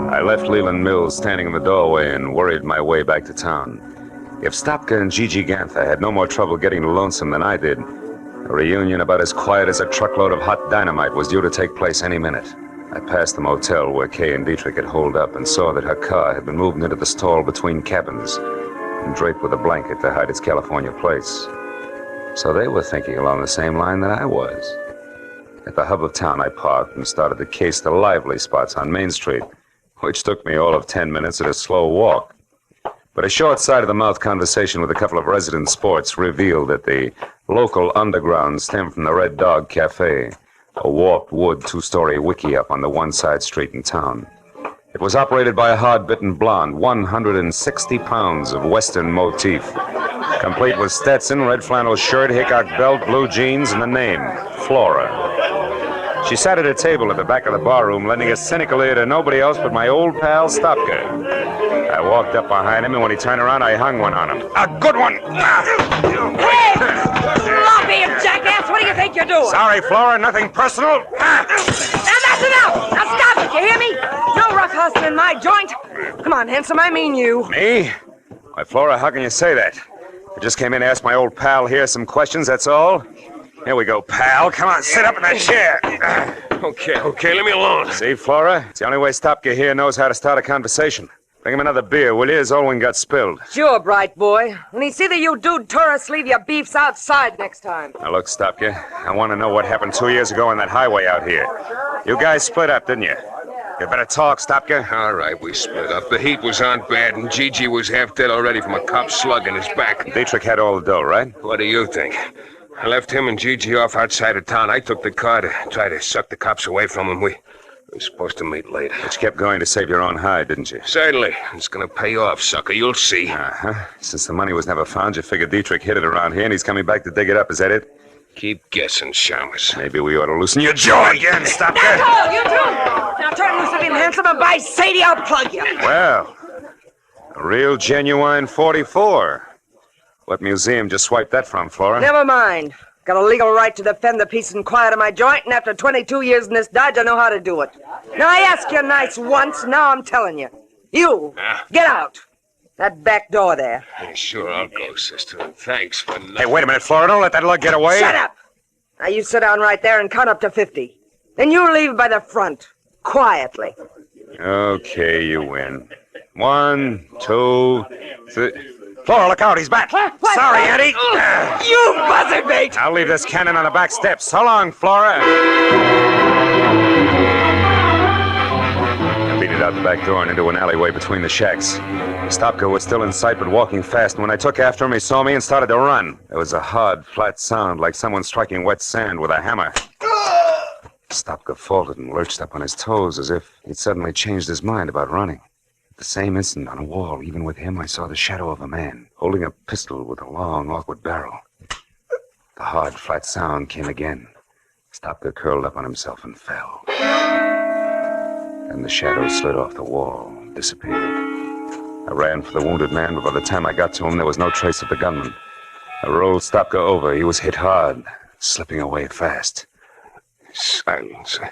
I left Leland Mills standing in the doorway and worried my way back to town. If Stopka and Gigi Ganther had no more trouble getting to Lonesome than I did, a reunion about as quiet as a truckload of hot dynamite was due to take place any minute. I passed the motel where Kay and Dietrich had holed up and saw that her car had been moved into the stall between cabins and draped with a blanket to hide its California plates. So they were thinking along the same line that I was. At the hub of town, I parked and started to case the lively spots on Main Street, which took me all of 10 minutes at a slow walk. But a short side-of-the-mouth conversation with a couple of resident sports revealed that the local underground stemmed from the Red Dog Cafe, a warped wood two-story wickie up on the one-side street in town. It was operated by a hard-bitten blonde, 160 pounds of Western motif, complete with Stetson, red flannel shirt, Hickok belt, blue jeans, and the name, Flora. She sat at a table at the back of the barroom, lending a cynical ear to nobody else but my old pal, Stopka. I walked up behind him, and when he turned around, I hung one on him. A good one!
Hey! Sloppy, you jackass! What do you think you're doing?
Sorry, Flora, nothing personal.
Now that's enough! Now stop it, you hear me? No rough hustling in my joint. Come on, handsome, I mean you.
Me? Why, Flora, how can you say that? I just came in to ask my old pal here some questions, that's all. Here we go, pal. Come on, sit up in that chair.
Okay, let me alone.
See, Flora? It's the only way Stopka here knows how to start a conversation. Bring him another beer, will you? His old one got spilled.
Sure, bright boy. When he see that you dude tourists leave your beefs outside next time.
Now, look, Stopka, I want to know what happened 2 years ago on that highway out here. You guys split up, didn't you? You better talk, Stopka.
All right, we split up. The heat was on bad, and Gigi was half dead already from a cop slug in his back.
Dietrich had all the dough, right?
What do you think? I left him and Gigi off outside of town. I took the car to try to suck the cops away from him. We were supposed to meet later.
But you kept going to save your own hide, didn't you?
Certainly. It's going to pay off, sucker. You'll see.
Uh-huh. Since the money was never found, you figured Dietrich hid it around here, and he's coming back to dig it up. Is that it?
Keep guessing, Chalmers.
Maybe we ought to loosen your jaw again, Stopka.
That's all, you two! Now turn loose of him, handsome, and by Sadie, I'll plug you.
Well, a real genuine 44. What museum just swiped that from, Flora?
Never mind. Got a legal right to defend the peace and quiet of my joint, and after 22 years in this dodge, I know how to do it. Now, I asked you nice once, now I'm telling you. You, get out. That back door there.
Yeah, sure, I'll go, sister. And thanks for nothing.
Hey, wait a minute, Flora. Don't let that lug get away.
Shut up! Now, you sit down right there and count up to 50. Then you leave by the front, quietly.
Okay, you win. 1, 2, 3... Flora, look out, he's back.
What?
Sorry, Eddie.
You buzzard mate!
I'll leave this cannon on the back steps. So long, Flora. I beat it out the back door and into an alleyway between the shacks. Stopka was still in sight, but walking fast, and when I took after him, he saw me and started to run. There was a hard, flat sound, like someone striking wet sand with a hammer. Stopka faltered and lurched up on his toes, as if he'd suddenly changed his mind about running. At the same instant, on a wall, even with him, I saw the shadow of a man, holding a pistol with a long, awkward barrel. The hard, flat sound came again. Stopka curled up on himself and fell. And the shadow slid off the wall, disappeared. I ran for the wounded man, but by the time I got to him, there was no trace of the gunman. I rolled Stopka over. He was hit hard, slipping away fast.
Silencer.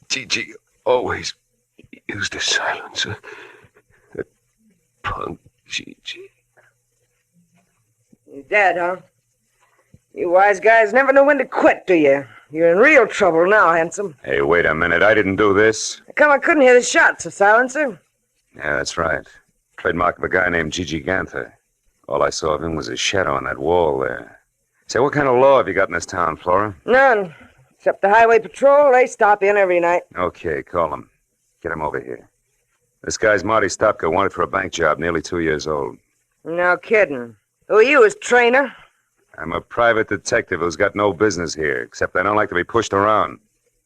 Gigi always used a silencer. That punk Gigi.
You dead, huh? You wise guys never know when to quit, do you? You're in real trouble now, handsome.
Hey, wait a minute. I didn't do this.
How come I couldn't hear the shots, a silencer?
Yeah, that's right. Trademark of a guy named Gigi Ganther. All I saw of him was his shadow on that wall there. Say, what kind of law have you got in this town, Flora?
None. Except the highway patrol, they stop in every night.
Okay, call him. Get him over here. This guy's Marty Stopka, wanted for a bank job, nearly 2 years old.
No kidding. Who are you, his trainer?
I'm a private detective who's got no business here, except I don't like to be pushed around.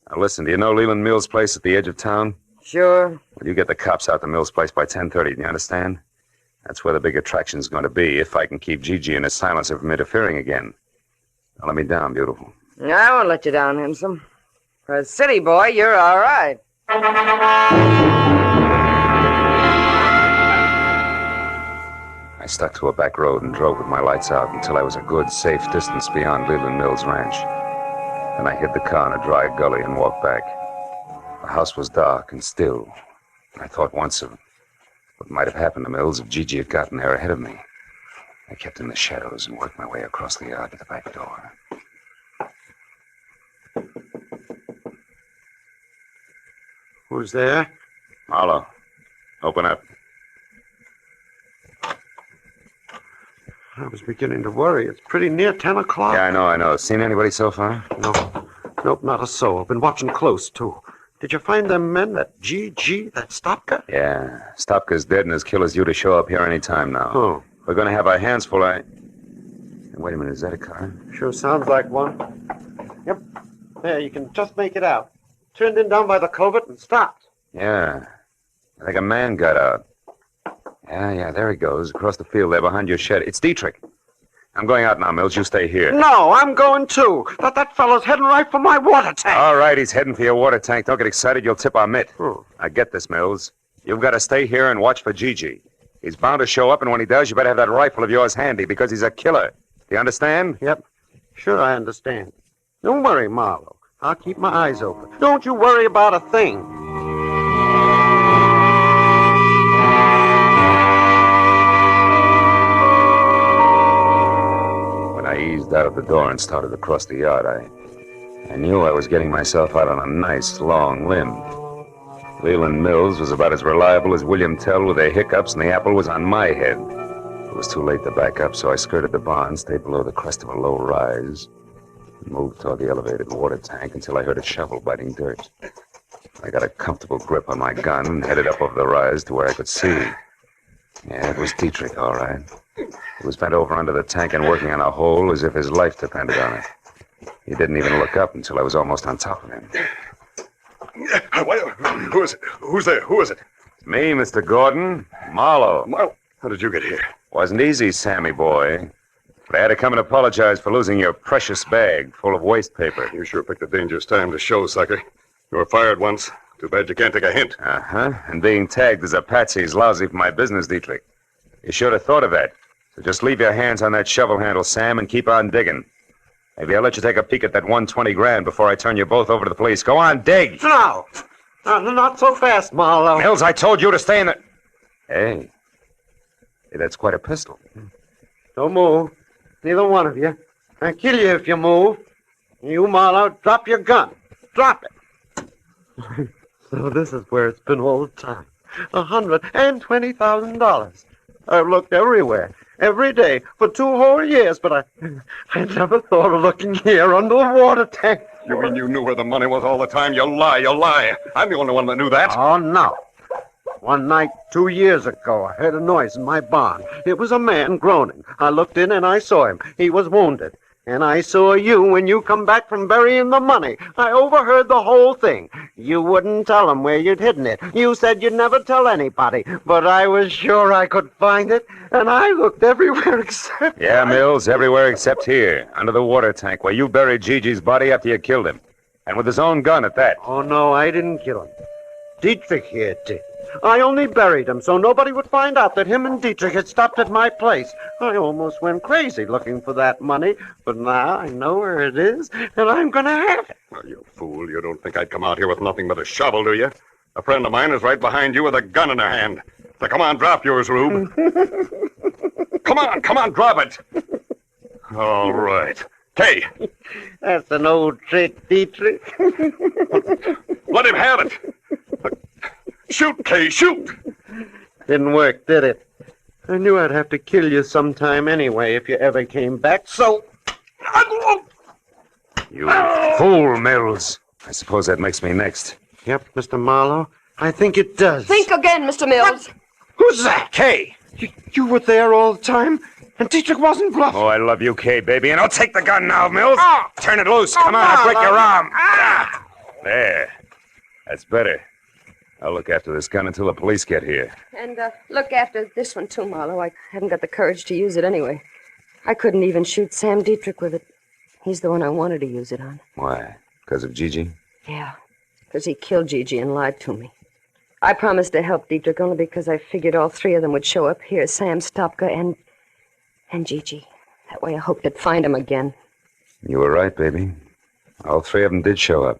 Now listen, do you know Leland Mill's place at the edge of town?
Sure.
Well, you get the cops out to Mill's place by 10:30, do you understand? That's where the big attraction's going to be, if I can keep Gigi and his silencer from interfering again. Now let me down, beautiful.
I won't let you down, handsome. For a city boy, you're all right.
I stuck to a back road and drove with my lights out until I was a good, safe distance beyond Leland Mill's ranch. Then I hid the car in a dry gully and walked back. The house was dark and still. And I thought once of what might have happened to Mills if Gigi had gotten there ahead of me. I kept in the shadows and worked my way across the yard to the back door.
Who's there?
Marlowe, open up.
I was beginning to worry. It's pretty near 10 o'clock.
Yeah, I know. Seen anybody so far?
Nope, not a soul. Been watching close, too. Did you find them men, that G, that Stopka?
Yeah, Stopka's dead and as killed as you to show up here any time now.
Oh.
We're going to have our hands full. Wait a minute, is that a car?
Sure sounds like one. Yep. There, you can just make it out. Turned in down by the culvert and stopped.
Yeah. I think a man got out. Yeah, there he goes, across the field there behind your shed. It's Dietrich. I'm going out now, Mills. You stay here.
No, I'm going too. That fellow's heading right for my water tank.
All right, he's heading for your water tank. Don't get excited. You'll tip our mitt. I get this, Mills. You've got to stay here and watch for Gigi. He's bound to show up, and when he does, you better have that rifle of yours handy, because he's a killer. Do you understand?
Yep. Sure, I understand. Don't worry, Marlowe. I'll keep my eyes open. Don't you worry about a thing.
I eased out of the door and started across the yard. I knew I was getting myself out on a nice, long limb. Leland Mills was about as reliable as William Tell with their hiccups, and the apple was on my head. It was too late to back up, so I skirted the barn, stayed below the crest of a low rise, and moved toward the elevated water tank until I heard a shovel biting dirt. I got a comfortable grip on my gun and headed up over the rise to where I could see. Yeah, it was Dietrich, all right. He was bent over under the tank and working on a hole as if his life depended on it. He didn't even look up until I was almost on top of him.
Who is it? Who's there? Who is it?
It's me, Mr. Gordon. Marlowe.
Marlowe? How did you get here?
Wasn't easy, Sammy boy. But I had to come and apologize for losing your precious bag full of waste paper.
You sure picked a dangerous time to show, sucker. You were fired once. Too bad you can't take a hint.
Uh-huh. And being tagged as a patsy is lousy for my business, Dietrich. You should have thought of that. So just leave your hands on that shovel handle, Sam, and keep on digging. Maybe I'll let you take a peek at that 120 grand before I turn you both over to the police. Go on, dig!
No! Not so fast, Marlowe.
Mills, I told you to stay in the... Hey, that's quite a pistol.
Don't move. Neither one of you. I'll kill you if you move. You, Marlowe, drop your gun. Drop it. So this is where it's been all the time. $120,000. I've looked everywhere, every day, for 2 whole years, but I never thought of looking here under the water tank.
You mean you knew where the money was all the time? You lie. I'm the only one that knew that.
Oh, no. One night 2 years ago, I heard a noise in my barn. It was a man groaning. I looked in and I saw him. He was wounded. And I saw you when you come back from burying the money. I overheard the whole thing. You wouldn't tell them where you'd hidden it. You said you'd never tell anybody. But I was sure I could find it. And I looked everywhere except...
Yeah, Mills, everywhere except here, under the water tank, where you buried Gigi's body after you killed him. And with his own gun at that.
Oh, no, I didn't kill him. Dietrich here did. I only buried him so nobody would find out that him and Dietrich had stopped at my place. I almost went crazy looking for that money, but now I know where it is, and I'm going to have it.
Oh, you fool. You don't think I'd come out here with nothing but a shovel, do you? A friend of mine is right behind you with a gun in her hand. So come on, drop yours, Rube. Come on, drop it. All right. Kay.
That's an old trick, Dietrich.
Let him have it. Shoot, Kay, shoot!
Didn't work, did it? I knew I'd have to kill you sometime anyway if you ever came back, so...
You fool, Mills. I suppose that makes me next.
Yep, Mr. Marlowe. I think it does.
Think again, Mr. Mills.
What? Who's that?
Kay!
You were there all the time? And Dietrich wasn't bluffing?
Oh, I love you, Kay, baby. And I'll take the gun now, Mills.
Oh.
Turn it loose. Come on, I'll break your arm. There. That's better. I'll look after this gun until the police get here.
And look after this one, too, Marlowe. I haven't got the courage to use it anyway. I couldn't even shoot Sam Dietrich with it. He's the one I wanted to use it on.
Why? Because of Gigi?
Yeah, because he killed Gigi and lied to me. I promised to help Dietrich only because I figured all 3 of them would show up here, Sam, Stopka, and Gigi. That way I hoped to find him again.
You were right, baby. All 3 of them did show up.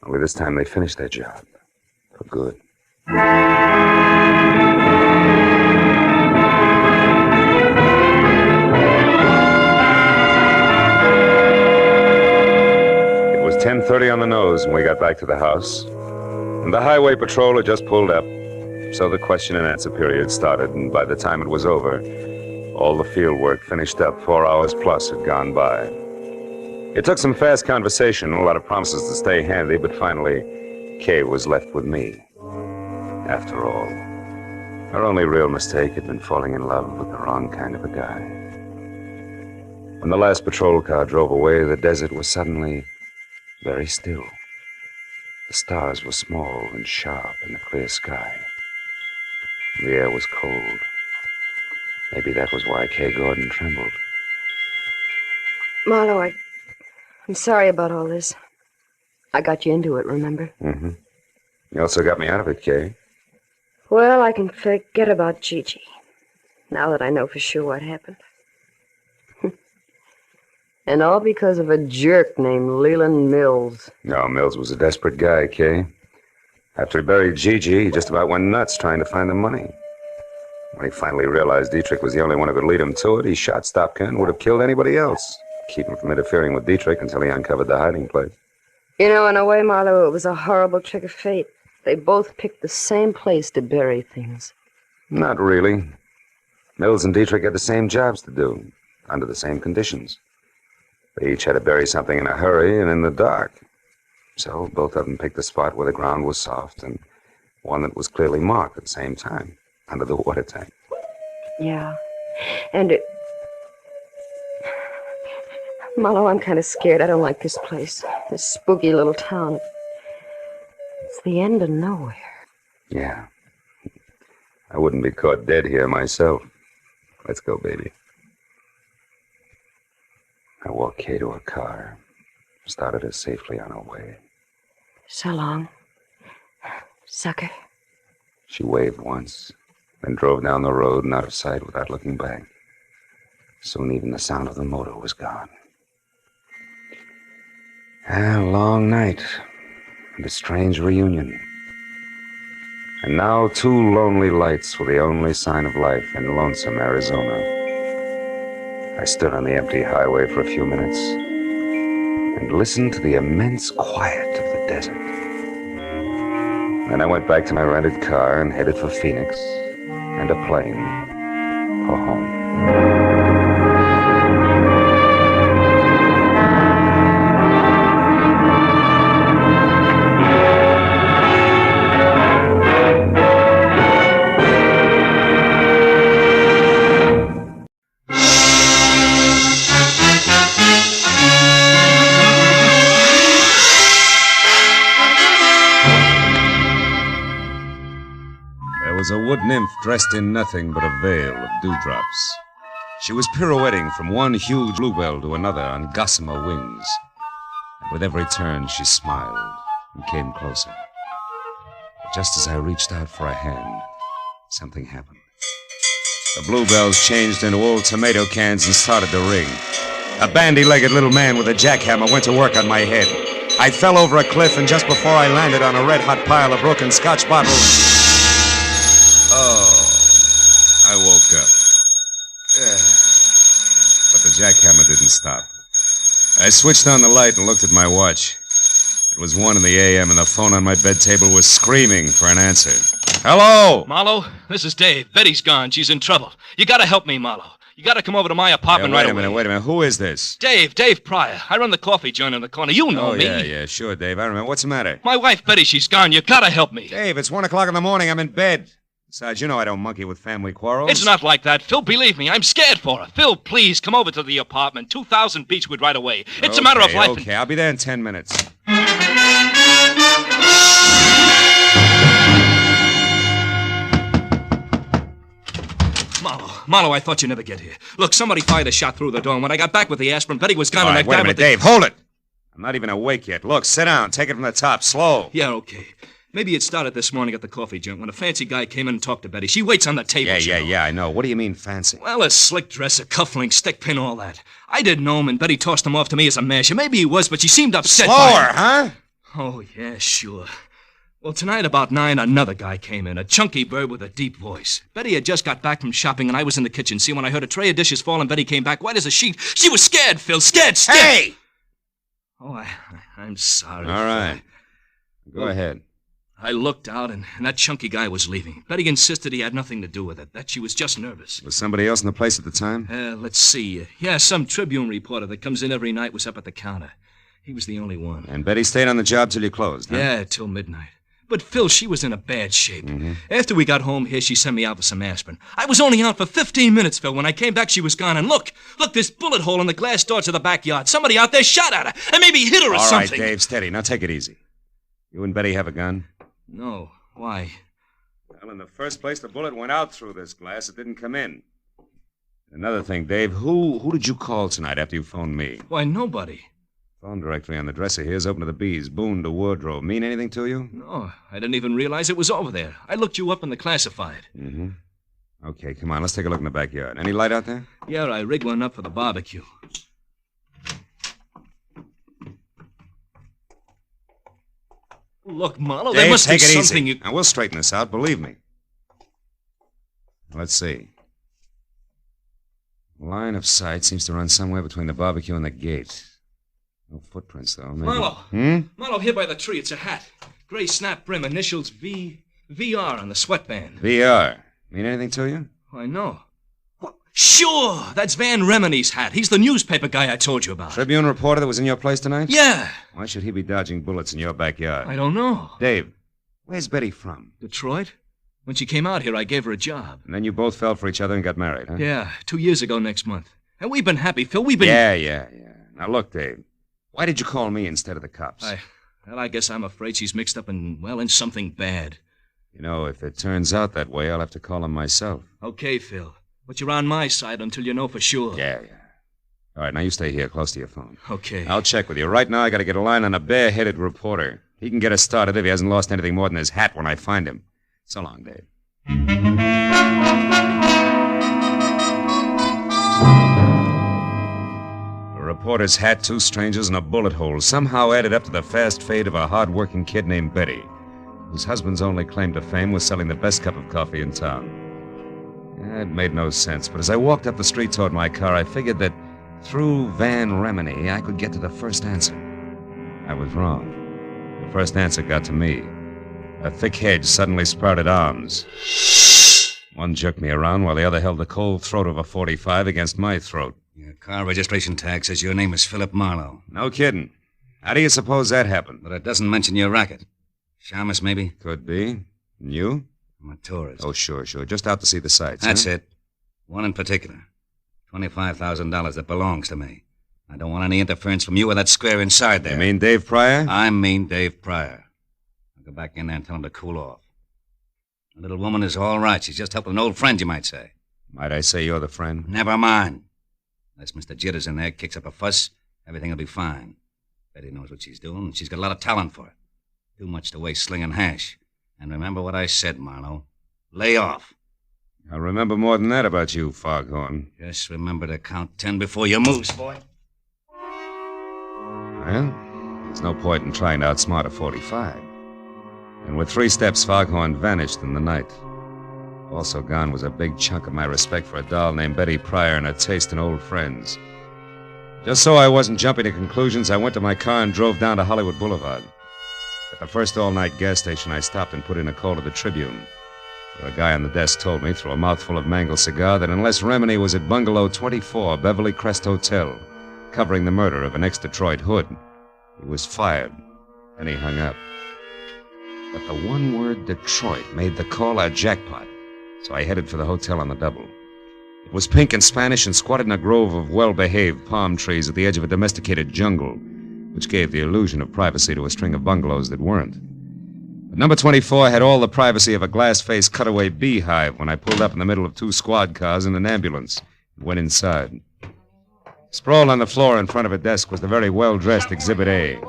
Only this time they finished their job. For good. It was 10:30 on the nose when we got back to the house. And the highway patrol had just pulled up. So the question and answer period started, and by the time it was over, all the field work finished up. 4 hours plus had gone by. It took some fast conversation and a lot of promises to stay handy, but finally, Kay was left with me. After all, her only real mistake had been falling in love with the wrong kind of a guy. When the last patrol car drove away, the desert was suddenly very still. The stars were small and sharp in the clear sky. The air was cold. Maybe that was why Kay Gordon trembled.
Marlowe, I'm sorry about all this. I got you into it, remember?
Mm-hmm. You also got me out of it, Kay.
Well, I can forget about Gigi, now that I know for sure what happened. And all because of a jerk named Leland Mills.
No, Mills was a desperate guy, Kay. After he buried Gigi, he just about went nuts trying to find the money. When he finally realized Dietrich was the only one who could lead him to it, he shot Stopka and would have killed anybody else, keep him from interfering with Dietrich until he uncovered the hiding place.
You know, in a way, Marlowe, it was a horrible trick of fate. They both picked the same place to bury things.
Not really. Mills and Dietrich had the same jobs to do, under the same conditions. They each had to bury something in a hurry and in the dark. So both of them picked a spot where the ground was soft and one that was clearly marked at the same time, under the water tank.
Yeah. And Marlowe, I'm kind of scared. I don't like this place. This spooky little town. It's the end of nowhere.
Yeah. I wouldn't be caught dead here myself. Let's go, baby. I walked Kay to her car, started her safely on her way.
So long, sucker.
She waved once, then drove down the road and out of sight without looking back. Soon even the sound of the motor was gone. A long night, and a strange reunion. And now 2 lonely lights were the only sign of life in Lonesome, Arizona. I stood on the empty highway for a few minutes and listened to the immense quiet of the desert. Then I went back to my rented car and headed for Phoenix and a plane for home.
Was a wood nymph dressed in nothing but a veil of dewdrops. She was pirouetting from one huge bluebell to another on gossamer wings. And with every turn, she smiled and came closer. But just as I reached out for a hand, something happened. The bluebells changed into old tomato cans and started to ring. A bandy-legged little man with a jackhammer went to work on my head. I fell over a cliff, and just before I landed on a red-hot pile of broken Scotch bottles... Oh, I woke up. But the jackhammer didn't stop. I switched on the light and looked at my watch. It was 1 in the a.m. and the phone on my bed table was screaming for an answer. Hello?
Marlowe, this is Dave. Betty's gone. She's in trouble. You gotta help me, Marlowe. You gotta come over to my apartment right away.
Wait a minute. Who is this?
Dave Pryor. I run the coffee joint on the corner. You know me.
Yeah, sure, Dave. I remember. What's the matter?
My wife, Betty, she's gone. You gotta help me.
Dave, it's 1 o'clock in the morning. I'm in bed. Besides, you know I don't monkey with family quarrels.
It's not like that, Phil. Believe me, I'm scared for her. Phil, please, come over to the apartment. 2000 Beechwood right away. It's a matter of life.
Okay, I'll be there in 10 minutes.
Marlowe, I thought you'd never get here. Look, somebody fired a shot through the door, and when I got back with the aspirin, Betty was gone.
All
and
right, wait a minute, Dave, hold it. I'm not even awake yet. Look, sit down. Take it from the top, slow.
Yeah, okay. Maybe it started this morning at the coffee joint when a fancy guy came in and talked to Betty. She waits on the table.
Yeah, I know. What do you mean fancy?
Well, a slick dress, a cufflink, stick pin, all that. I didn't know him, and Betty tossed him off to me as a masher. Maybe he was, but she seemed upset.
Slower, huh?
Oh, yeah, sure. Well, tonight about 9, another guy came in, a chunky bird with a deep voice. Betty had just got back from shopping, and I was in the kitchen. See, when I heard a tray of dishes fall and Betty came back, white as a sheet, she was scared, Phil, scared.
Hey!
Oh, I'm sorry.
All right. Go ahead.
I looked out, and that chunky guy was leaving. Betty insisted he had nothing to do with it, that she was just nervous.
Was somebody else in the place at the time?
Let's see. Yeah, some Tribune reporter that comes in every night was up at the counter. He was the only one.
And Betty stayed on the job till you closed, huh?
Yeah, till midnight. But, Phil, she was in a bad shape. After we got home here, she sent me out for some aspirin. I was only out for 15 minutes, Phil. When I came back, she was gone. And look, this bullet hole in the glass door to the backyard. Somebody out there shot at her and maybe hit her or something.
All right, Dave, steady. Now take it easy. You and Betty have a gun?
No. Why?
Well, in the first place, the bullet went out through this glass. It didn't come in. Another thing, Dave, who did you call tonight after you phoned me?
Why, nobody.
Phone directory on the dresser here is open to the B's. Boone to wardrobe. Mean anything to you?
No, I didn't even realize it was over there. I looked you up in the classified.
Okay, come on. Let's take a look in the backyard. Any light out there?
Yeah, I rigged one up for the barbecue. Look, Marlowe,
Dave,
there must be
take it
something
easy. Now, we'll straighten this out, believe me. Let's see. Line of sight seems to run somewhere between the barbecue and the gate. No footprints, though. Maybe...
Marlowe! Marlowe, here by the tree. It's a hat. Gray snap brim, initials VR on the sweatband.
VR. Mean anything to you?
I know. Sure! That's Van Remini's hat. He's the newspaper guy I told you about.
Tribune reporter that was in your place tonight?
Yeah.
Why should he be dodging bullets in your backyard?
I don't know.
Dave, where's Betty from?
Detroit. When she came out here, I gave her a job.
And then you both fell for each other and got married, huh?
Yeah, 2 years ago next month. And we've been happy, Phil. We've been...
Yeah. Now, look, Dave. Why did you call me instead of the cops?
I guess I'm afraid she's mixed up in something bad.
You know, if it turns out that way, I'll have to call him myself.
Okay, Phil. But you're on my side until you know for sure.
Yeah. All right, now you stay here, close to your phone.
Okay.
I'll check with you. Right now, I gotta get a line on a bare-headed reporter. He can get us started if he hasn't lost anything more than his hat when I find him. So long, Dave. A reporter's hat, 2 strangers, and a bullet hole somehow added up to the fast fate of a hard-working kid named Betty, whose husband's only claim to fame was selling the best cup of coffee in town. It made no sense, but as I walked up the street toward my car, I figured that through Van Remini, I could get to the first answer. I was wrong. The first answer got to me. A thick hedge suddenly sprouted arms. One jerked me around while the other held the cold throat of a .45 against my throat.
Your car registration tag says your name is Philip Marlowe.
No kidding. How do you suppose that happened?
But it doesn't mention your racket. Shamus, maybe?
Could be. And you?
I'm a tourist.
Oh, sure. Just out to see the sights.
That's it. One in particular. $25,000 that belongs to me. I don't want any interference from you or that square inside there.
You mean Dave Pryor?
I mean Dave Pryor. I'll go back in there and tell him to cool off. The little woman is all right. She's just helping an old friend, you might say.
Might I say you're the friend?
Never mind. Unless Mr. Jitters in there kicks up a fuss, everything will be fine. Betty knows what she's doing, and she's got a lot of talent for it. Too much to waste slinging hash. And remember what I said, Marlowe. Lay off.
I'll remember more than that about you, Foghorn.
Just remember to count 10 before you move, boy.
Well, there's no point in trying to outsmart a .45. And with 3 steps, Foghorn vanished in the night. Also gone was a big chunk of my respect for a doll named Betty Pryor and her taste in old friends. Just so I wasn't jumping to conclusions, I went to my car and drove down to Hollywood Boulevard. At the first all-night gas station, I stopped and put in a call to the Tribune. A guy on the desk told me, through a mouthful of mangled cigar, that unless Remini was at Bungalow 24, Beverly Crest Hotel, covering the murder of an ex-Detroit hood, he was fired. And he hung up. But the one word Detroit made the call a jackpot, so I headed for the hotel on the double. It was pink and Spanish and squatted in a grove of well-behaved palm trees at the edge of a domesticated jungle, which gave the illusion of privacy to a string of bungalows that weren't. But number 24 had all the privacy of a glass-faced cutaway beehive when I pulled up in the middle of 2 squad cars and an ambulance and went inside. Sprawled on the floor in front of a desk was the very well-dressed Exhibit A,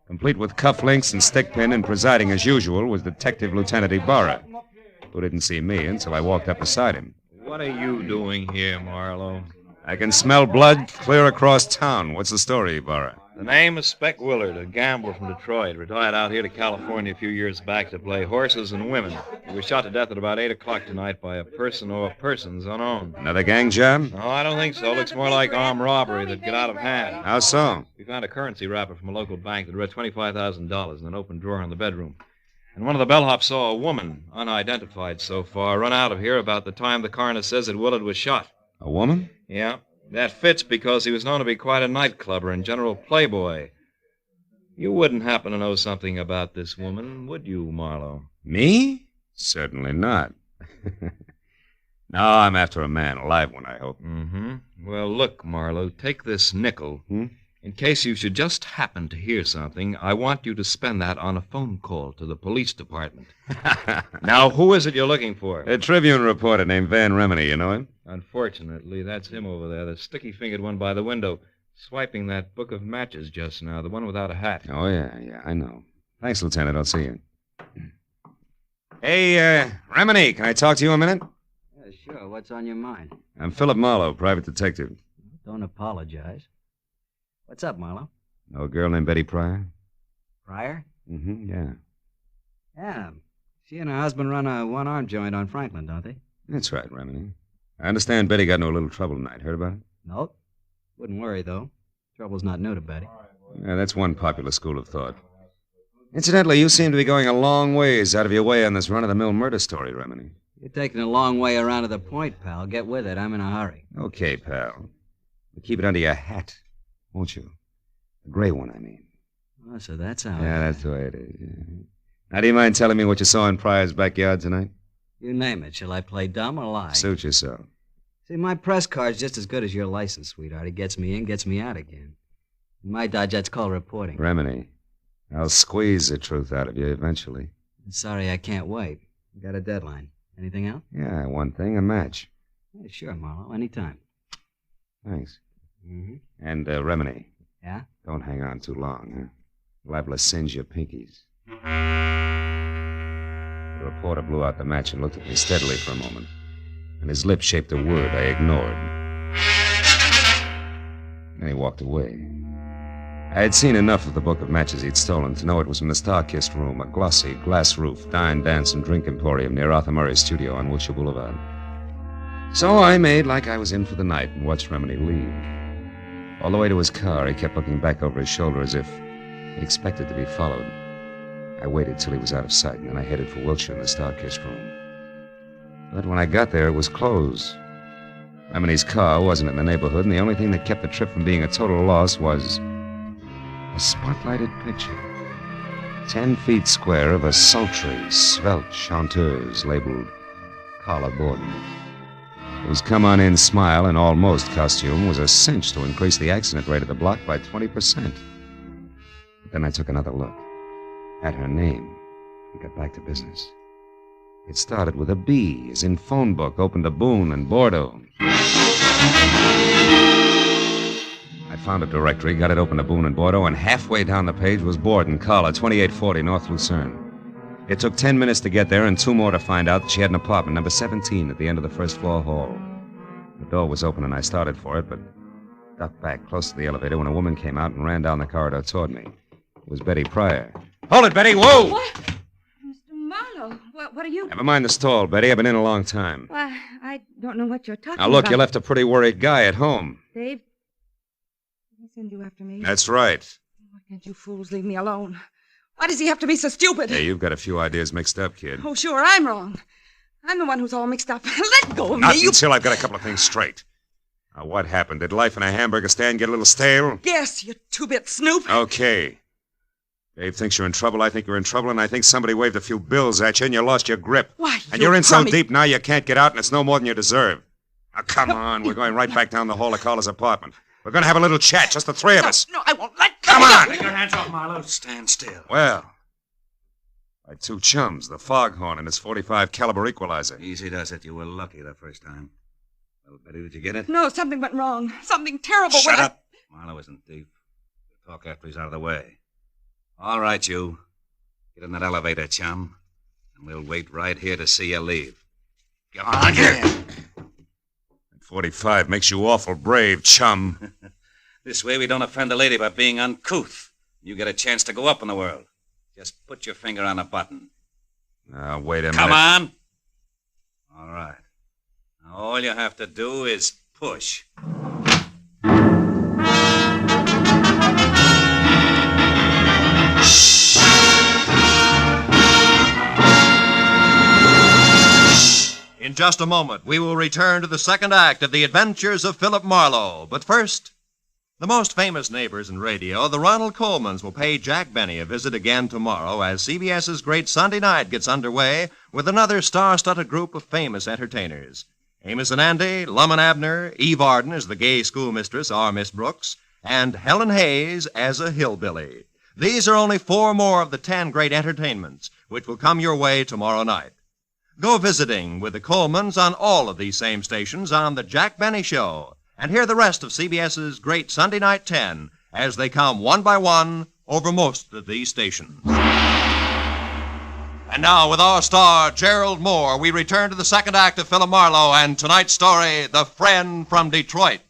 complete with cufflinks and stickpin, and presiding as usual was Detective Lieutenant Ibarra, who didn't see me until I walked up beside him.
What are you doing here, Marlowe?
I can smell blood clear across town. What's the story, Ibarra?
The name is Spec Willard, a gambler from Detroit. Retired out here to California a few years back to play horses and women. He was shot to death at about 8 o'clock tonight by a person or persons unknown.
Another gang job?
No, I don't think so. Looks more like armed robbery that'd get out of hand.
How so?
We found a currency wrapper from a local bank that read $25,000 in an open drawer in the bedroom. And one of the bellhops saw a woman, unidentified so far, run out of here about the time the coroner says that Willard was shot.
A woman?
Yeah. That fits because he was known to be quite a nightclubber and general playboy. You wouldn't happen to know something about this woman, would you, Marlowe?
Me? Certainly not. No, I'm after a man, a live one, I hope.
Mm-hmm. Well, look, Marlowe, take this nickel. In case you should just happen to hear something, I want you to spend that on a phone call to the police department. Now, who is it you're looking for?
A Tribune reporter named Van Remini, you know him?
Unfortunately, that's him over there, the sticky-fingered one by the window, swiping that book of matches just now, the one without a hat.
Oh, yeah, I know. Thanks, Lieutenant. I'll see you. Hey, Remini, can I talk to you a minute?
Yeah, sure. What's on your mind?
I'm Philip Marlowe, private detective.
Don't apologize. What's up, Marlowe?
Know a girl named Betty Pryor?
Pryor?
Yeah.
Yeah. She and her husband run a one-arm joint on Franklin, don't they?
That's right, Remini. I understand Betty got into a little trouble tonight. Heard about it?
Nope. Wouldn't worry, though. Trouble's not new to Betty.
Yeah, that's one popular school of thought. Incidentally, you seem to be going a long ways out of your way on this run-of-the-mill murder story, Remini.
You're taking a long way around to the point, pal. Get with it. I'm in a hurry.
Okay, pal. But keep it under your hat, won't you? The gray one, I mean.
Oh, so that's how
Yeah, that's the way it is. Yeah. Now, do you mind telling me what you saw in Pryor's backyard tonight?
You name it. Shall I play dumb or lie?
Suit yourself.
See, my press card's just as good as your license, sweetheart. It gets me in, gets me out again. In my dodge, that's called reporting.
Remini, I'll squeeze the truth out of you eventually.
Sorry, I can't wait. Got a deadline. Anything else?
Yeah, one thing, a match.
Yeah, sure, Marlowe. Anytime.
Thanks.
Mm-hmm.
And, Remini.
Yeah?
Don't hang on too long, huh? Liable to singe your pinkies. The reporter blew out the match and looked at me steadily for a moment. And his lips shaped a word I ignored. Then he walked away. I had seen enough of the book of matches he'd stolen to know it was from the Star-Kissed Room, a glossy, glass-roofed dine, dance, and drink emporium near Arthur Murray's studio on Wilshire Boulevard. So I made like I was in for the night and watched Remini leave. All the way to his car, he kept looking back over his shoulder as if he expected to be followed. I waited till he was out of sight, and then I headed for Wilshire in the Star-Kissed Room. But when I got there, it was closed. Remini's car wasn't in the neighborhood, and the only thing that kept the trip from being a total loss was a spotlighted picture. 10 feet square of a sultry, svelte chanteuse labeled Carla Borden, whose come-on-in smile and almost costume was a cinch to increase the accident rate of the block by 20%. But then I took another look at her name and got back to business. It started with a B, as in phone book, opened to Boone and Bordeaux. I found a directory, got it open to Boone and Bordeaux, and halfway down the page was Borden, Carla, 2840 North Lucerne. It took 10 minutes to get there and 2 more to find out that she had an apartment, number 17, at the end of the first-floor hall. The door was open and I started for it, but ducked back close to the elevator when a woman came out and ran down the corridor toward me. It was Betty Pryor. Hold it, Betty! Whoa!
What? Mr. Marlowe, what are you...
Never mind the stall, Betty. I've been in a long time.
Why, I don't know what you're talking
Now, look,
about.
you left a pretty worried guy at home.
Dave, did he send you after me?
That's right.
Why can't you fools leave me alone? Why does he have to be so stupid?
Hey, you've got a few ideas mixed up, kid.
Oh, sure, I'm wrong. I'm the one who's all mixed up. Let go of
Not
me,
until I've got a couple of things straight. Now, what happened? Did life in a hamburger stand get a little stale?
Yes, you two-bit snoop.
Okay. Dave thinks you're in trouble, I think you're in trouble, and I think somebody waved a few bills at you and you lost your grip.
Why,
and you're in so deep now you can't get out, and it's no more than you deserve. Now, come on. We're going right back down the hall to Carla's apartment. We're going to have a little chat, just the three of us.
No, I won't let go.
Come on!
Take your hands off, Marlowe. Stand still.
Well, my 2 chums, the Foghorn and his .45 caliber equalizer.
Easy does it. You were lucky the first time. Well, Betty, did you get it?
No, something went wrong. Something terrible
Shut
went...
up. Marlowe isn't deep. We'll talk after he's out of the way. All right, you. Get in that elevator, chum. And we'll wait right here to see you leave. Come on, get in.
45 makes you awful brave, chum.
This way we don't offend the lady by being uncouth. You get a chance to go up in the world. Just put your finger on a button.
Now, wait a minute.
Come on. All right. Now, all you have to do is push.
In just a moment, we will return to the second act of The Adventures of Philip Marlowe. But first, The most famous neighbors in radio, the Ronald Colemans, will pay Jack Benny a visit again tomorrow as CBS's Great Sunday Night gets underway with another star-studded group of famous entertainers. Amos and Andy, Lum and Abner, Eve Arden as the gay schoolmistress, our Miss Brooks, and Helen Hayes as a hillbilly. These are only 4 more of the 10 great entertainments which will come your way tomorrow night. Go visiting with the Colemans on all of these same stations on The Jack Benny Show, and hear the rest of CBS's Great Sunday Night 10 as they come one by one over most of these stations. And now, with our star, Gerald Moore, we return to the second act of Philip Marlowe and tonight's story, The Friend from Detroit.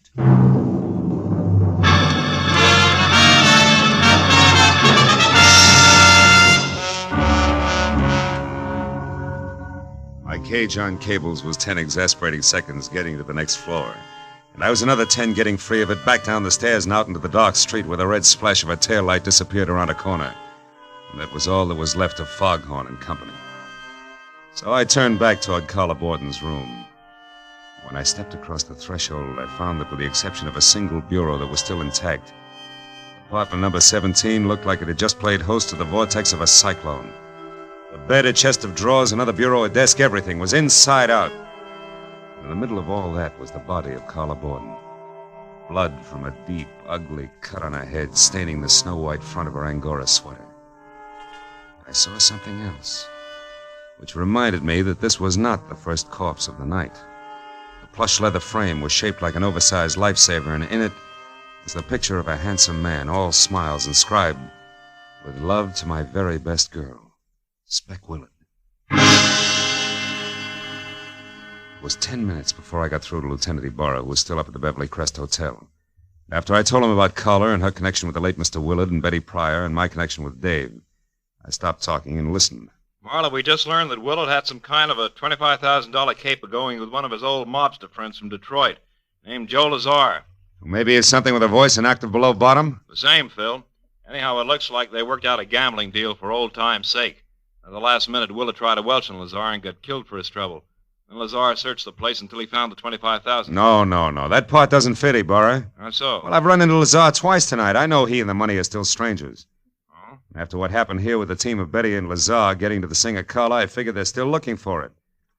My cage on cables was 10 exasperating seconds getting to the next floor. And I was another 10 getting free of it, back down the stairs and out into the dark street where the red splash of a taillight disappeared around a corner. And that was all that was left of Foghorn and company. So I turned back toward Carla Borden's room. When I stepped across the threshold, I found that with the exception of a single bureau that was still intact, apartment number 17 looked like it had just played host to the vortex of a cyclone. The bed, a chest of drawers, another bureau, a desk, everything was inside out. In the middle of all that was the body of Carla Borden. Blood from a deep, ugly cut on her head, staining the snow-white front of her Angora sweater. I saw something else, which reminded me that this was not the first corpse of the night. The plush leather frame was shaped like an oversized lifesaver, and in it was the picture of a handsome man, all smiles, inscribed, "With love to my very best girl, Speck Willard." It was 10 minutes before I got through to Lieutenant Ibarra, who was still up at the Beverly Crest Hotel. After I told him about Carla and her connection with the late Mr. Willard and Betty Pryor and my connection with Dave, I stopped talking and listened.
Marlowe, we just learned that Willard had some kind of a $25,000 caper going with one of his old mobster friends from Detroit, named Joe Lazar.
Maybe it's something with a voice and active below bottom?
The same, Phil. Anyhow, it looks like they worked out a gambling deal for old time's sake. At the last minute, Willard tried to welch on Lazar and got killed for his trouble. And Lazar searched the place until he found the $25,000.
No. That part doesn't fit, Ibarra.
How so?
Well, I've run into Lazar twice tonight. I know he and the money are still strangers.
Oh?
After what happened here with the team of Betty and Lazar getting to the singer Carla, I figured they're still looking for it.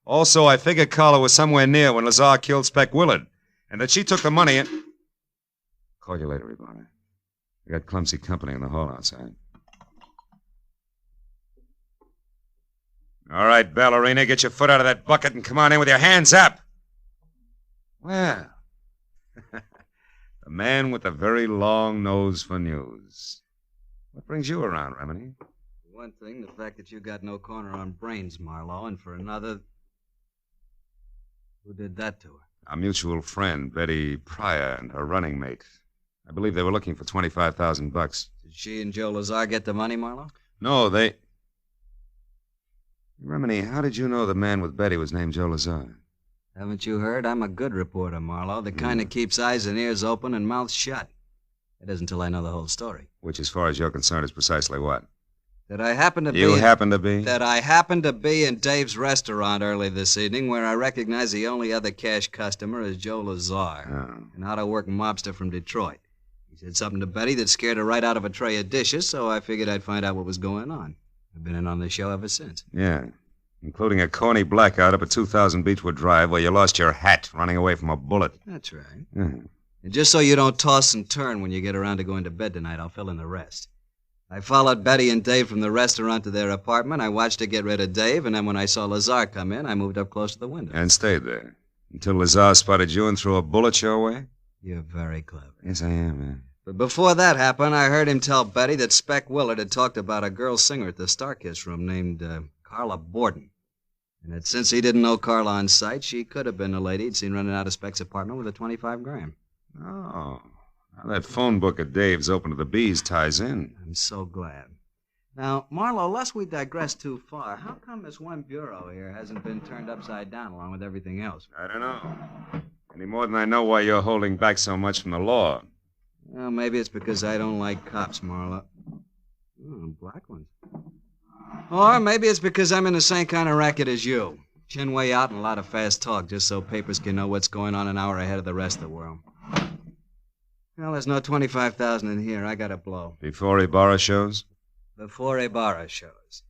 Also, I figured Carla was somewhere near when Lazar killed Speck Willard, and that she took the money and... Call you later, Ibarra. I got clumsy company in the hall outside. All right, ballerina, get your foot out of that bucket and come on in with your hands up. Well, the man with the very long nose for news. What brings you around, Remini?
For one thing, the fact that you got no corner on brains, Marlowe, and for another... Who did that to her?
Our mutual friend, Betty Pryor, and her running mate. I believe they were looking for $25,000.
Did she and Joe Lazar get the money, Marlowe?
No, they... Remini, how did you know the man with Betty was named Joe Lazar?
Haven't you heard? I'm a good reporter, Marlowe. The kind that keeps eyes and ears open and mouth shut. It isn't until I know the whole story.
Which, as far as you're concerned, is precisely what?
That I happened to be...
You happen to be?
That I happened to be in Dave's restaurant early this evening, where I recognized the only other cash customer as Joe Lazar.
Oh.
An out-of-work mobster from Detroit. He said something to Betty that scared her right out of a tray of dishes, so I figured I'd find out what was going on. I've been in on the show ever since.
Yeah, including a corny blackout up at 2000 Beechwood Drive where you lost your hat running away from a bullet.
That's right.
Mm-hmm.
And just so you don't toss and turn when you get around to going to bed tonight, I'll fill in the rest. I followed Betty and Dave from the restaurant to their apartment. I watched her get rid of Dave, and then when I saw Lazar come in, I moved up close to the window.
And stayed there until Lazar spotted you and threw a bullet your way?
You're very clever.
Yes, I am, man.
But before that happened, I heard him tell Betty that Speck Willard had talked about a girl singer at the Starkiss room named Carla Borden. And that since he didn't know Carla on sight, she could have been the lady he'd seen running out of Speck's apartment with a 25 gram.
Oh, now that phone book of Dave's open to the bees ties in.
I'm so glad. Now, Marlowe, lest we digress too far, how come this one bureau here hasn't been turned upside down along with everything else?
I don't know. Any more than I know why you're holding back so much from the law.
Well, maybe it's because I don't like cops, Marlowe. Oh, black ones. Or maybe it's because I'm in the same kind of racket as you. Chin way out and a lot of fast talk, just so papers can know what's going on an hour ahead of the rest of the world. Well, there's no 25,000 in here. I got to blow.
Before Ibarra shows?
Before Ibarra shows.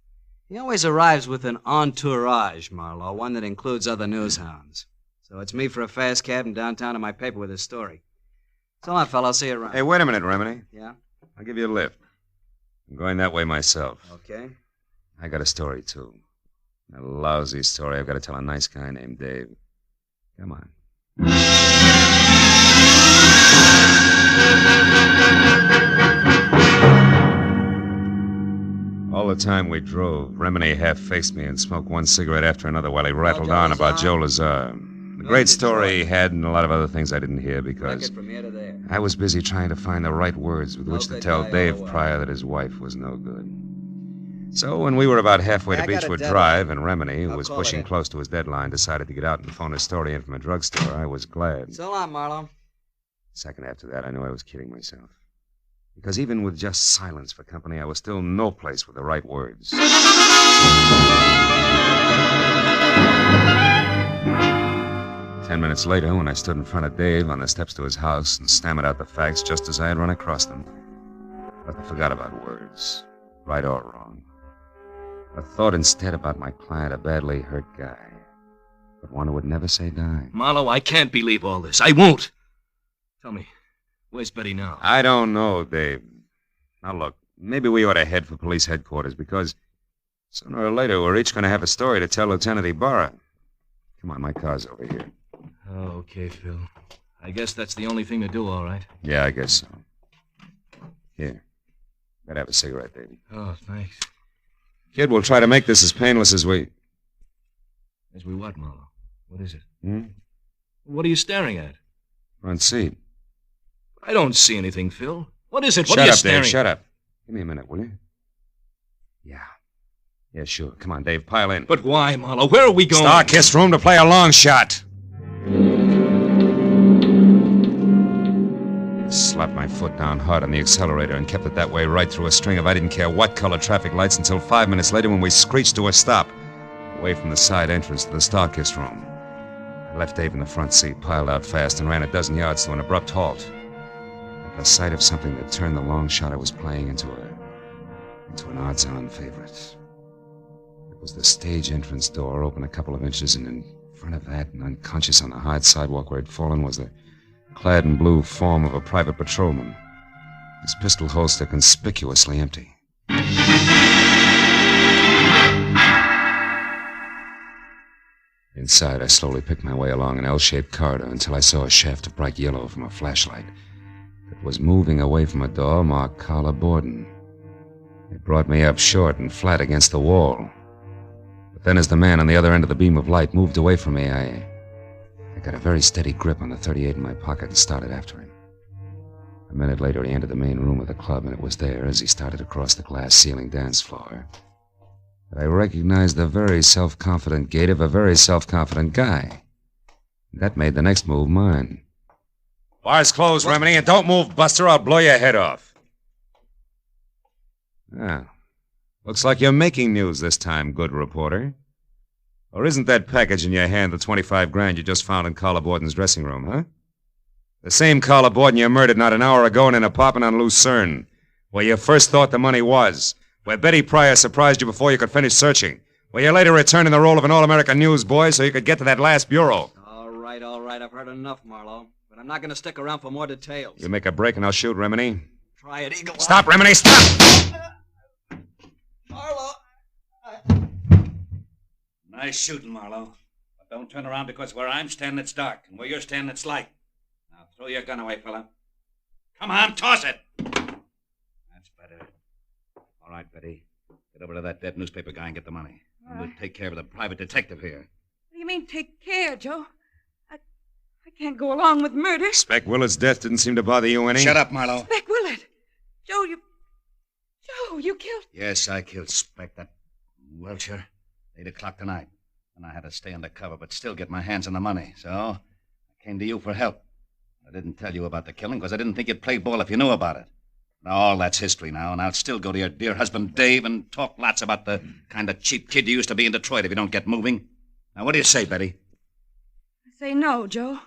He always arrives with an entourage, Marlowe, one that includes other news hounds. So it's me for a fast cab and downtown to my paper with his story. So long, fella. I'll see you around.
Hey, wait a minute, Remini.
Yeah?
I'll give you a lift. I'm going that way myself.
Okay.
I got a story, too. A lousy story I've got to tell a nice guy named Dave. Come on. All the time we drove, Remini half-faced me and smoked one cigarette after another while he rattled on about Joe Lazar. A great story he had and a lot of other things I didn't hear because I was busy trying to find the right words with which to tell Dave Pryor that his wife was no good. So when we were about halfway to Beechwood Drive and Remini, who was pushing close to his deadline, decided to get out and phone his story in from a drugstore, I was glad.
So long, Marlowe.
A second after that, I knew I was kidding myself. Because even with just silence for company, I was still no place with the right words. 10 minutes later, when I stood in front of Dave on the steps to his house and stammered out the facts just as I had run across them, I forgot about words, right or wrong. I thought instead about my client, a badly hurt guy, but one who would never say die.
Marlowe, I can't believe all this. I won't. Tell me, where's Betty now?
I don't know, Dave. Now, look, maybe we ought to head for police headquarters because sooner or later we're each going to have a story to tell Lieutenant Ibarra. Come on, my car's over here.
Okay, Phil. I guess that's the only thing to do, all right.
Yeah, I guess so. Here. Better have a cigarette, baby.
Oh, thanks.
Kid, we'll try to make this as painless as we...
As we what, Marlowe? What is it?
Hmm?
What are you staring at?
Front seat.
I don't see anything, Phil. What is it?
Shut
What are you
up,
staring
Dave, shut up. Give me a minute, will you? Yeah, sure. Come on, Dave, pile in.
But why, Marlowe? Where are we going?
Star-Kissed room to play a long shot. Slapped my foot down hard on the accelerator and kept it that way right through a string of I didn't care what color traffic lights until 5 minutes later when we screeched to a stop, away from the side entrance to the Star-Kissed room. I left Dave in the front seat, piled out fast, and ran a dozen yards to an abrupt halt. At the sight of something that turned the long shot I was playing into an odds-on favorite. It was the stage entrance door, open a couple of inches, and in front of that, and unconscious on the hard sidewalk where he'd fallen, was the clad in blue form of a private patrolman, his pistol holster conspicuously empty. Inside, I slowly picked my way along an L-shaped corridor until I saw a shaft of bright yellow from a flashlight that was moving away from a door marked Carla Borden. It brought me up short and flat against the wall. But then as the man on the other end of the beam of light moved away from me, I got a very steady grip on the .38 in my pocket and started after him. A minute later, he entered the main room of the club, and it was there, as he started across the glass-ceiling dance floor, that I recognized the very self-confident gait of a very self-confident guy. That made the next move mine. Bar's closed, Remini, and don't move, Buster. I'll blow your head off. Ah, looks like you're making news this time, good reporter. Or isn't that package in your hand the 25 grand you just found in Carla Borden's dressing room, huh? The same Carla Borden you murdered not an hour ago in an apartment on Lucerne, where you first thought the money was, where Betty Pryor surprised you before you could finish searching, where you later returned in the role of an all-American newsboy so you could get to that last bureau.
All right. I've heard enough, Marlowe. But I'm not going to stick around for more details.
You make a break and I'll shoot, Remini.
Try it, Eagle.
Stop, Remini, stop!
Marlowe!
Nice shooting, Marlowe. But don't turn around because where I'm standing it's dark, and where you're standing it's light. Now throw your gun away, fella. Come on, toss it! That's better. All right, Betty. Get over to that dead newspaper guy and get the money. And we'll take care of the private detective here.
What do you mean, take care, Joe? I can't go along with murder.
Spec Willard's death didn't seem to bother you any.
Shut up, Marlowe.
Spec Willard. Joe, you killed...
Yes, I killed Spec, that Welcher. 8 o'clock tonight. And I had to stay undercover, but still get my hands on the money. So I came to you for help. I didn't tell you about the killing because I didn't think you'd play ball if you knew about it. Now, all that's history now, and I'll still go to your dear husband, Dave, and talk lots about the kind of cheap kid you used to be in Detroit if you don't get moving. Now, what do you say, Betty?
I say no, Joe.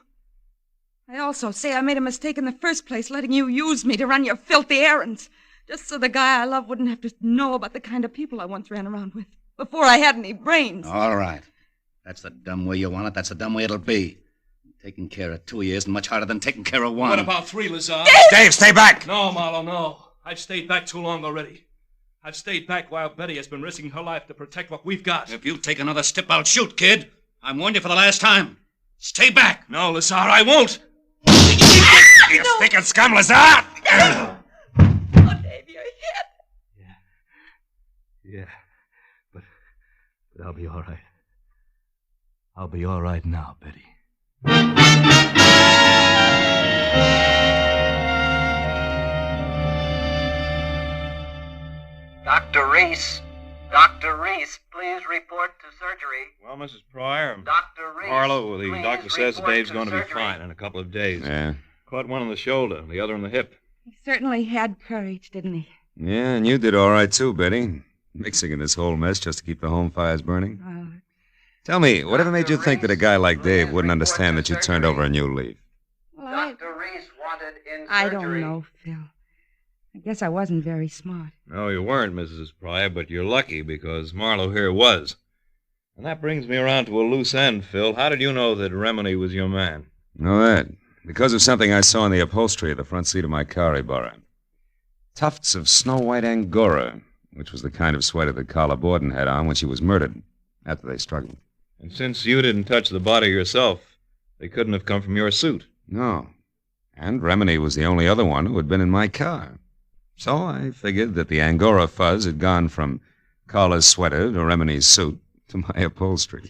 I also say I made a mistake in the first place, letting you use me to run your filthy errands, just so the guy I love wouldn't have to know about the kind of people I once ran around with, before I had any brains.
All right. That's the dumb way you want it. That's the dumb way it'll be. Taking care of 2 isn't much harder than taking care of one.
What about 3, Lazar?
Dave, stay back!
No, Marlowe, no. I've stayed back too long already. I've stayed back while Betty has been risking her life to protect what we've got.
If you take another step, I'll shoot, kid. I warned you for the last time. Stay back!
No, Lazar, I won't!
You stinking scum, Lazar!
Oh, Dave, you're hit.
Yeah, but I'll be all right. I'll be all right now, Betty.
Dr. Reese. Dr. Reese, please report to surgery.
Well, Mrs. Pryor,
Dr. Reese,
Marlowe, the
please
doctor says
report
Dave's
to
going to be
surgery.
fine in a couple of days.
Yeah.
Caught one in the shoulder, the other in the hip.
He certainly had courage, didn't he?
Yeah, and you did all right, too, Betty. Mixing in this whole mess just to keep the home fires burning. Tell me, whatever made you think that a guy like Dave wouldn't understand that you turned over a new leaf?
Well,
Dr. Reese wanted in
I
surgery.
don't know, Phil. I guess I wasn't very smart.
No, you weren't, Mrs. Pryor, but you're lucky because Marlowe here was. And that brings me around to a loose end, Phil. How did you know that Remini was your man?
Know that? Because of something I saw in the upholstery of the front seat of my car he borrowed. Tufts of snow-white Angora, which was the kind of sweater that Carla Borden had on when she was murdered, after they struggled.
And since you didn't touch the body yourself, they couldn't have come from your suit.
No. And Remini was the only other one who had been in my car. So I figured that the Angora fuzz had gone from Carla's sweater to Remini's suit to my upholstery.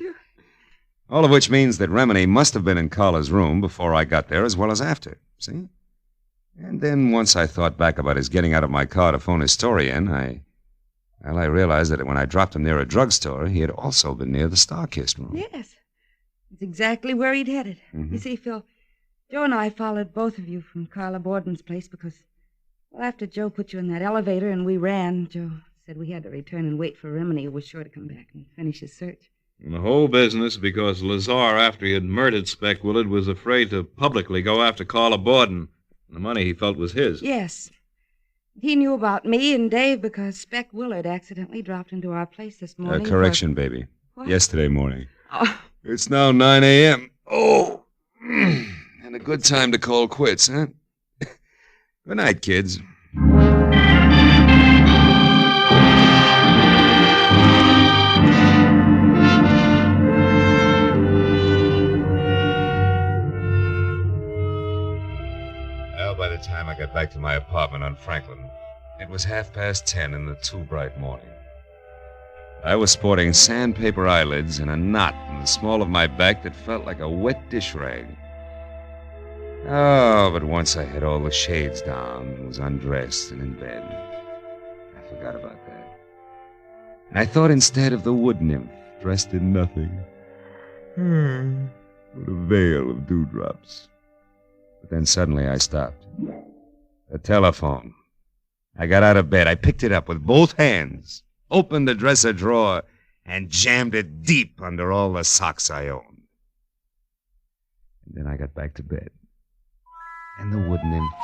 All of which means that Remini must have been in Carla's room before I got there as well as after. See? And then once I thought back about his getting out of my car to phone his story in, I realized that when I dropped him near a drugstore, he had also been near the Starkist room.
Yes. It's exactly where he'd headed.
Mhm.
You see, Phil, Joe and I followed both of you from Carla Borden's place because, well, after Joe put you in that elevator and we ran, Joe said we had to return and wait for Remini, who was sure to come back and finish his search.
And the whole business because Lazar, after he had murdered Speck Willard, was afraid to publicly go after Carla Borden. And the money he felt was his.
Yes. He knew about me and Dave because Speck Willard accidentally dropped into our place this morning.
Correction, baby.
What?
Yesterday morning.
Oh.
It's now 9 a.m. Oh! And a good time to call quits, huh? Good night, kids. Well, by the time I got back to my apartment on Franklin, it was 10:30 in the too bright morning. I was sporting sandpaper eyelids and a knot in the small of my back that felt like a wet dish rag. Oh, but once I had all the shades down and was undressed and in bed, I forgot about that. And I thought instead of the wood nymph dressed in nothing, with a veil of dewdrops. But then suddenly I stopped. The telephone. I got out of bed. I picked it up with both hands, opened the dresser drawer, and jammed it deep under all the socks I owned. And then I got back to bed. And the wood nymph,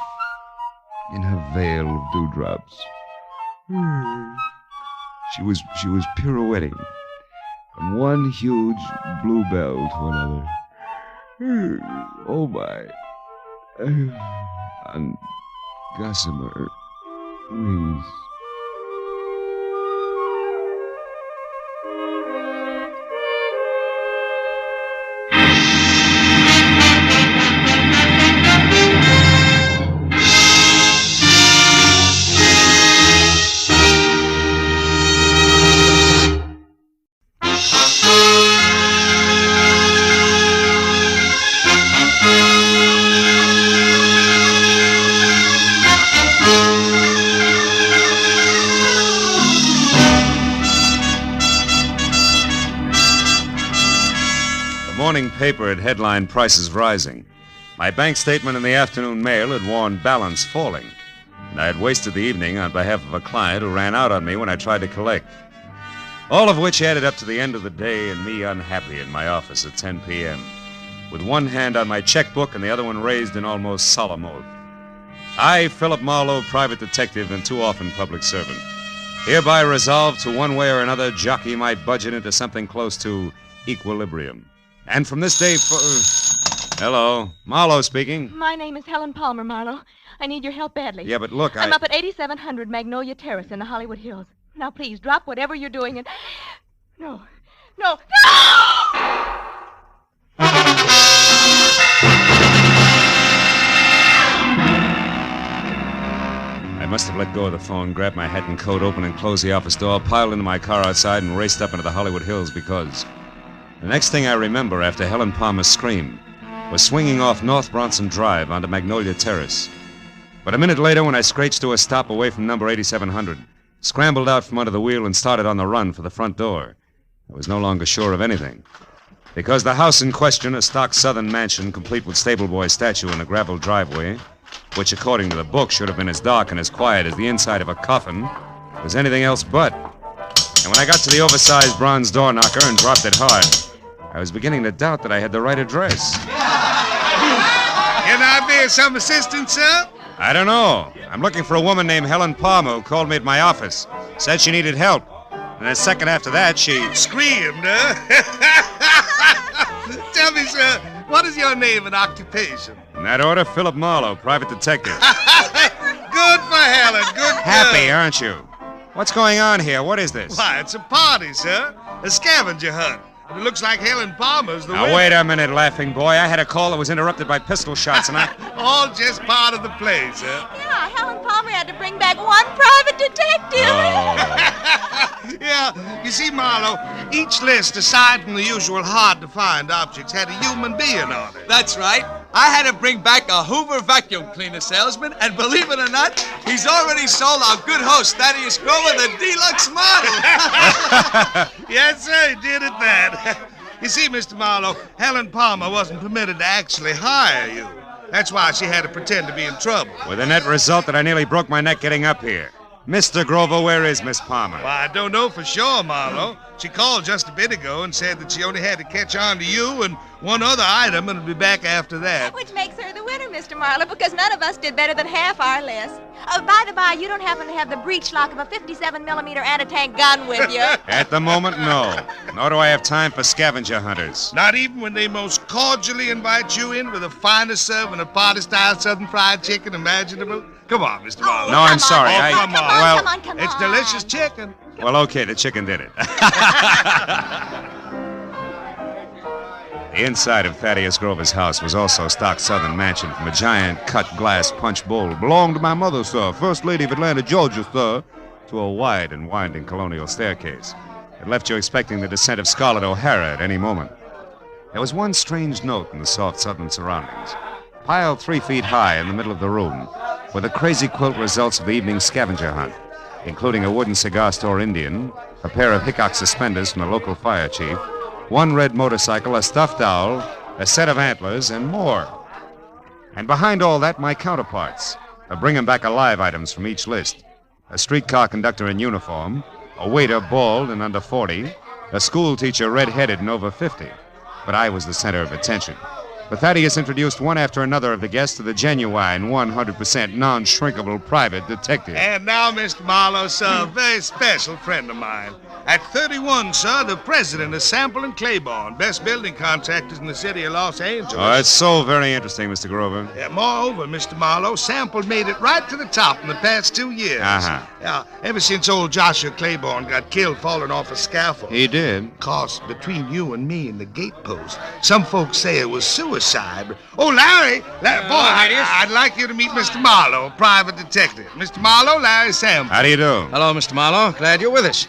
in her veil of dewdrops, she was pirouetting from one huge bluebell to another. Oh, my. On gossamer wings. Morning paper had headlined prices rising. My bank statement in the afternoon mail had warned balance falling. And I had wasted the evening on behalf of a client who ran out on me when I tried to collect. All of which added up to the end of the day and me unhappy in my office at 10 p.m. with one hand on my checkbook and the other one raised in almost solemn oath. I, Philip Marlowe, private detective and too often public servant, hereby resolve to one way or another jockey my budget into something close to equilibrium. And from this day Hello, Marlowe speaking.
My name is Helen Palmer, Marlowe. I need your help badly.
Yeah, but look,
I'm up at 8700 Magnolia Terrace in the Hollywood Hills. Now, please, drop whatever you're doing and... No!
I must have let go of the phone, grabbed my hat and coat, opened and closed the office door, piled into my car outside, and raced up into the Hollywood Hills because the next thing I remember after Helen Palmer's scream was swinging off North Bronson Drive onto Magnolia Terrace. But a minute later, when I screeched to a stop away from number 8700, scrambled out from under the wheel and started on the run for the front door, I was no longer sure of anything. Because the house in question, a stock southern mansion complete with stable boy statue and a gravel driveway, which according to the book should have been as dark and as quiet as the inside of a coffin, was anything else but. And when I got to the oversized bronze door knocker and dropped it hard, I was beginning to doubt that I had the right address.
Can I be of some assistance, sir?
I don't know. I'm looking for a woman named Helen Palmer who called me at my office. Said she needed help. And a second after that, she...
Screamed, huh? Tell me, sir, what is your name and occupation?
In that order, Philip Marlowe, private detective.
Good for Helen, good girl.
Happy, aren't you? What's going on here? What is this?
Why, it's a party, sir. A scavenger hunt. It looks like Helen Palmer's the
Now,
winner.
wait a minute, laughing boy. I had a call that was interrupted by pistol shots, and I...
All just part of the play, sir.
Yeah, Helen Palmer had to bring back one private detective.
Yeah, you see, Marlowe, each list, aside from the usual hard-to-find objects, had a human being on it.
That's right. I had to bring back a Hoover vacuum cleaner salesman, and believe it or not, he's already sold our good host, Thaddeus Grover, the deluxe model.
Yes, sir, he did at that. You see, Mr. Marlowe, Helen Palmer wasn't permitted to actually hire you. That's why she had to pretend to be in trouble.
With the net result that I nearly broke my neck getting up here. Mr. Grover, where is Miss Palmer?
Well, I don't know for sure, Marlowe. She called just a bit ago and said that she only had to catch on to you and one other item and would be back after that.
Which makes her the winner, Mr. Marlowe, because none of us did better than half our list. By the by, you don't happen to have the breech lock of a 57mm anti-tank gun with you.
At the moment, no. Nor do I have time for scavenger hunters.
Not even when they most cordially invite you in with the finest serving of party-style Southern fried chicken imaginable? Come on, Mr. Marlowe.
No, I'm sorry.
Oh, come on.
Come on.
It's delicious chicken.
Well, okay, the chicken did it. The inside of Thaddeus Grover's house was also stock southern mansion from a giant cut glass punch bowl. Belonged to my mother, sir, First Lady of Atlanta, Georgia, sir, to a wide and winding colonial staircase. It left you expecting the descent of Scarlett O'Hara at any moment. There was one strange note in the soft southern surroundings. Piled 3 feet high in the middle of the room were the crazy quilt results of the evening's scavenger hunt, including a wooden cigar store Indian, a pair of Hickok suspenders from the local fire chief, 1 red motorcycle, a stuffed owl, a set of antlers, and more. And behind all that, my counterparts, the bringing back alive items from each list. A streetcar conductor in uniform, a waiter bald and under 40, a school teacher red-headed and over 50. But I was the center of attention. But Thaddeus introduced one after another of the guests to the genuine, 100% non-shrinkable private detective.
And now, Mr. Marlowe, sir, a very special friend of mine. At 31, sir, the president of Sample and Claiborne, best building contractors in the city of Los Angeles.
Oh, that's so very interesting, Mr. Grover.
Yeah, moreover, Mr. Marlowe, Sample made it right to the top in the past 2 years.
Uh-huh.
Yeah, ever since old Joshua Claiborne got killed falling off a scaffold.
He did.
Cause between you and me and the gatepost, some folks say it was suicide. Oh, Larry, boy, I'd like you to meet Mr. Marlowe, private detective. Mr. Marlowe, Larry Sample.
How do you do?
Hello, Mr. Marlowe. Glad you're with us.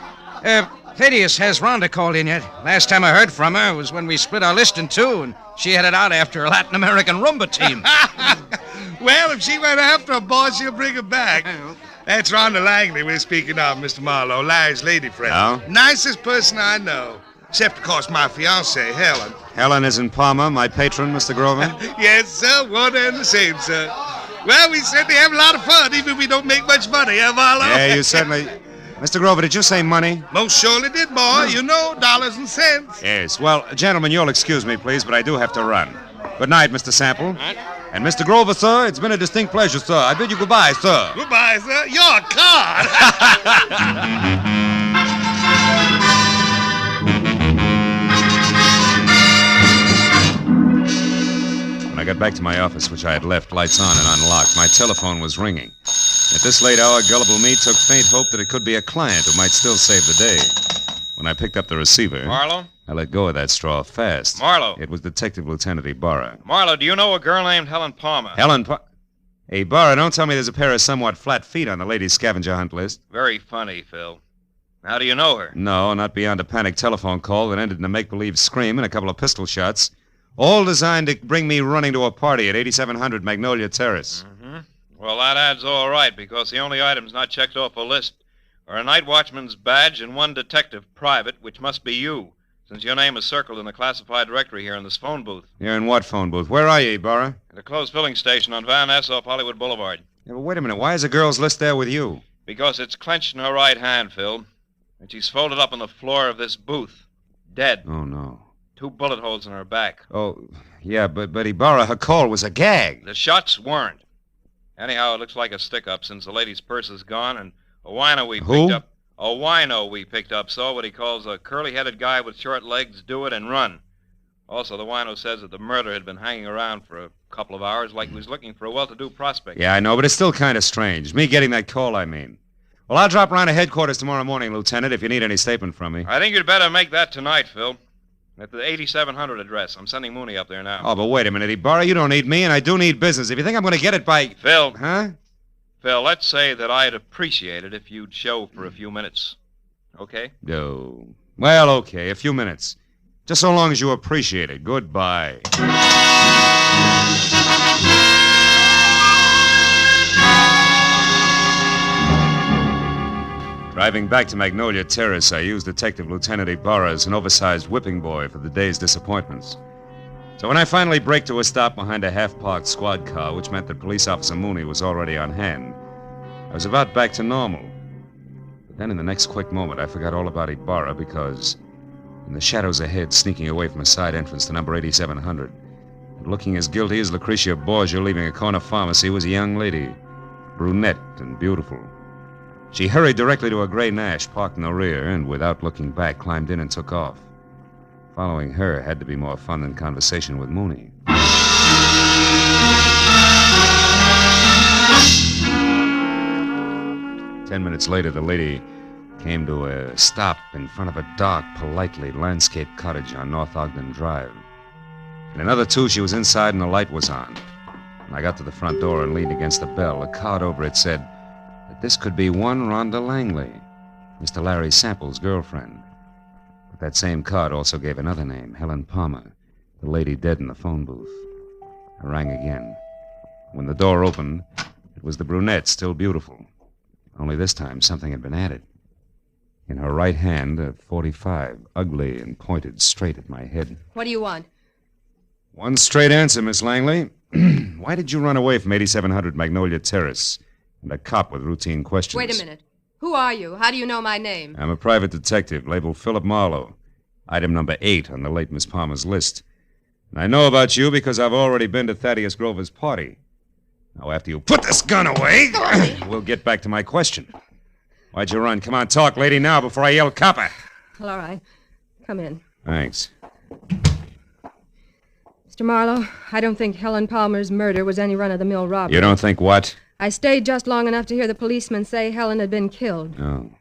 Thaddeus, has Rhonda called in yet? Last time I heard from her was when we split our list in two, and she headed out after a Latin American rumba team.
Well, if she went after a boy, she'll bring her back. That's Rhonda Langley we're speaking of, Mr. Marlowe, Larry's lady friend.
Oh?
Nicest person I know. Except, of course, my fiancée, Helen.
Helen is in Palmer, my patron, Mr. Grover?
Yes, sir, one and the same, sir. Well, we certainly have a lot of fun, even if we don't make much money, huh, Marlowe?
Yeah, you certainly... Mr. Grover, did you say money?
Most surely did, boy. You know, dollars and cents.
Yes. Well, gentlemen, you'll excuse me, please, but I do have to run. Good night, Mr. Sample. And Mr. Grover, sir, it's been a distinct pleasure, sir. I bid you goodbye, sir.
Goodbye, sir. You're a card.
When I got back to my office, which I had left lights on and unlocked, my telephone was ringing. At this late hour, gullible me took faint hope that it could be a client who might still save the day. When I picked up the receiver...
Marlowe?
I let go of that straw fast.
Marlowe.
It was Detective Lieutenant Ibarra.
Marlowe, do you know a girl named Helen Palmer?
Hey, Ibarra, don't tell me there's a pair of somewhat flat feet on the ladies' scavenger hunt list.
Very funny, Phil. How do you know her?
No, not beyond a panic telephone call that ended in a make-believe scream and a couple of pistol shots. All designed to bring me running to a party at 8700 Magnolia Terrace.
Mm-hmm. Well, that adds all right, because the only items not checked off a list are a night watchman's badge and one detective private, which must be you, since your name is circled in the classified directory here in this phone booth.
You're in what phone booth? Where are you, Ibarra?
At a closed filling station on Van Ness off Hollywood Boulevard.
Yeah, but wait a minute. Why is the girl's list there with you?
Because it's clenched in her right hand, Phil, and she's folded up on the floor of this booth. Dead.
Oh, no.
2 bullet holes in her back.
Oh, yeah, but Ibarra, her call was a gag.
The shots weren't. Anyhow, it looks like a stick-up since the lady's purse is gone, and a wino we picked up. A wino we picked up saw what he calls a curly-headed guy with short legs do it and run. Also, the wino says that the murder had been hanging around for a couple of hours like he was looking for a well-to-do prospect.
Yeah, I know, but it's still kind of strange. Me getting that call, I mean. Well, I'll drop around to headquarters tomorrow morning, Lieutenant, if you need any statement from me.
I think you'd better make that tonight, Phil. At the 8700 address. I'm sending Mooney up there now.
Oh, but wait a minute, Ibarra. You don't need me, and I do need business. If you think I'm going to get it by...
Phil.
Huh?
Phil, let's say that I'd appreciate it if you'd show for a few minutes. Okay?
No. Well, okay, a few minutes. Just so long as you appreciate it. Goodbye. Driving back to Magnolia Terrace, I used Detective Lieutenant Ibarra as an oversized whipping boy for the day's disappointments. So when I finally braked to a stop behind a half-parked squad car, which meant that Police Officer Mooney was already on hand, I was about back to normal. But then in the next quick moment, I forgot all about Ibarra because in the shadows ahead, sneaking away from a side entrance to number 8700, and looking as guilty as Lucretia Borgia leaving a corner pharmacy, was a young lady, brunette and beautiful. She hurried directly to a gray Nash parked in the rear and, without looking back, climbed in and took off. Following her had to be more fun than conversation with Mooney. 10 minutes later, the lady came to a stop in front of a dark, politely landscaped cottage on North Ogden Drive. In another 2, she was inside and the light was on. When I got to the front door and leaned against the bell, a card over it said that this could be one Rhonda Langley, Mr. Larry Sample's girlfriend. But that same card also gave another name, Helen Palmer, the lady dead in the phone booth. I rang again. When the door opened, it was the brunette, still beautiful. Only this time, something had been added. In her right hand, a .45, ugly and pointed straight at my head.
What do you want?
One straight answer, Miss Langley. Why did you run away from 8700 Magnolia Terrace and a cop with routine questions?
Wait a minute. Who are you? How do you know my name?
I'm a private detective labeled Philip Marlowe, item number 8 on the late Miss Palmer's list. And I know about you because I've already been to Thaddeus Grover's party. Now, after you put this gun away, we'll get back to my question. Why'd you run? Come on, talk, lady, now before I yell copper.
Well, all right. Come in.
Thanks.
Mr. Marlowe, I don't think Helen Palmer's murder was any run-of-the-mill robbery.
You don't think what?
I stayed just long enough to hear the policeman say Helen had been killed.
Oh.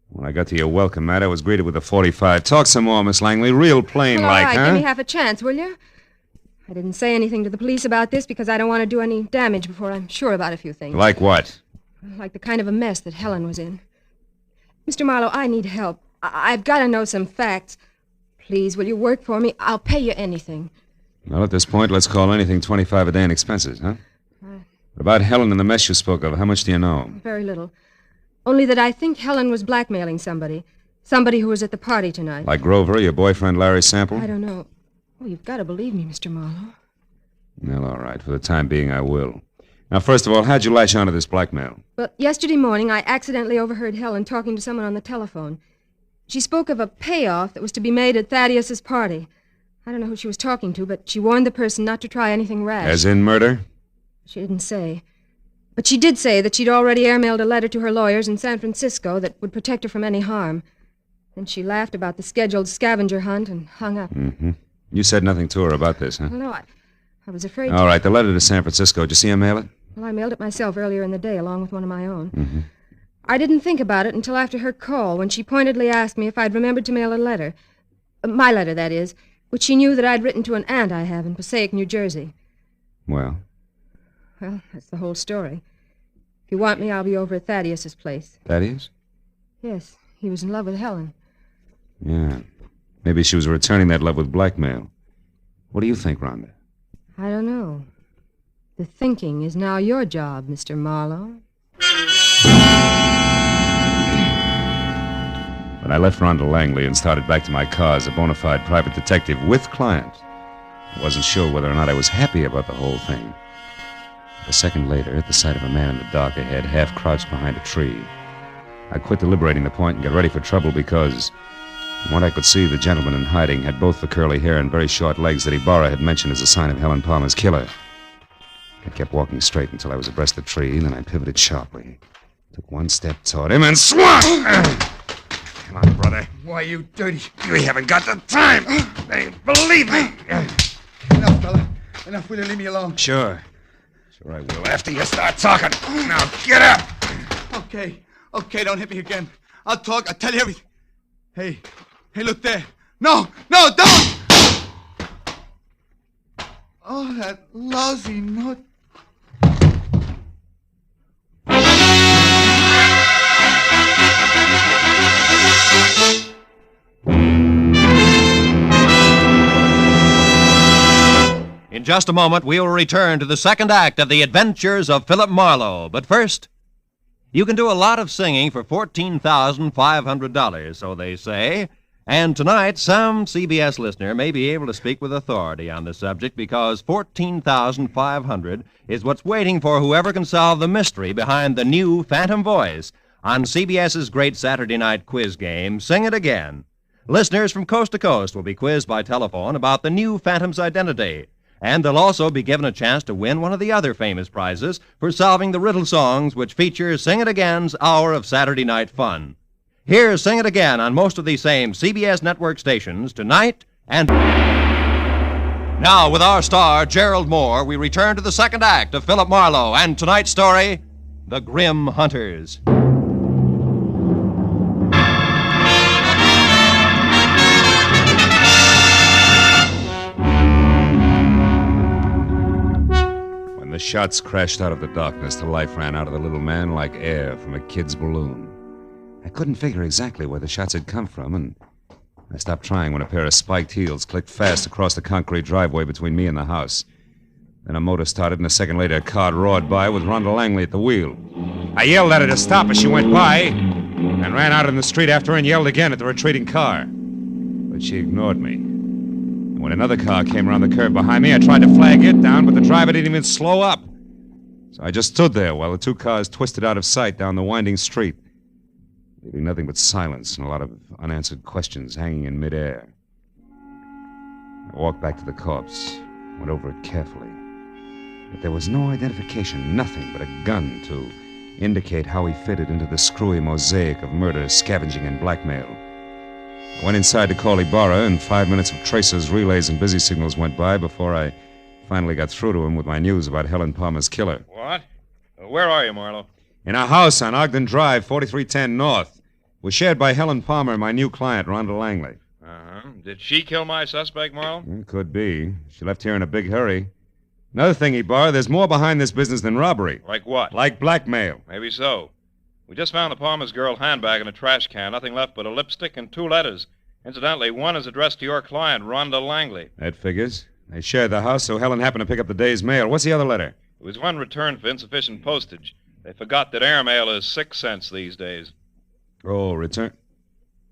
When I got to your welcome mat, I was greeted with a .45. Talk some more, Miss Langley. Real plain
Well,
like,
all right,
huh?
give me half a chance, will you? I didn't say anything to the police about this because I don't want to do any damage before I'm sure about a few things.
Like what?
Like the kind of a mess that Helen was in. Mr. Marlowe, I need help. I've got to know some facts. Please, will you work for me? I'll pay you anything.
Well, at this point, let's call anything 25 a day in expenses, huh? What about Helen and the mess you spoke of? How much do you know?
Very little. Only that I think Helen was blackmailing somebody. Somebody who was at the party tonight.
Like Grover, your boyfriend Larry Sample?
I don't know. Oh, you've got to believe me, Mr. Marlowe.
Well, all right. For the time being, I will. Now, first of all, how'd you latch onto this blackmail?
Well, yesterday morning, I accidentally overheard Helen talking to someone on the telephone. She spoke of a payoff that was to be made at Thaddeus's party. I don't know who she was talking to, but she warned the person not to try anything rash.
As in murder?
She didn't say. But she did say that she'd already airmailed a letter to her lawyers in San Francisco that would protect her from any harm. Then she laughed about the scheduled scavenger hunt and hung up.
Mm-hmm. You said nothing to her about this, huh?
Well, no, I was afraid
All right, the letter to San Francisco. Did you see her mail it?
Well, I mailed it myself earlier in the day, along with one of my own.
Mm-hmm.
I didn't think about it until after her call, when she pointedly asked me if I'd remembered to mail a letter. My letter, that is, which she knew that I'd written to an aunt I have in Passaic, New Jersey.
Well?
Well, that's the whole story. If you want me, I'll be over at Thaddeus's place.
Thaddeus?
Yes, he was in love with Helen.
Yeah. Maybe she was returning that love with blackmail. What do you think, Rhonda?
I don't know. The thinking is now your job, Mr. Marlowe.
When I left Rhonda Langley and started back to my car as a bona fide private detective with client, I wasn't sure whether or not I was happy about the whole thing. A second later, at the sight of a man in the dark ahead, half crouched behind a tree, I quit deliberating the point and got ready for trouble because, from what I could see, the gentleman in hiding had both the curly hair and very short legs that Ibarra had mentioned as a sign of Helen Palmer's killer. I kept walking straight until I was abreast the tree, then I pivoted sharply, took one step toward him, and swung! Come on, brother.
Why, you dirty...
We haven't got the time. They believe me.
Enough, fella. Enough. Will you leave me alone?
Sure. Sure I will, after you start talking. Now, get up.
Okay. Okay, don't hit me again. I'll talk. I'll tell you everything. Hey, look there. No, don't! Oh, that lousy note.
In just a moment, we will return to the second act of the Adventures of Philip Marlowe. But first, you can do a lot of singing for $14,500, so they say. And tonight, some CBS listener may be able to speak with authority on the subject because $14,500 is what's waiting for whoever can solve the mystery behind the new Phantom Voice on CBS's great Saturday night quiz game, Sing It Again. Listeners from coast to coast will be quizzed by telephone about the new Phantom's identity. And they'll also be given a chance to win one of the other famous prizes for solving the riddle songs which feature Sing It Again's hour of Saturday night fun. Here's Sing It Again on most of these same CBS network stations tonight and... Now, with our star, Gerald Moore, we return to the second act of Philip Marlowe and tonight's story, The Grim Hunters.
The shots crashed out of the darkness. The life ran out of the little man like air from a kid's balloon. I couldn't figure exactly where the shots had come from, and I stopped trying when a pair of spiked heels clicked fast across the concrete driveway between me and the house. Then a motor started, and a second later a car roared by with Rhonda Langley at the wheel. I yelled at her to stop as she went by, and ran out in the street after her and yelled again at the retreating car. But she ignored me. When another car came around the curve behind me, I tried to flag it down, but the driver didn't even slow up. So I just stood there while the two cars twisted out of sight down the winding street, leaving nothing but silence and a lot of unanswered questions hanging in midair. I walked back to the corpse, went over it carefully. But there was no identification, nothing but a gun to indicate how he fitted into the screwy mosaic of murder, scavenging, and blackmail. I went inside to call Ibarra, and 5 minutes of tracers, relays, and busy signals went by before I finally got through to him with my news about Helen Palmer's killer.
What? Where are you, Marlowe?
In a house on Ogden Drive, 4310 North. Was shared by Helen Palmer and my new client, Rhonda Langley.
Uh-huh. Did she kill my suspect, Marlowe?
Could be. She left here in a big hurry. Another thing, Ibarra, there's more behind this business than robbery.
Like what?
Like blackmail.
Maybe so. We just found the Palmer's girl handbag in a trash can. Nothing left but a lipstick and 2 letters. Incidentally, one is addressed to your client, Rhonda Langley.
That figures. They shared the house, so Helen happened to pick up the day's mail. What's the other letter?
It was one returned for insufficient postage. They forgot that airmail is 6 cents these days.
Oh, return.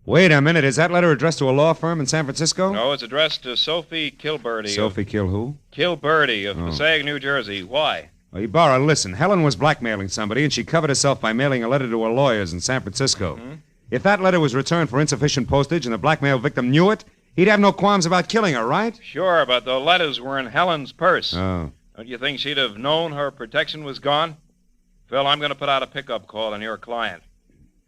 Wait a minute. Is that letter addressed to a law firm in San Francisco?
No, it's addressed to Sophie Kilberty.
Sophie Kill who?
Kilberty of Passaic, New Jersey. Why?
Well, Ibarra, listen. Helen was blackmailing somebody, and she covered herself by mailing a letter to her lawyers in San Francisco.
Mm-hmm.
If that letter was returned for insufficient postage and the blackmail victim knew it, He'd have no qualms about killing her, right?
Sure, but the letters were in Helen's purse.
Oh.
Don't you think she'd have known her protection was gone? Phil, I'm going to put out a pickup call on your client.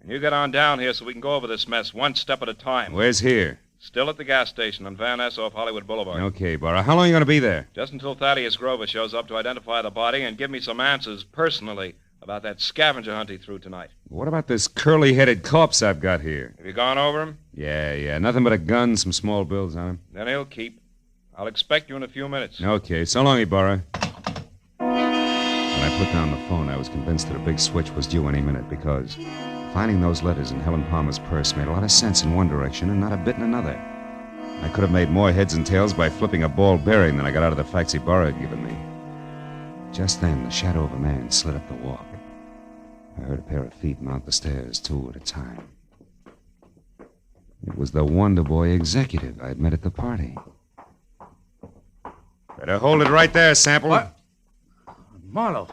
And you get on down here so we can go over this mess one step at a time.
Where's here?
Still at the gas station on Van Ness off Hollywood Boulevard.
Okay, Barra. How long are you going to be there?
Just until Thaddeus Grover shows up to identify the body and give me some answers personally about that scavenger hunt he threw tonight.
What about this curly-headed corpse I've got here?
Have you gone over him?
Yeah. Nothing but a gun, some small bills on him.
Then he'll keep. I'll expect you in a few minutes.
Okay. So long, Ibarra. When I put down the phone, I was convinced that a big switch was due any minute because finding those letters in Helen Palmer's purse made a lot of sense in one direction and not a bit in another. I could have made more heads and tails by flipping a ball bearing than I got out of the facts Ibarra had given me. Just then, the shadow of a man slid up the walk. I heard a pair of feet mount the stairs, 2 at a time. It was the Wonder Boy executive I'd met at the party. Better hold it right there, Sample.
What? Marlowe.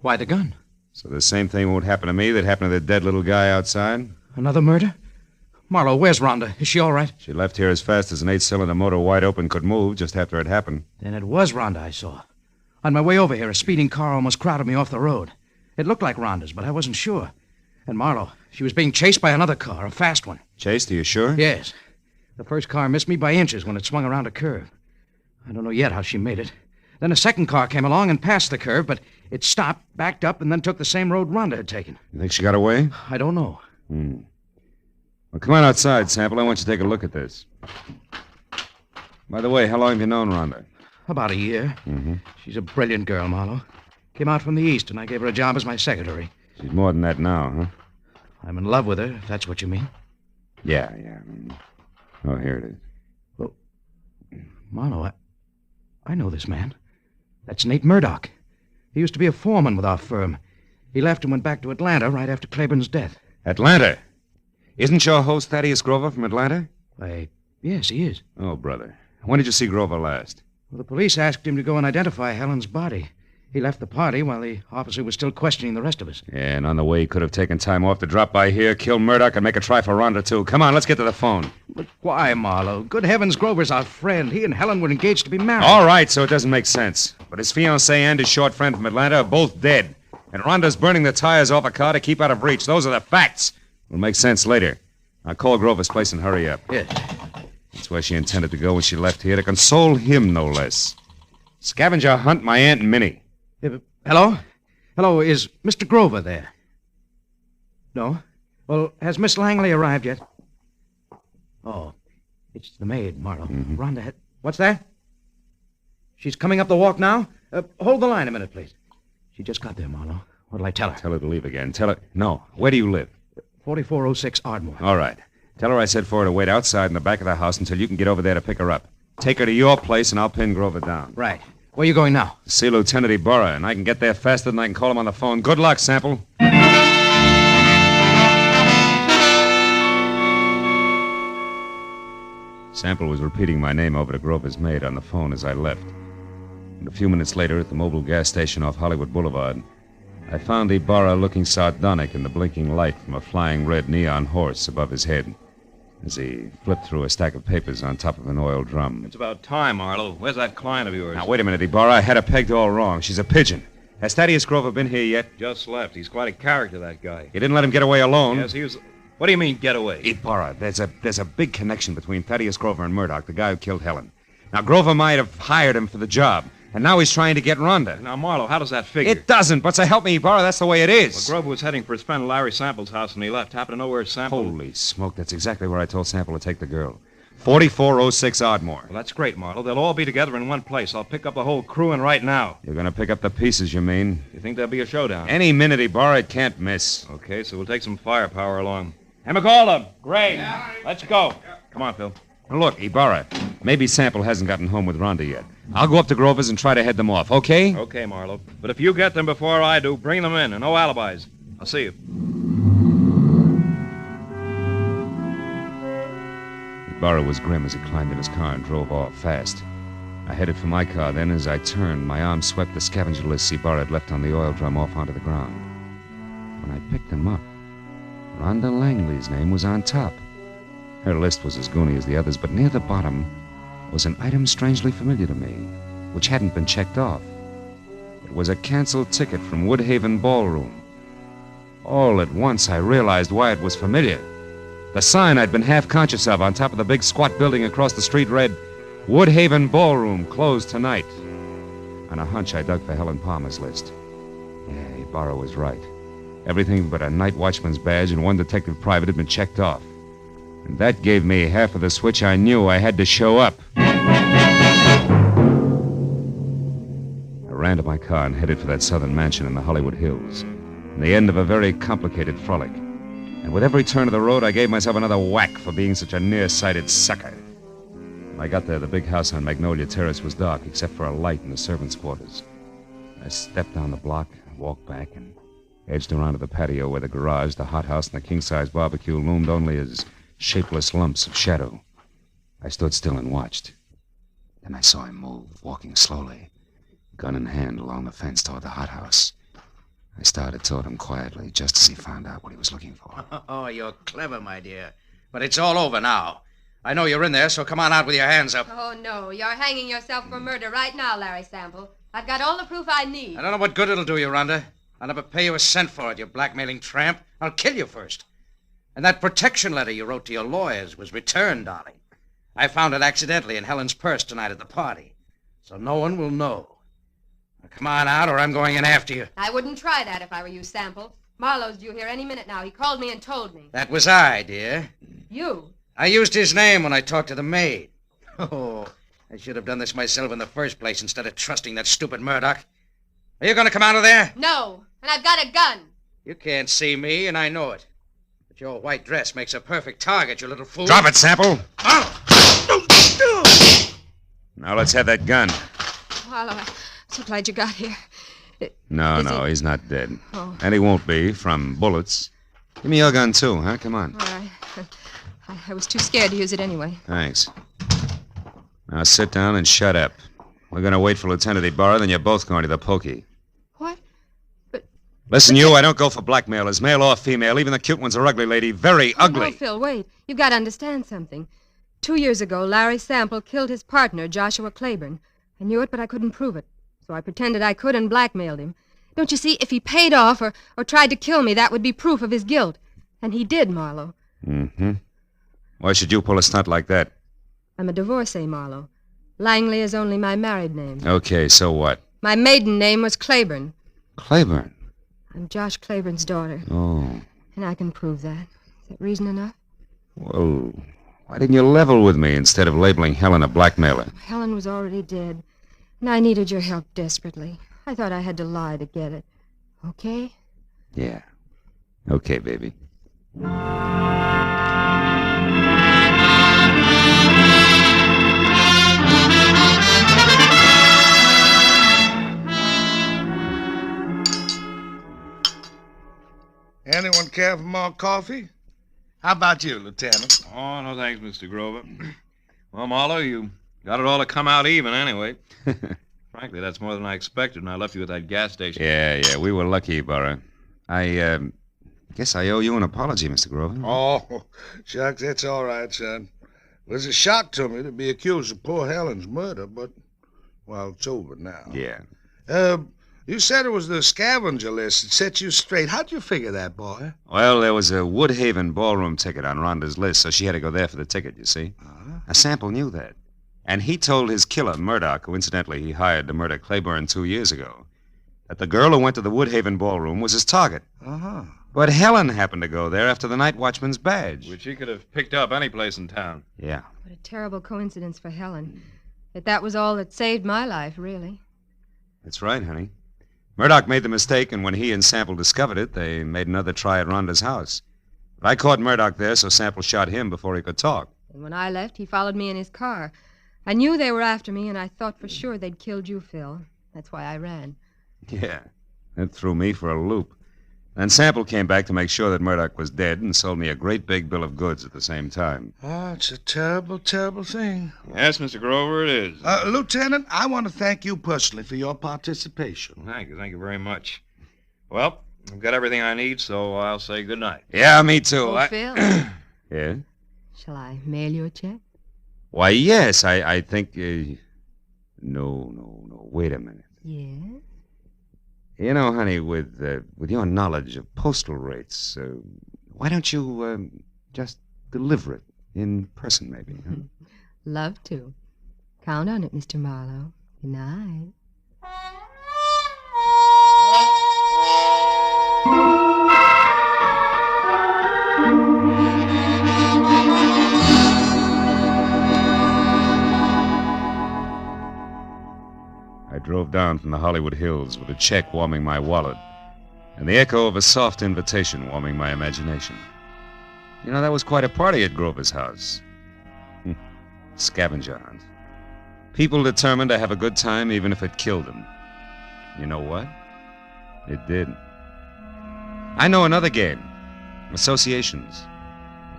Why the gun?
So the same thing won't happen to me that happened to the dead little guy outside?
Another murder? Marlowe, where's Rhonda? Is she all right?
She left here as fast as an 8-cylinder motor wide open could move just after it happened.
Then it was Rhonda I saw. On my way over here, a speeding car almost crowded me off the road. It looked like Rhonda's, but I wasn't sure. And Marlowe, she was being chased by another car, a fast one.
Chased, are you sure?
Yes. The first car missed me by inches when it swung around a curve. I don't know yet how she made it. Then a second car came along and passed the curve, but it stopped, backed up, and then took the same road Rhonda had taken.
You think she got away?
I don't know.
Well, come on outside, Sample. I want you to take a look at this. By the way, how long have you known Rhonda?
About a year.
Mm-hmm.
She's a brilliant girl, Marlowe. Came out from the East, and I gave her a job as my secretary.
She's more than that now, huh?
I'm in love with her, if that's what you mean.
Yeah. Oh, here it is.
Well, Marlowe, I know this man. That's Nate Murdoch. He used to be a foreman with our firm. He left and went back to Atlanta right after Claiborne's death.
Atlanta? Isn't your host Thaddeus Grover from Atlanta?
Why, yes, he is.
Oh, brother. When did you see Grover last?
Well, the police asked him to go and identify Helen's body. He left the party while the officer was still questioning the rest of us.
Yeah, and on the way he could have taken time off to drop by here, kill Murdoch, and make a try for Rhonda, too. Come on, let's get to the phone.
But why, Marlowe? Good heavens, Grover's our friend. He and Helen were engaged to be married.
All right, so it doesn't make sense. But his fiancée and his short friend from Atlanta are both dead. And Rhonda's burning the tires off a car to keep out of reach. Those are the facts. It'll make sense later. I'll call Grover's place and hurry up.
Yes.
That's where she intended to go when she left here, to console him, no less. Scavenger hunt my Aunt Minnie.
Hello? Hello, is Mr. Grover there? No? Well, has Miss Langley arrived yet? Oh, it's the maid, Marlowe.
Mm-hmm.
Rhonda What's that? She's coming up the walk now? Hold the line a minute, please. She just got there, Marlowe. What'll I tell her?
Tell her to leave again. Tell her... No. Where do you live?
4406 Ardmore.
All right. Tell her I said for her to wait outside in the back of the house until you can get over there to pick her up. Take her to your place, and I'll pin Grover down.
Right. Where are you going now?
See Lieutenant Ibarra, and I can get there faster than I can call him on the phone. Good luck, Sample. Sample was repeating my name over to Grover's maid on the phone as I left. And a few minutes later, at the mobile gas station off Hollywood Boulevard, I found Ibarra looking sardonic in the blinking light from a flying red neon horse above his head as he flipped through a stack of papers on top of an oil drum.
It's about time, Marlowe. Where's that client of yours?
Now, wait a minute, Ibarra. I had her pegged all wrong. She's a pigeon. Has Thaddeus Grover been here yet?
Just left. He's quite a character, that guy.
You didn't let him get away alone?
Yes, he was... What do you mean, get away?
Ibarra, there's a big connection between Thaddeus Grover and Murdoch, the guy who killed Helen. Now, Grover might have hired him for the job, and now he's trying to get Rhonda.
Now, Marlowe, how does that figure?
It doesn't, but so help me, Ibarra, that's the way it is.
Well, Grover was heading for his friend Larry Sample's house, and he left. Happened to know where Sample...
Holy smoke, that's exactly where I told Sample to take the girl. 4406 Ardmore.
Well, that's great, Marlowe. They'll all be together in one place. I'll pick up the whole crew, and right now.
You're going to pick up the pieces, you mean?
You think there'll be a showdown?
Any minute, Ibarra, it can't miss.
Okay, so we'll take some firepower along. Hey, McAuliffe, Gray, let's go. Come on, Phil.
Now, look, Ibarra, maybe Sample hasn't gotten home with Rhonda yet. I'll go up to Grover's and try to head them off, okay?
Okay, Marlowe. But if you get them before I do, bring them in, and no alibis. I'll see you.
Ibarra was grim as he climbed in his car and drove off fast. I headed for my car, then as I turned, my arm swept the scavenger list Ibarra had left on the oil drum off onto the ground. When I picked them up, Rhonda Langley's name was on top. Her list was as goony as the others, but near the bottom was an item strangely familiar to me, which hadn't been checked off. It was a canceled ticket from Woodhaven Ballroom. All at once, I realized why it was familiar. The sign I'd been half conscious of on top of the big squat building across the street read, Woodhaven Ballroom, closed tonight. On a hunch, I dug for Helen Palmer's list. Yeah, Ibarra was right. Everything but a night watchman's badge and one detective private had been checked off. And that gave me half of the switch I knew I had to show up. I ran to my car and headed for that southern mansion in the Hollywood Hills, the end of a very complicated frolic. And with every turn of the road, I gave myself another whack for being such a nearsighted sucker. When I got there, the big house on Magnolia Terrace was dark, except for a light in the servants' quarters. I stepped down the block, walked back, and edged around to the patio where the garage, the hothouse, and the king-size barbecue loomed only as shapeless lumps of shadow. I stood still and watched. Then I saw him move, walking slowly, gun in hand along the fence toward the hothouse. I started toward him quietly, just as he found out what he was looking for.
Oh, you're clever, my dear. But it's all over now. I know you're in there, so come on out with your hands up.
Oh, no. You're hanging yourself for murder right now, Larry Sample. I've got all the proof I need.
I don't know what good it'll do you, Rhonda. I'll never pay you a cent for it, you blackmailing tramp. I'll kill you first. And that protection letter you wrote to your lawyers was returned, darling. I found it accidentally in Helen's purse tonight at the party. So no one will know. Now, come on out, or I'm going in after you.
I wouldn't try that if I were you, Sample. Marlowe's due here any minute now. He called me and told me.
That was I, dear.
You?
I used his name when I talked to the maid. Oh, I should have done this myself in the first place instead of trusting that stupid Murdoch. Are you going to come out of there?
No, and I've got a gun.
You can't see me, and I know it. But your white dress makes a perfect target, you little fool.
Drop it, Sample! Now let's have that gun.
Marlowe, I'm so glad you got here.
No, he's not dead.
Oh.
And he won't be, from bullets. Give me your gun, too, huh? Come on.
All right. I was too scared to use it anyway.
Thanks. Now sit down and shut up. We're going to wait for Lieutenant Ibarra, then you're both going to the pokey.
What?
Listen, you, I don't go for blackmailers, male or female. Even the cute ones are ugly, lady. Very ugly.
No, Phil, wait. You've got to understand something. 2 years ago, Larry Sample killed his partner, Joshua Claiborne. I knew it, but I couldn't prove it. So I pretended I could and blackmailed him. Don't you see, if he paid off or tried to kill me, that would be proof of his guilt. And he did, Marlowe.
Mm-hmm. Why should you pull a stunt like that?
I'm a divorcee, Marlowe. Langley is only my married name.
Okay, so what?
My maiden name was Claiborne.
Claiborne?
I'm Josh Claiborne's daughter.
Oh.
And I can prove that. Is that reason enough?
Well, why didn't you level with me instead of labeling Helen a blackmailer?
Helen was already dead, and I needed your help desperately. I thought I had to lie to get it. Okay?
Yeah. Okay, baby.
Anyone care for more coffee? How about you, Lieutenant?
Oh, no thanks, Mr. Grover. Well, Marlowe, you got it all to come out even anyway. Frankly, that's more than I expected, and I left you at that gas station.
Yeah, we were lucky, Ibarra. I guess I owe you an apology, Mr. Grover.
Oh, shucks, that's all right, son. It was a shock to me to be accused of poor Helen's murder, but, well, it's over now.
Yeah.
You said it was the scavenger list that set you straight. How'd you figure that, boy?
Well, there was a Woodhaven ballroom ticket on Rhonda's list, so she had to go there for the ticket, you see. A Sample knew that. And he told his killer, Murdoch, who incidentally he hired to murder Claiborne 2 years ago, that the girl who went to the Woodhaven ballroom was his target.
Uh-huh.
But Helen happened to go there after the night watchman's badge.
Which he could have picked up any place in town.
Yeah.
What a terrible coincidence for Helen. Yet that was all that saved my life, really.
That's right, honey. Murdoch made the mistake, and when he and Sample discovered it, they made another try at Rhonda's house. But I caught Murdoch there, so Sample shot him before he could talk.
And when I left, he followed me in his car. I knew they were after me, and I thought for sure they'd killed you, Phil. That's why I ran.
Yeah, that threw me for a loop. Then Sample came back to make sure that Murdoch was dead and sold me a great big bill of goods at the same time.
Oh, it's a terrible, terrible thing.
Yes, Mr. Grover, it is.
Lieutenant, I want to thank you personally for your participation.
Thank you very much. Well, I've got everything I need, so I'll say good night.
Yeah, me too.
Oh, Phil.
Yeah?
Shall I mail you a check?
Why, yes, I think... No. Wait a minute.
Yes?
You know, honey, with your knowledge of postal rates, why don't you just deliver it in person, maybe? Huh?
Love to. Count on it, Mr. Marlowe. Good night.
I drove down from the Hollywood Hills with a check warming my wallet and the echo of a soft invitation warming my imagination. You know, that was quite a party at Grover's house. Scavenger hunt. People determined to have a good time even if it killed them. You know what? It did. I know another game. Associations.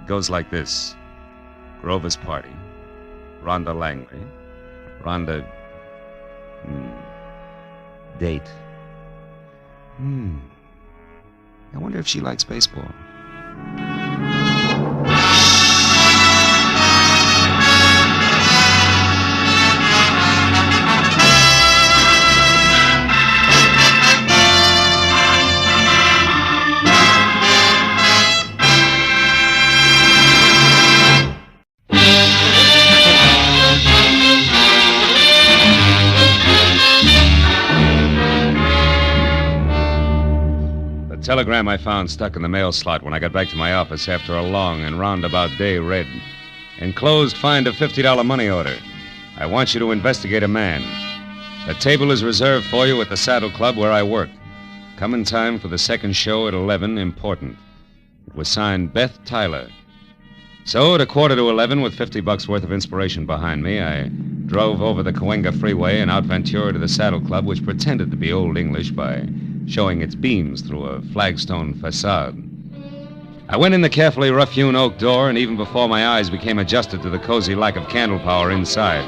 It goes like this. Grover's party. Rhonda Langley. Rhonda... Date. I wonder if she likes baseball. The telegram I found stuck in the mail slot when I got back to my office after a long and roundabout day read. Enclosed, find a $50 money order. I want you to investigate a man. A table is reserved for you at the Saddle Club where I work. Come in time for the second show at 11, important. It was signed Beth Tyler. So at 11:15 with $50 worth of inspiration behind me, I drove over the Cahuenga Freeway and out Ventura to the Saddle Club, which pretended to be Old English by showing its beams through a flagstone facade. I went in the carefully rough-hewn oak door, and even before my eyes became adjusted to the cozy lack of candle power inside,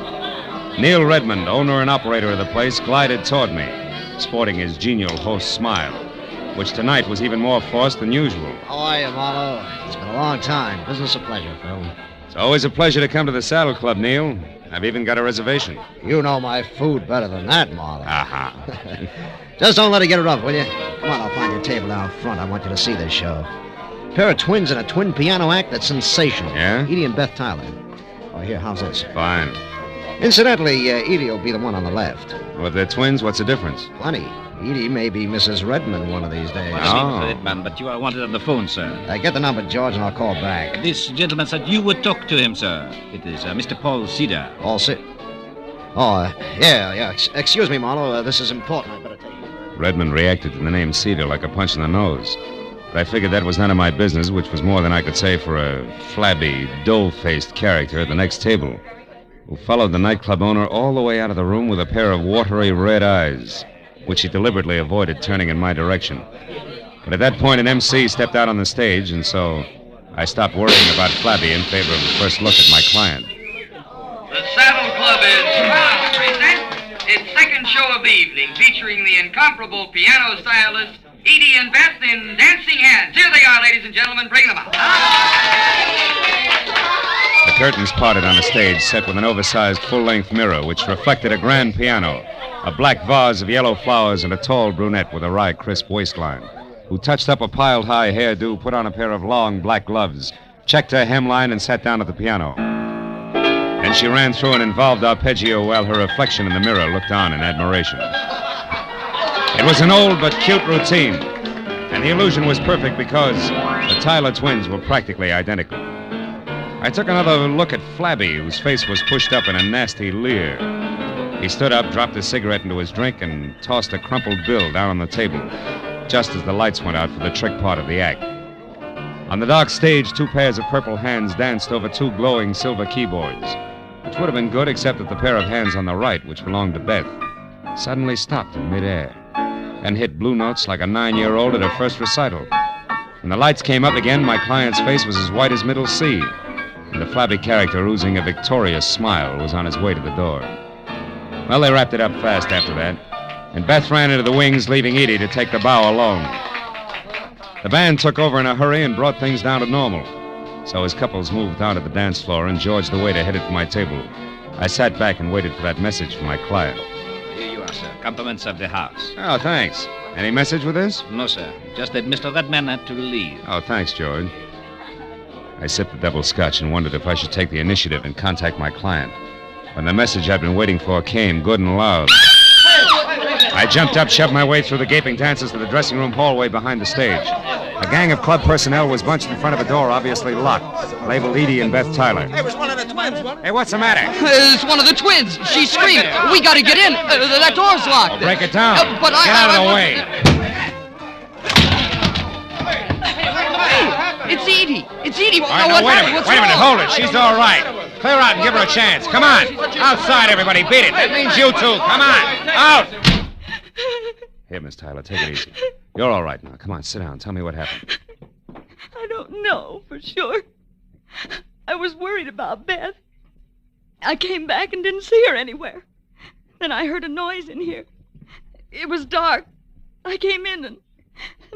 Neil Redmond, owner and operator of the place, glided toward me, sporting his genial host's smile, which tonight was even more forced than usual.
How are you, Marlowe? It's been a long time. Business a pleasure, Phil.
It's always a pleasure to come to the Saddle Club, Neil. I've even got a reservation.
You know my food better than that, Marlowe.
Aha.
Just don't let it get rough, will you? Come on, I'll find your table down front. I want you to see this show. A pair of twins in a twin piano act that's sensational.
Yeah?
Edie and Beth Tyler. Oh, here, how's this?
Fine.
Incidentally, Edie will be the one on the left.
Well, if they're twins, what's the difference?
Plenty. Edie may be Mrs. Redmond one of these days.
Redmond, but you are wanted on the phone, sir.
Get the number, George, and I'll call back.
This gentleman said you would talk to him, sir. It is Mr. Paul Cedar.
Paul Cedar? Oh, yeah. Excuse me, Marlowe. This is important. I better take you.
Redmond reacted to the name Cedar like a punch in the nose. But I figured that was none of my business, which was more than I could say for a flabby, dull-faced character at the next table, who followed the nightclub owner all the way out of the room with a pair of watery red eyes, which he deliberately avoided turning in my direction. But at that point, an MC stepped out on the stage, and so I stopped worrying about Flabby in favor of a first look at my client.
The Saddle Club is proud to present its second show of the evening, featuring the incomparable piano stylists Edie and Beth in Dancing Hands. Here they are, ladies and gentlemen. Bring them out.
The curtains parted on a stage set with an oversized full-length mirror which reflected a grand piano, a black vase of yellow flowers, and a tall brunette with a wry, crisp waistline, who touched up a piled-high hairdo, put on a pair of long black gloves, checked her hemline, and sat down at the piano. Then she ran through an involved arpeggio while her reflection in the mirror looked on in admiration. It was an old but cute routine, and the illusion was perfect because the Tyler twins were practically identical. I took another look at Flabby, whose face was pushed up in a nasty leer. He stood up, dropped a cigarette into his drink, and tossed a crumpled bill down on the table, just as the lights went out for the trick part of the act. On the dark stage, two pairs of purple hands danced over two glowing silver keyboards, which would have been good except that the pair of hands on the right, which belonged to Beth, suddenly stopped in midair and hit blue notes like a 9-year-old at her first recital. When the lights came up again, my client's face was as white as Middle C, and the Flabby character, oozing a victorious smile, was on his way to the door. Well, they wrapped it up fast after that, and Beth ran into the wings, leaving Edie to take the bow alone. The band took over in a hurry and brought things down to normal. So as couples moved out of the dance floor and George the waiter headed for my table, I sat back and waited for that message from my client.
Here you are, sir. Compliments of the house.
Oh, thanks. Any message with this?
No, sir. Just that Mr. Redman had to leave.
Oh, thanks, George. I sipped the double scotch and wondered if I should take the initiative and contact my client. When the message I'd been waiting for came, good and loud, I jumped up, shoved my way through the gaping dancers to the dressing room hallway behind the stage. A gang of club personnel was bunched in front of a door, obviously locked, labeled Edie and Beth Tyler.
Hey, it was one of the twins, wasn't it?
Hey, what's the matter?
It's one of the twins. She screamed. We gotta get in. That door's locked.
Oh, break it down.
But
Get out of the way.
It's Edie. It's Edie.
All right, now, wait a minute. Hold it. She's all right. Clear out and give her a chance. Come on. Outside, everybody. Beat it. That means you two. Come on. Out. Here, Miss Tyler, take it easy. You're all right now. Come on, sit down. Tell me what happened.
I don't know for sure. I was worried about Beth. I came back and didn't see her anywhere. Then I heard a noise in here. It was dark. I came in and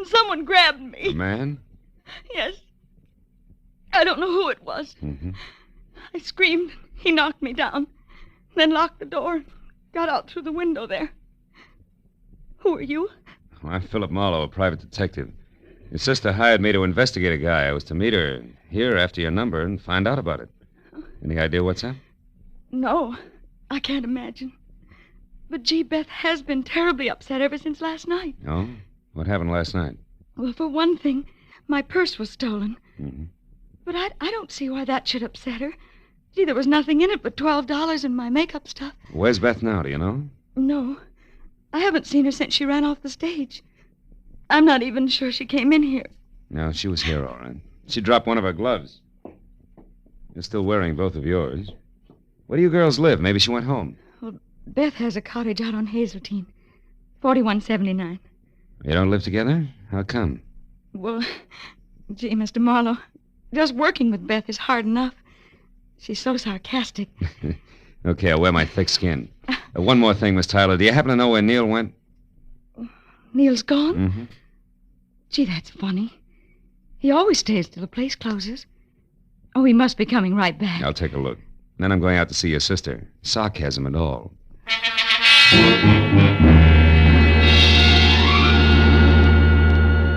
someone grabbed me.
A man?
Yes. I don't know who it was.
Mm-hmm.
I screamed. He knocked me down. Then locked the door and got out through the window there. Who are you?
Well, I'm Philip Marlowe, a private detective. Your sister hired me to investigate a guy. I was to meet her here after your number and find out about it. Any idea what's up?
No, I can't imagine. But gee, Beth has been terribly upset ever since last night.
Oh? What happened last night?
Well, for one thing, my purse was stolen.
Mm-hmm.
But I don't see why that should upset her. Gee, there was nothing in it but $12 and my makeup stuff.
Where's Beth now, do you know?
No, I haven't seen her since she ran off the stage. I'm not even sure she came in here.
No, she was here, all right. She dropped one of her gloves. You're still wearing both of yours. Where do you girls live? Maybe she went home.
Well, Beth has a cottage out on Hazeltine, 4179.
You don't live together? How come?
Well, gee, Mr. Marlowe, just working with Beth is hard enough. She's so sarcastic.
Okay, I'll wear my thick skin. One more thing, Miss Tyler. Do you happen to know where Neil went?
Neil's gone?
Mm-hmm.
Gee, that's funny. He always stays till the place closes. Oh, he must be coming right back.
I'll take a look. Then I'm going out to see your sister. Sarcasm and all.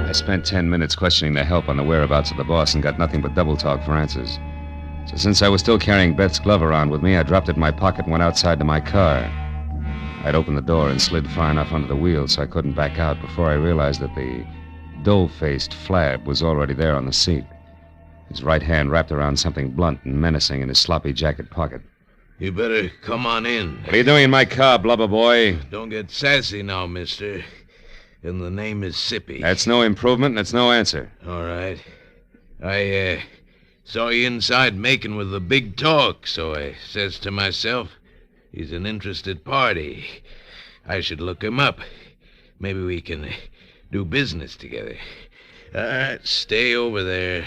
I spent 10 minutes questioning the help on the whereabouts of the boss and got nothing but double talk for answers. So since I was still carrying Beth's glove around with me, I dropped it in my pocket and went outside to my car. I'd opened the door and slid far enough under the wheel so I couldn't back out before I realized that the dough-faced Flab was already there on the seat. His right hand wrapped around something blunt and menacing in his sloppy jacket pocket.
You better come on in.
What are you doing in my car, blubber boy?
Don't get sassy now, mister. And the name is Sippy.
That's no improvement, and it's no answer.
All right. I saw you inside making with the big talk, so I says to myself, he's an interested party. I should look him up. Maybe we can do business together. All right, stay over there.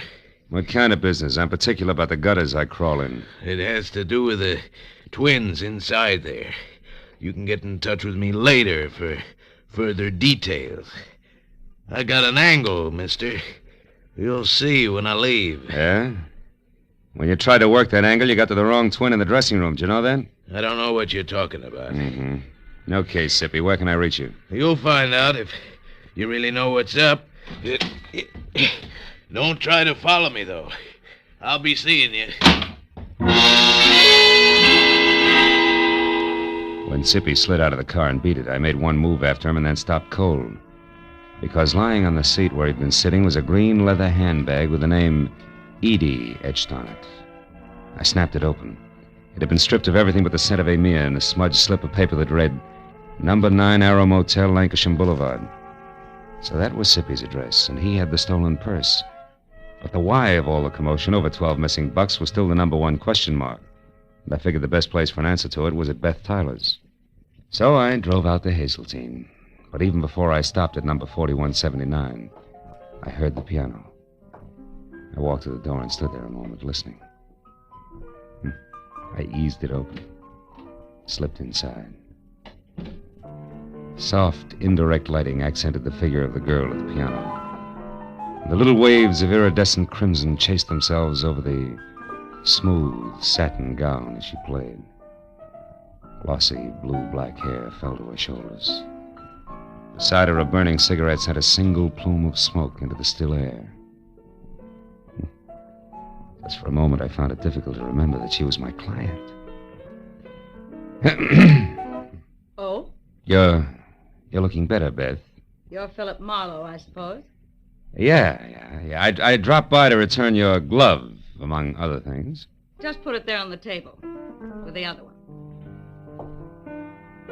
What kind of business? I'm particular about the gutters I crawl in.
It has to do with the twins inside there. You can get in touch with me later for further details. I got an angle, mister. You'll see when I leave.
Yeah? When you tried to work that angle, you got to the wrong twin in the dressing room. Did you know that?
I don't know what you're talking about.
Mm-hmm. Okay, Sippy, where can I reach you?
You'll find out if you really know what's up. Don't try to follow me, though. I'll be seeing you.
When Sippy slid out of the car and beat it, I made one move after him and then stopped cold. Because lying on the seat where he'd been sitting was a green leather handbag with the name Edie etched on it. I snapped it open. It had been stripped of everything but the scent of Amia and a smudged slip of paper that read, Number 9 Arrow Motel, Lancashire Boulevard. So that was Sippy's address, and he had the stolen purse. But the why of all the commotion over 12 missing bucks was still the number one question mark. And I figured the best place for an answer to it was at Beth Tyler's. So I drove out to Hazeltine. But even before I stopped at number 4179, I heard the piano. I walked to the door and stood there a moment listening. I eased it open, slipped inside. Soft, indirect lighting accented the figure of the girl at the piano. The little waves of iridescent crimson chased themselves over the smooth satin gown as she played. Glossy blue-black hair fell to her shoulders. Beside her, a burning cigarette sent a single plume of smoke into the still air. Just for a moment, I found it difficult to remember that she was my client.
Oh?
You're looking better, Beth.
You're Philip Marlowe, I suppose.
Yeah. I dropped by to return your glove, among other things.
Just put it there on the table. With the other one.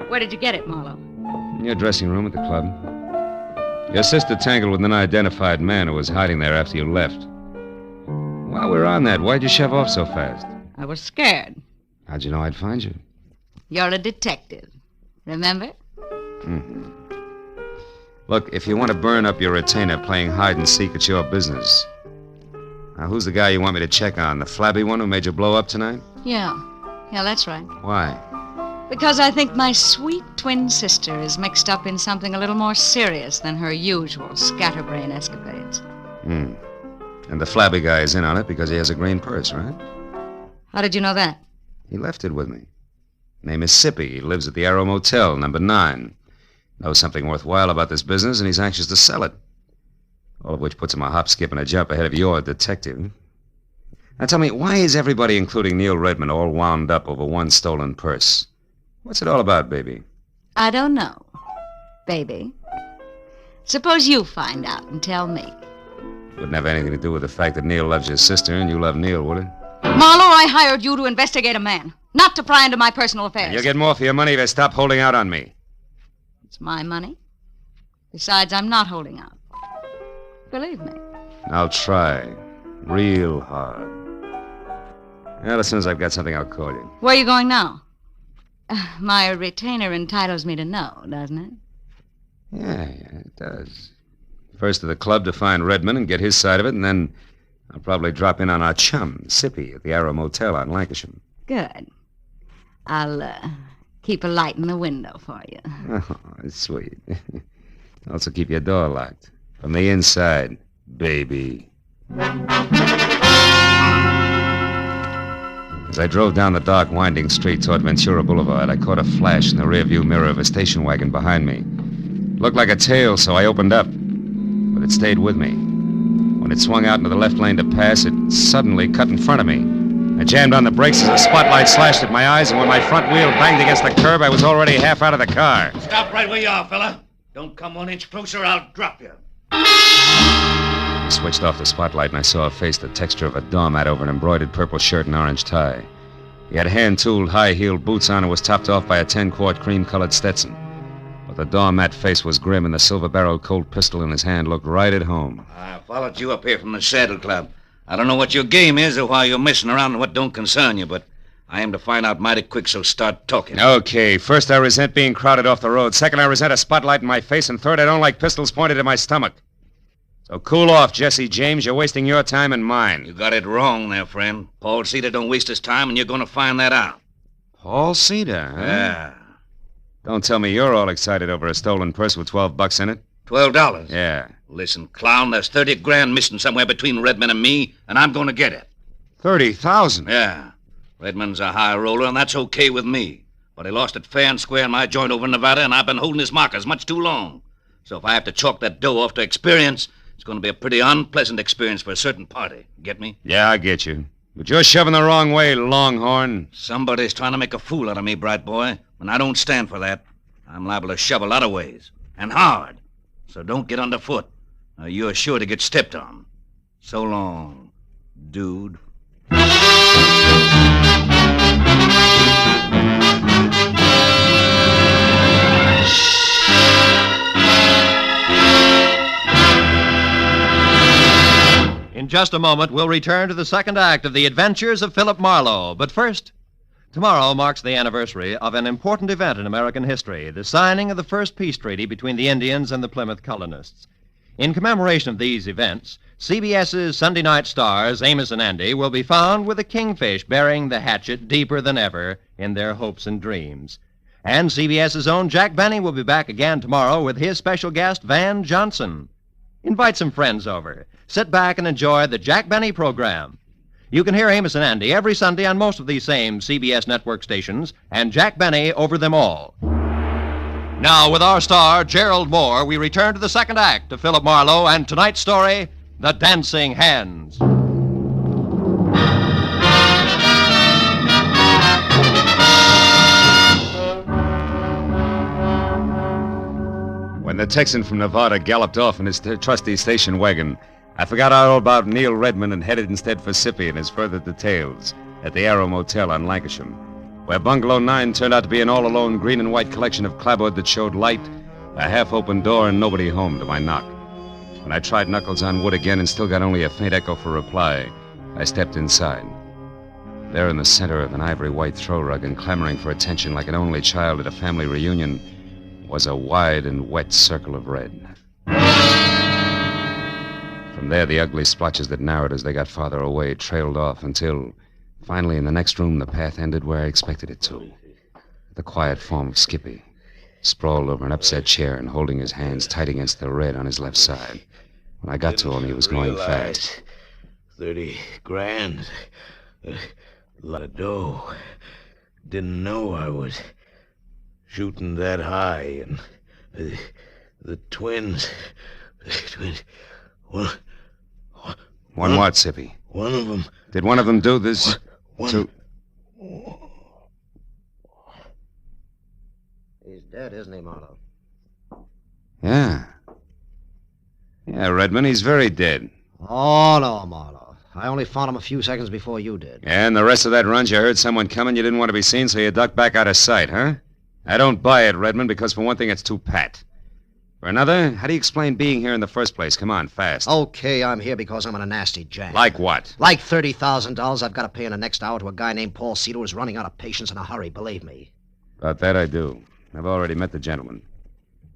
Where did you get it, Marlowe?
In your dressing room at the club. Your sister tangled with an unidentified man who was hiding there after you left. While we're on that, why'd you shove off so fast?
I was scared.
How'd you know I'd find you?
You're a detective. Remember?
Mm-hmm. Look, if you want to burn up your retainer playing hide-and-seek, it's your business. Now, who's the guy you want me to check on? The flabby one who made you blow up tonight?
Yeah, that's right.
Why?
Because I think my sweet twin sister is mixed up in something a little more serious than her usual scatterbrain escapades.
Hmm. And the flabby guy is in on it because he has a green purse, right?
How did you know that?
He left it with me. Name is Sippy. He lives at the Arrow Motel, number 9. Knows something worthwhile about this business, and he's anxious to sell it. All of which puts him a hop, skip, and a jump ahead of your detective. Now tell me, why is everybody, including Neil Redmond, all wound up over one stolen purse? What's it all about, baby?
I don't know, baby. Suppose you find out and tell me.
Wouldn't have anything to do with the fact that Neil loves your sister and you love Neil, would it?
Marlowe, I hired you to investigate a man, not to pry into my personal affairs.
You'll get more for your money if you stop holding out on me.
It's my money. Besides, I'm not holding out. Believe me.
I'll try. Real hard. Well, as soon as I've got something, I'll call you.
Where are you going now? My retainer entitles me to know, doesn't it?
Yeah, it does. First to the club to find Redmond and get his side of it, and then I'll probably drop in on our chum, Sippy, at the Arrow Motel on Lancashire.
Good. I'll keep a light in the window for you.
Oh, sweet. Also keep your door locked. From the inside, baby. As I drove down the dark, winding street toward Ventura Boulevard, I caught a flash in the rearview mirror of a station wagon behind me. It looked like a tail, so I opened up. But it stayed with me. When it swung out into the left lane to pass, it suddenly cut in front of me. I jammed on the brakes as a spotlight slashed at my eyes, and when my front wheel banged against the curb, I was already half out of the car.
Stop right where you are, fella. Don't come 1 inch closer, I'll drop you.
I switched off the spotlight, and I saw a face the texture of a doormat over an embroidered purple shirt and orange tie. He had hand-tooled, high-heeled boots on and was topped off by a 10-quart cream-colored Stetson. But the doormat face was grim, and the silver-barreled Colt pistol in his hand looked right at home.
I followed you up here from the Saddle Club. I don't know what your game is or why you're messing around in what don't concern you, but I aim to find out mighty quick, so start talking.
Okay, first I resent being crowded off the road. Second, I resent a spotlight in my face. And third, I don't like pistols pointed at my stomach. So cool off, Jesse James. You're wasting your time and mine.
You got it wrong there, friend. Paul Cedar don't waste his time, and you're going to find that out.
Paul Cedar, huh?
Yeah.
Don't tell me you're all excited over a stolen purse with $12 in it.
$12?
Yeah.
Listen, clown, there's 30 grand missing somewhere between Redmond and me, and I'm going to get it.
30,000?
Yeah. Redmond's a high roller, and that's okay with me. But he lost it fair and square in my joint over in Nevada, and I've been holding his markers much too long. So if I have to chalk that dough off to experience, it's going to be a pretty unpleasant experience for a certain party. Get me?
Yeah, I get you. But you're shoving the wrong way, Longhorn.
Somebody's trying to make a fool out of me, bright boy, and I don't stand for that. I'm liable to shove a lot of ways, and hard. So don't get underfoot. Or you're sure to get stepped on. So long, dude.
In just a moment, we'll return to the second act of The Adventures of Philip Marlowe. But first, tomorrow marks the anniversary of an important event in American history, the signing of the first peace treaty between the Indians and the Plymouth colonists. In commemoration of these events, CBS's Sunday night stars, Amos and Andy, will be found with a kingfish burying the hatchet deeper than ever in their hopes and dreams. And CBS's own Jack Benny will be back again tomorrow with his special guest, Van Johnson. Invite some friends over. Sit back and enjoy the Jack Benny program. You can hear Amos and Andy every Sunday on most of these same CBS network stations, and Jack Benny over them all. Now, with our star, Gerald Moore, we return to the second act of Philip Marlowe and tonight's story, The Dancing Hands.
When the Texan from Nevada galloped off in his trusty station wagon, I forgot all about Neil Redmond and headed instead for Sippy and his further details at the Arrow Motel on Lancashire, where Bungalow 9 turned out to be an all-alone green and white collection of clapboard that showed light, a half-open door, and nobody home to my knock. When I tried knuckles on wood again and still got only a faint echo for reply, I stepped inside. There in the center of an ivory-white throw rug and clamoring for attention like an only child at a family reunion was a wide and wet circle of red. From there, the ugly splotches that narrowed as they got farther away trailed off until, finally, in the next room, the path ended where I expected it to. The quiet form of Skippy, sprawled over an upset chair and holding his hands tight against the red on his left side. When I got to him, he was going fast.
30 grand. A lot of dough. Didn't know I was shooting that high. And the twins...
One what, Sippy?
One of them...
Did one of them do this to...
He's dead, isn't he, Marlowe?
Yeah. Yeah, Redmond, he's very dead.
Oh, no, Marlowe. I only found him a few seconds before you did.
Yeah, and the rest of that run, you heard someone coming, you didn't want to be seen, so you ducked back out of sight, huh? I don't buy it, Redmond, because for one thing, it's too pat. For another, how do you explain being here in the first place? Come on, fast.
Okay, I'm here because I'm in a nasty jam.
Like what?
Like $30,000 I've got to pay in the next hour to a guy named Paul Cedar who's running out of patience in a hurry, believe me.
About that I do. I've already met the gentleman.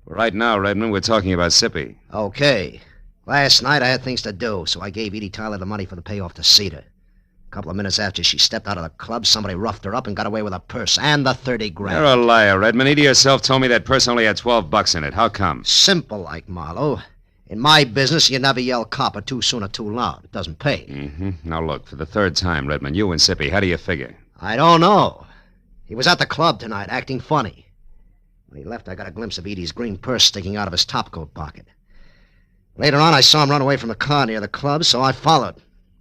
But right now, Redmond, we're talking about Sippy.
Okay. Last night I had things to do, so I gave Edie Tyler the money for the payoff to Cedar. A couple of minutes after she stepped out of the club, somebody roughed her up and got away with her purse and the 30 grand.
You're a liar, Redmond. Edie herself told me that purse only had $12 in it. How come?
Simple like, Marlowe. In my business, you never yell copper too soon or too loud. It doesn't pay.
Mm-hmm. Now look, for the third time, Redmond, you and Sippy, how do you figure?
I don't know. He was at the club tonight, acting funny. When he left, I got a glimpse of Edie's green purse sticking out of his topcoat pocket. Later on, I saw him run away from a car near the club, so I followed.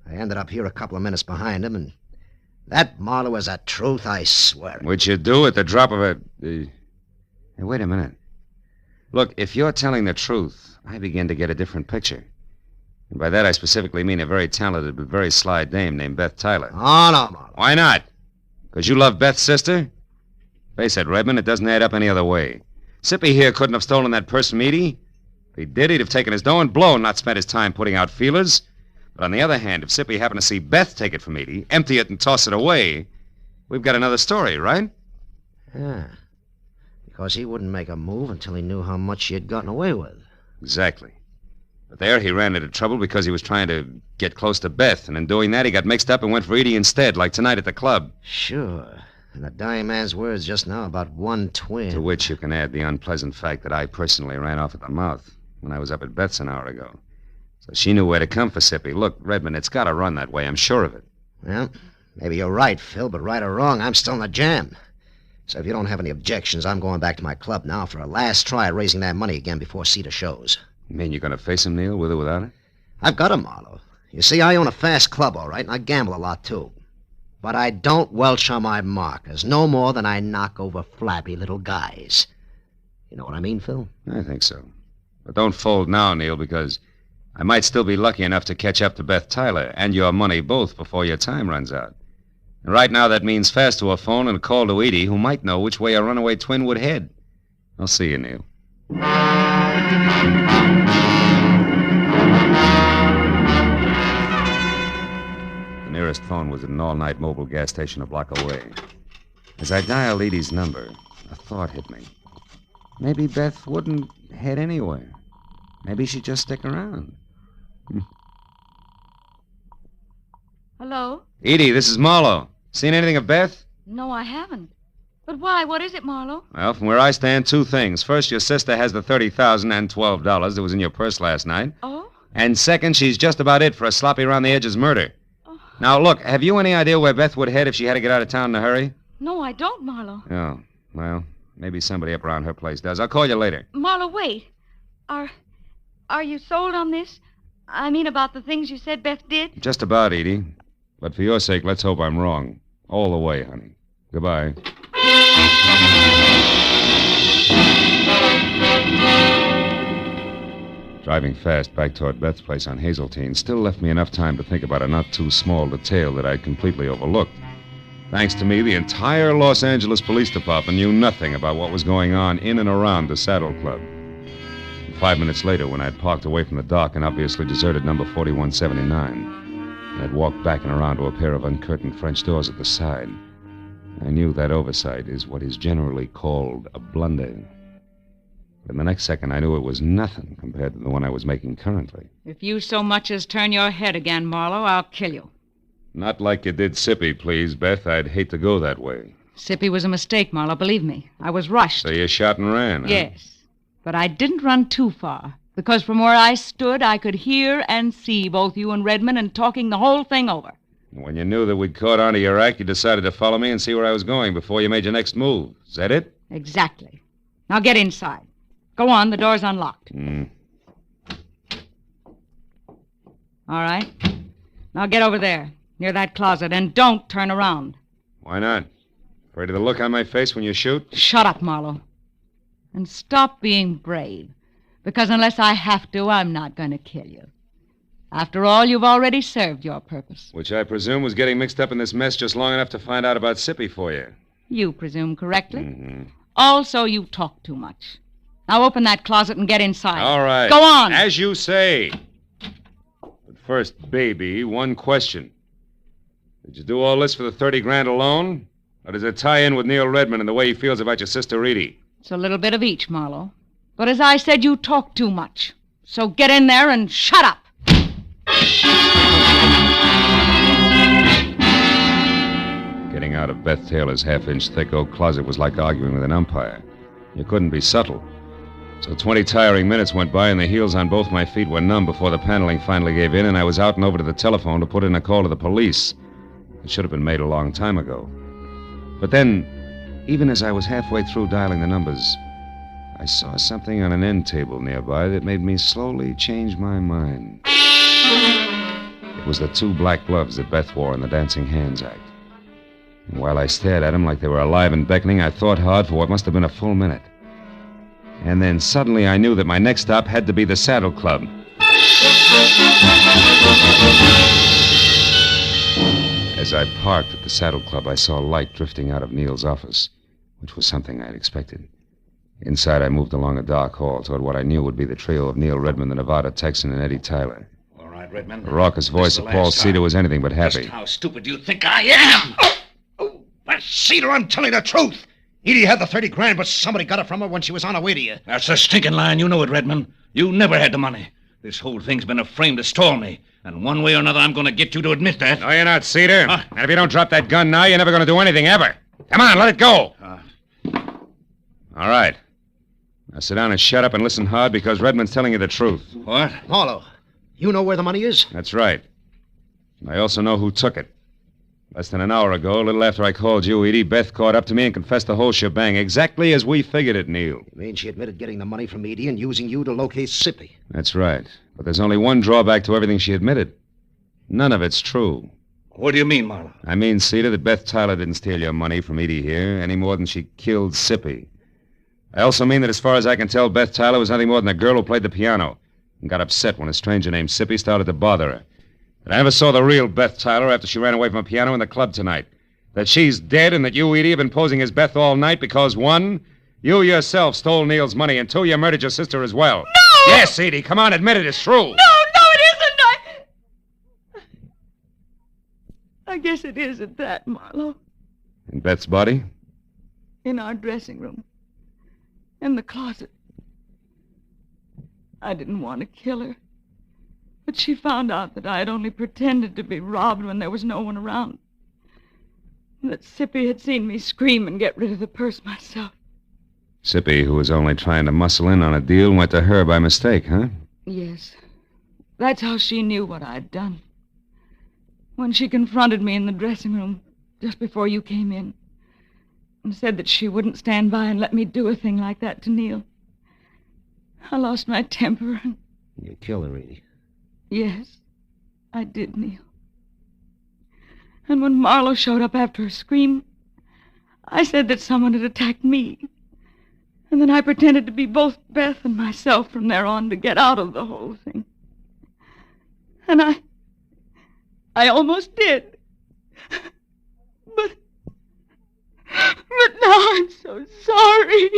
I ended up here a couple of minutes behind him, and that, Marlowe, is the truth, I swear.
Which you do at the drop of a... Hey, wait a minute. Look, if you're telling the truth, I begin to get a different picture. And by that, I specifically mean a very talented but very sly dame named Beth Tyler.
Oh, no, Marlowe.
Why not? Because you love Beth's sister? Face it, Redmond, it doesn't add up any other way. Sippy here couldn't have stolen that purse from Edie. If he did, he'd have taken his dough and blown, not spent his time putting out feelers. But on the other hand, if Sippy happened to see Beth take it from Edie, empty it and toss it away, we've got another story, right?
Yeah. Because he wouldn't make a move until he knew how much she had gotten away with.
Exactly. But there he ran into trouble because he was trying to get close to Beth, and in doing that, he got mixed up and went for Edie instead, like tonight at the club.
Sure. And a dying man's words just now about one twin.
To which you can add the unpleasant fact that I personally ran off at the mouth when I was up at Beth's an hour ago. So she knew where to come for Sippy. Look, Redmond, it's got to run that way. I'm sure of it.
Well, maybe you're right, Phil, but right or wrong, I'm still in the jam. So if you don't have any objections, I'm going back to my club now for a last try at raising that money again before Cedar shows.
You mean you're going to face him, Neil, with or without it?
I've got him, Marlowe. You see, I own a fast club, all right, and I gamble a lot, too. But I don't welch on my markers, no more than I knock over flabby little guys. You know what I mean, Phil?
I think so. But don't fold now, Neil, because I might still be lucky enough to catch up to Beth Tyler and your money both before your time runs out. And right now that means fast to a phone and a call to Edie, who might know which way a runaway twin would head. I'll see you, Neil. The nearest phone was at an all-night mobile gas station a block away. As I dialed Edie's number, a thought hit me. Maybe Beth wouldn't head anywhere. Maybe she'd just stick around.
Hello?
Edie, this is Marlowe. Seen anything of Beth?
No, I haven't. But why? What is it, Marlowe?
Well, from where I stand, two things. First, your sister has the $30,000 and $12 that was in your purse last night.
Oh?
And second, she's just about it for a sloppy-around-the-edges murder. Oh. Now, look, have you any idea where Beth would head if she had to get out of town in a hurry?
No, I don't, Marlowe.
Oh, well, maybe somebody up around her place does. I'll call you later.
Marlowe, wait. Are you sold on this? I mean, about the things you said Beth did?
Just about, Edie. But for your sake, let's hope I'm wrong. All the way, honey. Goodbye. Driving fast back toward Beth's place on Hazeltine still left me enough time to think about a not-too-small detail that I'd completely overlooked. Thanks to me, the entire Los Angeles Police Department knew nothing about what was going on in and around the Saddle Club. 5 minutes later, when I'd parked away from the dock and obviously deserted number 4179, and I'd walked back and around to a pair of uncurtained French doors at the side, I knew that oversight is what is generally called a blunder. But in the next second, I knew it was nothing compared to the one I was making currently.
If you so much as turn your head again, Marlowe, I'll kill you.
Not like you did Sippy, please, Beth. I'd hate to go that way.
Sippy was a mistake, Marlowe, believe me. I was rushed.
So you shot and ran, huh?
Yes. But I didn't run too far, because from where I stood, I could hear and see both you and Redmond and talking the whole thing over.
When you knew that we'd caught on to your act, you decided to follow me and see where I was going before you made your next move. Is that it?
Exactly. Now get inside. Go on, the door's unlocked. All right. Now get over there, near that closet, and don't turn around.
Why not? Afraid of the look on my face when you shoot?
Shut up, Marlowe. And stop being brave, because unless I have to, I'm not going to kill you. After all, you've already served your purpose.
Which I presume was getting mixed up in this mess just long enough to find out about Sippy for you.
You presume correctly. Also, you talk too much. Now open that closet and get inside.
All right.
Go on.
As you say. But first, baby, one question. Did you do all this for the 30 grand alone? Or does it tie in with Neil Redmond and the way he feels about your sister Edie?
It's a little bit of each, Marlowe. But as I said, you talk too much. So get in there and shut up.
Getting out of Beth Taylor's half-inch thick oak closet was like arguing with an umpire. You couldn't be subtle. So 20 tiring minutes went by and the heels on both my feet were numb before the paneling finally gave in and I was out and over to the telephone to put in a call to the police. It should have been made a long time ago. But then, even as I was halfway through dialing the numbers, I saw something on an end table nearby that made me slowly change my mind. It was the 2 black gloves that Beth wore in the Dancing Hands act. And while I stared at them like they were alive and beckoning, I thought hard for what must have been a full minute. And then suddenly I knew that my next stop had to be the Saddle Club. As I parked at the Saddle Club, I saw light drifting out of Neil's office, which was something I'd expected. Inside, I moved along a dark hall toward what I knew would be the trio of Neil Redmond, the Nevada Texan, and Eddie Tyler.
All right, Redmond.
The raucous voice of Paul Cedar was anything but happy.
Just how stupid do you think I am?
But Cedar, I'm telling the truth. Edie had the 30 grand, but somebody got it from her when she was on her way to you.
That's a stinking lie, you know it, Redmond. You never had the money. This whole thing's been a frame to stall me. And one way or another, I'm going to get you to admit that.
No, you're not, Cedar. And if you don't drop that gun now, you're never going to do anything, ever. Come on, let it go. All right. Now sit down and shut up and listen hard, because Redmond's telling you the truth.
What?
Marlowe, you know where the money is?
That's right. I also know who took it. Less than an hour ago, a little after I called you, Edie, Beth caught up to me and confessed the whole shebang, exactly as we figured it, Neil.
You mean she admitted getting the money from Edie and using you to locate Sippy?
That's right. But there's only one drawback to everything she admitted. None of it's true.
What do you mean, Marlowe?
I mean, Cedar, that Beth Tyler didn't steal your money from Edie here any more than she killed Sippy. I also mean that as far as I can tell, Beth Tyler was nothing more than a girl who played the piano and got upset when a stranger named Sippy started to bother her. That I never saw the real Beth Tyler after she ran away from a piano in the club tonight. That she's dead and that you, Edie, have been posing as Beth all night because, 1, you yourself stole Neil's money, and 2, you murdered your sister as well.
No!
Yes, Edie, come on, admit it, it's true.
No, it isn't. I guess it is at that, Marlowe.
And Beth's body?
In our dressing room. In the closet. I didn't want to kill her. But she found out that I had only pretended to be robbed when there was no one around. And that Sippy had seen me scream and get rid of the purse myself.
Sippy, who was only trying to muscle in on a deal, went to her by mistake, huh?
Yes. That's how she knew what I'd done. When she confronted me in the dressing room just before you came in and said that she wouldn't stand by and let me do a thing like that to Neil, I lost my temper.
You killed her, Edie.
Yes, I did, Neil. And when Marlowe showed up after her scream, I said that someone had attacked me. And then I pretended to be both Beth and myself from there on to get out of the whole thing. And I almost did. But now I'm so sorry.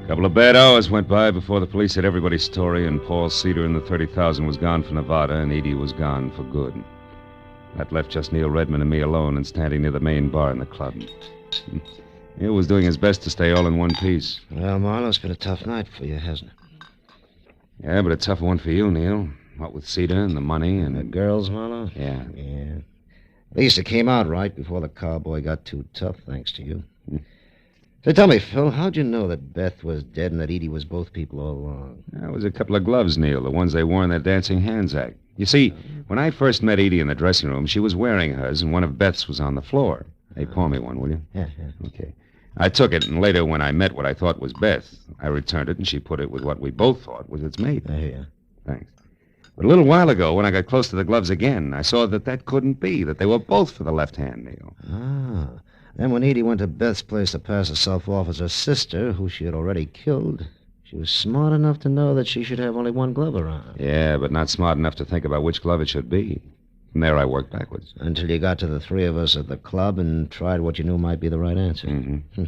A couple of bad hours went by before the police had everybody's story, and Paul Cedar and the 30,000 was gone for Nevada, and Edie was gone for good. That left just Neil Redmond and me alone and standing near the main bar in the club. Neil was doing his best to stay all in one piece.
Well, Marlowe, it's been a tough night for you, hasn't it?
Yeah, but a tough one for you, Neil. What with Cedar and the money and...
The girls, Marlowe?
Yeah.
Yeah. At least it came out right before the cowboy got too tough, thanks to you. So tell me, Phil, how'd you know that Beth was dead and that Edie was both people all along?
That was a couple of gloves, Neil, the ones they wore in their dancing hands act. You see, when I first met Edie in the dressing room, she was wearing hers, and one of Beth's was on the floor. Hey, pour me one, will you?
Yeah.
Okay. I took it, and later when I met what I thought was Beth, I returned it, and she put it with what we both thought was its mate.
I hear you.
Thanks. But a little while ago, when I got close to the gloves again, I saw that couldn't be, that they were both for the left hand, Neil.
Ah. Then when Edie went to Beth's place to pass herself off as her sister, who she had already killed, she was smart enough to know that she should have only one glove around.
Yeah, but not smart enough to think about which glove it should be. From there, I worked backwards.
Until you got to the three of us at the club and tried what you knew might be the right answer.
Mm-hmm.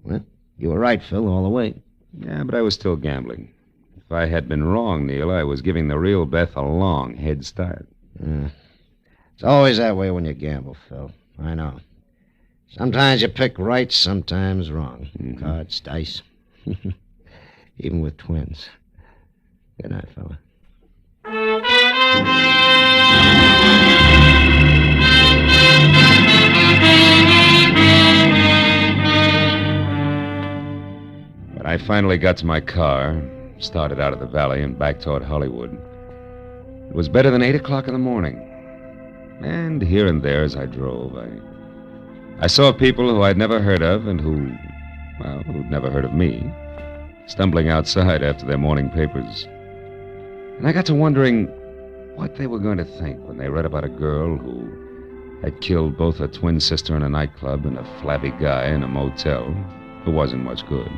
Well, you were right, Phil, all the way.
Yeah, but I was still gambling. If I had been wrong, Neil, I was giving the real Beth a long head start.
It's always that way when you gamble, Phil. I know. Sometimes you pick right, sometimes wrong. Cards, dice. Even with twins. Good night, fella.
When I finally got to my car, started out of the valley and back toward Hollywood, it was better than 8 o'clock in the morning. And here and there as I drove, I saw people who I'd never heard of and who'd never heard of me, stumbling outside after their morning papers. And I got to wondering what they were going to think when they read about a girl who had killed both her twin sister in a nightclub and a flabby guy in a motel who wasn't much good.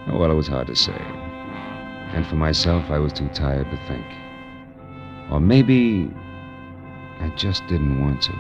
Oh, well, it was hard to say. And for myself, I was too tired to think. Or maybe I just didn't want to.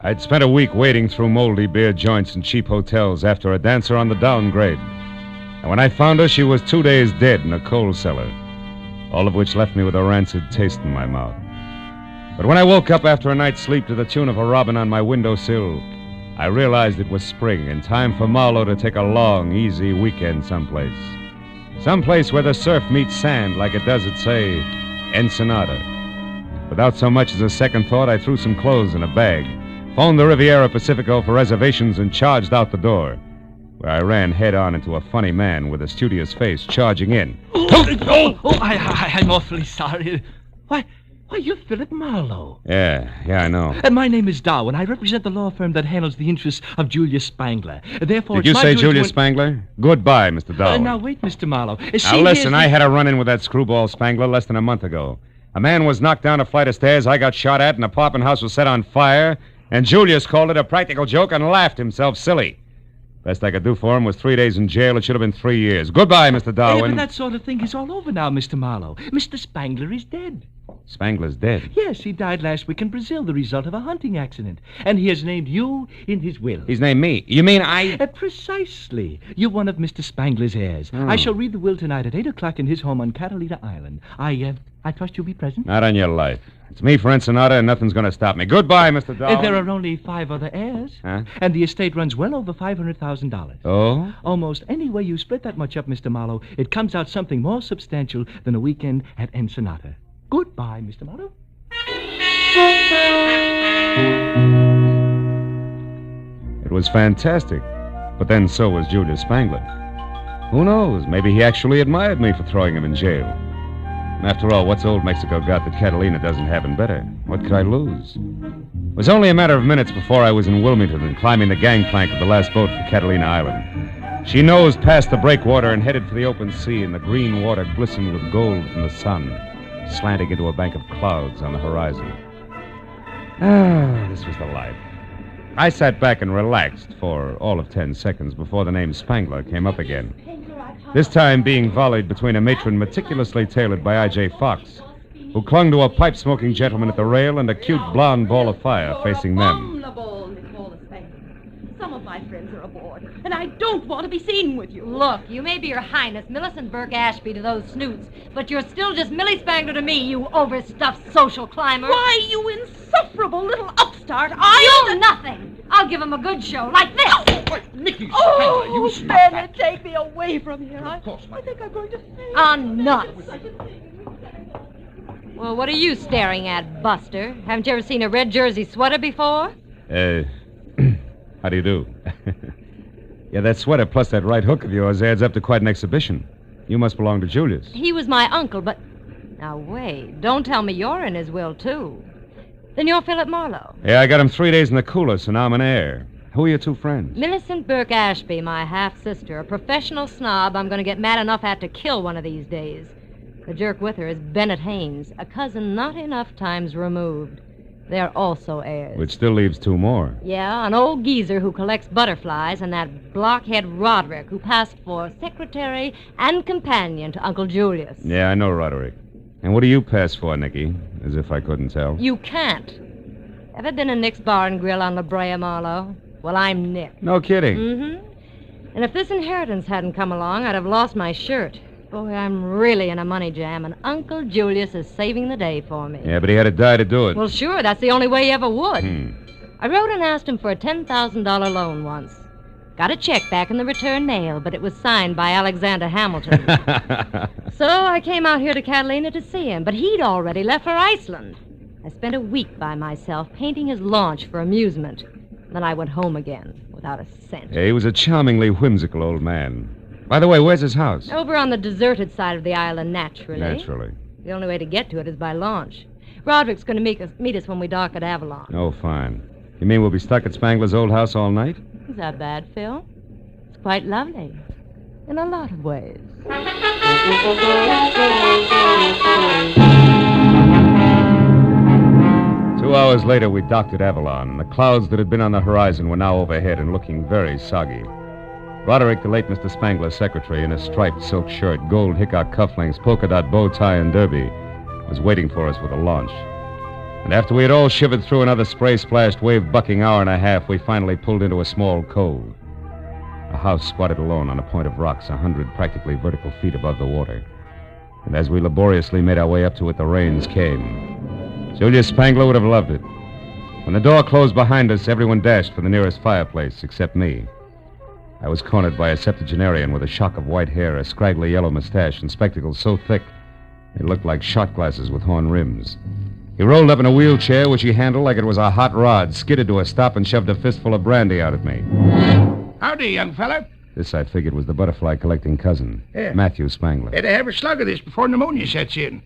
I'd spent a week wading through moldy beer joints and cheap hotels after a dancer on the downgrade. And when I found her, she was 2 days dead in a coal cellar, all of which left me with a rancid taste in my mouth. But when I woke up after a night's sleep to the tune of a robin on my windowsill, I realized it was spring and time for Marlowe to take a long, easy weekend someplace. Someplace where the surf meets sand like it does at, say, Ensenada. Without so much as a second thought, I threw some clothes in a bag, phoned the Riviera Pacifico for reservations, and charged out the door, where I ran head-on into a funny man with a studious face charging in.
I'm awfully sorry. Why, you're Philip Marlowe.
Yeah, I know.
And my name is Dow, and I represent the law firm that handles the interests of Julius Spangler. Therefore,
Did you say Julius Spangler? Goodbye, Mr. Dow.
Now, wait, Mr. Marlowe.
Now, listen, I had a run-in with that screwball Spangler less than a month ago. A man was knocked down a flight of stairs, I got shot at, and the apartment house was set on fire, and Julius called it a practical joke and laughed himself silly. Best I could do for him was 3 days in jail. It should have been 3 years. Goodbye, Mr. Darwin.
But that sort of thing is all over now, Mr. Marlowe. Mr. Spangler is dead.
Spangler's dead.
Yes, he died last week in Brazil, the result of a hunting accident. And he has named you in his will.
He's named me. You mean I...
Precisely. You're one of Mr. Spangler's heirs.
Oh.
I shall read the will tonight at 8 o'clock in his home on Catalina Island. I trust you'll be present?
Not on your life. It's me for Ensenada, and nothing's going to stop me. Goodbye, Mr. Dahl.
There are only 5 other heirs.
Huh?
And the estate runs well over $500,000.
Oh?
Almost any way you split that much up, Mr. Marlowe, it comes out something more substantial than a weekend at Ensenada. Goodbye, Mr. Marlowe.
It was fantastic. But then so was Julius Spangler. Who knows? Maybe he actually admired me for throwing him in jail. After all, what's old Mexico got that Catalina doesn't have in better? What could I lose? It was only a matter of minutes before I was in Wilmington and climbing the gangplank of the last boat for Catalina Island. She nosed past the breakwater and headed for the open sea, and the green water glistened with gold from the sun, slanting into a bank of clouds on the horizon. Ah, this was the life. I sat back and relaxed for all of 10 seconds before the name Spangler came up again. This time being volleyed between a matron meticulously tailored by I.J. Fox, who clung to a pipe-smoking gentleman at the rail, and a cute blonde ball of fire facing them.
Some of my friends are aboard, and I don't want to be seen with you.
Look, you may be Your Highness Millicent Burke Ashby to those snoots, but you're still just Millie Spangler to me, you overstuffed social climber.
Why, you insufferable little upstart,
You're nothing. I'll give him a good show, like this.
Nicky
Oh,
you stop
Ben,
that.
take me away from here. I think I'm going to faint.
On nuts. Well, what are you staring at, Buster? Haven't you ever seen a red jersey sweater before?
How do you do? Yeah, that sweater plus that right hook of yours adds up to quite an exhibition. You must belong to Julius.
He was my uncle, but... Now, wait. Don't tell me you're in his will, too. Then you're Philip Marlowe.
Yeah, I got him 3 days in the cooler, so now I'm an heir. Who are your 2 friends?
Millicent Burke Ashby, my half-sister, a professional snob I'm going to get mad enough at to kill one of these days. The jerk with her is Bennett Haynes, a cousin not enough times removed. They're also heirs.
Which still leaves 2 more.
Yeah, an old geezer who collects butterflies and that blockhead Roderick who passed for secretary and companion to Uncle Julius.
Yeah, I know Roderick. And what do you pass for, Nicky? As if I couldn't tell.
You can't. Ever been to Nick's Bar and Grill on La Brea, Marlowe? Well, I'm Nick.
No kidding.
Mm-hmm. And if this inheritance hadn't come along, I'd have lost my shirt. Boy, I'm really in a money jam, and Uncle Julius is saving the day for me.
Yeah, but he had to die to do it.
Well, sure, that's the only way he ever would. I wrote and asked him for a $10,000 loan once. Got a check back in the return mail, but it was signed by Alexander Hamilton. So I came out here to Catalina to see him, but he'd already left for Iceland. I spent a week by myself painting his launch for amusement. Then I went home again without a cent.
Yeah, he was a charmingly whimsical old man. By the way, where's his house?
Over on the deserted side of the island, naturally.
Naturally.
The only way to get to it is by launch. Roderick's going to meet us when we dock at Avalon.
Oh, fine. You mean we'll be stuck at Spangler's old house all night?
Is that bad, Phil? It's quite lovely. In a lot of ways.
2 hours later, we docked at Avalon. The clouds that had been on the horizon were now overhead and looking very soggy. Roderick, the late Mr. Spangler's secretary, in a striped silk shirt, gold hickok cufflinks, polka dot bow tie, and derby, was waiting for us with a launch. And after we had all shivered through another spray-splashed, wave-bucking hour and a half, we finally pulled into a small cove. A house squatted alone on a point of rocks 100 practically vertical feet above the water. And as we laboriously made our way up to it, the rains came. Julius Spangler would have loved it. When the door closed behind us, everyone dashed for the nearest fireplace, except me. I was cornered by a septuagenarian with a shock of white hair, a scraggly yellow mustache, and spectacles so thick they looked like shot glasses with horn rims. He rolled up in a wheelchair, which he handled like it was a hot rod, skidded to a stop, and shoved a fistful of brandy out at me.
Howdy, young fella.
This, I figured, was the butterfly-collecting cousin,
Yeah.
Matthew Spangler.
Better have a slug of this before pneumonia sets in.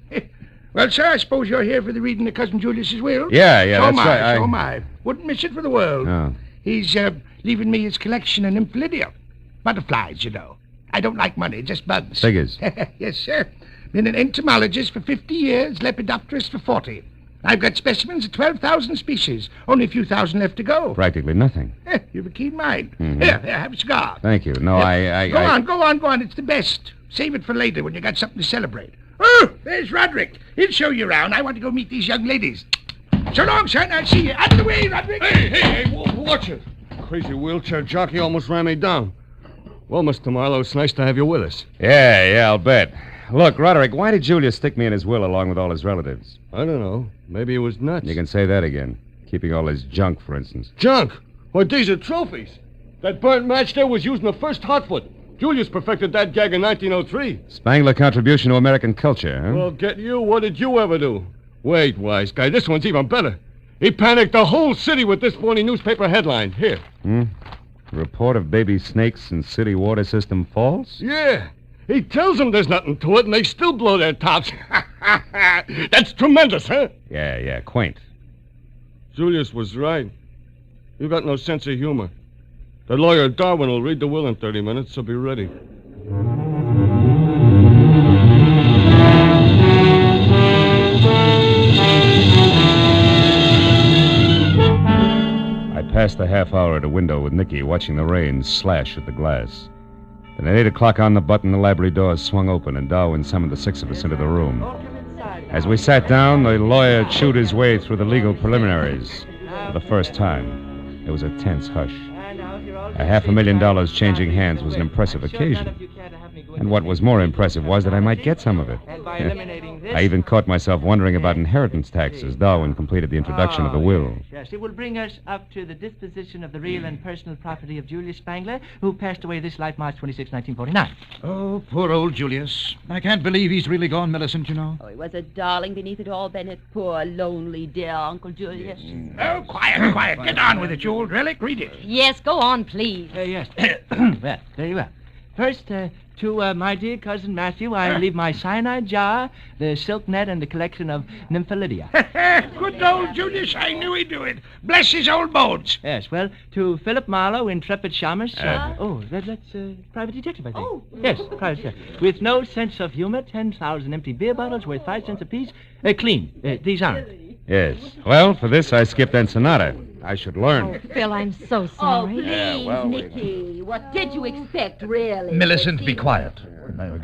Well, sir, I suppose you're here for the reading of Cousin Julius's will?
Yeah,
so
that's
am
right.
So am I. Wouldn't miss it for the world.
Oh.
He's leaving me his collection of nymphidium. Butterflies, you know. I don't like money, just bugs.
Figures.
Yes, sir. Been an entomologist for 50 years, lepidopterist for 40. I've got specimens of 12,000 species. Only a few thousand left to go.
Practically nothing.
You've a keen mind.
Mhm.
Here, have a cigar.
Thank you. No,
Go on. It's the best. Save it for later when you got something to celebrate. Oh, there's Roderick. He'll show you around. I want to go meet these young ladies. So long, son. I'll see you. Out of the way, Roderick.
Hey, watch it. Crazy wheelchair jockey almost ran me down. Well, Mr. Marlowe, it's nice to have you with us.
Yeah, I'll bet. Look, Roderick, why did Julius stick me in his will along with all his relatives?
I don't know. Maybe he was nuts.
You can say that again. Keeping all his junk, for instance.
Junk? Well, these are trophies. That burnt match there was used in the first Hotfoot. Julius perfected that gag in 1903.
Spangler contribution to American culture, huh?
Well, get you. What did you ever do? Wait, wise guy. This one's even better. He panicked the whole city with this phony newspaper headline. Here.
Report of baby snakes in city water system false?
Yeah. He tells them there's nothing to it, and they still blow their tops. That's tremendous, huh?
Yeah, quaint.
Julius was right. You got no sense of humor. The lawyer Darwin will read the will in 30 minutes, so be ready.
I passed the half hour at a window with Nicky, watching the rain slash at the glass. Then at 8 o'clock on the button, the library doors swung open, and Darwin summoned the six of us into the room. As we sat down, the lawyer chewed his way through the legal preliminaries. For the first time, there was a tense hush. $500,000 changing hands was an impressive occasion. And what was more impressive was that I might get some of it. I even caught myself wondering about inheritance tax as Darwin completed the introduction of the will.
Yes, it will bring us up to the disposition of the real and personal property of Julius Spangler, who passed away this life March 26, 1949.
Oh, poor old Julius. I can't believe he's really gone, Millicent, you know.
Oh, he was a darling beneath it all, Bennett. Poor, lonely, dear Uncle Julius.
Oh, quiet. Get on with it, you old relic. Read it.
Yes, go on, please.
Yes. Well, there you are. First, to my dear cousin Matthew, I leave my cyanide jar, the silk net, and the collection of nymphalidia.
Good old Julius. I knew he'd do it. Bless his old bones.
Yes, well, to Philip Marlowe, intrepid shamus. That's private detective, I think. Oh. Yes, private detective. With no sense of humor, 10,000 empty beer bottles worth 5 cents apiece. Clean. These aren't.
Yes. Well, for this, I skipped Ensenada. I should learn.
Oh, Phil, I'm so sorry.
Oh, please, Nicky. What did you expect, really?
Millicent, be quiet.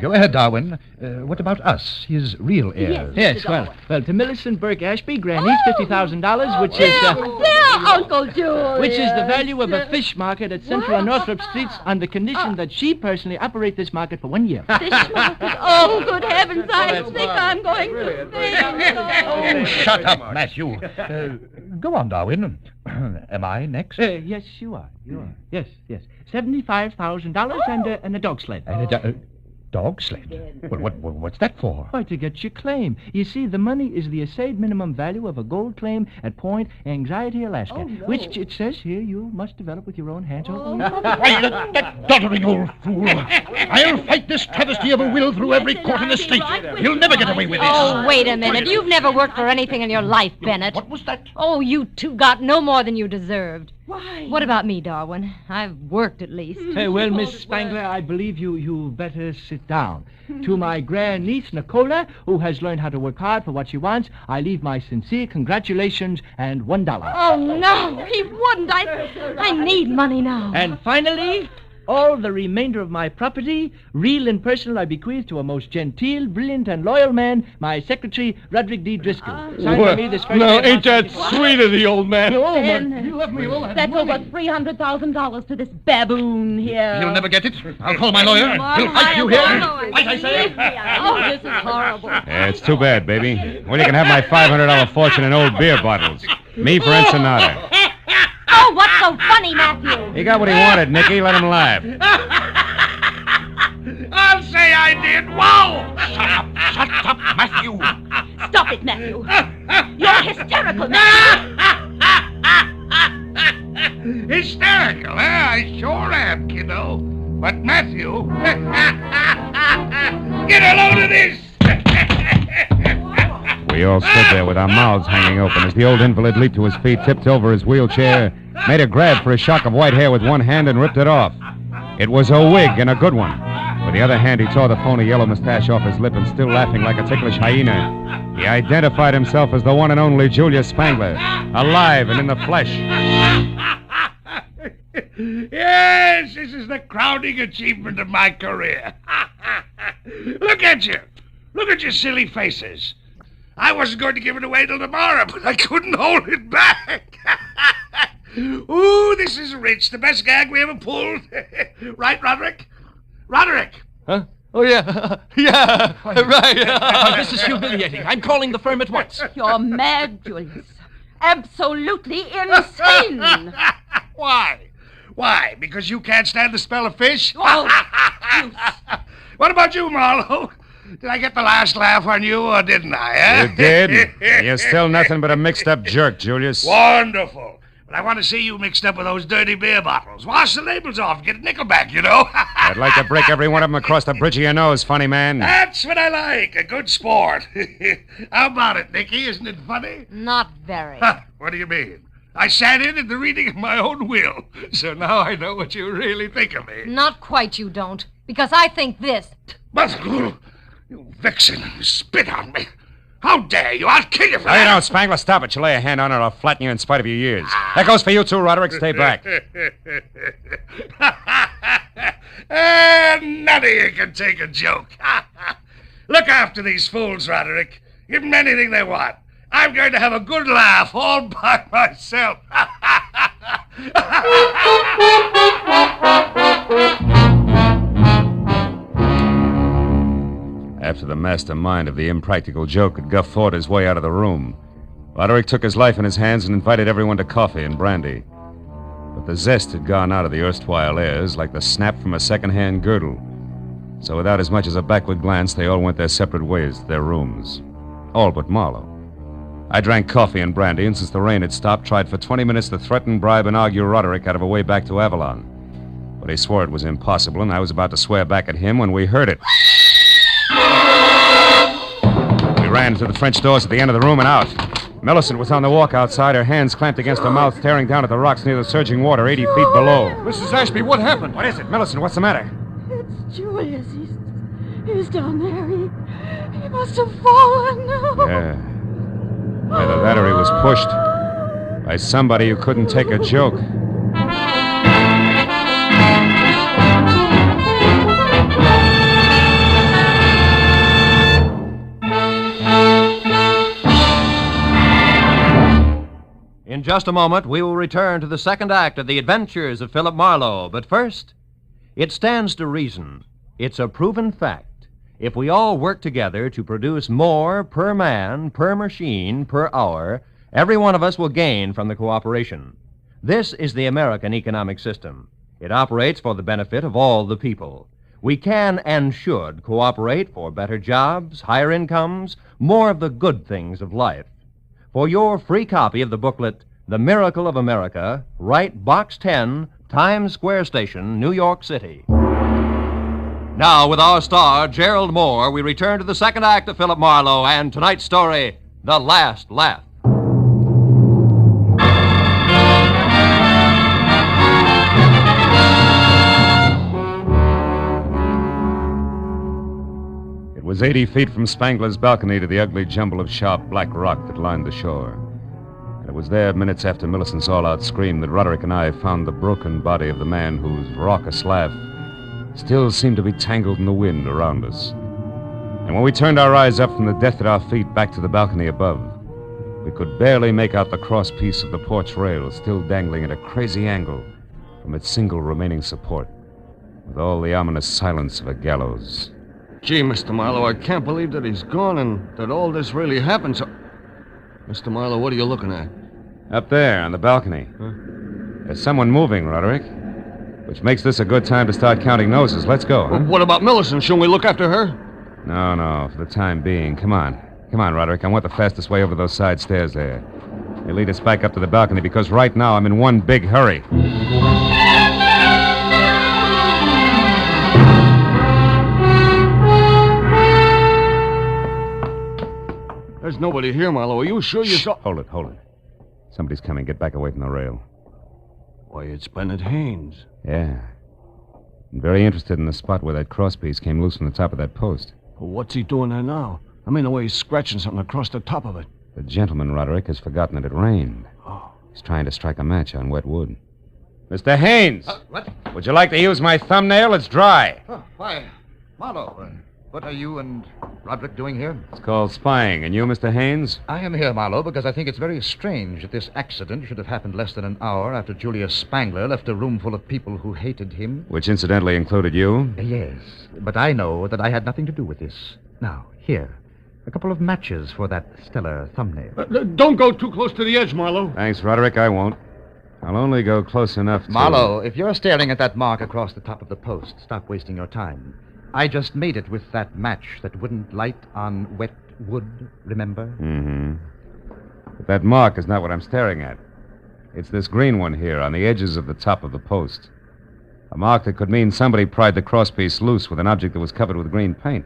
Go ahead, Darwin. What about us, his real heirs?
Yes, well, to Millicent Burke Ashby, Grand needs $50,000, which is...
Phil, Uncle Julius!
Which is the value of a fish market at Central and Northrop Streets on the condition that she personally operate this market for 1 year.
Fish market? Oh, good heavens, I think I'm going to faint.
Oh, shut up, Matthew. Go on, Darwin. Am I next?
Yes, you are. Yes. $75,000 and a dog sled.
And a dog sled? Well, what's that for?
Why, to get your claim. You see, the money is the assayed minimum value of a gold claim at Point Anxiety, Alaska, which it says here you must develop with your own hands.
Why, that doddering old fool. I'll fight this travesty of a will through every court in the state. He'll never get away with this.
Oh, wait a minute. You've never worked for anything in your life, Bennett.
What was that?
Oh, you two got no more than you deserved.
Why?
What about me, Darwin? I've worked at least.
Well, Miss Spangler, I believe you better sit down. To my grandniece, Nicola, who has learned how to work hard for what she wants, I leave my sincere congratulations and $1.
Oh, no, he wouldn't. I need money now.
And finally, all the remainder of my property, real and personal, I bequeath to a most genteel, brilliant, and loyal man, my secretary, Roderick D. Driscoll. Signed by me this first
Now,
day of
ain't that sweet of the old man? Oh, my...
You left me all that That's over $300,000 to this baboon here.
You'll never get it. I'll call my lawyer. He'll fight you here. Fight, I say.
Oh, this is horrible.
Yeah, it's too bad, baby. Well, you can have my $500 fortune in old beer bottles. Me for Ensenada.
Oh, what's so funny, Matthew?
He got what he wanted, Nicky. Let him laugh.
I'll say I did. Wow!
Shut up, Matthew.
Stop it, Matthew. You're hysterical, Matthew.
Hysterical, huh? I sure am, kiddo. But Matthew... Get a load of this!
We all stood there with our mouths hanging open as the old invalid leaped to his feet, tipped over his wheelchair, made a grab for his shock of white hair with one hand and ripped it off. It was a wig, and a good one. With the other hand, he tore the phony yellow mustache off his lip and, still laughing like a ticklish hyena, he identified himself as the one and only Julius Spangler, alive and in the flesh.
Yes, this is the crowning achievement of my career. Look at you. Look at your silly faces. I wasn't going to give it away till tomorrow, but I couldn't hold it back. Ooh, this is rich. The best gag we ever pulled. Right, Roderick? Roderick!
Huh? Oh, yeah. Yeah, right. This is humiliating. I'm calling the firm at once.
You're mad, Julius. Absolutely insane.
Why? Why? Because you can't stand the smell of fish?
Oh,
What about you, Marlowe? Did I get the last laugh on you, or didn't I, eh?
You did. You're still nothing but a mixed-up jerk, Julius.
Wonderful. But I want to see you mixed up with those dirty beer bottles. Wash the labels off, get a nickel back, you know.
I'd like to break every one of them across the bridge of your nose, funny man.
That's what I like, a good sport. How about it, Nicky? Isn't it funny?
Not very.
What do you mean? I sat in at the reading of my own will, so now I know what you really think of me.
Not quite, you don't. Because I think this.
But, you vixen, you spit on me. How dare you? I'll kill you for that.
No, you don't, Spangler. Stop it. You lay a hand on it, or I'll flatten you in spite of your years. That goes for you, too, Roderick. Stay back.
None of you can take a joke. Look after these fools, Roderick. Give them anything they want. I'm going to have a good laugh all by myself.
After the mastermind of the impractical joke had guffawed his way out of the room, Roderick took his life in his hands and invited everyone to coffee and brandy. But the zest had gone out of the erstwhile airs like the snap from a second-hand girdle. So without as much as a backward glance, they all went their separate ways to their rooms. All but Marlowe. I drank coffee and brandy, and since the rain had stopped, tried for 20 minutes to threaten, bribe, and argue Roderick out of a way back to Avalon. But he swore it was impossible, and I was about to swear back at him when we heard it. We ran to the French doors at the end of the room and out. Millicent was on the walk outside, her hands clamped against her mouth, staring down at the rocks near the surging water 80 feet below.
Mrs. Ashby, what happened?
What is it? Millicent, what's the matter?
it's Julius. He's down there. He must have fallen.
Yeah. Either that or he was pushed by somebody who couldn't take a joke.
In just a moment, we will return to the second act of The Adventures of Philip Marlowe. But first, it stands to reason. It's a proven fact. If we all work together to produce more per man, per machine, per hour, every one of us will gain from the cooperation. This is the American economic system. It operates for the benefit of all the people. We can and should cooperate for better jobs, higher incomes, more of the good things of life. For your free copy of the booklet, The Miracle of America, write Box 10, Times Square Station, New York City. Now, with our star, Gerald Moore, we return to the second act of Philip Marlowe and tonight's story, The Last Laugh.
It was 80 feet from Spangler's balcony to the ugly jumble of sharp black rock that lined the shore. And it was there, minutes after Millicent's all-out scream, that Roderick and I found the broken body of the man whose raucous laugh still seemed to be tangled in the wind around us. And when we turned our eyes up from the death at our feet back to the balcony above, we could barely make out the crosspiece of the porch rail still dangling at a crazy angle from its single remaining support, with all the ominous silence of a gallows.
Gee, Mr. Marlowe, I can't believe that he's gone and that all this really happened. So, Mr. Marlowe, what are you looking at?
Up there on the balcony.
Huh?
There's someone moving, Roderick. Which makes this a good time to start counting noses. Let's go, huh?
Well, what about Millicent? Shouldn't we look after her?
No, for the time being. Come on, Roderick. I want the fastest way over those side stairs there. They lead us back up to the balcony because right now I'm in one big hurry.
There's nobody here, Marlowe. Are you sure you saw...
Hold it. Somebody's coming. Get back away from the rail.
Why, it's Bennett Haynes.
Yeah. I'm very interested in the spot where that crosspiece came loose from the top of that post.
Well, what's he doing there now? I mean, the way he's scratching something across the top of it.
The gentleman, Roderick, has forgotten that it rained.
Oh.
He's trying to strike a match on wet wood. Mr. Haynes!
What?
Would you like to use my thumbnail? It's dry.
Oh, why, Marlowe, What are you and Roderick doing here?
It's called spying. And you, Mr. Haynes?
I am here, Marlowe, because I think it's very strange that this accident should have happened less than an hour after Julius Spangler left a room full of people who hated him.
Which incidentally included you?
Yes, but I know that I had nothing to do with this. Now, here, a couple of matches for that stellar thumbnail.
Don't go too close to the edge, Marlowe.
Thanks, Roderick. I won't. I'll only go close enough to...
Marlowe, if you're staring at that mark across the top of the post, stop wasting your time. I just made it with that match that wouldn't light on wet wood, remember?
Mm-hmm. But that mark is not what I'm staring at. It's this green one here on the edges of the top of the post. A mark that could mean somebody pried the crosspiece loose with an object that was covered with green paint.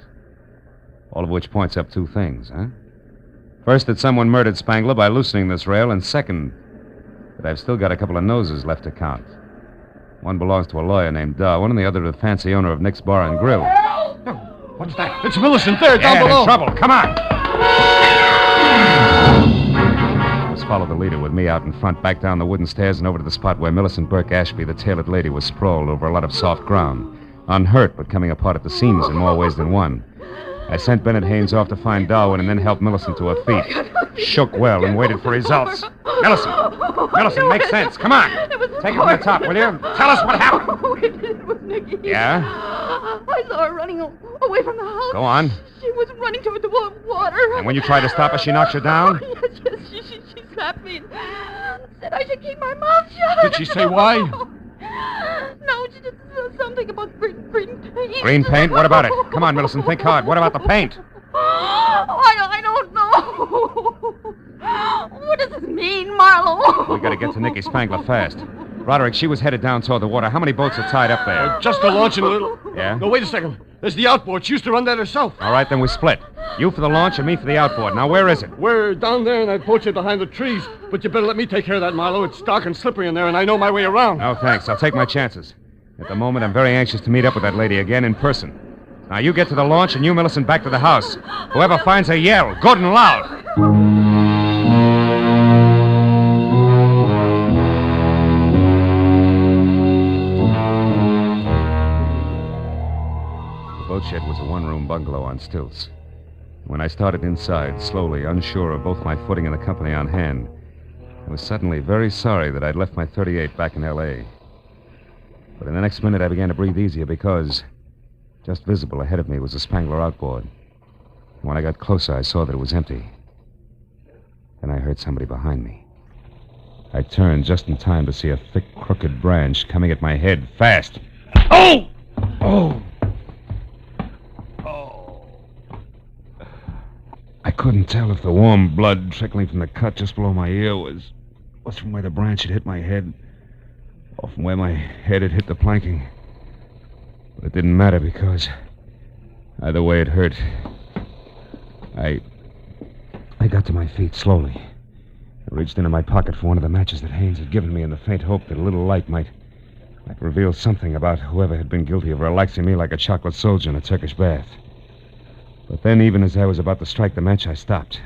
All of which points up two things, huh? First, that someone murdered Spangler by loosening this rail, and second, that I've still got a couple of noses left to count. One belongs to a lawyer named Darwin, and the other to the fancy owner of Nick's Bar and Grill.
What's that? It's Millicent there, down below.
In trouble. Come on. Let's follow the leader with me out in front, back down the wooden stairs and over to the spot where Millicent Burke Ashby, the tailored lady, was sprawled over a lot of soft ground. Unhurt, but coming apart at the seams in more ways than one. I sent Bennett Haynes off to find Darwin and then helped Millicent to her feet. Shook well and waited for results. Millicent, make sense. Come on. Take it from the top, will you? Tell us what happened.
Oh, it was Nicky.
Yeah?
I saw her running away from the house.
Go on.
She was running toward the water.
And when you tried to stop her, she knocked you down?
Oh, yes. She slapped me and said I should keep my mouth shut.
Did she say why?
No, she just said something about green paint.
Green paint? What about it? Come on, Millicent, think hard. What about the paint?
I don't know. What does this mean, Marlowe?
We gotta get to Nicky Spangler fast. Roderick, she was headed down toward the water. How many boats are tied up there?
Just a launch and a little...
Yeah?
No, wait a second. There's the outboard. She used to run that herself.
All right, then we split. You for the launch and me for the outboard. Now, where is it?
We're down there in that boat shed behind the trees. But you better let me take care of that, Marlowe. It's dark and slippery in there, and I know my way around.
No, thanks. I'll take my chances. At the moment, I'm very anxious to meet up with that lady again in person. Now, you get to the launch and you, Millicent, back to the house. Whoever finds her, yell. Good and loud. The boat shed was a one-room bungalow on stilts. When I started inside, slowly, unsure of both my footing and the company on hand, I was suddenly very sorry that I'd left my .38 back in L.A. But in the next minute, I began to breathe easier because just visible ahead of me was the Spangler outboard. And when I got closer, I saw that it was empty. Then I heard somebody behind me. I turned just in time to see a thick, crooked branch coming at my head fast. Oh! Oh! I couldn't tell if the warm blood trickling from the cut just below my ear was from where the branch had hit my head or from where my head had hit the planking. But it didn't matter because either way it hurt. I got to my feet slowly. I reached into my pocket for one of the matches that Haynes had given me in the faint hope that a little light might reveal something about whoever had been guilty of relaxing me like a chocolate soldier in a Turkish bath. But then, even as I was about to strike the match, I stopped.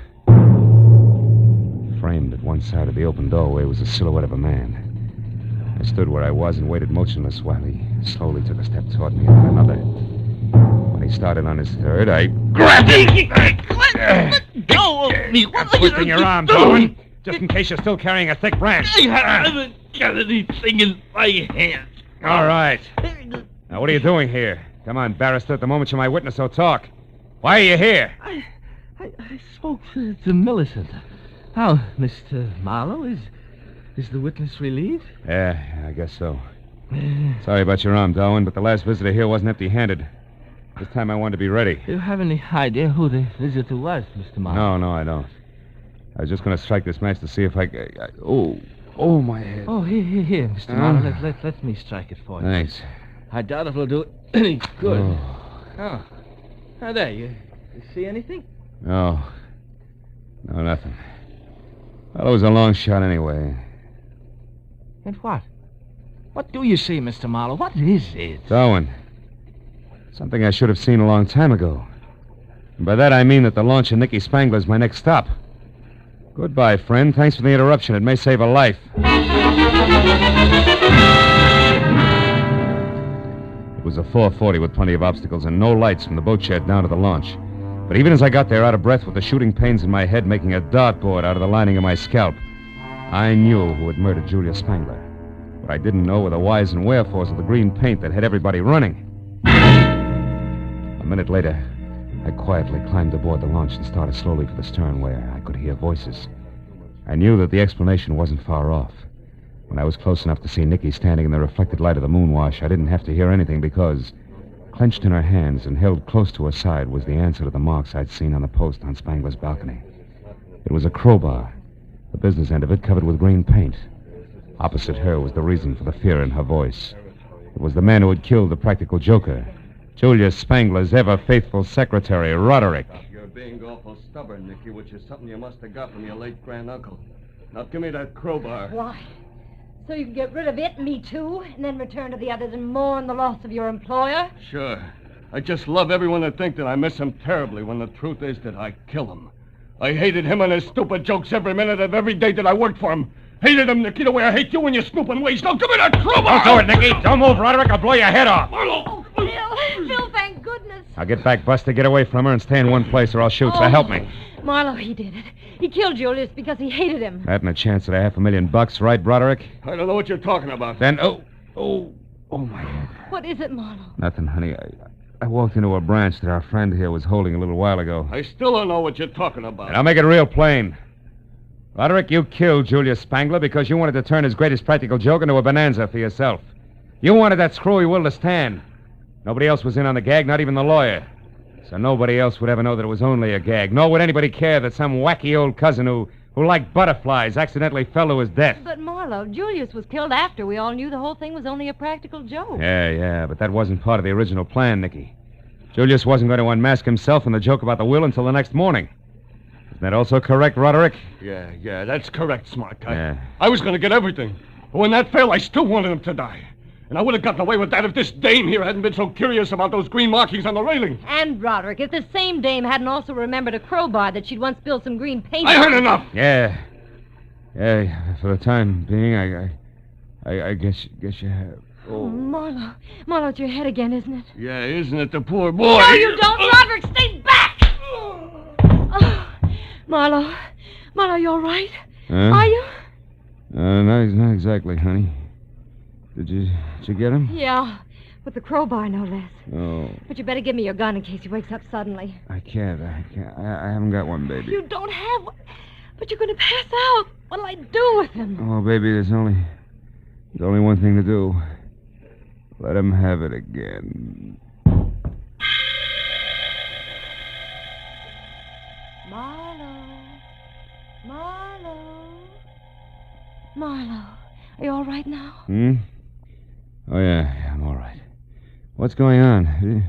Framed at one side of the open doorway was the silhouette of a man. I stood where I was and waited motionless while he slowly took a step toward me and then another. When he started on his third, I grabbed him.
Let go of me.
What are you twisting your arm, Darwin, just in case you're still carrying a thick branch.
I haven't got anything in my hand.
All right. Now, what are you doing here? Come on, barrister. At the moment, you're my witness, so talk. Why are you here?
I spoke to Millicent. How, Mr. Marlowe? Is the witness relieved?
Yeah, I guess so. Sorry about your arm, Darwin, but the last visitor here wasn't empty-handed. This time I wanted to be ready.
Do you have any idea who the visitor was, Mr. Marlowe?
No, I don't. I was just going to strike this match to see if I... Oh, my head.
Oh, here, Mr. Marlowe. Let me strike it for you.
Thanks.
I doubt if it'll do any good. Oh. Now, there, you see anything?
No, nothing. Well, it was a long shot anyway.
And what? What do you see, Mr. Marlowe? What is it?
Darwin. Something I should have seen a long time ago. And by that I mean that the launch of Nicky Spangler is my next stop. Goodbye, friend. Thanks for the interruption. It may save a life. It was a 440 with plenty of obstacles and no lights from the boat shed down to the launch. But even as I got there, out of breath with the shooting pains in my head making a dartboard out of the lining of my scalp, I knew who had murdered Julia Spangler. What I didn't know were the whys and wherefores of the green paint that had everybody running. A minute later, I quietly climbed aboard the launch and started slowly for the stern where I could hear voices. I knew that the explanation wasn't far off. When I was close enough to see Nicky standing in the reflected light of the moonwash, I didn't have to hear anything because, clenched in her hands and held close to her side, was the answer to the marks I'd seen on the post on Spangler's balcony. It was a crowbar, the business end of it covered with green paint. Opposite her was the reason for the fear in her voice. It was the man who had killed the practical joker, Julia Spangler's ever-faithful secretary, Roderick.
You're being awful stubborn, Nicky, which is something you must have got from your late granduncle. Now give me that crowbar.
Why? So you can get rid of it, me too, and then return to the others and mourn the loss of your employer?
Sure. I just love everyone to think that I miss him terribly when the truth is that I kill him. I hated him and his stupid jokes every minute of every day that I worked for him. Hated him, Nicky, the way I hate you and your snooping ways. Now give me that crowbar!
Don't do it, Nicky. Don't move, Roderick. I'll blow your head off.
Oh, Phil, thank goodness.
I'll get back, Buster, get away from her, and stay in one place or I'll shoot, so help me.
Marlowe, he did it. He killed Julius because he hated him.
That and a chance at $500,000, right, Broderick?
I don't know what you're talking about.
Then, oh, my head.
What is it, Marlowe?
Nothing, honey. I walked into a branch that our friend here was holding a little while ago.
I still don't know what you're talking about.
And I'll make it real plain. Roderick, you killed Julius Spangler because you wanted to turn his greatest practical joke into a bonanza for yourself. You wanted that screwy will to stand. Nobody else was in on the gag, not even the lawyer. So nobody else would ever know that it was only a gag. Nor would anybody care that some wacky old cousin who liked butterflies accidentally fell to his death.
But, Marlowe, Julius was killed after we all knew the whole thing was only a practical joke.
Yeah, but that wasn't part of the original plan, Nicky. Julius wasn't going to unmask himself in the joke about the will until the next morning. Isn't that also correct, Roderick?
Yeah, that's correct, smart guy.
Yeah.
I was going to get everything. But when that failed, I still wanted him to die. And I would have gotten away with that if this dame here hadn't been so curious about those green markings on the railing.
And, Roderick, if this same dame hadn't also remembered a crowbar that she'd once spilled some green paint
I
on.
heard enough!
Yeah, for the time being, I guess you have.
Oh, Marlowe. Marlowe, it's your head again, isn't it?
Yeah, isn't it the poor boy?
No, you don't, Roderick! Stay back! Oh, Marlowe, you all right?
Huh?
Are you?
Not exactly, honey. Did you get him?
Yeah, with the crowbar, no less.
Oh.
But you better give me your gun in case he wakes up suddenly.
I can't. I haven't got one, baby.
You don't have one? But you're going to pass out. What'll I do with him?
Oh, baby, there's only one thing to do. Let him have it again.
Marlowe, are you all right now?
Oh, yeah, I'm all right. What's going on?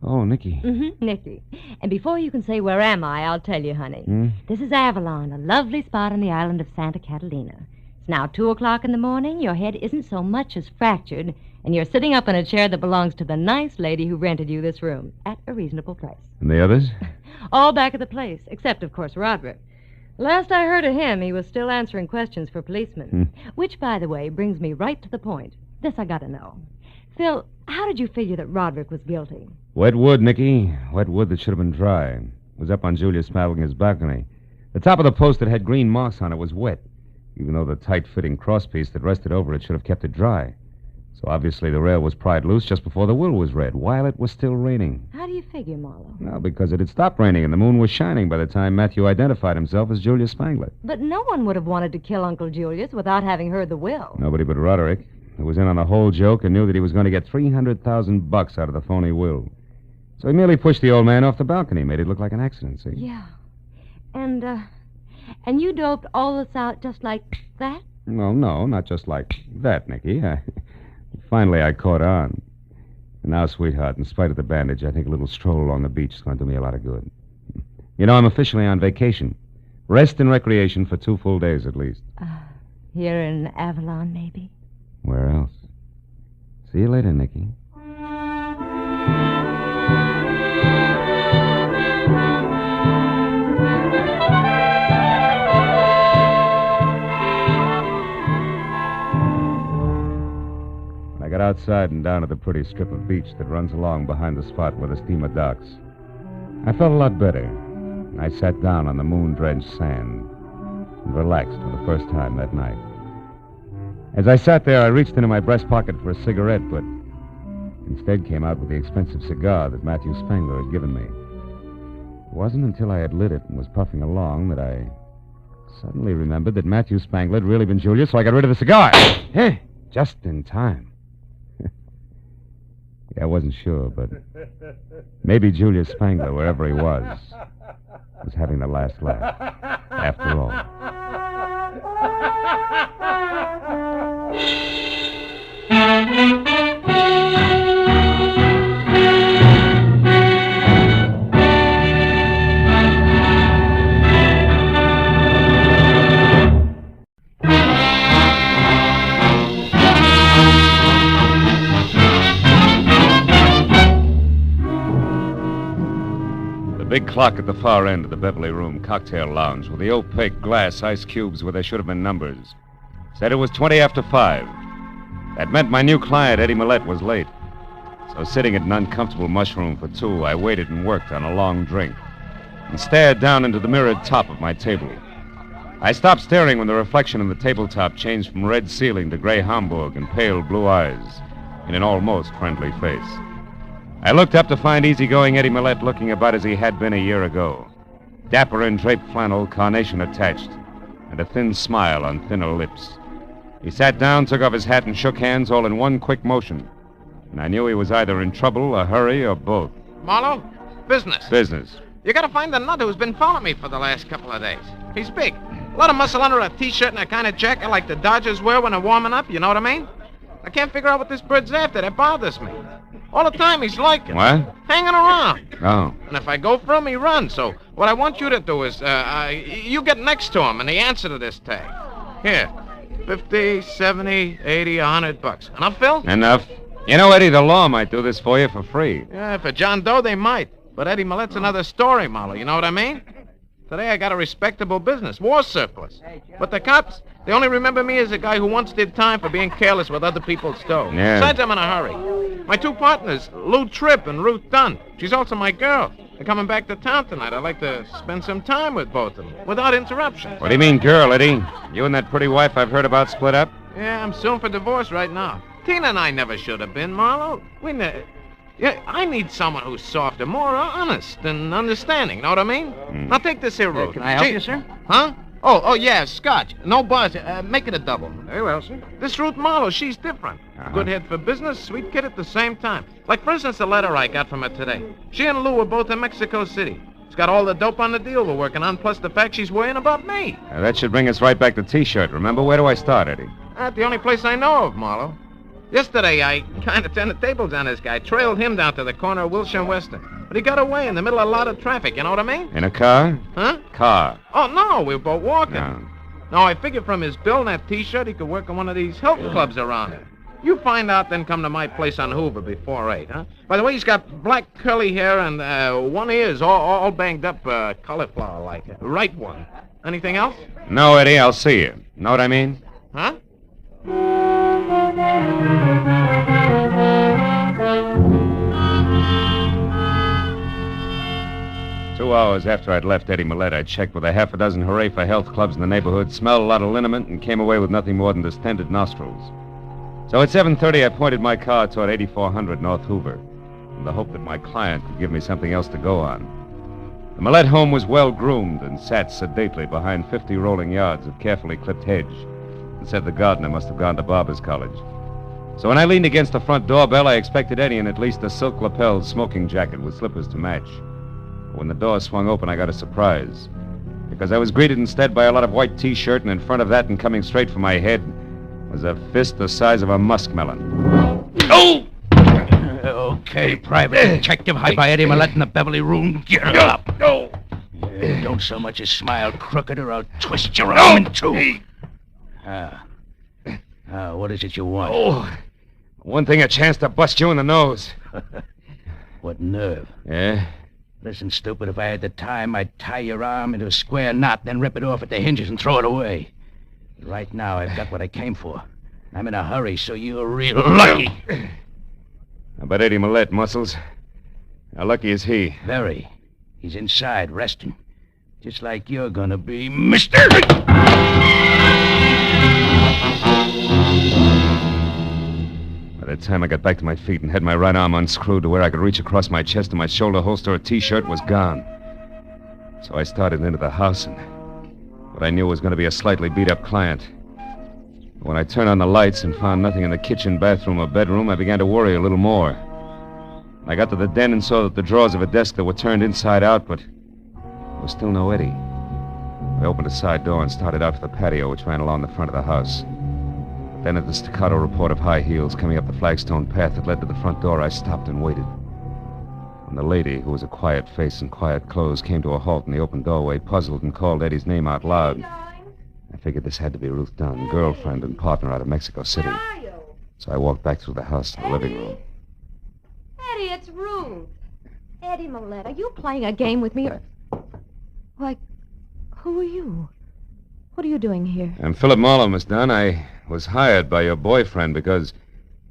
Oh, Nicky.
Mm-hmm, Nicky. And before you can say, where am I, I'll tell you, honey. This is Avalon, a lovely spot on the island of Santa Catalina. It's now 2 o'clock in the morning. Your head isn't so much as fractured, and you're sitting up in a chair that belongs to the nice lady who rented you this room at a reasonable price.
And the others?
All back at the place, except, of course, Roderick. Last I heard of him, he was still answering questions for policemen. Which, by the way, brings me right to the point. This I gotta know. Phil, how did you figure that Roderick was guilty?
Wet wood, Nicky. Wet wood that should have been dry. It was up on Julius Spangler's balcony. The top of the post that had green marks on it was wet, even though the tight-fitting crosspiece that rested over it should have kept it dry. So obviously the rail was pried loose just before the will was read, while it was still raining.
How do you figure, Marlowe?
Well, because it had stopped raining and the moon was shining by the time Matthew identified himself as Julius Spangler.
But no one would have wanted to kill Uncle Julius without having heard the will.
Nobody but Roderick, who was in on the whole joke and knew that he was going to get $300,000 out of the phony will. So he merely pushed the old man off the balcony, made it look like an accident, see?
Yeah. And you doped all this out just like that?
No, not just like that, Nicky. Finally, I caught on. And now, sweetheart, in spite of the bandage, I think a little stroll along the beach is going to do me a lot of good. You know, I'm officially on vacation. Rest and recreation for 2 full days at least.
Here in Avalon, maybe?
Where else? See you later, Nicky. got outside and down to the pretty strip of beach that runs along behind the spot where the steamer docks. I felt a lot better. I sat down on the moon-drenched sand and relaxed for the first time that night. As I sat there, I reached into my breast pocket for a cigarette, but instead came out with the expensive cigar that Matthew Spangler had given me. It wasn't until I had lit it and was puffing along that I suddenly remembered that Matthew Spangler had really been Julius, so I got rid of the cigar. Hey, just in time. Yeah, I wasn't sure, but maybe Julius Spangler, wherever he was having the last laugh, after all. The big clock at the far end of the Beverly Room cocktail lounge with the opaque glass ice cubes where there should have been numbers said it was 20 after 5. That meant my new client, Eddie Millette, was late. So sitting at an uncomfortable mushroom for 2, I waited and worked on a long drink and stared down into the mirrored top of my table. I stopped staring when the reflection in the tabletop changed from red ceiling to gray Hamburg and pale blue eyes in an almost friendly face. I looked up to find easygoing Eddie Millette looking about as he had been a year ago. Dapper in draped flannel, carnation attached, and a thin smile on thinner lips. He sat down, took off his hat, and shook hands all in one quick motion. And I knew he was either in trouble, a hurry, or both.
Marlowe, business.
Business.
You gotta find the nut who's been following me for the last couple of days. He's big. A lot of muscle under a t-shirt and a kind of jacket like the Dodgers wear when they're warming up, you know what I mean? I can't figure out what this bird's after. That bothers me. All the time he's lurking.
What?
Hanging around.
Oh.
And if I go for him, he runs. So what I want you to do is, you get next to him and the answer to this tag. Here. 50, 70, 80, $100. Enough, Phil?
Enough. You know, Eddie, the law might do this for you for free.
Yeah, for John Doe, they might. But Eddie Millette's another story, Marlowe. You know what I mean? Today I got a respectable business. War surplus. But the cops, they only remember me as a guy who once did time for being careless with other people's dough.
Yeah.
Besides, I'm in a hurry. My 2 partners, Lou Tripp and Ruth Dunn. She's also my girl. They're coming back to town tonight. I'd like to spend some time with both of them, without interruption.
What do you mean, girl, Eddie? You and that pretty wife I've heard about split up?
Yeah, I'm suing for divorce right now. Tina and I never should have been, Marlowe. Yeah, I need someone who's softer, more honest and understanding, know what I mean? Now take this here, Ruth.
Can I help you, sir?
Huh? Oh, yeah, scotch. No buzz. Make it a double.
Very well, sir.
This Ruth Marlowe, she's different. Good head for business, sweet kid at the same time. Like, for instance, the letter I got from her today. She and Lou were both in Mexico City. She's got all the dope on the deal we're working on, plus the fact she's worrying about me.
That should bring us right back to T-shirt. Remember, where do I start, Eddie?
That's the only place I know of, Marlowe. Yesterday, I kind of turned the tables on this guy, trailed him down to the corner of Wilshire and Western. But he got away in the middle of a lot of traffic, you know what I mean?
In a car?
Huh?
Car.
Oh, no, we were both walking.
No.
No, I figured from his bill and that T-shirt, he could work in one of these health clubs around here. You find out, then come to my place on Hoover before 8, huh? By the way, he's got black curly hair and one ear's all banged up, cauliflower-like. Right one. Anything else?
No, Eddie, I'll see you. Know what I mean?
Huh?
2 hours after I'd left Eddie Millette, I checked with a half a dozen hooray for health clubs in the neighborhood, smelled a lot of liniment, and came away with nothing more than distended nostrils. So at 7:30, I pointed my car toward 8400 North Hoover, in the hope that my client could give me something else to go on. The Millette home was well-groomed and sat sedately behind 50 rolling yards of carefully clipped hedge, and said the gardener must have gone to Barber's College. So when I leaned against the front doorbell, I expected Eddie in at least a silk-lapelled smoking jacket with slippers to match. But when the door swung open, I got a surprise, because I was greeted instead by a lot of white T-shirt, and in front of that and coming straight for my head was a fist the size of a muskmelon.
Oh! Okay, Private Detective. Hi by Eddie Millette in the Beverly Room. Get up. No. Don't so much as smile crooked or I'll twist your arm in two. What is it you want?
Oh, one thing, a chance to bust you in the nose.
What nerve.
Yeah?
Listen, stupid, if I had the time, I'd tie your arm into a square knot, then rip it off at the hinges and throw it away. Right now, I've got what I came for.
I'm in a hurry, so you're real lucky.
How about Eddie Millette, Muscles? How lucky is he?
Very. He's inside, resting. Just like you're gonna be, Mister...
By the time I got back to my feet and had my right arm unscrewed to where I could reach across my chest and my shoulder holster, a T-shirt was gone. So I started into the house, and what I knew was going to be a slightly beat-up client. But when I turned on the lights and found nothing in the kitchen, bathroom, or bedroom, I began to worry a little more. I got to the den and saw that the drawers of a desk that were turned inside out, but there was still no Eddie. I opened a side door and started out for the patio, which ran along the front of the house. But then at the staccato report of high heels coming up the flagstone path that led to the front door, I stopped and waited. When the lady, who was a quiet face and quiet clothes, came to a halt in the open doorway, puzzled, and called Eddie's name out loud, I figured this had to be Ruth Dunn, girlfriend and partner out of Mexico City. So I walked back through the house to the living room.
Eddie, it's Ruth. Eddie Millette, are you playing a game with me or... Why, who are you? What are you doing here?
I'm Philip Marlowe, Miss Dunn. I was hired by your boyfriend because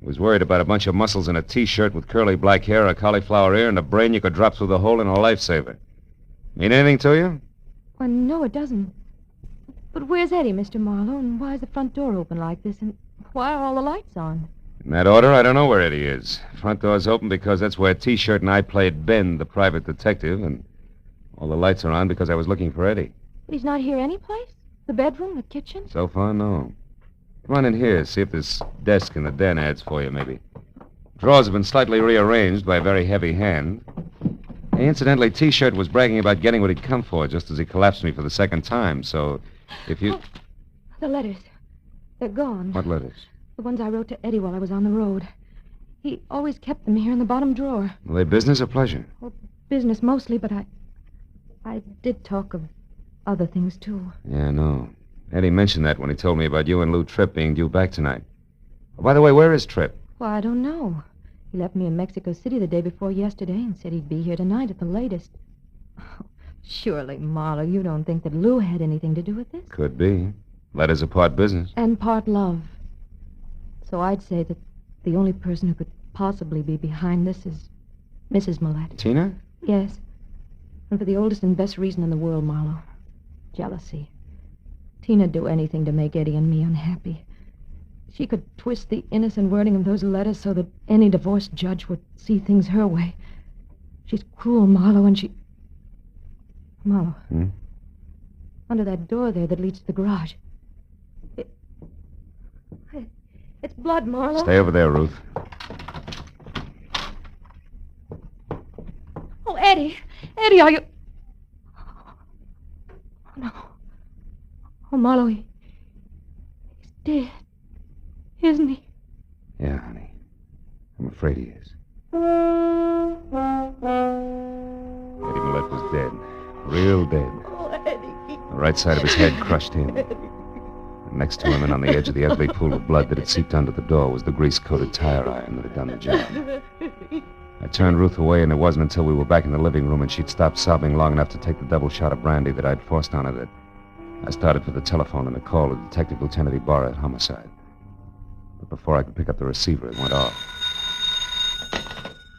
he was worried about a bunch of muscles in a T-shirt with curly black hair, a cauliflower ear, and a brain you could drop through the hole in a lifesaver. Mean anything to you?
Well, no, it doesn't. But where's Eddie, Mr. Marlowe, and why is the front door open like this, and why are all the lights on?
In that order, I don't know where Eddie is. Front door's open because that's where T-shirt and I played Ben, the private detective, and all the lights are on because I was looking for Eddie.
But he's not here anyplace? The bedroom, the kitchen?
So far, no. Come on in here, see if this desk in the den adds for you, maybe. Drawers have been slightly rearranged by a very heavy hand. Hey, incidentally, T-shirt was bragging about getting what he'd come for just as he collapsed me for the second time, so if you...
Oh, the letters. They're gone.
What letters?
The ones I wrote to Eddie while I was on the road. He always kept them here in the bottom drawer.
Were they business or pleasure?
Well, business mostly, but I did talk of other things, too.
Yeah, I know. Eddie mentioned that when he told me about you and Lou Tripp being due back tonight. Oh, by the way, where is Tripp?
Well, I don't know. He left me in Mexico City the day before yesterday and said he'd be here tonight at the latest. Oh, surely, Marlowe, you don't think that Lou had anything to do with this?
Could be. Letters are part business.
And part love. So I'd say that the only person who could possibly be behind this is Mrs. Millette.
Tina?
Yes. And for the oldest and best reason in the world, Marlowe. Jealousy. Tina'd do anything to make Eddie and me unhappy. She could twist the innocent wording of those letters so that any divorced judge would see things her way. She's cruel, Marlowe, and she... Marlowe. Under that door there that leads to the garage. It's blood, Marlowe.
Stay over there, Ruth.
Oh, Eddie. Eddie, are you... Oh, no. Oh, Marlowe, he's dead. Isn't he?
Yeah, honey. I'm afraid he is. Eddie Millette was dead. Real dead.
Oh, Eddie.
The right side of his head crushed in. And next to him and on the edge of the ugly pool of blood that had seeped under the door was the grease-coated tire iron that had done the job. I turned Ruth away, and it wasn't until we were back in the living room and she'd stopped sobbing long enough to take the double shot of brandy that I'd forced on her that I started for the telephone and a call to Detective Lieutenant Ibarra at Homicide. But before I could pick up the receiver, it went off.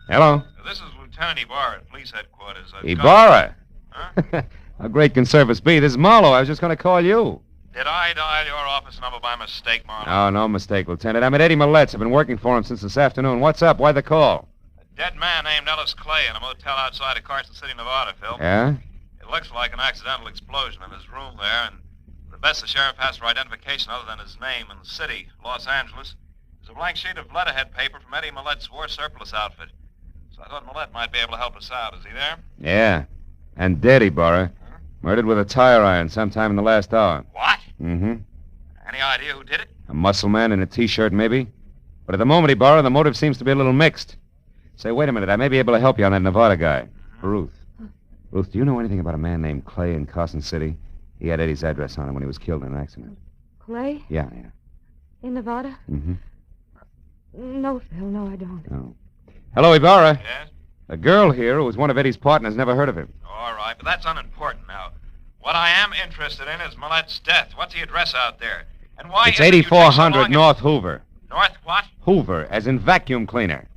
Hello?
This is Lieutenant Ibarra at police headquarters.
Ibarra?
Huh?
How great can service be? This is Marlowe. I was just going to call you.
Did I dial your office number by mistake, Marlowe?
Oh, no mistake, Lieutenant. I'm at Eddie Millette's. I've been working for him since this afternoon. What's up? Why the call?
A dead man named Ellis Clay in a motel outside of Carson City, Nevada, Phil.
Yeah?
It looks like an accidental explosion in his room there, and the best the sheriff has for identification other than his name and the city, Los Angeles, is a blank sheet of letterhead paper from Eddie Millette's war surplus outfit. So I thought Millette might be able to help us out. Is he there?
Yeah. And dead, Ibarra. Murdered with a tire iron sometime in the last hour.
What?
Mm-hmm.
Any idea who did it?
A muscle man in a T-shirt, maybe. But at the moment, Ibarra, the motive seems to be a little mixed. Say, wait a minute. I may be able to help you on that Nevada guy. Ruth. Ruth, do you know anything about a man named Clay in Carson City? He had Eddie's address on him when he was killed in an accident.
Clay?
Yeah.
In Nevada?
Mm-hmm.
No, Phil, no, I don't.
Oh. Hello, Ibarra.
Yes?
A girl here who was one of Eddie's partners, never heard of him.
All right, but that's unimportant now. What I am interested in is Millette's death. What's the address out there? And why
It's
is it you take so
8400
long
North Hoover.
North what?
Hoover, as in vacuum cleaner.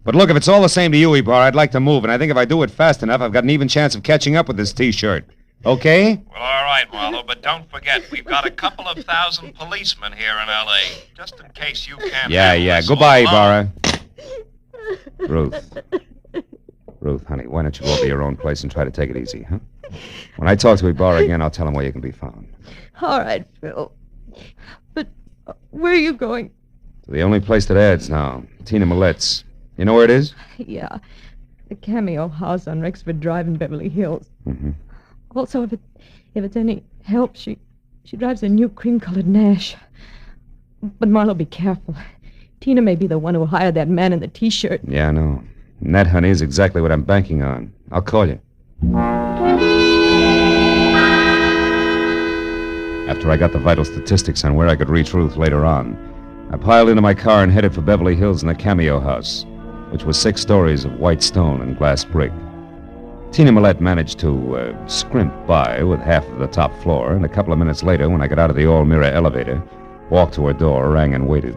But look, if it's all the same to you, Ebar, I'd like to move, and I think if I do it fast enough, I've got an even chance of catching up with this T-shirt. Okay?
Well, all right, Marlowe, but don't forget, we've got a couple of thousand policemen here in L.A., just in case you can't...
Yeah. Goodbye, Ibarra. Ruth, honey, why don't you go over to your own place and try to take it easy, huh? When I talk to Ibarra again, I'll tell him where you can be found.
All right, Phil. But where are you going?
To the only place that adds now, Tina Millette's. You know where it is?
Yeah, the Cameo house on Rexford Drive in Beverly Hills.
Mm-hmm.
Also, if it's any help, she drives a new cream-colored Nash. But Marlowe, be careful. Tina may be the one who hired that man in the T-shirt.
Yeah, I know. And that, honey, is exactly what I'm banking on. I'll call you. After I got the vital statistics on where I could reach Ruth later on, I piled into my car and headed for Beverly Hills and the Cameo house, which was 6 stories of white stone and glass brick. Tina Millette managed to scrimp by with half of the top floor, and a couple of minutes later, when I got out of the all-mirror elevator, walked to her door, rang, and waited.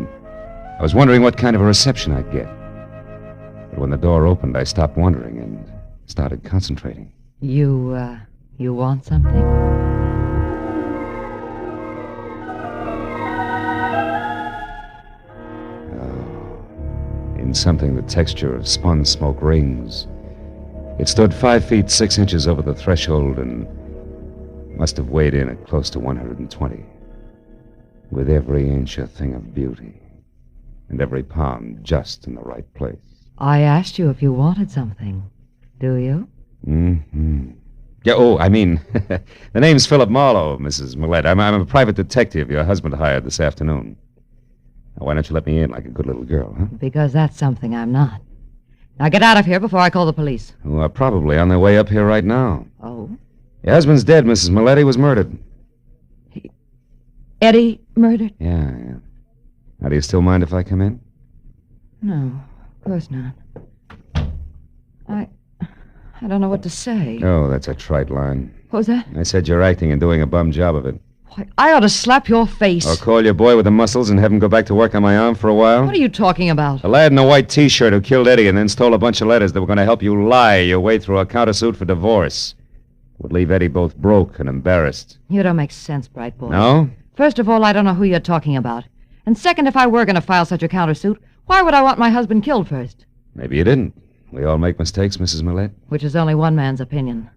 I was wondering what kind of a reception I'd get. But when the door opened, I stopped wondering and started concentrating.
You want something?
In something the texture of spun smoke rings. It stood 5 feet 6 inches over the threshold and must have weighed in at close to 120. With every inch a thing of beauty, and every pound just in the right place.
I asked you if you wanted something. Do you?
Mm-hmm. Yeah, the name's Philip Marlowe, Mrs. Millette. I'm a private detective your husband hired this afternoon. Now, why don't you let me in like a good little girl, huh?
Because that's something I'm not. Now get out of here before I call the police.
Well, probably on their way up here right now.
Oh?
Your husband's dead, Mrs. Millette. He was murdered.
Eddie murdered?
Yeah. Now, do you still mind if I come in?
No, of course not. I don't know what to say.
Oh, that's a trite line.
What was that?
I said you're acting and doing a bum job of it.
Why, I ought to slap your face.
Or call your boy with the muscles and have him go back to work on my arm for a while?
What are you talking about?
The lad in the white T-shirt who killed Eddie and then stole a bunch of letters that were going to help you lie your way through a countersuit for divorce. Would leave Eddie both broke and embarrassed.
You don't make sense, bright boy.
No?
First of all, I don't know who you're talking about. And second, if I were going to file such a countersuit, why would I want my husband killed first?
Maybe you didn't. We all make mistakes, Mrs. Millette.
Which is only one man's opinion.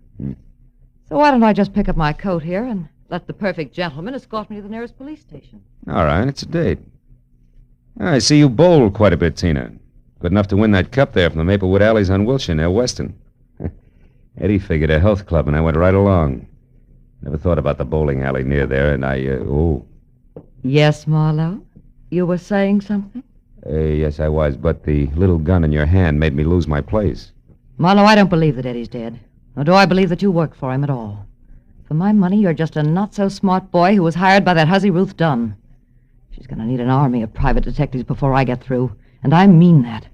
So why don't I just pick up my coat here and let the perfect gentleman escort me to the nearest police station?
All right, it's a date. I see you bowl quite a bit, Tina. Good enough to win that cup there from the Maplewood Alleys on Wilshire near Weston. Eddie figured a health club, and I went right along. Never thought about the bowling alley near there, and
Yes, Marlowe? You were saying something?
Yes, I was, but the little gun in your hand made me lose my place.
Marlowe, I don't believe that Eddie's dead. Nor do I believe that you worked for him at all. For my money, you're just a not-so-smart boy who was hired by that hussy Ruth Dunn. She's going to need an army of private detectives before I get through, and I mean that.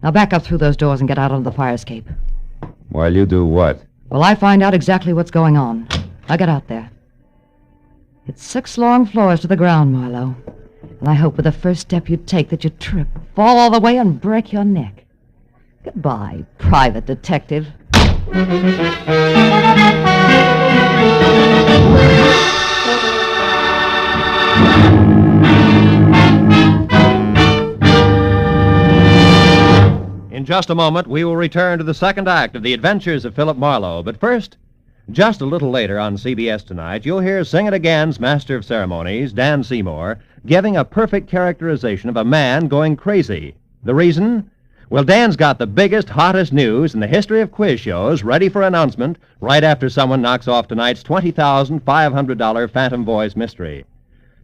Now back up through those doors and get out onto the fire escape.
While you do what?
Well, I find out exactly what's going on. I'll get out there. It's 6 long floors to the ground, Marlowe. And I hope with the first step you take that you trip, fall all the way, and break your neck. Goodbye, private detective.
In just a moment, we will return to the second act of The Adventures of Philip Marlowe. But first, just a little later on CBS tonight, you'll hear Sing It Again's Master of Ceremonies, Dan Seymour, giving a perfect characterization of a man going crazy. The reason? Well, Dan's got the biggest, hottest news in the history of quiz shows ready for announcement right after someone knocks off tonight's $20,500 Phantom Voice mystery.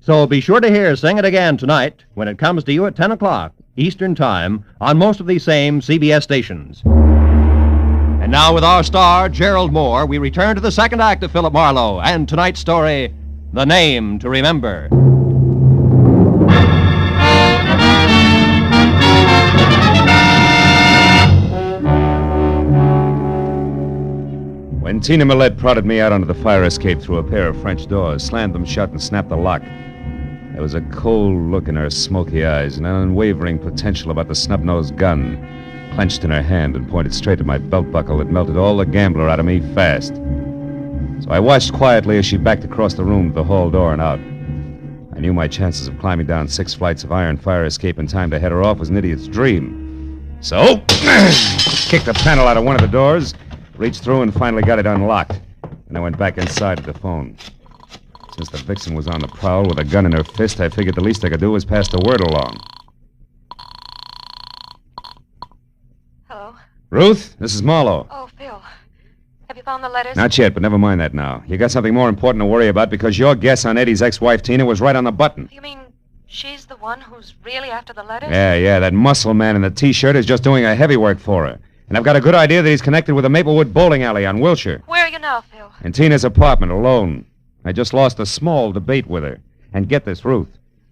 So be sure to hear Sing It Again tonight when it comes to you at 10 o'clock Eastern Time on most of these same CBS stations. And now with our star, Gerald Moore, we return to the second act of Philip Marlowe and tonight's story, The Name to Remember. When
And Tina Millette prodded me out onto the fire escape through a pair of French doors, slammed them shut, and snapped the lock. There was a cold look in her smoky eyes, and an unwavering potential about the snub-nosed gun, clenched in her hand and pointed straight at my belt buckle that melted all the gambler out of me fast. So I watched quietly as she backed across the room to the hall door and out. I knew my chances of climbing down 6 flights of iron fire escape in time to head her off was an idiot's dream. So, kicked the panel out of one of the doors, reached through and finally got it unlocked. And I went back inside to the phone. Since the vixen was on the prowl with a gun in her fist, I figured the least I could do was pass the word along.
Hello?
Ruth, this is Marlowe.
Oh, Phil. Have you found the letters?
Not yet, but never mind that now. You got something more important to worry about because your guess on Eddie's ex-wife, Tina, was right on the button.
You mean she's the one who's really after the letters?
Yeah, that muscle man in the T-shirt is just doing a heavy work for her. And I've got a good idea that he's connected with the Maplewood bowling alley on Wilshire.
Where are you now, Phil?
In Tina's apartment, alone. I just lost a small debate with her. And get this, Ruth.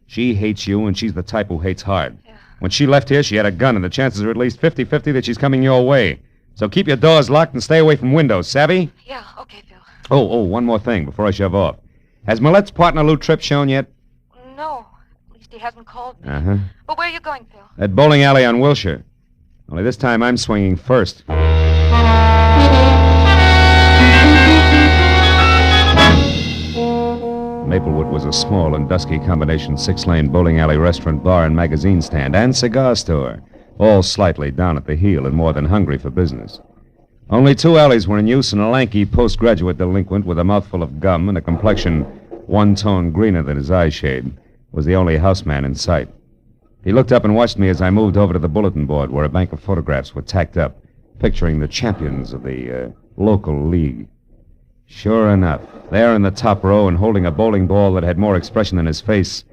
She hates you, and she's the type who hates hard. Yeah. When she left here, she had a gun, and the chances are at least 50-50 that she's coming your way. So keep your doors locked and stay away from windows, savvy?
Yeah, okay, Phil.
Oh, one more thing before I shove off. Has Millette's partner, Lou Tripp, shown yet?
No. At least he hasn't called me.
Uh-huh.
But where are you going, Phil?
That bowling alley on Wilshire. Only this time I'm swinging first. Maplewood was a small and dusky combination 6-lane bowling alley restaurant, bar, and magazine stand, and cigar store, all slightly down at the heel and more than hungry for business. Only 2 alleys were in use, and a lanky postgraduate delinquent with a mouthful of gum and a complexion one tone greener than his eye shade was the only houseman in sight. He looked up and watched me as I moved over to the bulletin board where a bank of photographs were tacked up, picturing the champions of the local league. Sure enough, there in the top row and holding a bowling ball that had more expression than his face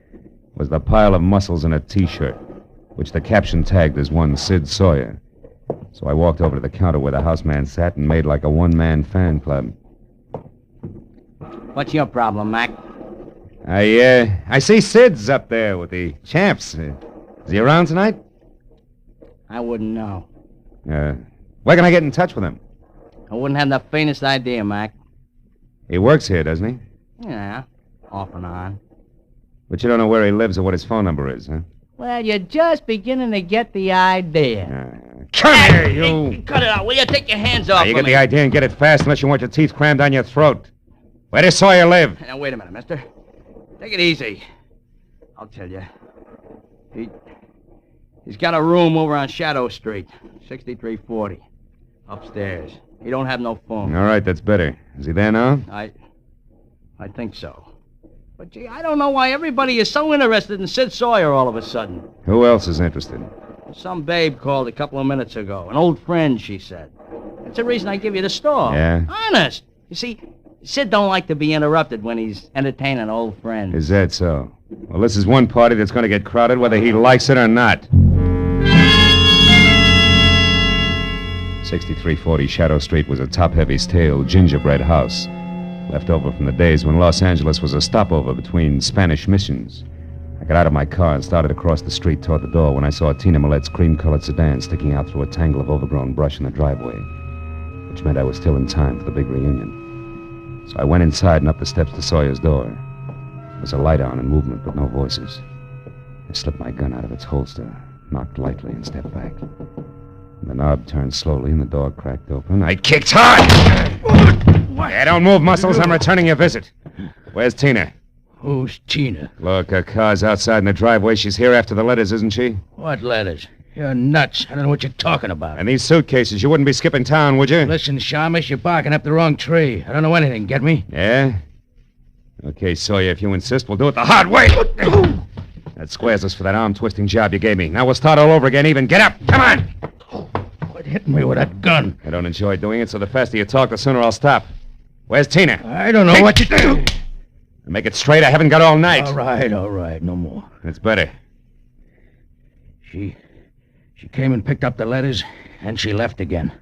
was the pile of muscles in a T-shirt, which the caption tagged as one Sid Sawyer. So I walked over to the counter where the houseman sat and made like a one-man fan club.
What's your problem, Mac?
I see Sid's up there with the champs. Is he around tonight?
I wouldn't know.
Where can I get in touch with him?
I wouldn't have the faintest idea, Mac.
He works here, doesn't he?
Yeah, off and on.
But you don't know where he lives or what his phone number is, huh?
Well, you're just beginning to get the idea.
Come here, you!
Hey, cut it out, will you? Take your hands off
You
of
get
me.
the idea and get it fast unless you want your teeth crammed down your throat. Where does Sawyer live?
Now, wait a minute, mister. Take it easy. I'll tell you. He's got a room over on Shadow Street, 6340. Upstairs. He don't have no phone.
All right, that's better. Is he there now?
I think so. But, gee, I don't know why everybody is so interested in Sid Sawyer all of a sudden.
Who else is interested?
Some babe called a couple of minutes ago. An old friend, she said. That's the reason I give you the store.
Yeah?
Honest. You see, Sid don't like to be interrupted when he's entertaining old friends.
Is that so? Well, this is one party that's going to get crowded whether he likes it or not. 6340 Shadow Street was a top-heavy, stale gingerbread house, left over from the days when Los Angeles was a stopover between Spanish missions. I got out of my car and started across the street toward the door when I saw Tina Millette's cream-colored sedan sticking out through a tangle of overgrown brush in the driveway, which meant I was still in time for the big reunion. So I went inside and up the steps to Sawyer's door. There was a light on and movement, but no voices. I slipped my gun out of its holster, knocked lightly, and stepped back. The knob turned slowly and the door cracked open. I kicked hard! Yeah, don't move, Muscles. I'm returning your visit. Where's Tina?
Who's Tina?
Look, her car's outside in the driveway. She's here after the letters, isn't she?
What letters? You're nuts. I don't know what you're talking about.
And these suitcases. You wouldn't be skipping town, would you?
Listen, Shamish, you're barking up the wrong tree. I don't know anything, get me?
Yeah? Okay, Sawyer, if you insist, we'll do it the hard way. That squares us for that arm-twisting job you gave me. Now we'll start all over again even. Get up! Come on!
Quit hitting me with that gun.
I don't enjoy doing it, so the faster you talk, the sooner I'll stop. Where's Tina?
I don't know what you do.
Make it straight. I haven't got all night.
All right. No more.
It's better.
She came and picked up the letters, and she left again.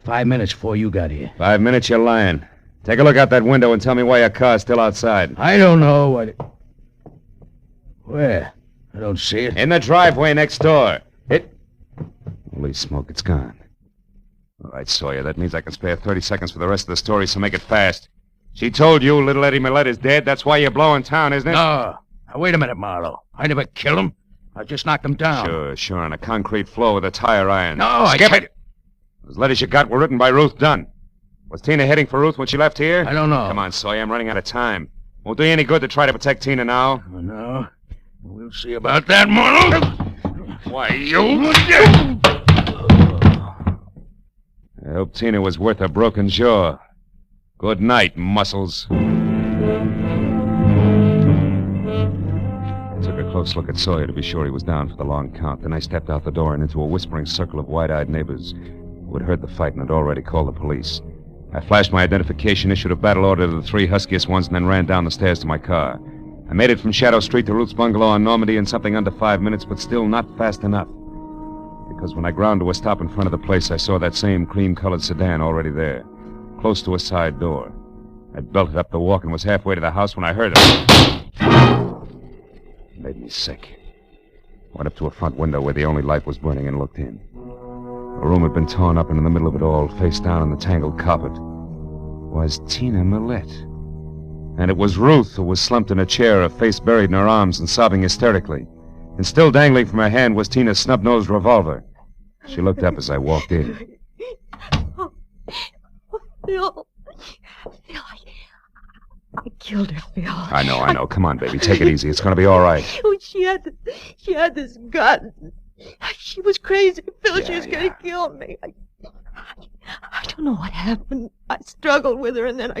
5 minutes before you got here.
5 minutes, you're lying. Take a look out that window and tell me why your car's still outside.
I don't know what... Where? I don't see it.
In the driveway next door. Holy smoke, it's gone. All right, Sawyer, that means I can spare 30 seconds for the rest of the story, so make it fast. She told you little Eddie Millette is dead. That's why you're blowing town, isn't it?
No. Now, wait a minute, Marlowe. I never killed him. I just knocked him down.
Sure, on a concrete floor with a tire iron.
No,
Skip it! Those letters you got were written by Ruth Dunn. Was Tina heading for Ruth when she left here?
I don't know.
Come on, Sawyer, I'm running out of time. Won't do you any good to try to protect Tina now.
Oh, no. We'll see about that, Marlowe.
Why, you... I hope Tina was worth a broken jaw. Good night, muscles. I took a close look at Sawyer to be sure he was down for the long count. Then I stepped out the door and into a whispering circle of wide-eyed neighbors who had heard the fight and had already called the police. I flashed my identification, issued a battle order to the three huskiest ones, and then ran down the stairs to my car. I made it from Shadow Street to Ruth's bungalow on Normandy in something under 5 minutes, but still not fast enough. Because when I ground to a stop in front of the place, I saw that same cream-colored sedan already there, close to a side door. I belted up the walk and was halfway to the house when I heard it. It made me sick. Went up to a front window where the only light was burning and looked in. The room had been torn up, and in the middle of it all, face down on the tangled carpet, was Tina Millette. And it was Ruth who was slumped in a chair, her face buried in her arms and sobbing hysterically. And still dangling from her hand was Tina's snub-nosed revolver. She looked up as I walked in.
Phil, I killed her, Phil.
I know. Come on, baby. Take it easy. It's going to be all right.
She had this gun. She was crazy, Phil. She was going to kill me. I don't know what happened. I struggled with her, and then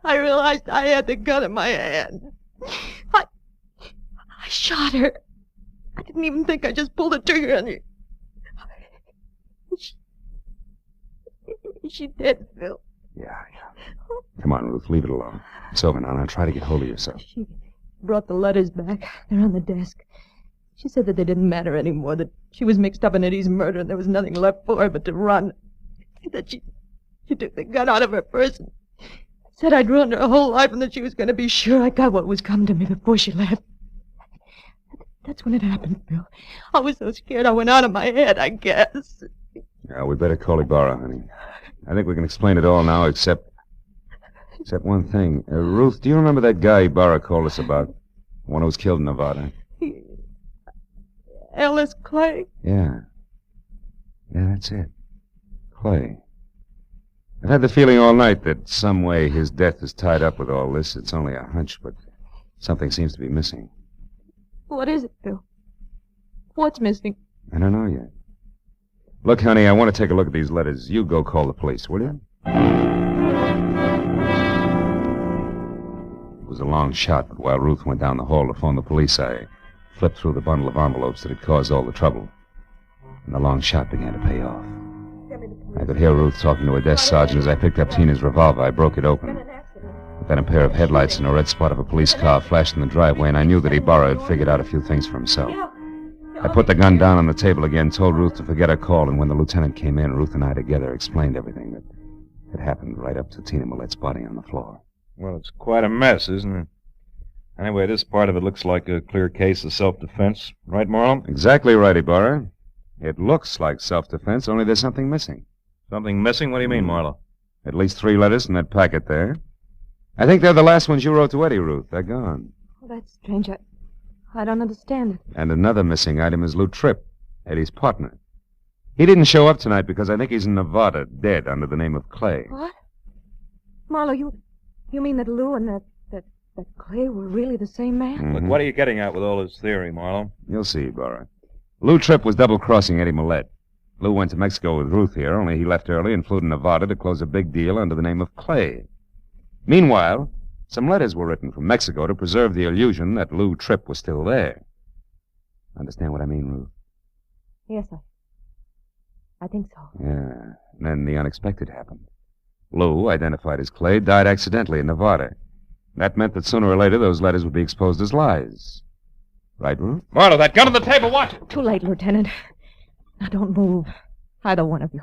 I realized I had the gun in my hand. I shot her. I didn't even think. I just pulled the trigger on her. She's dead, Phil.
Yeah. Come on, Ruth. Leave it alone. It's over now. Now try to get hold of yourself.
She brought the letters back. They're on the desk. She said that they didn't matter anymore, that she was mixed up in Eddie's murder and there was nothing left for her but to run. That she took the gun out of her purse and said I'd ruined her whole life and that she was going to be sure I got what was coming to me before she left. That's when it happened, Phil. I was so scared I went out of my head, I guess.
Yeah, we better call Ibarra, honey. I think we can explain it all now, except one thing. Ruth, do you remember that guy Ibarra called us about? The one who was killed in Nevada?
Ellis Clay?
Yeah, that's it. Clay. I've had the feeling all night that some way his death is tied up with all this. It's only a hunch, but something seems to be missing.
What is it, Phil? What's missing?
I don't know yet. Look, honey, I want to take a look at these letters. You go call the police, will you? It was a long shot, but while Ruth went down the hall to phone the police, I flipped through the bundle of envelopes that had caused all the trouble. And the long shot began to pay off. I could hear Ruth talking to a desk sergeant as I picked up Tina's revolver. I broke it open. But then a pair of headlights and a red spot of a police car flashed in the driveway, and I knew that Ibarra had figured out a few things for himself. I put the gun down on the table again, told Ruth to forget her call, and when the lieutenant came in, Ruth and I together explained everything that had happened right up to Tina Millette's body on the floor.
Well, it's quite a mess, isn't it? Anyway, this part of it looks like a clear case of self-defense. Right, Marlowe?
Exactly right, Ibarra. It looks like self-defense, only there's something missing.
Something missing? What do you mean, Marlowe?
At least 3 letters in that packet there. I think they're the last ones you wrote to Eddie, Ruth. They're gone.
Oh, that's strange. I don't understand it.
And another missing item is Lou Tripp, Eddie's partner. He didn't show up tonight because I think he's in Nevada, dead under the name of Clay.
What? Marlowe, you mean that Lou and that Clay were really the same man?
Mm-hmm.
Look, what are you getting at with all this theory, Marlowe?
You'll see, Ibarra. Lou Tripp was double-crossing Eddie Millette. Lou went to Mexico with Ruth here, only he left early and flew to Nevada to close a big deal under the name of Clay. Meanwhile, some letters were written from Mexico to preserve the illusion that Lou Tripp was still there. Understand what I mean, Ruth?
Yes, I think so.
Yeah. And then the unexpected happened. Lou, identified as Clay, died accidentally in Nevada. That meant that sooner or later those letters would be exposed as lies. Right, Ruth?
Marlowe, that gun on the table, watch it!
Too late, Lieutenant. Now don't move. Either one of you.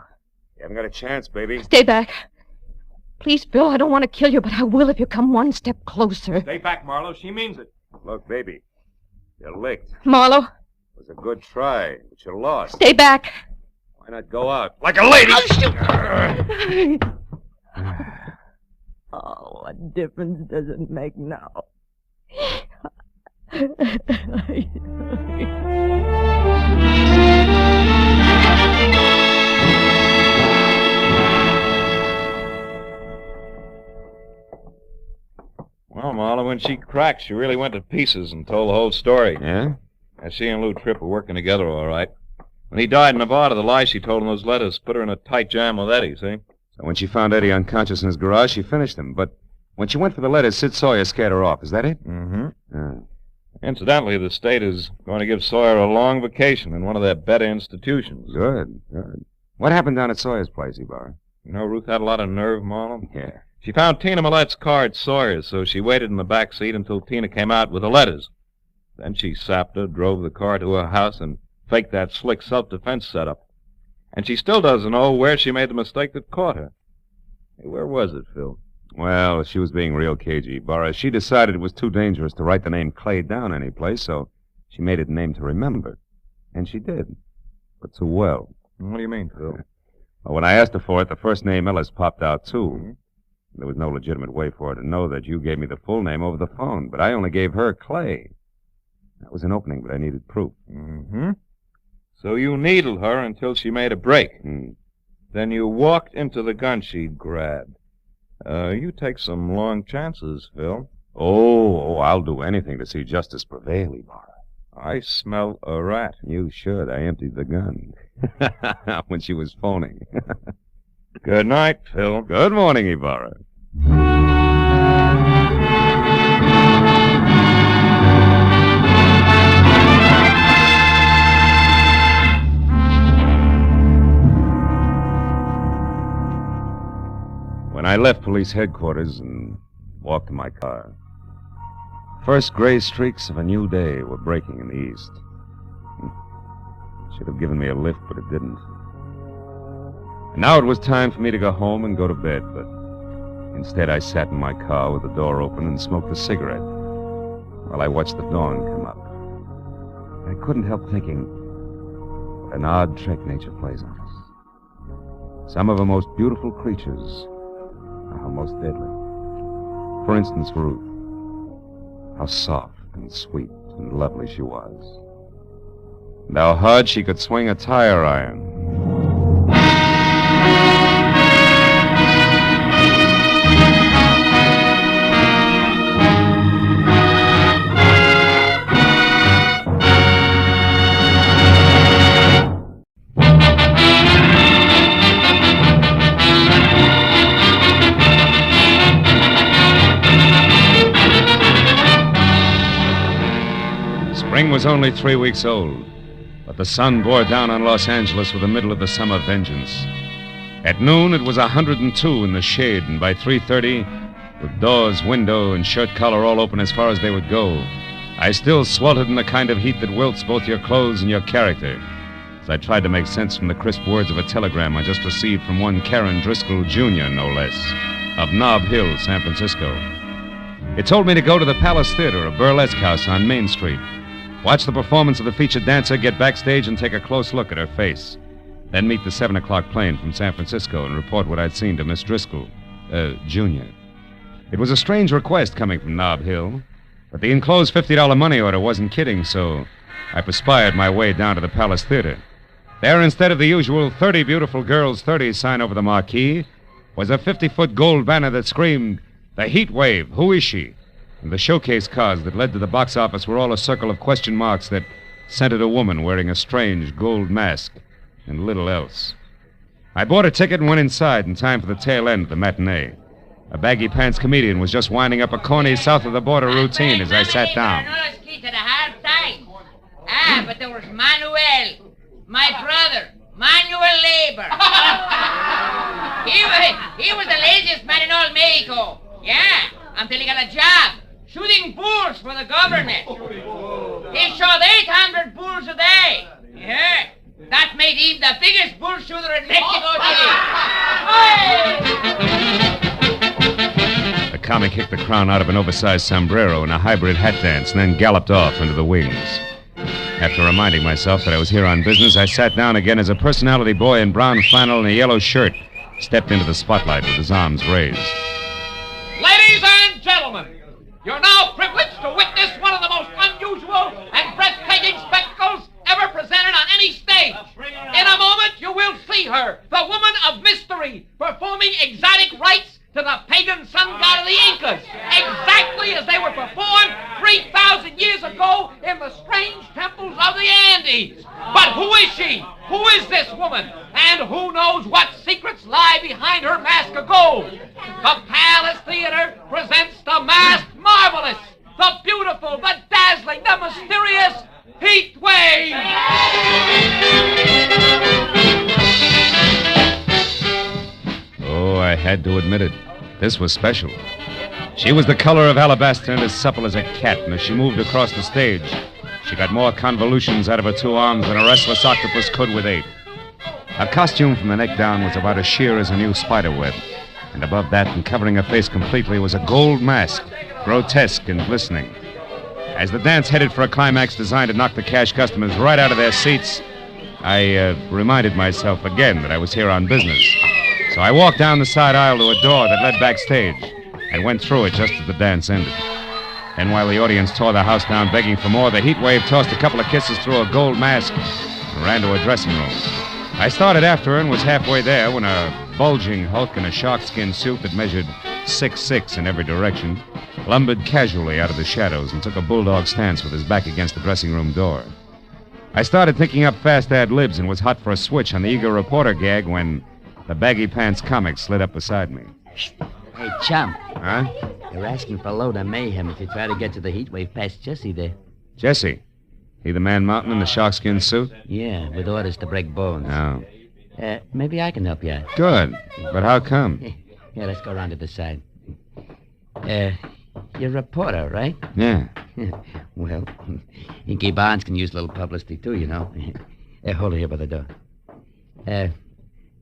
You haven't got a chance, baby.
Stay back. Please, Phil, I don't want to kill you, but I will if you come one step closer.
Stay back, Marlowe. She means it.
Look, baby. You're licked.
Marlowe.
It was a good try, but you lost.
Stay back.
Why not go out? Like a lady!
Oh, what difference does it make now?
Well, Marla, when she cracked, she really went to pieces and told the whole story.
Yeah?
She and Lou Tripp were working together all right. When he died in Nevada, the lie she told in those letters put her in a tight jam with Eddie, see?
So when she found Eddie unconscious in his garage, she finished him. But when she went for the letters, Sid Sawyer scared her off. Is that it?
Mm-hmm. Incidentally, the state is going to give Sawyer a long vacation in one of their better institutions.
Good. What happened down at Sawyer's place, Ibarra?
You know, Ruth had a lot of nerve, Marlon.
Yeah.
She found Tina Millette's car at Sawyer's, so she waited in the back seat until Tina came out with the letters. Then she sapped her, drove the car to her house, and faked that slick self-defense setup. And she still doesn't know where she made the mistake that caught her. Hey, where was it, Phil?
Well, she was being real cagey, Ibarra. She decided it was too dangerous to write the name Clay down anyplace, so she made it a name to remember. And she did. But too well.
What do you mean, Phil?
Well, when I asked her for it, the first name Ellis popped out, too. Mm-hmm. There was no legitimate way for her to know that you gave me the full name over the phone, but I only gave her Clay. That was an opening, but I needed proof.
Mm-hmm. So you needled her until she made a break. Then you walked into the gun she'd grabbed. You take some long chances, Phil.
Oh, I'll do anything to see justice prevail, Ibarra.
I smell a rat.
You should. I emptied the gun. When she was phoning.
Good night, Phil.
Good morning, Ibarra. When I left police headquarters and walked to my car, first gray streaks of a new day were breaking in the east. Should have given me a lift, but it didn't. And now it was time for me to go home and go to bed, but instead I sat in my car with the door open and smoked a cigarette while I watched the dawn come up. I couldn't help thinking what an odd trick nature plays on us. Some of her most beautiful creatures are her most deadly. For instance, Ruth. How soft and sweet and lovely she was. And how hard she could swing a tire iron. Spring was only 3 weeks old, but the sun bore down on Los Angeles with the middle of the summer vengeance. At noon, it was 102 in the shade, and by 3:30, with doors, window, and shirt collar all open as far as they would go, I still sweltered in the kind of heat that wilts both your clothes and your character, as I tried to make sense from the crisp words of a telegram I just received from one Karen Driscoll, Jr., no less, of Nob Hill, San Francisco. It told me to go to the Palace Theater, a burlesque house on Main Street, watch the performance of the featured dancer, get backstage, and take a close look at her face. Then meet the 7 o'clock plane from San Francisco and report what I'd seen to Miss Driscoll, Jr. It was a strange request coming from Nob Hill, but the enclosed $50 money order wasn't kidding, so I perspired my way down to the Palace Theater. There, instead of the usual 30 beautiful girls, 30 sign over the marquee, was a 50-foot gold banner that screamed, "The Heat Wave, who is she?" And the showcase cars that led to the box office were all a circle of question marks that centered a woman wearing a strange gold mask and little else. I bought a ticket and went inside in time for the tail end of the matinee. A baggy-pants comedian was just winding up a corny south-of-the-border routine as I sat down.
But there was Manuel, my brother, Manuel Labor. he was the laziest man in all Mexico. Yeah, until he got a job shooting bulls for the government. He shot 800 bulls a day. Yeah, that made him the biggest bull shooter in Mexico City.
The comic kicked the crown out of an oversized sombrero in a hybrid hat dance and then galloped off into the wings. After reminding myself that I was here on business, I sat down again as a personality boy in brown flannel and a yellow shirt stepped into the spotlight with his arms raised.
Ladies and gentlemen, you're now privileged to witness one of the most unusual and breathtaking spectacles ever presented on any stage. In a moment, you will see her, the woman of mystery, performing exotic rites to the pagan sun god of the Incas, exactly as they were performed 3,000 years ago in the strange temples of the Andes. But who is she? Who is this woman? And who knows what secrets lie behind her mask of gold? The Palace Theater presents the masked marvelous, the beautiful, the dazzling, the mysterious Heat Wave!
Oh, I had to admit it. This was special. She was the color of alabaster and as supple as a cat, and as she moved across the stage, she got more convolutions out of her two arms than a restless octopus could with 8. Her costume from the neck down was about as sheer as a new spider web, and above that, and covering her face completely, was a gold mask, grotesque and glistening. As the dance headed for a climax designed to knock the cash customers right out of their seats, I reminded myself again that I was here on business. So I walked down the side aisle to a door that led backstage and went through it just as the dance ended. Then while the audience tore the house down begging for more, the heat wave tossed a couple of kisses through a gold mask and ran to a dressing room. I started after her and was halfway there when a bulging hulk in a sharkskin suit that measured 6'6" in every direction lumbered casually out of the shadows and took a bulldog stance with his back against the dressing room door. I started thinking up fast ad-libs and was hot for a switch on the eager reporter gag when the baggy pants comic slid up beside me.
Hey, chum.
Huh?
You're asking for a load of mayhem if you try to get to the heat wave past Jesse there.
Jesse? He the man mountain in the sharkskin suit?
Yeah, with orders to break bones.
Oh.
Maybe I can help you out.
Good. But how come?
Yeah, let's go around to the side. You're a reporter, right?
Yeah.
Well, Inky Barnes can use a little publicity, too, you know. Hold it here by the door.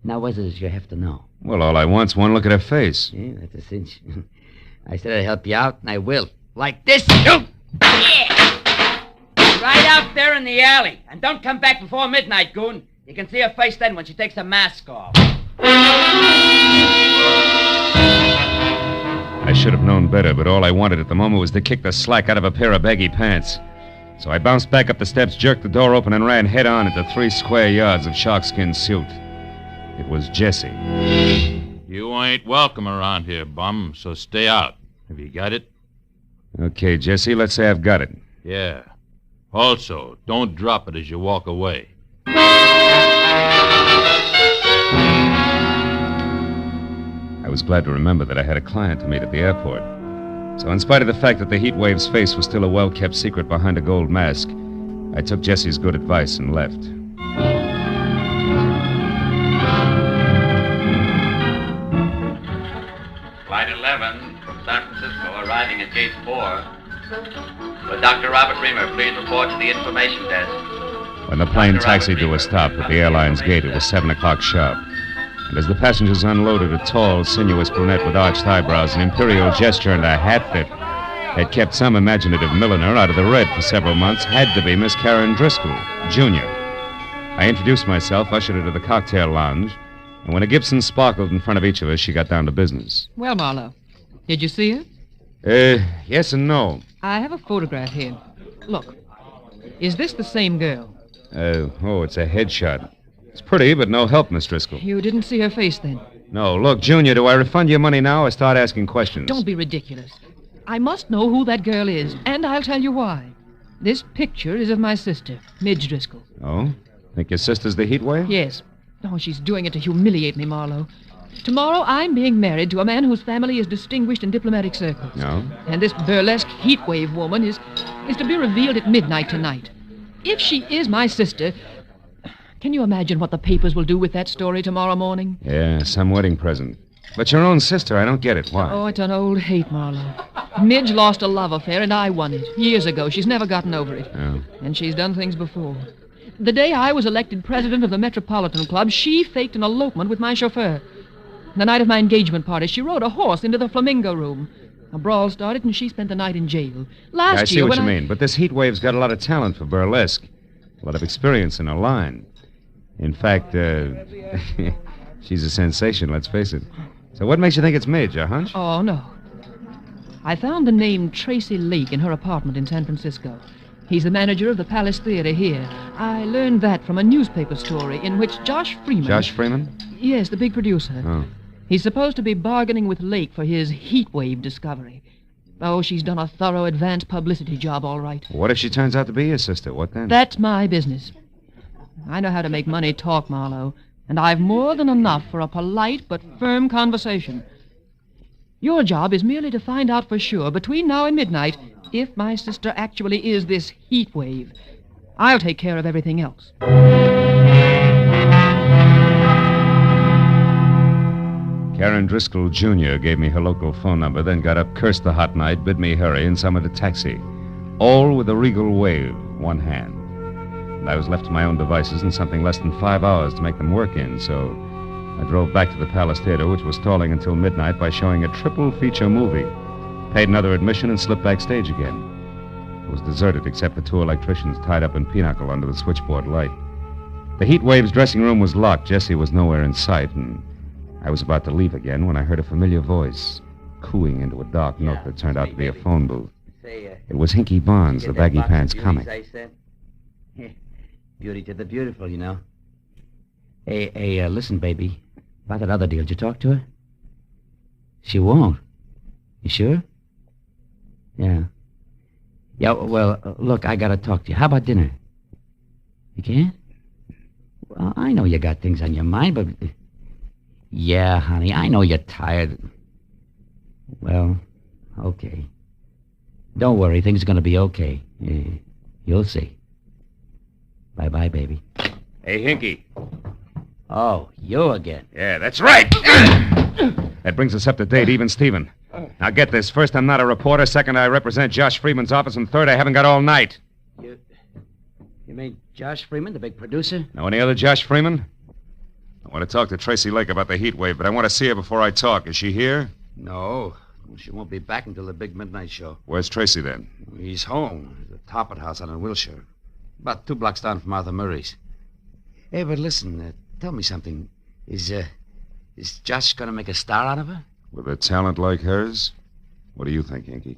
Now, what does you have to know?
Well, all I want's one look at her face.
Yeah, that's a cinch. I said I'd help you out, and I will. Like this.
Yeah. Right out there in the alley. And don't come back before midnight, goon. You can see her face then when she takes her mask off.
I should have known better, but all I wanted at the moment was to kick the slack out of a pair of baggy pants. So I bounced back up the steps, jerked the door open, and ran head-on into 3 square yards of sharkskin suit. It was Jesse.
You ain't welcome around here, bum, so stay out. Have you got it?
Okay, Jesse, let's say I've got it.
Yeah. Also, don't drop it as you walk away.
I was glad to remember that I had a client to meet at the airport. So in spite of the fact that the heat wave's face was still a well-kept secret behind a gold mask, I took Jesse's good advice and left.
Flight 11 from San Francisco arriving at Gate 4. With Dr. Robert Reamer, please report to the information desk.
When the plane taxied to a stop at the airline's gate, it was 7 o'clock sharp. And as the passengers unloaded, a tall, sinuous brunette with arched eyebrows, an imperial gesture, and a hat that had kept some imaginative milliner out of the red for several months had to be Miss Karen Driscoll, Jr. I introduced myself, ushered her to the cocktail lounge, and when a Gibson sparkled in front of each of us, she got down to business.
Well, Marlowe, did you see her?
Yes and no.
I have a photograph here. Look, is this the same girl?
It's a headshot. It's pretty, but no help, Miss Driscoll.
You didn't see her face then?
No. Look, Junior, do I refund your money now or start asking questions?
Don't be ridiculous. I must know who that girl is, and I'll tell you why. This picture is of my sister, Midge Driscoll.
Oh? Think your sister's the heat wave?
Yes. Oh, she's doing it to humiliate me, Marlowe. Tomorrow, I'm being married to a man whose family is distinguished in diplomatic circles.
No?
And this burlesque heat wave woman is to be revealed at midnight tonight. If she is my sister, can you imagine what the papers will do with that story tomorrow morning?
Yeah, some wedding present. But your own sister, I don't get it. Why?
Oh, it's an old hate, Marlowe. Midge lost a love affair, and I won it. Years ago. She's never gotten over it.
Oh.
And she's done things before. The day I was elected president of the Metropolitan Club, she faked an elopement with my chauffeur. The night of my engagement party, she rode a horse into the Flamingo Room. A brawl started, and she spent the night in jail.
I see what you mean, but this heat wave's got a lot of talent for burlesque. A lot of experience in her line. In fact, she's a sensation, let's face it. So what makes you think it's Midge, a hunch?
Oh, no. I found the name Tracy Lake in her apartment in San Francisco. He's the manager of the Palace Theater here. I learned that from a newspaper story in which Josh Freeman...
Josh Freeman?
Yes, the big producer.
Oh.
He's supposed to be bargaining with Lake for his heat wave discovery. Oh, she's done a thorough advance publicity job, all right.
What if she turns out to be your sister? What then?
That's my business. I know how to make money talk, Marlowe, and I've more than enough for a polite but firm conversation. Your job is merely to find out for sure, between now and midnight, if my sister actually is this heat wave. I'll take care of everything else.
Karen Driscoll Jr. gave me her local phone number, then got up, cursed the hot night, bid me hurry, and summoned a taxi. All with a regal wave, one hand. And I was left to my own devices in something less than 5 hours to make them work in, so I drove back to the Palace Theater, which was stalling until midnight by showing a triple feature movie. Paid another admission and slipped backstage again. It was deserted except for 2 electricians tied up in pinochle under the switchboard light. The Heat Wave's dressing room was locked. Jessie was nowhere in sight, and I was about to leave again when I heard a familiar voice cooing into a dark note that turned out to be a phone booth. It was Hinky Barnes, the baggy pants comic.
Beauty to the beautiful, you know. Hey, listen, baby. About that other deal, did you talk to her? She won't. You sure? Yeah. Yeah, well, look, I gotta talk to you. How about dinner? You can't? Well, I know you got things on your mind, but... Yeah, honey, I know you're tired. Well, okay. Don't worry, things are gonna be okay. You'll see. Bye-bye, baby.
Hey, Hinky.
Oh, you again.
Yeah, that's right. That brings us up to date, even Steven. Now get this. First, I'm not a reporter. Second, I represent Josh Freeman's office. And third, I haven't got all night.
You mean Josh Freeman, the big producer?
Know any other Josh Freeman? I want to talk to Tracy Lake about the heat wave, but I want to see her before I talk. Is she here?
No. She won't be back until the big midnight show.
Where's Tracy, then?
He's home. At the Toppert House on Wilshire. About 2 blocks down from Arthur Murray's. Hey, but listen, tell me something. Is Josh going to make a star out of her?
With a talent like hers? What do you think, Hinky?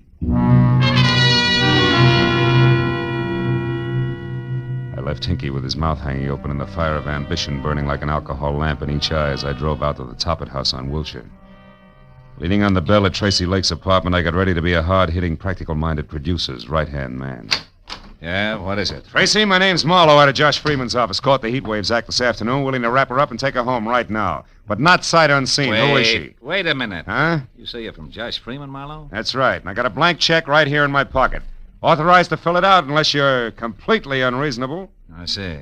I left Hinky with his mouth hanging open and the fire of ambition burning like an alcohol lamp in each eye as I drove out to the Toppert House on Wilshire. Leaning on the bell at Tracy Lake's apartment, I got ready to be a hard-hitting, practical-minded producer's right-hand man.
Yeah, what is it?
Tracy, my name's Marlowe out of Josh Freeman's office. Caught the Heat Waves act this afternoon. Willing to wrap her up and take her home right now. But not sight unseen. Who is she?
Wait a minute.
Huh?
You say you're from Josh Freeman, Marlowe?
That's right. And I got a blank check right here in my pocket. Authorized to fill it out unless you're completely unreasonable.
I see.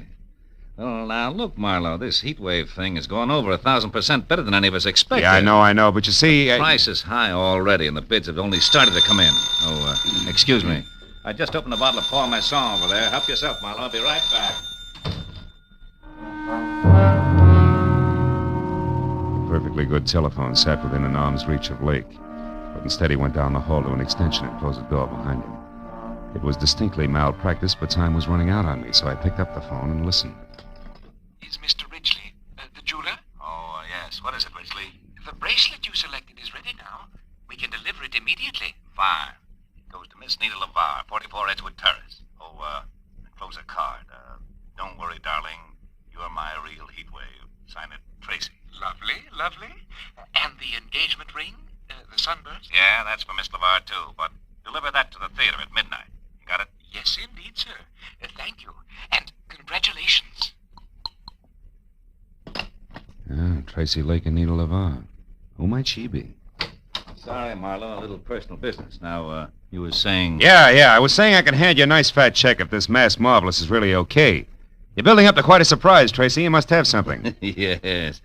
Well, now, look, Marlowe, this heat wave thing is going over 1,000% better than any of us expected.
Yeah, I know. But you see...
The price is high already, and the bids have only started to come in. Oh, excuse me. I just opened a bottle of Parmesan over there. Help yourself, Marlowe. I'll be right back.
A perfectly good telephone sat within an arm's reach of Lake. But instead he went down the hall to an extension and closed the door behind him. It was distinctly malpractice, but time was running out on me, so I picked up the phone and listened.
Is Mr. Ridgely the jeweler?
Oh, yes. What is it, Ridgely?
The bracelet you selected is ready now. We can deliver it immediately.
Fine. Goes to Miss Nita LeVar, 44 Edgewood Terrace. Oh, enclose a card. Don't worry, darling. You're my real heat wave. Sign it, Tracy.
Lovely, lovely. And the engagement ring? The sunburst?
Yeah, that's for Miss LeVar, too. But deliver that to the theater at midnight. You got it?
Yes, indeed, sir. Thank you. And congratulations.
Tracy Lake and Nita LeVar. Who might she be?
Sorry, Marlowe. A little personal business. Now, you were saying...
Yeah. I was saying I could hand you a nice fat check if this mass marvelous is really okay. You're building up to quite a surprise, Tracy. You must have something.
Yes.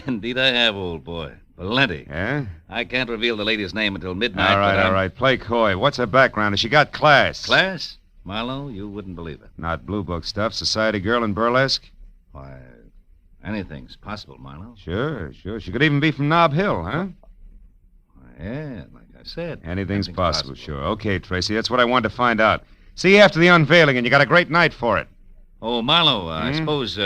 Indeed I have, old boy. Plenty.
Yeah?
I can't reveal the lady's name until midnight.
All right. Play coy. What's her background? Has she got class?
Class? Marlowe, you wouldn't believe it.
Not blue book stuff. Society girl in burlesque?
Why, anything's possible, Marlowe.
Sure. She could even be from Nob Hill, huh?
Yeah, like I said.
Anything's possible, sure. Okay, Tracy, that's what I wanted to find out. See you after the unveiling, and you got a great night for it.
Oh, Marlowe, I
Hmm?
suppose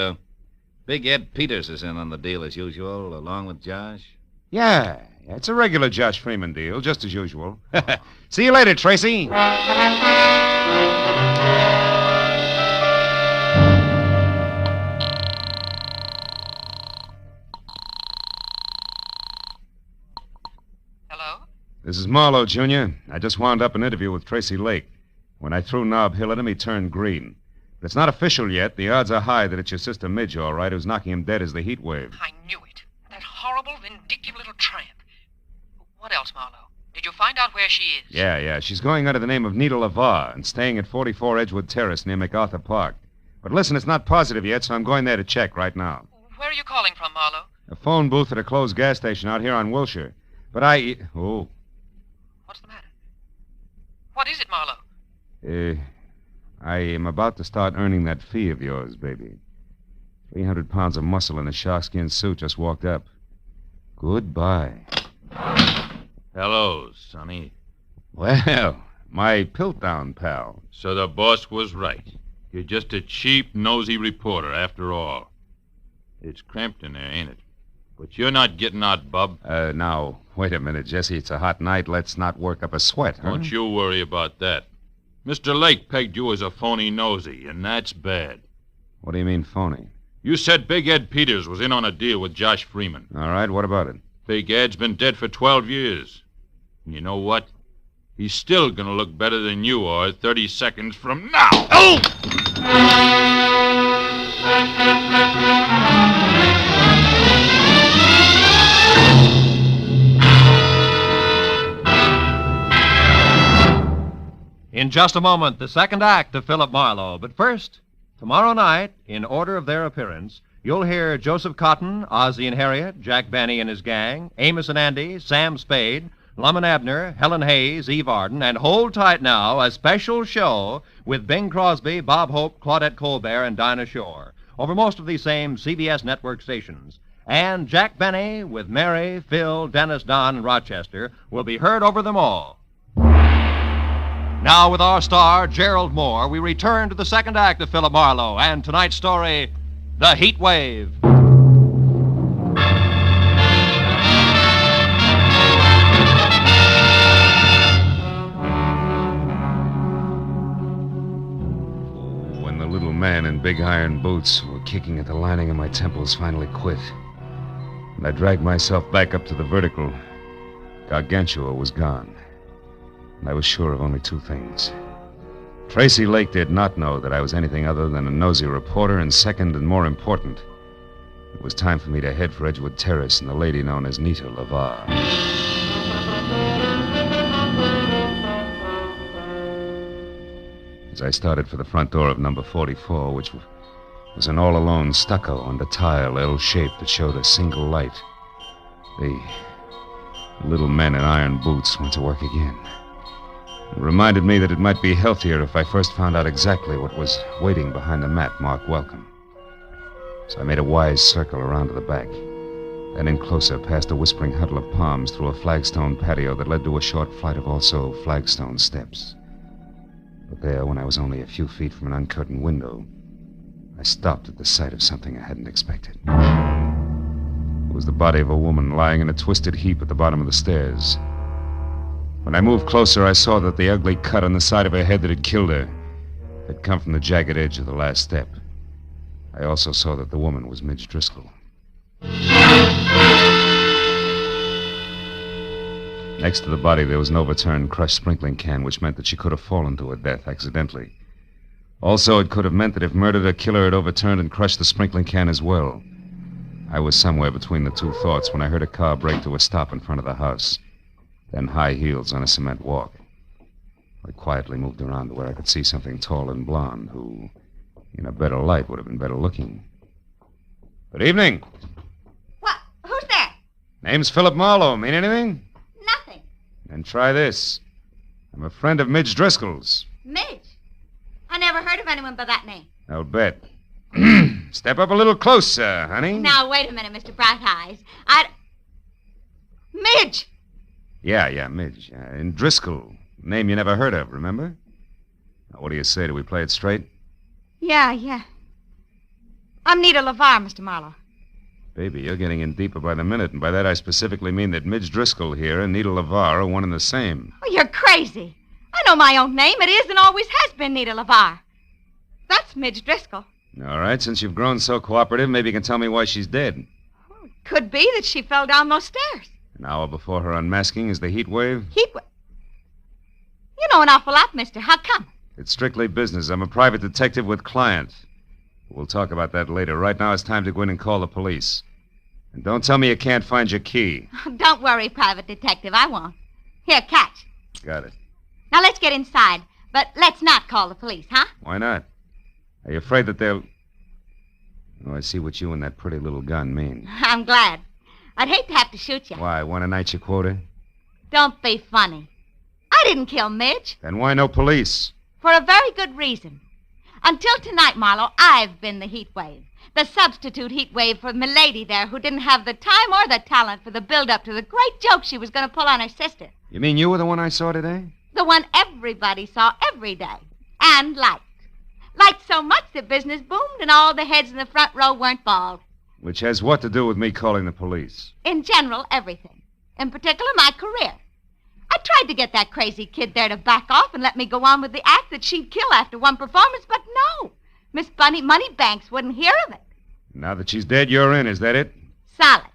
Big Ed Peters is in on the deal as usual, along with Josh?
Yeah, it's a regular Josh Freeman deal, just as usual. See you later, Tracy. This is Marlowe, Jr. I just wound up an interview with Tracy Lake. When I threw Nob Hill at him, he turned green. But it's not official yet. The odds are high that it's your sister Midge, all right, who's knocking him dead as the heat wave.
I knew it. That horrible, vindictive little tramp. What else, Marlowe? Did you find out where she is?
Yeah. She's going under the name of Nita LaVar and staying at 44 Edgewood Terrace near MacArthur Park. But listen, it's not positive yet, so I'm going there to check right now.
Where are you calling from, Marlowe?
A phone booth at a closed gas station out here on Wilshire. But Oh.
What's the matter? What is it, Marlowe?
I am about to start earning that fee of yours, baby. 300 pounds of muscle in a sharkskin suit just walked up. Goodbye.
Hello, Sonny.
Well, my Piltdown pal.
So the boss was right. You're just a cheap, nosy reporter, after all. It's cramped in there, ain't it? But you're not getting out, bub.
Now, wait a minute, Jesse. It's a hot night. Let's not work up a sweat, huh?
Don't you worry about that. Mr. Lake pegged you as a phony nosy, and that's bad.
What do you mean, phony?
You said Big Ed Peters was in on a deal with Josh Freeman.
All right, what about it?
Big Ed's been dead for 12 years. And you know what? He's still gonna look better than you are 30 seconds from now. Oh!
In just a moment, the second act of Philip Marlowe. But first, tomorrow night, in order of their appearance, you'll hear Joseph Cotton, Ozzie and Harriet, Jack Benny and his gang, Amos and Andy, Sam Spade, Lum and Abner, Helen Hayes, Eve Arden, and hold tight now, a special show with Bing Crosby, Bob Hope, Claudette Colbert, and Dinah Shore over most of these same CBS network stations. And Jack Benny with Mary, Phil, Dennis, Don, and Rochester will be heard over them all. Now, with our star, Gerald Moore, we return to the second act of Philip Marlowe and tonight's story, The Heat Wave.
When the little man in big iron boots who were kicking at the lining of my temples finally quit, and I dragged myself back up to the vertical, Gargantua was gone. And I was sure of only two things. Tracy Lake did not know that I was anything other than a nosy reporter, and second and more important, it was time for me to head for Edgewood Terrace and the lady known as Nita LaVar. As I started for the front door of number 44, which was an all-alone stucco under tile L shape that showed a single light, the little men in iron boots went to work again. It reminded me that it might be healthier if I first found out exactly what was waiting behind the mat marked Welcome. So I made a wise circle around to the back, then in closer past a whispering huddle of palms through a flagstone patio that led to a short flight of also flagstone steps. But there, when I was only a few feet from an uncurtained window, I stopped at the sight of something I hadn't expected. It was the body of a woman lying in a twisted heap at the bottom of the stairs. When I moved closer, I saw that the ugly cut on the side of her head that had killed her had come from the jagged edge of the last step. I also saw that the woman was Midge Driscoll. Next to the body, there was an overturned, crushed sprinkling can, which meant that she could have fallen to her death accidentally. Also, it could have meant that if murdered, her killer had overturned and crushed the sprinkling can as well. I was somewhere between the two thoughts when I heard a car brake to a stop in front of the house. Then high heels on a cement walk. I quietly moved around to where I could see something tall and blonde who, in a better light, would have been better looking. Good evening.
What? Who's there?
Name's Philip Marlowe. Mean anything?
Nothing.
Then try this. I'm a friend of Midge Driscoll's.
Midge? I never heard of anyone by that name.
I'll bet. Step up a little closer, honey.
Now, wait a minute, Mr. Bright Eyes. Midge!
Yeah, Midge. And Driscoll. Name you never heard of, remember? Now, what do you say? Do we play it straight?
Yeah. I'm Nita LeVar, Mr. Marlowe.
Baby, you're getting in deeper by the minute, and by that I specifically mean that Midge Driscoll here and Nita LeVar are one and the same.
Oh, you're crazy. I know my own name. It is and always has been Nita LeVar. That's Midge Driscoll.
All right, since you've grown so cooperative, maybe you can tell me why she's dead.
Could be that she fell down those stairs.
An hour before her unmasking is the heat wave?
You know an awful lot, mister. How come?
It's strictly business. I'm a private detective with clients. We'll talk about that later. Right now it's time to go in and call the police. And don't tell me you can't find your key.
Don't worry, private detective. I won't. Here, catch.
Got it.
Now let's get inside. But let's not call the police, huh?
Why not? Are you afraid that they'll... Oh, I see what you and that pretty little gun mean.
I'm glad. I'd hate to have to shoot you.
Why, want to night your quota?
Don't be funny. I didn't kill Midge.
Then why no police?
For a very good reason. Until tonight, Marlowe, I've been the heat wave. The substitute heat wave for Milady there, who didn't have the time or the talent for the build-up to the great joke she was going to pull on her sister.
You mean you were the one I saw today?
The one everybody saw every day. And liked. Liked so much that business boomed and all the heads in the front row weren't bald.
Which has what to do with me calling the police?
In general, everything. In particular, my career. I tried to get that crazy kid there to back off and let me go on with the act that she'd kill after one performance, but no. Miss Bunny Moneybanks wouldn't hear of it.
Now that she's dead, you're in, is that it?
Solid.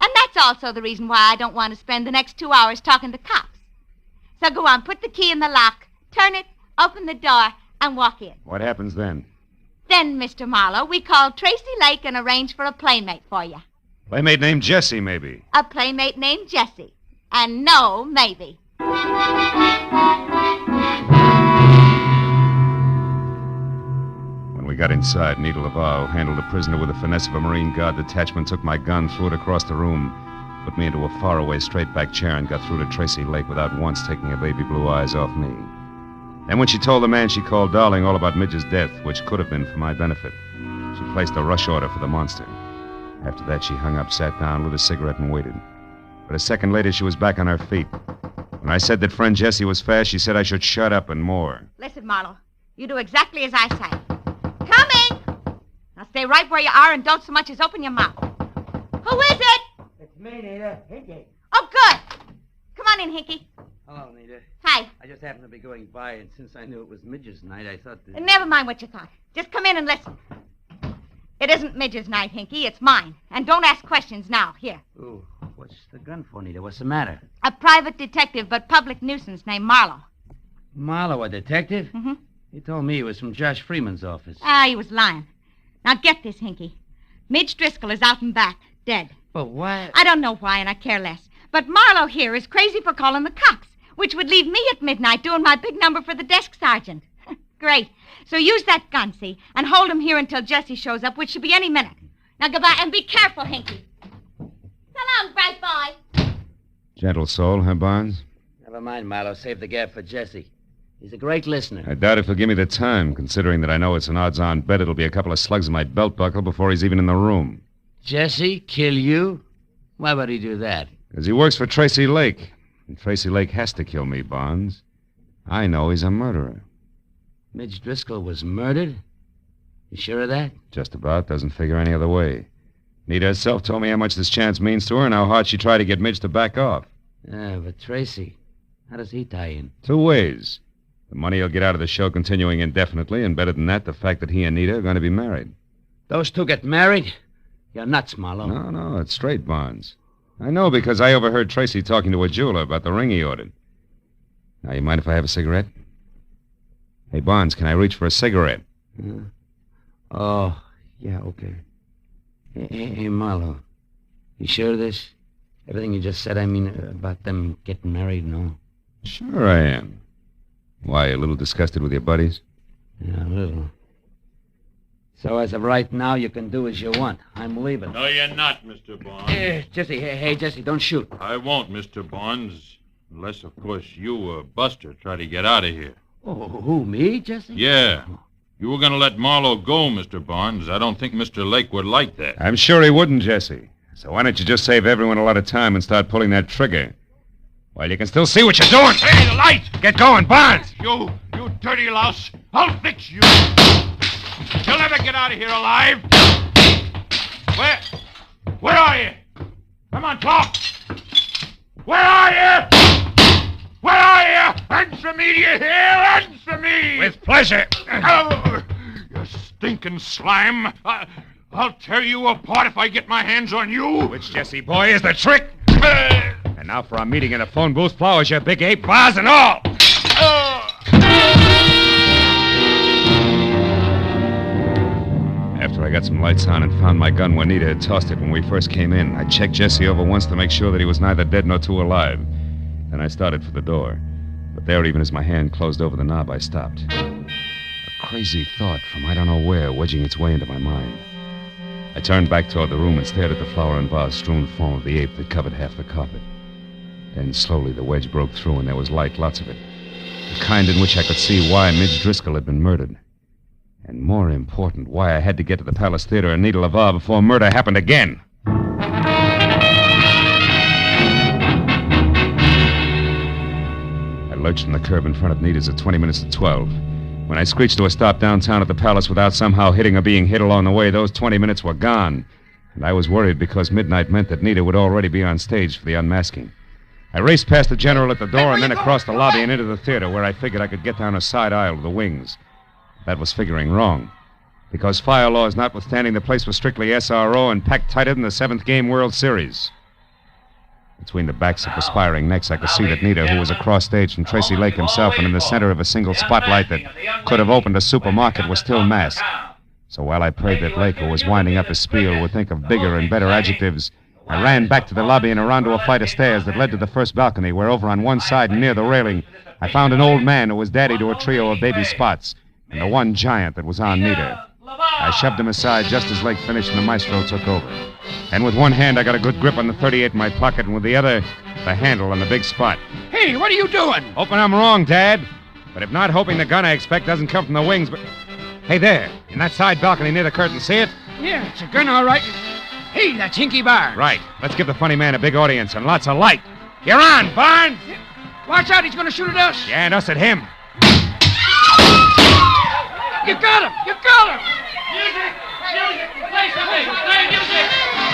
And that's also the reason why I don't want to spend the next 2 hours talking to cops. So go on, put the key in the lock, turn it, open the door, and walk in.
What happens then?
Then, Mr. Marlowe, we call Tracy Lake and arrange for a playmate for you.
Playmate named Jessie, maybe.
A playmate named Jessie. And no, maybe.
When we got inside, Nita LeVar, who handled the prisoner with the finesse of a Marine Guard detachment, took my gun, threw it across the room, put me into a faraway straight-back chair, and got through to Tracy Lake without once taking her baby blue eyes off me. Then when she told the man she called Darling all about Midge's death, which could have been for my benefit, she placed a rush order for the monster. After that, she hung up, sat down, lit a cigarette, and waited. But a second later, she was back on her feet. When I said that friend Jessie was fast, she said I should shut up and more.
Listen, Marlowe, you do exactly as I say. Coming! Now stay right where you are and don't so much as open your mouth. Who is it?
It's me, Nita. Hinky.
Oh, good. Come on in, Hinky.
Hello, Nita.
Hi.
I just happened to be going by, and since I knew it was Midge's night, I thought that...
Never mind what you thought. Just come in and listen. It isn't Midge's night, Hinky. It's mine. And don't ask questions now. Here.
Ooh, what's the gun for, Nita? What's the matter?
A private detective, but public nuisance named Marlowe.
Marlowe, a detective?
Mm-hmm.
He told me he was from Josh Freeman's office.
Ah, he was lying. Now get this, Hinky. Midge Driscoll is out and back, dead.
But why?
I don't know why, and I care less. But Marlowe here is crazy for calling the cops, which would leave me at midnight doing my big number for the desk sergeant. Great. So use that gun, see, and hold him here until Jessie shows up, which should be any minute. Now goodbye, and be careful, Hinky. So long, bright boy.
Gentle soul, huh, Barnes?
Never mind, Marlowe. Save the gab for Jesse. He's a great listener.
I doubt if he'll give me the time, considering that I know it's an odds-on bet it'll be a couple of slugs in my belt buckle before he's even in the room.
Jesse, kill you? Why would he do that?
Because he works for Tracy Lake. And Tracy Lake has to kill me, Barnes. I know he's a murderer.
Midge Driscoll was murdered? You sure of that?
Just about. Doesn't figure any other way. Nita herself told me how much this chance means to her and how hard she tried to get Midge to back off.
Yeah, but Tracy, how does he tie in?
2 ways. The money he'll get out of the show continuing indefinitely, and better than that, the fact that he and Nita are going to be married.
Those two get married? You're nuts, Marlowe.
No, it's straight, Barnes. I know because I overheard Tracy talking to a jeweler about the ring he ordered. Now, you mind if I have a cigarette? Hey, Barnes, can I reach for a cigarette?
Oh, yeah, okay. Hey, Marlowe, you sure of this? Everything you just said, I mean, about them getting married and all?
Sure I am. Why, a little disgusted with your buddies?
Yeah, a little. So as of right now, you can do as you want. I'm leaving.
No, you're not, Mr. Barnes.
Jesse, hey, Jesse, don't shoot.
I won't, Mr. Barnes. Unless, of course, you or Buster try to get out of here.
Oh, who, me, Jesse?
Yeah. You were going to let Marlowe go, Mr. Barnes. I don't think Mr. Lake would like that.
I'm sure he wouldn't, Jesse. So why don't you just save everyone a lot of time and start pulling that trigger? While you can still see what you're doing.
Hey, the light!
Get going, Barnes!
You dirty louse! I'll fix you!
You'll never get out of here alive. Where are you? Come on, talk. Where are you? Where are you? Answer me, do you hear? Answer me!
With pleasure.
Oh, you stinking slime. I'll tear you apart if I get my hands on you.
Which, Jesse boy, is the trick? And now for our meeting in the phone booth, flowers, you big ape, bars and all. After I got some lights on and found my gun, Juanita had tossed it when we first came in. I checked Jesse over once to make sure that he was neither dead nor too alive. Then I started for the door. But there, even as my hand closed over the knob, I stopped. A crazy thought from I don't know where wedging its way into my mind. I turned back toward the room and stared at the flower and vase-strewn form of the ape that covered half the carpet. Then slowly the wedge broke through and there was light, lots of it. The kind in which I could see why Midge Driscoll had been murdered. And more important, why I had to get to the Palace Theater and Nita LaVar before murder happened again. I lurched from the curb in front of Nita's at 20 minutes to 12. When I screeched to a stop downtown at the Palace without somehow hitting or being hit along the way, those 20 minutes were gone. And I was worried because midnight meant that Nita would already be on stage for the unmasking. I raced past the general at the door and then across the lobby and into the theater where I figured I could get down a side aisle to the wings. That was figuring wrong. Because fire laws notwithstanding, the place was strictly SRO and packed tighter than the 7th Game World Series. Between the backs of perspiring necks, I could see that Nita, who was across stage from Tracy Lake himself and in the center of a single spotlight that could have opened a supermarket, was still masked. So while I prayed that Lake, who was winding up his spiel, would think of bigger and better adjectives, I ran back to the lobby and around to a flight of stairs that led to the first balcony, where over on one side and near the railing, I found an old man who was daddy to a trio of baby Spots, and the one giant that was on Nita. I shoved him aside just as Lake finished and the maestro took over. And with one hand, I got a good grip on the .38 in my pocket, and with the other, the handle on the big Spot.
Hey, what are you doing?
Hoping I'm wrong, Dad. But if not, hoping the gun I expect doesn't come from the wings, but... Hey, there, in that side balcony near the curtain, see it?
Yeah, it's a gun, all right. Hey, that's Hinky Barnes.
Right. Let's give the funny man a big audience and lots of light. You're on, Barnes!
Watch out, he's going to shoot at us.
Yeah, and us at him.
You got him! You got him!
Music! Music! Play something! Play music!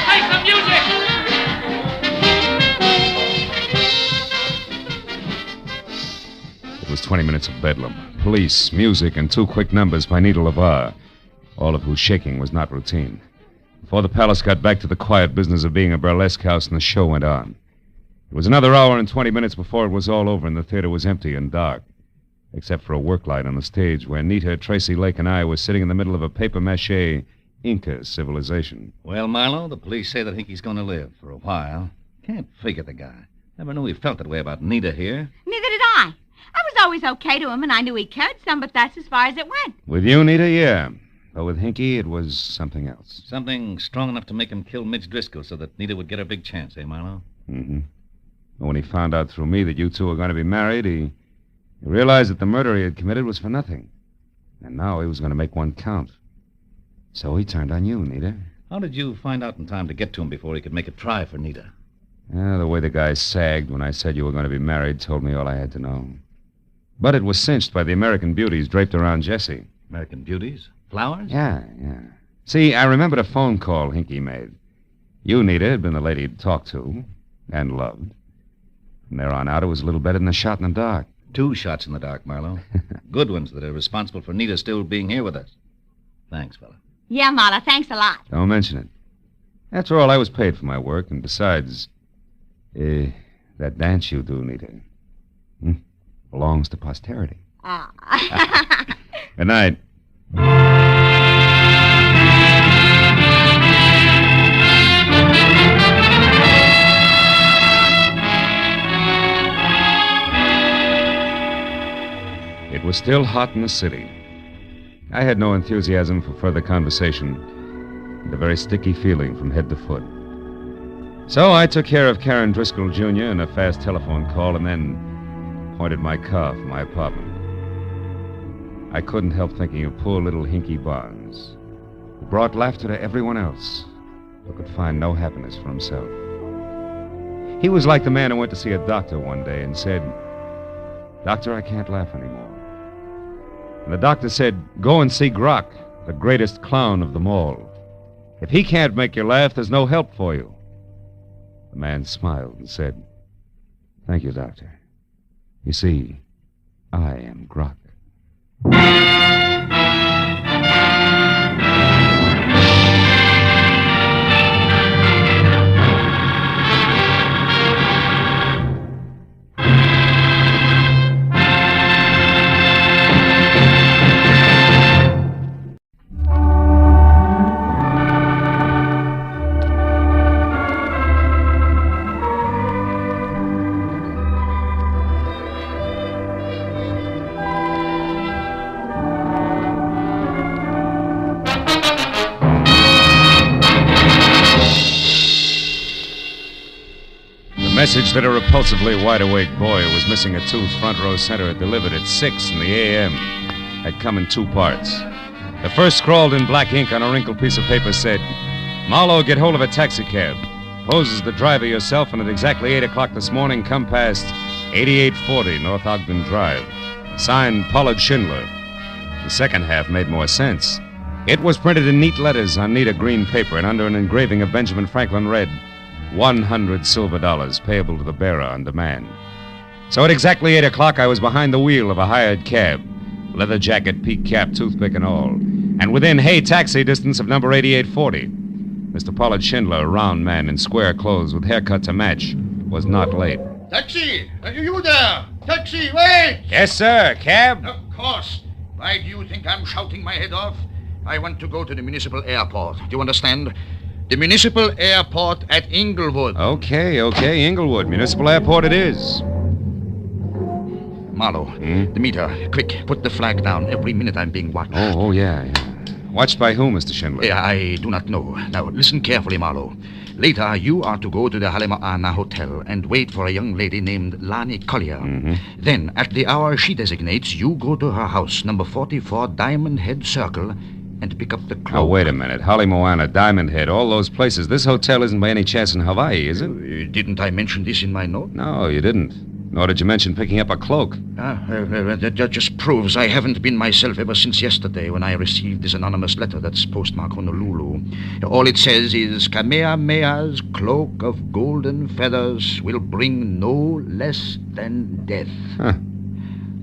Play some music!
It was 20 minutes of bedlam. Police, music, and 2 quick numbers by Nita LaVar, all of whose shaking was not routine. Before the Palace got back to the quiet business of being a burlesque house, and the show went on. It was another hour and 20 minutes before it was all over and the theater was empty and dark, except for a work light on the stage where Nita, Tracy Lake, and I were sitting in the middle of a papier-mâché Inca civilization.
Well, Marlowe, the police say that Hickey's going to live for a while. Can't figure the guy. Never knew he felt that way about Nita here.
Neither did I. I was always okay to him, and I knew he cared some, but that's as far as it went.
With you, Nita, yeah. But with Hinky, it was something else.
Something strong enough to make him kill Midge Driscoll so that Nita would get her big chance, eh, Marlowe?
Mm-hmm. But when he found out through me that you two were going to be married, he realized that the murder he had committed was for nothing. And now he was going to make one count. So he turned on you, Nita.
How did you find out in time to get to him before he could make a try for Nita?
The way the guy sagged when I said you were going to be married told me all I had to know. But it was cinched by the American beauties draped around Jesse.
American beauties? Flowers?
Yeah. See, I remembered a phone call Hinky made. You, Nita, had been the lady he'd talked to and loved. From there on out, it was a little better than a shot in the dark.
2 shots in the dark, Marlowe. Good ones that are responsible for Nita still being here with us. Thanks, fella.
Yeah, Marla, thanks a lot.
Don't mention it. After all, I was paid for my work, and besides, that dance you do, Nita, belongs to posterity.
Ah.
Good night. It was still hot in the city. I had no enthusiasm for further conversation, and a very sticky feeling from head to foot. So I took care of Karen Driscoll, Jr. in a fast telephone call and then pointed my car for my apartment. I couldn't help thinking of poor little Hinky Barnes, who brought laughter to everyone else, but could find no happiness for himself. He was like the man who went to see a doctor one day and said, "Doctor, I can't laugh anymore." And the doctor said, "Go and see Grok. the greatest clown of them all. If he can't make you laugh, there's no help for you. The man smiled and said, "Thank you, Doctor. You see, I am Grok." The message that a repulsively wide-awake boy who was missing a tooth front row center had delivered at 6 in the a.m. had come in 2 parts. The first, scrawled in black ink on a wrinkled piece of paper, said, "Marlowe, get hold of a taxicab. Pose as the driver yourself, and at exactly 8 o'clock this morning, come past 8840 North Ogden Drive. Signed, Pollard Schindler." The second half made more sense. It was printed in neat letters on neat green paper, and under an engraving of Benjamin Franklin read, $100 silver payable to the bearer on demand. So at exactly 8 o'clock, I was behind the wheel of a hired cab, leather jacket, peak cap, toothpick, and all, and within taxi distance of number 8840. Mr. Pollard Schindler, a round man in square clothes with haircut to match, was not late.
Taxi! Are you there? Taxi, wait!
Yes, sir. Cab?
Of course. Why do you think I'm shouting my head off? I want to go to the municipal airport. Do you understand? The municipal airport at Inglewood.
Okay, Inglewood. Municipal airport it is.
Marlowe, the meter. Quick, put the flag down. Every minute I'm being watched.
Oh, yeah. Watched by whom, Mr. Schindler?
I do not know. Now, listen carefully, Marlowe. Later, you are to go to the Kamehameha Hotel and wait for a young lady named Lani Collier. Then, at the hour she designates, you go to her house, number 44 Diamond Head Circle, and pick up the cloak.
Oh, wait a minute. Holly Moana, Diamond Head, all those places. This hotel isn't by any chance in Hawaii, is it?
Didn't I mention this in my note?
No, you didn't. Nor did you mention picking up a cloak.
That just proves I haven't been myself ever since yesterday when I received this anonymous letter that's postmarked Honolulu. All it says is, Kamehameha's cloak of golden feathers will bring no less than death.
Huh.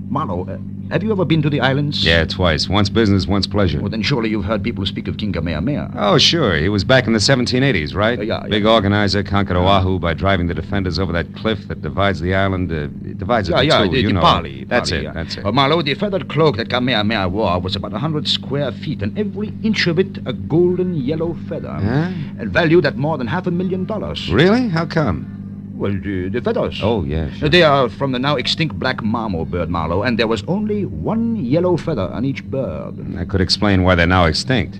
Marlowe, have you ever been to the islands?
Yeah, twice. Once business, once pleasure.
Well, then surely you've heard people speak of King Kamehameha.
Oh, sure. He was back in the 1780s, right?
Yeah.
Big organizer, conquered Oahu by driving the defenders over that cliff that divides the island. It divides it in two, you know.
Pali.
That's it.
Marlowe, the feathered cloak that Kamehameha wore was about 100 square feet, and every inch of it a golden yellow feather.
Huh?
And valued at more than $500,000.
Really? How come?
Well, the feathers.
Oh, yeah, sure.
They are from the now extinct black marmot bird, Marlowe, and there was only one yellow feather on each bird.
That could explain why they're now extinct.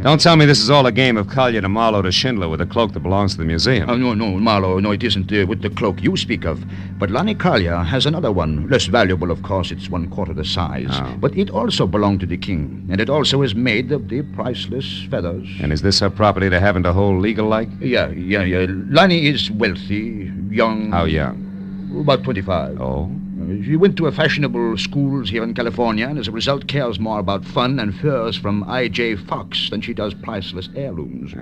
Don't tell me this is all a game of Collier to Marlowe to Schindler with a cloak that belongs to the museum.
Oh, no, Marlowe. No, it isn't with the cloak you speak of. But Lani Collier has another one. Less valuable, of course. It's 1/4 the size.
Oh.
But it also belonged to the king. And it also is made of the priceless feathers.
And is this her property to have and to hold legal-like?
Yeah. Lani is wealthy, young.
How young?
About 25.
Oh?
She went to a fashionable schools here in California, and as a result cares more about fun and furs from I.J. Fox than she does priceless heirlooms.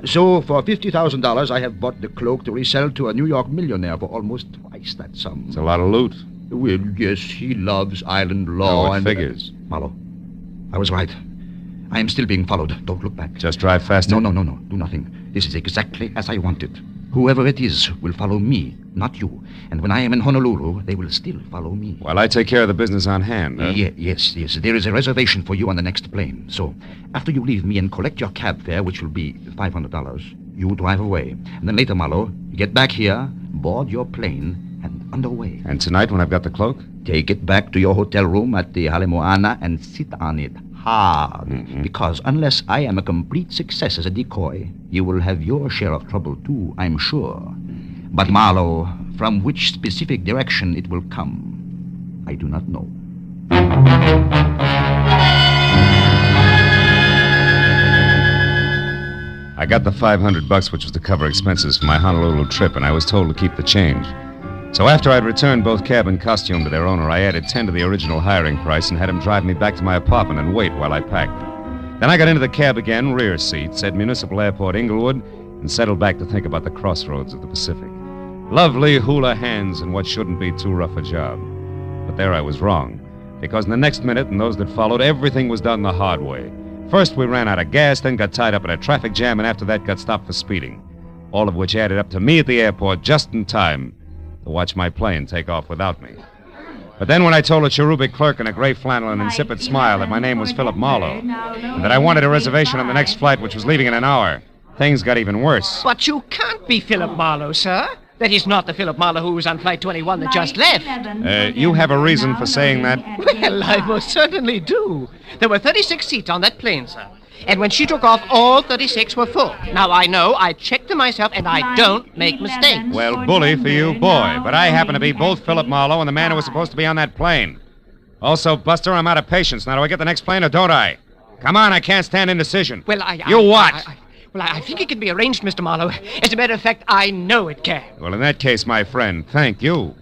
So for $50,000, I have bought the cloak to resell to a New York millionaire for almost twice that sum.
It's a lot of loot.
Well, yes, he loves island law.
It figures.
Marlowe, I was right. I am still being followed. Don't look back.
Just drive faster?
No. Do nothing. This is exactly as I want it. Whoever it is will follow me, not you. And when I am in Honolulu, they will still follow me.
While I take care of the business on hand, huh?
Yes. There is a reservation for you on the next plane. So, after you leave me and collect your cab fare, which will be $500, you drive away. And then later, Marlowe, get back here, board your plane, and underway.
And tonight, when I've got the cloak?
Take it back to your hotel room at the Halemoana and sit on it hard. Because unless I am a complete success as a decoy, you will have your share of trouble too, I'm sure. But Marlowe, from which specific direction it will come, I do not know.
I got the $500, which was to cover expenses for my Honolulu trip, and I was told to keep the change. So after I'd returned both cab and costume to their owner, I added 10 to the original hiring price and had him drive me back to my apartment and wait while I packed. Then I got into the cab again, rear seat, said Municipal Airport, Inglewood, and settled back to think about the crossroads of the Pacific. Lovely hula hands and what shouldn't be too rough a job. But there I was wrong, because in the next minute and those that followed, everything was done the hard way. First we ran out of gas, then got tied up in a traffic jam, and after that got stopped for speeding. All of which added up to me at the airport just in time to watch my plane take off without me. But then when I told a cherubic clerk in a gray flannel and insipid smile that my name was Philip Marlowe, and that I wanted a reservation on the next flight, which was leaving in an hour, things got even worse.
But you can't be Philip Marlowe, sir. That is not the Philip Marlowe who was on Flight 21 that just left.
You have a reason for saying that?
Well, I most certainly do. There were 36 seats on that plane, sir. And when she took off, all 36 were full. Now, I know, I checked them myself, and I don't make mistakes.
Well, bully for you, boy. But I happen to be both Philip Marlowe and the man who was supposed to be on that plane. Also, Buster, I'm out of patience. Now, do I get the next plane or don't I? Come on, I can't stand indecision.
Well,
You what?
I think it can be arranged, Mr. Marlowe. As a matter of fact, I know it can.
Well, in that case, my friend, thank you.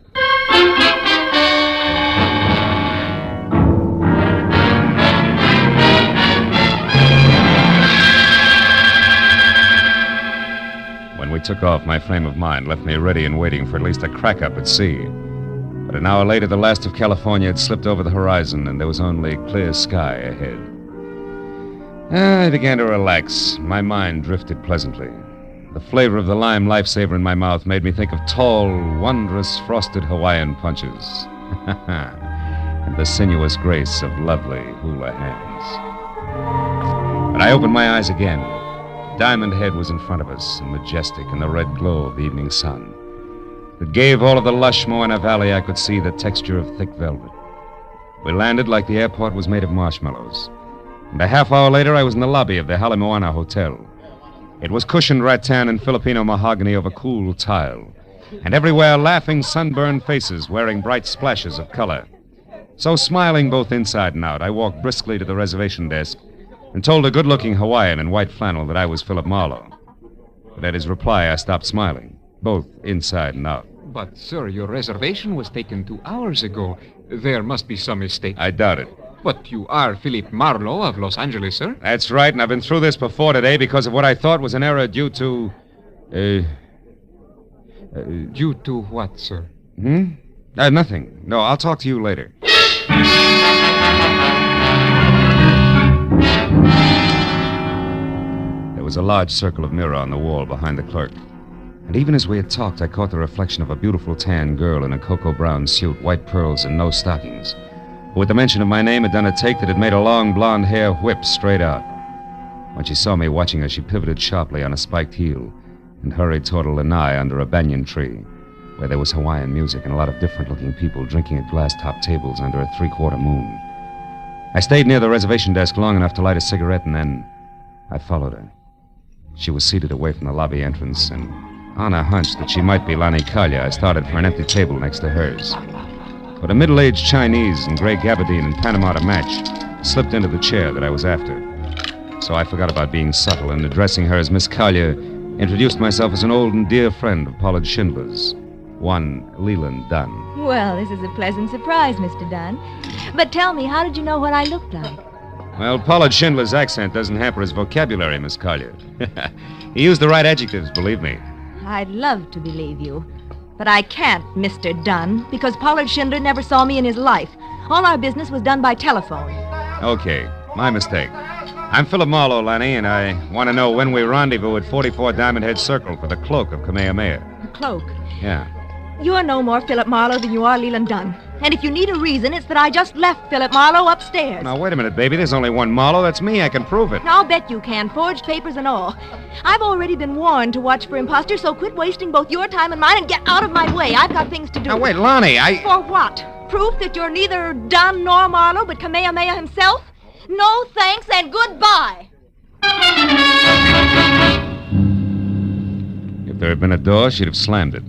When we took off, my frame of mind left me ready and waiting for at least a crack up at sea. But an hour later, the last of California had slipped over the horizon, and there was only clear sky ahead. I began to relax. My mind drifted pleasantly. The flavor of the lime lifesaver in my mouth made me think of tall, wondrous, frosted Hawaiian punches. And the sinuous grace of lovely hula hands. But I opened my eyes again. Diamond Head was in front of us, and majestic in the red glow of the evening sun. It gave all of the lush Moana Valley I could see the texture of thick velvet. We landed like the airport was made of marshmallows. And a half hour later, I was in the lobby of the Halemoana Hotel. It was cushioned rattan and Filipino mahogany over cool tile, and everywhere laughing, sunburned faces wearing bright splashes of color. So, smiling both inside and out, I walked briskly to the reservation desk and told a good-looking Hawaiian in white flannel that I was Philip Marlowe. But at his reply, I stopped smiling, both inside and out.
But, sir, your reservation was taken 2 hours ago. There must be some mistake.
I doubt it.
But you are Philip Marlowe of Los Angeles, sir?
That's right, and I've been through this before today because of what I thought was an error due to...
Due to what, sir?
Nothing. No, I'll talk to you later. There was a large circle of mirror on the wall behind the clerk. And even as we had talked, I caught the reflection of a beautiful tan girl in a cocoa brown suit, white pearls, and no stockings, who at the mention of my name had done a take that had made her long blonde hair whip straight out. When she saw me watching her, she pivoted sharply on a spiked heel and hurried toward a lanai under a banyan tree, where there was Hawaiian music and a lot of different-looking people drinking at glass-topped tables under a three-quarter moon. I stayed near the reservation desk long enough to light a cigarette, and then I followed her. She was seated away from the lobby entrance, and on a hunch that she might be Lani Kalia, I started for an empty table next to hers. But a middle-aged Chinese in gray gabardine and Panama to match slipped into the chair that I was after. So I forgot about being subtle, and addressing her as Miss Kalia, introduced myself as an old and dear friend of Pollard Schindler's, one Leland Dunn.
Well, this is a pleasant surprise, Mr. Dunn. But tell me, how did you know what I looked like?
Well, Pollard Schindler's accent doesn't hamper his vocabulary, Miss Kalia. He used the right adjectives, believe me.
I'd love to believe you. But I can't, Mr. Dunn, because Pollard Schindler never saw me in his life. All our business was done by telephone.
Okay, my mistake. I'm Philip Marlowe, Lanny, and I want to know when we rendezvous at 44 Diamond Head Circle for the Cloak of Kamehameha.
The Cloak?
Yeah.
You're no more Philip Marlowe than you are Leland Dunn. And if you need a reason, it's that I just left Philip Marlowe upstairs.
Now, wait a minute, baby. There's only one Marlowe. That's me. I can prove it.
I'll bet you can. Forged papers and all. I've already been warned to watch for imposters, so quit wasting both your time and mine and get out of my way. I've got things to do.
Now, wait, Lonnie,
For what? Proof that you're neither Dunn nor Marlowe, but Kamehameha himself? No thanks and goodbye.
If there had been a door, she'd have slammed it.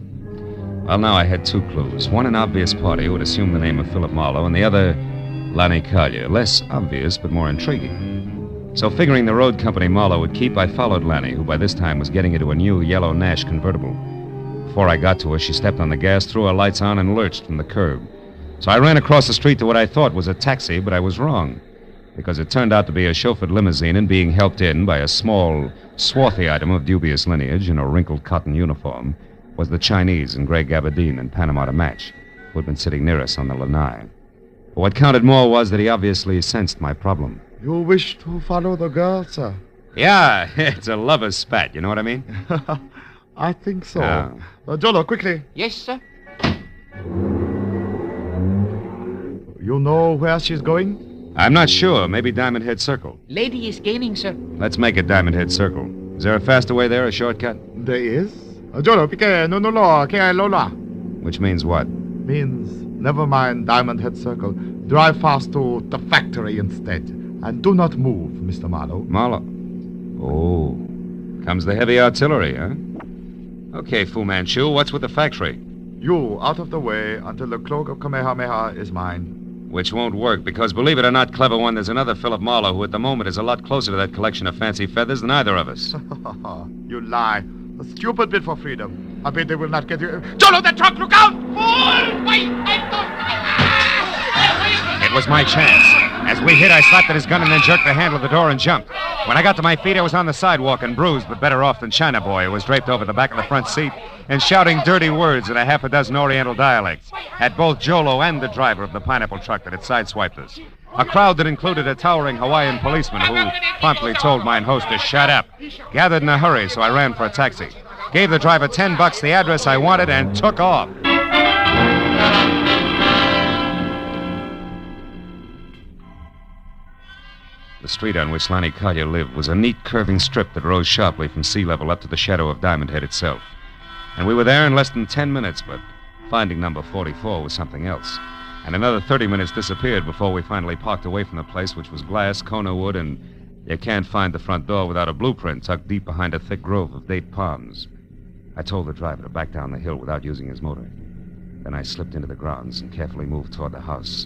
Well, now I had two clues. One, an obvious party who would assume the name of Philip Marlowe, and the other, Lani Kalia. Less obvious, but more intriguing. So figuring the road company Marlowe would keep, I followed Lani, who by this time was getting into a new yellow Nash convertible. Before I got to her, she stepped on the gas, threw her lights on, and lurched from the curb. So I ran across the street to what I thought was a taxi, but I was wrong. because it turned out to be a chauffeured limousine and being helped in by a small, swarthy item of dubious lineage in a wrinkled cotton uniform was the Chinese in gray gabardine and Panama to match, who had been sitting near us on the lanai. But what counted more was that he obviously sensed my problem.
You wish to follow the girl, sir?
Yeah, it's a lover's spat, you know what I mean?
I think so.
Oh.
Jolo, quickly.
Yes, sir.
You know where she's going?
I'm not sure. Maybe Diamond Head Circle.
Lady is gaining, sir.
Let's make it Diamond Head Circle. Is there a faster way there, a shortcut?
There is. Jolo, pique, no, lola.
Which means what?
Means never mind Diamond Head Circle. Drive fast to the factory instead. And do not move, Mr. Marlowe.
Marlowe? Oh. Comes the heavy artillery, huh? Okay, Fu Manchu, what's with the factory?
You, out of the way until the cloak of Kamehameha is mine.
Which won't work, because believe it or not, clever one, there's another Philip Marlowe who at the moment is a lot closer to that collection of fancy feathers than either of us.
You lie. A stupid bid for freedom. I bet they will not get you. Jolo, that truck, look out! Fool! Wait!
It was my chance. As we hit, I slapped at his gun and then jerked the handle of the door and jumped. When I got to my feet, I was on the sidewalk and bruised, but better off than China Boy, who was draped over the back of the front seat and shouting dirty words in a half a dozen Oriental dialects at both Jolo and the driver of the pineapple truck that had sideswiped us. A crowd that included a towering Hawaiian policeman who promptly told mine host to shut up. Gathered in a hurry, so I ran for a taxi. Gave the driver $10, the address I wanted, and took off. The street on which Lonnie Collier lived was a neat curving strip that rose sharply from sea level up to the shadow of Diamond Head itself. And we were there in less than 10 minutes, but finding number 44 was something else. And another 30 minutes disappeared before we finally parked away from the place, which was glass, Kona wood, and you can't find the front door without a blueprint tucked deep behind a thick grove of date palms. I told the driver to back down the hill without using his motor. Then I slipped into the grounds and carefully moved toward the house,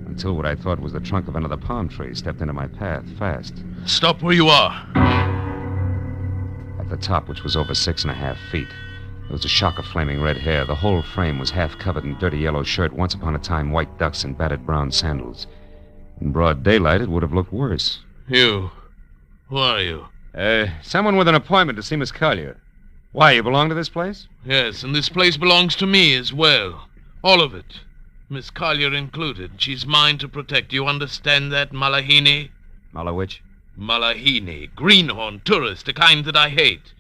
until what I thought was the trunk of another palm tree stepped into my path fast.
Stop where you are.
At the top, which was over 6.5 feet, there was a shock of flaming red hair. The whole frame was half covered in dirty yellow shirt, once upon a time white ducks and battered brown sandals. In broad daylight, it would have looked worse.
You. Who are you?
Someone with an appointment to see Miss Collier. Why, you belong to this place?
Yes, and this place belongs to me as well. All of it. Miss Collier included. She's mine to protect. You understand that, Malahini?
Malawich?
Malahini. Greenhorn, tourist, the kind that I hate.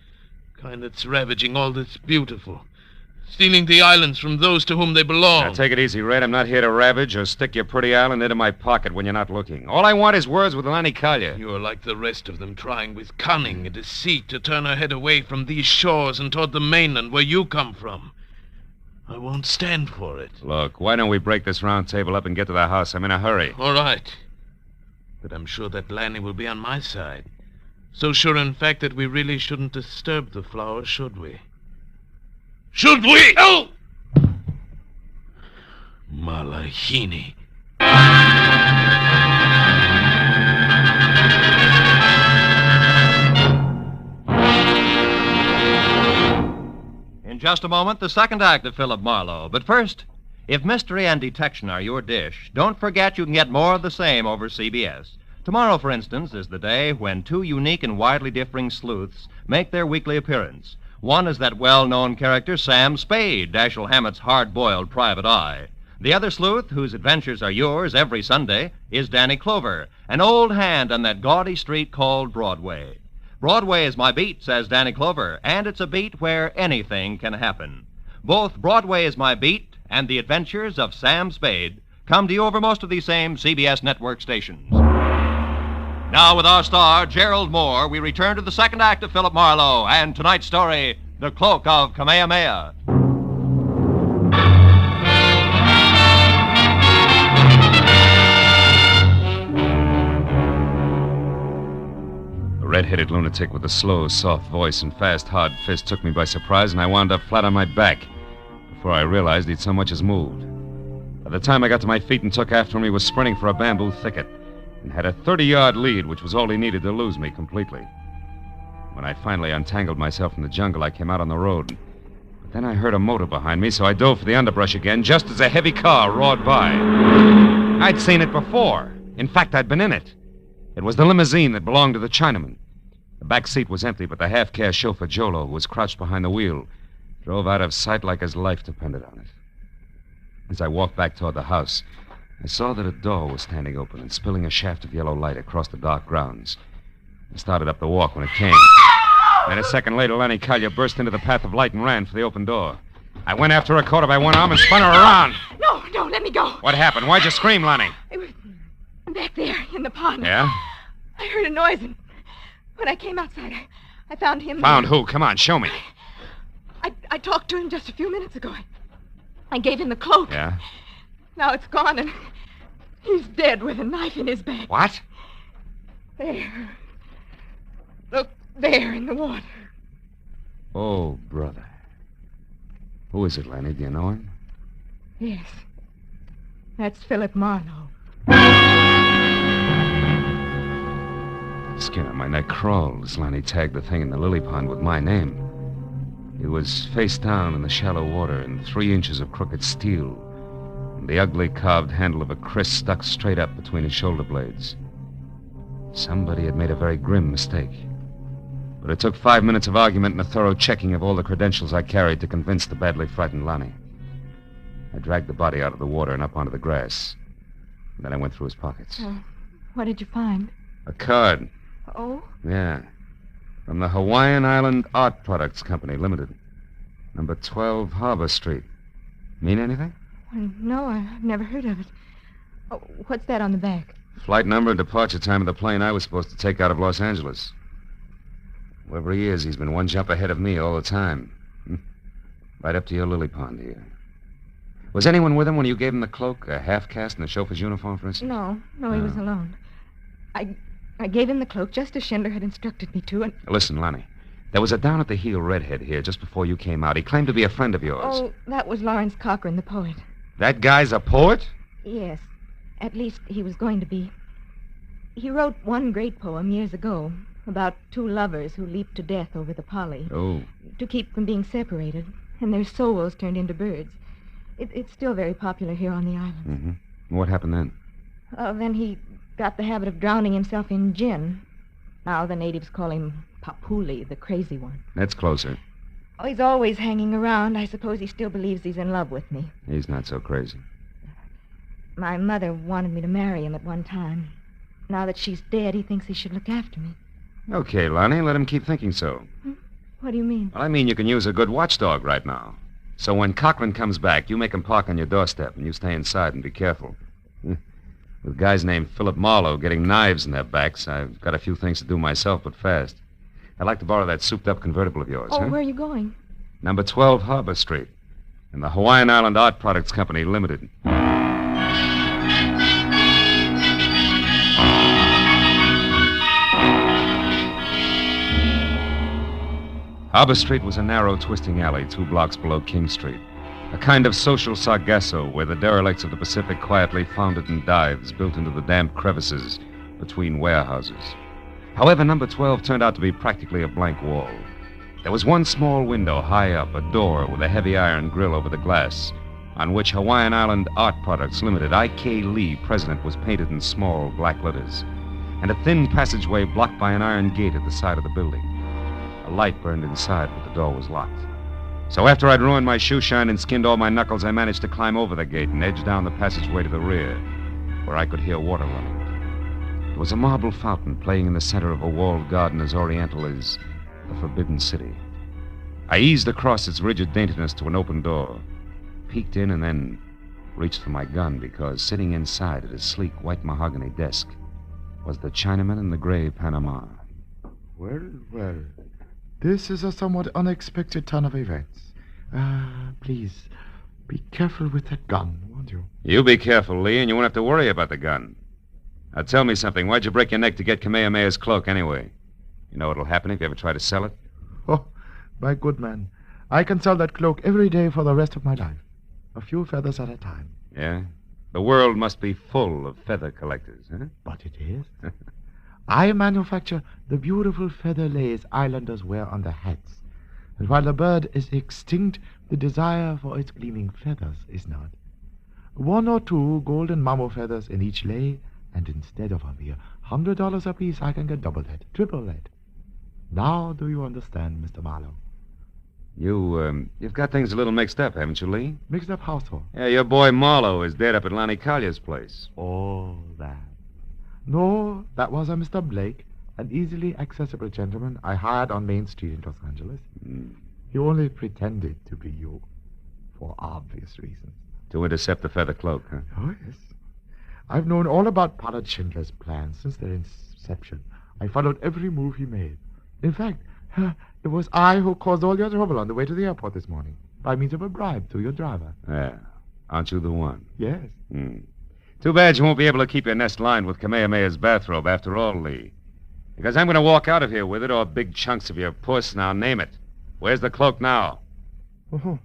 Kind that's ravaging all that's beautiful. Stealing the islands from those to whom they belong.
Now, take it easy, Red. I'm not here to ravage or stick your pretty island into my pocket when you're not looking. All I want is words with Lonnie Collier.
You're like the rest of them, trying with cunning and deceit to turn her head away from these shores and toward the mainland where you come from. I won't stand for it.
Look, why don't we break this round table up and get to the house? I'm in a hurry.
All right. But I'm sure that Lanny will be on my side. So sure, in fact, that we really shouldn't disturb the flower, should we? Should we? Oh! Malahini.
In just a moment, the second act of Philip Marlowe. But first, if mystery and detection are your dish, don't forget you can get more of the same over CBS. Tomorrow, for instance, is the day when two unique and widely differing sleuths make their weekly appearance. One is that well-known character, Sam Spade, Dashiell Hammett's hard-boiled private eye. The other sleuth, whose adventures are yours every Sunday, is Danny Clover, an old hand on that gaudy street called Broadway. Broadway is my beat, says Danny Clover, and it's a beat where anything can happen. Both Broadway is my beat and The Adventures of Sam Spade come to you over most of these same CBS network stations. Now, with our star, Gerald Moore, we return to the second act of Philip Marlowe and tonight's story, The Cloak of Kamehameha.
The red-headed lunatic with the slow, soft voice and fast, hard fist took me by surprise, and I wound up flat on my back before I realized he'd so much as moved. By the time I got to my feet and took after him, he was sprinting for a bamboo thicket and had a 30-yard lead, which was all he needed to lose me completely. When I finally untangled myself from the jungle, I came out on the road. But then I heard a motor behind me, so I dove for the underbrush again, just as a heavy car roared by. I'd seen it before. In fact, I'd been in it. It was the limousine that belonged to the Chinaman. The back seat was empty, but the half-caste chauffeur Jolo, who was crouched behind the wheel, drove out of sight like his life depended on it. As I walked back toward the house, I saw that a door was standing open and spilling a shaft of yellow light across the dark grounds. I started up the walk when it came. Then a second later, Lenny Collier burst into the path of light and ran for the open door. I went after her, caught her by one arm, and spun her around.
No, let me go.
What happened? Why'd you scream, Lenny?
It was back there in the pond.
Yeah?
I heard a noise, and when I came outside, I found him.
Found who? Come on, show me.
I talked to him just a few minutes ago. I gave him the cloak.
Yeah?
Now it's gone, and he's dead with a knife in his back.
What?
There. Look, there in the water.
Oh, brother. Who is it, Lenny? Do you know him?
Yes. That's Philip Marlowe.
The skin on my neck crawled as Lenny tagged the thing in the lily pond with my name. He was face down in the shallow water in 3 inches of crooked steel, and the ugly carved handle of a kriss stuck straight up between his shoulder blades. Somebody had made a very grim mistake. But it took 5 minutes of argument and a thorough checking of all the credentials I carried to convince the badly frightened Lonnie. I dragged the body out of the water and up onto the grass. And then I went through his pockets.
What did you find?
A card.
Oh?
Yeah. From the Hawaiian Island Art Products Company, Limited. Number 12 Harbor Street. Mean anything?
No, I've never heard of it. Oh, what's that on the back?
Flight number and departure time of the plane I was supposed to take out of Los Angeles. Whoever he is, he's been one jump ahead of me all the time. Right up to your lily pond here. Was anyone with him when you gave him the cloak, a half-caste, and the chauffeur's uniform, for instance?
No, he was alone. I gave him the cloak just as Schindler had instructed me to, and...
Listen, Lonnie. There was a down-at-the-heel redhead here just before you came out. He claimed to be a friend of yours.
Oh, that was Lawrence Cochran, the poet.
That guy's a poet?
Yes. At least he was going to be. He wrote one great poem years ago about 2 lovers who leaped to death over the Polly.
Oh.
To keep from being separated, and their souls turned into birds. It's still very popular here on the island.
Mm-hmm. What happened then?
Then he got the habit of drowning himself in gin. Now the natives call him Papuli, the crazy one.
That's closer.
Oh, he's always hanging around. I suppose he still believes he's in love with me.
He's not so crazy.
My mother wanted me to marry him at one time. Now that she's dead, he thinks he should look after me.
Okay, Lonnie, let him keep thinking so.
What do you mean?
Well, I mean you can use a good watchdog right now. So when Cochran comes back, you make him park on your doorstep, and you stay inside and be careful. With guys named Philip Marlowe getting knives in their backs, I've got a few things to do myself, but fast. I'd like to borrow that souped-up convertible of yours,
Oh, where are you going?
Number 12 Harbor Street, in the Hawaiian Island Art Products Company, Limited. Harbor Street was a narrow, twisting alley 2 blocks below King Street. A kind of social sargasso where the derelicts of the Pacific quietly foundered in dives built into the damp crevices between warehouses. However, number 12 turned out to be practically a blank wall. There was one small window high up, a door with a heavy iron grill over the glass, on which Hawaiian Island Art Products Limited, I.K. Lee, President, was painted in small black letters, and a thin passageway blocked by an iron gate at the side of the building. A light burned inside, but the door was locked. So after I'd ruined my shoe shine and skinned all my knuckles, I managed to climb over the gate and edge down the passageway to the rear, where I could hear water running. There was a marble fountain playing in the center of a walled garden as oriental as the Forbidden City. I eased across its rigid daintiness to an open door, peeked in, and then reached for my gun because sitting inside at his sleek white mahogany desk was the Chinaman in the gray Panama.
Well. This is a somewhat unexpected turn of events. Please, be careful with that gun, won't you?
You be careful, Lee, and you won't have to worry about the gun. Now tell me something. Why'd you break your neck to get Kamehameha's cloak anyway? You know what'll happen if you ever try to sell it?
Oh, my good man. I can sell that cloak every day for the rest of my life. A few feathers at a time.
Yeah? The world must be full of feather collectors, huh?
But it is. I manufacture the beautiful feather lace islanders wear on their hats. And while the bird is extinct, the desire for its gleaming feathers is not. 1 or 2 golden mammo feathers in each lei, and instead of a mere $100 apiece, I can get double that, triple that. Now do you understand, Mr. Marlowe?
You've got things a little mixed up, haven't you, Lee?
Mixed up household.
Yeah, your boy Marlowe is dead up at Lonnie Collier's place.
Oh, that. No, that was a Mr. Blake, an easily accessible gentleman I hired on Main Street in Los Angeles. He only pretended to be you, for obvious reasons.
To intercept the feather cloak, huh?
Oh, yes. I've known all about Pollard Schindler's plans since their inception. I followed every move he made. In fact, it was I who caused all your trouble on the way to the airport this morning, by means of a bribe to your driver.
Yeah. Aren't you the one?
Yes.
Too bad you won't be able to keep your nest lined with Kamehameha's bathrobe after all, Lee. Because I'm going to walk out of here with it, or big chunks of your puss. Now, name it. Where's the cloak now?
Oh,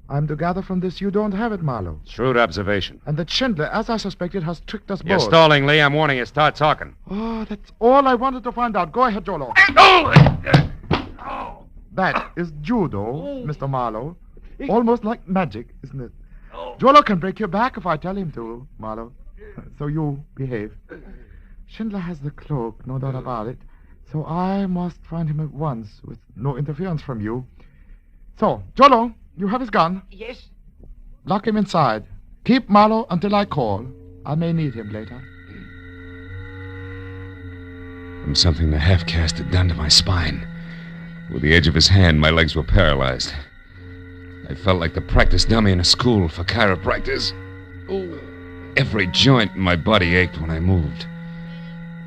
I'm to gather from this you don't have it, Marlowe.
Shrewd observation.
And that Schindler, as I suspected, has tricked us
You're
both.
stalling, Lee. I'm warning you. Start talking.
Oh, that's all I wanted to find out. Go ahead, Jolo. That is judo, Mr. Marlowe. Almost like magic, isn't it? Jolo can break your back if I tell him to, Marlowe. So you behave. Schindler has the cloak, no doubt about it. So I must find him at once, with no interference from you. So, Jolo, you have his gun.
Yes.
Lock him inside. Keep Marlowe until I call. I may need him later.
From something the half-caste had done to my spine. With the edge of his hand, my legs were paralyzed. I felt like the practice dummy in a school for chiropractors. Every joint in my body ached when I moved.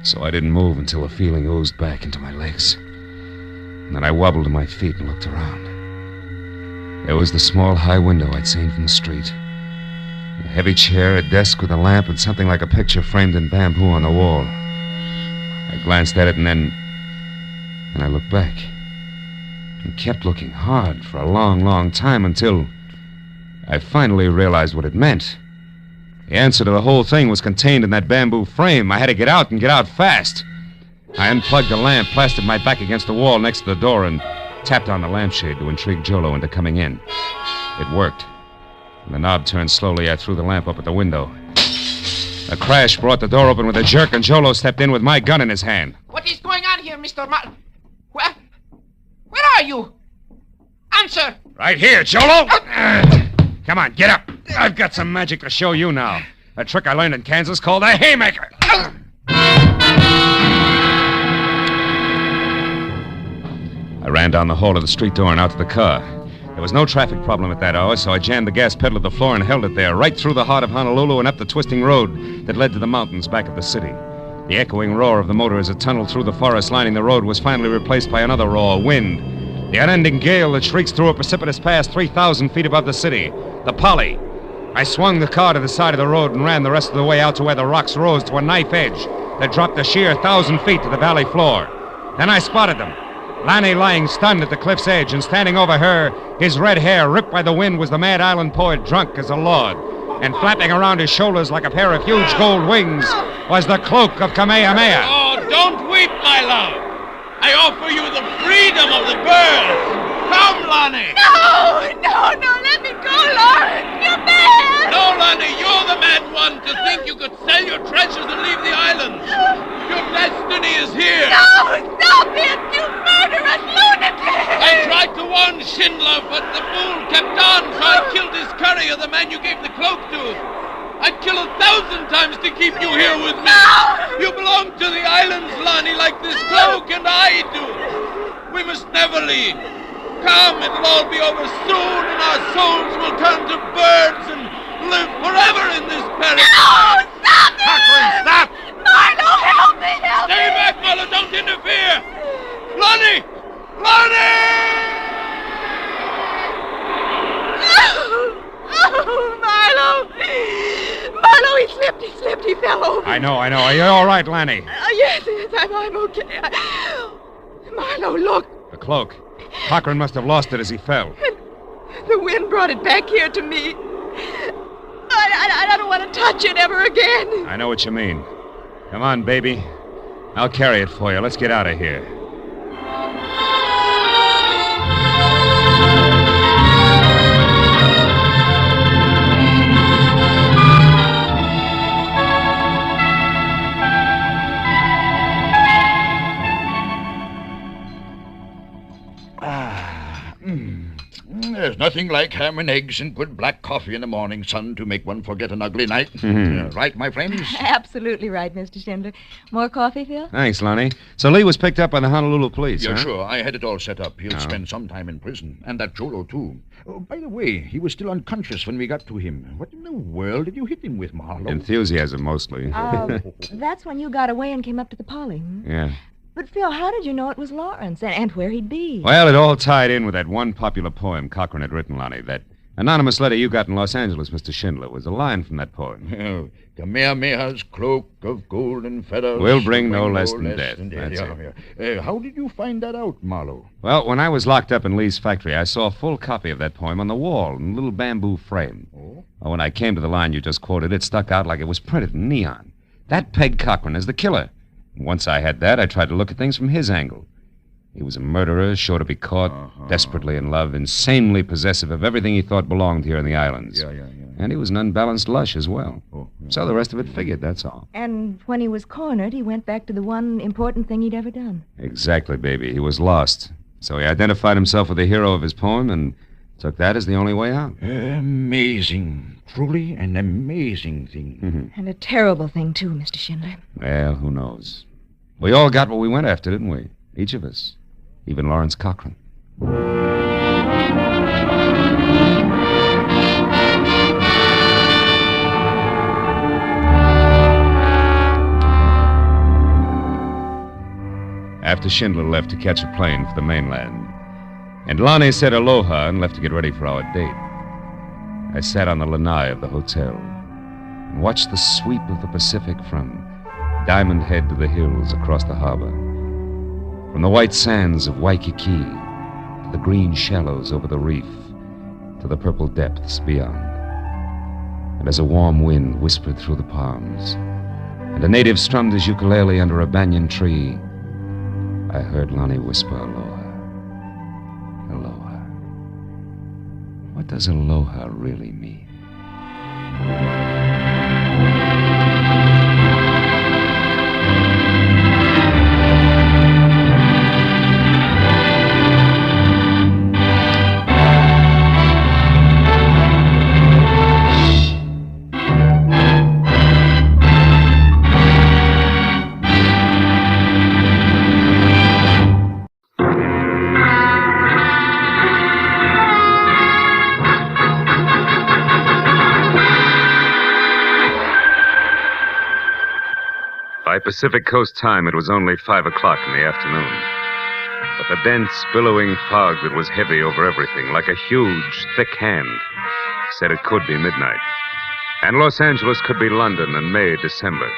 So I didn't move until the feeling oozed back into my legs. And then I wobbled to my feet and looked around. There was the small high window I'd seen from the street. A heavy chair, a desk with a lamp, and something like a picture framed in bamboo on the wall. I glanced at it and then I looked back. And kept looking hard for a long, long time until I finally realized what it meant. The answer to the whole thing was contained in that bamboo frame. I had to get out and get out fast. I unplugged the lamp, plastered my back against the wall next to the door, and tapped on the lampshade to intrigue Jolo into coming in. It worked. When the knob turned slowly, I threw the lamp up at the window. A crash brought the door open with a jerk, and Jolo stepped in with my gun in his hand.
What is going on here, Mr. Where are you? Answer!
Right here, Jolo! Come on, get up. I've got some magic to show you now. A trick I learned in Kansas called the haymaker. I ran down the hall to the street door and out to the car. There was no traffic problem at that hour, so I jammed the gas pedal to the floor and held it there, right through the heart of Honolulu and up the twisting road that led to the mountains back of the city. The echoing roar of the motor as it tunneled through the forest lining the road was finally replaced by another roar, wind. The unending gale that shrieks through a precipitous pass 3,000 feet above the city. The Polly. I swung the car to the side of the road and ran the rest of the way out to where the rocks rose to a knife edge that dropped a sheer 1,000 feet to the valley floor. Then I spotted them. Lanny lying stunned at the cliff's edge, and standing over her, his red hair ripped by the wind, was the mad island poet drunk as a lord. And flapping around his shoulders like a pair of huge gold wings was the cloak of Kamehameha.
Oh, don't weep, my love. I offer you the freedom of the birds. Come, Lonnie.
No, let me go, Lawrence. You're mad.
No, Lonnie, you're the mad one to think you could sell your treasures and leave the islands. Your destiny is here.
No, stop it, you murderous lunatic.
I tried to warn Schindler, but the fool kept on, so I killed his courier, the man you gave the cloak to. I'd kill 1,000 times to keep you here with me.
No!
You belong to the islands, Lonnie, like this cloak, and I do. We must never leave. Come, it'll all be over soon, and our souls will turn to birds and live forever in this paradise.
No! Stop it!
Cochran, stop!
Marlowe, help me!
Stay back, Marlowe, don't interfere! Lonnie! Lonnie!
Oh, Marlowe! Marlowe, he slipped, he fell over.
I know. Are you all right, Lanny?
Yes, I'm okay. Marlowe, look.
The cloak. Cochran must have lost it as he fell.
The wind brought it back here to me. I don't want to touch it ever again.
I know what you mean. Come on, baby. I'll carry it for you. Let's get out of here.
There's nothing like ham and eggs and good black coffee in the morning, son, to make one forget an ugly night. Right, my friends?
Absolutely right, Mr. Schindler. More coffee, Phil?
Thanks, Lonnie. So Lee was picked up by the Honolulu police,
Yeah,
huh?
sure. I had it all set up. He'll spend some time in prison. And that Jolo, too. Oh, by the way, he was still unconscious when we got to him. What in the world did you hit him with, Marlowe?
Enthusiasm, mostly.
That's when you got away and came up to the Poly.
Yeah.
But, Phil, how did you know it was Lawrence and where he'd be?
Well, it all tied in with that one popular poem Cochran had written, Lonnie. That anonymous letter you got in Los Angeles, Mr. Schindler, was a line from that poem.
Oh, Kamehameha's cloak of golden feathers
will bring no less than death. That's it.
How did you find that out, Marlowe?
Well, when I was locked up in Lee's factory, I saw a full copy of that poem on the wall in a little bamboo frame.
Oh?
When I came to the line you just quoted, it stuck out like it was printed in neon. That pegged Cochran as the killer. Once I had that, I tried to look at things from his angle. He was a murderer, sure to be caught, desperately in love, insanely possessive of everything he thought belonged here in the islands.
Yeah.
And he was an unbalanced lush as well. So the rest of it figured, that's all.
And when he was cornered, he went back to the one important thing he'd ever done.
Exactly, baby. He was lost. So he identified himself with the hero of his poem and took that as the only way out.
Amazing. Truly an amazing thing.
And a terrible thing, too, Mr. Schindler.
Well, who knows? We all got what we went after, didn't we? Each of us. Even Lawrence Cochran. After Schindler left to catch a plane for the mainland, and Lonnie said aloha and left to get ready for our date, I sat on the lanai of the hotel and watched the sweep of the Pacific from Diamond Head to the hills across the harbor, from the white sands of Waikiki to the green shallows over the reef to the purple depths beyond. And as a warm wind whispered through the palms and a native strummed his ukulele under a banyan tree, I heard Lonnie whisper aloha. Aloha. What does aloha really mean? By Pacific Coast time, it was only 5 o'clock in the afternoon. But the dense, billowing fog that was heavy over everything, like a huge, thick hand, said it could be midnight. And Los Angeles could be London in May, December.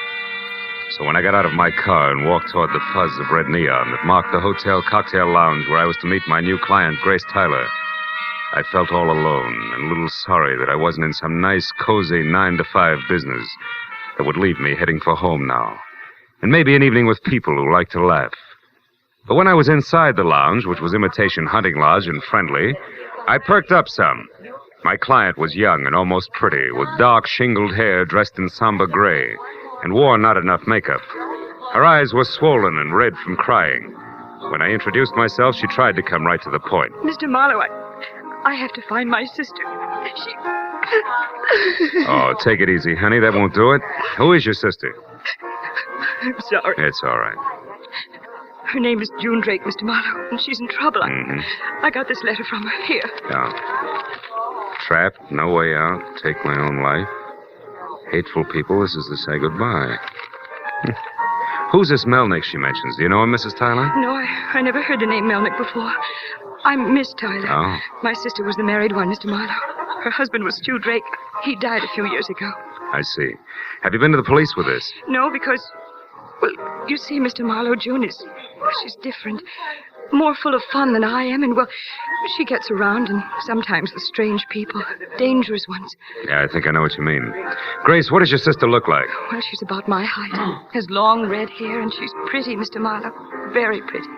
So when I got out of my car and walked toward the fuzz of red neon that marked the hotel cocktail lounge where I was to meet my new client, Grace Tyler, I felt all alone and a little sorry that I wasn't in some nice, cozy 9-to-5 business that would leave me heading for home now. And maybe an evening with people who like to laugh. But when I was inside the lounge, which was imitation hunting lodge and friendly, I perked up some. My client was young and almost pretty, with dark, shingled hair dressed in somber gray, and wore not enough makeup. Her eyes were swollen and red from crying. When I introduced myself, she tried to come right to the point.
Mr. Marlowe, I have to find my sister. She...
Oh, take it easy, honey. That won't do it. Who is your sister?
I'm sorry.
It's all right.
Her name is June Drake, Mr. Marlowe, and she's in trouble. I got this letter from her. Here.
Yeah. Trapped, no way out, take my own life. Hateful people, this is to say goodbye. Who's this Melnick she mentions? Do you know him, Mrs. Tyler?
No, I never heard the name Melnick before. I'm Miss Tyler.
Oh.
My sister was the married one, Mr. Marlowe. Her husband was Stu Drake. He died a few years ago.
I see. Have you been to the police with this?
No, because... Well, you see, Mr. Marlowe, June is... She's different. More full of fun than I am, and, well, she gets around, and sometimes with strange people. Dangerous ones.
Yeah, I think I know what you mean. Grace, what does your sister look like?
Well, she's about my height. Has long red hair, and she's pretty, Mr. Marlowe. Very pretty.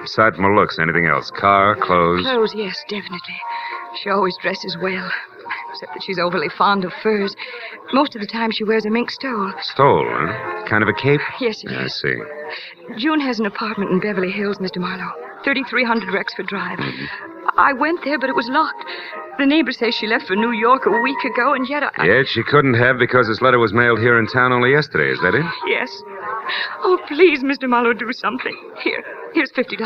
Aside from her looks, anything else? Car, clothes?
Clothes, yes, definitely. She always dresses well. Except that she's overly fond of furs.
Most of the time she wears a mink stole.
Stole, huh? Kind of a cape?
Yes, it
I
is.
see.
June has an apartment in Beverly Hills, Mr. Marlowe. 3300 Rexford Drive. I went there, but it was locked. The neighbor says she left for New York a week ago, and yet I...
Yet she couldn't have because this letter was mailed here in town only yesterday. Is that it?
Yes. Oh, please, Mr. Marlowe, do something. Here's $50.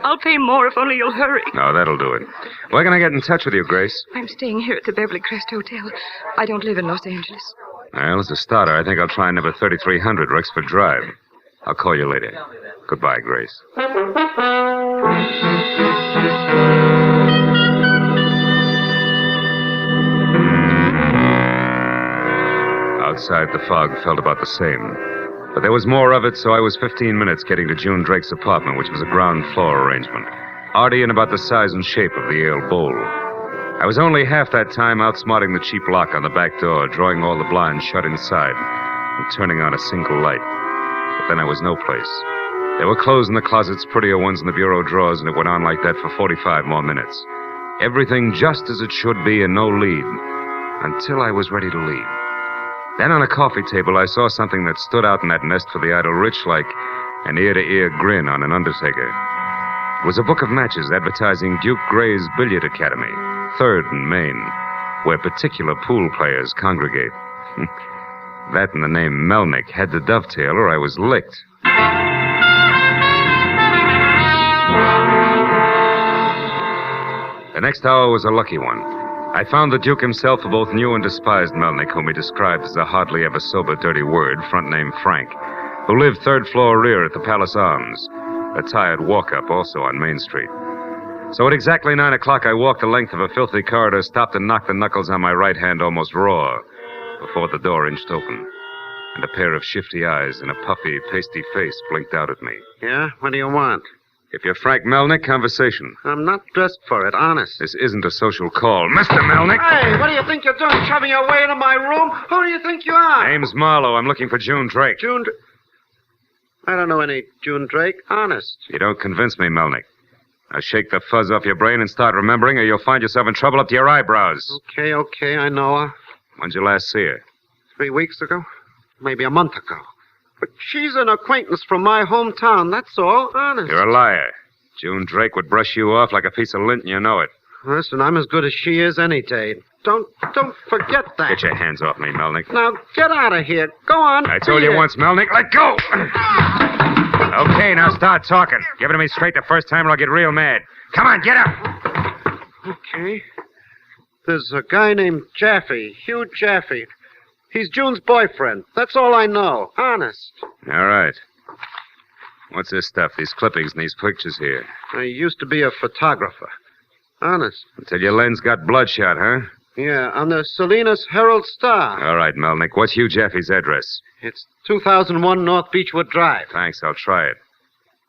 I'll pay more if only you'll hurry.
No, that'll do it. Where can I get in touch with you, Grace?
I'm staying here at the Beverly Crest Hotel. I don't live in Los Angeles.
Well, as a starter, I think I'll try number 3300 Rexford Drive. I'll call you later. Goodbye, Grace. Outside, the fog felt about the same. But there was more of it, so I was 15 minutes getting to June Drake's apartment, which was a ground floor arrangement. Arty and about the size and shape of the ale bowl. I was only half that time outsmarting the cheap lock on the back door, drawing all the blinds shut inside, and turning on a single light. But then I was no place. There were clothes in the closets, prettier ones in the bureau drawers, and it went on like that for 45 more minutes. Everything just as it should be and no lead, until I was ready to leave. Then on a coffee table, I saw something that stood out in that nest for the idle rich like an ear-to-ear grin on an undertaker. It was a book of matches advertising Duke Gray's Billiard Academy, 3rd and Main, where particular pool players congregate. That and the name Melnick had to dovetail or I was licked. The next hour was a lucky one. I found the Duke himself who both knew and despised Melnick, whom he described as a hardly ever sober dirty word, front name Frank, who lived 3rd floor rear at the Palace Arms, a tired walk-up also on Main Street. So at exactly 9 o'clock, I walked the length of a filthy corridor, stopped and knocked the knuckles on my right hand almost raw, before the door inched open, and a pair of shifty eyes and a puffy, pasty face blinked out at me.
Yeah? What do you want?
If you're Frank Melnick, conversation.
I'm not dressed for it, honest.
This isn't a social call. Mr. Melnick!
Hey, what do you think you're doing, shoving your way into my room? Who do you think you are?
Name's Marlowe. I'm looking for June Drake.
I don't know any June Drake, honest.
You don't convince me, Melnick. Now shake the fuzz off your brain and start remembering, or you'll find yourself in trouble up to your eyebrows.
Okay, I know her.
When'd you last see her?
3 weeks ago? Maybe a month ago. But she's an acquaintance from my hometown, that's all, honest.
You're a liar. June Drake would brush you off like a piece of lint, and you know it.
Listen, I'm as good as she is any day. Don't forget that.
Get your hands off me, Melnick.
Now, get out of here. Go on.
I told you once, Melnick, let go! Okay, now start talking. Give it to me straight the first time or I'll get real mad. Come on, get up!
Okay. There's a guy named Jaffe, Hugh Jaffe. He's June's boyfriend. That's all I know. Honest.
All right. What's this stuff, these clippings and these pictures here?
I used to be a photographer. Honest.
Until your lens got bloodshot, huh?
Yeah, on the Salinas Herald Star.
All right, Melnick. What's Hugh Jaffe's address?
It's 2001 North Beechwood Drive.
Thanks, I'll try it.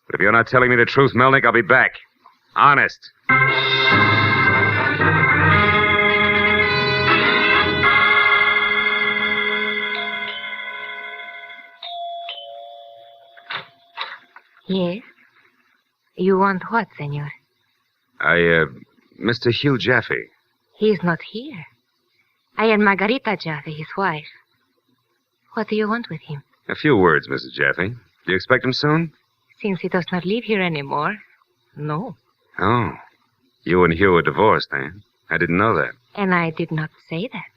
But if you're not telling me the truth, Melnick, I'll be back. Honest.
Yes? You want what, senor?
Mr. Hugh Jaffe.
He is not here. I am Margarita Jaffe, his wife. What do you want with him?
A few words, Mrs. Jaffe. Do you expect him soon?
Since he does not live here anymore, no.
Oh. You and Hugh are divorced, eh? I didn't know that.
And I did not say that.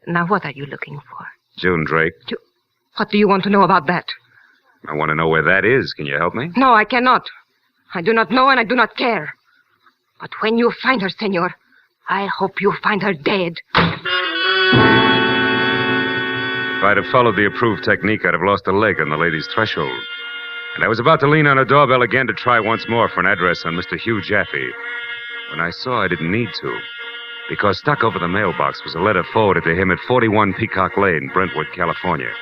Now, what are you looking for?
June Drake.
What do you want to know about that?
I want to know where that is. Can you help me?
No, I cannot. I do not know and I do not care. But when you find her, senor, I hope you find her dead.
If I'd have followed the approved technique, I'd have lost a leg on the lady's threshold. And I was about to lean on her doorbell again to try once more for an address on Mr. Hugh Jaffe, when I saw I didn't need to. Because stuck over the mailbox was a letter forwarded to him at 41 Peacock Lane, Brentwood, California,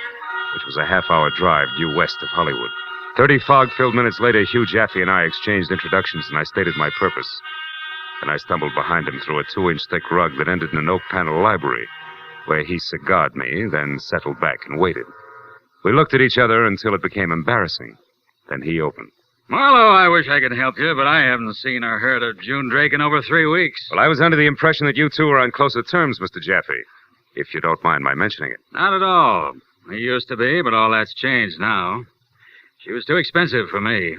which was a half-hour drive due west of Hollywood. 30 fog-filled minutes later, Hugh Jaffe and I exchanged introductions, and I stated my purpose. And I stumbled behind him through a 2-inch thick rug that ended in an oak-panel library, where he cigared me, then settled back and waited. We looked at each other until it became embarrassing. Then he opened.
Marlowe, I wish I could help you, but I haven't seen or heard of June Drake in over 3 weeks.
Well, I was under the impression that you two were on closer terms, Mr. Jaffe. if you don't mind my mentioning it.
Not at all. He used to be, but all that's changed now. She was too expensive for me.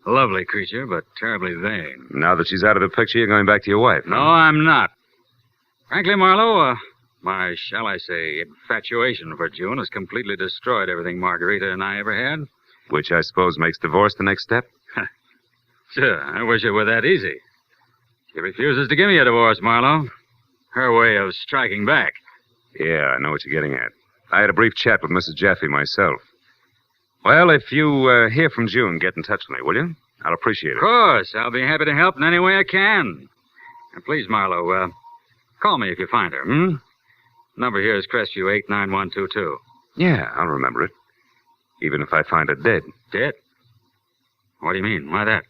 A lovely creature, but terribly vain.
Now that she's out of the picture, you're going back to your wife.
No, I'm not. Frankly, Marlowe, my, shall I say, infatuation for June has completely destroyed everything Margarita and I ever had.
Which I suppose makes divorce the next step?
Sure, I wish it were that easy. She refuses to give me a divorce, Marlowe. Her way of striking back.
Yeah, I know what you're getting at. I had a brief chat with Mrs. Jaffe myself. Well, if you hear from June, get in touch with me, will you? I'll appreciate it.
Of course. I'll be happy to help in any way I can. And please, Marlowe, call me if you find her, hmm? Number here is Crestview 89122.
Yeah, I'll remember it. Even if I find her dead.
Dead? What do you mean? Why that?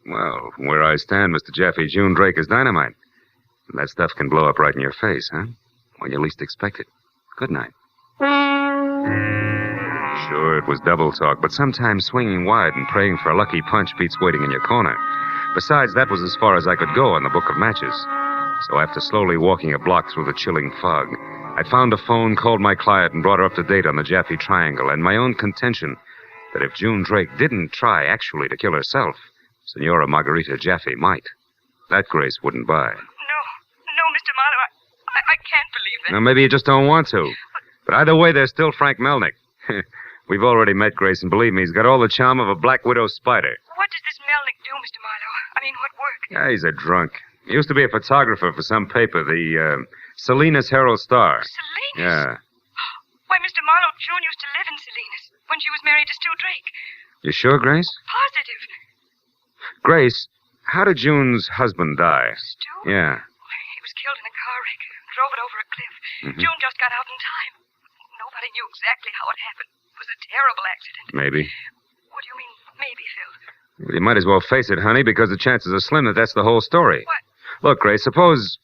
Well, from where I stand, Mr. Jaffe, June Drake is dynamite. And that stuff can blow up right in your face, huh? When you least expect it. Good night. Sure, it was double talk, but sometimes swinging wide and praying for a lucky punch beats waiting in your corner. Besides, that was as far as I could go on the book of matches. So after slowly walking a block through the chilling fog, I found a phone, called my client, and brought her up to date on the Jaffe Triangle and my own contention that if June Drake didn't try actually to kill herself, Senora Margarita Jaffe might. That Grace wouldn't buy.
No, Mr. Marlowe, I can't believe that.
Now, maybe you just don't want to. But either way, there's still Frank Melnick. We've already met Grace, and believe me, he's got all the charm of a black widow spider.
What does this Melnick do, Mr. Marlowe? I mean, what work?
Yeah, he's a drunk. He used to be a photographer for some paper, the Salinas Herald Star.
Salinas?
Yeah.
Why, Mr. Marlowe, June used to live in Salinas when she was married to Stu Drake.
You sure, Grace?
Positive.
Grace, how did June's husband die?
Stu?
Yeah.
He was killed in a car wreck. Drove it over a cliff.
Mm-hmm.
June just got out in time. Nobody knew exactly how it happened. It was a terrible accident.
Maybe.
What do you mean, maybe, Phil?
Well, you might as well face it, honey, because the chances are slim that that's the whole story.
What?
Look, Grace, suppose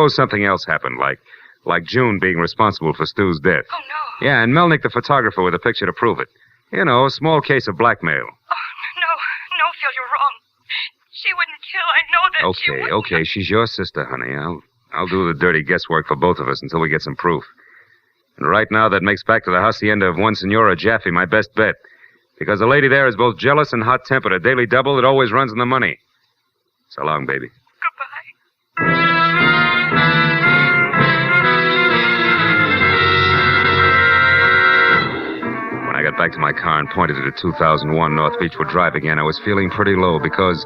something else happened, like June being responsible for Stu's death.
Oh, no.
Yeah, and Melnick the photographer with a picture to prove it. You know, a small case of blackmail.
Oh, no, Phil, you're wrong. She wouldn't kill. I know that she wouldn't.
Okay, she's your sister, honey. I'll do the dirty guesswork for both of us until we get some proof. And right now, that makes back to the hacienda of one Senora Jaffe my best bet. Because the lady there is both jealous and hot-tempered, a daily double that always runs in the money. So long, baby. When I got back to my car and pointed it at 2001 North Beechwood Drive again, I was feeling pretty low because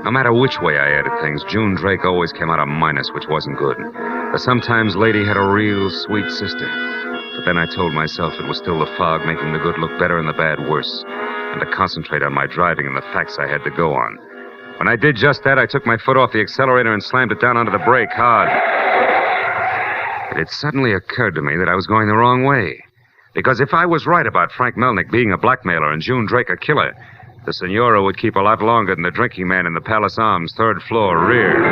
no matter which way I added things, June Drake always came out a minus, which wasn't good. The sometimes lady had a real sweet sister. But then I told myself it was still the fog making the good look better and the bad worse, and to concentrate on my driving and the facts I had to go on. When I did just that, I took my foot off the accelerator and slammed it down onto the brake hard. It had suddenly occurred to me that I was going the wrong way. Because if I was right about Frank Melnick being a blackmailer and June Drake a killer, the Senora would keep a lot longer than the drinking man in the Palace Arms, third floor, rear.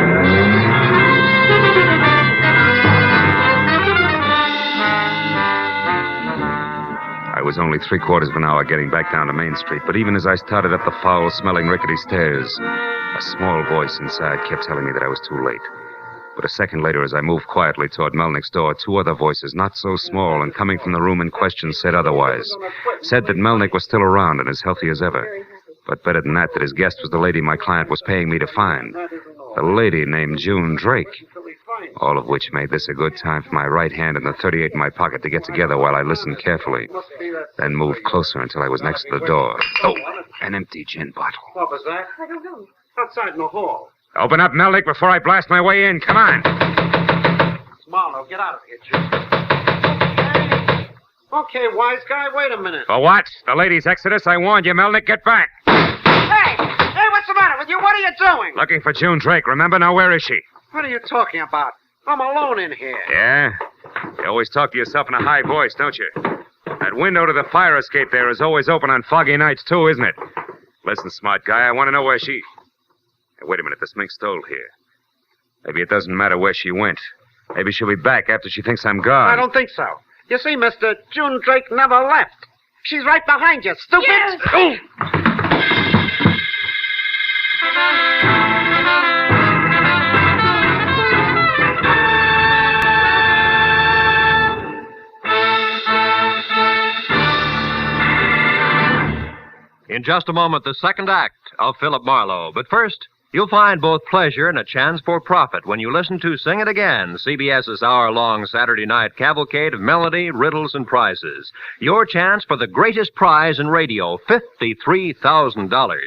I was only 3/4 of an hour getting back down to Main Street, but even as I started up the foul-smelling rickety stairs, a small voice inside kept telling me that I was too late. But a second later, as I moved quietly toward Melnick's door, two other voices, not so small and coming from the room in question, said otherwise. Said that Melnick was still around and as healthy as ever. But better than that his guest was the lady my client was paying me to find. The lady named June Drake. All of which made this a good time for my right hand and the .38 in my pocket to get together while I listened carefully. Then moved closer until I was next to the door. Oh, an empty gin bottle.
What was that? I don't know. Outside in the hall.
Open up, Melnick, before I blast my way in. Come on.
Marlowe, get out of here, Jim. Okay, wise guy, wait a minute.
For what? The lady's exodus. I warned you, Melnick. Get back.
Hey, what's the matter with you? What are you doing?
Looking for June Drake, remember? Now, where is she?
What are you talking about? I'm alone in here.
Yeah? You always talk to yourself in a high voice, don't you? That window to the fire escape there is always open on foggy nights, too, isn't it? Listen, smart guy, I want to know where she... Hey, wait a minute, this Mink stole here. Maybe it doesn't matter where she went. Maybe she'll be back after she thinks I'm gone.
I don't think so. You see, mister, June Drake never left. She's right behind you, stupid! Yes! Oh!
In just a moment, the second act of Philip Marlowe. But first, you'll find both pleasure and a chance for profit when you listen to Sing It Again, CBS's hour-long Saturday night cavalcade of melody, riddles, and prizes. Your chance for the greatest prize in radio, $53,000.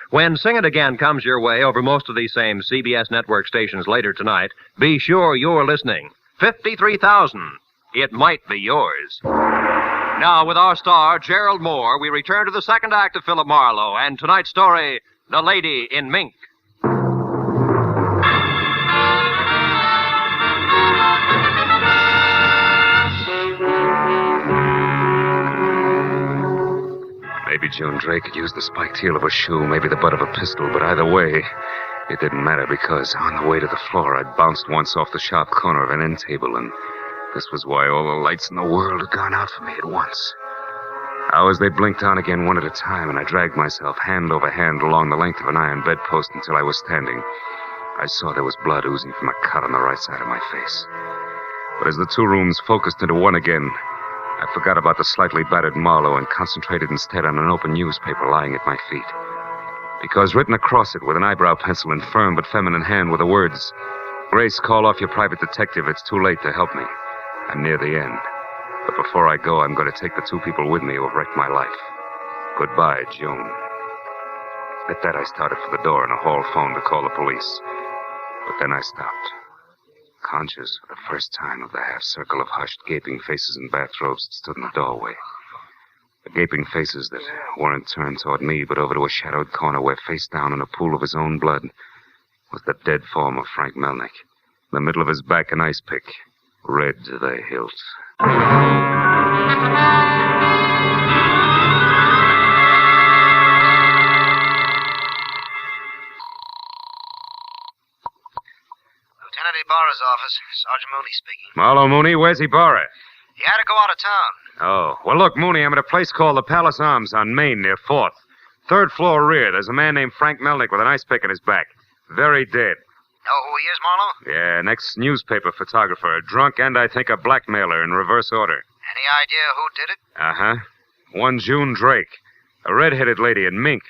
When Sing It Again comes your way over most of these same CBS network stations later tonight, be sure you're listening. $53,000. It might be yours. Now, with our star, Gerald Moore, we return to the second act of Philip Marlowe and tonight's story, The Lady in Mink.
Maybe June Drake had used the spiked heel of a shoe, maybe the butt of a pistol, but either way, it didn't matter because on the way to the floor, I'd bounced once off the sharp corner of an end table, and this was why all the lights in the world had gone out for me at once. Hours they blinked on again one at a time, and I dragged myself hand over hand along the length of an iron bedpost until I was standing. I saw there was blood oozing from a cut on the right side of my face. But as the two rooms focused into one again, I forgot about the slightly battered Marlowe and concentrated instead on an open newspaper lying at my feet. Because written across it with an eyebrow pencil in firm but feminine hand were the words, "Grace, call off your private detective. It's too late to help me. I'm near the end. But before I go, I'm going to take the two people with me who have wrecked my life. Goodbye, June." At that, I started for the door and a hall phone to call the police. But then I stopped, conscious for the first time of the half-circle of hushed, gaping faces in bathrobes that stood in the doorway. The gaping faces that weren't turned toward me, but over to a shadowed corner where, face down in a pool of his own blood, was the dead form of Frank Melnick. In the middle of his back, an ice pick, red to the hilt.
Lieutenant Ibarra's office. Sergeant Mooney speaking.
Marlowe, Mooney, where's Ibarra?
He had to go out of town.
Oh, well, look, Mooney, I'm at a place called the Palace Arms on Main near 4th. 3rd floor rear. There's a man named Frank Melnick with an ice pick in his back. Very dead.
Know who he is, Marlowe?
Yeah, next newspaper photographer. A drunk and, I think, a blackmailer in reverse order.
Any idea who did it?
Uh-huh. One June Drake. A red-headed lady in Mink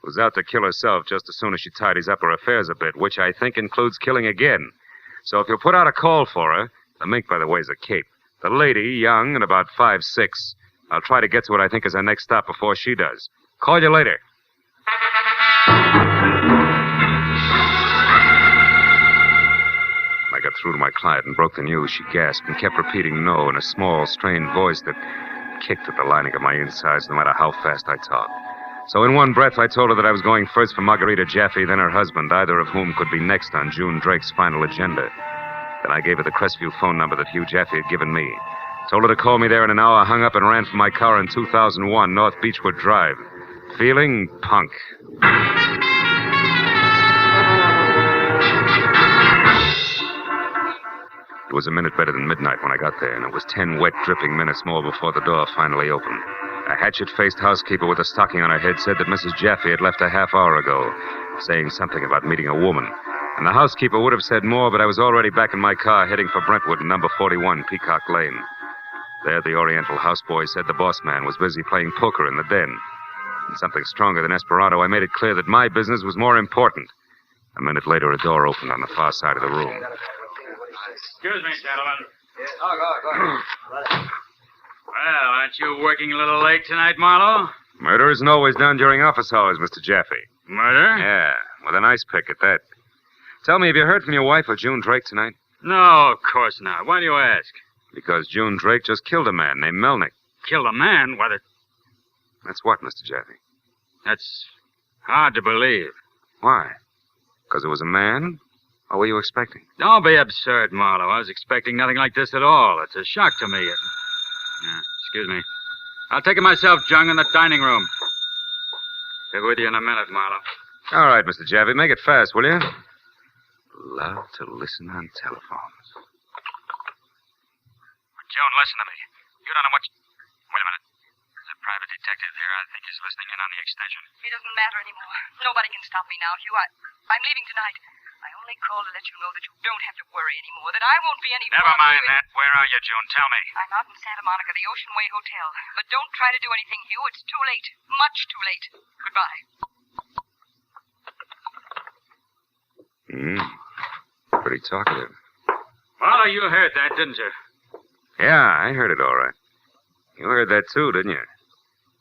who's out to kill herself just as soon as she tidies up her affairs a bit, which I think includes killing again. So if you'll put out a call for her, the Mink, by the way, is a cape. The lady, young and about 5'6". I'll try to get to what I think is our next stop before she does. Call you later. I got through to my client and broke the news. She gasped and kept repeating no in a small, strained voice that kicked at the lining of my insides no matter how fast I talked. So in one breath, I told her that I was going first for Margarita Jaffe, then her husband, either of whom could be next on June Drake's final agenda. Then I gave her the Crestview phone number that Hugh Jaffe had given me. Told her to call me there in an hour, hung up and ran for my car in 2001, North Beechwood Drive. Feeling punk. It was a minute better than midnight when I got there, and it was 10 wet, dripping minutes more before the door finally opened. A hatchet-faced housekeeper with a stocking on her head said that Mrs. Jaffe had left a half hour ago, saying something about meeting a woman. And the housekeeper would have said more, but I was already back in my car heading for Brentwood in number 41, Peacock Lane. There, the Oriental houseboy said the boss man was busy playing poker in the den. And something stronger than Esperanto, I made it clear that my business was more important. A minute later, a door opened on the far side of the room.
Excuse me, gentlemen. Well, aren't you working a little late tonight, Marlowe?
Murder isn't always done during office hours, Mr. Jaffe.
Murder?
Yeah, with an ice pick at that. Tell me, have you heard from your wife or June Drake tonight?
No, of course not. Why do you ask?
Because June Drake just killed a man named Melnick.
Killed a man? Why,
That's what, Mr. Jaffe?
that's hard to believe.
Why? Because it was a man? Or were you expecting?
Don't be absurd, Marlowe. I was expecting nothing like this at all. It's a shock to me. Excuse me. I'll take it myself, Jung, in the dining room. Be with you in a minute, Marlowe.
All right, Mr. Jaffe, make it fast, will you? Love to listen on telephones.
Joan, listen to me. You don't know much... Wait a minute. There's a private detective here. I think he's listening in on the extension.
It doesn't matter anymore. Nobody can stop me now, Hugh. I'm leaving tonight. I only called to let you know that you don't have to worry anymore, that I won't be any
Never
bother
mind
to
that. Where are you, June? Tell me.
I'm out in Santa Monica, the Ocean Way Hotel. But don't try to do anything, Hugh. It's too late. Much too late. Goodbye.
Pretty talkative.
Marlowe, you heard that, didn't you?
Yeah, I heard it all right. You heard that too, didn't you?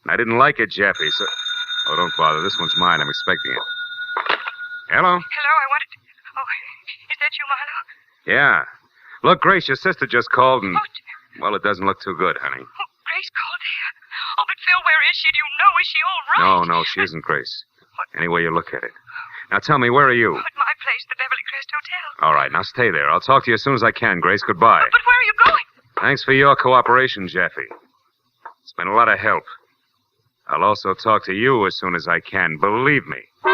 I didn't like it, Jeffy, so... Oh, don't bother. This one's mine. I'm expecting it. Hello?
Hello, I wanted... Oh, is that you, Marlowe?
Yeah. Look, Grace, your sister just called and... Well, it doesn't look too good, honey.
Oh, Grace called here. Oh, but Phil, where is she? Do you know? Is she all right?
No, she isn't Grace. Any way you look at it. Now tell me, where are you?
At my place, the Beverly Crest Hotel.
All right, now stay there. I'll talk to you as soon as I can, Grace. Goodbye.
But where are you going?
Thanks for your cooperation, Jeffy. It's been a lot of help. I'll also talk to you as soon as I can. Believe me. When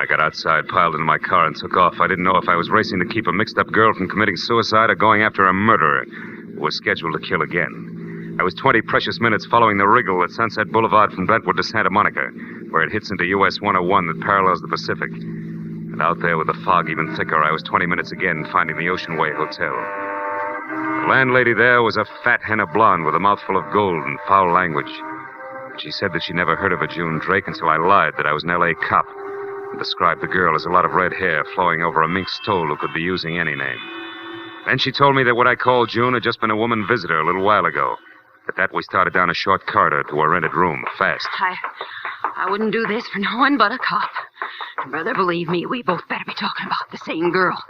I got outside, piled into my car, and took off, I didn't know if I was racing to keep a mixed-up girl from committing suicide or going after a murderer who was scheduled to kill again. I was 20 precious minutes following the wriggle at Sunset Boulevard from Brentwood to Santa Monica, where it hits into US 101 that parallels the Pacific. And out there with the fog even thicker, I was 20 minutes again finding the Ocean Way Hotel. The landlady there was a fat henna blonde with a mouthful of gold and foul language. She said that she never heard of a June Drake until I lied that I was an L.A. cop and described the girl as a lot of red hair flowing over a mink stole who could be using any name. Then she told me that what I called June had just been a woman visitor a little while ago. At that, we started down a short corridor to a rented room, fast.
I wouldn't do this for no one but a cop. Brother, believe me, we both better be talking about the same girl.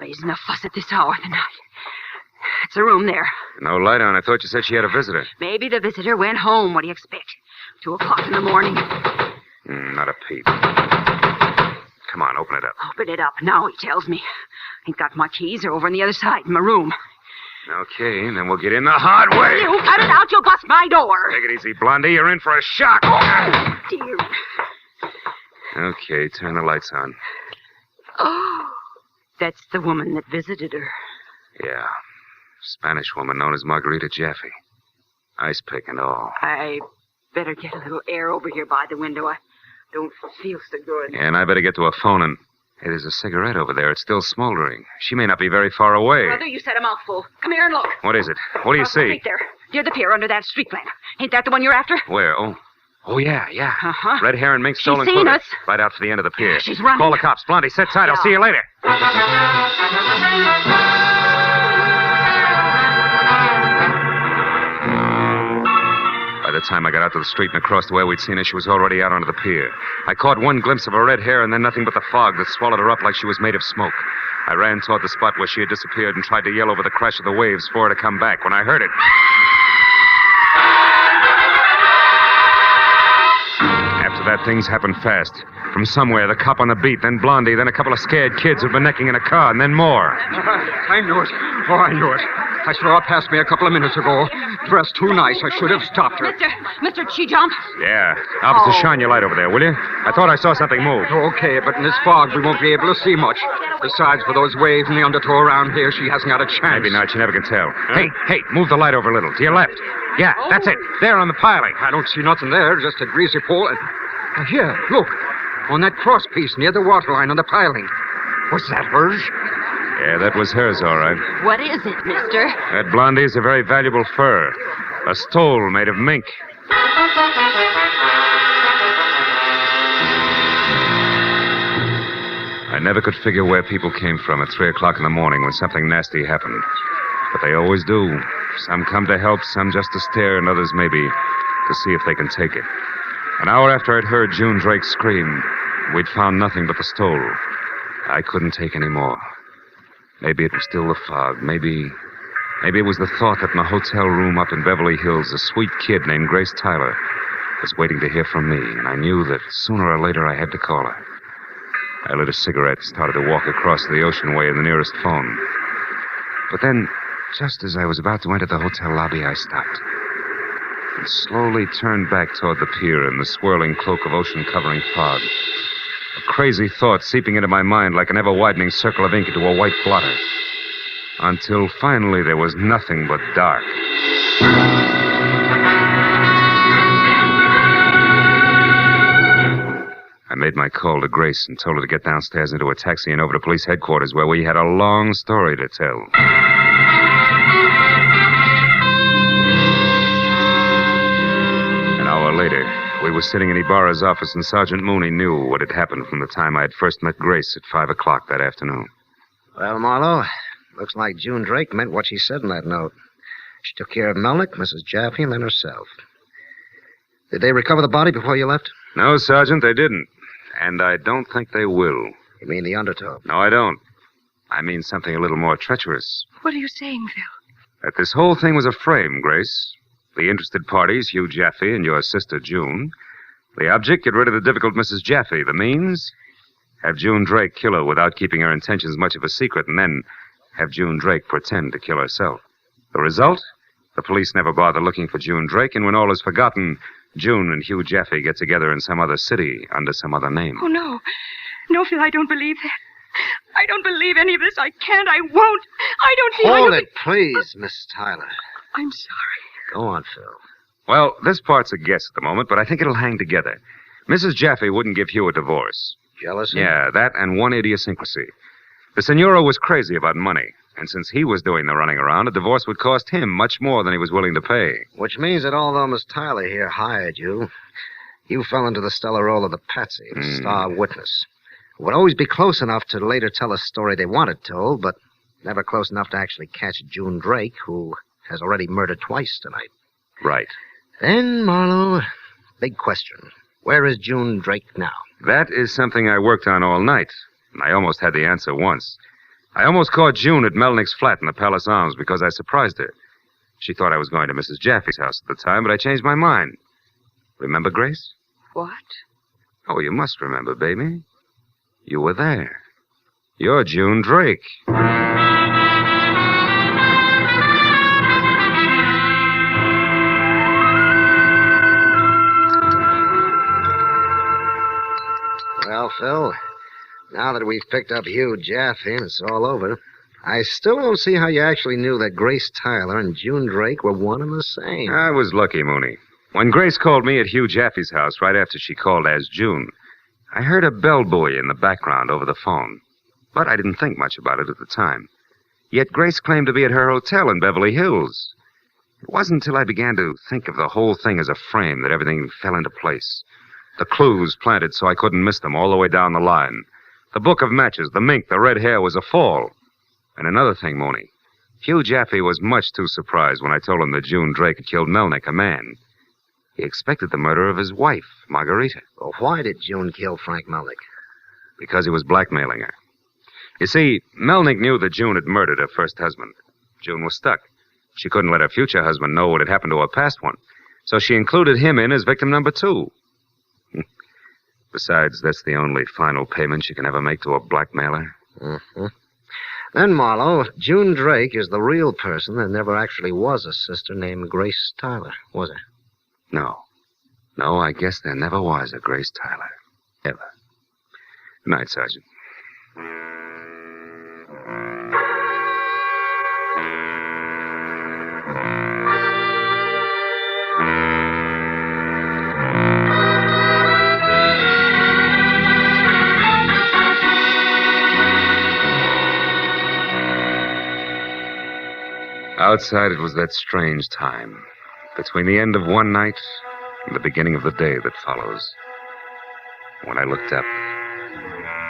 Raising a fuss at this hour of the night. It's a room there.
No light on. I thought you said she had a visitor.
Maybe the visitor went home. What do you expect? 2 o'clock in the morning.
Not a peep. Come on, open it up.
Open it up. Now, he tells me. Ain't got my keys. They're over on the other side in my room.
Okay, then we'll get in the hard way.
You cut it out, you'll bust my door.
Take it easy, Blondie. You're in for a shock.
Oh, dear.
Okay, turn the lights on.
Oh, that's the woman that visited her.
Yeah. Spanish woman known as Margarita Jaffe. Ice pick and all.
I better get a little air over here by the window. I don't feel so good.
Yeah, and I better get to a phone and... Hey, there's a cigarette over there. It's still smoldering. She may not be very far away.
Brother, you said a mouthful. Come here and look.
What is it? What do you
Across the
see?
street there. Near the pier under that street lamp. Ain't that the one you're after?
Where? Oh, yeah.
Uh-huh.
Red hair and mink stole
She's seen
included.
us.
Right out to the end of the pier.
She's running.
Call the cops. Blondie, sit tight. I'll see you later. By the time I got out to the street and across the way we'd seen her, she was already out onto the pier. I caught one glimpse of her red hair and then nothing but the fog that swallowed her up like she was made of smoke. I ran toward the spot where she had disappeared and tried to yell over the crash of the waves for her to come back. When I heard it... After that, things happened fast. From somewhere, the cop on the beat, then Blondie, then a couple of scared kids who'd been necking in a car, and then more.
I knew it. Oh, I knew it. I saw her pass me a couple of minutes ago. Dressed too nice. I should have stopped her.
Mister, she jumped.
Yeah. Officer, shine your light over there, will you? I thought I saw something move.
Okay, but in this fog, we won't be able to see much. Besides, with those waves and the undertow around here, she hasn't got a chance.
Maybe not. You never can tell. Hey, move the light over a little. To your left. Yeah, that's it. There on the piling.
I don't see nothing there. Just a greasy pole. Here, look. On that cross piece near the waterline on the piling. Was that hers?
Yeah, that was hers, all right.
What is it, mister?
That Blondie's a very valuable fur. A stole made of mink. I never could figure where people came from at 3 o'clock in the morning when something nasty happened. But they always do. Some come to help, some just to stare, and others maybe to see if they can take it. An hour after I'd heard June Drake scream, we'd found nothing but the stole. I couldn't take any more. Maybe it was still the fog. Maybe it was the thought that in a hotel room up in Beverly Hills, a sweet kid named Grace Tyler was waiting to hear from me, and I knew that sooner or later I had to call her. I lit a cigarette and started to walk across the Ocean Way in the nearest phone. But then, just as I was about to enter the hotel lobby, I stopped and slowly turned back toward the pier in the swirling cloak of ocean-covering fog. A crazy thought seeping into my mind like an ever-widening circle of ink into a white blotter. Until finally there was nothing but dark. made my call to Grace and told her to get downstairs into a taxi and over to police headquarters where we had a long story to tell. An hour later, we were sitting in Ibarra's office and Sergeant Mooney knew what had happened from the time I had first met Grace at 5 o'clock that afternoon.
Well, Marlowe, looks like June Drake meant what she said in that note. She took care of Melnick, Mrs. Jaffe, and then herself. Did they recover the body before you left?
No, Sergeant, they didn't. And I don't think they will.
You mean the undertow?
No, I don't. I mean something a little more treacherous.
What are you saying, Phil?
That this whole thing was a frame, Grace. The interested parties, Hugh Jaffe and your sister, June. The object, get rid of the difficult Mrs. Jaffe. The means, have June Drake kill her without keeping her intentions much of a secret, and then have June Drake pretend to kill herself. The result? The police never bother looking for June Drake, and when all is forgotten, June and Hugh Jaffe get together in some other city under some other name.
Oh, no. No, Phil, I don't believe that. I don't believe any of this. I can't. I won't. I don't see
Hold it, please, Miss Tyler.
I'm sorry.
Go on, Phil.
Well, this part's a guess at the moment, but I think it'll hang together. Mrs. Jaffe wouldn't give Hugh a divorce.
Jealousy?
Yeah, that and one idiosyncrasy. The Senora was crazy about money, and since he was doing the running around, a divorce would cost him much more than he was willing to pay.
Which means that although Miss Tyler here hired you, you fell into the stellar role of the patsy, the star witness. Who would always be close enough to later tell a story they wanted told, but never close enough to actually catch June Drake, who has already murdered twice tonight.
Right.
Then, Marlowe, big question. Where is June Drake now?
That is something I worked on all night, and I almost had the answer once. I almost caught June at Melnick's flat in the Palace Arms because I surprised her. She thought I was going to Mrs. Jaffe's house at the time, but I changed my mind. Remember, Grace?
What?
Oh, you must remember, baby. You were there. You're June Drake.
Well, Phil, now that we've picked up Hugh Jaffe and it's all over, I still don't see how you actually knew that Grace Tyler and June Drake were one and the same.
I was lucky, Mooney. When Grace called me at Hugh Jaffe's house right after she called as June, I heard a bell buoy in the background over the phone. But I didn't think much about it at the time. Yet Grace claimed to be at her hotel in Beverly Hills. It wasn't until I began to think of the whole thing as a frame that everything fell into place. The clues planted so I couldn't miss them all the way down the line. The book of matches, the mink, the red hair was a fall. And another thing, Mooney. Hugh Jaffe was much too surprised when I told him that June Drake had killed Melnick, a man. He expected the murder of his wife, Margarita.
Well, why did June kill Frank Melnick?
Because he was blackmailing her. You see, Melnick knew that June had murdered her first husband. June was stuck. She couldn't let her future husband know what had happened to her past one. So she included him in as victim number 2. Besides, that's the only final payment she can ever make to a blackmailer.
Mm-hmm. Then, Marlowe, June Drake is the real person. There never actually was a sister named Grace Tyler, was there?
No. No, I guess there never was a Grace Tyler. Ever. Good night, Sergeant. Outside, it was that strange time, between the end of one night and the beginning of the day that follows. When I looked up,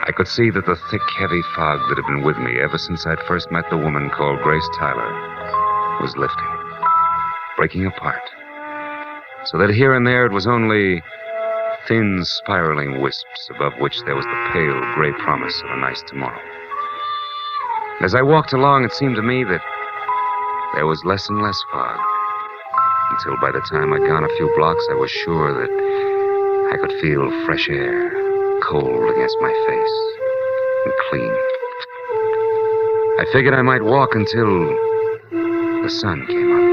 I could see that the thick, heavy fog that had been with me ever since I'd first met the woman called Grace Tyler was lifting, breaking apart, so that here and there it was only thin, spiraling wisps above which there was the pale, gray promise of a nice tomorrow. As I walked along, it seemed to me that there was less and less fog, until by the time I'd gone a few blocks, I was sure that I could feel fresh air, cold against my face, and clean. I figured I might walk until the sun came up.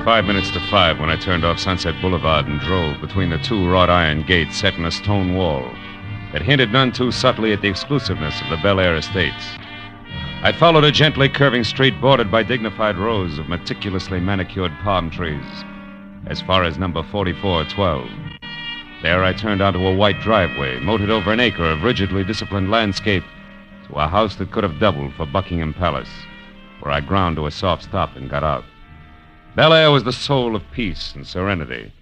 5 minutes to 5 when I turned off Sunset Boulevard and drove between the two wrought iron gates set in a stone wall that hinted none too subtly at the exclusiveness of the Bel Air estates. I followed a gently curving street bordered by dignified rows of meticulously manicured palm trees as far as number 4412. There I turned onto a white driveway, moated over an acre of rigidly disciplined landscape to a house that could have doubled for Buckingham Palace, where I ground to a soft stop and got out. Bel Air was the soul of peace and serenity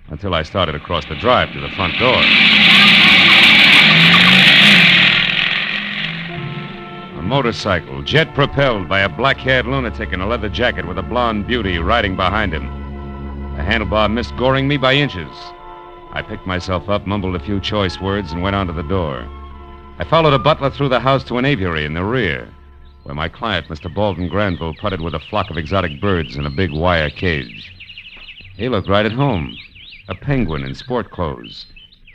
until I started across the drive to the front door. A motorcycle, jet-propelled by a black-haired lunatic in a leather jacket with a blonde beauty riding behind him. The handlebar missed goring me by inches. I picked myself up, mumbled a few choice words, and went on to the door. I followed a butler through the house to an aviary in the rear, where my client, Mr. Baldwin Granville, putted with a flock of exotic birds in a big wire cage. He looked right at home, a penguin in sport clothes,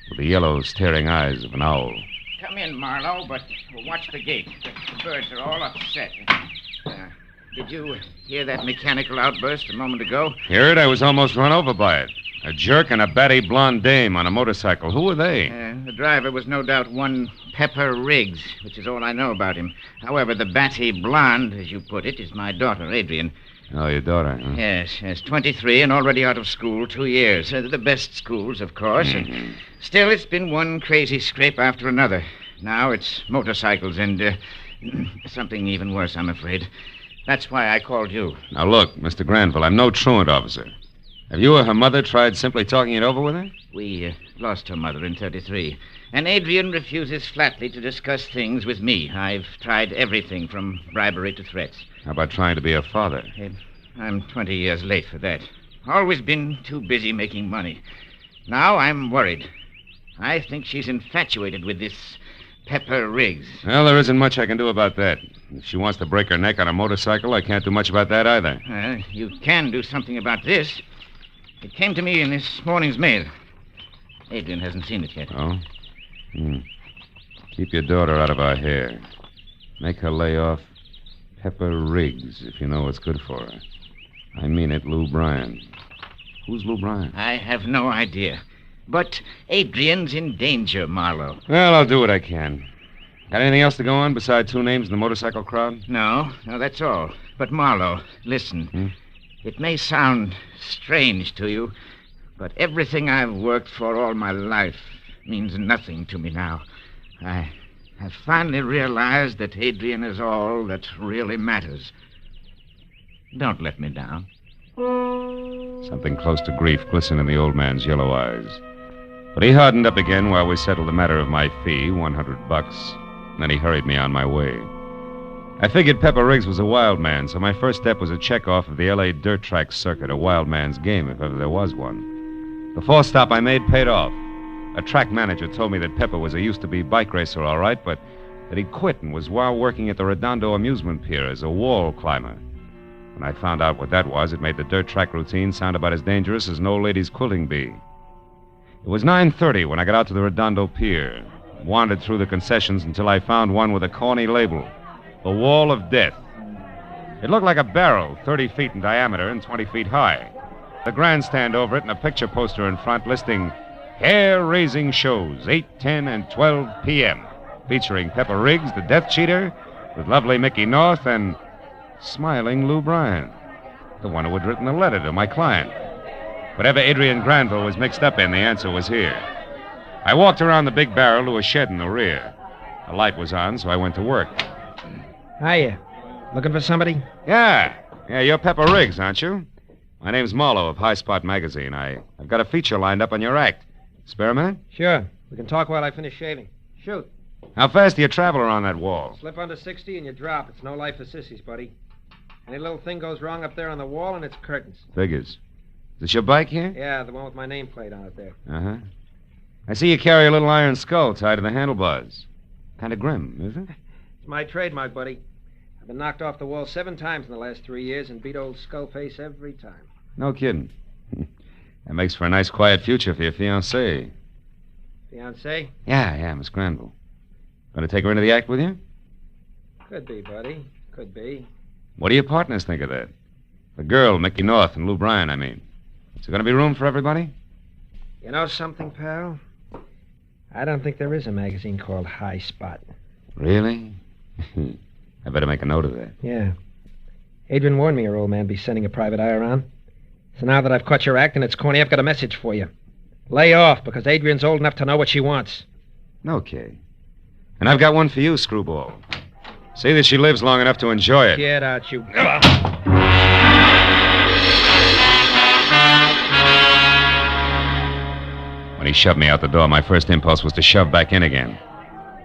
with the yellow, staring eyes of an owl.
Come in, Marlowe, but watch the gate. The birds are all upset. Did you hear that mechanical outburst a moment ago?
Hear it? I was almost run over by it. A jerk and a batty blonde dame on a motorcycle. Who were they?
The driver was no doubt one Pepper Riggs, which is all I know about him. However, the batty blonde, as you put it, is my daughter, Adrian.
Oh, your daughter, huh?
Yes, 23 and already out of school 2 years. The best schools, of course.
Mm-hmm.
And still, it's been one crazy scrape after another. Now it's motorcycles and something even worse, I'm afraid. That's why I called you.
Now, look, Mr. Granville, I'm no truant officer. Have you or her mother tried simply talking it over with her?
We lost her mother in 33. And Adrian refuses flatly to discuss things with me. I've tried everything from bribery to threats.
How about trying to be a father?
I'm 20 years late for that. Always been too busy making money. Now I'm worried. I think she's infatuated with this Pepper Riggs.
Well, there isn't much I can do about that. If she wants to break her neck on a motorcycle, I can't do much about that either.
You can do something about this. It came to me in this morning's mail. Adrian hasn't seen it yet.
Oh? Keep your daughter out of our hair. Make her lay off Pepper Riggs, if you know what's good for her. I mean it, Lou Bryan. Who's Lou Bryan?
I have no idea. But Adrian's in danger, Marlowe.
Well, I'll do what I can. Got anything else to go on beside two names in the motorcycle crowd?
No, that's all. But Marlowe, listen. It may sound strange to you, but everything I've worked for all my life means nothing to me now. I have finally realized that Adrian is all that really matters. Don't let me down.
Something close to grief glistened in the old man's yellow eyes. But he hardened up again while we settled the matter of my fee, $100. Then he hurried me on my way. I figured Pepper Riggs was a wild man, so my first step was a check-off of the L.A. dirt track circuit, a wild man's game, if ever there was one. The fourth stop I made paid off. A track manager told me that Pepper was a used-to-be bike racer, all right, but that he quit and was while working at the Redondo amusement pier as a wall climber. When I found out what that was, it made the dirt track routine sound about as dangerous as an old lady's quilting bee. It was 9:30 when I got out to the Redondo pier, wandered through the concessions until I found one with a corny label, the Wall of Death. It looked like a barrel, 30 feet in diameter and 20 feet high. The grandstand over it and a picture poster in front listing hair-raising shows, 8, 10, and 12 p.m., featuring Pepper Riggs, the Death Cheater, with lovely Mickey North and smiling Lou Bryan, the one who had written the letter to my client. Whatever Adrian Granville was mixed up in, the answer was here. I walked around the big barrel to a shed in the rear. The light was on, so I went to work.
Hiya. Looking for somebody?
Yeah, you're Pepper Riggs, aren't you? My name's Marlowe of High Spot Magazine. I've got a feature lined up on your act. Spare a minute?
Sure. We can talk while I finish shaving. Shoot.
How fast do you travel around that wall?
Slip under 60 and you drop. It's no life for sissies, buddy. Any little thing goes wrong up there on the wall and it's curtains.
Figures. Is this your bike here?
Yeah, the one with my nameplate on it there.
Uh-huh. I see you carry a little iron skull tied to the handlebars. Kind of grim, isn't it?
It's my trademark, buddy. I've been knocked off the wall 7 times in the last 3 years and beat old Skullface every time.
No kidding. That makes for a nice, quiet future for your fiancée.
Fiancée?
Yeah, Miss Granville. Going to take her into the act with you?
Could be, buddy. Could be.
What do your partners think of that? The girl, Mickey North, and Lou Bryan, I mean. Is there going to be room for everybody?
You know something, pal? I don't think there is a magazine called High Spot.
Really? I better make a note of that.
Yeah. Adrian warned me your old man be sending a private eye around. So now that I've caught your act and it's corny, I've got a message for you. Lay off, because Adrian's old enough to know what she wants.
Okay. And I've got one for you, Screwball. See that she lives long enough to enjoy it.
Get out, you...
When he shoved me out the door, my first impulse was to shove back in again.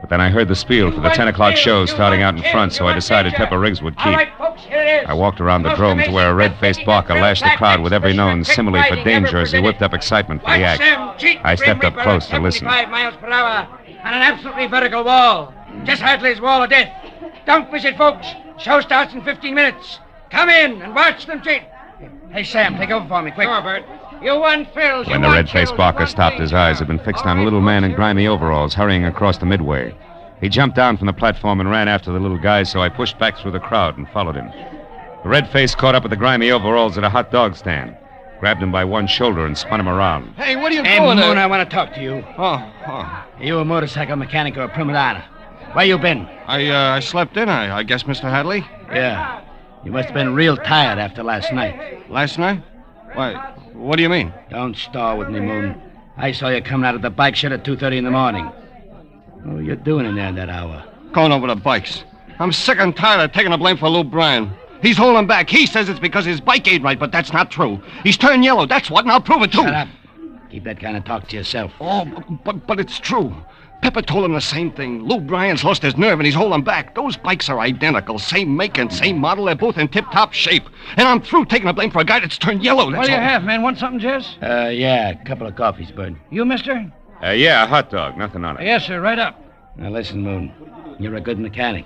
But then I heard the spiel for the 10 o'clock show starting out in front, so I decided Pepper Riggs would keep. I walked around the drome to where a red-faced barker lashed the crowd with every known simile for danger as he whipped up excitement for the act. I stepped up close to listen.
75 miles per hour on an absolutely vertical wall. Just Hadley's Wall of Death. Don't miss it, folks. Show starts in 15 minutes. Come in and watch them cheat. Hey, Sam, take over for me, quick. Sure, Bert. You want frills.
When the red-faced barker stopped, his eyes had been fixed on a little man in grimy overalls hurrying across the midway. He jumped down from the platform and ran after the little guy, so I pushed back through the crowd and followed him. The red-face caught up with the grimy overalls at a hot dog stand, grabbed him by one shoulder and spun him around.
Hey, what are you doing? Hey, Moon, I want to talk to you. Oh. Are you a motorcycle mechanic or a prima donna? Where you been?
I slept in, I guess, Mr. Hadley.
Yeah. You must have been real tired after last night.
Last night? Why, what do you mean?
Don't stall with me, Moon. I saw you coming out of the bike shed at 2:30 in the morning. What were you doing in there at that hour?
Going over the bikes. I'm sick and tired of taking the blame for Lou Bryan. He's holding back. He says it's because his bike ain't right, but that's not true. He's turned yellow, that's what, and I'll prove it, too.
Shut up. Keep that kind of talk to yourself.
Oh, but it's true. Pepper told him the same thing. Lou Bryan's lost his nerve, and he's holding back. Those bikes are identical. Same make and same model. They're both in tip-top shape. And I'm through taking the blame for a guy that's turned yellow, that's
What do you
all.
have, man? Want something, Jess? Yeah, a couple of coffees, Bud. You, mister?
Yeah, a hot dog. Nothing on it.
Yes, sir. Right up. Now, listen, Moon. You're a good mechanic.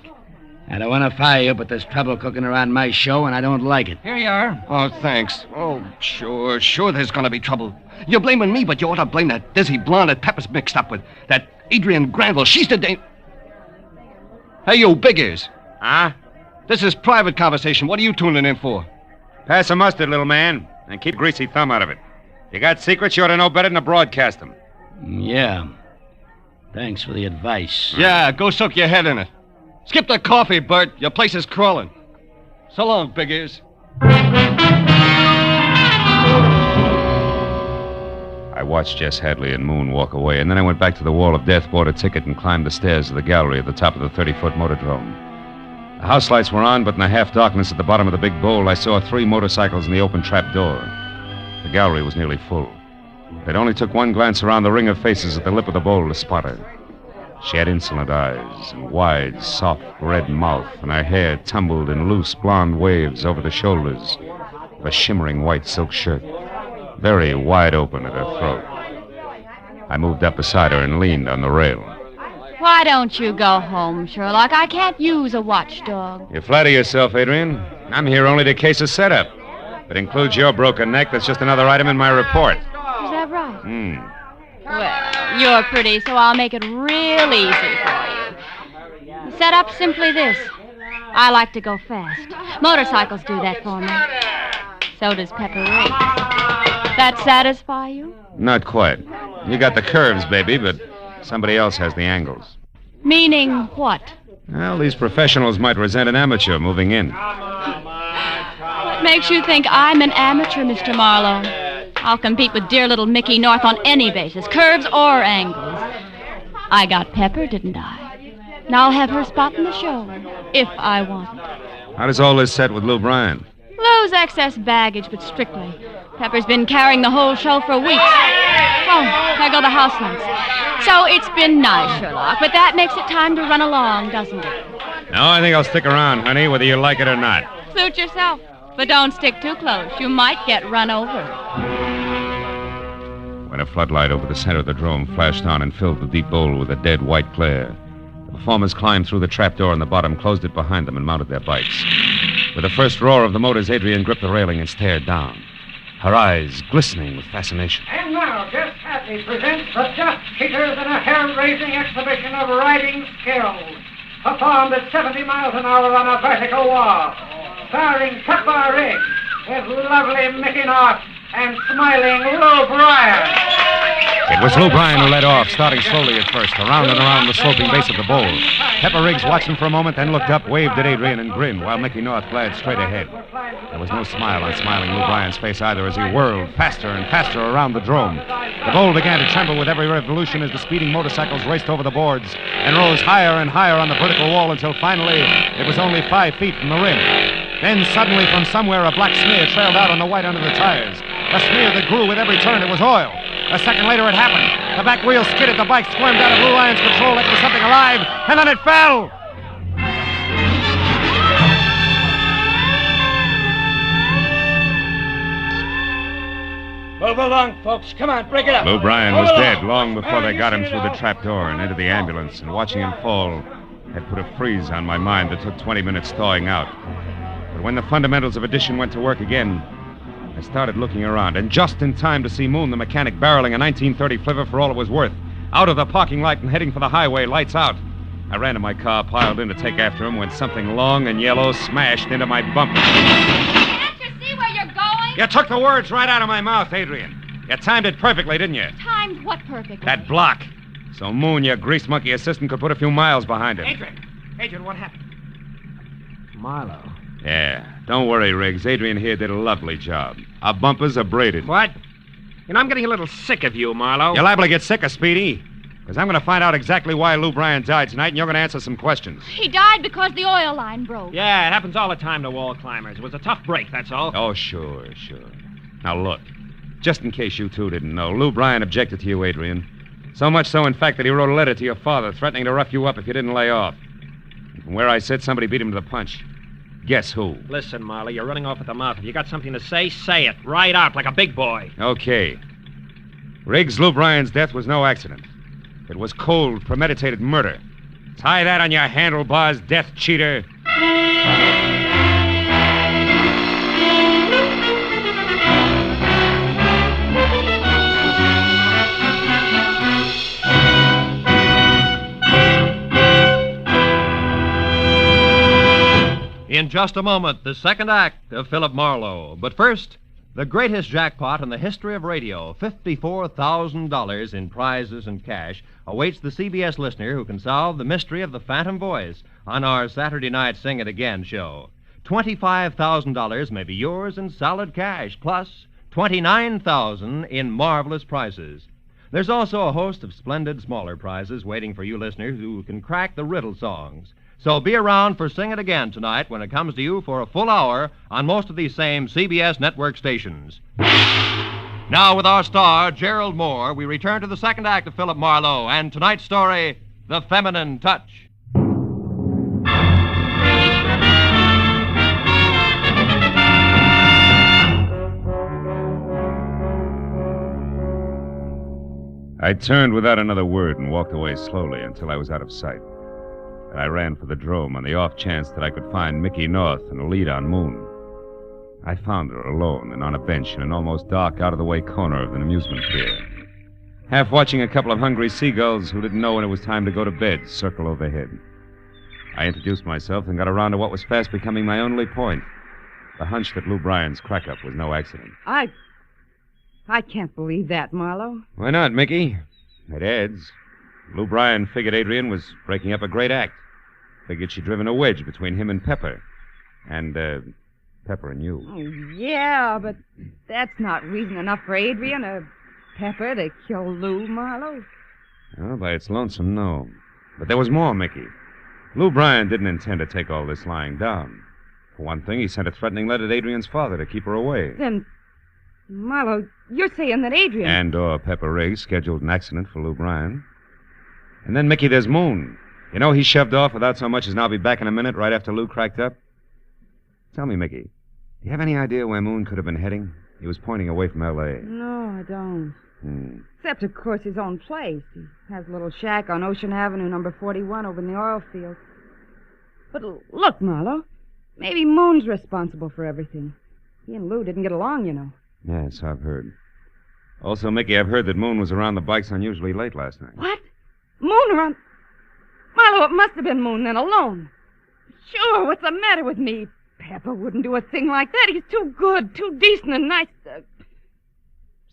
I don't want to fire you, but there's trouble cooking around my show, and I don't like it.
Here you are. Oh, thanks. Oh, sure there's gonna be trouble. You're blaming me, but you ought to blame that dizzy blonde that Pepper's mixed up with. That Adrian Granville. She's the Hey, you, Big Ears.
Huh?
This is private conversation. What are you tuning in for?
Pass the mustard, little man, and keep greasy thumb out of it. You got secrets, you ought to know better than to broadcast them.
Yeah. Thanks for the advice.
Yeah, go soak your head in it. Skip the coffee, Bert. Your place is crawling. So long, Big Ears.
I watched Jess Hadley and Moon walk away, and then I went back to the Wall of Death, bought a ticket, and climbed the stairs of the gallery at the top of the 30-foot motordrome. The house lights were on, but in the half-darkness at the bottom of the big bowl, I saw 3 motorcycles in the open trap door. The gallery was nearly full. It only took one glance around the ring of faces at the lip of the bowl to spot her. She had insolent eyes and wide, soft, red mouth, and her hair tumbled in loose blonde waves over the shoulders of a shimmering white silk shirt, very wide open at her throat. I moved up beside her and leaned on the rail.
Why don't you go home, Sherlock? I can't use a watchdog.
You flatter yourself, Adrian. I'm here only to case a setup. If it includes your broken neck, that's just another item in my report.
Is that right?
Well,
you're pretty, so I'll make it real easy for you. The setup's simply this. I like to go fast. Motorcycles do that for me. So does Pepper Riggs. That satisfy you?
Not quite. You got the curves, baby, but somebody else has the angles.
Meaning what?
Well, these professionals might resent an amateur moving in.
What makes you think I'm an amateur, Mr. Marlowe? I'll compete with dear little Mickey North on any basis, curves or angles. I got Pepper, didn't I? Now I'll have her spot in the show, if I want it.
How does all this set with Lou Bryan?
Lou's excess baggage, but strictly. Pepper's been carrying the whole show for weeks. Oh, there go the house lights. So it's been nice, Sherlock, but that makes it time to run along, doesn't it?
No, I think I'll stick around, honey, whether you like it or not.
Suit yourself. But don't stick too close. You might get run over.
When a floodlight over the center of the drome flashed on and filled the deep bowl with a dead white glare, the performers climbed through the trapdoor in the bottom, closed it behind them, and mounted their bikes. With the first roar of the motors, Adrian gripped the railing and stared down, her eyes glistening with fascination.
And now, Jess Hadley presents the Just Cheaters in a hair-raising exhibition of riding skills, performed at 70 miles an hour on a vertical wall, starring Pepper Riggs,
with lovely Mickey North and smiling Lou Bryan.
It was Lou Bryan who led off, starting slowly at first, around and around the sloping base of the bowl. Pepper Riggs watched him for a moment, then looked up, waved at Adrian, and grinned, while Mickey North glared straight ahead. There was no smile on smiling Lou Bryan's face either as he whirled faster and faster around the drome. The bowl began to tremble with every revolution as the speeding motorcycles raced over the boards and rose higher and higher on the vertical wall until finally it was only 5 feet from the rim. Then suddenly from somewhere a black smear trailed out on the white under the tires. A smear that grew with every turn. It was oil. A second later it happened. The back wheel skidded. The bike squirmed out of Lou Bryan's control like it was something alive, and then it fell.
Move along, folks. Come on, break it up.
Lou Bryan
Move
was
along.
dead long before they got him through the trap door and into the ambulance, and watching him fall had put a freeze on my mind that took 20 minutes thawing out. But when the fundamentals of addition went to work again, I started looking around, and just in time to see Moon, the mechanic, barreling a 1930 flivver for all it was worth, out of the parking lot and heading for the highway, lights out. I ran to my car, piled in to take after him, when something long and yellow smashed into my bumper.
Can't you see where you're going?
You took the words right out of my mouth, Adrian. You timed it perfectly, didn't you?
Timed what perfectly?
That block. So Moon, your grease monkey assistant, could put a few miles behind it.
Adrian, what happened?
Marlowe.
Yeah, don't worry, Riggs. Adrian here did a lovely job. Our bumpers are braided.
What? You know, I'm getting a little sick of you, Marlowe.
You're liable to get sick of Speedy. Because I'm going to find out exactly why Lou Bryan died tonight, and you're going to answer some questions.
He died because the oil line broke.
Yeah, it happens all the time to wall climbers. It was a tough break, that's all.
Oh, sure. Now, look. Just in case you two didn't know, Lou Bryan objected to you, Adrian. So much so, in fact, that he wrote a letter to your father threatening to rough you up if you didn't lay off. And from where I sit, somebody beat him to the punch. Guess who?
Listen, Marlowe, you're running off at the mouth. If you got something to say it. Right out, like a big boy.
Okay. Riggs, Lou Bryan's death was no accident. It was cold, premeditated murder. Tie that on your handlebars, death cheater.
In just a moment, the second act of Philip Marlowe. But first, the greatest jackpot in the history of radio, $54,000 in prizes and cash, awaits the CBS listener who can solve the mystery of the phantom voice on our Saturday night Sing It Again show. $25,000 may be yours in solid cash, plus $29,000 in marvelous prizes. There's also a host of splendid smaller prizes waiting for you listeners who can crack the riddle songs. So be around for Sing It Again tonight when it comes to you for a full hour on most of these same CBS network stations. Now, with our star, Gerald Moore, we return to the second act of Philip Marlowe and tonight's story, The Feminine Touch.
I turned without another word and walked away slowly until I was out of sight. And I ran for the drome on the off chance that I could find Mickey North and a lead on Moon. I found her alone and on a bench in an almost dark, out-of-the-way corner of an amusement pier, half watching a couple of hungry seagulls who didn't know when it was time to go to bed circle overhead. I introduced myself and got around to what was fast becoming my only point, the hunch that Lou Bryan's crack-up was no accident.
I can't believe that, Marlowe.
Why not, Mickey? It adds. Lou Bryan figured Adrian was breaking up a great act. Figured she'd driven a wedge between him and Pepper. And, Pepper and you.
Oh, yeah, but that's not reason enough for Adrian or Pepper to kill Lou, Marlowe.
Well, by its lonesome, no. But there was more, Mickey. Lou Bryan didn't intend to take all this lying down. For one thing, he sent a threatening letter to Adrian's father to keep her away.
Then, Marlowe, you're saying that Adrian...
And/or Pepper Riggs scheduled an accident for Lou Bryan. And then, Mickey, there's Moon. You know, he shoved off without so much as "I'll be back in a minute" right after Lou cracked up. Tell me, Mickey, do you have any idea where Moon could have been heading? He was pointing away from L.A.
No, I don't. Except, of course, his own place. He has a little shack on Ocean Avenue, number 41, over in the oil field. But look, Marlowe, maybe Moon's responsible for everything. He and Lou didn't get along, you know.
Yes, I've heard. Also, Mickey, I've heard that Moon was around the bikes unusually late last night.
What? Moon around... Marlowe, it must have been Moon then, alone. Sure, what's the matter with me? Pepper wouldn't do a thing like that. He's too good, too decent and nice.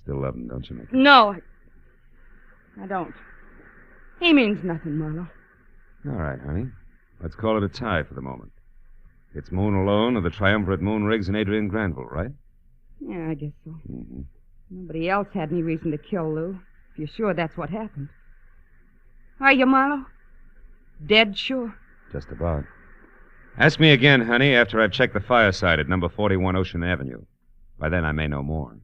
Still love him, don't you, Mink?
No, I don't. He means nothing, Marlowe.
All right, honey. Let's call it a tie for the moment. It's Moon alone or the triumvirate Moon, Riggs, and Adrian Granville, right?
Yeah, I guess so.
Mm-hmm.
Nobody else had any reason to kill Lou, if you're sure that's what happened. Are you, Marlowe? Dead sure?
Just about. Ask me again, honey, after I've checked the fireside at number 41 Ocean Avenue. By then I may know more.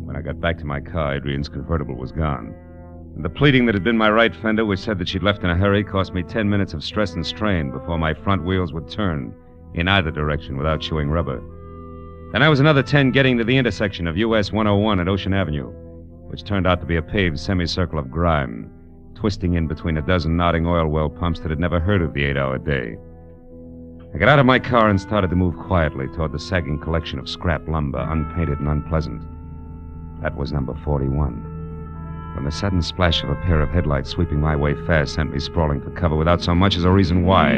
When I got back to my car, Adrian's convertible was gone. And the pleading that had been my right fender, which said that she'd left in a hurry, cost me 10 minutes of stress and strain before my front wheels would turn in either direction without chewing rubber. Then I was another 10 getting to the intersection of US 101 and Ocean Avenue, which turned out to be a paved semicircle of grime, twisting in between a dozen nodding oil well pumps that had never heard of the 8-hour day. I got out of my car and started to move quietly toward the sagging collection of scrap lumber, unpainted and unpleasant. That was number 41. When the sudden splash of a pair of headlights sweeping my way fast sent me sprawling for cover without so much as a reason why.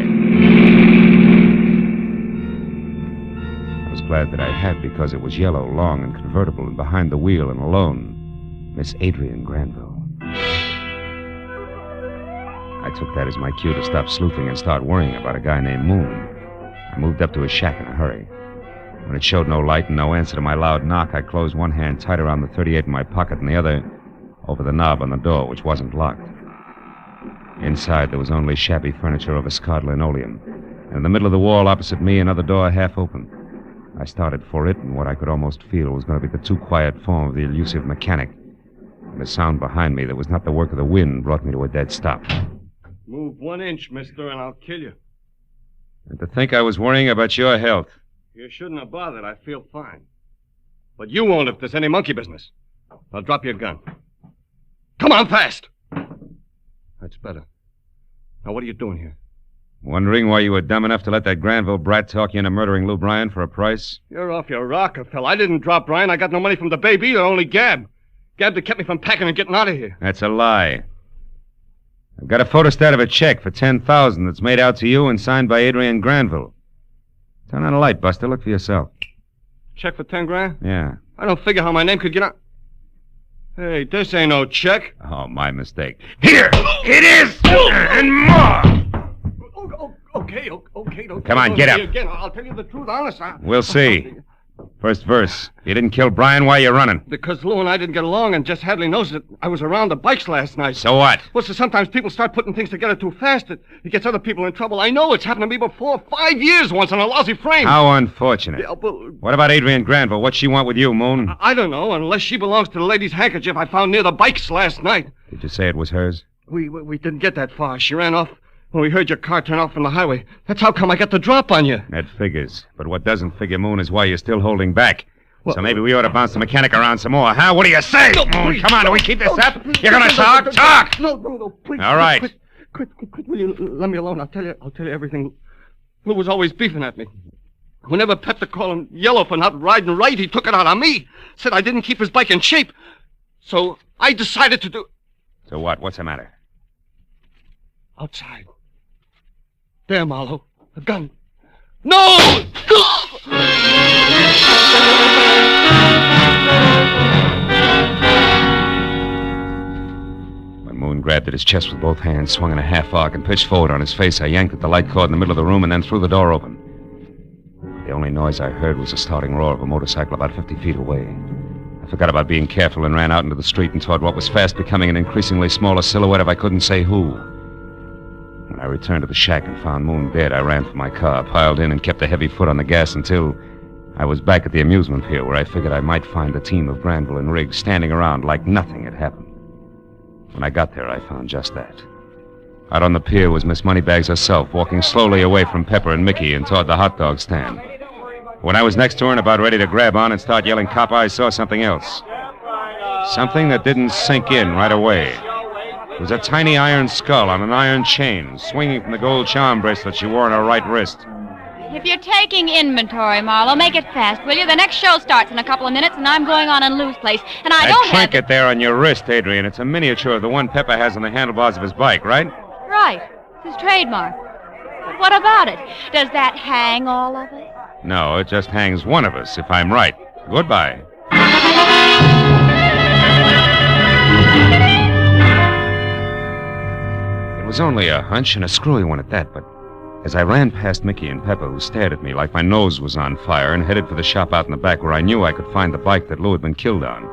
I was glad that I had, because it was yellow, long, and convertible, and behind the wheel and alone, Miss Adrian Granville. I took that as my cue to stop sleuthing and start worrying about a guy named Moon. I moved up to his shack in a hurry. When it showed no light and no answer to my loud knock, I closed one hand tight around the .38 in my pocket and the other over the knob on the door, which wasn't locked. Inside, there was only shabby furniture of escarred linoleum, and in the middle of the wall opposite me, another door half open. I started for it, and what I could almost feel was going to be the too quiet form of the elusive mechanic. And the sound behind me that was not the work of the wind brought me to a dead stop.
Move 1 inch, mister, and I'll kill you.
And to think I was worrying about your health.
You shouldn't have bothered. I feel fine. But you won't if there's any monkey business. I'll drop your gun. Come on, fast! That's better. Now, what are you doing here?
Wondering why you were dumb enough to let that Granville brat talk you into murdering Lou Bryan for a price?
You're off your rocker, fella. I didn't drop Bryan. I got no money from the baby either, only Gab. Gab that kept me from packing and getting out of here.
That's a lie. I've got a photostat of a check for $10,000 that's made out to you and signed by Adrian Granville. Turn on a light, Buster. Look for yourself.
Check for 10 grand?
Yeah.
I don't figure how my name could get out. Hey, this ain't no check.
Oh, my mistake. Here! It is! And more!
Okay.
Come on, get up.
Again. I'll tell you the truth, honest.
We'll see. First verse. You didn't kill Bryan. Why are you running?
Because Lou and I didn't get along, and Jess Hadley knows that I was around the bikes last night.
So what?
Well, so sometimes people start putting things together too fast. It gets other people in trouble. I know it's happened to me before. 5 years once on a lousy frame.
How unfortunate.
Yeah, but
what about Adrian Granville? What's she want with you, Moon?
I don't know, unless she belongs to the lady's handkerchief I found near the bikes last night.
Did you say it was hers?
We didn't get that far. She ran off when we heard your car turn off from the highway. That's how come I got the drop on you.
That figures. But what doesn't figure, Moon, is why you're still holding back. So maybe we ought to bounce the mechanic around some more, huh? What do you say?
No,
Moon,
please,
come on, do we keep this up? You're gonna talk? Talk!
No, please.
All right.
Quit, will you let me alone? I'll tell you everything. Lou was always beefing at me. Whenever Pepper called him yellow for not riding right, he took it out on me. Said I didn't keep his bike in shape. So I decided to do...
So what? What's the matter?
Outside. There, Marlowe. A gun. No!
When Moon grabbed at his chest with both hands, swung in a half arc, and pitched forward on his face, I yanked at the light cord in the middle of the room and then threw the door open. The only noise I heard was the starting roar of a motorcycle about 50 feet away. I forgot about being careful and ran out into the street and toward what was fast becoming an increasingly smaller silhouette of I couldn't say who. When I returned to the shack and found Moon dead, I ran for my car, piled in, and kept a heavy foot on the gas until I was back at the amusement pier, where I figured I might find the team of Granville and Riggs standing around like nothing had happened. When I got there, I found just that. Out on the pier was Miss Moneybags herself, walking slowly away from Pepper and Mickey and toward the hot dog stand. When I was next to her and about ready to grab on and start yelling cop, I saw something else. Something that didn't sink in right away. It was a tiny iron skull on an iron chain, swinging from the gold charm bracelet she wore on her right wrist.
If you're taking inventory, Marlowe, make it fast, will you? The next show starts in a couple of minutes, and I'm going on in Lou's place. And I don't have...
That trinket there on your wrist, Adrian, it's a miniature of the one Pepper has on the handlebars of his bike, right?
Right. It's his trademark. But what about it? Does that hang all of it?
No, it just hangs one of us, if I'm right. Goodbye. It was only a hunch, and a screwy one at that, but as I ran past Mickey and Pepper, who stared at me like my nose was on fire, and headed for the shop out in the back where I knew I could find the bike that Lou had been killed on,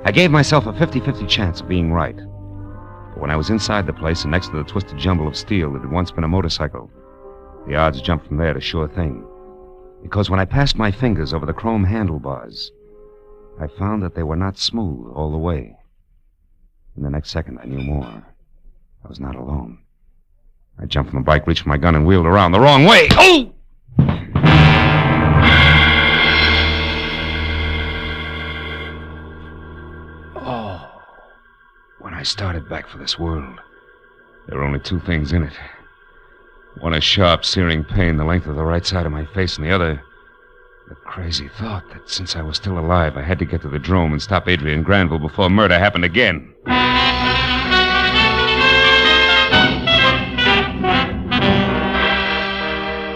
I gave myself a 50-50 chance of being right. But when I was inside the place and next to the twisted jumble of steel that had once been a motorcycle, the odds jumped from there to sure thing. Because when I passed my fingers over the chrome handlebars, I found that they were not smooth all the way. In the next second, I knew more. I was not alone. I jumped from the bike, reached for my gun, and wheeled around the wrong way. Oh! Oh. When I started back for this world, there were only two things in it. One a sharp, searing pain the length of the right side of my face, and the other, the crazy thought that since I was still alive, I had to get to the drome and stop Adrian Granville before murder happened again.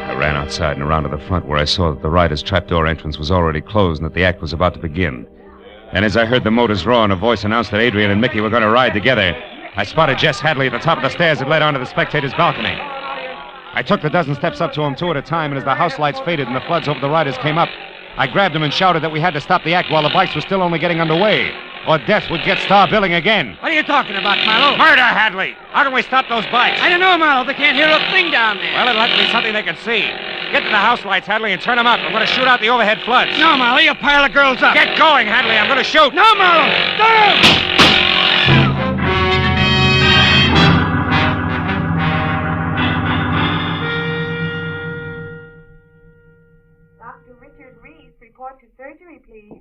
I ran outside and around to the front where I saw that the rider's trapdoor entrance was already closed and that the act was about to begin. And as I heard the motors roar and a voice announced that Adrian and Mickey were going to ride together, I spotted Jess Hadley at the top of the stairs that led onto the spectators' balcony. I took the dozen steps up to him, two at a time, and as the house lights faded and the floods over the riders came up, I grabbed him and shouted that we had to stop the act while the bikes were still only getting underway, or death would get star billing again.
What are you talking about, Marlowe?
Murder, Hadley! How can we stop those bikes?
I don't know, Marlowe. They can't hear a thing down there.
Well, it'll have to be something they can see. Get to the house lights, Hadley, and turn them up. I'm going to shoot out the overhead floods.
No, Marlowe, you pile the girls up.
Get going, Hadley. I'm going to shoot.
No, Marlowe! No!
Report to surgery, please.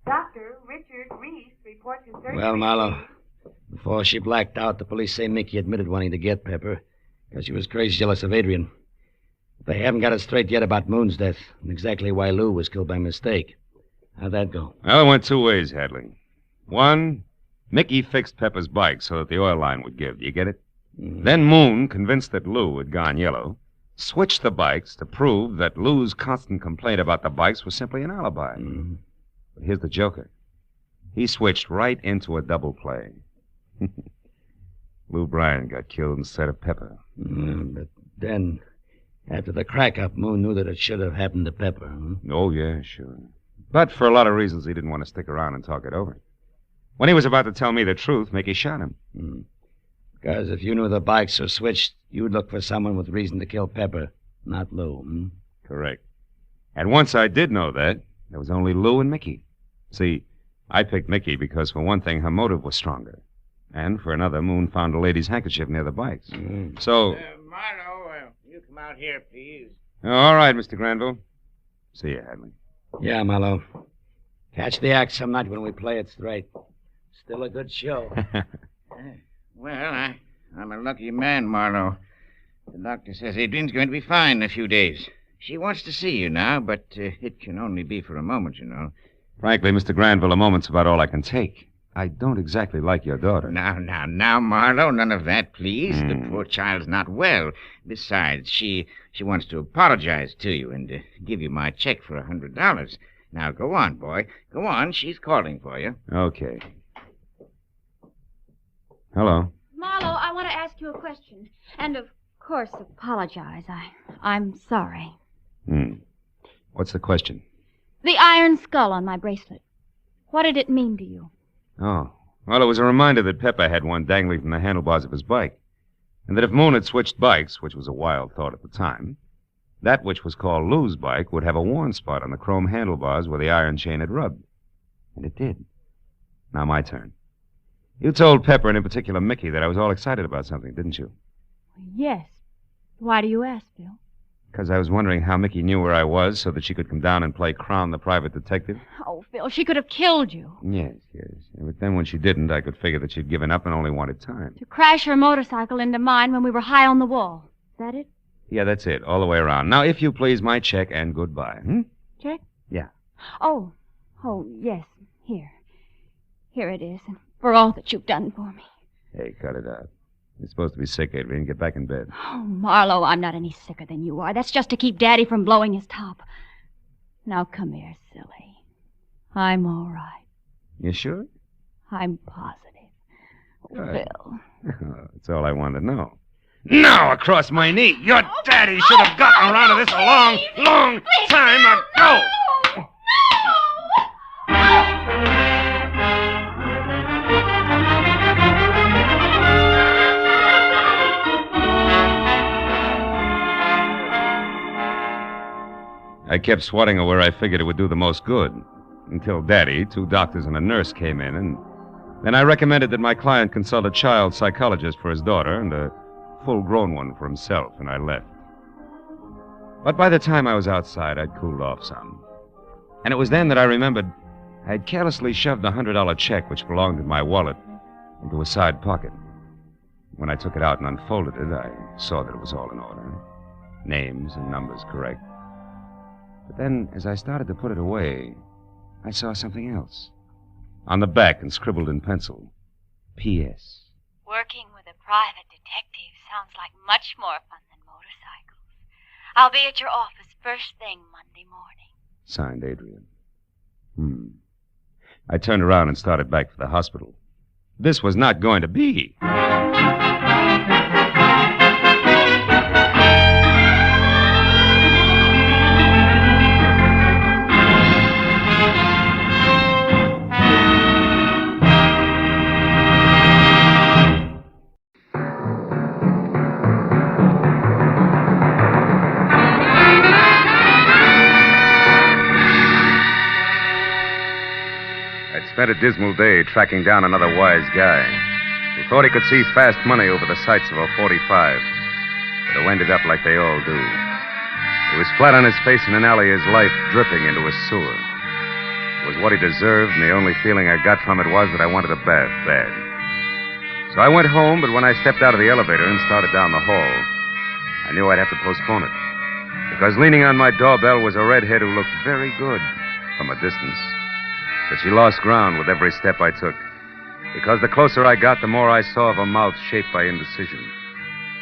Dr. Richard Reese, report to surgery.
Well, Marlowe, before she blacked out, the police say Mickey admitted wanting to get Pepper because she was crazy jealous of Adrian. But they haven't got it straight yet about Moon's death and exactly why Lou was killed by mistake. How'd that go?
Well, it went two ways, Hadley. One, Mickey fixed Pepper's bike so that the oil line would give. Do you get it? Mm-hmm. Then Moon, convinced that Lou had gone yellow, switched the bikes to prove that Lou's constant complaint about the bikes was simply an alibi. Mm-hmm. But here's the joker. He switched right into a double play. Lou Bryan got killed instead of Pepper.
But then, after the crack-up, Moon knew that it should have happened to Pepper. Huh?
Oh, yeah, sure. But for a lot of reasons, he didn't want to stick around and talk it over. When he was about to tell me the truth, Mickey shot him.
Mm. Because if you knew the bikes were switched, you'd look for someone with reason to kill Pepper, not Lou. Hmm?
Correct. And once I did know that, there was only Lou and Mickey. See, I picked Mickey because, for one thing, her motive was stronger. And for another, Moon found a lady's handkerchief near the bikes. Mm. So...
Marlowe, you come out here, please.
All right, Mr. Granville. See you, Hadley.
Yeah, Marlowe. Catch the act some night when we play it straight. Still a good show.
Well, I'm a lucky man, Marlowe. The doctor says Adrian's going to be fine in a few days. She wants to see you now, but it can only be for a moment, you know.
Frankly, Mr. Granville, a moment's about all I can take. I don't exactly like your daughter.
Now, Marlowe, none of that, please. The poor child's not well. Besides, she wants to apologize to you and give you my check for $100. Now, go on, boy. Go on. She's calling for you.
Okay. Hello.
Marlowe, I want to ask you a question. And, of course, apologize. I'm sorry.
What's the question?
The iron skull on my bracelet. What did it mean to you?
Oh. Well, it was a reminder that Pepper had one dangling from the handlebars of his bike. And that if Moon had switched bikes, which was a wild thought at the time, that which was called Lou's bike would have a worn spot on the chrome handlebars where the iron chain had rubbed. And it did. Now my turn. You told Pepper, and in particular Mickey, that I was all excited about something, didn't you?
Yes. Why do you ask, Bill?
Because I was wondering how Mickey knew where I was so that she could come down and play Crown the private detective.
Oh, Phil, she could have killed you.
Yes. But then when she didn't, I could figure that she'd given up and only wanted time.
To crash her motorcycle into mine when we were high on the wall. Is that it?
Yeah, that's it, all the way around. Now, if you please, my check and goodbye. Hmm?
Check?
Yeah.
Oh, yes. Here it is, and for all that you've done for me.
Hey, cut it out. You're supposed to be sick, Adrian. Get back in bed.
Oh, Marlowe, I'm not any sicker than you are. That's just to keep Daddy from blowing his top. Now, come here, silly. I'm all right.
You sure?
I'm positive.
Good.
Phil.
That's all I wanted to know. Now, across my knee. Your daddy should have gotten around to this a long, long time ago. I kept swatting her where I figured it would do the most good. Until Daddy, 2 doctors, and a nurse came in, and then I recommended that my client consult a child psychologist for his daughter and a full-grown one for himself, and I left. But by the time I was outside, I'd cooled off some. And it was then that I remembered I'd carelessly shoved a $100 check, which belonged in my wallet, into a side pocket. When I took it out and unfolded it, I saw that it was all in order. Names and numbers correct. But then, as I started to put it away, I saw something else. On the back and scribbled in pencil, P.S.
Working with a private detective sounds like much more fun than motorcycles. I'll be at your office first thing Monday morning.
Signed, Adrian. I turned around and started back for the hospital. This was not going to be. Spent a dismal day tracking down another wise guy who thought he could see fast money over the sights of a .45, but who ended up like they all do. He was flat on his face in an alley, his life dripping into a sewer. It was what he deserved, and the only feeling I got from it was that I wanted a bath bad. So I went home, but when I stepped out of the elevator and started down the hall, I knew I'd have to postpone it, because leaning on my doorbell was a redhead who looked very good from a distance. But she lost ground with every step I took, because the closer I got, the more I saw of a mouth shaped by indecision,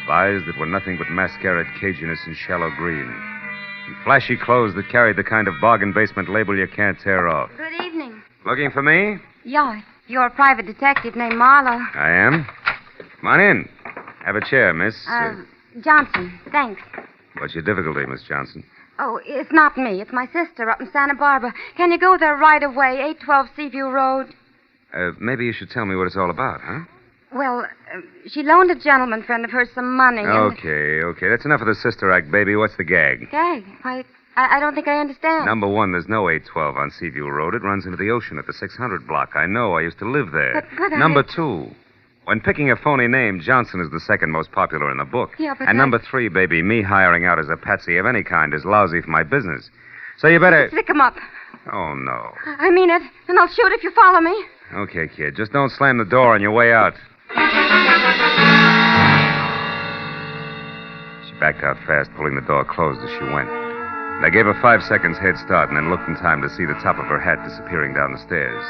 of eyes that were nothing but mascaraed caginess and shallow green, and flashy clothes that carried the kind of bargain basement label you can't tear off.
Good evening.
Looking for me?
Yeah, you're a private detective named Marlowe.
I am. Come on in. Have a chair, miss.
Johnson, thanks.
What's your difficulty, Miss Johnson?
Oh, it's not me. It's my sister up in Santa Barbara. Can you go there right away, 812 Seaview Road?
Maybe you should tell me what it's all about, huh?
Well, she loaned a gentleman friend of hers some money.
Okay. That's enough of the sister act, baby. What's the gag?
Gag? I don't think I understand.
Number one, there's no 812 on Seaview Road. It runs into the ocean at the 600 block. I know. I used to live there.
But
Number two, when picking a phony name, Johnson is the second most popular in the book.
Yeah, but
and number three, baby, me hiring out as a patsy of any kind is lousy for my business. So you better...
Stick him up.
Oh, no.
I mean it, and I'll shoot if you follow me.
Okay, kid. Just don't slam the door on your way out. She backed out fast, pulling the door closed as she went. And I gave her 5 seconds head start and then looked in time to see the top of her hat disappearing down the stairs.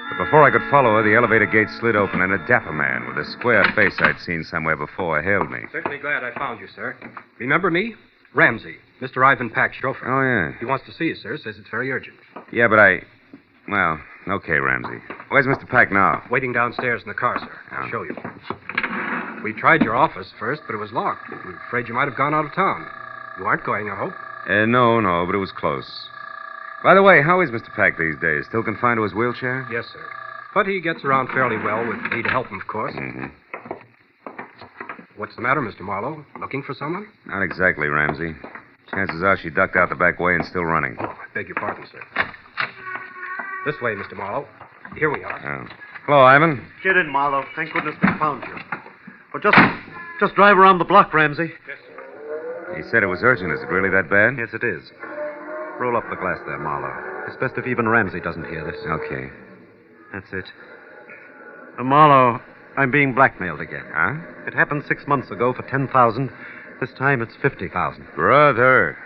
But before I could follow her, the elevator gate slid open and a dapper man with a square face I'd seen somewhere before hailed me.
Certainly glad I found you, sir. Remember me? Ramsey, Mr. Ivan Pack's chauffeur.
Oh, yeah.
He wants to see you, sir. Says it's very urgent.
Yeah, but well, okay, Ramsey. Where's Mr. Pack now?
Waiting downstairs in the car, sir. I'll show you. We tried your office first, but it was locked. We're afraid you might have gone out of town. You aren't going, I hope?
No, but it was close. By the way, how is Mr. Pack these days? Still confined to his wheelchair?
Yes, sir. But he gets around fairly well with me to help him, of course.
Mm-hmm.
What's the matter, Mr. Marlowe? Looking for someone?
Not exactly, Ramsey. Chances are she ducked out the back way and still running.
Oh, I beg your pardon, sir. This way, Mr. Marlowe. Here we are.
Oh. Hello, Ivan.
Get in, Marlowe. Thank goodness we found you. But just drive around the block, Ramsey.
Yes, sir.
He said it was urgent. Is it really that bad?
Yes, it is. Roll up the glass there, Marlowe. It's best if even Ramsey doesn't hear this.
Okay.
That's it. Marlowe, I'm being blackmailed again.
Huh?
It happened 6 months ago for $10,000, This time it's 50,000.
Brother.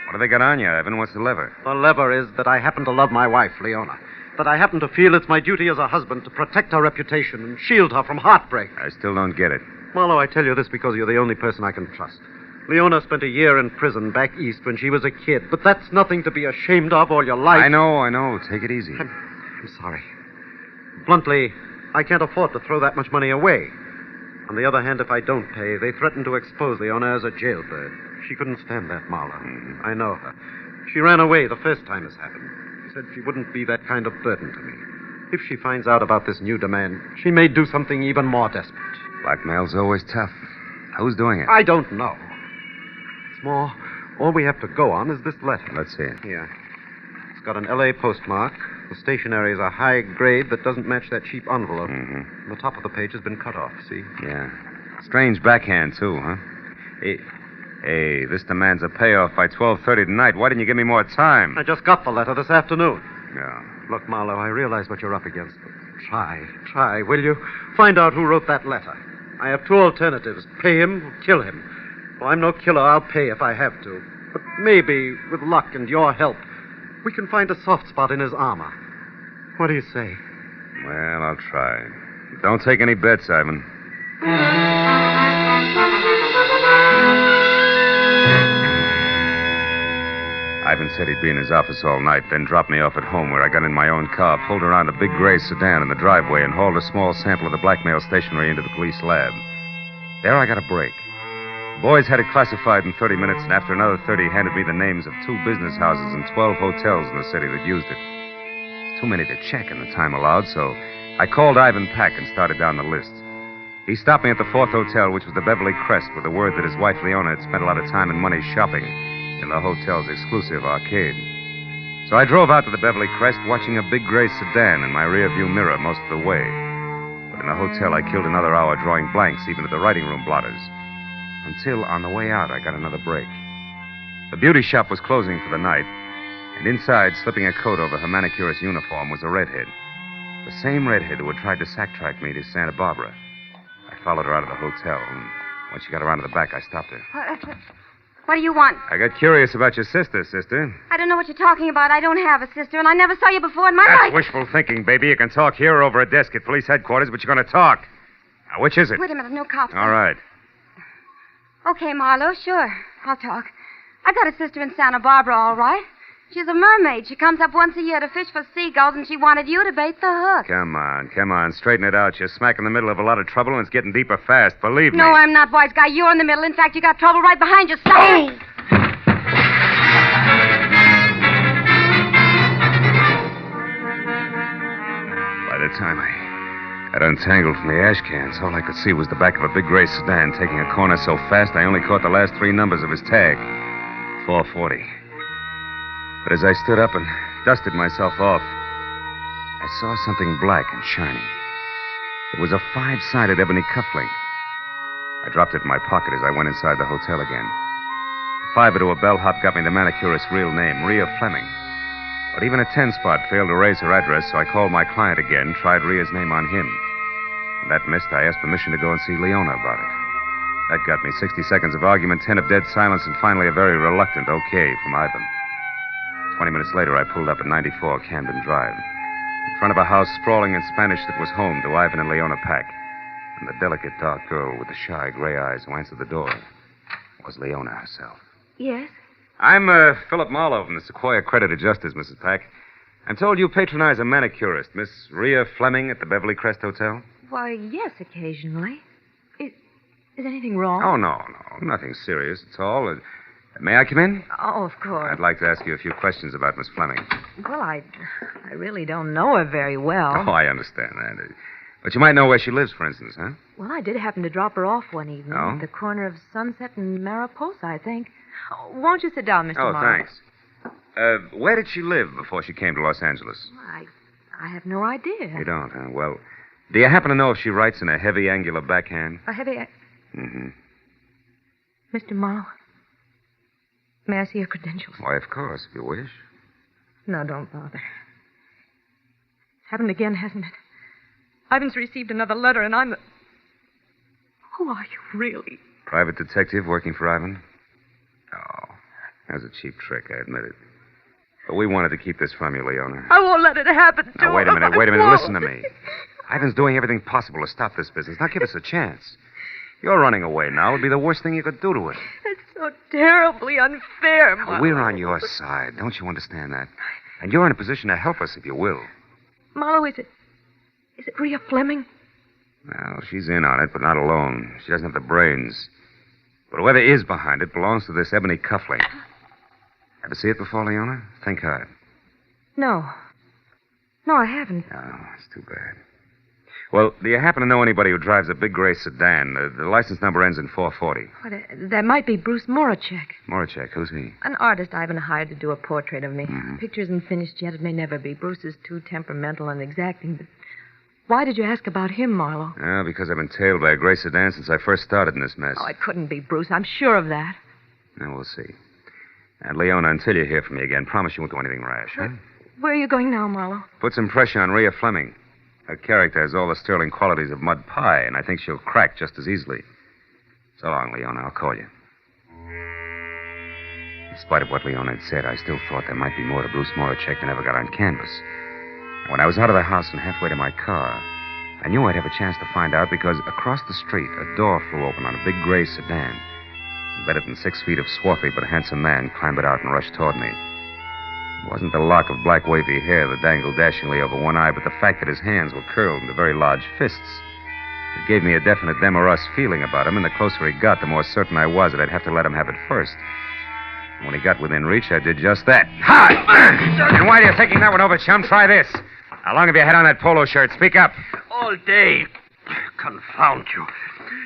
What have they got on you, Ivan? What's the lever?
The lever is that I happen to love my wife, Leona. That I happen to feel it's my duty as a husband to protect her reputation and shield her from heartbreak.
I still don't get it.
Marlowe, I tell you this because you're the only person I can trust. Leona spent a year in prison back east when she was a kid, but that's nothing to be ashamed of all your life.
I know. Take it easy.
I'm sorry. Bluntly, I can't afford to throw that much money away. On the other hand, if I don't pay, they threaten to expose Leona as a jailbird. She couldn't stand that, Marlowe.
Mm-hmm.
I know her. She ran away the first time this happened. She said she wouldn't be that kind of burden to me. If she finds out about this new demand, she may do something even more desperate.
Blackmail's always tough. Who's doing it?
I don't know. It's more, all we have to go on is this letter.
Let's see it.
Here. It's got an L.A. postmark. The stationery is a high grade that doesn't match that cheap envelope.
Mm-hmm.
The top of the page has been cut off, see?
Yeah. Strange backhand, too, huh? Hey, this demands a payoff by 12:30 tonight. Why didn't you give me more time?
I just got the letter this afternoon.
Yeah.
Look, Marlowe, I realize what you're up against, but try, will you? Find out who wrote that letter. I have two alternatives. Pay him or kill him. Well, I'm no killer. I'll pay if I have to. But maybe, with luck and your help, we can find a soft spot in his armor. What do you say?
Well, I'll try. Don't take any bets, Ivan. Ivan said he'd be in his office all night, then dropped me off at home where I got in my own car, pulled around a big gray sedan in the driveway, and hauled a small sample of the blackmail stationery into the police lab. There I got a break. The boys had it classified in 30 minutes, and after another 30, handed me the names of 2 business houses and 12 hotels in the city that used it. It's too many to check in the time allowed, so I called Ivan Pack and started down the list. He stopped me at the 4th hotel, which was the Beverly Crest, with the word that his wife Leona had spent a lot of time and money shopping in the hotel's exclusive arcade. So I drove out to the Beverly Crest, watching a big gray sedan in my rearview mirror most of the way. But in the hotel, I killed another hour drawing blanks, even to the writing room blotters. Until, on the way out, I got another break. The beauty shop was closing for the night, and inside, slipping a coat over her manicurist's uniform, was a redhead. The same redhead who had tried to sack-track me to Santa Barbara. I followed her out of the hotel, and when she got around to the back, I stopped her.
What do you want?
I got curious about your sister.
I don't know what you're talking about. I don't have a sister, and I never saw you before in my life.
That's wishful thinking, baby. You can talk here or over a desk at police headquarters, but you're going to talk. Now, which is it?
Wait a minute, no cops.
All right.
Okay, Marlowe, sure. I'll talk. I got a sister in Santa Barbara, all right. She's a mermaid. She comes up once a year to fish for seagulls, and she wanted you to bait the hook.
Come on. Straighten it out. You're smack in the middle of a lot of trouble, and it's getting deeper fast. Believe me.
No, I'm not, wise guy. You're in the middle. In fact, you got trouble right behind you, sucker. Oh!
By the time I got untangled from the ash cans, all I could see was the back of a big gray sedan taking a corner so fast I only caught the last 3 numbers of his tag. 440. But as I stood up and dusted myself off, I saw something black and shiny. It was a 5-sided ebony cufflink. I dropped it in my pocket as I went inside the hotel again. The 5 to a bellhop got me the manicurist's real name, Rhea Fleming. But even a 10-spot failed to raise her address, so I called my client again, tried Rhea's name on him. When that missed, I asked permission to go and see Leona about it. That got me 60 seconds of argument, 10 of dead silence, and finally a very reluctant okay from Ivan. 20 minutes later, I pulled up at 94 Camden Drive, in front of a house sprawling in Spanish that was home to Ivan and Leona Pack. And the delicate, dark girl with the shy gray eyes who answered the door was Leona herself.
Yes?
I'm Philip Marlowe from the Sequoia Credit Adjusters, Mrs. Pack. I'm told you patronize a manicurist, Miss Rhea Fleming, at the Beverly Crest Hotel.
Why, yes, occasionally. Is anything wrong?
Oh, no. Nothing serious at all. May I come in?
Oh, of course.
I'd like to ask you a few questions about Miss Fleming.
Well, I really don't know her very well.
Oh, I understand that. But you might know where she lives, for instance, huh?
Well, I did happen to drop her off one evening
Oh?
at the corner of Sunset and Mariposa, I think. Oh, won't you sit down, Mr.
Oh,
Marlowe?
thanks. Where did she live before she came to Los Angeles?
I have no idea.
You don't, huh? Well, do you happen to know if she writes in a heavy, angular backhand?
A heavy...
Mm-hmm.
Mr. Marlowe, may I see your credentials?
Why, of course, if you wish.
No, don't bother. It's happened again, hasn't it? Ivan's received another letter, and I'm the... Who are you, really?
Private detective working for Ivan? Oh, that was a cheap trick, I admit it. But we wanted to keep this from you, Leona.
I won't let it happen to
Now, wait a
him.
minute,
I
wait a minute.
won't.
Listen to me. Ivan's doing everything possible to stop this business. Now, give us a chance. You're running away now. It would be the worst thing you could do to it.
It's so terribly unfair, Marlowe.
We're on your side. Don't you understand that? And you're in a position to help us if you will.
Marlowe, is it Rhea Fleming?
Well, she's in on it, but not alone. She doesn't have the brains. But whoever is behind it belongs to this Ebony cufflink. Ever see it before, Leona? Think hard.
No. No, I haven't.
Oh, it's too bad. Well, do you happen to know anybody who drives a big gray sedan? The license number ends in 440.
That might be Bruce Moracek.
Moracek, who's he?
An artist Ivan hired to do a portrait of me. Picture isn't finished yet. It may never be. Bruce is too temperamental and exacting. But why did you ask about him, Marlowe?
Oh, because I've been tailed by a gray sedan since I first started in this mess.
Oh, it couldn't be Bruce. I'm sure of that.
Now, we'll see. And, Leona, until you hear from me again, promise you won't do anything rash, huh?
Where are you going now, Marlowe?
Put some pressure on Rhea Fleming. Her character has all the sterling qualities of mud pie, and I think she'll crack just as easily. So long, Leona. I'll call you. In spite of what Leona had said, I still thought there might be more to Bruce Moracek than ever got on canvas. When I was out of the house and halfway to my car, I knew I'd have a chance to find out because across the street, a door flew open on a big gray sedan. Better than 6 feet of swarthy but handsome man climbed it out and rushed toward me. It wasn't the lock of black wavy hair that dangled dashingly over one eye, but the fact that his hands were curled into very large fists. It gave me a definite them or us feeling about him, and the closer he got, the more certain I was that I'd have to let him have it first. And when he got within reach, I did just that. Ha! And while you're thinking that one over, chum, try this. How long have you had on that polo shirt? Speak up.
All day. Confound you.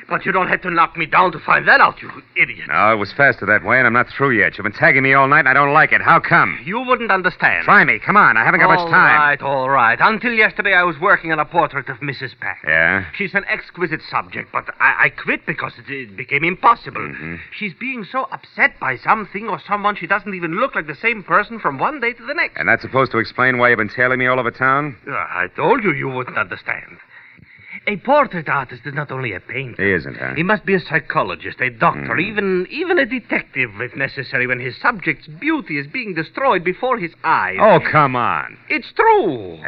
But you don't have to knock me down to find that out, you idiot.
No, it was faster that way, and I'm not through yet. You've been tagging me all night, and I don't like it. How come?
You wouldn't understand.
Try me. Come on. I haven't got much time.
All right. Until yesterday, I was working on a portrait of Mrs. Pack.
Yeah?
She's an exquisite subject, but I quit because it became impossible.
Mm-hmm.
She's being so upset by something or someone she doesn't even look like the same person from one day to the next.
And that's supposed to explain why you've been tailing me all over town?
I told you you wouldn't understand. A portrait artist is not only a painter.
He isn't, huh?
He must be a psychologist, a doctor, even a detective, if necessary, when his subject's beauty is being destroyed before his eyes.
Oh, come on.
It's true.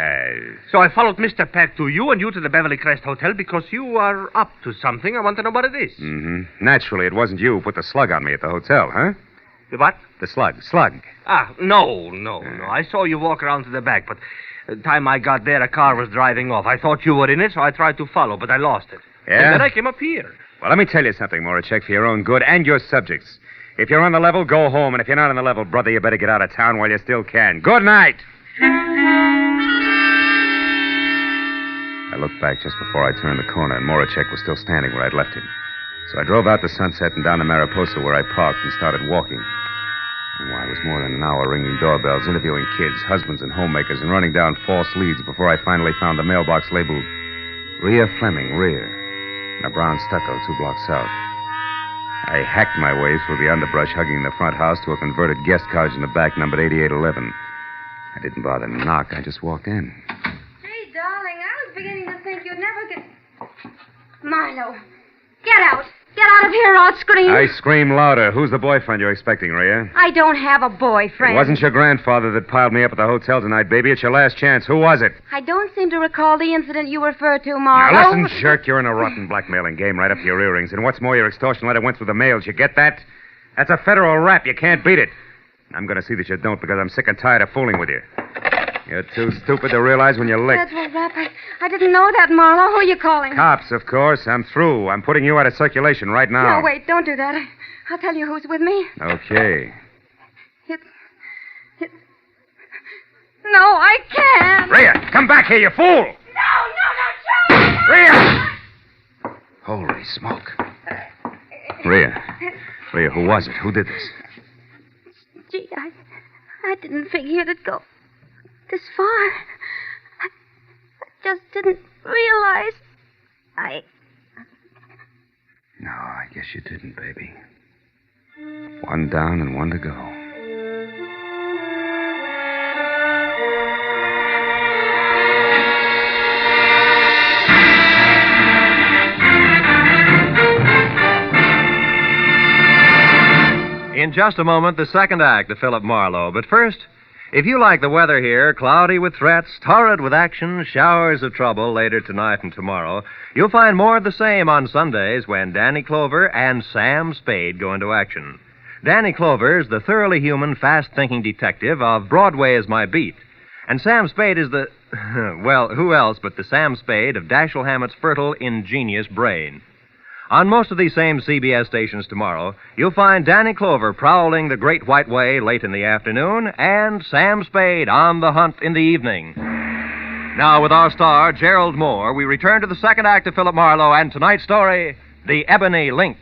So I followed Mr. Peck to you and you to the Beverly Crest Hotel because you are up to something. I want to know what it is.
Mm-hmm. Naturally, it wasn't you who put the slug on me at the hotel, huh?
The what?
The slug. Slug.
No. I saw you walk around to the back, but the time I got there, a car was driving off. I thought you were in it, so I tried to follow, but I lost it.
Yeah?
And then I came up here.
Well, let me tell you something, Moracek, for your own good and your subjects. If you're on the level, go home. And if you're not on the level, brother, you better get out of town while you still can. Good night. I looked back just before I turned the corner, and Moracek was still standing where I'd left him. So I drove out to Sunset and down to Mariposa, where I parked, and started walking. And I was more than an hour ringing doorbells, interviewing kids, husbands, and homemakers, and running down false leads before I finally found the mailbox labeled Rhea Fleming, rear, and a brown stucco 2 blocks south. I hacked my way through the underbrush hugging the front house to a converted guest cottage in the back numbered 8811. I didn't bother to knock. I just walked in.
Gee, darling, I was beginning to think you'd never get... Milo, get out. Get out of here or I'll scream.
I scream louder. Who's the boyfriend you're expecting, Rhea?
I don't have a boyfriend.
It wasn't your grandfather that piled me up at the hotel tonight, baby. It's your last chance. Who was it?
I don't seem to recall the incident you refer to, Marlowe.
Now, listen, jerk. You're in a rotten blackmailing game right up to your earrings. And what's more, your extortion letter went through the mail. Did you get that? That's a federal rap. You can't beat it. I'm going to see that you don't because I'm sick and tired of fooling with you. You're too stupid to realize when you're licked.
Federal rap. I didn't know that, Marlowe. Who are you calling?
Cops, of course. I'm through. I'm putting you out of circulation right now.
No, wait. Don't do that. I'll tell you who's with me.
Okay.
It's... No, I can't.
Rhea, come back here, you fool!
No,
Rhea! Holy smoke. Rhea, who was it? Who did this?
Gee, I didn't figure it'd go this far. I just didn't realize.
No, I guess you didn't, baby. One down and one to go.
In just a moment, the second act of Philip Marlowe. But first, if you like the weather here, cloudy with threats, torrid with action, showers of trouble later tonight and tomorrow, you'll find more of the same on Sundays when Danny Clover and Sam Spade go into action. Danny Clover is the thoroughly human, fast-thinking detective of Broadway Is My Beat. And Sam Spade is the... well, who else but the Sam Spade of Dashiell Hammett's fertile, ingenious brain. On most of these same CBS stations tomorrow, you'll find Danny Clover prowling the Great White Way late in the afternoon and Sam Spade on the hunt in the evening. Now, with our star, Gerald Moore, we return to the second act of Philip Marlowe and tonight's story, The Ebony Link.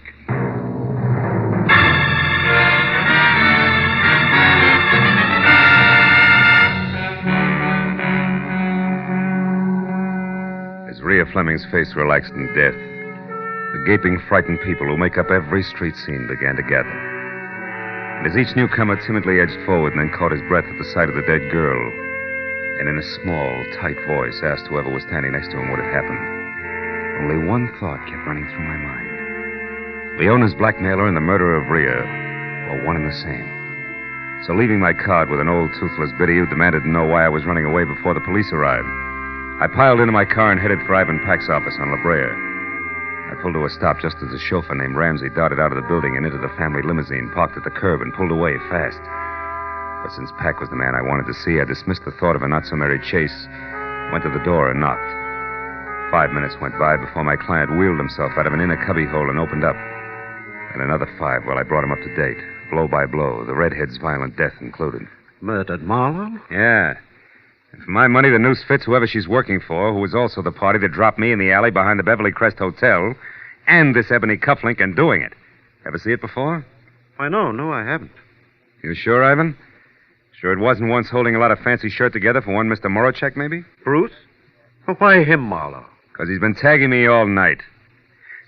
As Rhea Fleming's face relaxed in death, the gaping, frightened people who make up every street scene began to gather. And as each newcomer timidly edged forward and then caught his breath at the sight of the dead girl, and in a small, tight voice asked whoever was standing next to him what had happened, only one thought kept running through my mind. Leona's blackmailer and the murder of Rhea were one and the same. So leaving my card with an old, toothless biddy who demanded to know why I was running away before the police arrived, I piled into my car and headed for Ivan Pack's office on La Brea. I pulled to a stop just as a chauffeur named Ramsey darted out of the building and into the family limousine, parked at the curb, and pulled away fast. But since Pack was the man I wanted to see, I dismissed the thought of a not-so-merry chase, went to the door, and knocked. 5 minutes went by before my client wheeled himself out of an inner cubbyhole and opened up. And another 5 while I brought him up to date, blow by blow, the redhead's violent death included.
Murdered Marlowe?
Yeah. And for my money, the noose fits whoever she's working for, who was also the party that dropped me in the alley behind the Beverly Crest Hotel, and this ebony cufflink in doing it. Ever see it before?
Why, no, I haven't.
You sure, Ivan? Sure it wasn't once holding a lot of fancy shirt together for one Mr. Moracek, maybe?
Bruce? Well, why him, Marlowe?
Because he's been tagging me all night.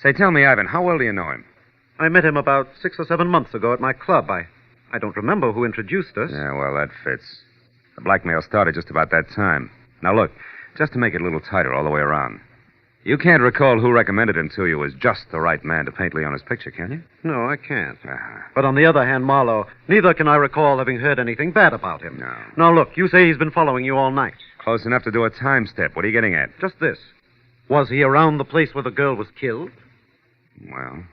Say, tell me, Ivan, how well do you know him?
I met him about 6 or 7 months ago at my club. I don't remember who introduced us.
Yeah, well, that fits. The blackmail started just about that time. Now, look, just to make it a little tighter all the way around. You can't recall who recommended him to you as just the right man to paint Leona's picture, can you?
No, I can't. But on the other hand, Marlowe, neither can I recall having heard anything bad about him.
No.
Now, look, you say he's been following you all night.
Close enough to do a time step. What are you getting at?
Just this. Was he around the place where the girl was killed?
Well,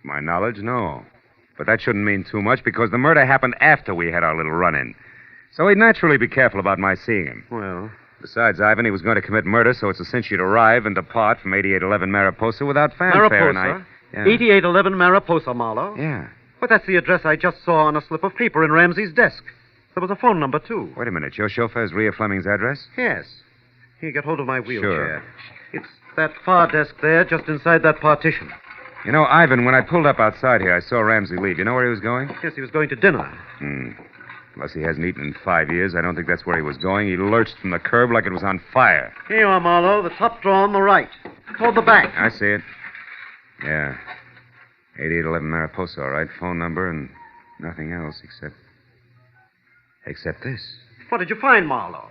to my knowledge, no. But that shouldn't mean too much because the murder happened after we had our little run-in. So he'd naturally be careful about my seeing him.
Well...
Besides, Ivan, he was going to commit murder, so it's a cinch you'd arrive and depart from 8811 Mariposa without fanfare.
Mariposa? Yeah. 8811 Mariposa, Marlowe?
Yeah.
But that's the address I just saw on a slip of paper in Ramsey's desk. There was a phone number, too.
Wait a minute. Your chauffeur's Rhea Fleming's address?
Yes. Here, get hold of my wheelchair.
Sure.
It's that far desk there, just inside that partition.
You know, Ivan, when I pulled up outside here, I saw Ramsey leave. You know where he was going?
Yes, he was going to dinner.
Unless he hasn't eaten in 5 years, I don't think that's where he was going. He lurched from the curb like it was on fire.
Here you are, Marlowe. The top drawer on the right. Toward the back.
I see it. Yeah. 8811 Mariposa, all right. Phone number and nothing else except this.
What did you find, Marlowe?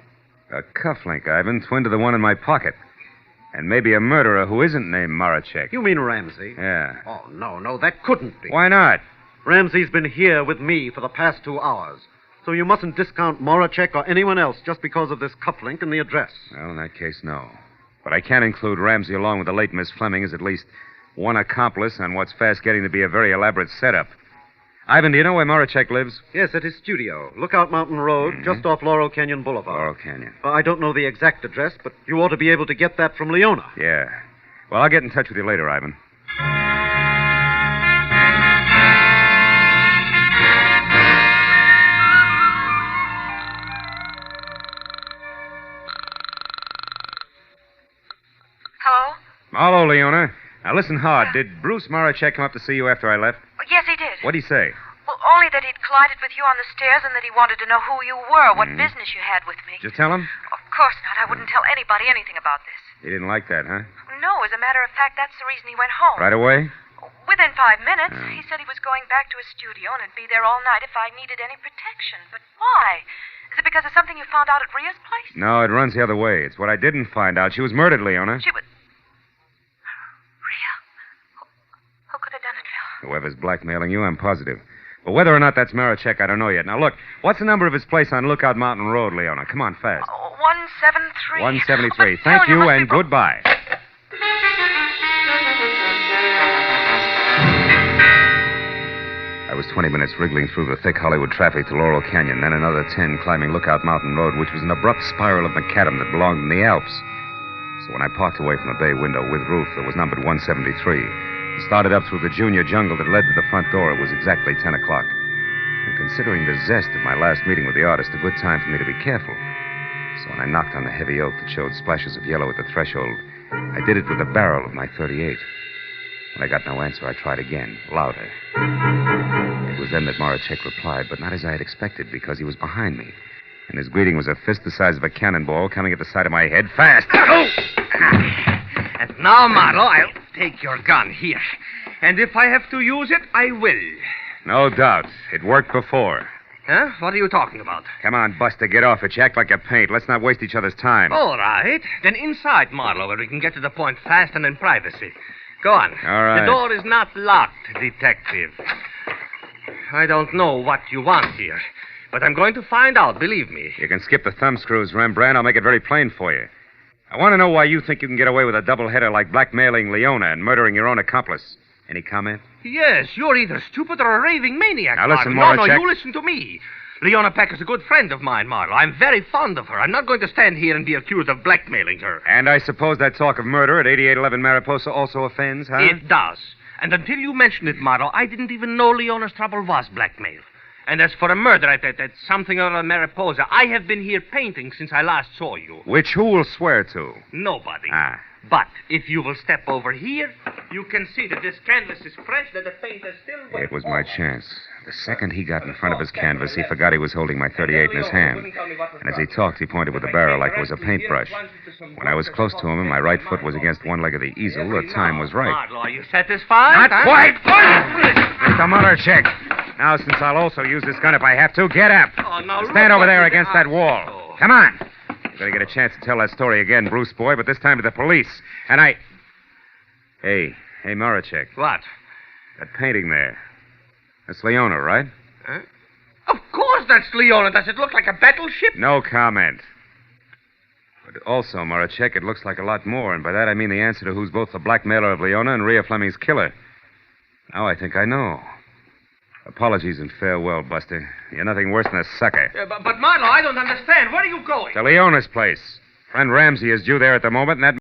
A cufflink, Ivan, twin to the one in my pocket. And maybe a murderer who isn't named Moracek.
You mean Ramsey?
Yeah.
Oh, no, that couldn't be.
Why not?
Ramsey's been here with me for the past 2 hours. So you mustn't discount Moracek or anyone else just because of this cufflink and the address.
Well, in that case, no. But I can include Ramsey along with the late Miss Fleming as at least one accomplice on what's fast getting to be a very elaborate setup. Ivan, do you know where Moracek lives?
Yes, at his studio. Lookout Mountain Road, just off Laurel Canyon Boulevard.
Laurel Canyon.
I don't know the exact address, but you ought to be able to get that from Leona.
Yeah. Well, I'll get in touch with you later, Ivan.
Hello?
Hello, Leona. Now, listen hard. Did Bruce Moracek come up to see you after I left?
Yes, he did.
What'd he say?
Well, only that he'd collided with you on the stairs and that he wanted to know who you were, what business you had with me.
Did you tell him?
Of course not. I wouldn't tell anybody anything about this.
He didn't like that, huh?
No, as a matter of fact, that's the reason he went home.
Right away?
Within 5 minutes. He said he was going back to his studio and would be there all night if I needed any protection. But why? Is it because of something you found out at Rhea's place?
No, it runs the other way. It's what I didn't find out. She was murdered, Leona.
She was... Who could have done it, Phil?
Whoever's blackmailing you, I'm positive. But whether or not that's Marachek, I don't know yet. Now, look, what's the number of his place on Lookout Mountain Road, Leona? Come on, fast.
173.
173. Thank you, and goodbye. I was 20 minutes wriggling through the thick Hollywood traffic to Laurel Canyon, then another 10 climbing Lookout Mountain Road, which was an abrupt spiral of macadam that belonged in the Alps. So when I parked away from the bay window with roof that was numbered 173 and started up through the junior jungle that led to the front door, it was exactly 10 o'clock. And considering the zest of my last meeting with the artist, a good time for me to be careful. So when I knocked on the heavy oak that showed splashes of yellow at the threshold, I did it with the barrel of my .38. When I got no answer, I tried again, louder. It was then that Marachek replied, but not as I had expected, because he was behind me. And his greeting was a fist the size of a cannonball coming at the side of my head fast.
Oh! And now, Marlowe, I'll take your gun here. And if I have to use it, I will.
No doubt. It worked before.
Huh? What are you talking about?
Come on, Buster, get off it. You act like a paint. Let's not waste each other's time.
All right. Then inside, Marlowe, where we can get to the point fast and in privacy. Go on.
All right.
The door is not locked, detective. I don't know what you want here, but I'm going to find out, believe me.
You can skip the thumb screws, Rembrandt. I'll make it very plain for you. I want to know why you think you can get away with a doubleheader like blackmailing Leona and murdering your own accomplice. Any comment?
Yes, you're either stupid or a raving maniac,
Now listen,
Marlowe.
Marachek.
No, you listen to me. Leona Peck is a good friend of mine, Marlowe. I'm very fond of her. I'm not going to stand here and be accused of blackmailing her.
And I suppose that talk of murder at 8811 Mariposa also offends, huh?
It does. And until you mentioned it, Marlowe, I didn't even know Leona's trouble was blackmail. And as for a murder at something or other Mariposa, I have been here painting since I last saw you.
Which who will swear to?
Nobody.
Ah.
But if you will step over here, you can see that this canvas is fresh, that the paint is still wet.
It was my chance. The second he got in front of his canvas, he forgot he was holding my .38 in his hand. And as he talked, he pointed with the barrel like it was a paintbrush. When I was close to him and my right foot was against one leg of the easel, the time was right.
Marlowe, are you satisfied?
Not quite! Mr. Marachek. Now, since I'll also use this gun if I have to, get up. Stand over there against that wall. Come on. You're going to get a chance to tell that story again, Bruce boy, but this time to the police. And I... Hey, Marachek.
What?
That painting there. That's Leona, right?
Huh? Of course that's Leona. Does it look like a battleship?
No comment. But also, Marachek, it looks like a lot more, and by that I mean the answer to who's both the blackmailer of Leona and Rhea Fleming's killer. Now I think I know. Apologies and farewell, Buster. You're nothing worse than a sucker.
But Marlowe, I don't understand. Where are you going?
To Leona's place. Friend Ramsey is due there at the moment, and that